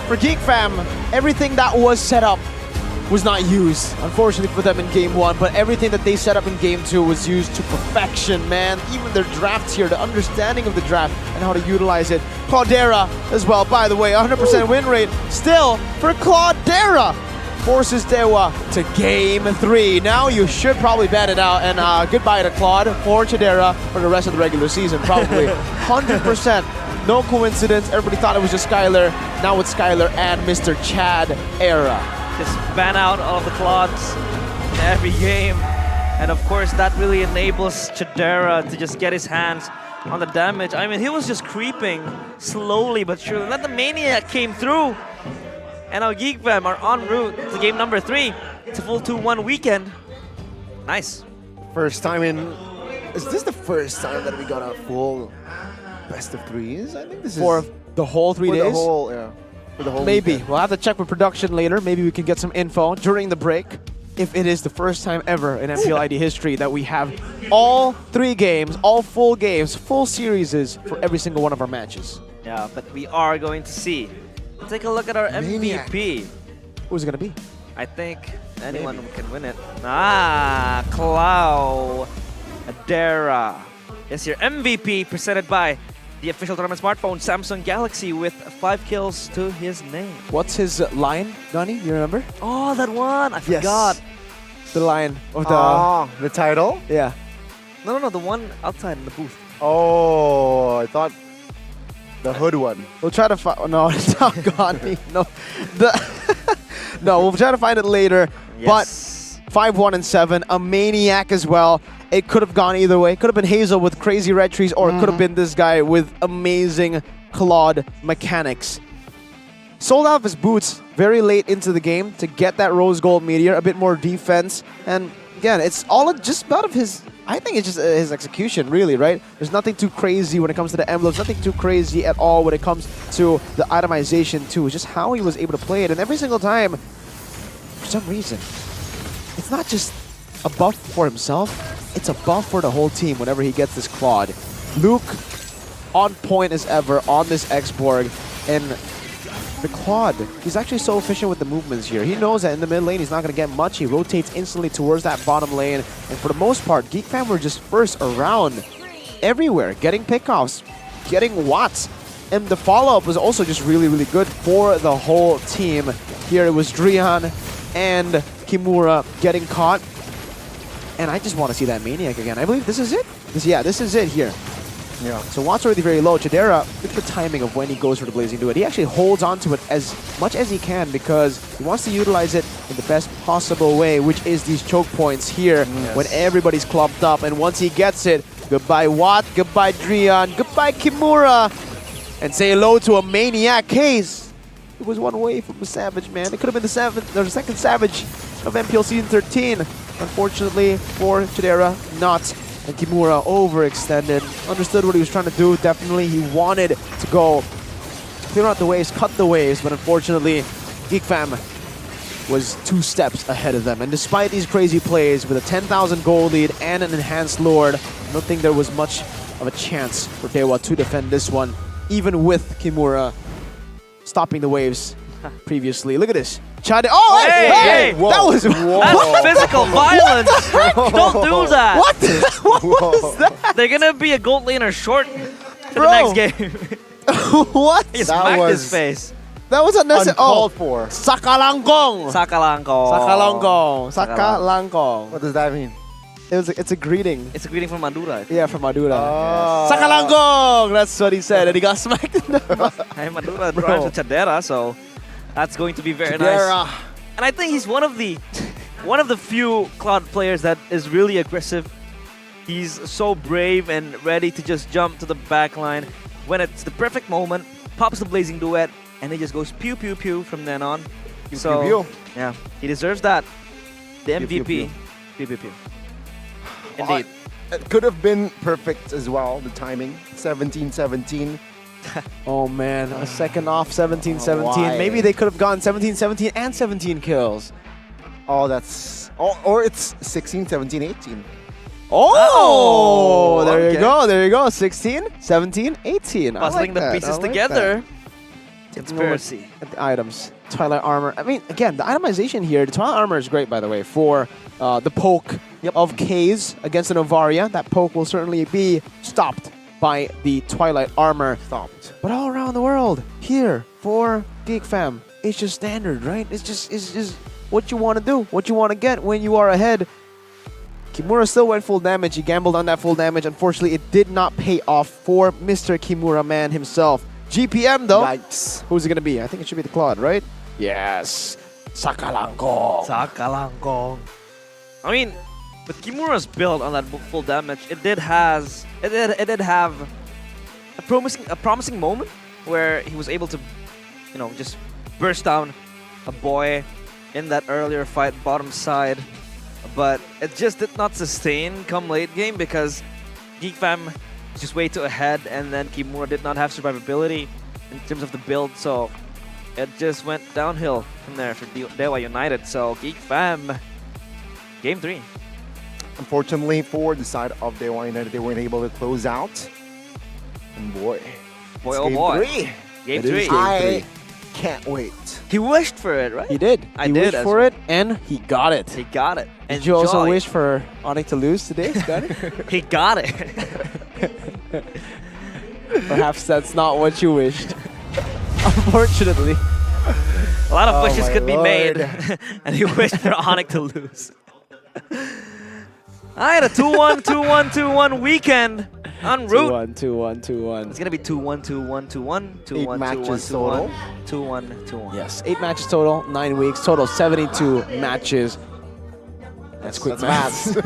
for Geek Fam. Everything that was set up was not used, unfortunately for them in game 1, but everything that they set up in game 2 was used to perfection, man. Even their drafts here, the understanding of the draft and how to utilize it. Claudera as well, by the way, 100% win rate still for Claudera. Forces Dewa to game 3. Now you should probably bat it out, and goodbye to Claude or Chidera for the rest of the regular season, probably. 100%. No coincidence, everybody thought it was just Skylar. Now it's Skylar and Mr. Chad era. Just ban out all of the Claudes in every game. And of course, that really enables Chidera to just get his hands on the damage. I mean, he was just creeping slowly but surely. Then the Maniac came through. And now Geek Fam are en route to game number 3. It's a full 2-1 weekend. Nice. First time in... Is this the first time that we got a full best of 3s? I think this is... For the whole 3 days? For the whole, yeah. For the whole Maybe. weekend. We'll have to check with production later. Maybe we can get some info during the break. If it is the first time ever in MPL ID history that we have all 3 games, all full games, full series for every single one of our matches. Yeah, but we are going to see. Take a look at our MVP. Who's it going to be? I think anyone can win it. Ah, Clow Adera is your MVP, presented by the official tournament smartphone Samsung Galaxy with 5 kills to his name. What's his line, Donnie? You remember? Oh, that one! I forgot. The line of the... the title? Yeah. No, the one outside in the booth. Oh, I thought the hood one. We'll try to find... No, it's not Donnie. No. No, we'll try to find it later. Yes. But 5-1 and 7, a Maniac as well. It could have gone either way. Could have been Hazel with crazy red trees, or it could have been this guy with amazing Claude mechanics. Sold out of his boots very late into the game to get that rose gold meteor, a bit more defense. And again, it's all just about of his I think it's just his execution, really, right? There's nothing too crazy when it comes to the emblems, nothing too crazy at all when it comes to the itemization too. It's just how he was able to play it. And every single time, for some reason, it's not just a buff for himself, it's a buff for the whole team whenever he gets this Claude. Luke, on point as ever on this X-Borg, and the Claude, he's actually so efficient with the movements here. He knows that in the mid lane he's not going to get much. He rotates instantly towards that bottom lane. And for the most part, Geek Fam were just first around everywhere, getting pickoffs, getting watts. And the follow-up was also just really, really good for the whole team. Here it was Drian and Kimura getting caught. And I just want to see that Maniac again. I believe this is it. This is it here. Yeah. So Watt's already very low. Chidera, look at the timing of when he goes for the Blazing Duet. He actually holds on to it as much as he can because he wants to utilize it in the best possible way, which is these choke points here when everybody's clumped up. And once he gets it, goodbye Watt, goodbye Drian, goodbye Kimura, and say hello to a Maniac case. It was one way from the Savage, man. It could have been the second Savage of MPL Season 13. Unfortunately for Chidera, not. And Kimura overextended. Understood what he was trying to do. Definitely, he wanted to go clear out the waves, cut the waves, but unfortunately, Geek Fam was 2 steps ahead of them. And despite these crazy plays, with a 10,000 gold lead and an enhanced Lord, I don't think there was much of a chance for Dewa to defend this one, even with Kimura stopping the waves previously. Look at this. Oh, hey! That was that's physical violence. Don't do that. What? What was that? They're gonna be a gold laner short for the next game. What? He smacked his face. That was unnecessary. Uncalled for. Sakalangkong. What does that mean? It's a greeting. It's a greeting from Madura. Yeah, from Madura. Yes. Sakalangkong! That's what he said, and he got smacked in the mouth. Hey, Madura drives to Chadera, so that's going to be very nice. And I think he's one of the few Cloud players that is really aggressive. He's so brave and ready to just jump to the back line when it's the perfect moment, pops the Blazing Duet, and he just goes pew pew pew from then on. So yeah, he deserves that. The MVP. Pew pew pew. Indeed. It could have been perfect as well, the timing. 17-17. Oh man, a second off 17-17. Maybe they could have gone 17-17 and 17 kills. Oh, that's... Or it's 16-17-18. Oh, there you go. 16, 17, 18. Puzzling the pieces together. Conspiracy. At the items. Twilight Armor. I mean, again, the itemization here, the Twilight Armor is great, by the way, for the poke of K's against the Novaria. That poke will certainly be stopped by the Twilight Armor. Stopped. But all around the world, here, for Geek Fam, it's just standard, right? It's just what you want to do, what you want to get when you are ahead. Kimura still went full damage. He gambled on that full damage. Unfortunately, it did not pay off for Mr. Kimura man himself. GPM though, Yikes. Who's it going to be? I think it should be the Claude, right? Yes. Sakalangkong. I mean, with Kimura's build on that full damage, it did have a promising moment where he was able to, just burst down a boy in that earlier fight bottom side. But it just did not sustain come late game because Geek Fam was just way too ahead, and then Kimura did not have survivability in terms of the build, so it just went downhill from there for Dewa United. So Geek Fam, game 3. Unfortunately for the side of Dewa United, they weren't able to close out. And boy, oh boy. Game 3. I can't wait. He wished for it, right? He did. He wished for it, and he got it. He got it. Did you also wish for Onyx to lose today? He got it. Perhaps that's not what you wished. Unfortunately. A lot of wishes could be made, and he wished for Onyx to lose. I had a 2-1, 2-1, 2-1 weekend en route. 2-1, 2-1. It's gonna be 2-1, 2-1, 2-1, 2-1, 8 matches total. 2-1, 2-1. Yes, 8 matches total, 9 weeks, total 72 matches. That's quick maths.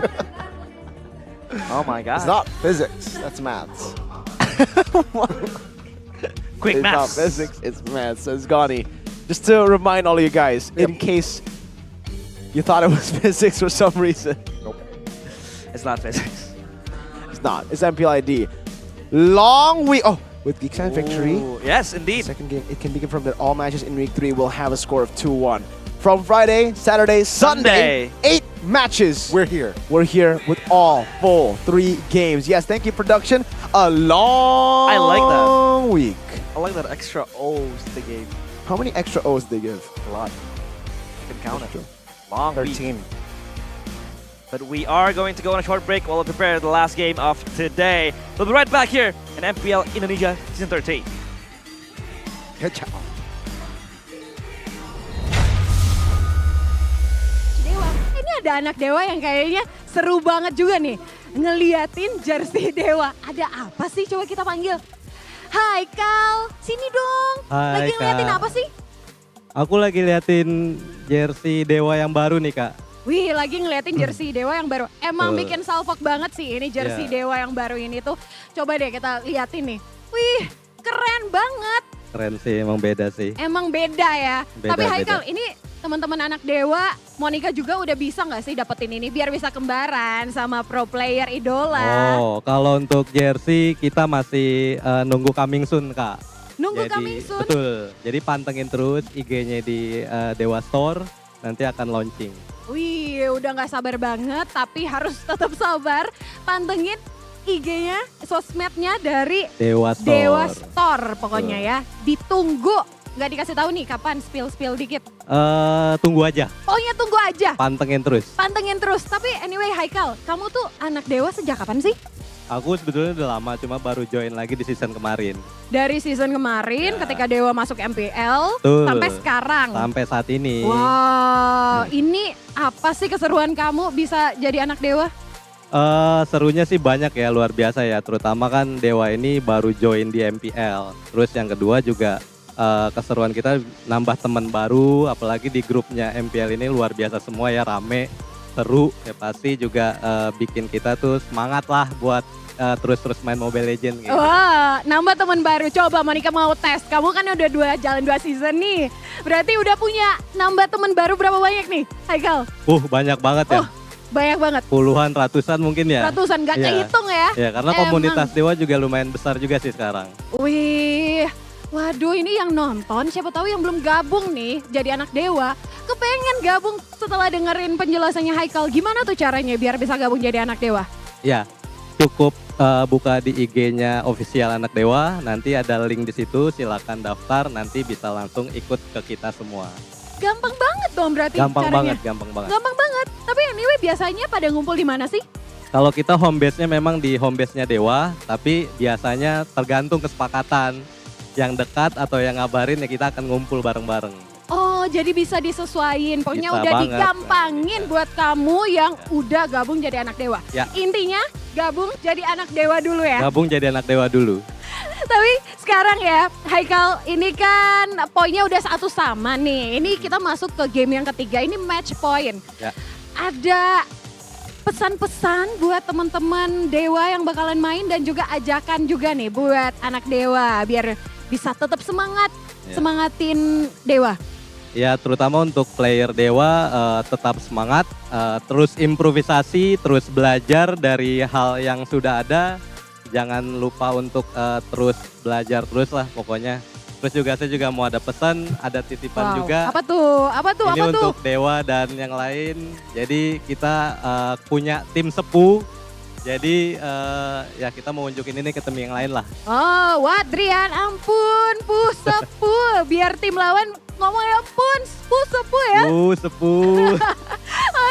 Oh my god. It's not physics, that's maths. Quick maths. It's not physics, it's maths. So it's Gani. Just to remind all of you guys, in case you thought it was physics for some reason. Nope. It's not physics. not. It's MPL ID. Long week. Oh, with Geek Fam victory. Yes, indeed. Second game, it can be confirmed that all matches in week 3 will have a score of 2-1. From Friday, Saturday, Sunday, 8 matches. We're here. We're here with all full 3 games. Yes, thank you, production. A long I like that. week. I like that extra O's they gave. How many extra O's did they give? A lot. You can count it. Long 13. week. But we are going to go on a short break while we prepare the last game of today. We'll be right back here in MPL Indonesia Season 13. Headshot. Dewa, ini ada anak Dewa yang kayaknya seru banget juga nih. Ngeliatin jersey Dewa. Ada apa sih? Coba kita panggil. Hai Kal, sini dong. Hai, Lagi ngeliatin Kak. apa sih? Aku lagi liatin jersey Dewa yang baru nih, Kak. Wih, lagi ngeliatin jersey Dewa yang baru. Emang Betul. bikin salfok banget sih ini jersey Iya. Dewa yang baru ini tuh. Coba deh kita liatin nih. Wih, keren banget. Keren sih, emang beda sih. Emang beda ya. Beda, Tapi Haikal, beda. ini teman-teman anak Dewa, Monica juga udah bisa nggak sih dapetin ini biar bisa kembaran sama pro player idola. Oh, kalau untuk jersey kita masih nunggu coming soon, Kak. Nunggu coming soon? Betul. Jadi pantengin terus IG-nya di Dewa Store, nanti akan launching. Wih, udah nggak sabar banget, tapi harus tetap sabar. Pantengin IG-nya, sosmednya dari Dewa Store. Dewa Store pokoknya ya. Ditunggu. Nggak dikasih tahu nih kapan, spill dikit. Tunggu aja, Pokoknya tunggu aja. pantengin terus. Pantengin terus. Tapi anyway Haikal, kamu tuh anak Dewa sejak kapan sih? Aku sebetulnya udah lama, cuma baru join lagi di season kemarin. Dari season kemarin ketika Dewa masuk MPL Betul. sampai sekarang. Sampai saat ini. Wow, ini apa sih keseruan kamu bisa jadi anak Dewa? Serunya sih banyak ya, luar biasa ya. Terutama kan Dewa ini baru join di MPL. Terus yang kedua juga keseruan kita nambah teman baru, apalagi di grupnya MPL ini luar biasa semua ya, rame, seru. Ya pasti juga bikin kita tuh semangat lah buat terus-terus main Mobile Legends gitu. Wah, nambah teman baru. Coba Monica mau tes. Kamu kan udah jalan 2 season nih. Berarti udah punya nambah teman baru berapa banyak nih, Haikal? Banyak banget ya. Banyak banget. Puluhan, ratusan mungkin ya. Ratusan, gak Iya. kehitung ya. Ya, karena komunitas Dewa juga lumayan besar juga sih sekarang. Wih, waduh ini yang nonton, siapa tahu yang belum gabung nih jadi anak Dewa. Kepengen gabung setelah dengerin penjelasannya Haikal. Gimana tuh caranya biar bisa gabung jadi anak Dewa? Ya, cukup buka di IG-nya official anak Dewa, nanti ada link di situ, silakan daftar, nanti bisa langsung ikut ke kita semua. Gampang banget dong berarti Gampang caranya. banget, gampang banget. Gampang banget. Tapi anyway biasanya pada ngumpul di mana sih? Kalau kita home base-nya memang di home base-nya Dewa, tapi biasanya tergantung kesepakatan. Yang dekat atau yang ngabarin ya kita akan ngumpul bareng-bareng. Oh, jadi bisa disesuaiin. Pokoknya Bisa udah banget. digampangin buat kamu yang udah gabung jadi anak Dewa. Ya. Intinya gabung jadi anak Dewa dulu ya. Gabung jadi anak Dewa dulu. Tapi sekarang ya, Haikal, ini kan poinnya udah satu sama nih. Ini kita masuk ke game yang ketiga, ini match point. Ya. Ada pesan-pesan buat teman-teman Dewa yang bakalan main dan juga ajakan juga nih buat anak Dewa biar bisa tetap semangat, Ya. semangatin Dewa. Ya terutama untuk player Dewa tetap semangat, terus improvisasi, terus belajar dari hal yang sudah ada. Jangan lupa untuk terus belajar terus lah pokoknya. Terus juga saya juga mau ada pesan, ada titipan juga. Apa tuh? Apa tuh? Ini Apa tuh? untuk Dewa dan yang lain. Jadi kita punya tim sepuh. Jadi ya kita mau unjukin ini ke tim yang lain lah. Oh, Wadrian, ampun, sepuh. Biar tim lawan ngomongnya pun sepuh ya. Sepuh.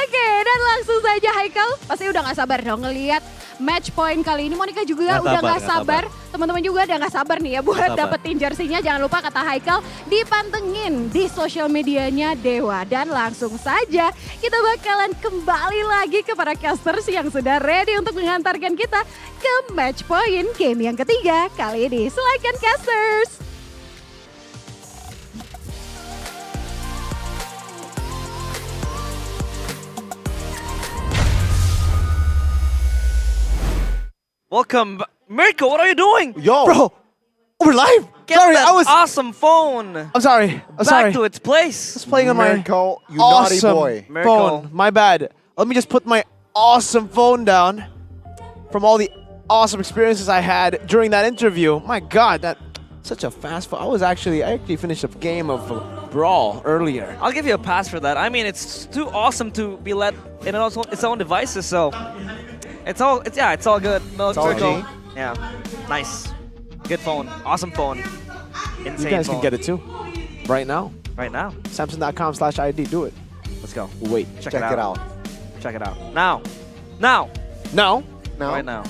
Oke, dan langsung saja Haikal. Pasti udah gak sabar dong ngelihat match point kali ini. Monica juga udah gak sabar. Teman-teman juga udah gak sabar nih ya buat dapetin jersinya. Jangan lupa kata Haikal dipantengin di sosial medianya Dewa. Dan langsung saja kita bakalan kembali lagi ke para casters yang sudah ready untuk mengantarkan kita ke match point game yang ketiga kali ini. Silakan casters. Welcome, Mirko. What are you doing? Yo, bro, we're live. Get Sorry, that I was awesome phone. I'm sorry. I'm sorry. Back to its place. Just playing on my Mirko, you naughty awesome boy. Mirko. phone. My bad. Let me just put my awesome phone down from all the awesome experiences I had during that interview. My God, that such a fast. I actually finished a game of Brawl earlier. I'll give you a pass for that. I mean, it's too awesome to be led in its own devices, so it's all good. No, It's all circle. G. Yeah, nice, good phone, awesome phone, insane. You guys phone. can get it too, right now. Right now. Samsung.com/ID. Do it. Let's go. Wait. Check it out. Check it out. Now. Right now.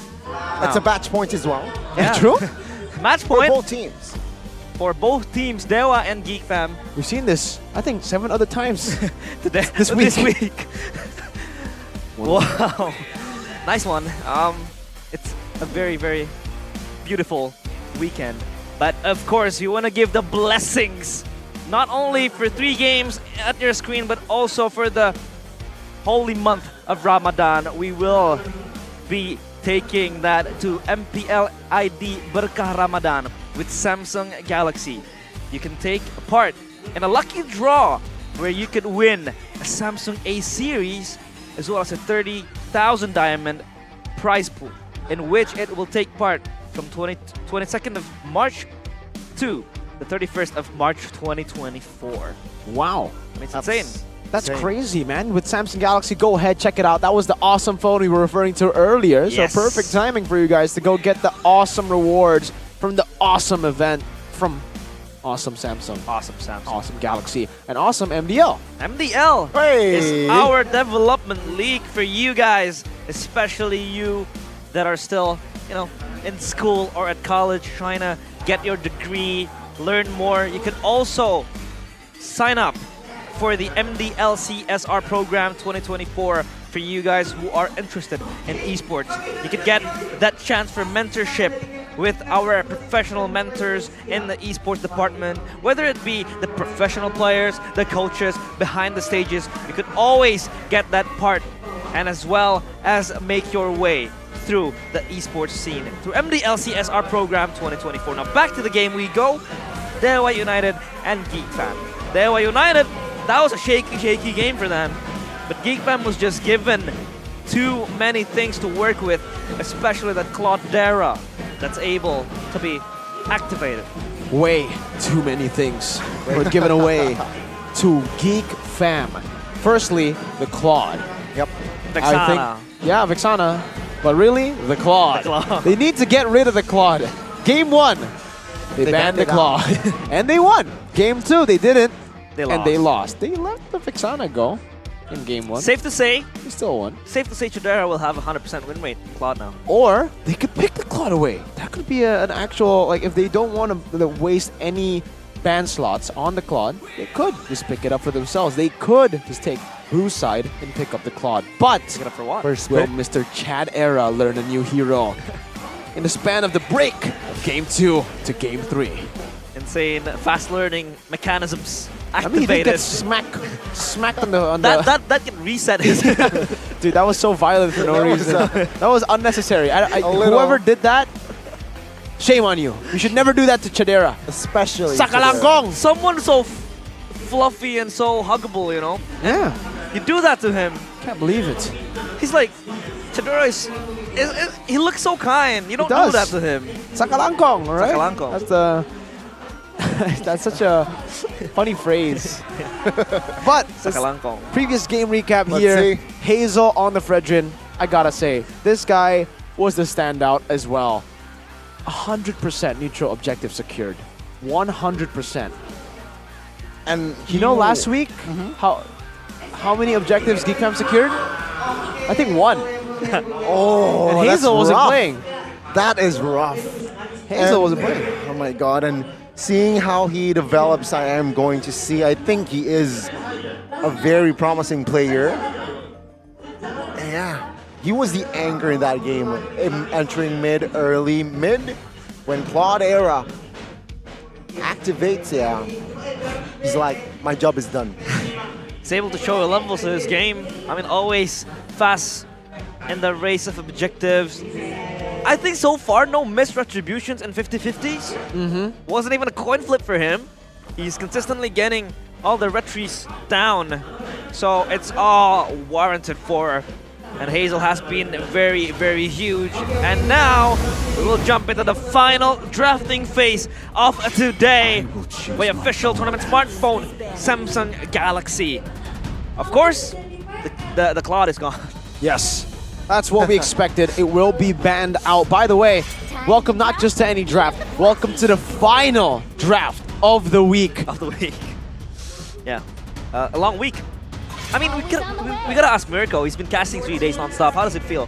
That's a match point as well. Yeah. True. Match point For both teams. for both teams, Dewa and Geek Fam. We've seen this, I think, 7 other times This week. Wow. Nice one. It's a very, very beautiful weekend. But of course, you want to give the blessings not only for 3 games at your screen, but also for the holy month of Ramadan. We will be taking that to MPL ID Berkah Ramadan with Samsung Galaxy. You can take part in a lucky draw where you could win a Samsung A series as well as a 30,000 diamond prize pool in which it will take part from 22nd of March to the 31st of March 2024. Wow. I mean, it's insane. That's crazy, man. With Samsung Galaxy, go ahead, check it out. That was the awesome phone we were referring to earlier. Yes. So perfect timing for you guys to go get the awesome rewards from the awesome event from awesome Samsung. Awesome Samsung. Awesome Galaxy. And awesome MDL. MDL is our development league for you guys, especially you that are still, in school or at college trying to get your degree, learn more. You can also sign up for the MDL CSR program 2024 for you guys who are interested in esports. You can get that chance for mentorship with our professional mentors in the esports department, whether it be the professional players, the coaches, behind the stages. You could always get that part, and as well as make your way through the esports scene through MDL CSR program 2024. Now back to the game we go. Dewa United and Geek Fam. Dewa United, that was a shaky game for them. But Geek Fam was just given too many things to work with, especially that Claudera that's able to be activated. Way too many things were given away to Geek Fam. Firstly, the Claude. Yep. Vexana. Vexana. But really, the Claude. They need to get rid of the Claude. Game 1, they banned the Claude. And they won. Game 2, they didn't. And they lost. They let the Vexana go in game 1. Safe to say, they still won. Safe to say Chidera will have a 100% win rate in Claude now. Or they could pick the Claude away. That could be an actual, if they don't want to waste any ban slots on the Claude, they could just pick it up for themselves. They could just take blue side and pick up the Claude. But pick it up for what? Will Mr. Chad Era learn a new hero in the span of the break of game 2 to game 3? Insane fast learning mechanisms activated. I mean, he did get smacked on the... That can reset his... Dude, that was so violent for no reason. That was unnecessary. Whoever did that, shame on you. You should never do that to Chadera. Especially Sakalangkong! Someone so fluffy and so huggable, Yeah. You do that to him. Can't believe it. He's like, Chadera is he looks so kind. You don't do that to him. Sakalangkong, right? Sakalangkong. That's the... That's such a funny phrase. But previous game recap here. Hazel on the Fredrin. I gotta say, this guy was the standout as well. 100% neutral objective secured. 100%. And last week, how many objectives Geek Fam secured? I think 1. Oh, and Hazel wasn't playing. That is rough. Hazel wasn't playing. Oh my god, and seeing how he develops, I am going to see. I think he is a very promising player. Yeah, he was the anchor in that game, entering early mid, when Claudera activates, he's like, my job is done. He's able to show a level to his game. I mean, always fast in the race of objectives. I think so far, no missed retributions in 50-50s. Wasn't even a coin flip for him. He's consistently getting all the retries down. So it's all warranted for And Hazel has been very, very huge. And now we will jump into the final drafting phase of today by official tournament smartphone, Samsung Galaxy. Of course, the Cloud is gone. Yes, that's what we expected. It will be banned out. By the way, welcome not just to any draft, welcome to the final draft of the week. Yeah, a long week. I mean, we gotta ask Mirko. He's been casting 3 days non-stop. How does it feel?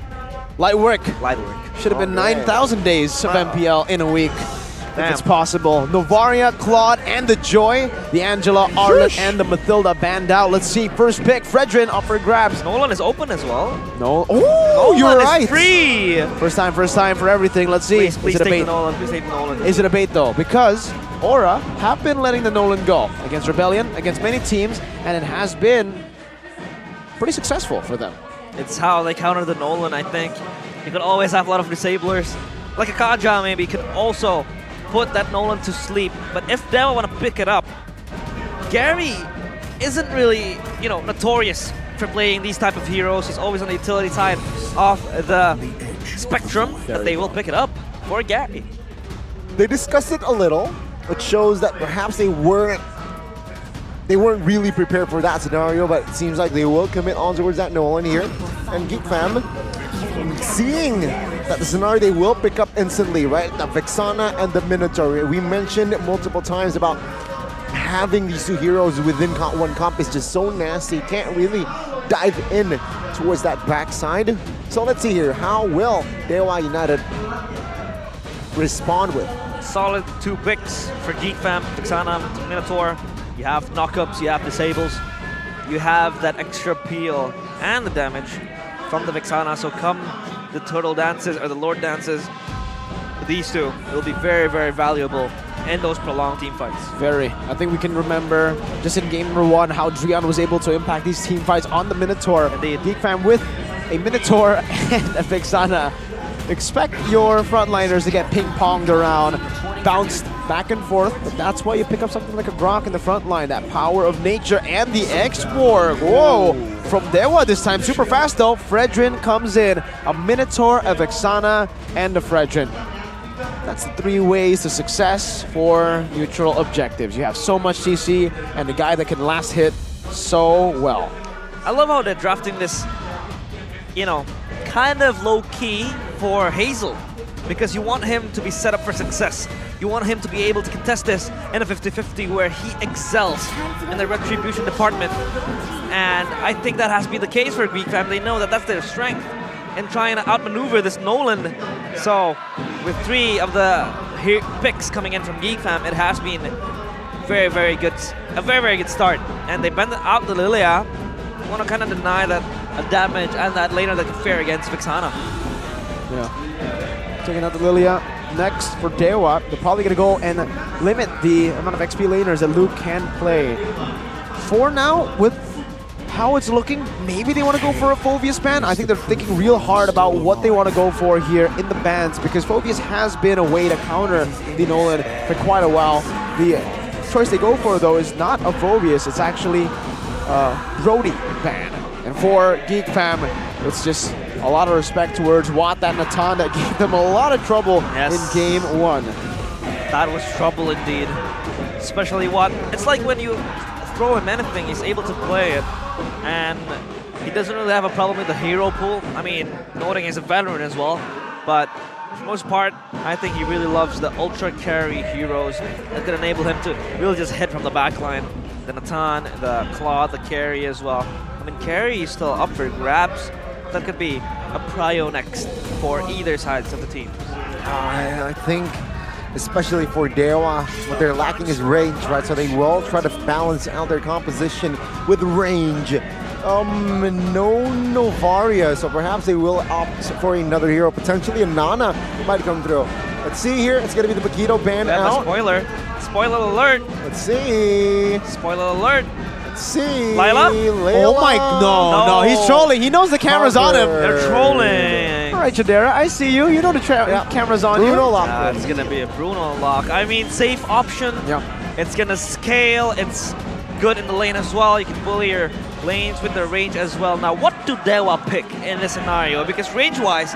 Light work. Light work. Should have been 9,000 days of MPL in a week. If it's possible. Novaria, Claude, and the Joy. The Angela, Arlet, and the Mathilda banned out. Let's see. First pick, Fredrin up for grabs. Nolan is open as well. No. Oh, you're right. Is free. First time for everything. Let's see. Please take the Nolan. Please take the Nolan. Is it a bait though? Because Aura have been letting the Nolan go against Rebellion, against many teams, and it has been pretty successful for them. It's how they counter the Nolan, I think. You could always have a lot of disablers. Like a Kaja maybe could also put that Nolan to sleep. But if Dewa want to pick it up, Gary isn't really, notorious for playing these type of heroes. He's always on the utility side of the spectrum, but they will pick it up for Gary. They discussed it a little, which shows that perhaps they weren't really prepared for that scenario, but it seems like they will commit on towards that Nolan here. And Geek Fam, seeing that the scenario they will pick up instantly, right? The Vexana and the Minotaur. We mentioned multiple times about having these two heroes within one comp is just so nasty. Can't really dive in towards that backside. So let's see here. How will Dewa United respond with? Solid 2 picks for Geek Fam, Vexana, Minotaur. You have knockups, you have disables, you have that extra peel and the damage from the Vexana. So come the Turtle Dances or the Lord Dances, these two will be very, very valuable in those prolonged team fights. Very. I think we can remember just in game number 1 how Drian was able to impact these team fights on the Minotaur. Indeed. Geek Fam with a Minotaur and a Vexana. Expect your frontliners to get ping-ponged around, bounced back and forth, but that's why you pick up something like a Grok in the front line. That power of nature and the X-Borg. Whoa! From Dewa this time, super fast though. Fredrin comes in. A Minotaur, a Vexana, and a Fredrin. That's the 3 ways to success for neutral objectives. You have so much CC and a guy that can last hit so well. I love how they're drafting this, kind of low-key for Hazel, because you want him to be set up for success. You want him to be able to contest this in a 50-50 where he excels in the retribution department. And I think that has been the case for Geek Fam. They know that that's their strength in trying to outmaneuver this Nolan. So with 3 of the picks coming in from Geek Fam, it has been very, very good. A very, very good start. And they bend out the Lilia. I want to kind of deny that damage and that laner that can fare against Vexana. Yeah. Taking out the Lilia. Next for Dewa, they're probably going to go and limit the amount of XP laners that Luke can play. For now, with how it's looking, maybe they want to go for a Phoveus ban. I think they're thinking real hard about what they want to go for here in the bans, because Phoveus has been a way to counter the Nolan for quite a while. The choice they go for, though, is not a Phoveus. It's actually a Brody ban. And for Geek Fam, it's just a lot of respect towards Watt and Natan that gave them a lot of trouble in game 1. That was trouble indeed. Especially Watt. It's like when you throw him anything, he's able to play it. And he doesn't really have a problem with the hero pool. I mean, noting he's a veteran as well. But for the most part, I think he really loves the ultra carry heroes that can enable him to really just hit from the backline. The Natan, the Claude, the carry as well. I mean, carry is still up for grabs. That could be a prio next for either sides of the team. I think, especially for Dewa, what they're lacking is range, right? So they will try to balance out their composition with range. No Novaria, so perhaps they will opt for another hero. Potentially a Nana might come through. Let's see here. It's going to be the Bakito band out. Spoiler. Spoiler alert. Let's see. Spoiler alert. See, Layla? Oh my, no, he's trolling. He knows the camera's on him. They're trolling. All right, Jadera, I see you. You know the camera's on you. Bruno lock. It's going to be a Bruno lock. I mean, safe option. It's going to scale. It's good in the lane as well. You can bully your lanes with the range as well. Now, what do Dewa pick in this scenario? Because range-wise,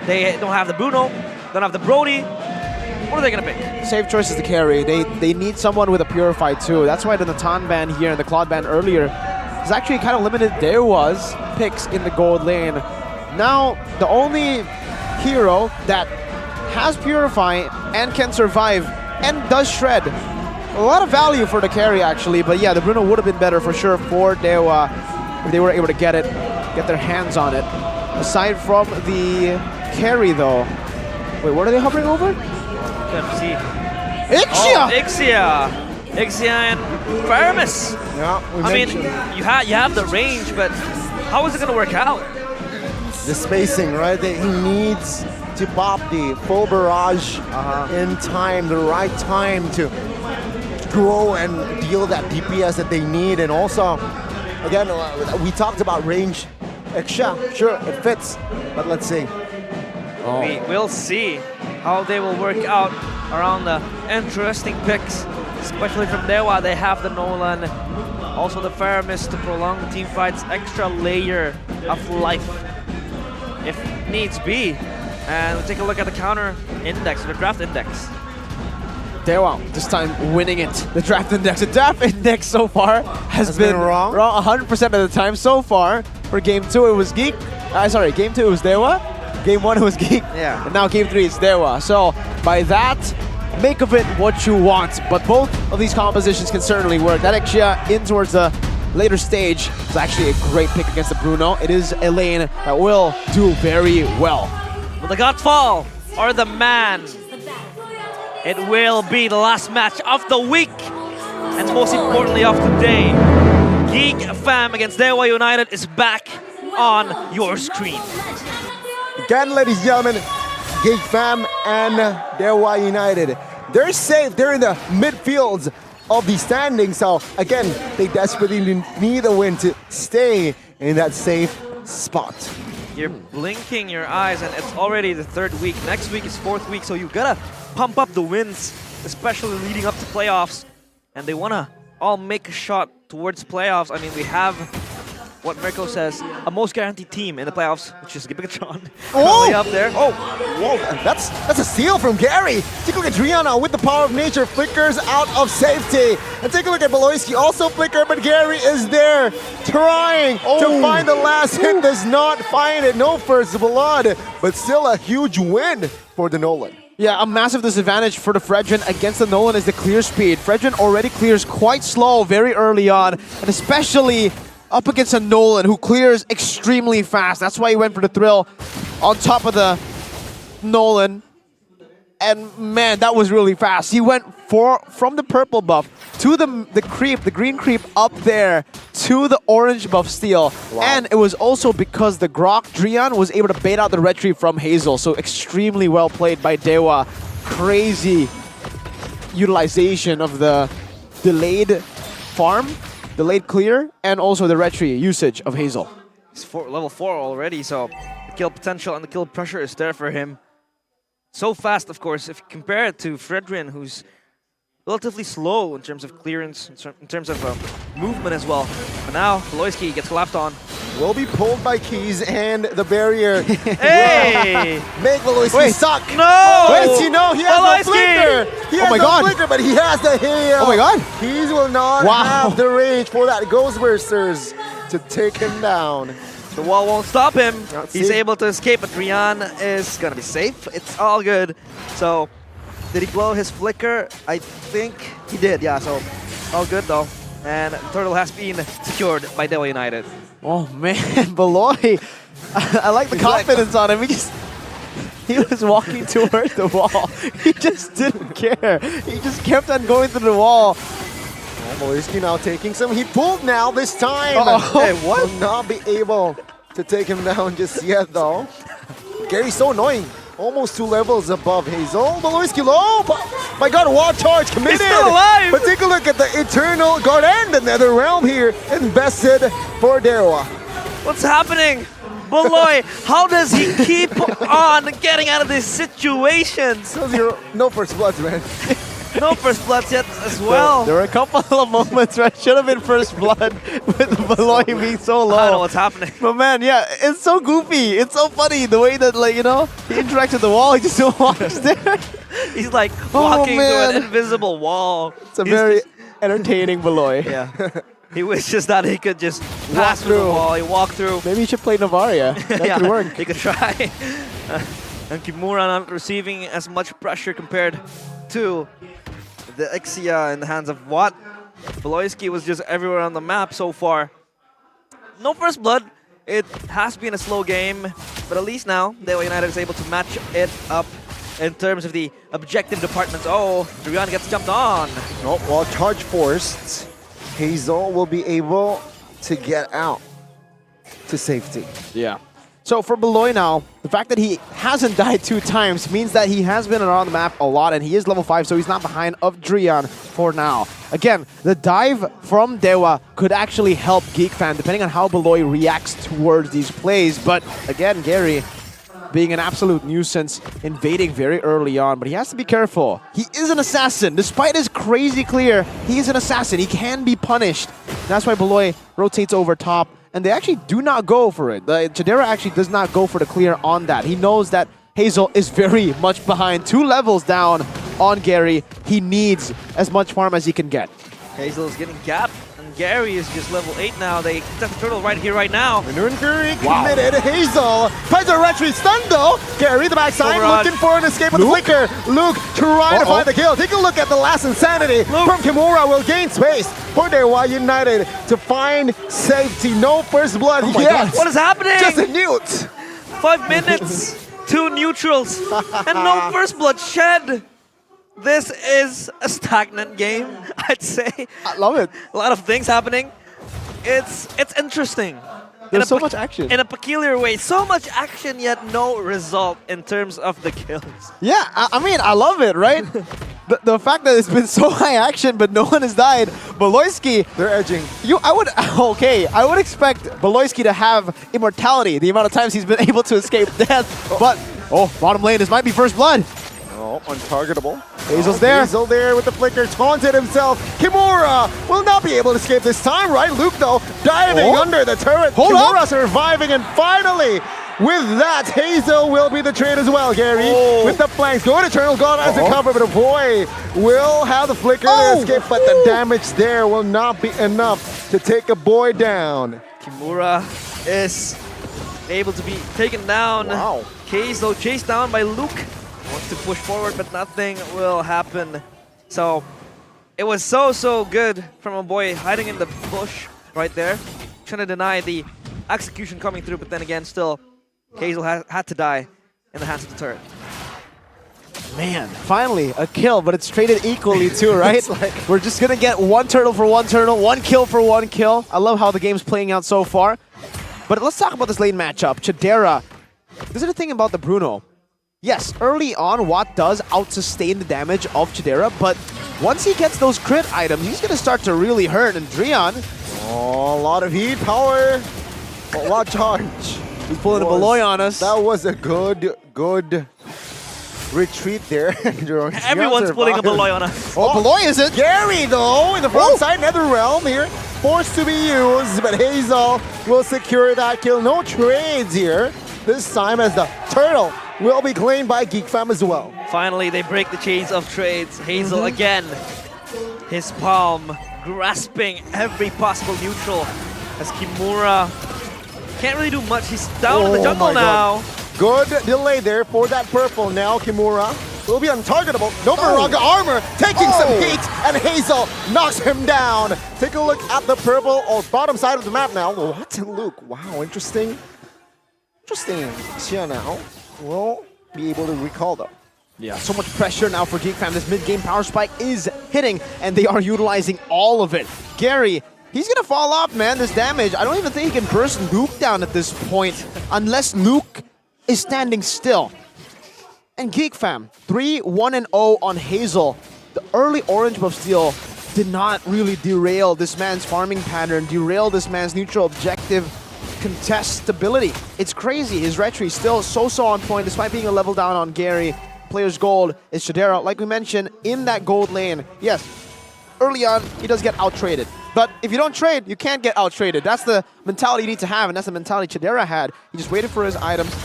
they don't have the Bruno, don't have the Brody. What are they gonna pick? Safe choice is the carry. They need someone with a Purify too. That's why the Natan ban here and the Claude ban earlier has actually kind of limited Dewa's picks in the gold lane. Now, the only hero that has Purify and can survive and does shred. A lot of value for the carry actually, but yeah, the Bruno would have been better for sure for Dewa if they were able to get their hands on it. Aside from the carry though. Wait, what are they hovering over? Can't see. Ixia! Oh, Ixia and Faramis. Yeah, I mean, you have the range, but how is it gonna work out? The spacing, right? He needs to pop the full barrage in time, the right time to grow and deal that DPS that they need. And also, again, we talked about range. Ixia, sure, it fits, but let's see. We will see how they will work out around the interesting picks, especially from Dewa. They have the Nolan, also the Faramis to prolong the team fight's extra layer of life, if needs be. And we'll take a look at the counter index, or the draft index. Dewa, this time winning it. The draft index. The draft index so far has been wrong 100% of the time so far. For game 2 it was Geek. Sorry, game 2 it was Dewa. Game 1 it was Geek. Yeah. And now game 3 it's Dewa. So by that, make of it what you want. But both of these compositions can certainly work. That Ixia in towards the later stage is actually a great pick against the Bruno. It is a lane that will do very well. Will the Godfall or the man? It will be the last match of the week, and most importantly of the day. Geek Fam against Dewa United is back on your screen. Again, ladies and gentlemen, Geek Fam and Dewa United. They're safe. They're in the midfields of the standings. So again, they desperately need a win to stay in that safe spot. You're blinking your eyes, and it's already the 3rd week. Next week is 4th week, so you gotta pump up the wins, especially leading up to playoffs. And they wanna all make a shot towards playoffs. I mean, we have what Mirko says, a most guaranteed team in the playoffs, which is Bigetron. Currently up there. Oh, whoa, that's a steal from Gary. Take a look at Driana with the power of nature, flickers out of safety. And take a look at Beloyski, also flicker, but Gary is there trying to find the last hit, does not find it. No first blood, but still a huge win for the Nolan. Yeah, a massive disadvantage for the Fredrin against the Nolan is the clear speed. Fredrin already clears quite slow very early on, and especially up against a Nolan who clears extremely fast. That's why he went for the thrill on top of the Nolan. And man, that was really fast. He went from the purple buff to the creep, the green creep up there to the orange buff steal. Wow. And it was also because the Grok Drian was able to bait out the retreat from Hazel. So extremely well played by Dewa. Crazy utilization of the delayed farm, delayed clear, and also the retreat usage of Hazel. He's level 4 already, so the kill potential and the kill pressure is there for him. So fast, of course, if you compare it to Fredrin, who's relatively slow in terms of clearance, in terms of movement as well. But now, Beloyski gets clapped on. Will be pulled by Keys and the barrier. Hey! Make Beloyski suck! No! Wait, you know, he has no flicker! He has no flicker, but he has the hail! Oh my god! Keys will not have the range for that Ghostbursters to take him down. The wall won't stop him. He's able to escape, but Rian is gonna be safe. It's all good. So, did he blow his flicker? I think he did, yeah, so all good though. And Turtle has been secured by Dewa United. Oh man, Beloy. I like the confidence on him. He was walking towards the wall. He just didn't care. He just kept on going through the wall. Beloyski now taking some heat pulled now this time. Hey, what? Will not be able to take him down just yet though. Gary's so annoying. Almost 2 levels above Hazel. Beloyski low. My god, wall charge committed. He's still alive. But take a look at the Eternal Guard and the Nether Realm here invested for Dewa. What's happening? Beloy, how does he keep on getting out of these situations? No first bloods, man. No first bloods yet as well. There were a couple of moments where it should have been first blood with Beloy being so low. I don't know what's happening. But man, yeah, it's so goofy. It's so funny the way that, like, you know, he interacts with the wall. He just walks there. He's like walking through an invisible wall. It's a very entertaining Beloy. Yeah. He wishes that he could just pass through the wall. He walked through. Maybe he should play Navaria. That could work. He could try. And Kimura not receiving as much pressure compared to the Ixia in the hands of Watt. Beloyski was just everywhere on the map so far. No first blood. It has been a slow game, but at least now Dewa United is able to match it up in terms of the objective departments. Oh, Drian gets jumped on. Oh, well, charge forced. Hazel will be able to get out to safety. Yeah. So for Beloy now, the fact that he hasn't died 2 times means that he has been around the map a lot, and he is level 5, so he's not behind of Drian for now. Again, the dive from Dewa could actually help Geek Fam, depending on how Beloy reacts towards these plays. But again, Gary being an absolute nuisance, invading very early on, but he has to be careful. He is an assassin. Despite his crazy clear, he is an assassin. He can be punished. That's why Beloy rotates over top, and they actually do not go for it. Chidera actually does not go for the clear on that. He knows that Hazel is very much behind, 2 levels down on Gary. He needs as much farm as he can get. Hazel is getting gapped, and Gary is just level 8 now. They get the turtle right here, right now. Maneuvering very committed. Hazel finds a retreat stun though. Gary, the backside, looking for an escape with the flicker. Luke trying to find the kill. Take a look at the last insanity from Kimura. Will gain space for Dewa United to find safety. No first blood yet. What is happening? Just a newt. 5 minutes, 2 neutrals, and no first blood shed. This is a stagnant game, I'd say. I love it. A lot of things happening. It's interesting. There's so much action. In a peculiar way. So much action, yet no result in terms of the kills. Yeah, I mean, I love it, right? the fact that it's been so high action, but no one has died. Beloyski, they're edging. I would expect Beloyski to have immortality, the amount of times he's been able to escape death. But, bottom lane, this might be first blood. Oh, untargetable. Hazel's there. Hazel there with the flicker, taunted himself. Kimura will not be able to escape this time, right? Luke, though, diving under the turret. Kimura surviving, and finally, with that, Hazel will be the trade as well, Gary. With the flanks, going Eternal God as a cover, but boy will have the flicker to escape, but the damage there will not be enough to take a boy down. Kimura is able to be taken down. Wow. Case, though, chased down by Luke. Wants to push forward, but nothing will happen. So it was so good from a boy hiding in the bush right there, trying to deny the execution coming through, but then again, still, Hazel had to die in the hands of the turret. Man, finally a kill, but it's traded equally too, right? We're just gonna get 1 turtle for 1 turtle, 1 kill for 1 kill. I love how the game's playing out so far. But let's talk about this lane matchup. Chidera. This is the thing about the Bruno. Yes, early on, Watt does out-sustain the damage of Chidera, but once he gets those crit items, he's going to start to really hurt. And Drian... Oh, a lot of heat power. A lot of charge. He's pulling a Beloy on us. That was a good retreat there. Everyone's pulling a Beloy on us. Beloy is it? Gary, though, in the front side, Netherrealm here. Forced to be used, but Hazel will secure that kill. No trades here. This time as the turtle will be claimed by Geek Fam as well. Finally, they break the chains of trades. Hazel again, his palm grasping every possible neutral as Kimura can't really do much. He's down in the jungle now. Good delay there for that purple. Now Kimura will be untargetable. No Moraga armor taking some heat, and Hazel knocks him down. Take a look at the purple or bottom side of the map now. What? Luke, wow, interesting. Xia now will be able to recall though. Yeah, so much pressure now for Geek Fam. This mid-game power spike is hitting, and they are utilizing all of it. Gary, he's gonna fall off, man, this damage. I don't even think he can burst Luke down at this point, unless Luke is standing still. And Geek Fam, 3-1-0 on Hazel. The early orange buff steal did not really derail this man's farming pattern, derail this man's neutral objective contest stability. It's crazy. His retry still so on point despite being a level down on Gary. player's gold is Shadera. Like we mentioned, in that gold lane, yes, early on, he does get out-traded. But if you don't trade, you can't get out-traded. That's the mentality you need to have, and that's the mentality Shadera had. He just waited for his items,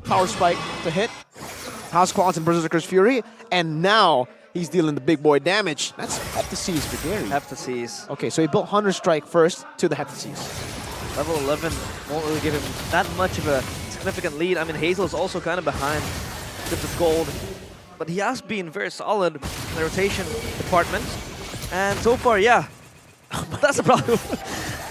Power Spike to hit, House Claws and Berserker's Fury, and now he's dealing the big boy damage. That's Heptaseas for Gary. Heptaseas. Okay, so he built Hunter Strike first to the Heptaseas. Level 11 won't really give him that much of a significant lead. I mean, Hazel is also kind of behind with the gold, but he has been very solid in the rotation department. And so far, yeah, but that's the problem.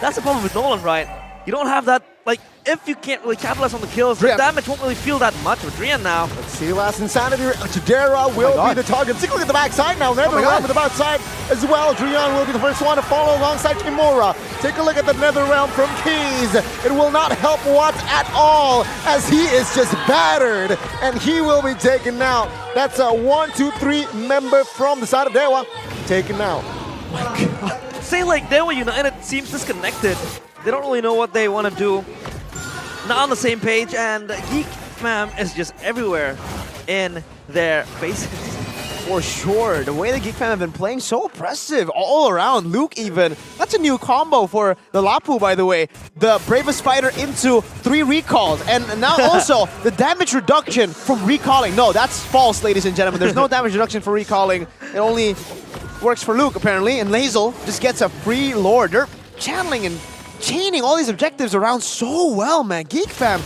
That's the problem with Nolan, right? You don't have that, like, if you can't really capitalize on the kills, the damage won't really feel that much with Drian now. Let's see, last Insanity. Chidera will be the target. Take a look at the backside now. Netherrealm with the backside as well. Drian will be the first one to follow alongside Kimura. Take a look at the Netherrealm from Keys. It will not help Watt at all as he is just battered and he will be taken out. That's a 1, 2, 3 member from the side of Dewa taken out. Oh my God. Say like Dewa United seems disconnected. They don't really know what they want to do. Not on the same page, and Geek Fam is just everywhere in their bases. For sure, the way the Geek Fam have been playing, so oppressive all around. Luke even, that's a new combo for the Lapu, by the way. The Bravest Fighter into 3 recalls, and now also the damage reduction from recalling. No, that's false, ladies and gentlemen. There's no damage reduction for recalling. It only works for Luke, apparently, and Lazel just gets a free Lord. They're channeling and chaining all these objectives around so well, man. Geek Fam,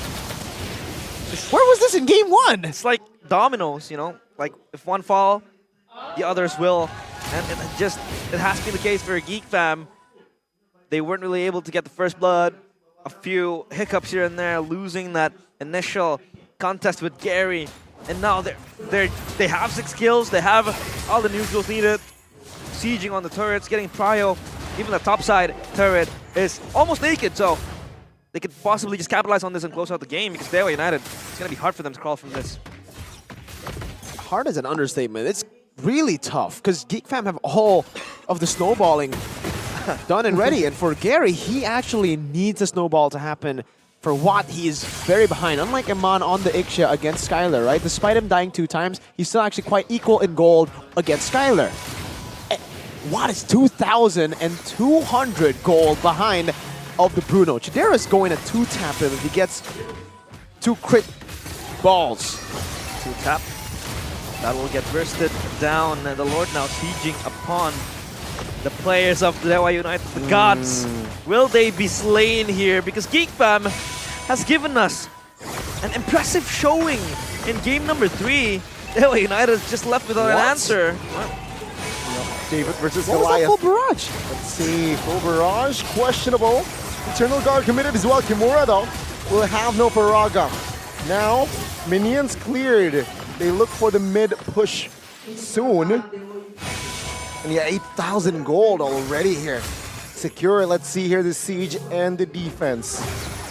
where was this in game 1? It's like dominoes, you know? Like, if one fall, the others will. And it has been the case for Geek Fam. They weren't really able to get the first blood. A few hiccups here and there, losing that initial contest with Gary. And now they have 6 kills. They have all the neutrals needed. Sieging on the turrets, getting prio. Even the topside turret is almost naked, so they could possibly just capitalize on this and close out the game because Dewa United, it's going to be hard for them to crawl from this. Hard is an understatement. It's really tough because Geek Fam have all of the snowballing done and ready. And for Gary, he actually needs a snowball to happen. For Watt, he is very behind. Unlike Iman on the Ixia against Skylar, right? Despite him dying 2 times, he's still actually quite equal in gold against Skylar. Watt is 2,200 gold behind of the Bruno. Chidera's going to 2-tap him if he gets 2 crit balls. 2-tap. That will get bursted down, and the Lord now sieging upon the players of Dewa United. The gods, will they be slain here? Because Geek Fam has given us an impressive showing in game number 3. Dewa United is just left without an answer. David versus what Goliath. Was that full barrage? Let's see, full barrage, questionable. Eternal Guard committed as well. Kimura, though, will have no Paraga. Now, minions cleared. They look for the mid push soon. And yeah, 8,000 gold already here. Secure, let's see here, the siege and the defense.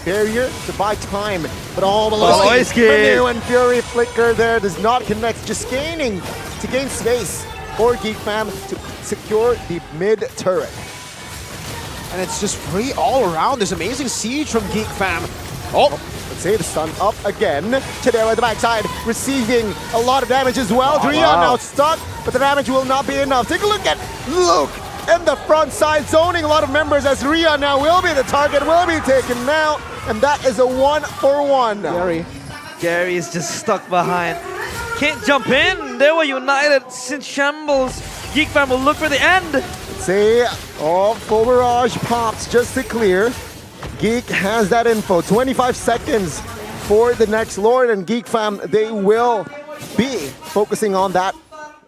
Barrier to buy time, but all the way. Renew and Fury Flicker there does not connect, just gaining to gain space for Geek Fam to secure the mid turret. And it's just free all around. This amazing siege from Geek Fam. Oh, let's see the stun up again. Chidera at the backside, receiving a lot of damage as well. Drian now stuck, but the damage will not be enough. Take a look at Luke in the front side, zoning a lot of members as Rian now will be the target, will be taken out, and that is a 1-for-1. Gary is just stuck behind. Can't jump in. Dewa United since shambles. Geek Fam will look for the end. Let's see, full barrage pops just to clear. Geek has that info. 25 seconds for the next Lord, and Geek Fam, they will be focusing on that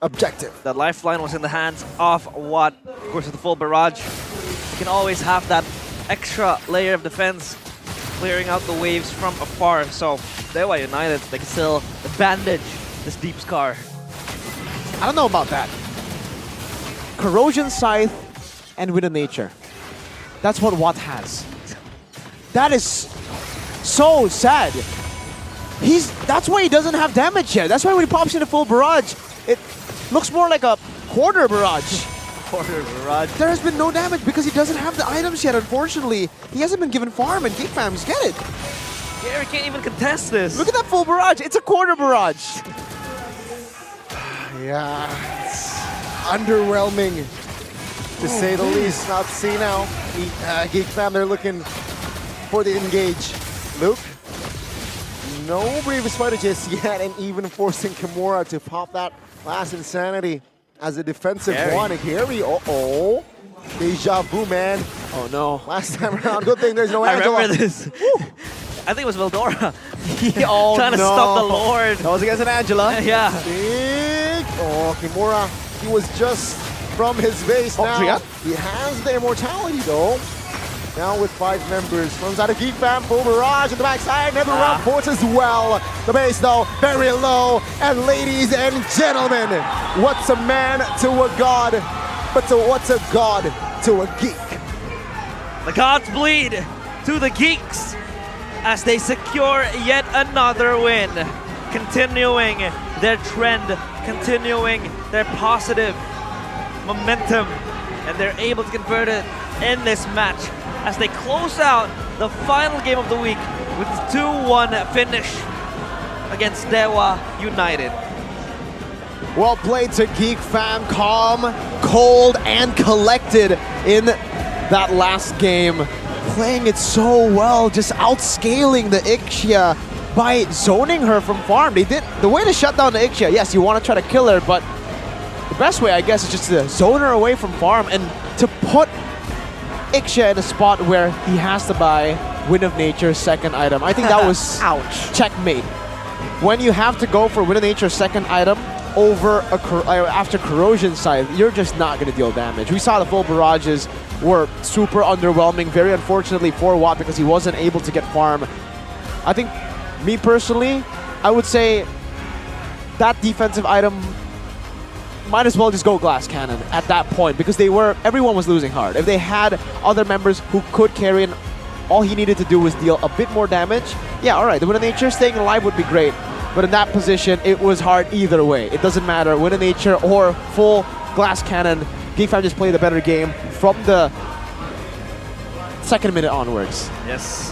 objective. The lifeline was in the hands of Watt. Of course, with the full barrage, you can always have that extra layer of defense clearing out the waves from afar. So Dewa United, they can still bandage this deep scar. I don't know about that. Corrosion Scythe and Wind of Nature. That's what Watt has. That is so sad. That's why he doesn't have damage yet. That's why when he pops in a full barrage, it looks more like a quarter barrage. Quarter barrage. There has been no damage because he doesn't have the items yet, unfortunately. He hasn't been given farm, and Geek Fam, get it. Gary can't even contest this. Look at that full barrage. It's a quarter barrage. Yeah, it's underwhelming to say the least. Now see now, Geek Fam, they're looking for the engage. Luke, no previous fighter just yet, and even forcing Kimura to pop that last insanity as a defensive one. Gary, deja vu, man. Oh no. Last time around, good thing there's no Angela. I remember this. I think it was Vildora. Oh, trying to stop the Lord. That was against an Angela. Yeah. Big. Oh, Kimura, he was just from his base now. He has the immortality though. Now with 5 members, comes out of Geek Fam, full barrage in the backside, never round force as well. The base though, very low. And ladies and gentlemen, what's a man to a god, but what's a god to a geek? The gods bleed to the geeks as they secure yet another win, continuing their trend, continuing their positive momentum, and they're able to convert it in this match as they close out the final game of the week with a 2-1 finish against Dewa United. Well played to Geek Fam, calm, cold, and collected in that last game. Playing it so well, just outscaling the Ixia by zoning her from farm. They did the way to shut down the Ixia. Yes, you want to try to kill her, but the best way, I guess, is just to zone her away from farm and to put Ixia in a spot where he has to buy Wind of Nature's second item. I think that was checkmate. When you have to go for Wind of Nature's second item over after Corrosion side, you're just not going to deal damage. We saw the full barrages were super underwhelming, very unfortunately for Watt because he wasn't able to get farm. I think, me personally, I would say that defensive item might as well just go Glass Cannon at that point because everyone was losing hard. If they had other members who could carry and all he needed to do was deal a bit more damage, yeah, all right, the Wind of Nature staying alive would be great. But in that position, it was hard either way. It doesn't matter, Wind of Nature or full Glass Cannon. Geek Fam just played a better game from the second minute onwards. Yes,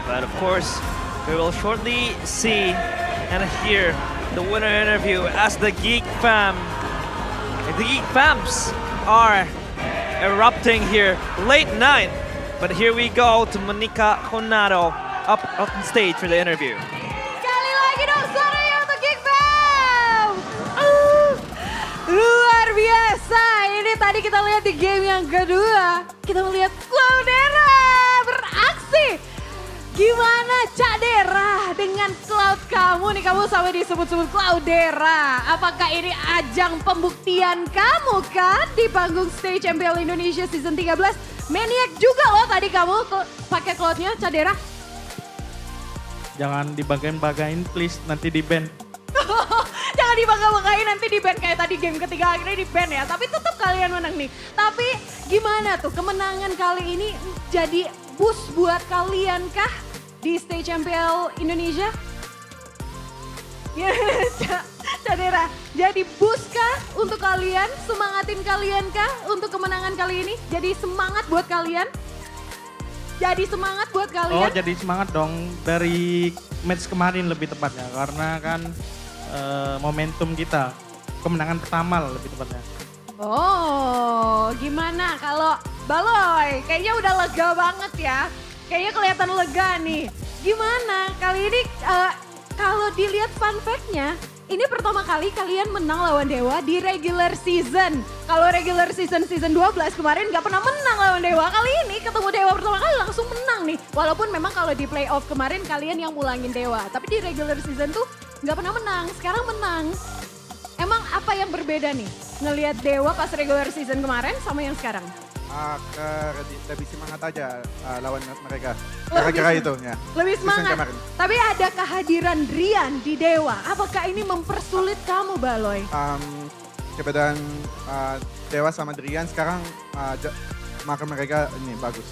but of course, we will shortly see and hear the winner interview as the Geek Fam. The Geek Fams are erupting here late night, but here we go to Monica Conado up on stage for the interview. Sekali lagi dong suaranya untuk Geek Fam. Luar biasa. Ini tadi kita lihat di game yang kedua, kita melihat Cloudera beraksi. Gimana Cak Dera dengan Cloud kamu nih, kamu sampai disebut-sebut Cloudera. Apakah ini ajang pembuktian kamu kan di panggung stage MPL Indonesia Season 13? Maniac juga loh tadi kamu pakai Cloudnya Cak Dera. Jangan dibagain-bagain please, nanti di ban. Jangan dibangga-banggain nanti di ban kayak tadi game ketiga akhirnya di ban ya. Tapi tetap kalian menang nih. Tapi gimana tuh kemenangan kali ini jadi boost buat kalian kah di stage MPL Indonesia? Cadera, jadi boost kah untuk kalian? Semangatin kalian kah untuk kemenangan kali ini? Jadi semangat buat kalian? Jadi semangat buat kalian? Oh, jadi semangat dong dari match kemarin lebih tepatnya. Karena kan momentum kita, kemenangan pertama lebih tepatnya. Oh, gimana kalau Baloy? Kayaknya udah lega banget ya. Kayaknya kelihatan lega nih. Gimana kali ini kalau dilihat fun fact-nya, ini pertama kali kalian menang lawan Dewa di regular season. Kalau regular season 12 kemarin nggak pernah menang lawan Dewa. Kali ini ketemu Dewa pertama kali langsung menang nih. Walaupun memang kalau di playoff kemarin kalian yang mulangin Dewa. Tapi di regular season tuh nggak pernah menang, sekarang menang. Emang apa yang berbeda nih? Ngelihat Dewa pas regular season kemarin sama yang sekarang? Lebih semangat aja lawan mereka. Kira-kira itu ya. Lebih semangat. Tapi ada kehadiran Rian di Dewa. Apakah ini mempersulit kamu, Baloy? Kebetulan Dewa sama Rian sekarang maka mereka ini bagus.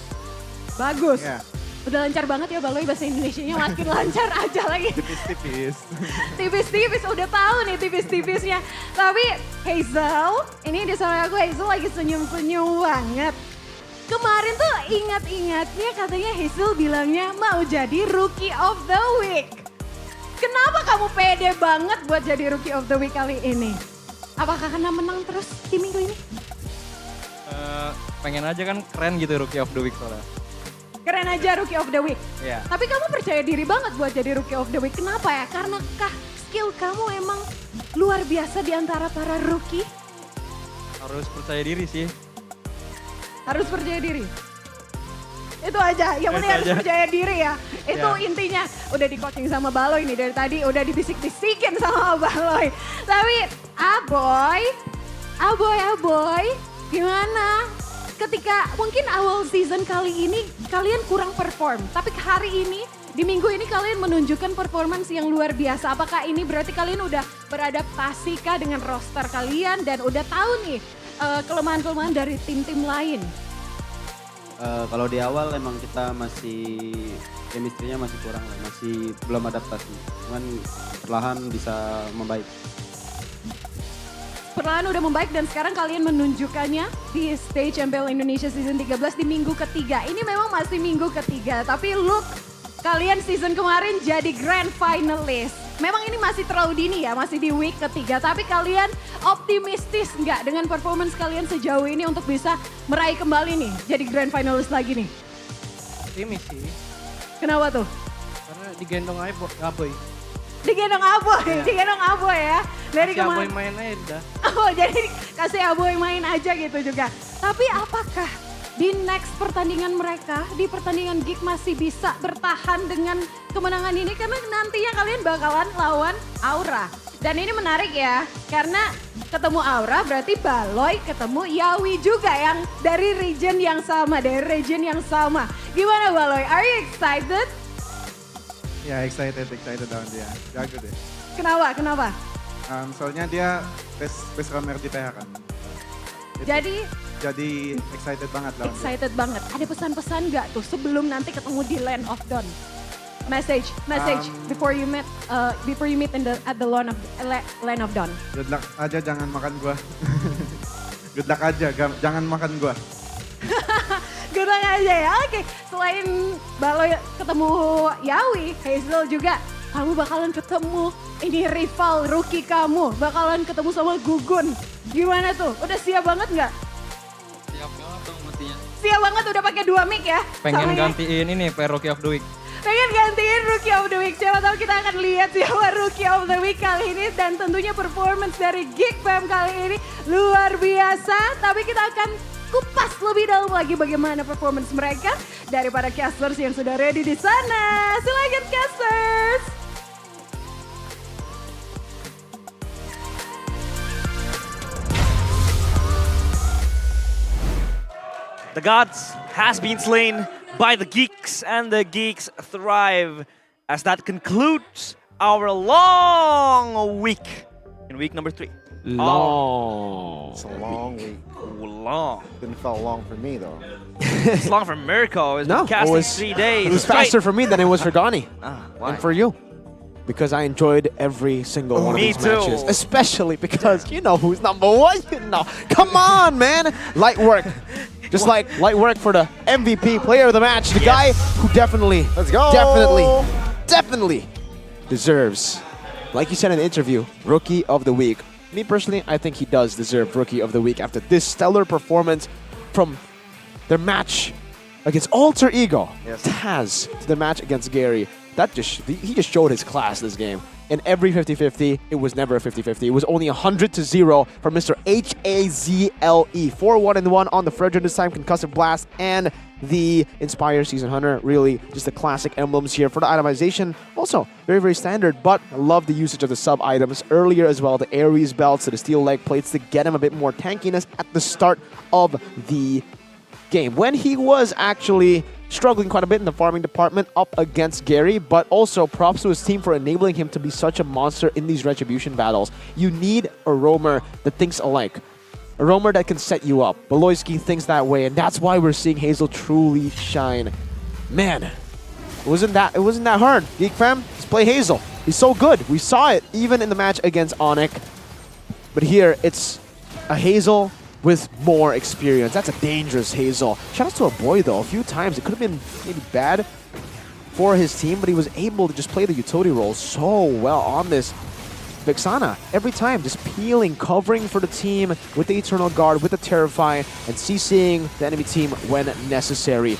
Bagus? Ya. Udah lancar banget ya Baloy, bahasa Indonesianya makin lancar aja lagi. Tipis-tipis. Tipis-tipis, udah tahu nih tipis-tipisnya. Tapi Hazel, ini di samping aku Hazel lagi senyum-senyum banget. Kemarin tuh ingat-ingatnya katanya Hazel bilangnya mau jadi Rookie of the Week. Kenapa kamu pede banget buat jadi Rookie of the Week kali ini? Apakah kena menang terus di minggu ini? Pengen aja kan keren gitu Rookie of the Week soalnya. Keren aja Rookie of the Week. Iya. Tapi kamu percaya diri banget buat jadi Rookie of the Week. Kenapa ya? Karena skill kamu emang luar biasa di antara para rookie. Harus percaya diri sih. Harus percaya diri. Itu aja, yang penting harus percaya diri ya. Itu intinya udah di coaching sama Baloy nih dari tadi, udah dibisik-bisikin sama Baloy. Tapi Aboy, gimana? Ketika mungkin awal season kali ini kalian kurang perform, tapi hari ini di minggu ini kalian menunjukkan performance yang luar biasa. Apakah ini berarti kalian udah beradaptasi kah dengan roster kalian dan udah tahu nih kelemahan-kelemahan dari tim-tim lain? Kalau di awal emang kita masih chemistry-nya masih kurang, masih belum adaptasi. Cuman perlahan bisa membaik. Perlahan udah membaik dan sekarang kalian menunjukkannya di stage MPL Indonesia Season 13 di minggu ketiga. Ini memang masih minggu ketiga, tapi look, kalian season kemarin jadi grand finalist. Memang ini masih terlalu dini ya, masih di week ketiga. Tapi kalian optimistis nggak dengan performance kalian sejauh ini untuk bisa meraih kembali nih, jadi grand finalist lagi nih? Optimis sih. Kenapa tuh? Karena digendong Aboy. Digendong Aboy ya. Dari kasih Aboy main aja udah. Oh jadi kasih Aboy main aja gitu juga. Tapi apakah di next pertandingan mereka, di pertandingan Geek masih bisa bertahan dengan kemenangan ini? Karena nantinya kalian bakalan lawan Aura. Dan ini menarik ya, karena ketemu Aura berarti Baloy ketemu Yawi juga yang dari region yang sama, Gimana Baloy, are you excited? Ya excited lawan dia, jago deh. Kenapa? Soalnya dia best roamer di PH kan. Jadi excited banget lawan dia. Excited banget. Ada pesan-pesan nggak tuh sebelum nanti ketemu di Land of Dawn? Message before you meet at the Land of Dawn. Good luck aja, jangan makan gua. Good luck aja, jangan makan gua. Good luck aja ya. Oke, selain Baloy ketemu Yawi, Hazel juga kamu bakalan ketemu ini rival rookie kamu, bakalan ketemu sama Gugun. Gimana tuh? Udah siap banget nggak? Siap banget dong mestinya. Siap banget, udah pakai 2 mic ya? Pengen gantiin ini Rookie of the Week. Pengen gantiin Rookie of the Week. Siapa tahu kita akan lihat siapa Rookie of the Week kali ini. Dan tentunya performance dari Geek Fam kali ini luar biasa. Tapi kita akan kupas lebih dalam lagi bagaimana performance mereka dari para casters yang sudah ready di sana. Silakan casters. The gods has been slain by the geeks, and the geeks thrive as that concludes our long week in week number 3. Long. It's a long week. Long. Didn't feel long for me though. It's long for Mirko. It's been casting 3 days. It was faster for me than it was for Donnie. Why? And for you. Because I enjoyed every single one of these matches. Especially because you know who's number 1, you know. Come on, man. Light work. Just like light work for the MVP player of the match. The guy who definitely deserves, like you said in the interview, Rookie of the Week. Me personally, I think he does deserve Rookie of the Week after this stellar performance from their match against Alter Ego. Taz to the match against Gary. He just showed his class this game. In every 50-50, it was never a 50-50. It was only 100-0 from Mr. HAZLE. 4-1-1 on the Fredrin this time, Concussive Blast, and the Inspire Season Hunter. Really, just the classic emblems here for the itemization. Also, very, very standard, but I love the usage of the sub-items earlier as well. The Ares belts to the steel leg plates to get him a bit more tankiness at the start of the game, when he was actually struggling quite a bit in the farming department up against Gary, but also props to his team for enabling him to be such a monster in these retribution battles. You need a roamer that thinks alike. A roamer that can set you up. Beloyski thinks that way, and that's why we're seeing Hazel truly shine. Man, it wasn't that hard. Geek Fam, let's play Hazel. He's so good. We saw it even in the match against Onyx. But here, it's a Hazel with more experience. That's a dangerous Hazel. Shout out to a boy though, a few times. It could have been maybe bad for his team, but he was able to just play the utility role so well on this Vexana, every time, just peeling, covering for the team with the Eternal Guard, with the Terrify, and CCing the enemy team when necessary.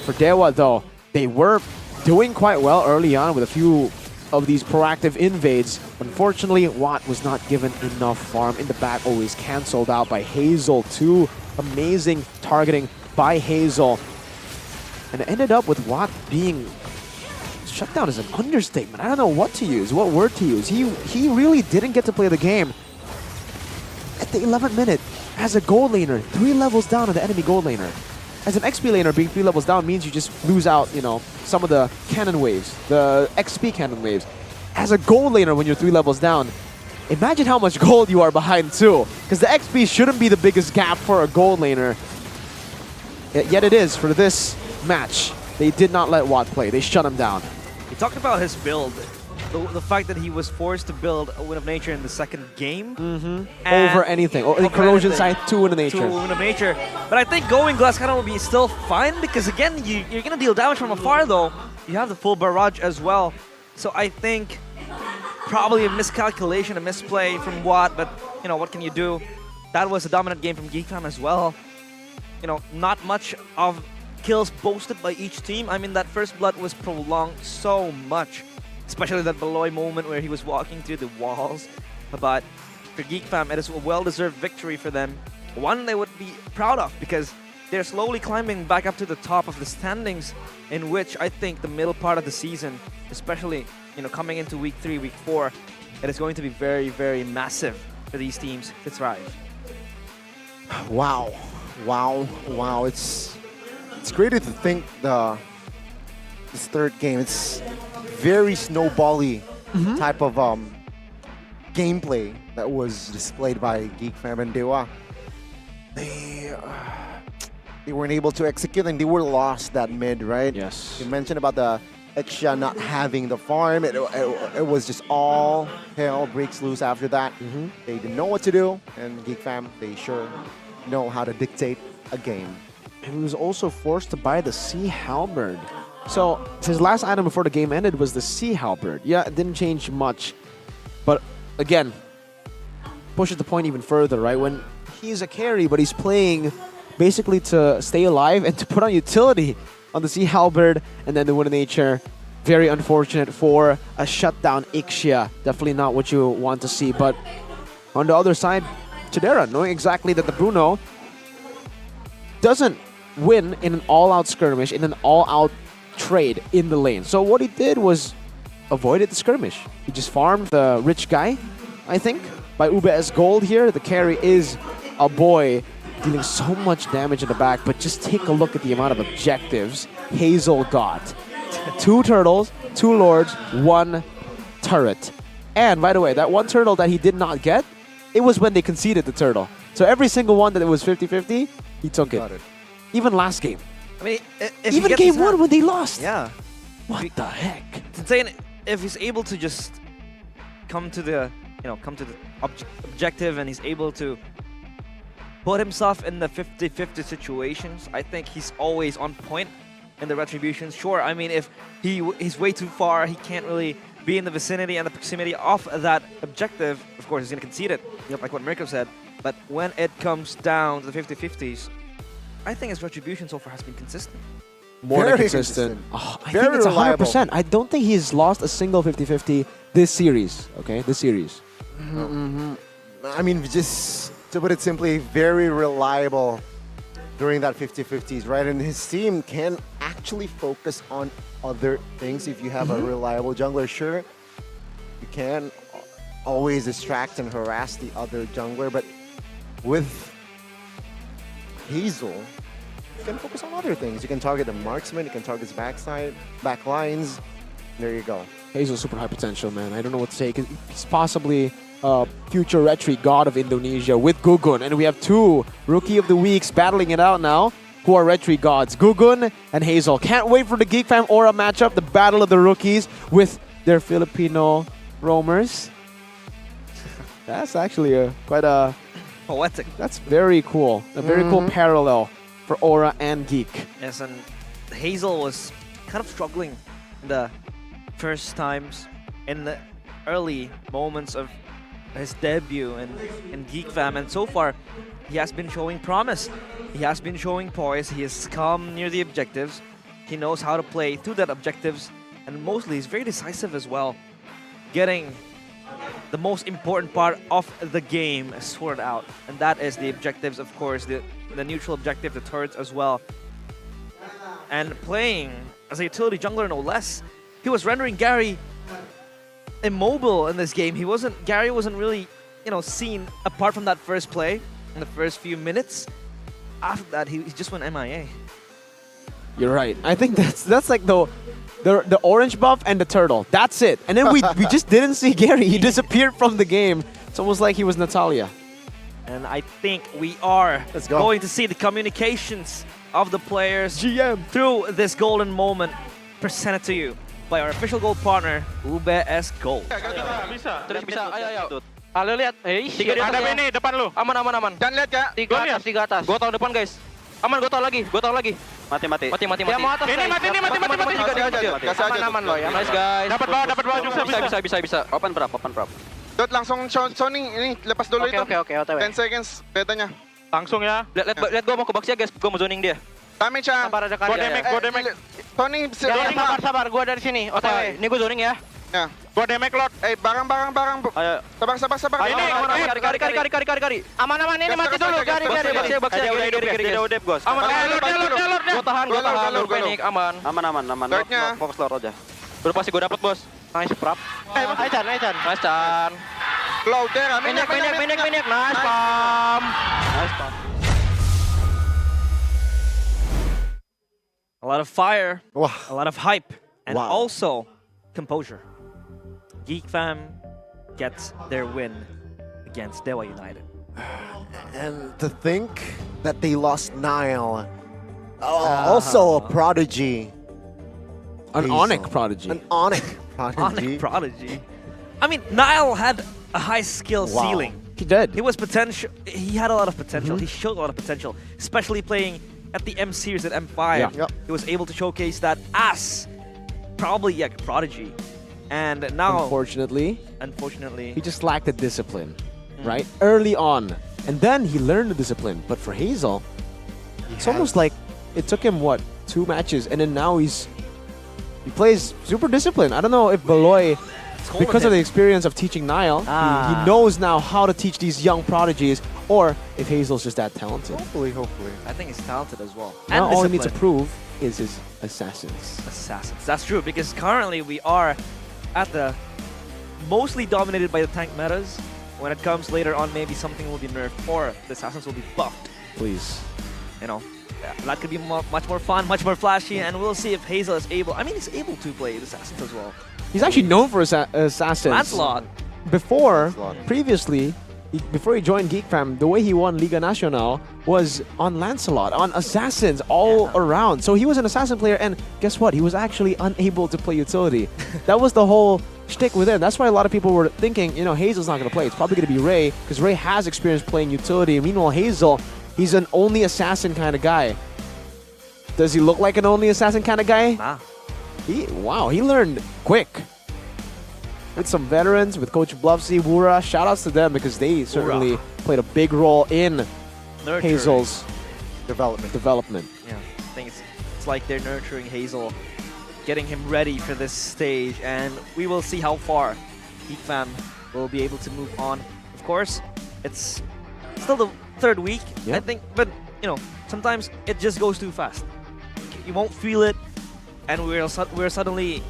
For Dewa, though, they were doing quite well early on with a few of these proactive invades. Unfortunately, Watt was not given enough farm in the back, always cancelled out by Hazel. Two amazing targeting by Hazel. And it ended up with Watt being shut down is an understatement. I don't know what to use, what word to use. He really didn't get to play the game at the 11th minute as a gold laner, 3 levels down on the enemy gold laner. As an XP laner, being 3 levels down means you just lose out, you know, some of the cannon waves, the XP cannon waves. As a gold laner, when you're 3 levels down, imagine how much gold you are behind too, because the XP shouldn't be the biggest gap for a gold laner. Yet it is for this match. They did not let Watt play. They shut him down. He talked about his build. The fact that he was forced to build a Wind of Nature in the second game. Over anything. Or the Corrosion side to Wind of Nature. To Wind of Nature. But I think going Glass Cannon will be still fine because, again, you're going to deal damage from afar, though. You have the full barrage as well. So I think probably a miscalculation, a misplay from Watt. But, you know, what can you do? That was a dominant game from Geek Fam as well. You know, not much of kills boasted by each team. I mean, that first blood was prolonged so much. Especially that Beloy moment where he was walking through the walls. But for Geek Fam, it is a well-deserved victory for them. One they would be proud of because they're slowly climbing back up to the top of the standings, in which I think the middle part of the season, especially, you know, coming into week 3, week 4, it is going to be very, very massive for these teams to thrive. Wow. Wow. Wow. It's crazy to think this third game, it's very snowbally type of gameplay that was displayed by Geek Fam and Dewa. They weren't able to execute and they were lost that mid, right? Yes. You mentioned about the Exia not having the farm. It was just all hell breaks loose after that. They didn't know what to do, and Geek Fam, they sure know how to dictate a game. And he was also forced to buy the Sea Halberd. So his last item before the game ended was the Sea Halberd. Yeah, it didn't change much. But again, pushes the point even further, right? When he's a carry, but he's playing basically to stay alive and to put on utility on the Sea Halberd and then the Wind of Nature. Very unfortunate for a shutdown Ixia. Definitely not what you want to see. But on the other side, Chidera, knowing exactly that the Bruno doesn't win in an all-out skirmish, in an all-out trade in the lane. So what he did was avoided the skirmish. He just farmed the rich guy, I think, by UBS gold here. The carry is a boy dealing so much damage in the back, but just take a look at the amount of objectives Hazel got. 2 turtles, 2 lords, 1 turret. And by the way, that 1 turtle that he did not get, it was when they conceded the turtle. So every single one that it was 50-50, he took it. Even last game. I mean, even game 1 when they lost. Yeah. What the heck? It's insane. If he's able to just come to the, objective and he's able to put himself in the 50-50 situations, I think he's always on point in the retributions. Sure, I mean, if he's way too far, he can't really be in the vicinity and the proximity of that objective, of course, he's going to concede it, like what Mirko said. But when it comes down to the 50-50s, I think his retribution so far has been consistent. More than consistent. Oh, I think it's 100%. I don't think he's lost a single 50-50 this series, okay? This series. I mean, just to put it simply, very reliable during that 50-50s, right? And his team can actually focus on other things. If you have a reliable jungler, sure, you can always distract and harass the other jungler, but with Hazel, you can focus on other things. You can target the marksman, you can target his backside, back lines. There you go. Hazel's super high potential, man. I don't know what to say. He's possibly future retreat god of Indonesia with Gugun. And we have 2 Rookie of the Weeks battling it out now, who are retreat gods, Gugun and Hazel. Can't wait for the Geek Fam Aura matchup, the battle of the rookies with their Filipino roamers. That's actually quite a... poetic. That's very cool. A very cool parallel for Aura and Geek. Yes, and Hazel was kind of struggling in the first times. In the early moments of his debut in Geek Fam, and so far he has been showing promise. He has been showing poise. He has come near the objectives. He knows how to play through that objectives, and mostly he's very decisive as well, getting the most important part of the game sorted out, and that is the objectives, of course, the neutral objective, the turrets as well. And playing as a utility jungler, no less. He was rendering Gary immobile in this game. Gary wasn't really, seen apart from that first play in the first few minutes. After that, he just went MIA. You're right. I think that's like the orange buff and the turtle. That's it. And then we just didn't see Gary. He disappeared from the game. It's almost like he was Natalia. And I think we are going to see the communications of the players through this golden moment presented to you by our official gold partner, UBS Gold. Bisa. Ayo. Lu lihat. Ada ini depan lu. Aman. Dan lihat ya. Tiga atas. Gua tahu depan, guys. Aman, gua tahu lagi. Mati. Dia mau atas. Ini mati. Aman lo ya. Nice guys. Dapat bawa juga bisa. Open prop. Dot langsung zoning ini lepas dulu itu. Oke, OTW. 10 seconds betanya. Langsung ya. Lihat gua mau ke box ya, guys. Gua mau zoning dia. Damage ya. Sabar ada kali. Gua damage. Zoning. Sabar. Gua dari sini. OTW. Ini gua zoning ya. Ya. Gua damage lot. Barang. Ayo. Sabar. Ini kari. Aman ini mati dulu. Kari. Box ya. Udah bos. Aman. Lord. Gua tahan. Panik. Aman. Fokus lord aja. Udah pasti gua dapat, bos. Nice prop. Nice Chan. Low there. Minyak. Nice pump. A lot of fire, a lot of hype, and also composure. Geek Fam gets their win against Dewa United. And to think that they lost Nile, also a prodigy. An Onyx prodigy. An Onyx prodigy. Onyx prodigy. I mean, Nile had a high skill ceiling. He did. He was potential. He had a lot of potential. He showed a lot of potential, especially playing at the M series at M5. He was able to showcase that as probably a prodigy. And now, unfortunately, he just lacked the discipline, right? Early on. And then he learned the discipline. But for Hazel, it's almost like it took him, 2 matches, and then now he plays super disciplined. I don't know if Beloy, because of the experience of teaching Nile, he knows now how to teach these young prodigies, or if Hazel's just that talented. Hopefully. I think he's talented as well. Now all he needs to prove is his assassins. That's true, because currently we are at the mostly dominated by the tank metas. When it comes later on, maybe something will be nerfed or the assassins will be buffed. Please. That could be much more fun, much more flashy, and we'll see if Hazel is able. I mean, he's able to play the assassins as well. He's actually known for his assassins. Lancelot. Previously, before he joined Geek Fam, the way he won Liga Nacional was on Lancelot, on assassins all around. So he was an assassin player, and guess what? He was actually unable to play utility. That was the whole shtick with him. That's why a lot of people were thinking, Hazel's not going to play. It's probably going to be Ray, because Ray has experience playing utility. Meanwhile, Hazel, he's an only assassin kind of guy. Does he look like an only assassin kind of guy? Nah. He learned quick. With some veterans, with Coach Bluffsy, Wura, shoutouts to them because they certainly played a big role in Hazel's development. Yeah, I think it's like they're nurturing Hazel, getting him ready for this stage, and we will see how far Geek Fam will be able to move on. Of course, it's still the 3rd week, I think, but sometimes it just goes too fast. You won't feel it, and we're suddenly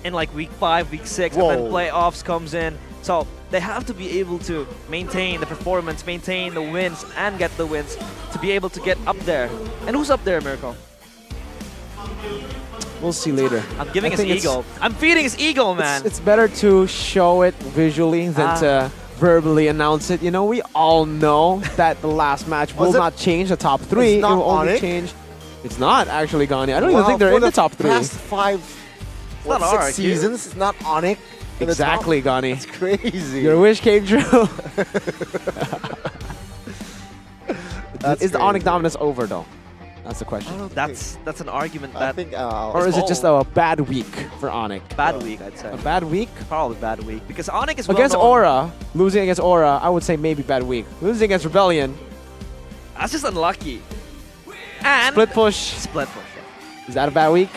in like week 5, week 6, and then playoffs comes in. So they have to be able to maintain the performance, maintain the wins, and get the wins to be able to get up there. And who's up there, Miracle? We'll see later. I'm giving his ego. I'm feeding his ego, man. It's better to show it visually than to verbally announce it. We all know that the last match will not change the top 3. It will only change. It's not actually Ghani. I don't even think they're in the top 3. Past 5, 6 seasons, it's not Onyx. Exactly, Ghani. It's crazy. Your wish came true. Is the Onyx dominance over, though? That's the question. That's an argument I that. think, Or is it just a bad week for Onyx? Bad week, I'd say. A bad week? Probably bad week because Onyx is Against well-known. Aura, losing against Aura, I would say maybe bad week. Losing against Rebellion, That's just unlucky. And split push. Split push. Yeah. Is that a bad week?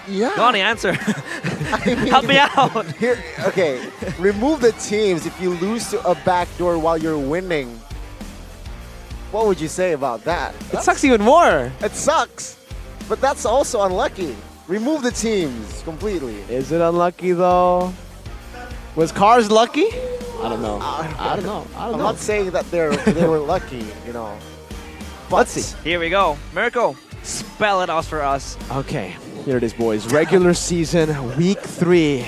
Yeah. Donnie, answer. Help me out. Here, okay, remove the teams if you lose to a backdoor while you're winning. What would you say about that? It sucks even more. It sucks, but that's also unlucky. Remove the teams completely. Is it unlucky though? Was Cars lucky? I don't know. I don't know. I'm not saying that they were lucky, you know. But Let's see. Here we go. Mirko, spell it out for us. Okay, here it is, boys. Regular season, week 3.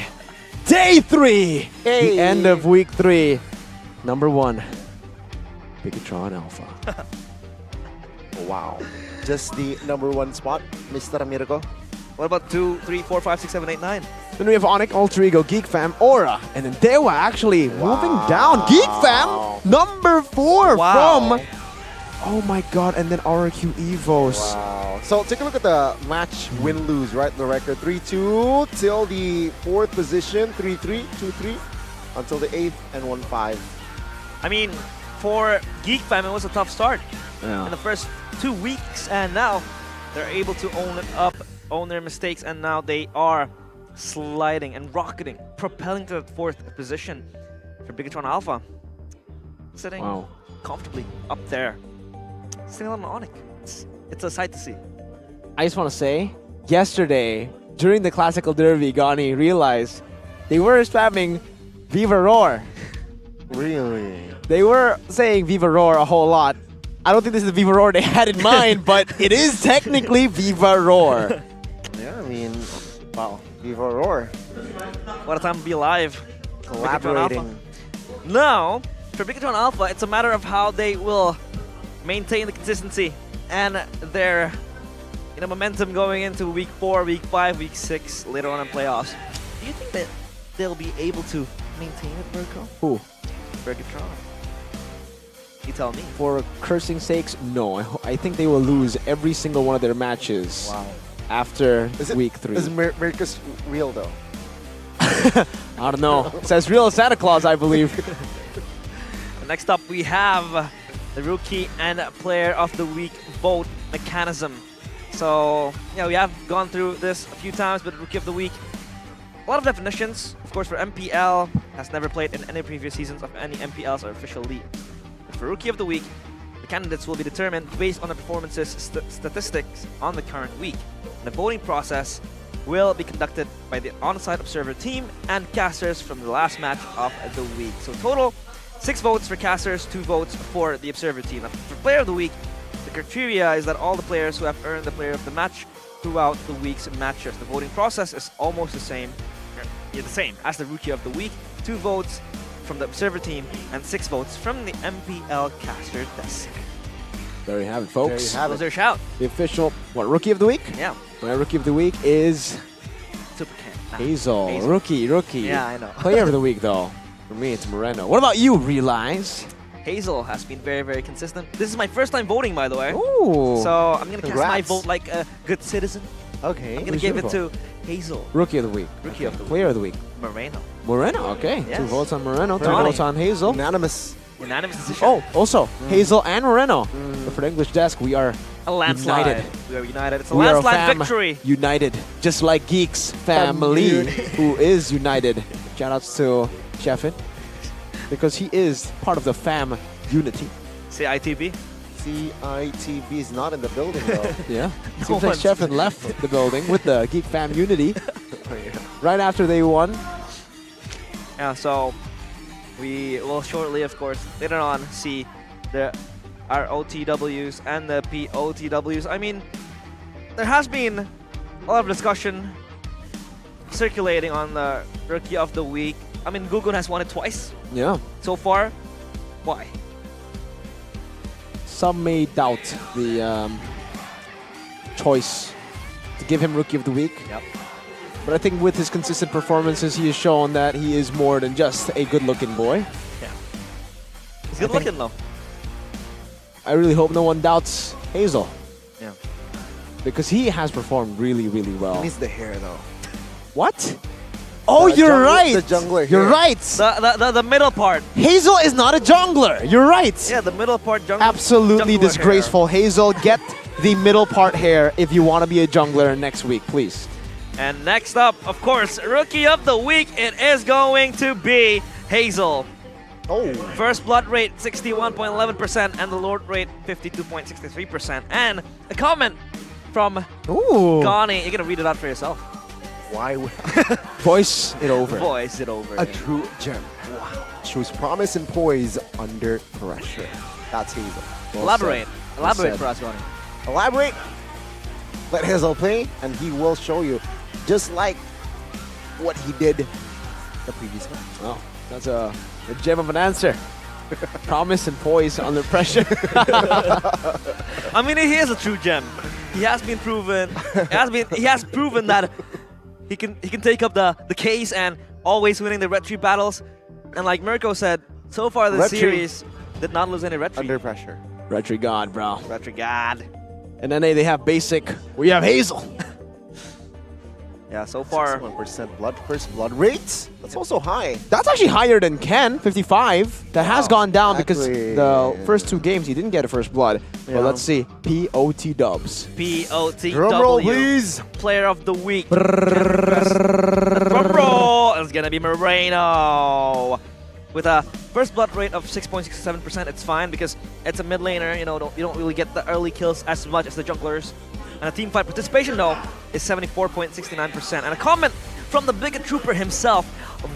Day 3! Hey. The end of week 3. Number 1, Bigetron Alpha. Wow. Just the number 1 spot, Mr. Mirko. What about 2, 3, 4, 5, 6, 7, 8, 9? Then we have Onyx, Alter Ego, Geek Fam, Aura, and then Dewa actually moving down. Geek Fam, number 4 from... Oh my god, and then RQ Evos. Wow. So take a look at the match win-lose, right? The record 3-2 till the 4th position, 3-3, 2-3, until the 8th and 1-5. I mean, for Geek Fam, it was a tough start Yeah. in the first 2 weeks, and now they're able to own it up, own their mistakes, and now they are sliding and rocketing, propelling to the 4th position for Bigetron Alpha, sitting comfortably up there. Still on Onyx. It's a sight to see. I just want to say, yesterday, during the Classical Derby, Gani realized they were spamming Viva Roar. Really? They were saying Viva Roar a whole lot. I don't think this is the Viva Roar they had in mind, but it is technically Viva Roar. Yeah, I mean, wow, Viva Roar. What a time to be alive. Collaborating. Now, for Bigetron Alpha, it's a matter of how they will maintain the consistency and their momentum going into week 4, week 5, week 6, later on in playoffs. Do you think that they'll be able to maintain it, Mirko? Who? Bigetron. You tell me. For cursing sakes, no. I think they will lose every single one of their matches after week 3. Is Mirko's real though? I don't know. It's as real as Santa Claus, I believe. Next up, we have the Rookie and Player of the Week vote mechanism. So, yeah, we have gone through this a few times, but Rookie of the Week, a lot of definitions. Of course, for MPL, has never played in any previous seasons of any MPLs or official league. But for Rookie of the Week, the candidates will be determined based on their performances statistics on the current week. And the voting process will be conducted by the on-site observer team and casters from the last match of the week. So total, 6 votes for casters, 2 votes for the observer team. Now, for Player of the Week, the criteria is that all the players who have earned the Player of the Match throughout the week's matches. The voting process is almost the same as the Rookie of the Week. 2 votes from the observer team and 6 votes from the MPL caster desk. There you have it, folks. There you have Was there a shout? The official, Rookie of the Week? Yeah. My Rookie of the Week is Super Hazel. Rookie. Yeah, I know. Player of the Week, though. For me, it's Moreno. What about you, Realize? Hazel has been very, very consistent. This is my first time voting, by the way. Ooh. So I'm going to cast my Congrats. vote like a good citizen. Okay. I'm going to give it to Hazel. Rookie of the Week. Rookie of the Week. Player of the Week. Moreno. Moreno, okay. Yes. 2 votes on Moreno, 2 Donnie. votes on Hazel. Unanimous. Unanimous decision. Oh, also, Hazel and Moreno. But for the English desk, we are A landslide. united. We are united. It's a We are landslide fam victory. United, just like Geeks family, who is united. Shout outs to Sheffin, because he is part of the fam unity. CITB. CITB is not in the building though. Yeah. Seems like Sheffin left the building with the Geek fam unity right after they won. Yeah, so we will shortly, of course, later on see our OTWs and the POTWs. I mean, there has been a lot of discussion circulating on the Rookie of the Week. I mean, Gugun has won it twice Yeah. so far. Why? Some may doubt the choice to give him Rookie of the Week. Yep. But I think with his consistent performances, he has shown that he is more than just a good-looking boy. Yeah. He's good looking though. I really hope no one doubts Hazel. Yeah. because he has performed really, really well. He needs the hair though. What? Oh, The you're jungler- right. the jungler You're hair. right. The middle part. Hazel is not a jungler. You're right. Yeah, the middle part jungler. Absolutely jungler disgraceful. Hazel, get the middle part hair if you want to be a jungler next week, please. Hair. And next up, of course, Rookie of the Week, it is going to be Hazel. Oh. First blood rate 61.11% and the lord rate 52.63%. And a comment from Gani. You're gonna read it out for yourself. Why would Voice it over. Voice it over. a true gem? Wow. Shows promise and poise under pressure. That's Hazel. Well Elaborate. said. Elaborate said. for us, Gani. Elaborate. Let Hazel play, and he will show you, just like what he did the previous match. Oh, that's a gem of an answer. Promise and poise under pressure. I mean, he is a true gem. He has been proven. He has proven that he can take up the case and always winning the red tree battles. And like Mirko said, so far this Red tree. series did not lose any red tree. Under pressure. Red Tree God, bro. Red tree god. And then they have basic. We have Hazel. Yeah, so far 61% first blood rates. That's also high. That's actually higher than Ken, 55. That has gone down because exactly. the first two games he didn't get a first blood. Yeah. But let's see. POT dubs. Drum roll, POTW. please. Player of the week. Drum roll. It's gonna be Moreno. With a first blood rate of 6.67%, it's fine because it's a mid laner. You know, you don't really get the early kills as much as the junglers. And a team fight participation though is 74.69%. And a comment from the Bigot Trooper himself.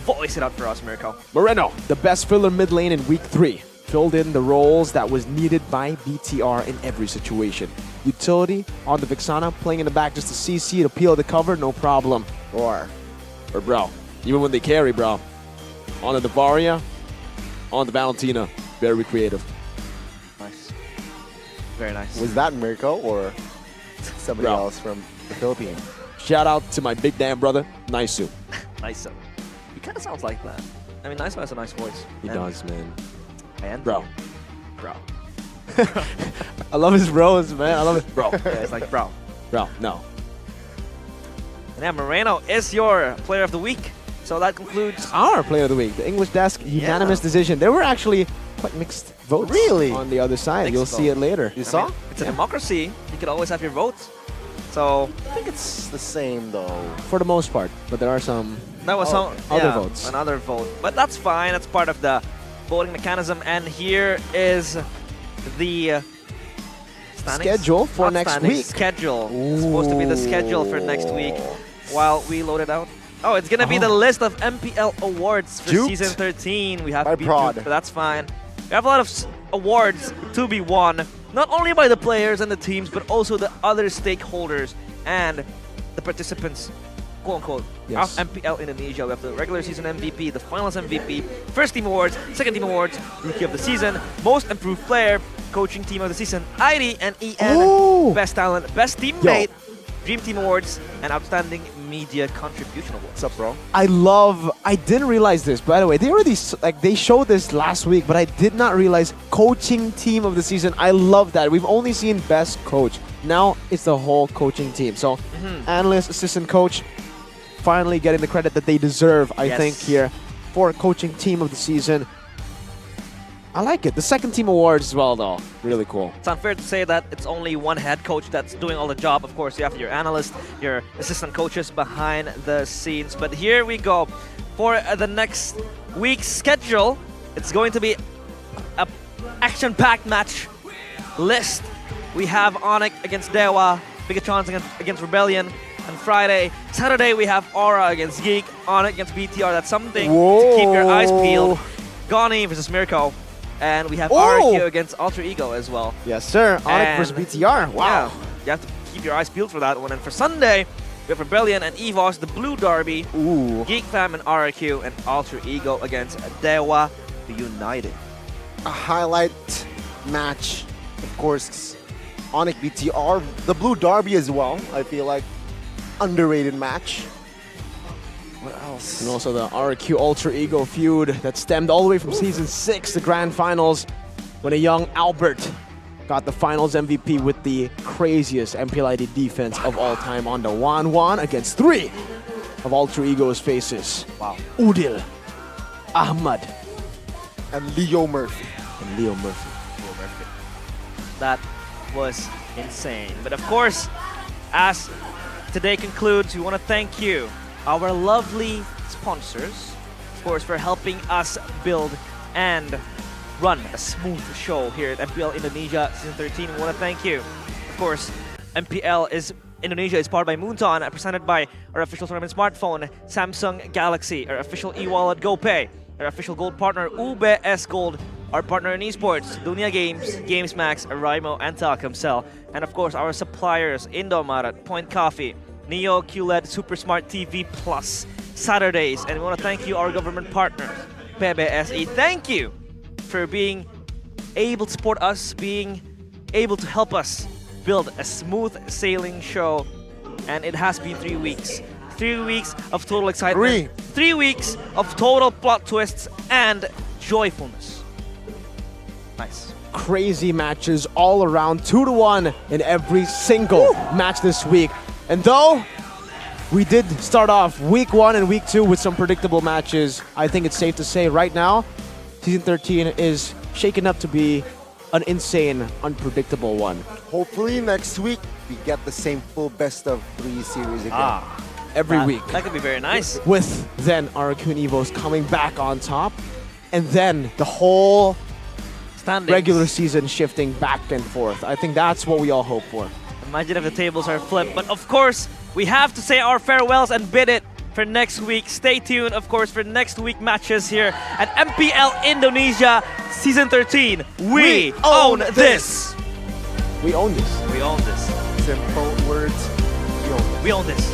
Voice it out for us, Mirko. Moreno, the best filler mid lane in week 3. Filled in the roles that was needed by BTR in every situation. Utility on the Vixana, playing in the back just to CC, to peel the cover, no problem. Or bro, even when they carry, bro. On the Navaria, on the Valentina, very creative. Nice. Very nice. Was that Mirko or somebody Bro. else from the Philippines? Shout out to my big damn brother, Naisu. Nice. He kind of sounds like that. I mean, Nice has a nice voice. He does, man. And Bro. Bro. I love his bros, man. I love it. Bro. Yeah, it's like bro. Bro, no. And yeah, Moreno is your player of the week. So that concludes Our player of the week, the English Desk unanimous decision. There were actually quite mixed votes on the other side. Mixed You'll see it vote. later. You saw? It's a democracy. You could always have your votes. So I think it's the same though. For the most part, but there are some that was some other yeah, votes. Another vote. But that's fine. That's part of the voting mechanism. And here is the standings? Schedule for Not next standings, week. Schedule. It's supposed to be the schedule for next week while we load it out. Oh, it's going to be the list of MPL awards for Juked Season 13. We have by to be Prod. juked, but that's fine. We have a lot of awards to be won, not only by the players and the teams, but also the other stakeholders and the participants, quote-unquote, Yes. of MPL Indonesia. We have the regular season MVP, the finals MVP, first team awards, second team awards, rookie of the season, most improved player, coaching team of the season, ID and EN, Ooh. best talent, best teammate, dream team awards, and outstanding media contribution awards. What's up, bro? I didn't realize this, by the way. They showed this last week, but I did not realize coaching team of the season. I love that. We've only seen best coach. Now it's the whole coaching team. So analyst, assistant coach, finally getting the credit that they deserve, I Yes. think, here for coaching team of the season. I like it. The second team awards as well, though. Really cool. It's unfair to say that it's only one head coach that's doing all the job. Of course, you have your analyst, your assistant coaches behind the scenes. But here we go. For the next week's schedule, it's going to be a action-packed match list. We have Onyx against Dewa, Bigetron against Rebellion on Friday. Saturday, we have Aura against Geek, Onyx against BTR. That's something to keep your eyes peeled. Gani versus Mirko. And we have RQ against Alter Ego as well. Yes, sir. Onyx And versus BTR. Wow. Yeah, you have to keep your eyes peeled for that one. And for Sunday, we have Rebellion and EVOS, the Blue Derby, Geek Fam and RQ, and Alter Ego against Dewa United. A highlight match, of course, Onyx BTR, the Blue Derby as well. I feel like underrated match. What else? And also the RQ Ultra Ego feud that stemmed all the way from Season 6, the Grand Finals, when a young Albert got the finals MVP with the craziest MPLID defense of all time on the 1-1 against 3 of Alter Ego's faces. Wow. Udil, Ahmad, and Leo Murphy. That was insane. But of course, as today concludes, we want to thank you, our lovely sponsors, of course, for helping us build and run a smooth show here at MPL Indonesia Season 13. We want to thank you. Of course, MPL Indonesia is powered by Moonton, presented by our official tournament smartphone, Samsung Galaxy, our official e-wallet GoPay, our official gold partner UBS Gold, our partner in esports, Dunia Games, GamesMax, Araimo, and Telkomsel, and of course our suppliers, Indomaret, Point Coffee, Neo, QLED, Super Smart TV Plus, Saturdays, and we want to thank you, our government partners, PBSI. Thank you for being able to support us, being able to help us build a smooth sailing show, and it has been 3 weeks. 3 weeks of total excitement. 3 weeks of total plot twists and joyfulness. Nice. Crazy matches all around, 2-1 in every single match this week. And though we did start off week 1 and week 2 with some predictable matches, I think it's safe to say right now, Season 13 is shaken up to be an insane, unpredictable one. Hopefully next week we get the same full best of 3 series again. Every week. That could be very nice. With then our Queen Evos coming back on top, and then the whole regular season shifting back and forth. I think that's what we all hope for. Imagine if the tables are flipped. But of course, we have to say our farewells and bid it for next week. Stay tuned, of course, for next week matches here at MPL Indonesia Season 13. We own this! We own this. We own this. Simple words. We own this.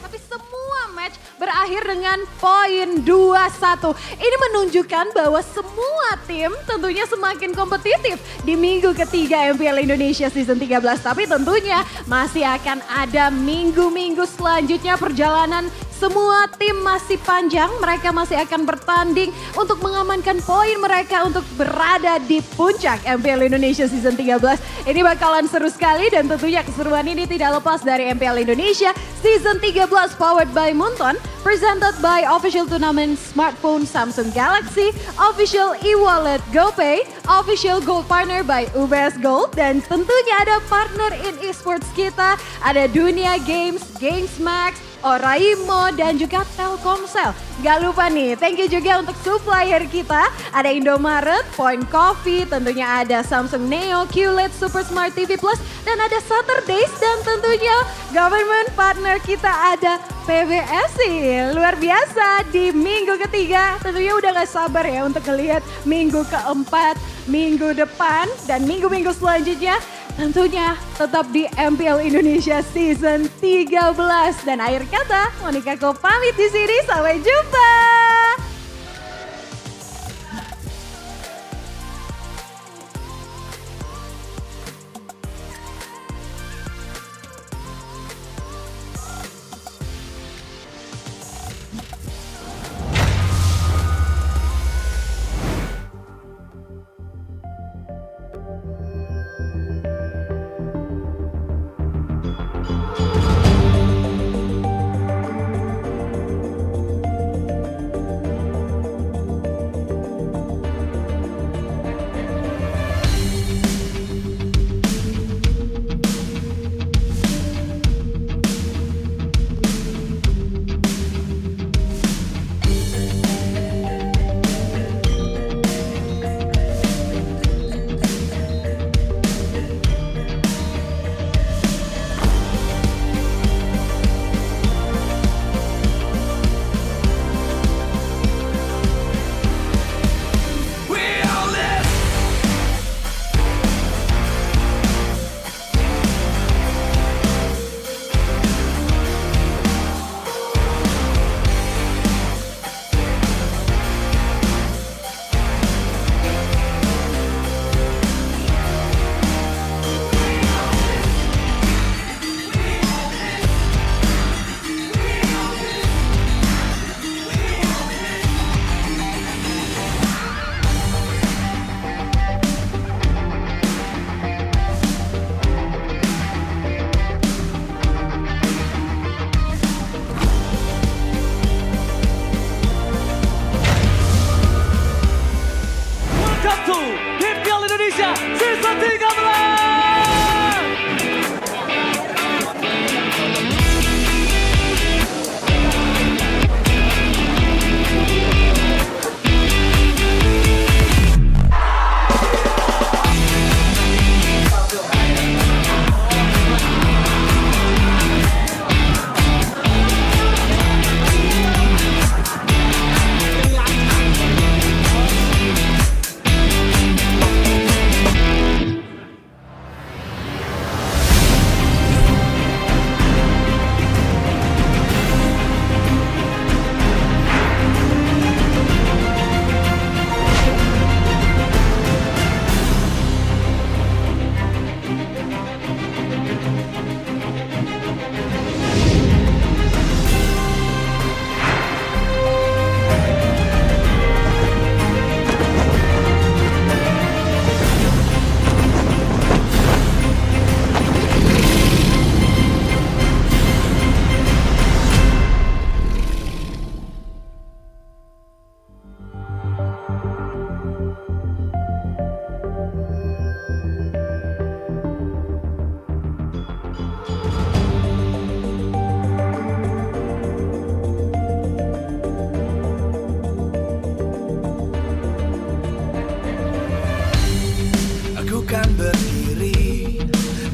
Tapi semua match berakhir dengan poin 2-1. Ini menunjukkan bahwa semua tim tentunya semakin kompetitif di minggu ketiga MPL Indonesia Season 13. Tapi tentunya masih akan ada minggu-minggu selanjutnya perjalanan. Semua tim masih panjang, mereka masih akan bertanding untuk mengamankan poin mereka untuk berada di puncak MPL Indonesia Season 13. Ini bakalan seru sekali dan tentunya keseruan ini tidak lepas dari MPL Indonesia Season 13 powered by Moonton, presented by official tournament smartphone Samsung Galaxy, official e-wallet GoPay, official gold partner by UBS Gold, dan tentunya ada partner in esports kita, ada Dunia Games, GamesMax, Oraimo, dan juga Telkomsel. Gak lupa nih, thank you juga untuk supplier kita. Ada Indomaret, Point Coffee, tentunya ada Samsung Neo, QLED, Super Smart TV Plus, dan ada Saturdays, dan tentunya government partner kita ada PBSI. Luar biasa di minggu ketiga, tentunya udah gak sabar ya untuk ngelihat minggu keempat, minggu depan, dan minggu-minggu selanjutnya. Tentunya tetap di MPL Indonesia Season 13. Dan akhir kata, Monica Ko pamit di sini. Sampai jumpa.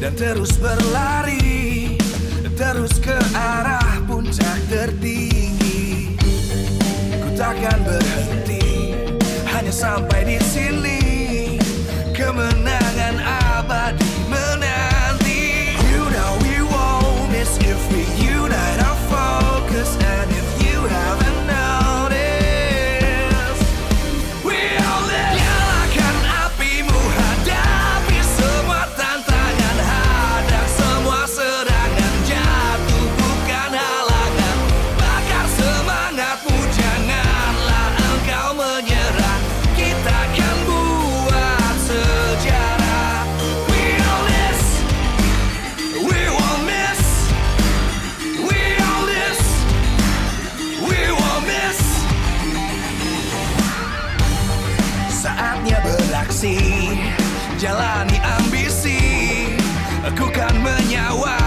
dan terus berlari, terus ke arah puncak tertinggi. Ku takkan berhenti, hanya sampai di sini. Kemenangan abadi menanti. You know we won't miss if we unite our focus. And if you haven't noticed, we all live. Nyalakan apimu, hadapi semua tantangan, hadang semua serangan, jatuh bukan halangan. Bakar semangatmu, janganlah engkau menyerah. Kita akan buat sejarah. We all this, we won't miss. We all this, we won't miss. Saatnya beraksi, jalani ambisi. Aku kan menyawa